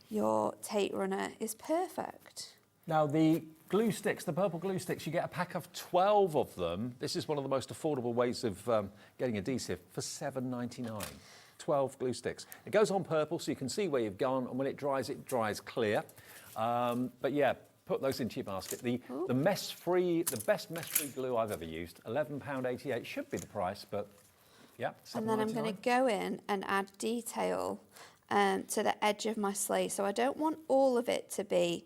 your tape runner is perfect. Now, the glue sticks, the purple glue sticks, you get a pack of 12 of them. This is one of the most affordable ways of getting adhesive for $7.99. 12 glue sticks. It goes on purple so you can see where you've gone, and when it dries clear. But yeah, put those into your basket. The mess-free, the best mess-free glue I've ever used, £11.88 should be the price, but yeah, And then I'm going to go in and add detail to the edge of my sleigh. So I don't want all of it to be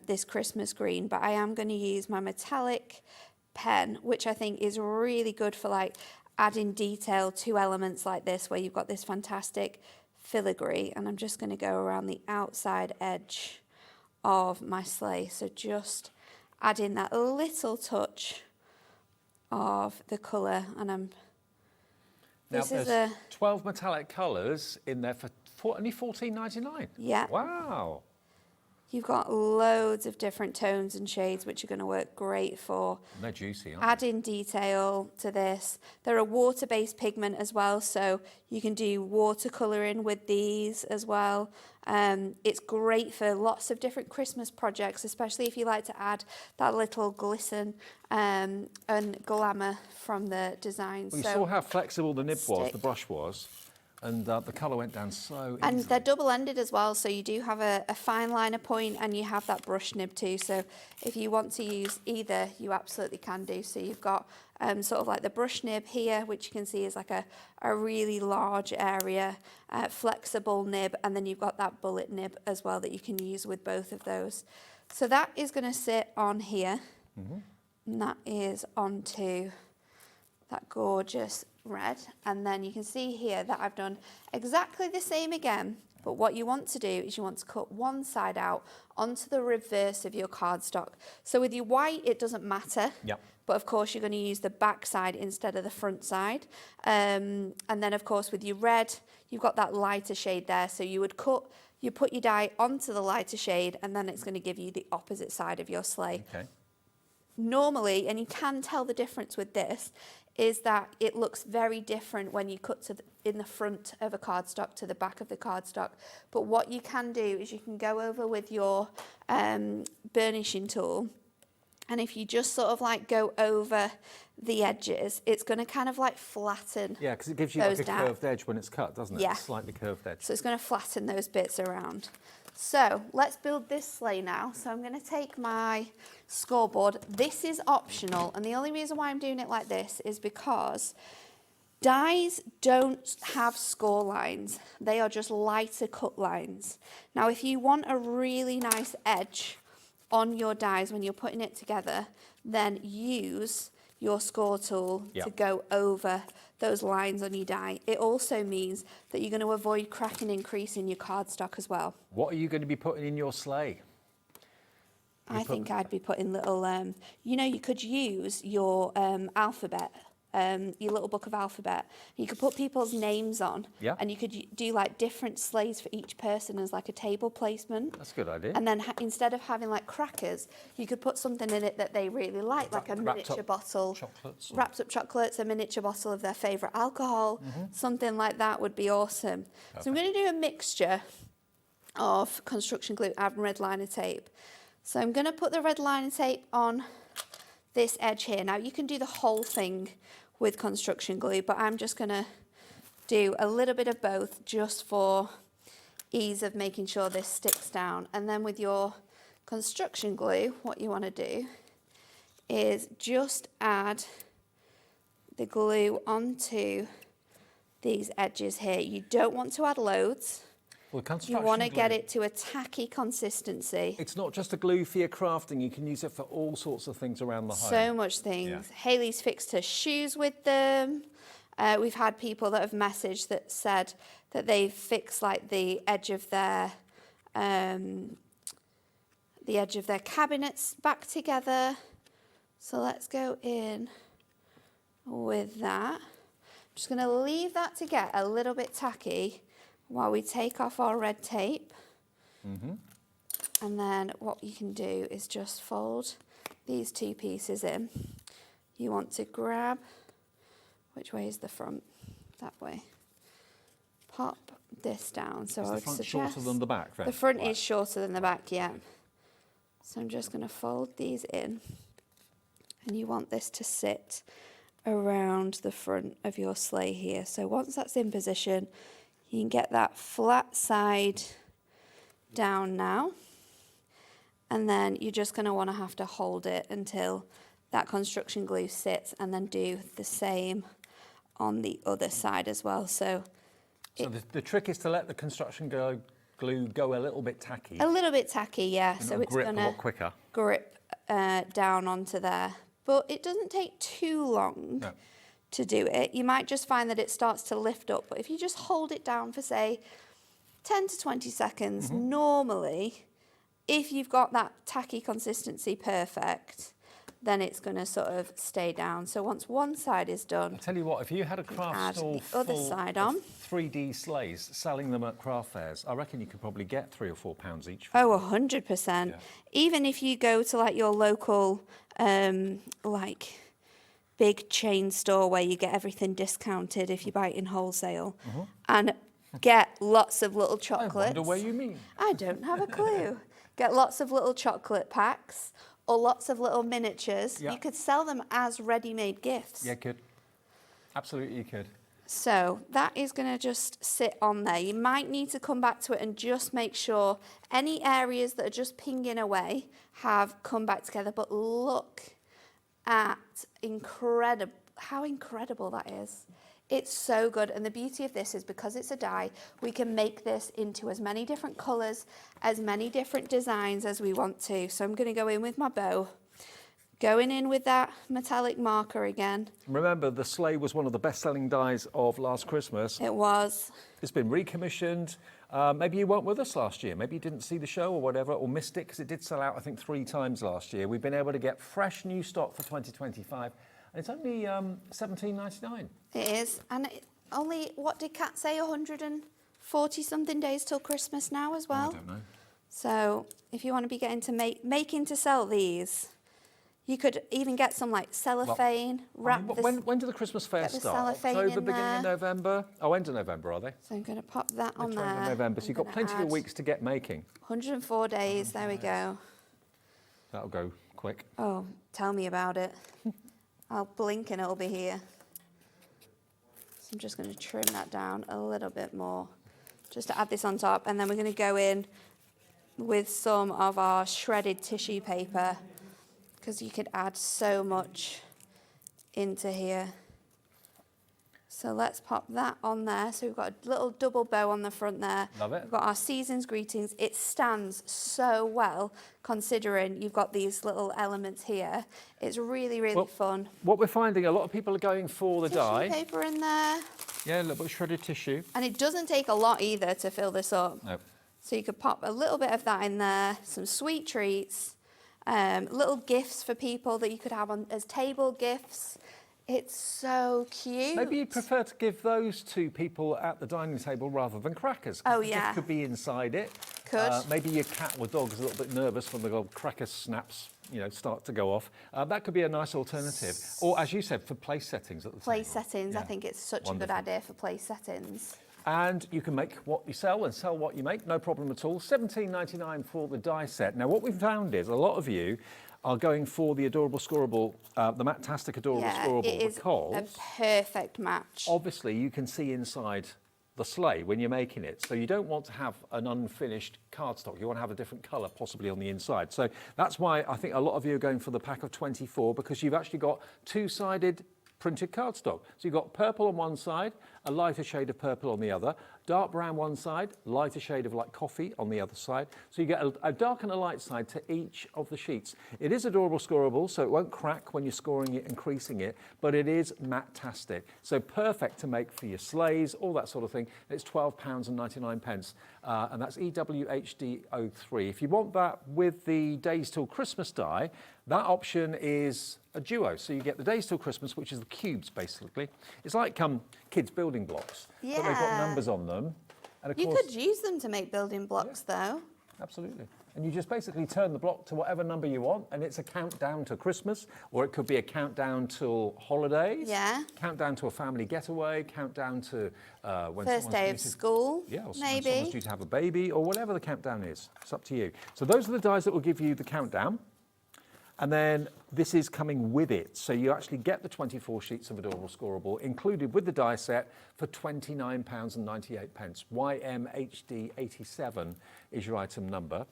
this Christmas green, but I am going to use my metallic pen, which I think is really good for like adding detail to elements like this, where you've got this fantastic filigree, and I'm just going to go around the outside edge of my sleigh. So just add in that little touch of the colour, and Now there's 12 metallic colours in there for only $14.99. Yeah. Wow. You've got loads of different tones and shades, which are going to work great for They're juicy, aren't adding detail to this. They're a water-based pigment as well, so you can do watercolouring with these as well. It's great for lots of different Christmas projects, especially if you like to add that little glisten and glamour from the design. Well, you saw how flexible the nib was, the brush was, and the colour went down so easily. And they're double-ended as well, so you do have a fine liner point and you have that brush nib too. So if you want to use either, you absolutely can do. So you've got sort of like the brush nib here, which you can see is like a really large area, flexible nib, and then you've got that bullet nib as well that you can use with both of those. So that is going to sit on here, and that is onto that gorgeous red. And then you can see here that I've done exactly the same again, but what you want to do is you want to cut one side out onto the reverse of your cardstock. So with your white, it doesn't matter. Yep. But of course, you're going to use the back side instead of the front side. And then, of course, with your red, you've got that lighter shade there. So you would put your die onto the lighter shade, and then it's going to give you the opposite side of your sleigh. Okay. Normally, and you can tell the difference with this, is that it looks very different when you cut in the front of a cardstock to the back of the cardstock. But what you can do is you can go over with your burnishing tool, and if you just sort of like go over the edges, it's going to kind of like flatten. Yeah, because it gives you like a curved edge when it's cut, doesn't it? Yeah. A slightly curved edge. So it's going to flatten those bits around. So let's build this sleigh now. So I'm going to take my scoreboard. This is optional, and the only reason why I'm doing it like this is because dies don't have score lines. They are just lighter cut lines. Now, if you want a really nice edge on your dies when you're putting it together, then use your score tool to go over those lines on your die. It also means that you're going to avoid cracking and creasing your cardstock as well. What are you going to be putting in your sleigh? I think I'd be putting little, you know, you could use your alphabet, your little book of alphabet. You could put people's names on, and you could do like different sleighs for each person as like a table placement. That's a good idea. And then instead of having like crackers, you could put something in it that they really like a miniature bottle, wrapped up chocolates, a miniature bottle of their favourite alcohol, something like that would be awesome. So I'm going to do a mixture of construction glue and red liner tape. So I'm going to put the red liner tape on this edge here. Now you can do the whole thing with construction glue, but I'm just going to do a little bit of both just for ease of making sure this sticks down. And then with your construction glue, what you want to do is just add the glue onto these edges here. You don't want to add loads. Well, you want to get it to a tacky consistency. It's not just a glue for your crafting. You can use it for all sorts of things around the home. So much things. Yeah. Hayley's fixed her shoes with them. We've had people that have messaged that said that they've fixed like the edge of their cabinets back together. So let's go in with that. I'm just going to leave that to get a little bit tacky while we take off our red tape. And then what you can do is just fold these two pieces in. You want to grab, which way is the front? That way. Pop this down. So I would suggest... Is the front shorter than the back then? The front is shorter than the back, yeah. So I'm just going to fold these in. And you want this to sit around the front of your sleigh here. So once that's in position, you can get that flat side down now. And then you're just going to want to have to hold it until that construction glue sits, and then do the same on the other side as well. So the trick is to let the construction glue glue go a little bit tacky. A little bit tacky, yeah. And So it'll it's grip going a lot to quicker. grip down onto there. But it doesn't take too long to do it. You might just find that it starts to lift up. But if you just hold it down for, say, 10 to 20 seconds, normally, if you've got that tacky consistency perfect, then it's going to sort of stay down. So once one side is done, I'll tell you what, if you had a craft stall the other full side of on. 3D sleighs, selling them at craft fairs, I reckon you could probably get £3 or £4 each. Oh, 100%. Even if you go to like your local, like big chain store where you get everything discounted if you buy it in wholesale, and get lots of little chocolates. I wonder where you mean. I don't have a clue. Get lots of little chocolate packs or lots of little miniatures. Yeah. You could sell them as ready-made gifts. Yeah, you could. Absolutely, you could. So that is going to just sit on there. You might need to come back to it and just make sure any areas that are just pinging away have come back together. But look at how incredible that is. It's so good. And the beauty of this is because it's a die, we can make this into as many different colours, as many different designs as we want to. So I'm going to go in with my bow. Going in with that metallic marker again. Remember, the sleigh was one of the best-selling dies of last Christmas. It was. It's been recommissioned. Maybe you weren't with us last year. Maybe you didn't see the show or whatever, or missed it, because it did sell out, I think, 3 times last year. We've been able to get fresh new stock for 2025, and it's only $17.99. It is. And only, what did Kat say, 140-something days till Christmas now as well? I don't know. So if you want to be getting to making to sell these, you could even get some like cellophane, wrap this. When do the Christmas fairs get the start? cellophane October, in beginning of there. November? Oh, end of November, are they? So I'm going to pop that on End there. of November, so you've got plenty of weeks to get making. 104 days, there we go. That'll go quick. Oh, tell me about it. I'll blink and it'll be here. So I'm just going to trim that down a little bit more, just to add this on top. And then we're going to go in with some of our shredded tissue paper, because you could add so much into here. So let's pop that on there. So we've got a little double bow on the front there. Love it. We've got our season's greetings. It stands so well considering you've got these little elements here. It's really, really fun. What we're finding, a lot of people are going for the die. Tissue paper in there. Yeah, a little bit of shredded tissue. And it doesn't take a lot either to fill this up. No. So you could pop a little bit of that in there, some sweet treats, little gifts for people that you could have on as table gifts. It's so cute. Maybe you'd prefer to give those to people at the dining table rather than crackers. 'Cause Oh, the gift yeah. could be inside it. Could. Maybe your cat or dog is a little bit nervous when the old cracker snaps, start to go off. That could be a nice alternative. Or, as you said, for place settings at the Place table. settings. I Yeah. think it's such a Wonderful. good idea for place settings. And you can make what you sell and sell what you make, no problem at all. $17.99 for the die set. Now, what we've found is a lot of you are going for the adorable scoreable, the Matt-tastic adorable scoreable, it is because a perfect match. obviously you can see inside the sleigh when you're making it. So you don't want to have an unfinished cardstock. You want to have a different colour possibly on the inside. So that's why I think a lot of you are going for the pack of 24, because you've actually got two-sided printed cardstock. So you've got purple on one side, a lighter shade of purple on the other, dark brown one side, lighter shade of like coffee on the other side. So you get a dark and a light side to each of the sheets. It is adorable scoreable, so it won't crack when you're scoring it and creasing it, but it is matte-tastic. So perfect to make for your sleighs, all that sort of thing. It's £12.99, and that's EWHD03. If you want that with the Days Till Christmas die, that option is a duo. So you get the Days Till Christmas, which is the cubes, basically. It's like kids' building blocks. But they've got Yeah. numbers on them. And of You course, could use them to make building blocks, though. absolutely. And you just basically turn the block to whatever number you want, and it's a countdown to Christmas, or it could be a countdown till holidays. Yeah. Countdown to a family getaway, countdown to when First someone's day due of to- school, Yeah, or when maybe. someone's due to have a baby, or whatever the countdown is. It's up to you. So those are the dies that will give you the countdown. And then this is coming with it. So you actually get the 24 sheets of adorable scoreable included with the die set for £29.98. YMHD87 is your item number.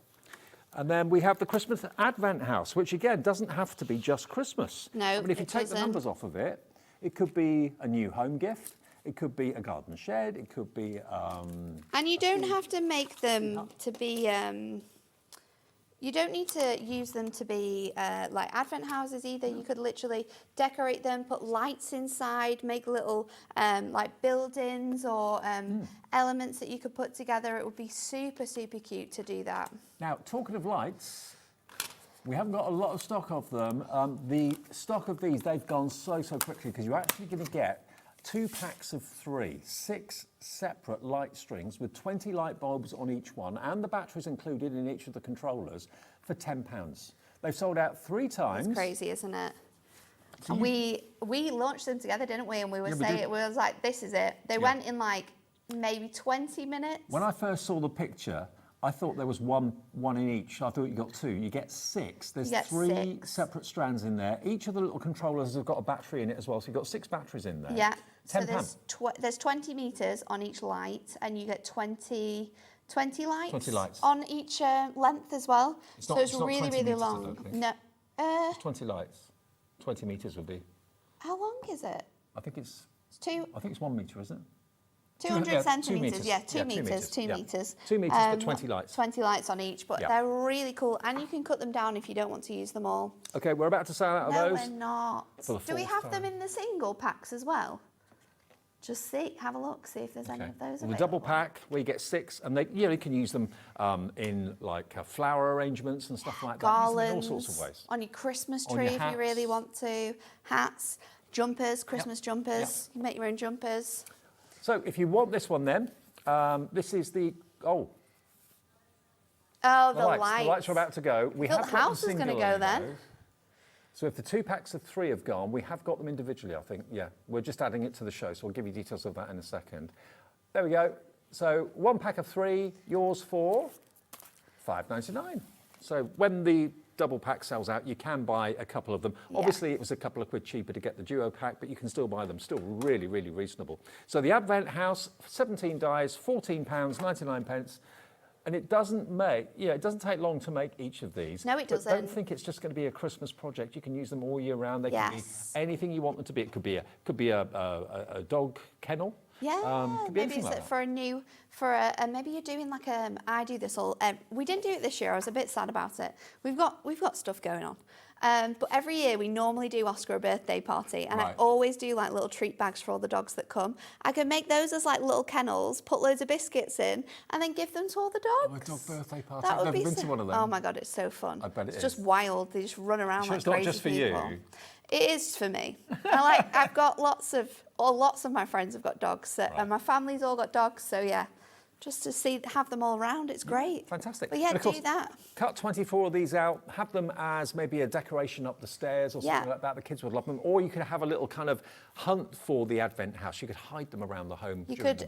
And then we have the Christmas Advent House, which again doesn't have to be just Christmas. No, I mean, if you it take the doesn't. numbers off of it, it could be a new home gift. It could be a garden shed. It could be. And you don't have to make them to be. You don't need to use them to be like advent houses either. You could literally decorate them, put lights inside, make little like buildings or elements that you could put together. It would be super, super cute to do that. Now, talking of lights, we haven't got a lot of stock of them. The stock of these, they've gone so quickly because you're actually going to get 2 packs of 3, 6 separate light strings with 20 light bulbs on each one and the batteries included in each of the controllers for £10. They've sold out 3 times. It's crazy, isn't it? So and we launched them together, didn't we? And we were saying, we was like, this is it. They went in like maybe 20 minutes. When I first saw the picture, I thought there was one in each. I thought you got 2. You get 6. There's 3 separate strands in there. Each of the little controllers have got a battery in it as well. So you've got 6 batteries in there. Yeah. £10. So there's 20 meters on each light, and you get 20 lights. 20 lights on each length as well. So it's really, really meters, long. No. It's 20 lights. 20 meters would be. How long is it? I think it's. It's 2. I think it's 1 meter, isn't it? 200 centimetres, yeah, 2 metres, 2 metres. 2 metres for 20 lights. 20 lights on each, but they're really cool, and you can cut them down if you don't want to use them all. Okay, we're about to sell out of those. No, we're not. Do we have them in the single packs as well? Just have a look, see if there's any of those available. The double pack, where you get 6, and you can use them in like flower arrangements and stuff like that. Garlands, in all sorts of ways. On your Christmas tree if you really want to. Hats, jumpers, Christmas jumpers. You can make your own jumpers. So if you want this one then, this is the, the lights. The lights are about to go. I thought the house is going to go then. So if the 2 packs of 3 have gone, we have got them individually, I think. Yeah, we're just adding it to the show, so we'll give you details of that in a second. There we go. So 1 pack of 3, yours for £5.99. So when the double pack sells out, you can buy a couple of them. Obviously, it was a couple of quid cheaper to get the duo pack, but you can still buy them. Still really, really reasonable. So the Advent House, 17 dies, £14.99. And it doesn't it doesn't take long to make each of these. No, it doesn't. Don't think it's just going to be a Christmas project. You can use them all year round. They can be anything you want them to be. It could be a dog kennel. Yeah, maybe it's like for a new, maybe you're doing like I do this all. We didn't do it this year. I was a bit sad about it. We've got stuff going on. But every year we normally do Oscar a birthday party, and I always do like little treat bags for all the dogs that come. I can make those as like little kennels, put loads of biscuits in, and then give them to all the dogs. Oh, a dog birthday party. That would I've never be been to one of them. Oh my God, it's so fun. I bet it's just wild. They just run around like it's crazy not just for people. you. It is for me. I've got lots of my friends have got dogs, and my family's all got dogs. So yeah, just to have them all around, it's great. Fantastic. But yeah, and of course, do that. Cut 24 of these out, have them as maybe a decoration up the stairs or something like that. The kids would love them. Or you could have a little kind of hunt for the Advent house. You could hide them around the home. You could.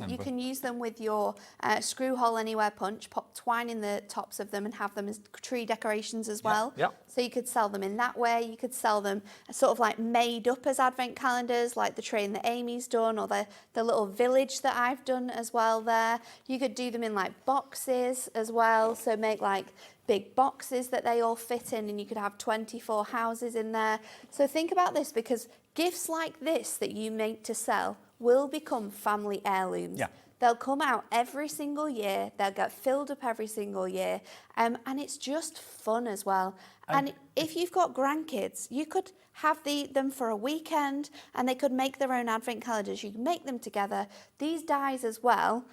You can use them with your screw hole anywhere punch. Pop twine in the tops of them and have them as tree decorations as well. Yeah. So you could sell them in that way. You could sell them sort of like made up as Advent calendars, like the train that Amy's done, or the little village that I've done as well there. You could do them in like boxes as well. So make like big boxes that they all fit in, and you could have 24 houses in there. So think about this, because gifts like this that you make to sell will become family heirlooms. Yeah. They'll come out every single year. They'll get filled up every single year. And it's just fun as well. And if you've got grandkids, you could have them for a weekend, and they could make their own Advent calendars. You can make them together. These dies as well,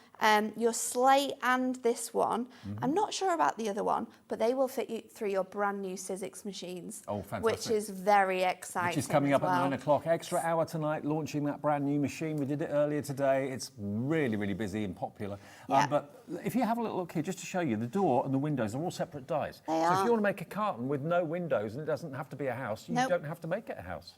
your sleigh and this one. I'm not sure about the other one, but they will fit you through your brand new Sizzix machines. Oh, fantastic. Which is very exciting. Which is coming up at 9 o'clock. Extra hour tonight, launching that brand new machine. We did it earlier today. It's really, really busy and popular. Yeah. But if you have a little look here, just to show you, the door and the windows are all separate dies. They so are. if you want to make a carton with no windows, and it doesn't have to be a house, you Nope. don't have to make it a house.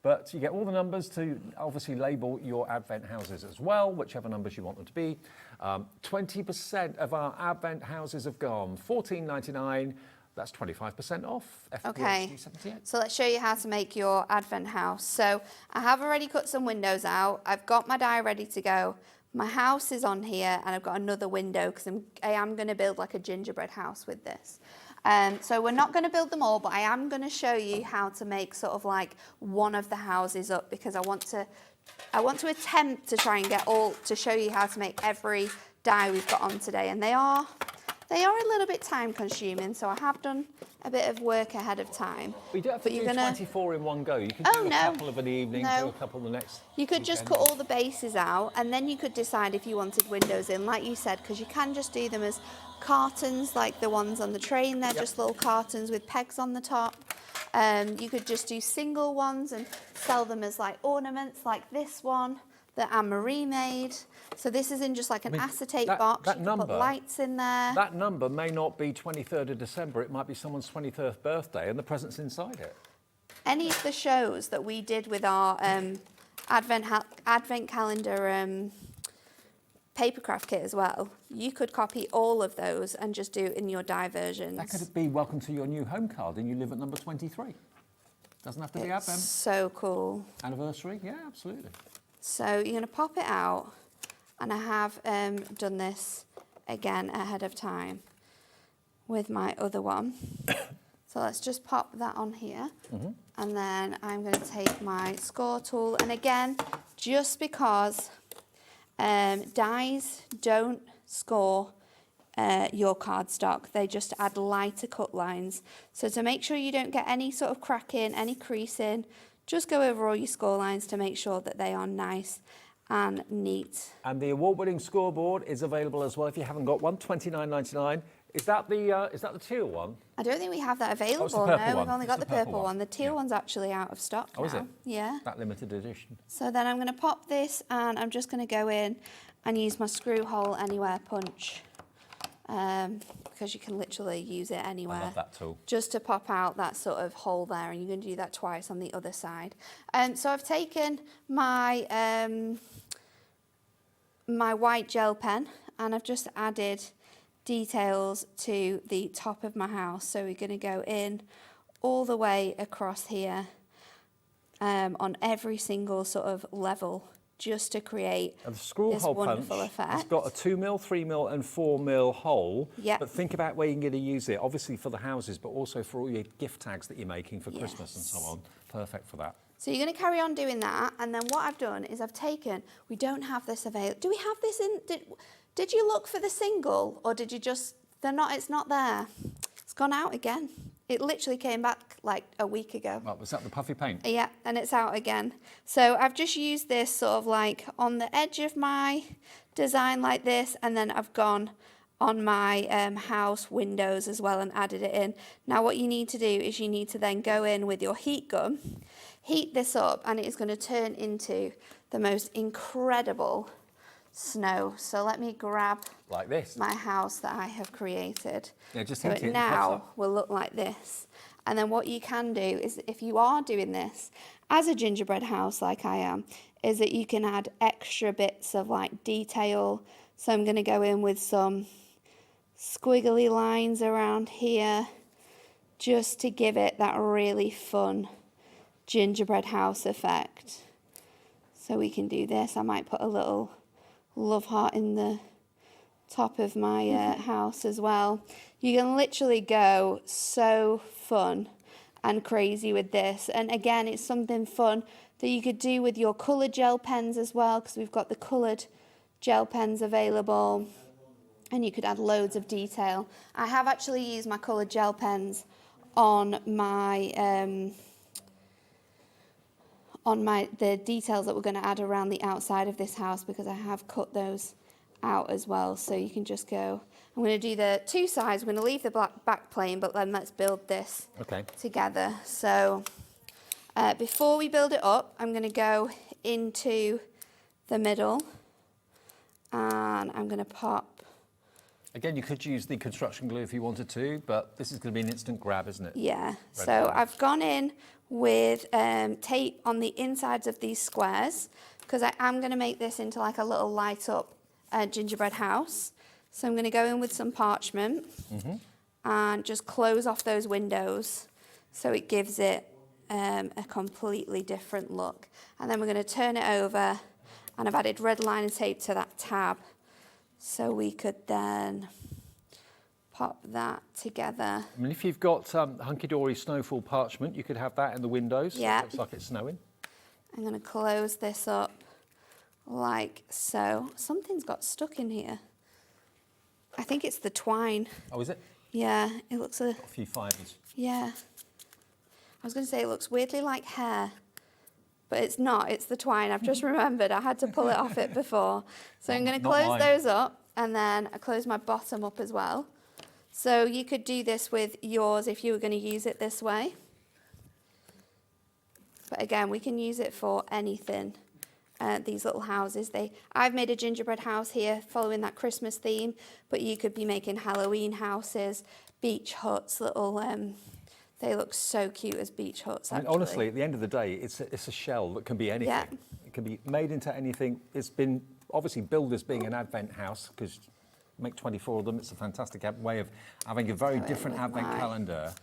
But you get all the numbers to obviously label your Advent houses as well, whichever numbers you want them to be. 20% of our Advent houses have gone. $14.99. That's 25% off. Okay, FBHD78. so let's show you how to make your Advent house. So I have already cut some windows out. I've got my die ready to go. My house is on here, and I've got another window because I am going to build like a gingerbread house with this. So we're not going to build them all, but I am going to show you how to make sort of like one of the houses up, because I want to want to attempt to try and get to show you how to make every die we've got on today, and they are a little bit time consuming, so I have done a bit of work ahead of time. We don't have to do 24 in one go. You can do a couple of an evening, do a couple the next. You could just cut all the bases out, and then you could decide if you wanted windows in, like you said, because you can just do them as cartons, like the ones on the train. They're just little cartons with pegs on the top. You could just do single ones and sell them as like ornaments, like this one that Anne-Marie made. So this is in just like an acetate box. You can put lights in there. That number may not be 23rd of December. It might be someone's 23rd birthday, and the present's inside it. Any of the shows that we did with our advent calendar papercraft kit as well, you could copy all of those and just do it in your die versions. That could be welcome to your new home card, and you live at number 23. Doesn't have to be Advent. So cool. Anniversary, yeah, absolutely. So you're going to pop it out, and I have done this again ahead of time with my other one. So let's just pop that on here, and then I'm going to take my score tool, and again, just because dies don't score your cardstock, they just add lighter cut lines. So to make sure you don't get any sort of cracking, any creasing, just go over all your score lines to make sure that they are nice and neat. And the award-winning scoreboard is available as well if you haven't got one, $29.99. Is that the teal one? I don't think we have that available. Oh, it's the purple no, one. we've only got the purple one. The teal one's actually out of stock now. Oh, is it? Yeah. That limited edition. So then I'm going to pop this, and I'm just going to go in and use my screw hole anywhere punch, because you can literally use it anywhere. I love that tool. Just to pop out that sort of hole there, and you're going to do that twice on the other side. So I've taken my my white gel pen, and I've just added details to the top of my house. So we're going to go in all the way across here on every single sort of level, just to create this wonderful effect. It's got a 2mm, 3mm and 4mm hole. Yep. But think about where you're going to use it, obviously for the houses, but also for all your gift tags that you're making for Christmas and so on. Perfect for that. So you're going to carry on doing that, and then what I've done is I've taken, we don't have this available. Do we have this in, did you look for the single, or did you just, it's not there. It's gone out again. It literally came back like a week ago. Well, was that the puffy paint? Yeah, and it's out again. So I've just used this sort of like on the edge of my design like this, and then I've gone on my house windows as well and added it in. Now what you need to do is you need to then go in with your heat gun, heat this up, and it is going to turn into the most incredible snow. So let me grab like this my house that I have created. Yeah, just so heat it it now will look like this. And then what you can do is, if you are doing this as a gingerbread house like I am, is that you can add extra bits of like detail. So I'm going to go in with some squiggly lines around here, just to give it that really fun gingerbread house effect. So we can do this. I might put a little love heart in the top of my house as well. You can literally go so fun and crazy with this. And again, it's something fun that you could do with your coloured gel pens as well, because we've got the coloured gel pens available, and you could add loads of detail. I have actually used my coloured gel pens on the details that we're going to add around the outside of this house, because I have cut those out as well. So you can just go, I'm going to do the two sides, we're going to leave the back plain, but then let's build this together. So before we build it up, I'm going to go into the middle, and I'm going to pop. Again, you could use the construction glue if you wanted to, but this is going to be an instant grab, isn't it? Yeah, so I've gone in with tape on the insides of these squares, because I am going to make this into like a little light up gingerbread house. So I'm going to go in with some parchment and just close off those windows so it gives it a completely different look. And then we're going to turn it over, and I've added red liner tape to that tab, so we could then pop that together. I mean, if you've got Hunkydory snowfall parchment, you could have that in the windows. Yeah. So it looks like it's snowing. I'm going to close this up like so. Something's got stuck in here. I think it's the twine. Oh, is it? Yeah, it looks a few fibres. Yeah. I was going to say it looks weirdly like hair, but it's not. It's the twine. I've just remembered. I had to pull it off it before. So I'm going to close those up, and then I close my bottom up as well. So you could do this with yours if you were going to use it this way. But again, we can use it for anything. These little houses. I've made a gingerbread house here following that Christmas theme, but you could be making Halloween houses, beach huts, little, they look so cute as beach huts, I mean, honestly, at the end of the day, it's a shell that can be anything. Yeah. It can be made into anything. It's been obviously billed as being an Advent house because make 24 of them. It's a fantastic way of having a very different Advent calendar.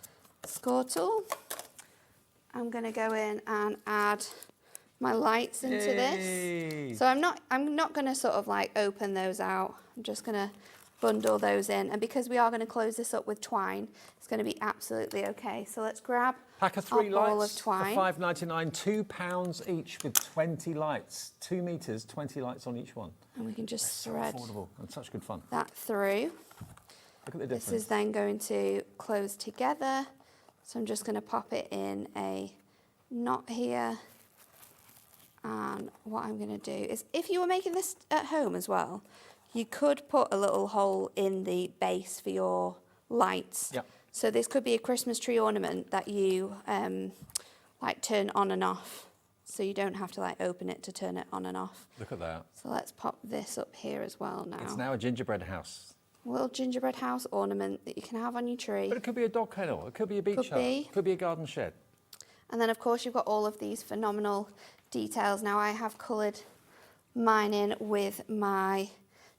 Score tool. I'm going to go in and add my lights into this. So I'm not going to sort of like open those out. I'm just going to bundle those in, and because we are going to close this up with twine, it's going to be absolutely okay. So let's grab Pack of 3 ball lights of twine. for £5.99, £2 each with 20 lights, 2 metres, 20 lights on each one. And we can just So thread affordable and such good fun. that through. Look at the difference. This is then going to close together. So I'm just going to pop it in a knot here. And what I'm going to do is, if you were making this at home as well, you could put a little hole in the base for your lights. Yep. So this could be a Christmas tree ornament that you like turn on and off. So you don't have to like open it to turn it on and off. Look at that. So let's pop this up here as well now. It's now a gingerbread house. A little gingerbread house ornament that you can have on your tree. But it could be a dog kennel, it could be a beach Could hut, be. it could be a garden shed. And then of course you've got all of these phenomenal details. Now I have coloured mine in with my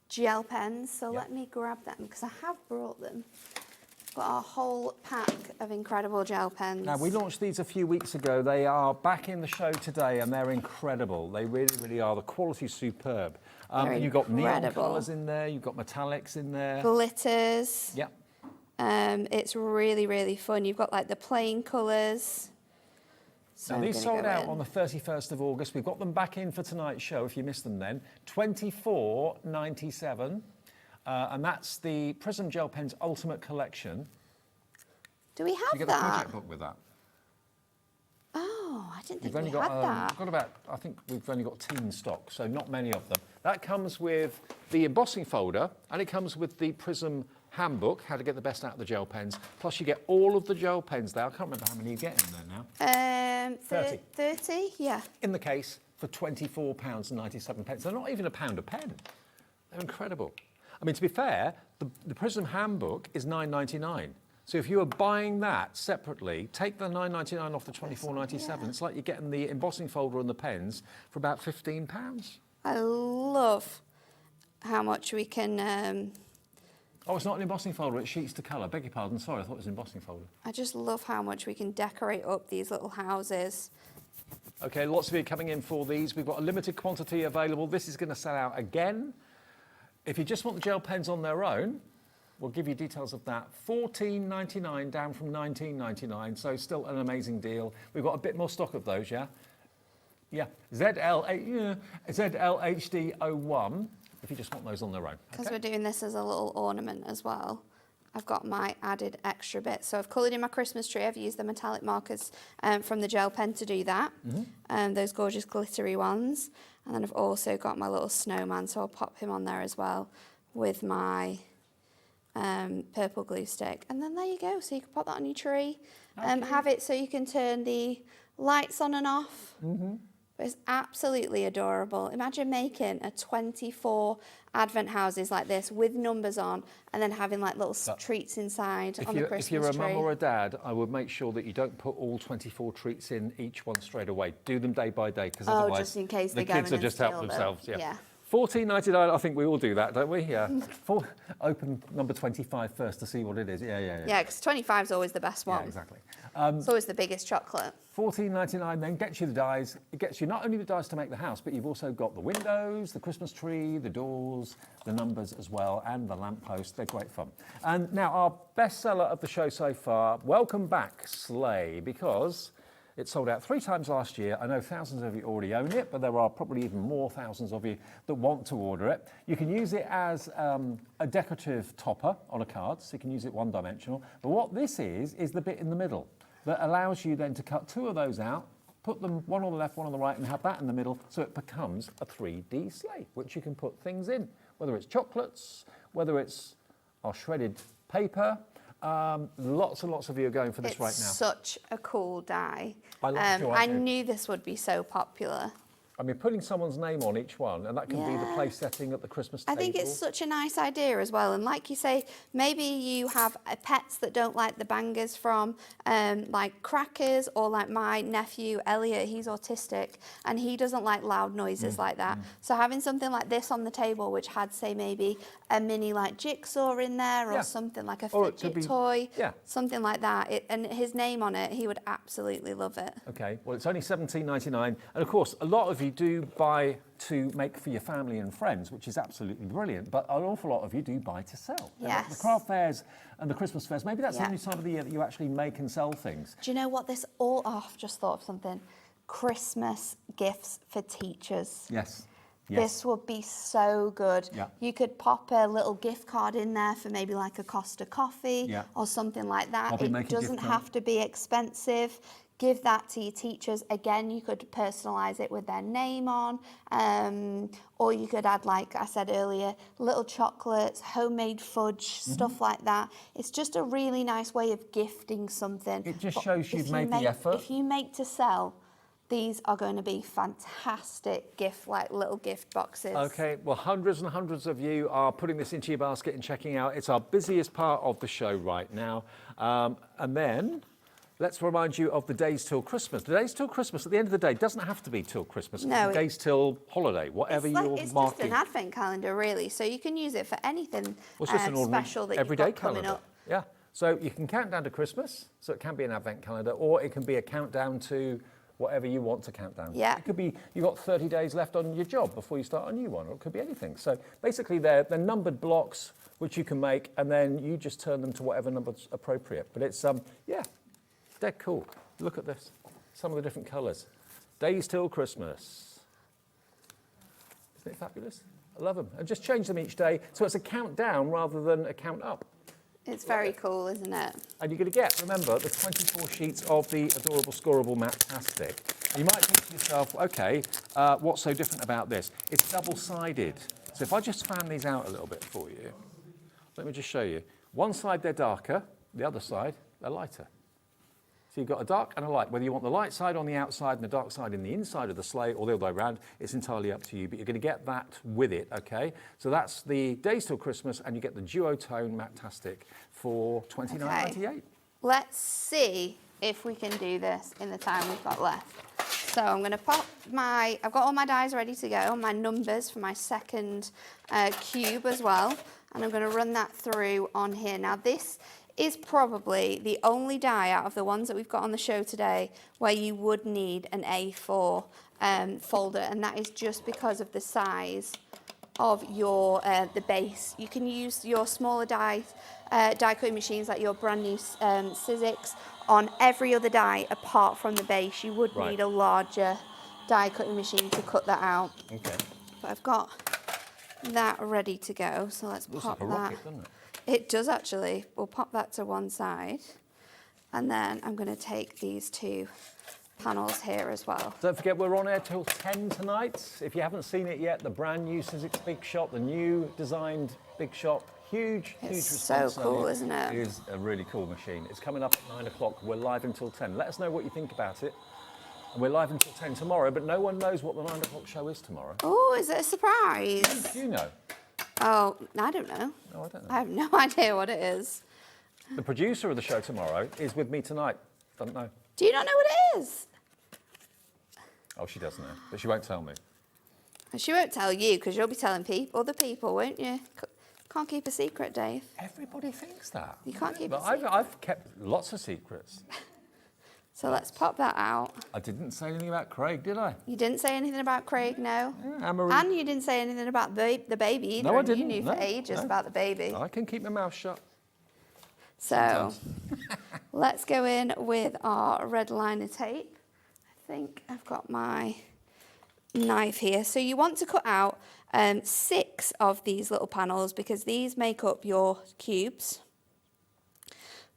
gel pens, so let me grab them because I have brought them. Got a whole pack of incredible gel pens. Now, we launched these a few weeks ago. They are back in the show today and they're incredible. They really, really are. The quality's superb. You've got neon colours in there, you've got metallics in there. Glitters. Yep. It's really, really fun. You've got like the plain colours. So now, I'm these gonna sold go out in. on the 31st of August. We've got them back in for tonight's show, if you missed them then. $24.97. And that's the Prism Gel Pens Ultimate Collection. Do we You have get that? a project book with that. Oh, I didn't think We've only we got, had that. we've got about, I think we've only got 10 stock, so not many of them. That comes with the embossing folder, and it comes with the Prism handbook, how to get the best out of the gel pens. Plus you get all of the gel pens there. I can't remember how many you get in there now. 30, yeah. In the case for £24.97. They're not even a pound a pen. They're incredible. I mean, to be fair, the Prism handbook is £9.99. So if you were buying that separately, take the £9.99 off the £24.97. It's like you're getting the embossing folder and the pens for about £15. I love how much we can... Oh, it's not an embossing folder, it's sheets to colour. Beg your pardon, sorry, I thought it was an embossing folder. I just love how much we can decorate up these little houses. Okay, lots of you coming in for these. We've got a limited quantity available. This is going to sell out again. If you just want the gel pens on their own, we'll give you details of that. $14.99 down from $19.99, so still an amazing deal. We've got a bit more stock of those, yeah? Yeah, ZLHD01, if you just want those on their own. Because we're doing this as a little ornament as well. I've got my added extra bit. So I've coloured in my Christmas tree. I've used the metallic markers from the gel pen to do that. Those gorgeous glittery ones. And then I've also got my little snowman, so I'll pop him on there as well with my purple glue stick. And then there you go. So you can pop that on your tree. Have it so you can turn the lights on and off. But it's absolutely adorable. Imagine making a 24 Advent houses like this with numbers on and then having like little treats inside on the Christmas If you're a tree. mum or a dad, I would make sure that you don't put all 24 treats in each one straight away. Do them day by day, because otherwise just in case the they go kids in will and just help steal them. themselves. Yeah. $14.99, I think we all do that, don't we? Yeah. Open number 25 first to see what it is. Yeah, because 25 is always the best one. Yeah, exactly. It's always the biggest chocolate. $14.99 then gets you the dies. It gets you not only the dies to make the house, but you've also got the windows, the Christmas tree, the doors, the numbers as well, and the lamppost. They're great fun. And now our bestseller of the show so far, welcome back, Sleigh, because It sold out 3 times last year. I know thousands of you already own it, but there are probably even more thousands of you that want to order it. You can use it as a decorative topper on a card, so you can use it one-dimensional. But what this is the bit in the middle that allows you then to cut 2 of those out, put them one on the left, one on the right, and have that in the middle, so it becomes a 3D sleigh, which you can put things in, whether it's chocolates, whether it's our shredded paper. Lots and lots of you are going for this right now. It's such a cool die. I knew this would be so popular. I mean, putting someone's name on each one, and that can be the place setting at the Christmas table. I think it's such a nice idea as well. And like you say, maybe you have pets that don't like the bangers from like crackers, or like my nephew Elliot, he's autistic and he doesn't like loud noises like that. So having something like this on the table, which had, say, maybe a mini like jigsaw in there, or something like a fidget toy, something like that, and his name on it, he would absolutely love it. Okay, well, it's only $17.99, and of course, a lot of you do buy to make for your family and friends, which is absolutely brilliant, but an awful lot of you do buy to sell. Yes. The craft fairs and the Christmas fairs, maybe that's the only time of the year that you actually make and sell things. Do you know what this all, I've just thought of something. Christmas gifts for teachers. Yes. This would be so good. Yeah. You could pop a little gift card in there for maybe like a Costa coffee or something like that. Hobby It maker doesn't gift card. have to be expensive. Give that to your teachers. Again, you could personalise it with their name on, or you could add, like I said earlier, little chocolates, homemade fudge, stuff like that. It's just a really nice way of gifting something. It just But shows you've made the effort. If you make to sell, these are going to be fantastic little gift boxes. Okay, well, hundreds and hundreds of you are putting this into your basket and checking out. It's our busiest part of the show right now. And then let's remind you of the days till Christmas. The days till Christmas, at the end of the day, doesn't have to be till Christmas. No, The days till holiday, whatever you're it's marking. just an advent calendar, really. So you can use it for anything Well, it's just an ordinary special that you've everyday got coming calendar. up. Yeah, so you can count down to Christmas, so it can be an advent calendar, or it can be a countdown to whatever you want to count down. Yeah. It could be you've got 30 days left on your job before you start a new one, or it could be anything. So basically they're numbered blocks which you can make, and then you just turn them to whatever number's appropriate. But it's, they're cool. Look at this, some of the different colours. Days till Christmas. Isn't it fabulous? I love them. And just change them each day, so it's a countdown rather than a count up. It's very cool, isn't it? And you're going to get, remember, the 24 sheets of the adorable scoreable Matastic. You might think to yourself, okay, what's so different about this? It's double-sided. So if I just fan these out a little bit for you, let me just show you. One side they're darker, the other side they're lighter. So you've got a dark and a light. Whether you want the light side on the outside and the dark side in the inside of the sleigh, or the other way around, it's entirely up to you. But you're going to get that with it, okay? So that's the days till Christmas, and you get the duotone Matastic for $29.98. Let's see if we can do this in the time we've got left. So I'm going to pop I've got all my dies ready to go, my numbers for my second cube as well. And I'm going to run that through on here. Now this is probably the only die out of the ones that we've got on the show today where you would need an A4 folder, and that is just because of the size of your the base. You can use your smaller die cutting machines like your brand new Sizzix on every other die apart from the base. You would need a larger die cutting machine to cut that out. Okay. But I've got that ready to go, so let's Looks pop like a that. rocket, doesn't it? It does actually. We'll pop that to one side. And then I'm going to take these two panels here as well. Don't forget we're on air till 10 tonight. If you haven't seen it yet, the brand new Sizzix Big Shot, the new designed Big Shot, huge so response. cool, isn't it? It is a really cool machine. It's coming up at 9 o'clock. We're live until 10. Let us know what you think about it. And we're live until 10 tomorrow, but no one knows what the 9 o'clock show is tomorrow. Oh, is it a surprise? Do you know? Oh, I don't know. No, I don't know. I have no idea what it is. The producer of the show tomorrow is with me tonight. Don't know. Do you not know what it is? Oh, she does know, but she won't tell me. She won't tell you because you'll be telling other people, won't you? Can't keep a secret, Dave. Everybody thinks that. You can't keep a But secret. I've kept lots of secrets. So let's pop that out. I didn't say anything about Craig, did I? You didn't say anything about Craig, no. Yeah, Anne-Marie. And you didn't say anything about the baby either. No, I and didn't. You knew No, for ages no. about the baby. I can keep my mouth shut. So let's go in with our red liner tape. think I've got my knife here. So you want to cut out 6 of these little panels because these make up your cubes.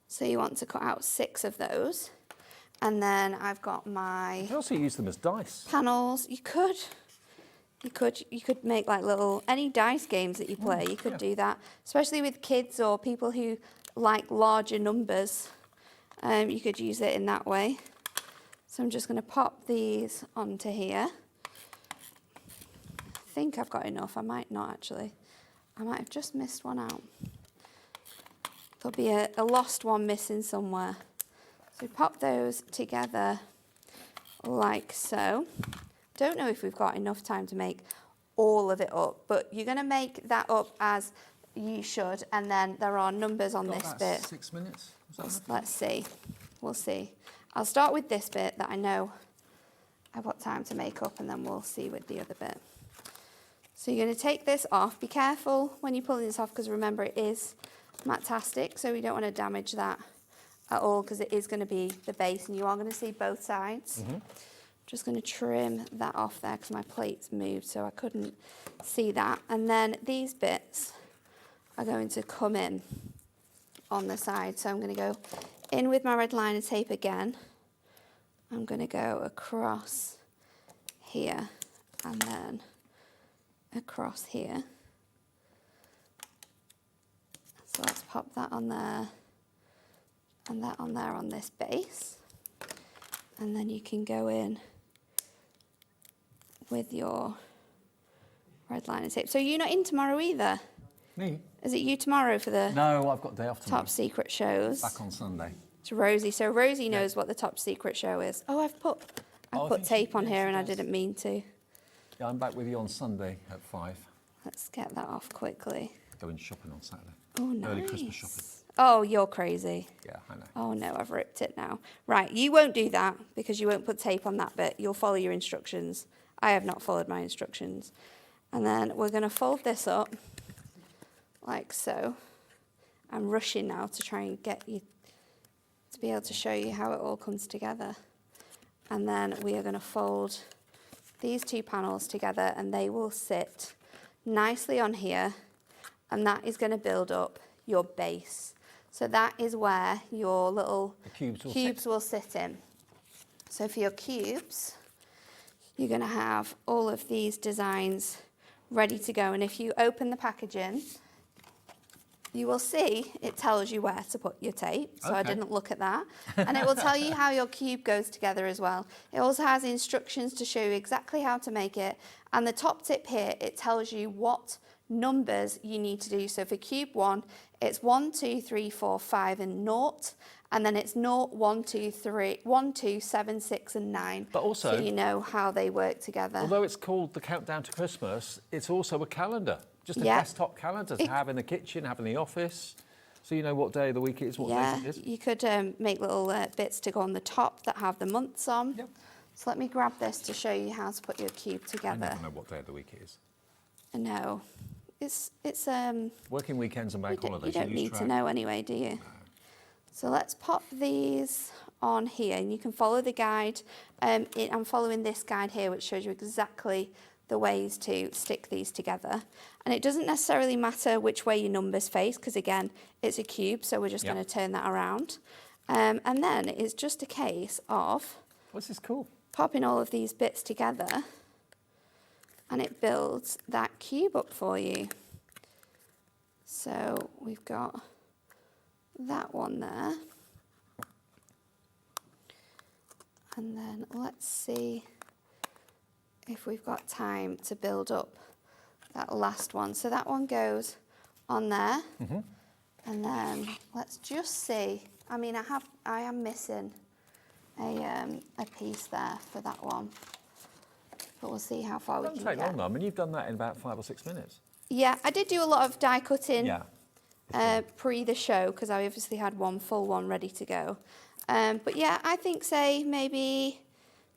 So you want to cut out 6 of those. And then I've got my... You can also use them as dice. Panels. You could make like little, any dice games that you play, you could do that. Especially with kids or people who like larger numbers. You could use it in that way. So I'm just going to pop these onto here. I think I've got enough. I might not actually. I might have just missed one out. There'll be a lost one missing somewhere. So we pop those together like so. Don't know if we've got enough time to make all of it up, but you're going to make that up as you should, and then there are numbers on this bit. 6 minutes? Let's see. We'll see. I'll start with this bit that I know I've got time to make up, and then we'll see with the other bit. So you're going to take this off. Be careful when you're pulling this off, because remember it is matte-tastic, so we don't want to damage that at all, because it is going to be the base, and you are going to see both sides. Just going to trim that off there because my plate's moved, so I couldn't see that. And then these bits are going to come in on the side. So I'm going to go in with my red liner tape again. I'm going to go across here and then across here. So let's pop that on there and that on there on this base. And then you can go in with your red liner tape. So you're not in tomorrow either? Me? Is it you tomorrow for the No, I've got day off tomorrow. top secret shows? Back on Sunday. To Rosie. So Rosie knows what the top secret show is. Oh, I've put tape on here and I didn't mean to. Yeah, I'm back with you on Sunday at 5. Let's get that off quickly. Going shopping on Saturday. Oh, nice. Early Christmas shopping. Oh, you're crazy. Yeah, I know. Oh no, I've ripped it now. Right, you won't do that because you won't put tape on that bit. You'll follow your instructions. I have not followed my instructions. And then we're going to fold this up like so. I'm rushing now to try and get you to be able to show you how it all comes together. And then we are going to fold these 2 panels together and they will sit nicely on here, and that is going to build up your base. So that is where your little cubes will sit in. So for your cubes, you're going to have all of these designs ready to go. And if you open the packaging, you will see it tells you where to put your tape. So I didn't look at that. And it will tell you how your cube goes together as well. It also has instructions to show you exactly how to make it. And the top tip here, it tells you what numbers you need to do. So for cube 1, it's 1, 2, 3, 4, 5 and 0. And then it's 0, 1, 2, 3, 1, 2, 7, 6 and 9. But also, so you know how they work together. Although it's called the Countdown to Christmas, it's also a calendar. Just a desktop calendar to have in the kitchen, have in the office. So you know what day of the week it is, what date it is. You could make little bits to go on the top that have the months on. Yep. So let me grab this to show you how to put your cube together. I never know what day of the week it is. No. It's working weekends and bank holidays. You don't need to know anyway, do you? No. So let's pop these on here, and you can follow the guide. I'm following this guide here, which shows you exactly the ways to stick these together. And it doesn't necessarily matter which way your numbers face, because again, it's a cube, so we're just going to turn that around. And then it's just a case of this is cool. Popping all of these bits together, and it builds that cube up for you. So we've got that one there. And then let's see if we've got time to build up that last one. So that one goes on there. And then let's just see. I mean, I am missing a piece there for that one. But we'll see how far we can get. It doesn't take long though. I mean, you've done that in about 5 or 6 minutes. Yeah, I did do a lot of die cutting pre the show, because I obviously had one full one ready to go. But yeah, I think say maybe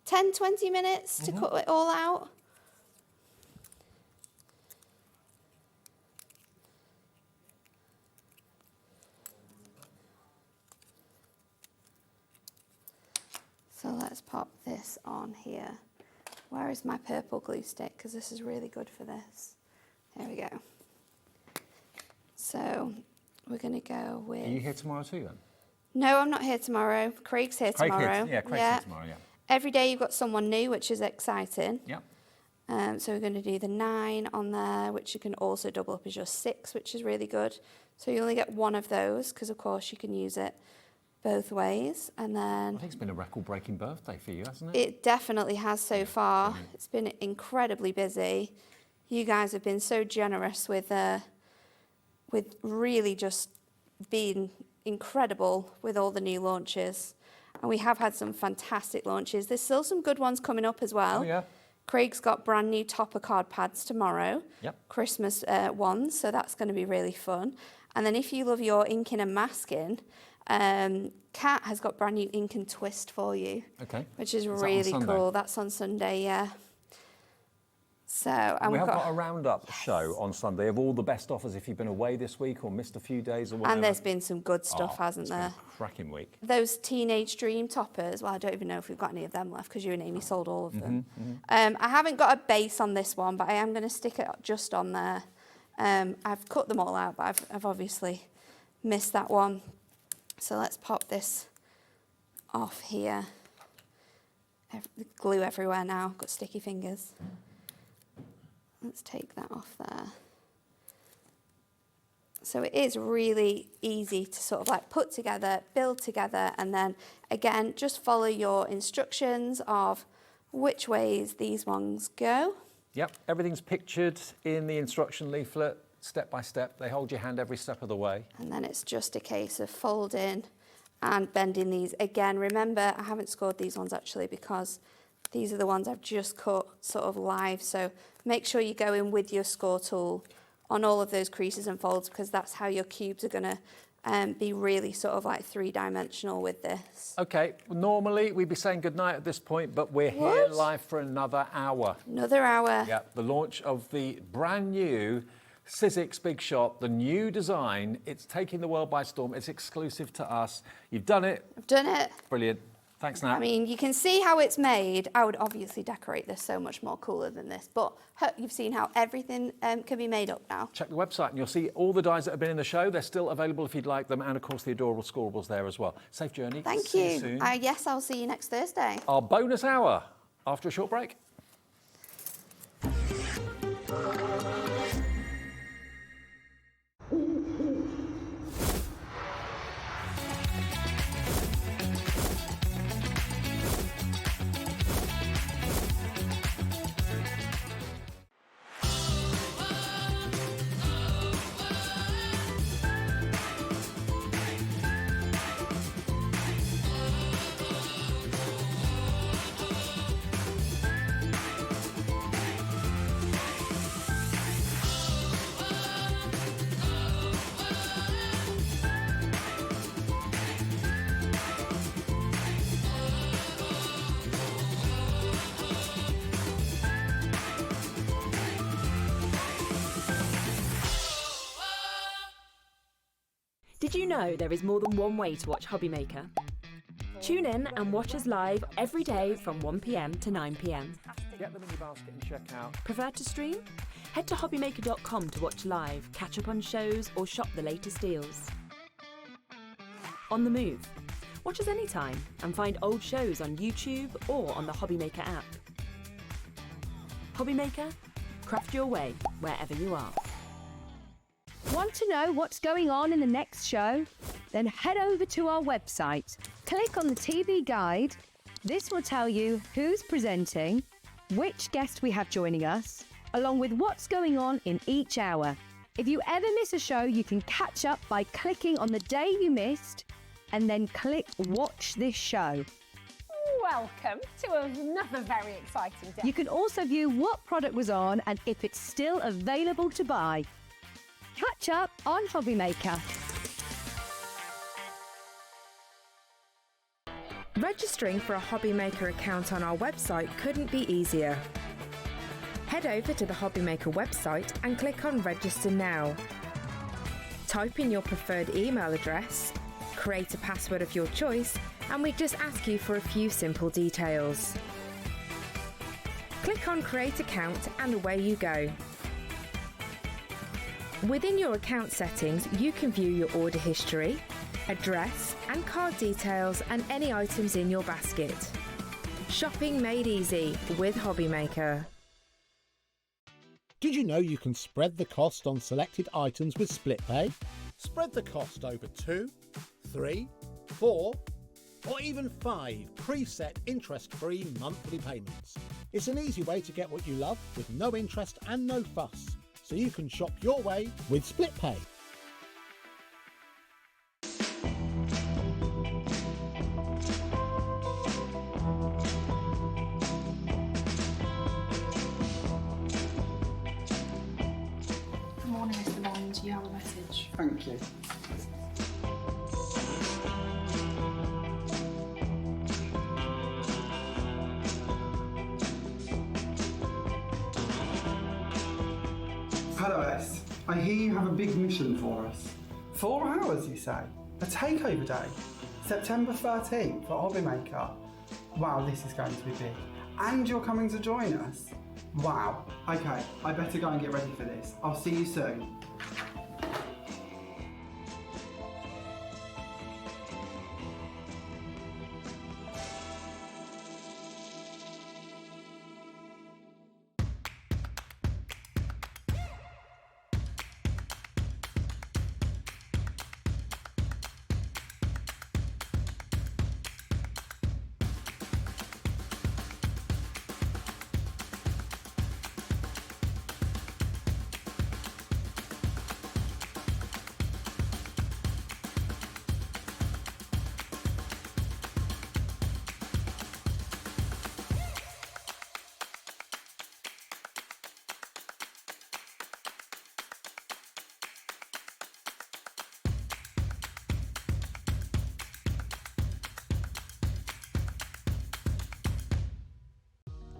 10, 20 minutes to cut it all out. So let's pop this on here. Where is my purple glue stick? Because this is really good for this. There we go. So we're going to go with... Are you here tomorrow too then? No, I'm not here tomorrow. Craig's here tomorrow. Craig's here tomorrow, yeah. Every day you've got someone new, which is exciting. Yep. So we're going to do the 9 on there, which you can also double up as your 6, which is really good. So you only get one of those, because of course you can use it both ways. And then... I think it's been a record-breaking birthday for you, hasn't it? It definitely has so far. It's been incredibly busy. You guys have been so generous with really just being incredible with all the new launches. And we have had some fantastic launches. There's still some good ones coming up as well. Oh, yeah. Craig's got brand new topper card pads tomorrow. Yep. Christmas ones, so that's going to be really fun. And then if you love your inking and masking, Kat has got brand new ink and twist for you. Okay. Which is really cool. That's on Sunday, yeah. So, and we have got a roundup show on Sunday of all the best offers if you've been away this week or missed a few days or whatever. And there's been some good stuff, hasn't there? Been a cracking week. Those Teenage Dream toppers, well, I don't even know if we've got any of them left because you and Amy sold all of them. I haven't got a base on this one, but I am going to stick it just on there. I've cut them all out, but I've obviously missed that one. So let's pop this off here. Glue everywhere now, got sticky fingers. Let's take that off there. So it is really easy to sort of like put together, build together, and then again, just follow your instructions of which ways these ones go. Yep, everything's pictured in the instruction leaflet, step by step. They hold your hand every step of the way. And then it's just a case of folding and bending these. Again, remember, I haven't scored these ones actually because these are the ones I've just cut sort of live. So make sure you go in with your score tool on all of those creases and folds because that's how your cubes are going to be really sort of like 3-dimensional with this. Okay, normally we'd be saying goodnight at this point, but we're here live for another hour. Another hour. Yeah, the launch of the brand new Sizzix Big Shot, the new design. It's taking the world by storm. It's exclusive to us. You've done it. I've done it. Brilliant. Thanks, Nat. I mean, you can see how it's made. I would obviously decorate this so much more cooler than this, but you've seen how everything can be made up now. Check the website and you'll see all the dies that have been in the show. They're still available if you'd like them, and of course the adorable scorables there as well. Safe journey. Thank See you. you soon. Yes, I'll see you next Thursday. Our bonus hour after a short break. Did you know there is more than one way to watch Hobby Maker? Tune in and watch us live every day from 1 p.m. to 9 p.m. Get them in your basket and check out. Prefer to stream? Head to hobbymaker.com to watch live, catch up on shows, or shop the latest deals. On the move. Watch us anytime and find old shows on YouTube or on the Hobby Maker app. Hobby Maker, craft your way wherever you are. Want to know what's going on in the next show? Then head over to our website. Click on the TV guide. This will tell you who's presenting, which guest we have joining us, along with what's going on in each hour. If you ever miss a show, you can catch up by clicking on the day you missed and then click Watch This Show. Welcome to another very exciting day. You can also view what product was on and if it's still available to buy. Catch up on Hobby Maker. Registering for a Hobby Maker account on our website couldn't be easier. Head over to the Hobby Maker website and click on Register Now. Type in your preferred email address, create a password of your choice, and we just ask you for a few simple details. Click on Create Account and away you go. Within your account settings, you can view your order history, address and card details and any items in your basket. Shopping made easy with Hobbymaker. Did you know you can spread the cost on selected items with split pay? Spread the cost over 2, 3, 4, or even 5 preset interest-free monthly payments. It's an easy way to get what you love with no interest and no fuss, so you can shop your way with split pay. Good morning, Mr. Bond. You have a message. Thank you. Hello S, I hear you have a big mission for us. 4 hours you say? A takeover day? September 13th for Hobbymaker. Wow, this is going to be big. And you're coming to join us? Wow. Okay, I better go and get ready for this. I'll see you soon.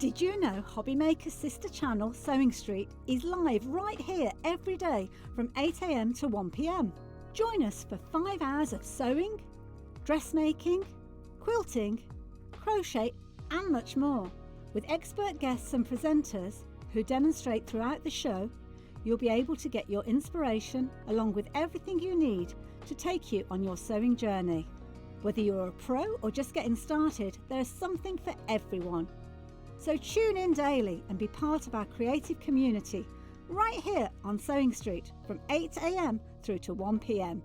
Did you know Hobbymaker's sister channel, Sewing Street, is live right here every day from 8 AM to 1 PM? Join us for 5 hours of sewing, dressmaking, quilting, crochet and much more. With expert guests and presenters who demonstrate throughout the show, you'll be able to get your inspiration along with everything you need to take you on your sewing journey. Whether you're a pro or just getting started, there is something for everyone. So tune in daily and be part of our creative community right here on Sewing Street from 8 AM through to 1 PM.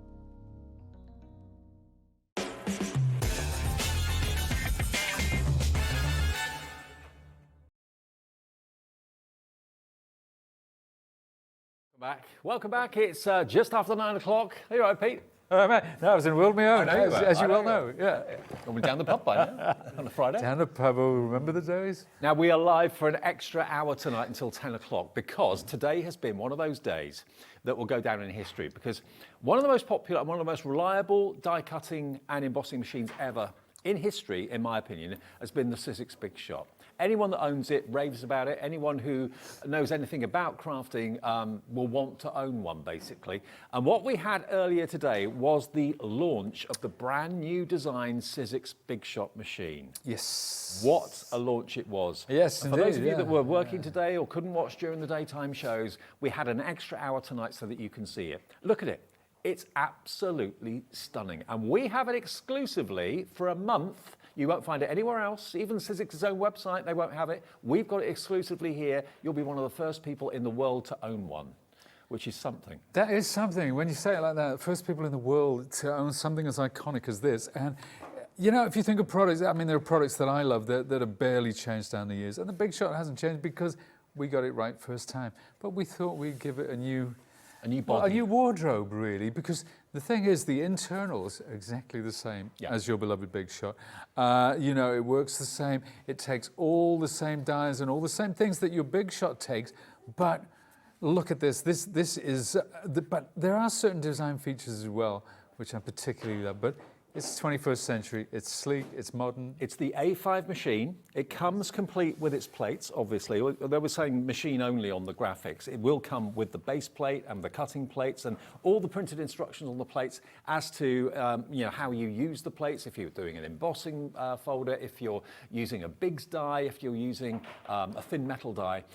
Welcome back. It's just after 9 o'clock. Are you all right, Pete? No, I was in World my own, as you well know. Yeah. We're down the pub by now on a Friday. Down the pub, oh, remember the days? Now, we are live for an extra hour tonight until 10 o'clock because today has been one of those days that will go down in history because one of the most popular and one of the most reliable die cutting and embossing machines ever in history, in my opinion, has been the Sizzix Big Shot. Anyone that owns it raves about it. Anyone who knows anything about crafting will want to own one, basically. And what we had earlier today was the launch of the brand new design Sizzix Big Shot Machine. Yes. What a launch it was. Yes, and for those of you that were working today or couldn't watch during the daytime shows, we had an extra hour tonight so that you can see it. Look at it. It's absolutely stunning. And we have it exclusively for a month. You won't find it anywhere else. Even Sizzix's own website, they won't have it. We've got it exclusively here. You'll be one of the first people in the world to own one, which is something. That is something. When you say it like that, first people in the world to own something as iconic as this. And, you know, if you think of products, I mean, there are products that I love that have barely changed down the years. And the Big Shot hasn't changed because we got it right first time. But we thought we'd give it a new wardrobe, really, because the thing is, the internals are exactly the same as your beloved Big Shot. You know, it works the same. It takes all the same dies and all the same things that your Big Shot takes. But look at this. This is. But there are certain design features as well, which I particularly love. But It's 21st century, it's sleek, it's modern. It's the A5 machine. It comes complete with its plates, obviously. They were saying machine only on the graphics. It will come with the base plate and the cutting plates and all the printed instructions on the plates as to how you use the plates, if you're doing an embossing folder, if you're using a Biggs die, if you're using a thin metal die.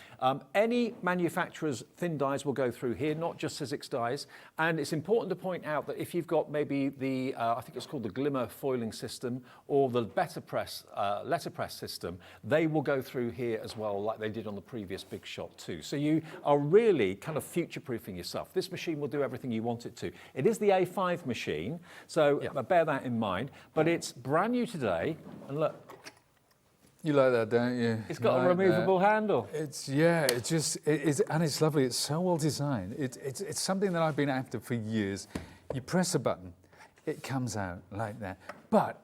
Any manufacturer's thin dies will go through here, not just Sizzix dies. And it's important to point out that if you've got maybe the, I think it's called the Glimmer foiling system or the letterpress system, they will go through here as well, like they did on the previous Big Shot too. So you are really kind of future-proofing yourself. This machine will do everything you want it to. It is the A5 machine, so bear that in mind. But it's brand new today, and look. You like that, don't you? It's got a removable handle. It's and it's lovely. It's so well designed. It's something that I've been after for years. You press a button, it comes out like that. But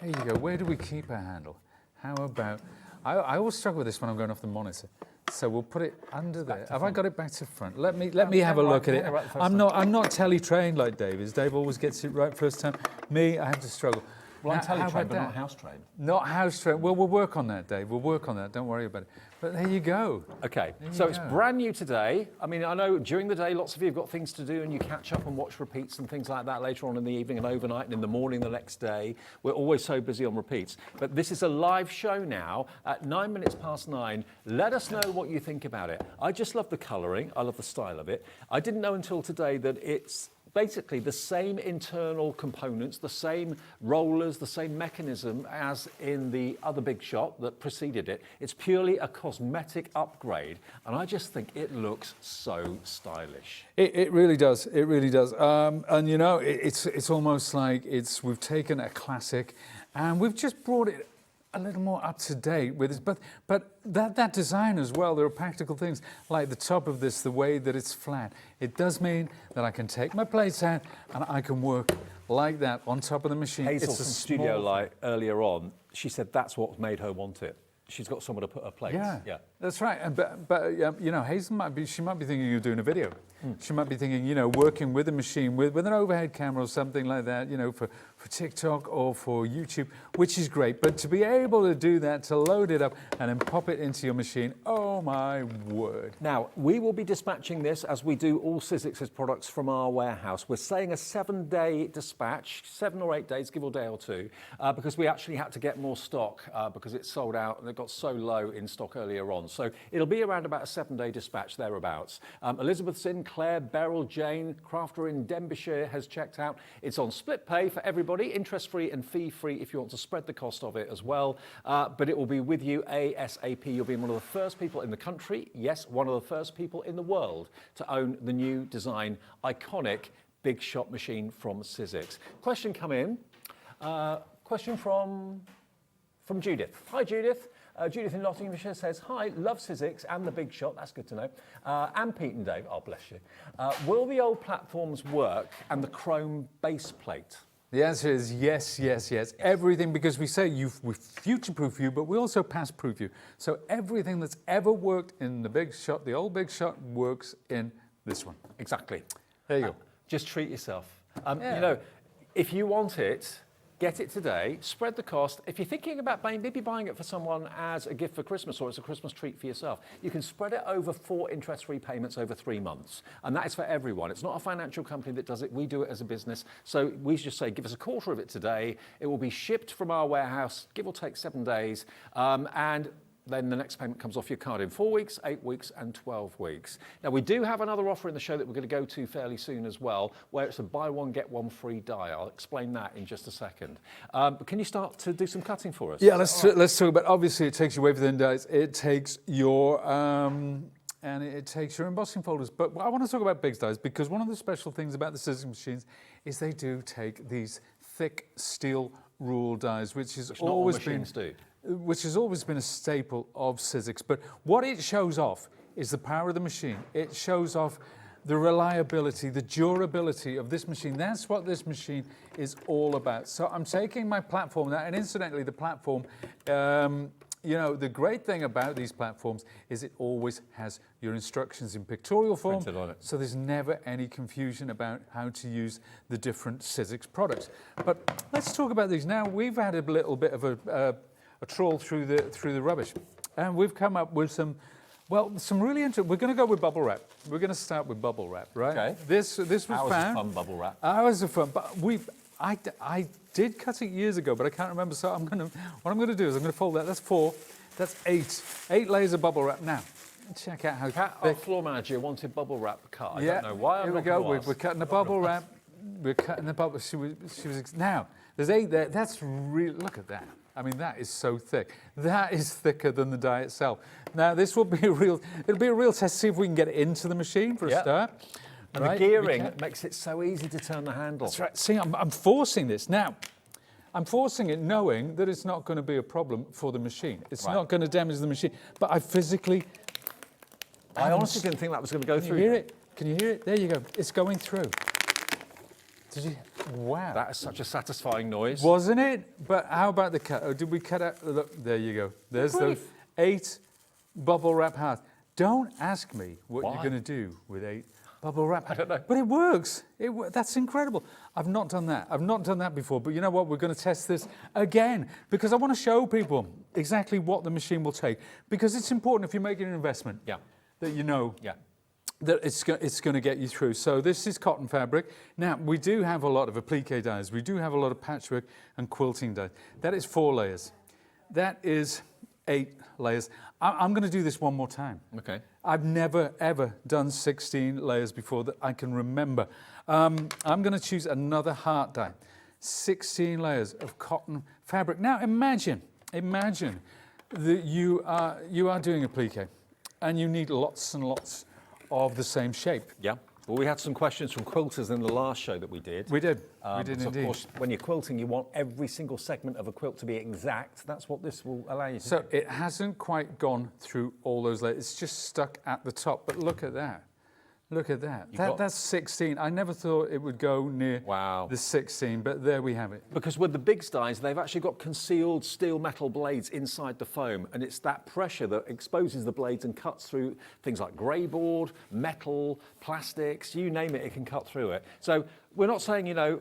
there you go. Where do we keep our handle? How about? I always struggle with this when I'm going off the monitor. So we'll put it under there. Have I got it back to front? Let me have a look at it. I'm not telly trained like Dave is. Dave always gets it right first time. Me, I have to struggle. Well, I'm telly trained, but not house trained. Not house trained. Well, we'll work on that, Dave. We'll work on that. Don't worry about it. But there you go. Okay, so it's brand new today. I mean, I know during the day, lots of you have got things to do and you catch up and watch repeats and things like that later on in the evening and overnight and in the morning the next day. We're always so busy on repeats. But this is a live show now at 9:09. Let us know what you think about it. I just love the colouring. I love the style of it. I didn't know until today that it's basically the same internal components, the same rollers, the same mechanism as in the other Big Shot that preceded it. It's purely a cosmetic upgrade, and I just think it looks so stylish. It really does. It really does. And you know, it's almost like we've taken a classic, and we've just brought it a little more up to date with this, but that design as well. There are practical things like the top of this, the way that it's flat. It does mean that I can take my plates out and I can work like that on top of the machine. Hazel from Studio Light earlier on, she said that's what made her want it. She's got somewhere to put her plates. Yeah, that's right. And but you know, Hazel might be thinking of doing a video. She might be thinking, you know, working with a machine with an overhead camera or something like that, you know, for TikTok or for YouTube, which is great. But to be able to do that, to load it up and then pop it into your machine, oh my word. Now, we will be dispatching this as we do all Sizzix's products from our warehouse. We're saying a 7-day dispatch, 7 or 8 days, give or a day or two, because we actually had to get more stock because it sold out and it got so low in stock earlier on. So it'll be around about a 7-day dispatch thereabouts. Elizabeth's in, Claire, Beryl, Jane, Crafter in Denbighshire has checked out. It's on split pay for everybody, interest-free and fee-free if you want to spread the cost of it as well. But it will be with you ASAP. You'll be one of the first people in the country, yes, one of the first people in the world to own the new design, iconic Big Shot machine from Sizzix. Question come in. Question from Judith. Hi, Judith. Judith in Nottinghamshire says, hi, love Sizzix and the Big Shot, that's good to know, and Pete and Dave, oh bless you. Will the old platforms work and the chrome base plate? The answer is yes, yes, yes. Everything, because we say we future-proof you, but we also past-proof you. So everything that's ever worked in the Big Shot, the old Big Shot, works in this one. Exactly. There you go. Just treat yourself. You know, if you want it, get it today, spread the cost. If you're thinking about maybe buying it for someone as a gift for Christmas or as a Christmas treat for yourself, you can spread it over 4 interest-free payments over 3 months. And that is for everyone. It's not a financial company that does it. We do it as a business. So we just say, give us a quarter of it today. It will be shipped from our warehouse, give or take 7 days. And then the next payment comes off your card in 4 weeks, 8 weeks, and 12 weeks. Now, we do have another offer in the show that we're going to go to fairly soon as well, where it's a buy one, get one free die. I'll explain that in just a second. But can you start to do some cutting for us? Yeah, let's talk about, obviously, it takes your wafer thin dies, it takes your, and it takes your embossing folders. But I want to talk about Biggs dies, because one of the special things about the Sizzix machines is they do take these thick steel rule dies, which has always been a staple of Sizzix. But what it shows off is the power of the machine. It shows off the reliability, the durability of this machine. That's what this machine is all about. So I'm taking my platform now, and incidentally, the platform, you know, the great thing about these platforms is it always has your instructions in pictorial form, Printed on it. so there's never any confusion about how to use the different Sizzix products. But let's talk about these now. We've had a little bit of a trawl through the rubbish, and we've come up with some really interesting. We're going to go with bubble wrap. We're going to start with bubble wrap, right? Okay. This was Hours found. of fun bubble wrap. Hours of fun, but I did cut it years ago, but I can't remember. So what I'm gonna do is I'm gonna fold that. That's 4. That's 8 layers of bubble wrap. Now, check out how Kat, our floor manager, wanted bubble wrap cut. I don't know why. Here we go. We're cutting the bubble wrap. We're cutting the bubble. She was. Now there's 8 there. That's really. Look at that. I mean, that is so thick. That is thicker than the die itself. Now this will be a real. It'll be a real test. See if we can get it into the machine for a start. And right, the gearing makes it so easy to turn the handle. That's right. See, I'm forcing this. Now, I'm forcing it knowing that it's not going to be a problem for the machine. It's not going to damage the machine. But I physically... I honestly didn't think that was going to go through. Can you hear it? Can you hear it? There you go. It's going through. Did you? Wow. That is such a satisfying noise. Wasn't it? But how about the cut? Oh, did we cut out? Look, there you go. There's those 8 bubble wrap hearts. Don't ask me what you're going to do with 8 bubble wrap. I don't know. But it works. That's incredible. I've not done that. I've not done that before. But you know what? We're going to test this again because I want to show people exactly what the machine will take. Because it's important if you're making an investment that you know that it's going to get you through. So this is cotton fabric. Now, we do have a lot of applique dyes. We do have a lot of patchwork and quilting dyes. That is 4 layers. That is 8 layers. I'm going to do this one more time. Okay. I've never, ever done 16 layers before that I can remember. I'm going to choose another heart dye. 16 layers of cotton fabric. Now, imagine that you are doing applique and you need lots and lots of the same shape. Yeah. Well, we had some questions from quilters in the last show that we did. We did. We did so indeed. Of course, when you're quilting, you want every single segment of a quilt to be exact. That's what this will allow you to do. So it hasn't quite gone through all those layers. It's just stuck at the top. But look at that. Look at that. That's 16. I never thought it would go near the 16, but there we have it. Because with the big dyes, they've actually got concealed steel metal blades inside the foam, and it's that pressure that exposes the blades and cuts through things like grey board, metal, plastics, you name it, it can cut through it. So we're not saying, you know,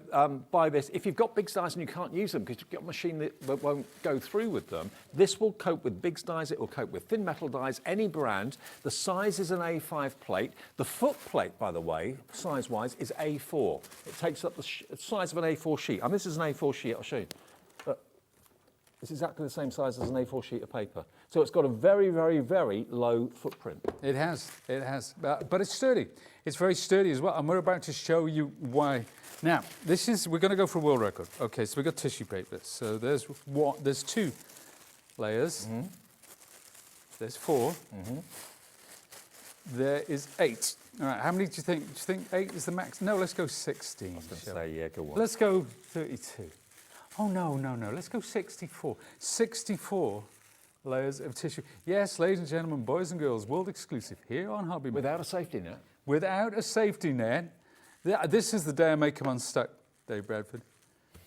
buy this. If you've got big dyes and you can't use them because you've got a machine that won't go through with them, this will cope with big dyes, it will cope with thin metal dyes, any brand. The size is an A5 plate. The foot plate, by the way, size-wise, is A4. It takes up the size of an A4 sheet. And this is an A4 sheet, I'll show you. But it's exactly the same size as an A4 sheet of paper. So it's got a very, very, very low footprint. It has. But it's sturdy. It's very sturdy as well. And we're about to show you why. Now, we're going to go for a world record. Okay, so we've got tissue paper. So there's 2 layers. Mm-hmm. There's 4. Mm-hmm. There is 8. All right, how many do you think? Do you think 8 is the max? No, let's go 16. I was going to say, yeah, go on. Let's go 32. Oh, no. Let's go 64. 64 layers of tissue. Yes, ladies and gentlemen, boys and girls, world exclusive here on Hobby. Without a safety net? Without a safety net. This is the day I may come unstuck, Dave Bradford.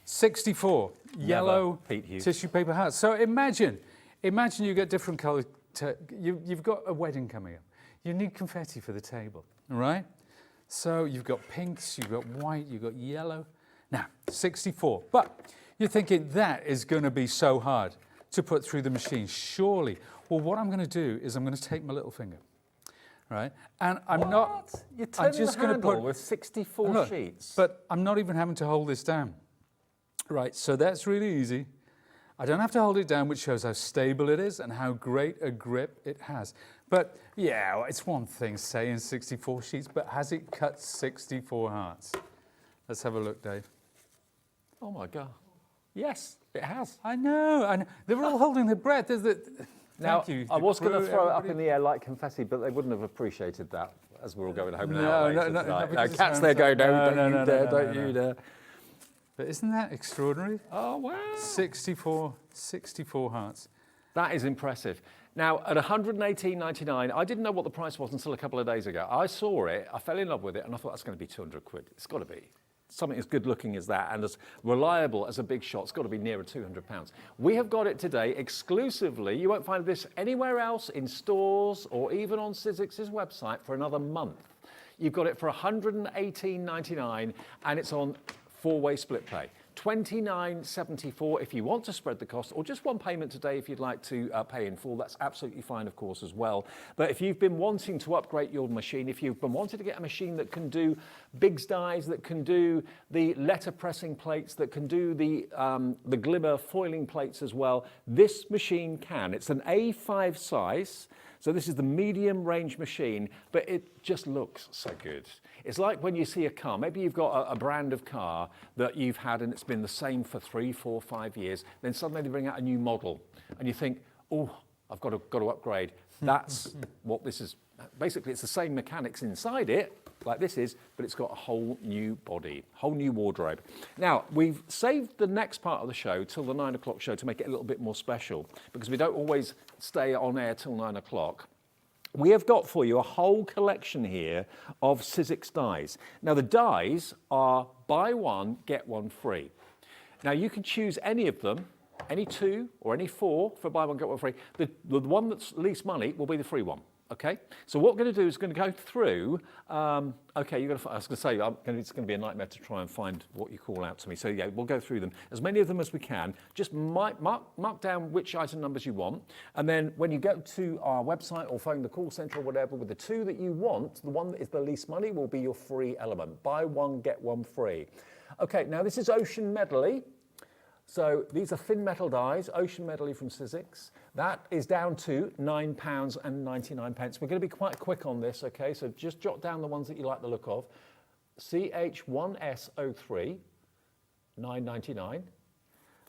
64 yellow tissue paper hearts. So imagine you get different colours. You've got a wedding coming up. You need confetti for the table, all right? So you've got pinks, you've got white, you've got yellow. Now, 64. But you're thinking that is going to be so hard to put through the machine, surely. Well, what I'm going to do is I'm going to take my little finger, right? And I'm not... You're turning I'm just the going to handle put with 64 sheets. But I'm not even having to hold this down. Right, so that's really easy. I don't have to hold it down, which shows how stable it is and how great a grip it has. But yeah, well, it's one thing saying 64 sheets, but has it cut 64 hearts? Let's have a look, Dave. Oh my God. Yes, it has. I know. They were all holding their breath. Now, Thank you. I was going to throw it up in the air like confetti, but they wouldn't have appreciated that as we're all going home now. No, Cat's there going, don't you dare. But isn't that extraordinary? Oh, wow. 64 hearts. That is impressive. Now, at $118.99, I didn't know what the price was until a couple of days ago. I saw it, I fell in love with it, and I thought that's going to be 200 quid. It's got to be. something as good looking as that and as reliable as a Big Shot, it's got to be nearer £200. We have got it today exclusively. You won't find this anywhere else in stores or even on Sizzix's website for another month. You've got it for £118.99 and it's on 4-way split pay. $29.74 if you want to spread the cost, or just one payment today if you'd like to pay in full. That's absolutely fine, of course, as well. But if you've been wanting to upgrade your machine, if you've been wanting to get a machine that can do Biggs dies, that can do the letter pressing plates, that can do the glimmer foiling plates as well, this machine can. It's an A5 size. So this is the medium range machine, but it just looks so good. It's like when you see a car, maybe you've got a brand of car that you've had and it's been the same for 3, 4, 5 years, then suddenly they bring out a new model and you think, oh, I've got to upgrade. That's what this is. Basically, it's the same mechanics inside it, like this is, but it's got a whole new body, whole new wardrobe. Now, we've saved the next part of the show till the 9 o'clock show to make it a little bit more special, because we don't always stay on air till 9 o'clock. We have got for you a whole collection here of Sizzix dies. Now, the dies are buy one, get one free. Now, you can choose any of them, any 2 or any 4 for buy one, get one free. The one that's least money will be the free one. Okay, so what we're going to do is going to go through. Okay, you're going to. I was going to say it's going to be a nightmare to try and find what you call out to me. So yeah, we'll go through them, as many of them as we can. Just mark down which item numbers you want, and then when you go to our website or phone the call centre or whatever with the 2 that you want, the one that is the least money will be your free element. Buy one, get one free. Okay, now this is Ocean Medley. So these are thin metal dies, Ocean Medley from Sizzix. That is down to £9.99. We're going to be quite quick on this, okay? So just jot down the ones that you like the look of. CH1S03, £9.99.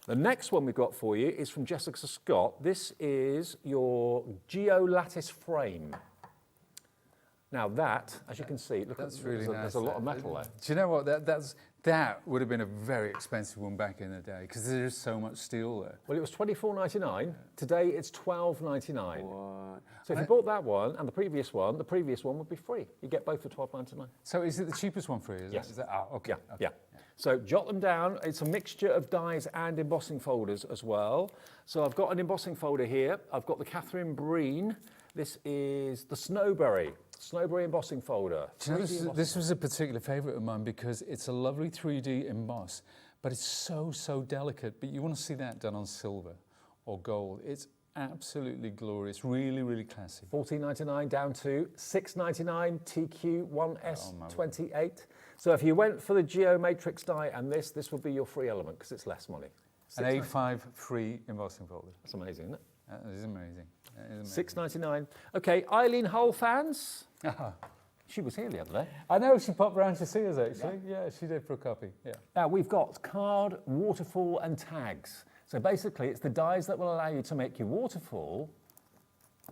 The next one we've got for you is from Jessica Scott. This is your Geolattice frame. Now that, as you can see, look, that's really nice. There's a lot of metal there. Do you know what? That would have been a very expensive one back in the day because there is so much steel there. Well, it was $24.99. Today it's $12.99. So if you bought that one and the previous one would be free. You get both for $12.99. So is it the cheapest one for you? Yes. Is that, oh, okay. Yeah. So jot them down. It's a mixture of dies and embossing folders as well. So I've got an embossing folder here. I've got the Catherine Breen. This is the Snowberry embossing folder. Do you know, this was a particular favourite of mine because it's a lovely 3D emboss, but it's so delicate. But you want to see that done on silver or gold. It's absolutely glorious, really classy. $14.99 down to $6.99 TQ1S28. So if you went for the Geo Matrix die and this would be your free element because it's less money. An A5 free embossing folder. That's amazing, isn't it? That is amazing. $6.99. Okay, Eileen Hull fans. She was here the other day. I know, she popped round to see us actually. Yeah, she did for a copy. Yeah. Now we've got card, waterfall and tags. So basically it's the dies that will allow you to make your waterfall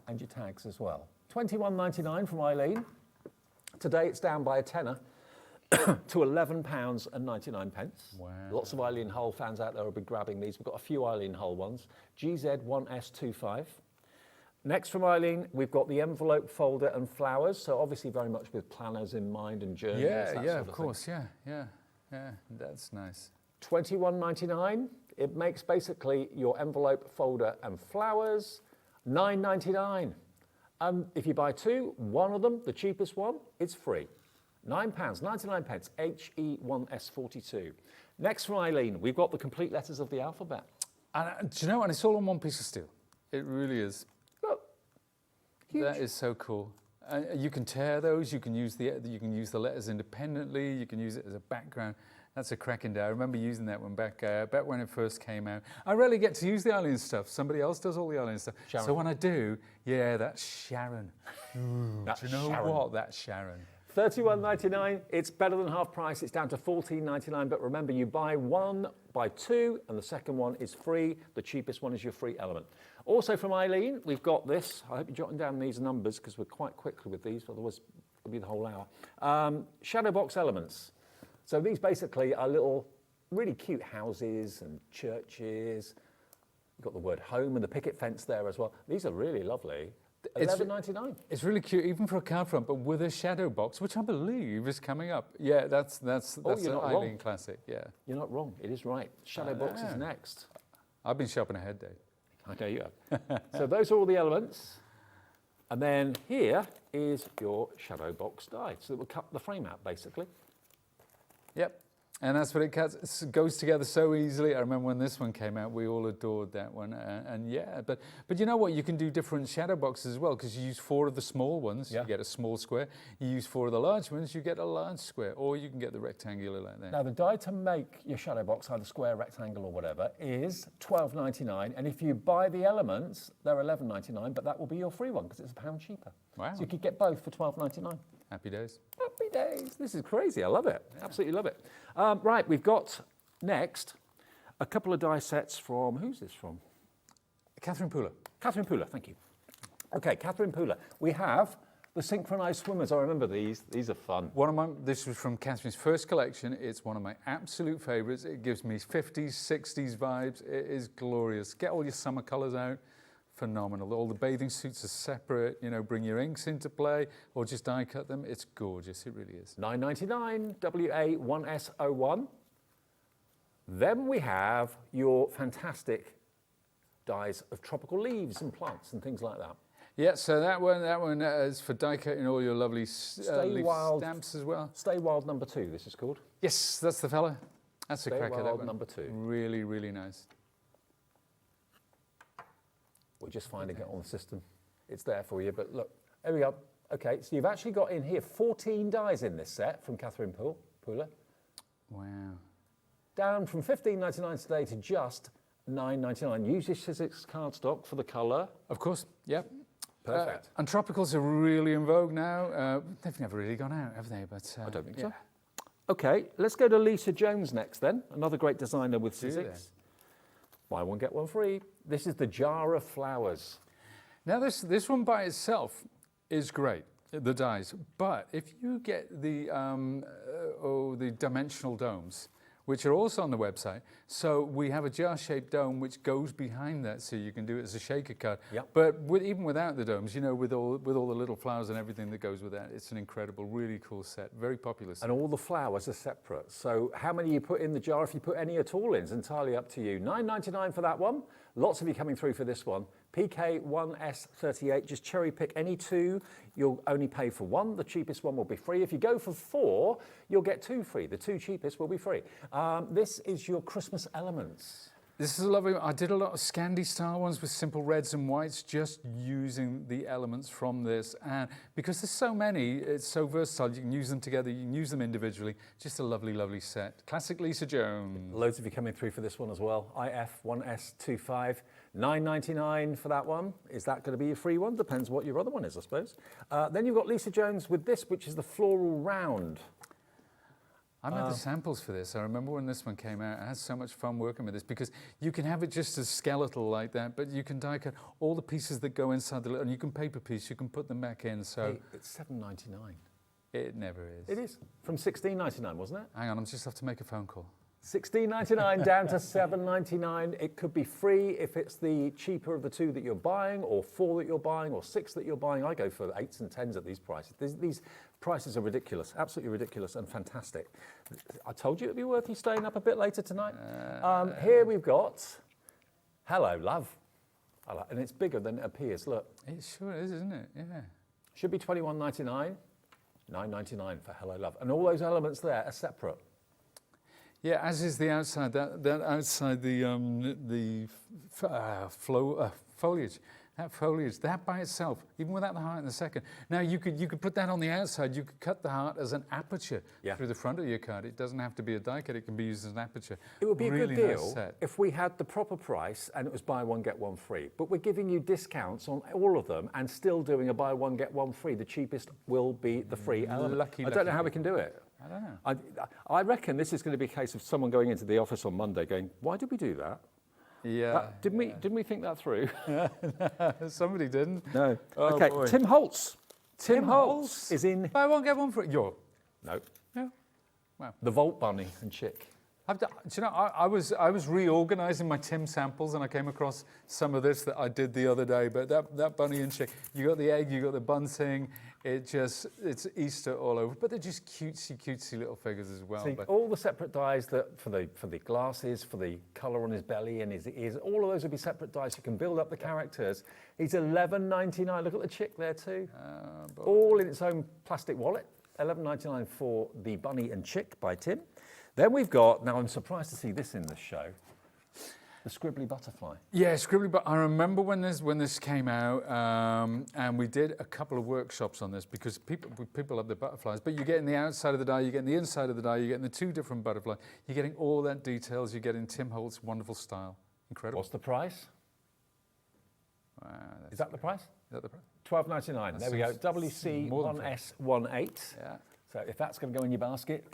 and your tags as well. $21.99 from Eileen. Today it's down by a tenner to £11.99. Wow. Lots of Eileen Hull fans out there will be grabbing these. We've got a few Eileen Hull ones. GZ1S25. Next from Eileen, we've got the envelope folder and flowers. So obviously very much with planners in mind and journals. Yeah, of course. Yeah. That's nice. $21.99. It makes basically your envelope folder and flowers. $9.99. If you buy 2, one of them, the cheapest one, it's free. £9.99, HE1S42. Next from Eileen, we've got the complete letters of the alphabet. And do you know what? It's all on one piece of steel. It really is. Look, huge. That is so cool. You can tear those. You can use the letters independently. You can use it as a background. That's a cracking day. I remember using that one back when it first came out. I rarely get to use the Eileen stuff. Somebody else does all the Eileen stuff. Sharon. So when I do, yeah, that's Sharon. Do you know what? That's Sharon. $31.99, it's better than half price, it's down to $14.99, but remember you buy 1, buy 2, and the second one is free. The cheapest one is your free element. Also from Eileen, we've got this. I hope you're jotting down these numbers because we're quite quickly with these, otherwise it'll be the whole hour. Shadow box elements. So these basically are little really cute houses and churches. You've got the word home and the picket fence there as well. These are really lovely. $11.99. It's really cute, even for a card front, but with a shadow box, which I believe is coming up. Yeah, that's an Eileen classic. Yeah, you're not wrong. It is right. Shadow box is next. I've been shopping ahead, Dave. I know you have. So those are all the elements, and then here is your shadow box die. So that will cut the frame out, basically. Yep. And that's what it cuts. It goes together so easily. I remember when this one came out, we all adored that one. And yeah, but you know what? You can do different shadow boxes as well, because you use 4 of the small ones, you get a small square. You use 4 of the large ones, you get a large square. Or you can get the rectangular like that. Now, the die to make your shadow box, either square, rectangle, or whatever, is $12.99. And if you buy the elements, they're $11.99, but that will be your free one, because it's £1 cheaper. Wow. So you could get both for $12.99. Happy days. Happy days. This is crazy. I love it. Absolutely love it. Right, we've got next a couple of die sets from, who's this from? Catherine Pooler. Catherine Pooler, thank you. Okay, Catherine Pooler. We have the synchronized swimmers. I remember these. These are fun. This was from Catherine's first collection. It's one of my absolute favorites. It gives me 50s, 60s vibes. It is glorious. Get all your summer colors out. Phenomenal. All the bathing suits are separate, you know, bring your inks into play or just die cut them. It's gorgeous, it really is. $9.99, WA1S01. Then we have your fantastic dies of tropical leaves and plants and things like that. Yeah, so that one is for die cutting all your lovely leaf stamps as well. Stay Wild #2, this is called. Yes, that's the fella. That's a cracker, that one. #2. Really, really nice. We're just finding it on the system. It's there for you, but look, there we go. Okay, so you've actually got in here 14 dies in this set from Catherine Pooler. Wow. Down from $15.99 today to just $9.99. Use your Sizzix cardstock for the colour. Of course, yep. Perfect. And tropicals are really in vogue now. They've never really gone out, have they? But I don't think so. Okay, let's go to Lisa Jones next then. Another great designer with Sizzix. Buy one, get one free. This is the Jar of Flowers. Now this one by itself is great, the dies. But if you get the dimensional domes, which are also on the website, so we have a jar-shaped dome which goes behind that, so you can do it as a shaker cut. Yep. But even without the domes, you know, with all the little flowers and everything that goes with that, it's an incredible, really cool set, very popular set. And all the flowers are separate. So how many you put in the jar, if you put any at all in, is entirely up to you. $9.99 for that one. Lots of you coming through for this one. PK1S38, just cherry pick any 2. You'll only pay for 1. The cheapest one will be free. If you go for 4, you'll get 2 free. The 2 cheapest will be free. This is your Christmas elements. This is a lovely one. I did a lot of Scandi style ones with simple reds and whites, just using the elements from this. And because there's so many, it's so versatile. You can use them together, you can use them individually. Just a lovely, lovely set. Classic Lisa Jones. Loads of you coming through for this one as well. IF1S25, $9.99 for that one. Is that going to be your free one? Depends what your other one is, I suppose. Then you've got Lisa Jones with this, which is the floral round. I made the samples for this. I remember when this one came out, I had so much fun working with this because you can have it just as skeletal like that, but you can die cut all the pieces that go inside the little, and you can paper piece, you can put them back in. So hey, it's $7.99. It never is. It is. From $16.99, wasn't it? Hang on, I just have to make a phone call. $16.99 down to $7.99. It could be free if it's the cheaper of the 2 that you're buying, or 4 that you're buying, or 6 that you're buying. I go for 8s and 10s at these prices. These prices are ridiculous, absolutely ridiculous and fantastic. I told you it'd be worth you staying up a bit later tonight. Here we've got Hello Love. And it's bigger than it appears, look. It sure is, isn't it? Yeah. Should be $21.99, $9.99 for Hello Love. And all those elements there are separate. Yeah, as is the outside, that outside the foliage. That foliage, that by itself, even without the heart in the second. Now you could put that on the outside. You could cut the heart as an aperture through the front of your card. It doesn't have to be a die cut. It can be used as an aperture. It would be a really good nice deal set. if we had the proper price and it was buy one get one free. But we're giving you discounts on all of them and still doing a buy one get one free. The cheapest will be the free element. I don't know how we can do it. I don't know. I reckon this is going to be a case of someone going into the office on Monday going, "Why did we do that?" Yeah. Didn't we think that through? Somebody didn't. No. Oh, okay, boy. Tim Holtz. Tim Holtz is in... Buy one, get one free. No. Yeah. Wow. The Vault Bunny and Chick. Do you know, I was reorganising my Tim samples and I came across some of this that I did the other day. But that bunny and chick, you got the egg, you got the bunting. It's Easter all over. But they're just cutesy little figures as well. See, all the separate dies that for the glasses, for the colour on his belly and his ears, all of those would be separate dies. You can build up the characters. He's $11.99. Look at the chick there too. All in its own plastic wallet. $11.99 for the bunny and chick by Tim. Then we've got, now I'm surprised to see this in the show, the Scribbly Butterfly. Yeah, Scribbly Butterfly. I remember when this came out, and we did a couple of workshops on this because people love the butterflies, but you're getting the outside of the die, you're getting the inside of the die, you're getting the two different butterflies, you're getting all that details, you're getting Tim Holt's wonderful style. Incredible. What's the price? Wow, is that the price? Is that the price? $12.99. There we go. WC1S18. Yeah. So if that's going to go in your basket,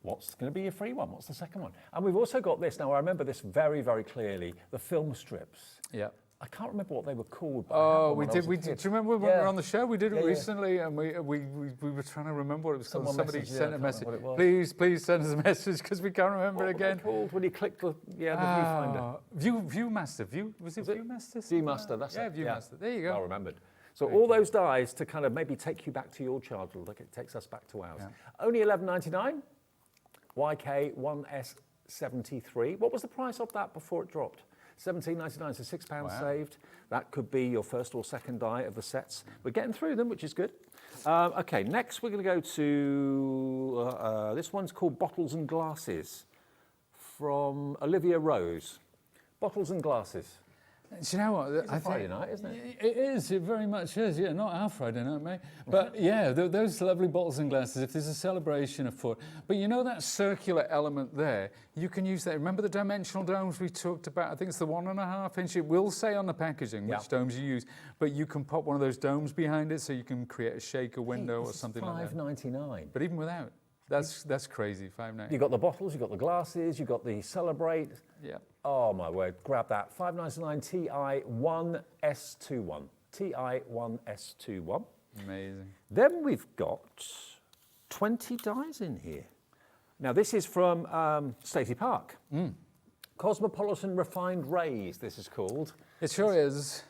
what's going to be your free one? What's the second one? And we've also got this. Now, I remember this very, very clearly. The film strips. Yeah. I can't remember what they were called. Oh, we did. Do you remember when we were on the show? We did it recently, and we were trying to remember what it was called. Somebody sent a message. Please send us a message because we can't remember it again. What were they called when you click the viewfinder? Viewmaster. Was it Viewmaster? Viewmaster. That's it. Yeah, Viewmaster. There you go. Well remembered. So all those dies to kind of maybe take you back to your childhood, like it takes us back to ours. Yeah. Only $11.99. YK1S73. What was the price of that before it dropped? $17.99, so £6 saved. That could be your first or second die of the sets. We're getting through them, which is good. Okay, next we're going to go to, this one's called Bottles and Glasses from Olivia Rose. Bottles and Glasses. Do you know what? It's a Friday night, isn't it? It is. It very much is. Yeah, not our Friday night, mate. But yeah, those lovely bottles and glasses. If there's a celebration afoot, but you know that circular element there, you can use that. Remember the dimensional domes we talked about? I think it's the 1.5 inch. It will say on the packaging which domes you use, but you can pop one of those domes behind it, so you can create a shaker window or something like that. $5.99. But even without. That's crazy, $5.99. You've got the bottles, you've got the glasses, you've got the Celebrate. Yeah. Oh my word, grab that. $5.99 TI1S21. TI1S21. Amazing. Then we've got 20 dies in here. Now this is from Stacey Park. Cosmopolitan Refined Rays, this is called. It sure is.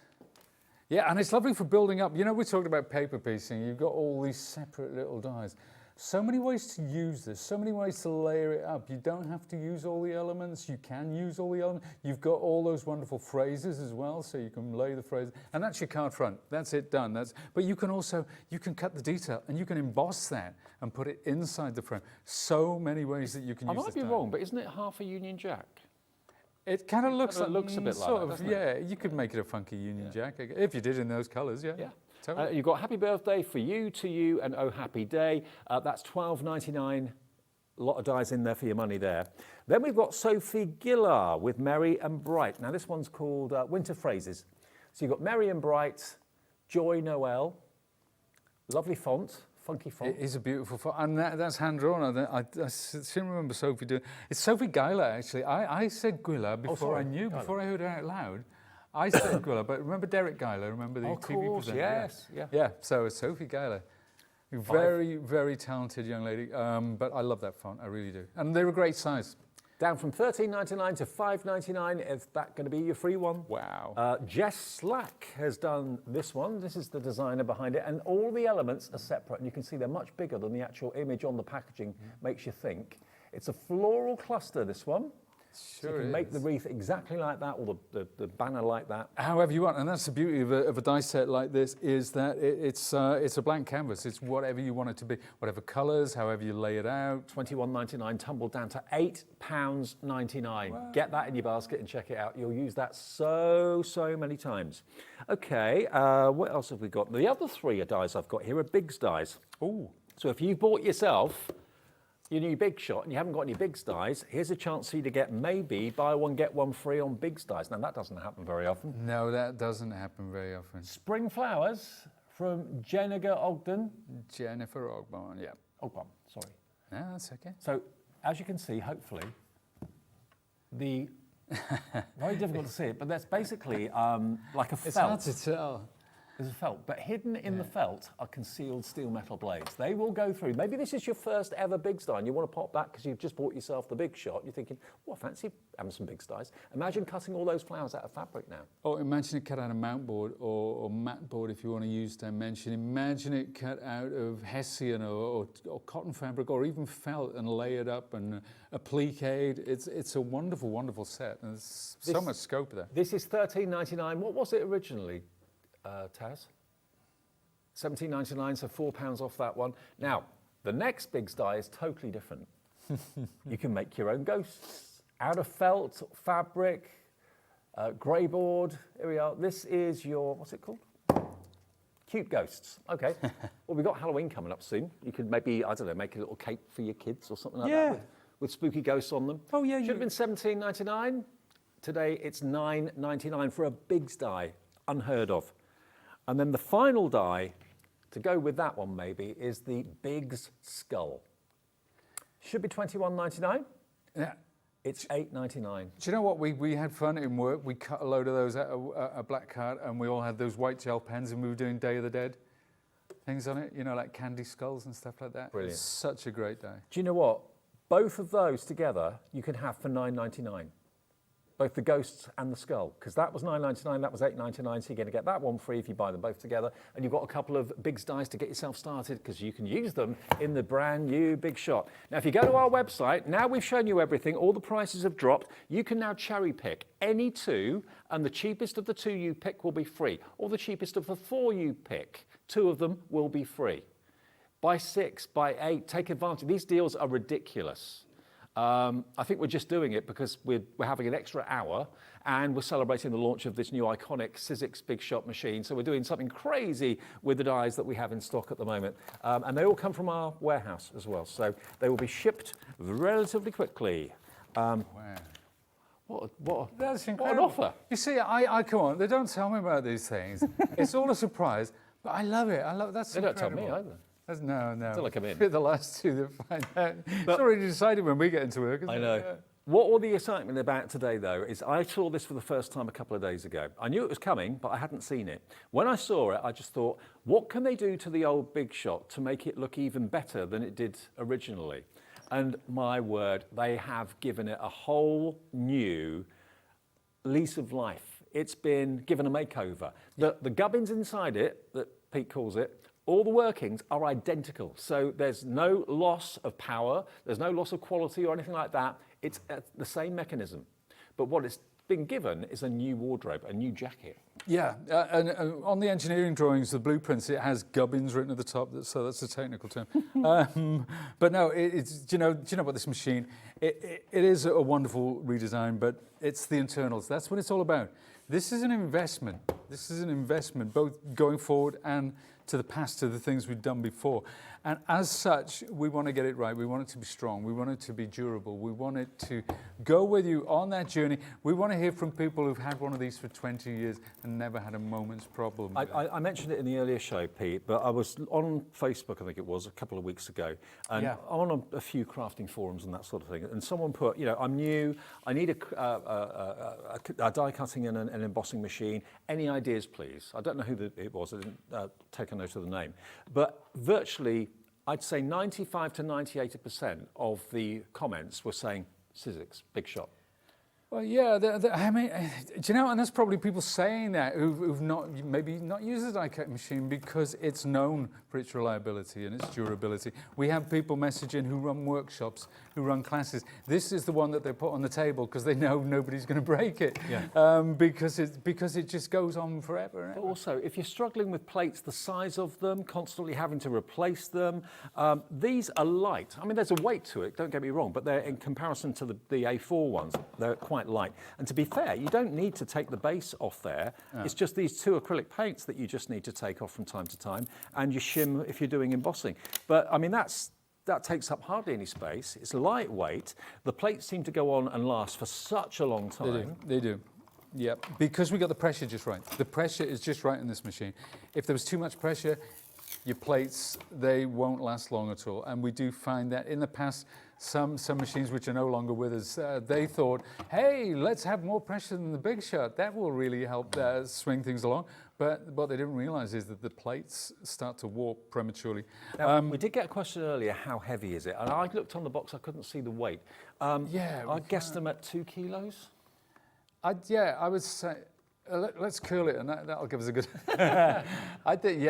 Yeah, and it's lovely for building up. You know, we talked about paper piecing. You've got all these separate little dies. So many ways to use this, so many ways to layer it up. You don't have to use all the elements. You can use all the elements. You've got all those wonderful phrases as well, so you can lay the phrases. And that's your card front. That's it, done. But you can also, you can cut the detail and you can emboss that and put it inside the frame. So many ways that you can use this. I might be wrong, but isn't it half a Union Jack? It kind of looks a bit like that, doesn't it? Yeah, you could make it a funky Union Jack if you did in those colours, yeah. Totally. You've got Happy Birthday for you, to you, and Oh Happy Day. That's $12.99. A lot of dies in there for your money there. Then we've got Sophie Gillar with Merry and Bright. Now this one's called Winter Phrases. So you've got Merry and Bright, Joy Noel, lovely font. Funky font. It is a beautiful font, and that's hand-drawn. I still remember Sophie doing. It's Sophie Geiler, actually. I said Gwiller before I knew, before I heard it out loud. I said Gwiller, but remember Derek Geiler? Remember the TV presenter? Yes, yeah. So it's Sophie Geiler, very, very talented young lady. But I love that font, I really do, and they're a great size. Down from $13.99 to $5.99. Is that going to be your free one? Wow. Jess Slack has done this one. This is the designer behind it, and all the elements are separate, and you can see they're much bigger than the actual image on the packaging makes you think. It's a floral cluster, this one. Sure, so you can make the wreath exactly like that, or the banner like that. However you want, and that's the beauty of a die set like this, is that it's a blank canvas. It's whatever you want it to be, whatever colours, however you lay it out. $21.99 tumbled down to £8.99. Wow. Get that in your basket and check it out. You'll use that so many times. Okay, what else have we got? The other three dies I've got here are Biggs dies. Ooh. So if you bought yourself your new Big Shot and you haven't got any Biggs dies, here's a chance for you to get maybe buy one, get one free on Biggs dies. Now, that doesn't happen very often. No, that doesn't happen very often. Spring Flowers from Jennifer Ogden. Jennifer Ogden, yeah. Ogden, sorry. No, that's okay. So, as you can see, hopefully, very difficult to see it, but that's basically like a felt. It's hard to tell. There's a felt, but hidden in the felt are concealed steel metal blades. They will go through. Maybe this is your first ever big sty and you want to pop back because you've just bought yourself the Big Shot. You're thinking, oh, I fancy having some big styes. Imagine cutting all those flowers out of fabric now. Or imagine it cut out of mount board or mat board if you want to use dimension. Imagine it cut out of hessian or cotton fabric or even felt and layered up and appliqued. It's a wonderful, wonderful set. And there's so much scope there. This is $13.99. What was it originally? Taz? $17.99, so £4 off that one. Now, the next big sty is totally different. You can make your own ghosts out of felt, fabric, grey board. Here we are. This is your, what's it called? Cute ghosts. Okay. Well, we've got Halloween coming up soon. You could maybe, I don't know, make a little cape for your kids or something like that with spooky ghosts on them. Oh, yeah. Should have been $17.99. Today, it's $9.99 for a big sty. Unheard of. And then the final die, to go with that one maybe, is the Big's Skull. Should be $21.99. Yeah. It's $8.99. Do you know what? We had fun in work. We cut a load of those out of a black card and we all had those white gel pens and we were doing Day of the Dead things on it, you know, like candy skulls and stuff like that. Brilliant. It's such a great day. Do you know what? Both of those together you can have for $9.99. Both the ghosts and the skull, because that was $9.99, that was $8.99, so you're going to get that one free if you buy them both together. And you've got a couple of big dies to get yourself started, because you can use them in the brand new Big Shot. Now, if you go to our website, now we've shown you everything, all the prices have dropped, you can now cherry pick any two, and the cheapest of the two you pick will be free, or the cheapest of the four you pick, two of them will be free. Buy 6, buy 8, take advantage. These deals are ridiculous. I think we're just doing it because we're having an extra hour and we're celebrating the launch of this new iconic Sizzix Big Shot Machine. So we're doing something crazy with the dies that we have in stock at the moment. And they all come from our warehouse as well. So they will be shipped relatively quickly. Wow. That's incredible. What an offer. You see, I come on, they don't tell me about these things. It's all a surprise, but I love it. That's They don't tell incredible. me either. No. Until I come in. We're the last two that find out. It's already decided when we get into work, isn't I it? know. Yeah. What all the excitement about today, though, is I saw this for the first time a couple of days ago. I knew it was coming, but I hadn't seen it. When I saw it, I just thought, what can they do to the old Big Shot to make it look even better than it did originally? And my word, they have given it a whole new lease of life. It's been given a makeover. The gubbins inside it, that Pete calls it, all the workings are identical. So there's no loss of power, there's no loss of quality or anything like that. It's the same mechanism. But what it's been given is a new wardrobe, a new jacket. Yeah, and on the engineering drawings, the blueprints, it has gubbins written at the top, so that's a technical term. But no, do you know what this machine, it is a wonderful redesign, but it's the internals. That's what it's all about. This is an investment. This is an investment, both going forward and to the past, to the things we've done before. And as such, we want to get it right. We want it to be strong. We want it to be durable. We want it to go with you on that journey. We want to hear from people who've had one of these for 20 years and never had a moment's problem. I mentioned it in the earlier show, Pete, but I was on Facebook, I think it was, a couple of weeks ago, and on a few crafting forums and that sort of thing, and someone put, I'm new, I need a die cutting and an embossing machine. Any ideas, please? I don't know who it was. I didn't take a note of the name. But virtually, I'd say 95 to 98% of the comments were saying Sizzix, Big Shot. Well, yeah, I mean, do you know, and that's probably people saying that who've maybe not used the die-cut machine because it's known for its reliability and its durability. We have people messaging who run workshops, who run classes. This is the one that they put on the table because they know nobody's going to break it. Yeah. Because it just goes on forever. And but also, if you're struggling with plates, the size of them, constantly having to replace them, these are light. I mean, there's a weight to it, don't get me wrong, but they're in comparison to the A4 ones, they're quite light. And to be fair, you don't need to take the base off there. No. It's just these two acrylic paints that you just need to take off from time to time, and you shim if you're doing embossing. But I mean, that takes up hardly any space. It's lightweight. The plates seem to go on and last for such a long time. They do. Yep, because we got the pressure just right. The pressure is just right in this machine. If there was too much pressure, your plates, they won't last long at all. And we do find that in the past, some machines which are no longer with us, they thought, hey, let's have more pressure than the Big Shot. That will really help swing things along. But what they didn't realise is that the plates start to warp prematurely. Now, we did get a question earlier, how heavy is it? And I looked on the box, I couldn't see the weight. I guessed them at 2 kilos. I would say, let's curl it, and that'll give us a good. I think,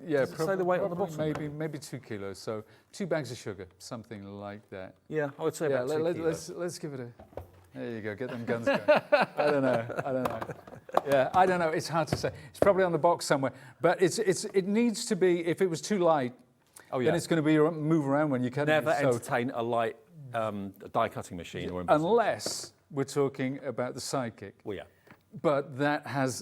Does it say the weight on the bottom? Maybe 2 kilos. So 2 bags of sugar, something like that. Yeah, I would say about 2 kilos. Let's give it a. There you go. Get them guns going. I don't know. Yeah, I don't know. It's hard to say. It's probably on the box somewhere. But it needs to be. If it was too light, then it's going to be move around when you cut it. Never entertain a light die cutting machine or unless we're talking about the Sidekick. Well, yeah. But that has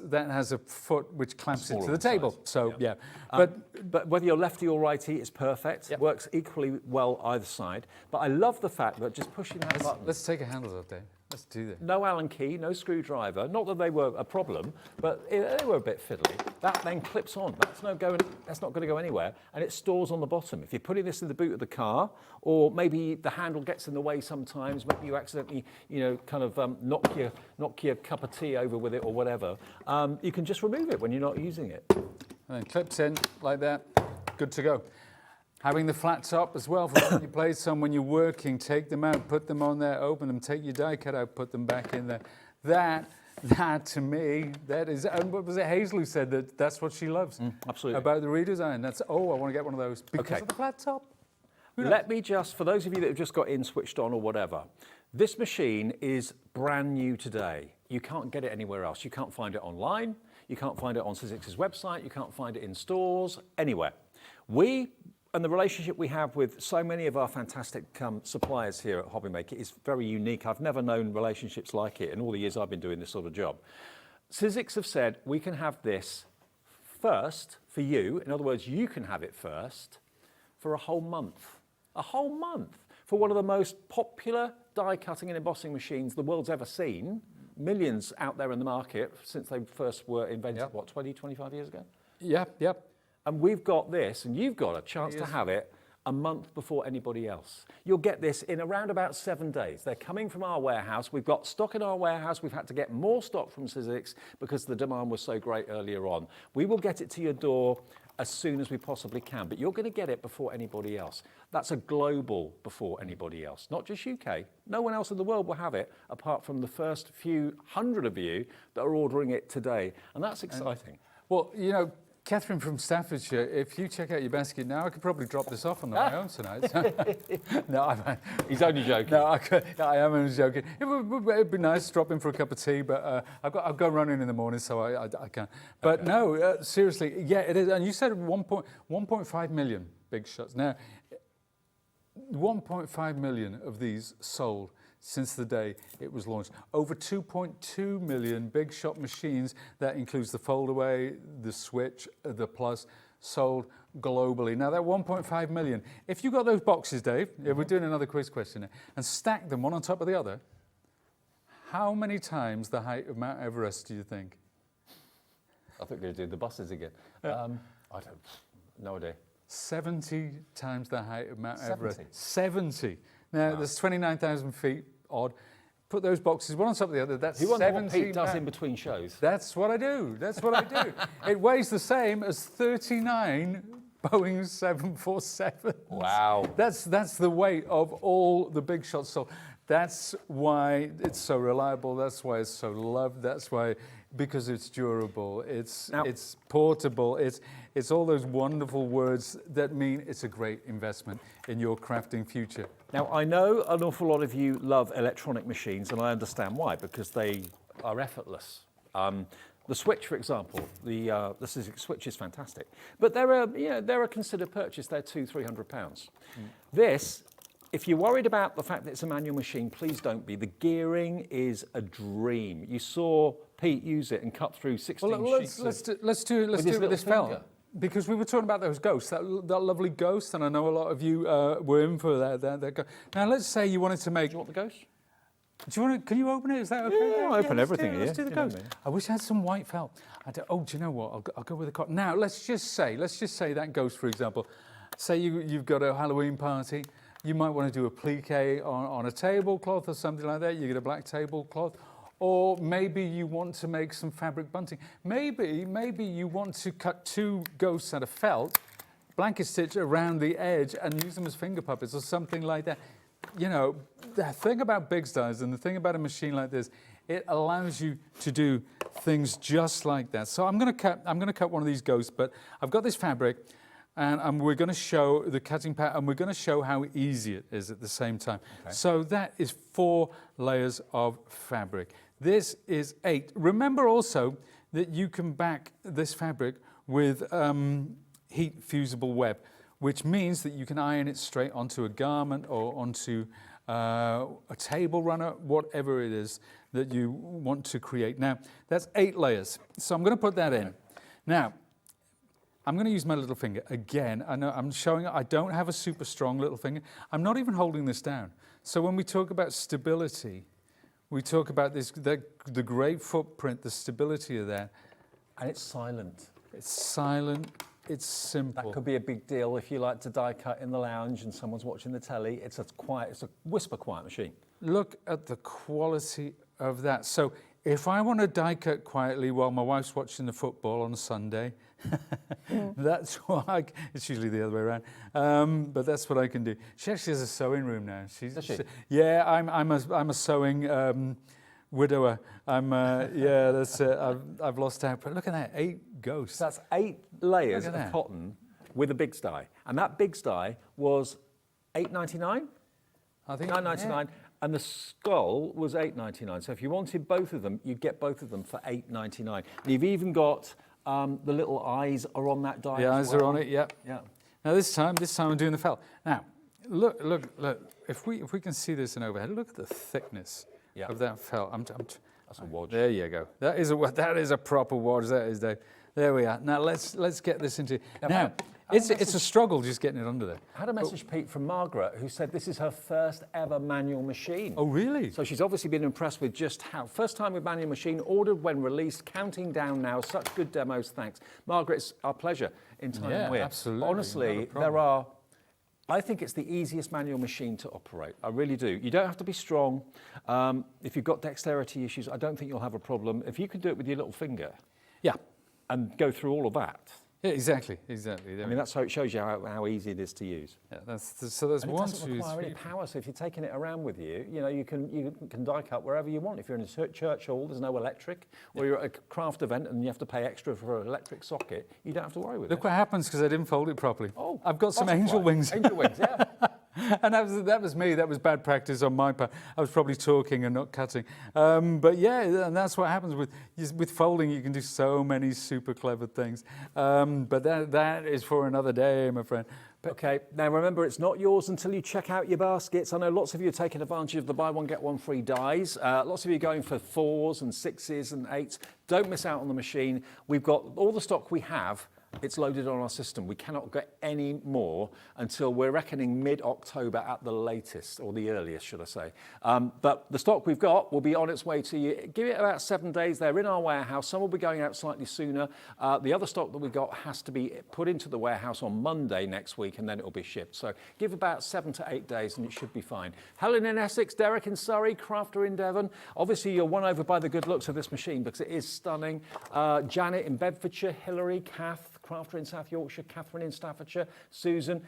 a foot which clamps it to the table. Size. So yeah. But whether you're lefty or righty, it's perfect. It works equally well either side. But I love the fact that just pushing that button. Let's take a handles off, Dave. Let's do that. No Allen key, no screwdriver. Not that they were a problem, but they were a bit fiddly. That then clips on. That's not going to go anywhere, and it stores on the bottom. If you're putting this in the boot of the car, or maybe the handle gets in the way sometimes, maybe you accidentally, kind of knock your cup of tea over with it or whatever, you can just remove it when you're not using it. And then clips in like that. Good to go. Having the flat top as well for when you play some, when you're working, take them out, put them on there, open them, take your die cut out, put them back in there. That to me, that is, and what was it, Hazel who said that's what she loves? Absolutely. About the redesign. That's, I want to get one of those because of the flat top. Let me just, for those of you that have just got in, switched on or whatever, this machine is brand new today. You can't get it anywhere else. You can't find it online. You can't find it on Sizzix's website. You can't find it in stores, anywhere. And the relationship we have with so many of our fantastic suppliers here at Hobbymaker is very unique. I've never known relationships like it in all the years I've been doing this sort of job. Sizzix have said we can have this first for you. In other words, you can have it first for a whole month. A whole month for one of the most popular die cutting and embossing machines the world's ever seen. Millions out there in the market since they first were invented, 20, 25 years ago? Yep. And we've got this, and you've got a chance to have it a month before anybody else. You'll get this in around about 7 days. They're coming from our warehouse. We've got stock in our warehouse. We've had to get more stock from Sizzix because the demand was so great earlier on. We will get it to your door as soon as we possibly can, but you're going to get it before anybody else. That's a global before anybody else, not just UK. No one else in the world will have it apart from the first few hundred of you that are ordering it today, and that's exciting. Well, Catherine from Staffordshire, if you check out your basket now, I could probably drop this off on my own tonight. No, he's only joking. No, I am only joking. It'd be nice to drop in for a cup of tea, but I've got running in the morning, so I can't. But no, seriously, it is. And you said 1.5 million Big Shots. Now, 1.5 million of these sold since the day it was launched. Over 2.2 million Big Shot machines, that includes the foldaway, the Switch, the Plus, sold globally. Now that 1.5 million, if you got those boxes, Dave, we're doing another quiz question here, and stack them one on top of the other, how many times the height of Mount Everest do you think? I think they're going to do the buses again. No idea. 70 times the height of Mount 70? Everest. 70. Now, there's 29,000 feet odd. Put those boxes one on top of the other. That's 70. What Pete does in between shows. That's what I do. It weighs the same as 39 Boeing 747s. Wow. That's the weight of all the Big Shots sold. That's why it's so reliable. That's why it's so loved. That's why, because it's durable, it's portable, it's all those wonderful words that mean it's a great investment in your crafting future. Now, I know an awful lot of you love electronic machines, and I understand why, because they are effortless. The Switch, for example, the Sizzix Switch is fantastic, but they're a considered purchase. They're £200-300. This, if you're worried about the fact that it's a manual machine, please don't be. The gearing is a dream. You saw Pete use it and cut through 16 sheets. Let's do it with this fella. Because we were talking about those ghosts, that lovely ghost, and I know a lot of you were in for that ghost. Now, let's say you wanted to make... Do you want the ghost? Do you want to? Can you open it? Is that okay? Yeah, I'll open everything here. Let's do the You know ghost. me. I wish I had some white felt. Do you know what? I'll go with the cotton. Now, let's just say that ghost, for example. Say you've got a Halloween party. You might want to do a plique on a tablecloth or something like that. You get a black tablecloth. Or maybe you want to make some fabric bunting. Maybe you want to cut 2 ghosts out of felt, blanket stitch around the edge and use them as finger puppets or something like that. You know, the thing about big styles and the thing about a machine like this, it allows you to do things just like that. So I'm going to cut one of these ghosts, but I've got this fabric, and we're going to show the cutting pattern, and we're going to show how easy it is at the same time. Okay. So that is 4 layers of fabric. This is 8. Remember also that you can back this fabric with heat fusible web, which means that you can iron it straight onto a garment or onto a table runner, whatever it is that you want to create. Now, that's 8 layers. So I'm going to put that in. Now, I'm going to use my little finger again. I know I'm showing I don't have a super strong little finger. I'm not even holding this down. So when we talk about stability, we talk about the great footprint, the stability of that. And it's silent. It's silent. It's simple. That could be a big deal if you like to die cut in the lounge and someone's watching the telly. It's a whisper quiet machine. Look at the quality of that. So if I want to die cut quietly while my wife's watching the football on a Sunday, that's what it's usually the other way around. But that's what I can do. She actually has a sewing room now. Does she? Yeah, I'm a sewing widower. Yeah, that's it. I've lost out. But look at that, 8 ghosts. That's 8 layers of cotton with a big sty, and that big sty was $8.99. I think $9.99, yeah. And the skull was $8.99. So if you wanted both of them, you'd get both of them for $8.99. And you've even got the little eyes are on that die. The eyes are on it. Yep. Yeah. Now this time I'm doing the felt. Now, look. If we can see this in overhead, look at the thickness of that felt. That's a wadge. There you go. That is a proper wadge. That is, Dave. There we are. Now let's get this into. Now it's a struggle just getting it under there. I had a message, Pete, from Margaret, who said this is her first ever manual machine. Oh, really? So she's obviously been impressed with just how. First time with manual machine, ordered when released, counting down now. Such good demos, thanks. Margaret, it's our pleasure in time and wear. Absolutely. Honestly, I think it's the easiest manual machine to operate. I really do. You don't have to be strong. If you've got dexterity issues, I don't think you'll have a problem. If you can do it with your little finger. Yeah. And go through all of that. Yeah, exactly. I mean, that's how it shows you how easy it is to use. Yeah, so there's and one, it doesn't require any power. So if you're taking it around with you, you can die cut wherever you want. If you're in a church hall, there's no electric, or you're at a craft event and you have to pay extra for an electric socket, you don't have to worry with it. Look what happens because I didn't fold it properly. Oh, I've got some angel wings. Angel wings, yeah. And that was me. That was bad practice on my part. I was probably talking and not cutting. But yeah, and that's what happens with folding. You can do so many super clever things. But that is for another day, my friend. Okay, now remember, it's not yours until you check out your baskets. I know lots of you are taking advantage of the buy one, get one free dies. Lots of you are going for 4s and 6s and 8s. Don't miss out on the machine. We've got all the stock we have. It's loaded on our system. We cannot get any more until we're reckoning mid-October at the latest, or the earliest, should I say. But the stock we've got will be on its way to you. Give it about 7 days. They're in our warehouse. Some will be going out slightly sooner. The other stock that we got has to be put into the warehouse on Monday next week, and then it will be shipped. So give about 7 to 8 days, and it should be fine. Helen in Essex, Derek in Surrey, Crafter in Devon. Obviously, you're won over by the good looks of this machine because it is stunning. Janet in Bedfordshire, Hilary, Kath, Crafter in South Yorkshire, Catherine in Staffordshire, Susan.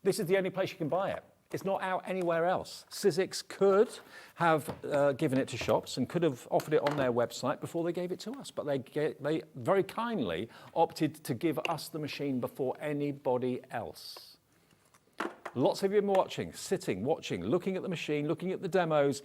This is the only place you can buy it. It's not out anywhere else. Sizzix could have given it to shops and could have offered it on their website before they gave it to us, but they very kindly opted to give us the machine before anybody else. Lots of you have been watching, sitting, watching, looking at the machine, looking at the demos.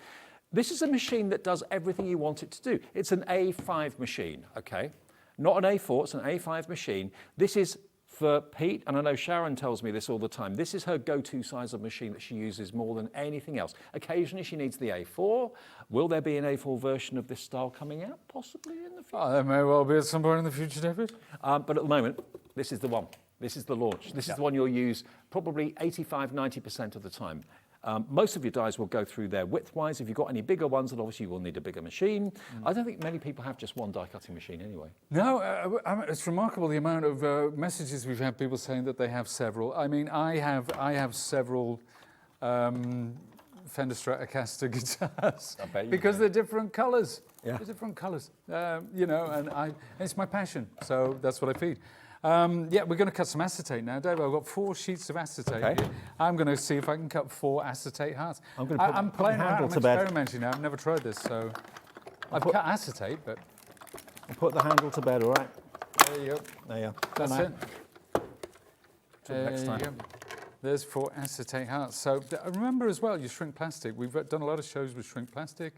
This is a machine that does everything you want it to do. It's an A5 machine, okay? Not an A4, it's an A5 machine. This is for Pete, and I know Sharon tells me this all the time, this is her go-to size of machine that she uses more than anything else. Occasionally she needs the A4. Will there be an A4 version of this style coming out? Possibly in the future. Oh, there may well be at some point in the future, David. But at the moment, this is the one. This is the launch. This is the one you'll use probably 85, 90% of the time. Most of your dies will go through there width-wise. If you've got any bigger ones, then obviously you will need a bigger machine. I don't think many people have just one die-cutting machine anyway. No, it's remarkable the amount of messages we've had, people saying that they have several. I mean, I have several Fender Stratocaster guitars because they're different colours. Yeah. They're different colours, you know, and it's my passion, so that's what I feed. Yeah, we're going to cut some acetate now, Dave. I've got 4 sheets of acetate here. I'm going to see if I can cut 4 acetate hearts. I'm playing around, I'm experimenting now. I've never tried this, so I've cut acetate, but... I'll put the handle to bed, all right? There you go. There you go. That's it. Next time. Go. There's 4 acetate hearts. So remember as well, you shrink plastic. We've done a lot of shows with shrink plastic.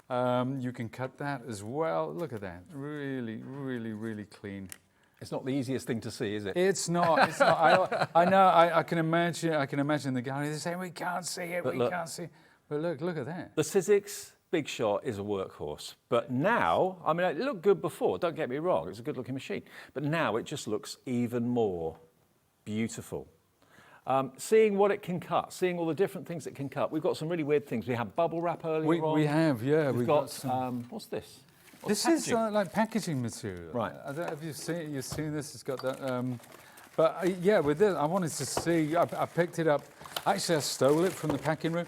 You can cut that as well. Look at that. Really, really, really clean. It's not the easiest thing to see, is it? It's not. It's not. I know. I can imagine. I can imagine the gallery. They're saying we can't see it. We can't see. But look at that. The Sizzix Big Shot is a workhorse, but now, I mean, it looked good before. Don't get me wrong. It's a good-looking machine, but now it just looks even more beautiful. Seeing what it can cut, seeing all the different things it can cut. We've got some really weird things. We have bubble wrap earlier on. We have, yeah. We've got some. What's this? This is like packaging material. Right. I don't know if you've seen this. It's got that. But yeah, with this, I wanted to see. I picked it up. Actually, I stole it from the packing room.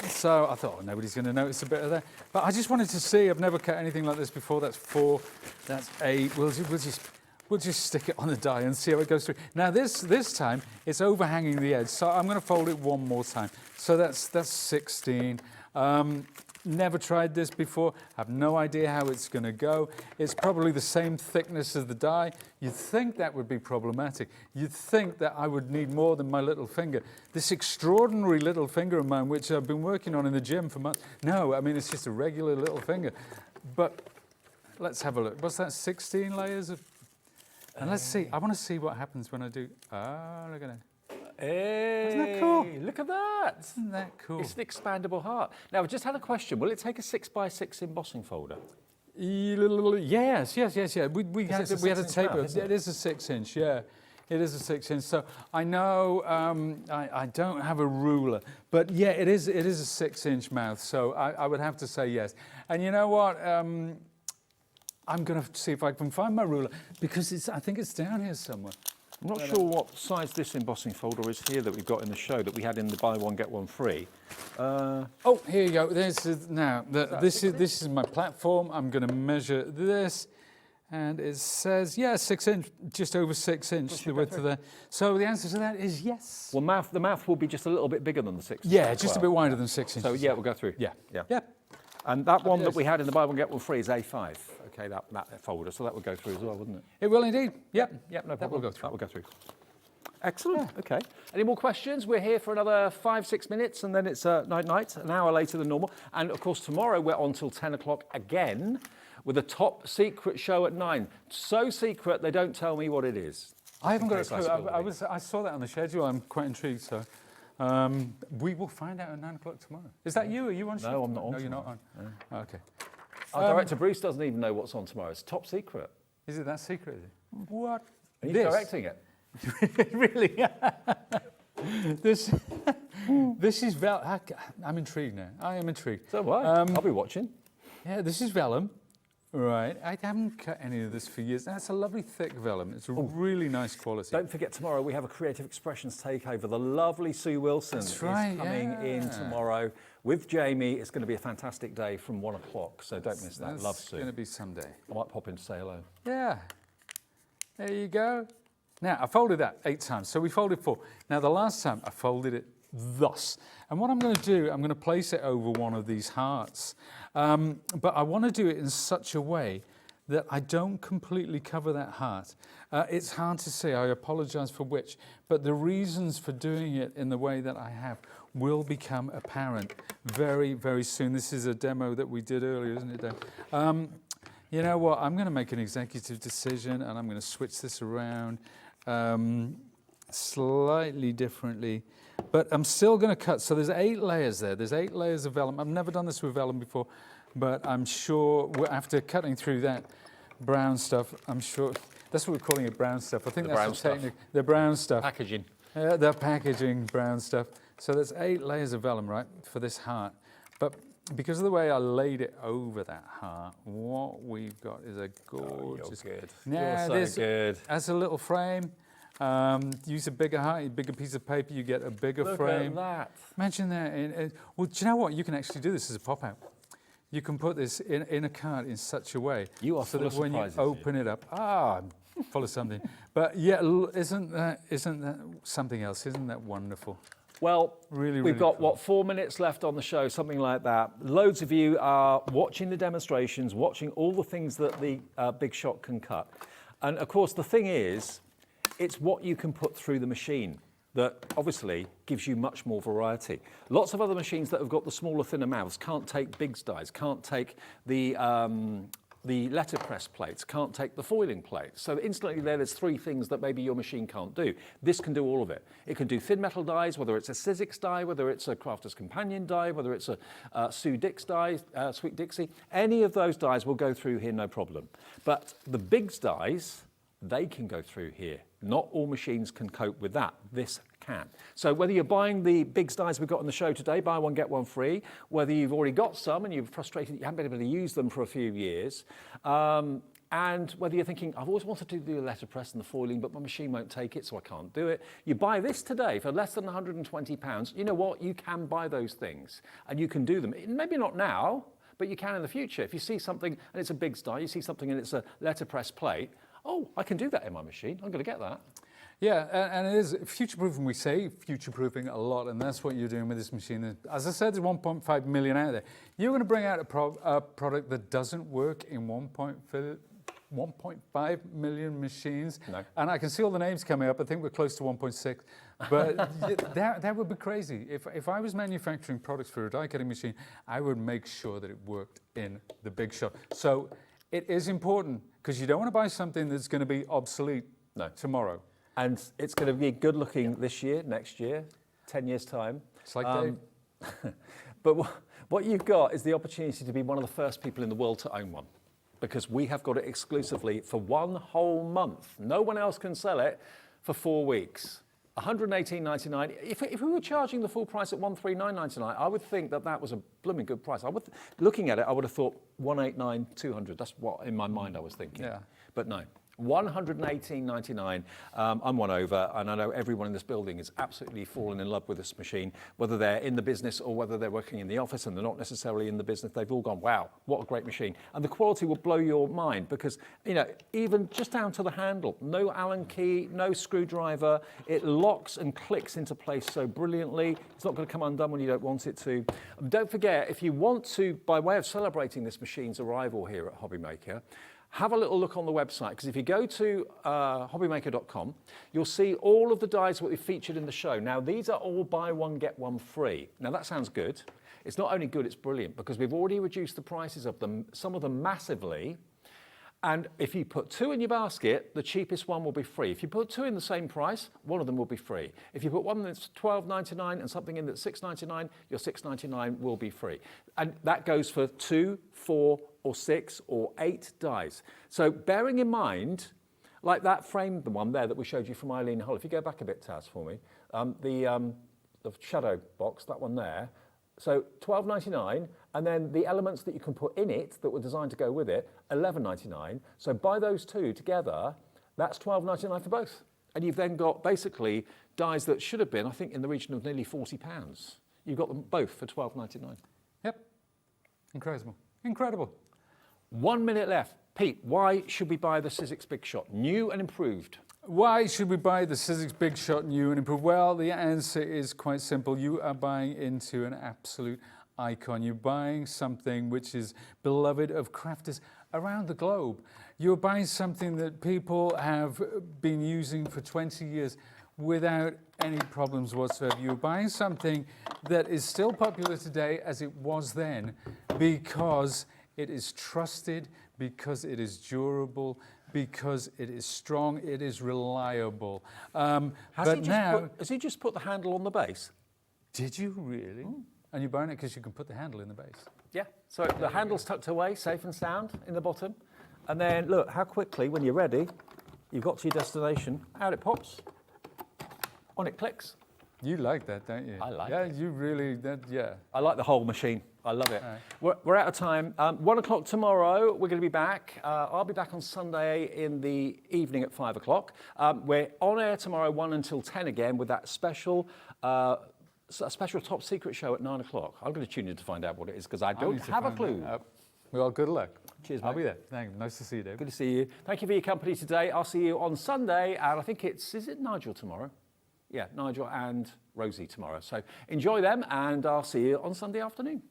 So I thought, oh, nobody's going to notice a bit of that. But I just wanted to see. I've never cut anything like this before. That's 4. That's 8. We'll just stick it on the die and see how it goes through. Now this time it's overhanging the edge, so I'm going to fold it one more time. So that's 16. Never tried this before. Have no idea how it's going to go. It's probably the same thickness as the die. You'd think that would be problematic. You'd think that I would need more than my little finger. This extraordinary little finger of mine, which I've been working on in the gym for months. No, I mean, it's just a regular little finger. But let's have a look. What's that, 16 layers of... And let's see. I want to see what happens when I do... Ah, look at that. Hey, isn't that cool? Look at that. Isn't that cool? It's an expandable heart. Now, I just had a question. Will it take a 6x6 embossing folder? Yes. We had a tape. It is a 6-inch, yeah. It is a 6-inch. So I know I don't have a ruler, but yeah, it is a 6-inch mouth. So I would have to say yes. And you know what? I'm going to see if I can find my ruler because I think it's down here somewhere. I'm not sure what size this embossing folder is here that we've got in the show that we had in the buy one get one free. Oh, here you go. This is my platform. I'm going to measure this, and it says 6 inch, just over 6 inch the width of that. So the answer to that is yes. Well, the mouth will be just a little bit bigger than the 6. Yeah, just a bit wider than 6 inches. So yeah, we'll go through. Yeah. And that one that we had in the buy one get one free is A5. Okay, that folder, so that would go through as well, wouldn't it? It will indeed. Yep, no problem. That will go through. That will go through. Excellent. Yeah. Okay. Any more questions? We're here for another 5-6 minutes, and then it's night, an hour later than normal. And of course, tomorrow we're on till 10 o'clock again with a top secret show at 9. So secret they don't tell me what it is. I haven't got a clue. I saw that on the schedule. I'm quite intrigued. So we will find out at 9 o'clock tomorrow. Is that you? Are you on? No, I'm not on. No, you're not on. No. Okay. Our director Bruce doesn't even know what's on tomorrow. It's top secret. Is it that secret? Is it? What? He's directing it. Really? This is vellum. I'm intrigued now. I am intrigued. So what? I'll be watching. Yeah, this is vellum. Right. I haven't cut any of this for years. That's a lovely thick vellum. It's a really nice quality. Don't forget tomorrow we have a Creative Expressions takeover. The lovely Sue Wilson is coming in tomorrow with Jamie. It's going to be a fantastic day from 1 o'clock, so don't miss that. Love Sue. It's going to be Sunday. I might pop in to say hello. Yeah. There you go. Now, I folded that 8 times, so we folded 4. Now, the last time I folded it thus. And what I'm going to do, I'm going to place it over one of these hearts. But I want to do it in such a way that I don't completely cover that heart. It's hard to say, I apologise for which, but the reasons for doing it in the way that I have will become apparent very, very soon. This is a demo that we did earlier, isn't it, Dan? You know what, I'm going to make an executive decision and I'm going to switch this around slightly differently. But I'm still going to cut. So there's 8 layers there. There's 8 layers of vellum. I've never done this with vellum before, but I'm sure after cutting through that brown stuff, I'm sure that's what we're calling it, brown stuff. I think that's the technique. The brown stuff. Packaging. The packaging brown stuff. So there's 8 layers of vellum, right, for this heart. But because of the way I laid it over that heart, what we've got is a gorgeous... You're good. Yeah, You're so good. As a little frame, use a bigger heart, a bigger piece of paper, you get a bigger frame. Look at that. Imagine that. Well, do you know what? You can actually do this as a pop-out. You can put this in a cart in such a way so that when you open it up, I'm full of something. But yeah, isn't that something else? Isn't that wonderful? Well, really, we've got, cool. what, 4 minutes left on the show, something like that. Loads of you are watching the demonstrations, watching all the things that the Big Shot can cut. And of course, the thing is, it's what you can put through the machine that obviously gives you much more variety. Lots of other machines that have got the smaller, thinner mouths can't take big dies, can't take the letterpress plates, can't take the foiling plates. So instantly there's 3 things that maybe your machine can't do. This can do all of it. It can do thin metal dies, whether it's a Sizzix die, whether it's a Crafter's Companion die, whether it's a Sue Dix die, Sweet Dixie. Any of those dies will go through here, no problem. But the big dies, they can go through here. Not all machines can cope with that. This can. So whether you're buying the big dies we've got on the show today, buy one, get one free, whether you've already got some and you're frustrated that you haven't been able to use them for a few years, and whether you're thinking, I've always wanted to do the letterpress and the foiling, but my machine won't take it, so I can't do it. You buy this today for less than £120. You know what? You can buy those things and you can do them. Maybe not now, but you can in the future. If you see something and it's a big die, you see something and it's a letterpress plate, oh, I can do that in my machine. I'm going to get that. Yeah, and it is future-proofing. We say future-proofing a lot, and that's what you're doing with this machine. As I said, there's 1.5 million out there. You're going to bring out a product that doesn't work in 1.5 million machines. No. And I can see all the names coming up. I think we're close to 1.6. But that would be crazy. If I was manufacturing products for a die-cutting machine, I would make sure that it worked in the Big Shot. So it is important, because you don't want to buy something that's going to be obsolete tomorrow. And it's going to be good looking this year, next year, 10 years' time. It's like Dave. But what you've got is the opportunity to be one of the first people in the world to own one, because we have got it exclusively for 1 whole month. No one else can sell it for 4 weeks. $118.99. If we were charging the full price at $139.99, I would think that was a blooming good price. Looking at it, I would have thought $189.200. That's what in my mind I was thinking. Yeah. But no. $118.99. I'm won over, and I know everyone in this building is absolutely fallen in love with this machine, whether they're in the business or whether they're working in the office and they're not necessarily in the business. They've all gone, wow, what a great machine. And the quality will blow your mind, because, you know, even just down to the handle, no Allen key, no screwdriver, it locks and clicks into place so brilliantly. It's not going to come undone when you don't want it to. Don't forget, if you want to, by way of celebrating this machine's arrival here at Hobbymaker, have a little look on the website, because if you go to hobbymaker.com, you'll see all of the dies that we featured in the show. Now, these are all buy one, get one free. Now, that sounds good. It's not only good, it's brilliant, because we've already reduced the prices of them, some of them massively. And if you put 2 in your basket, the cheapest one will be free. If you put 2 in the same price, one of them will be free. If you put one that's $12.99 and something in that's $6.99, your $6.99 will be free. And that goes for 2, 4, or 6 or 8 dies. So bearing in mind, like that frame, the one there that we showed you from Eileen Hull, if you go back a bit, Taz, for me, the shadow box, that one there, so $12.99, and then the elements that you can put in it that were designed to go with it, $11.99. So buy those 2 together, that's $12.99 for both. And you've then got basically dies that should have been, I think, in the region of nearly £40. You've got them both for $12.99. Yep. Incredible. Incredible. 1 minute left. Pete, why should we buy the Sizzix Big Shot, new and improved? Why should we buy the Sizzix Big Shot new and improved? Well, the answer is quite simple. You are buying into an absolute icon. You're buying something which is beloved of crafters around the globe. You're buying something that people have been using for 20 years without any problems whatsoever. You're buying something that is still popular today as it was then, because it is trusted, because it is durable, because it is strong, it is reliable. Has he just put the handle on the base? Did you really? And you're buying it because you can put the handle in the base? Yeah, so the handle's tucked away, safe and sound in the bottom. And then look how quickly, when you're ready, you've got to your destination, out it pops, on it clicks, You like that, don't you? I like it. Yeah, you really, yeah. I like the whole machine. I love it. We're out of time. 1 o'clock tomorrow, we're going to be back. I'll be back on Sunday in the evening at 5 o'clock. We're on air tomorrow 1 until 10 again with that special top secret show at 9 o'clock. I'm going to tune in to find out what it is because I don't have a clue. Well, good luck. Cheers, I'll mate. be there. Thank you. Nice to see you, Dave. Good to see you. Thank you for your company today. I'll see you on Sunday, and I think is it Nigel tomorrow? Yeah, Nigel and Rosie tomorrow. So enjoy them, and I'll see you on Sunday afternoon.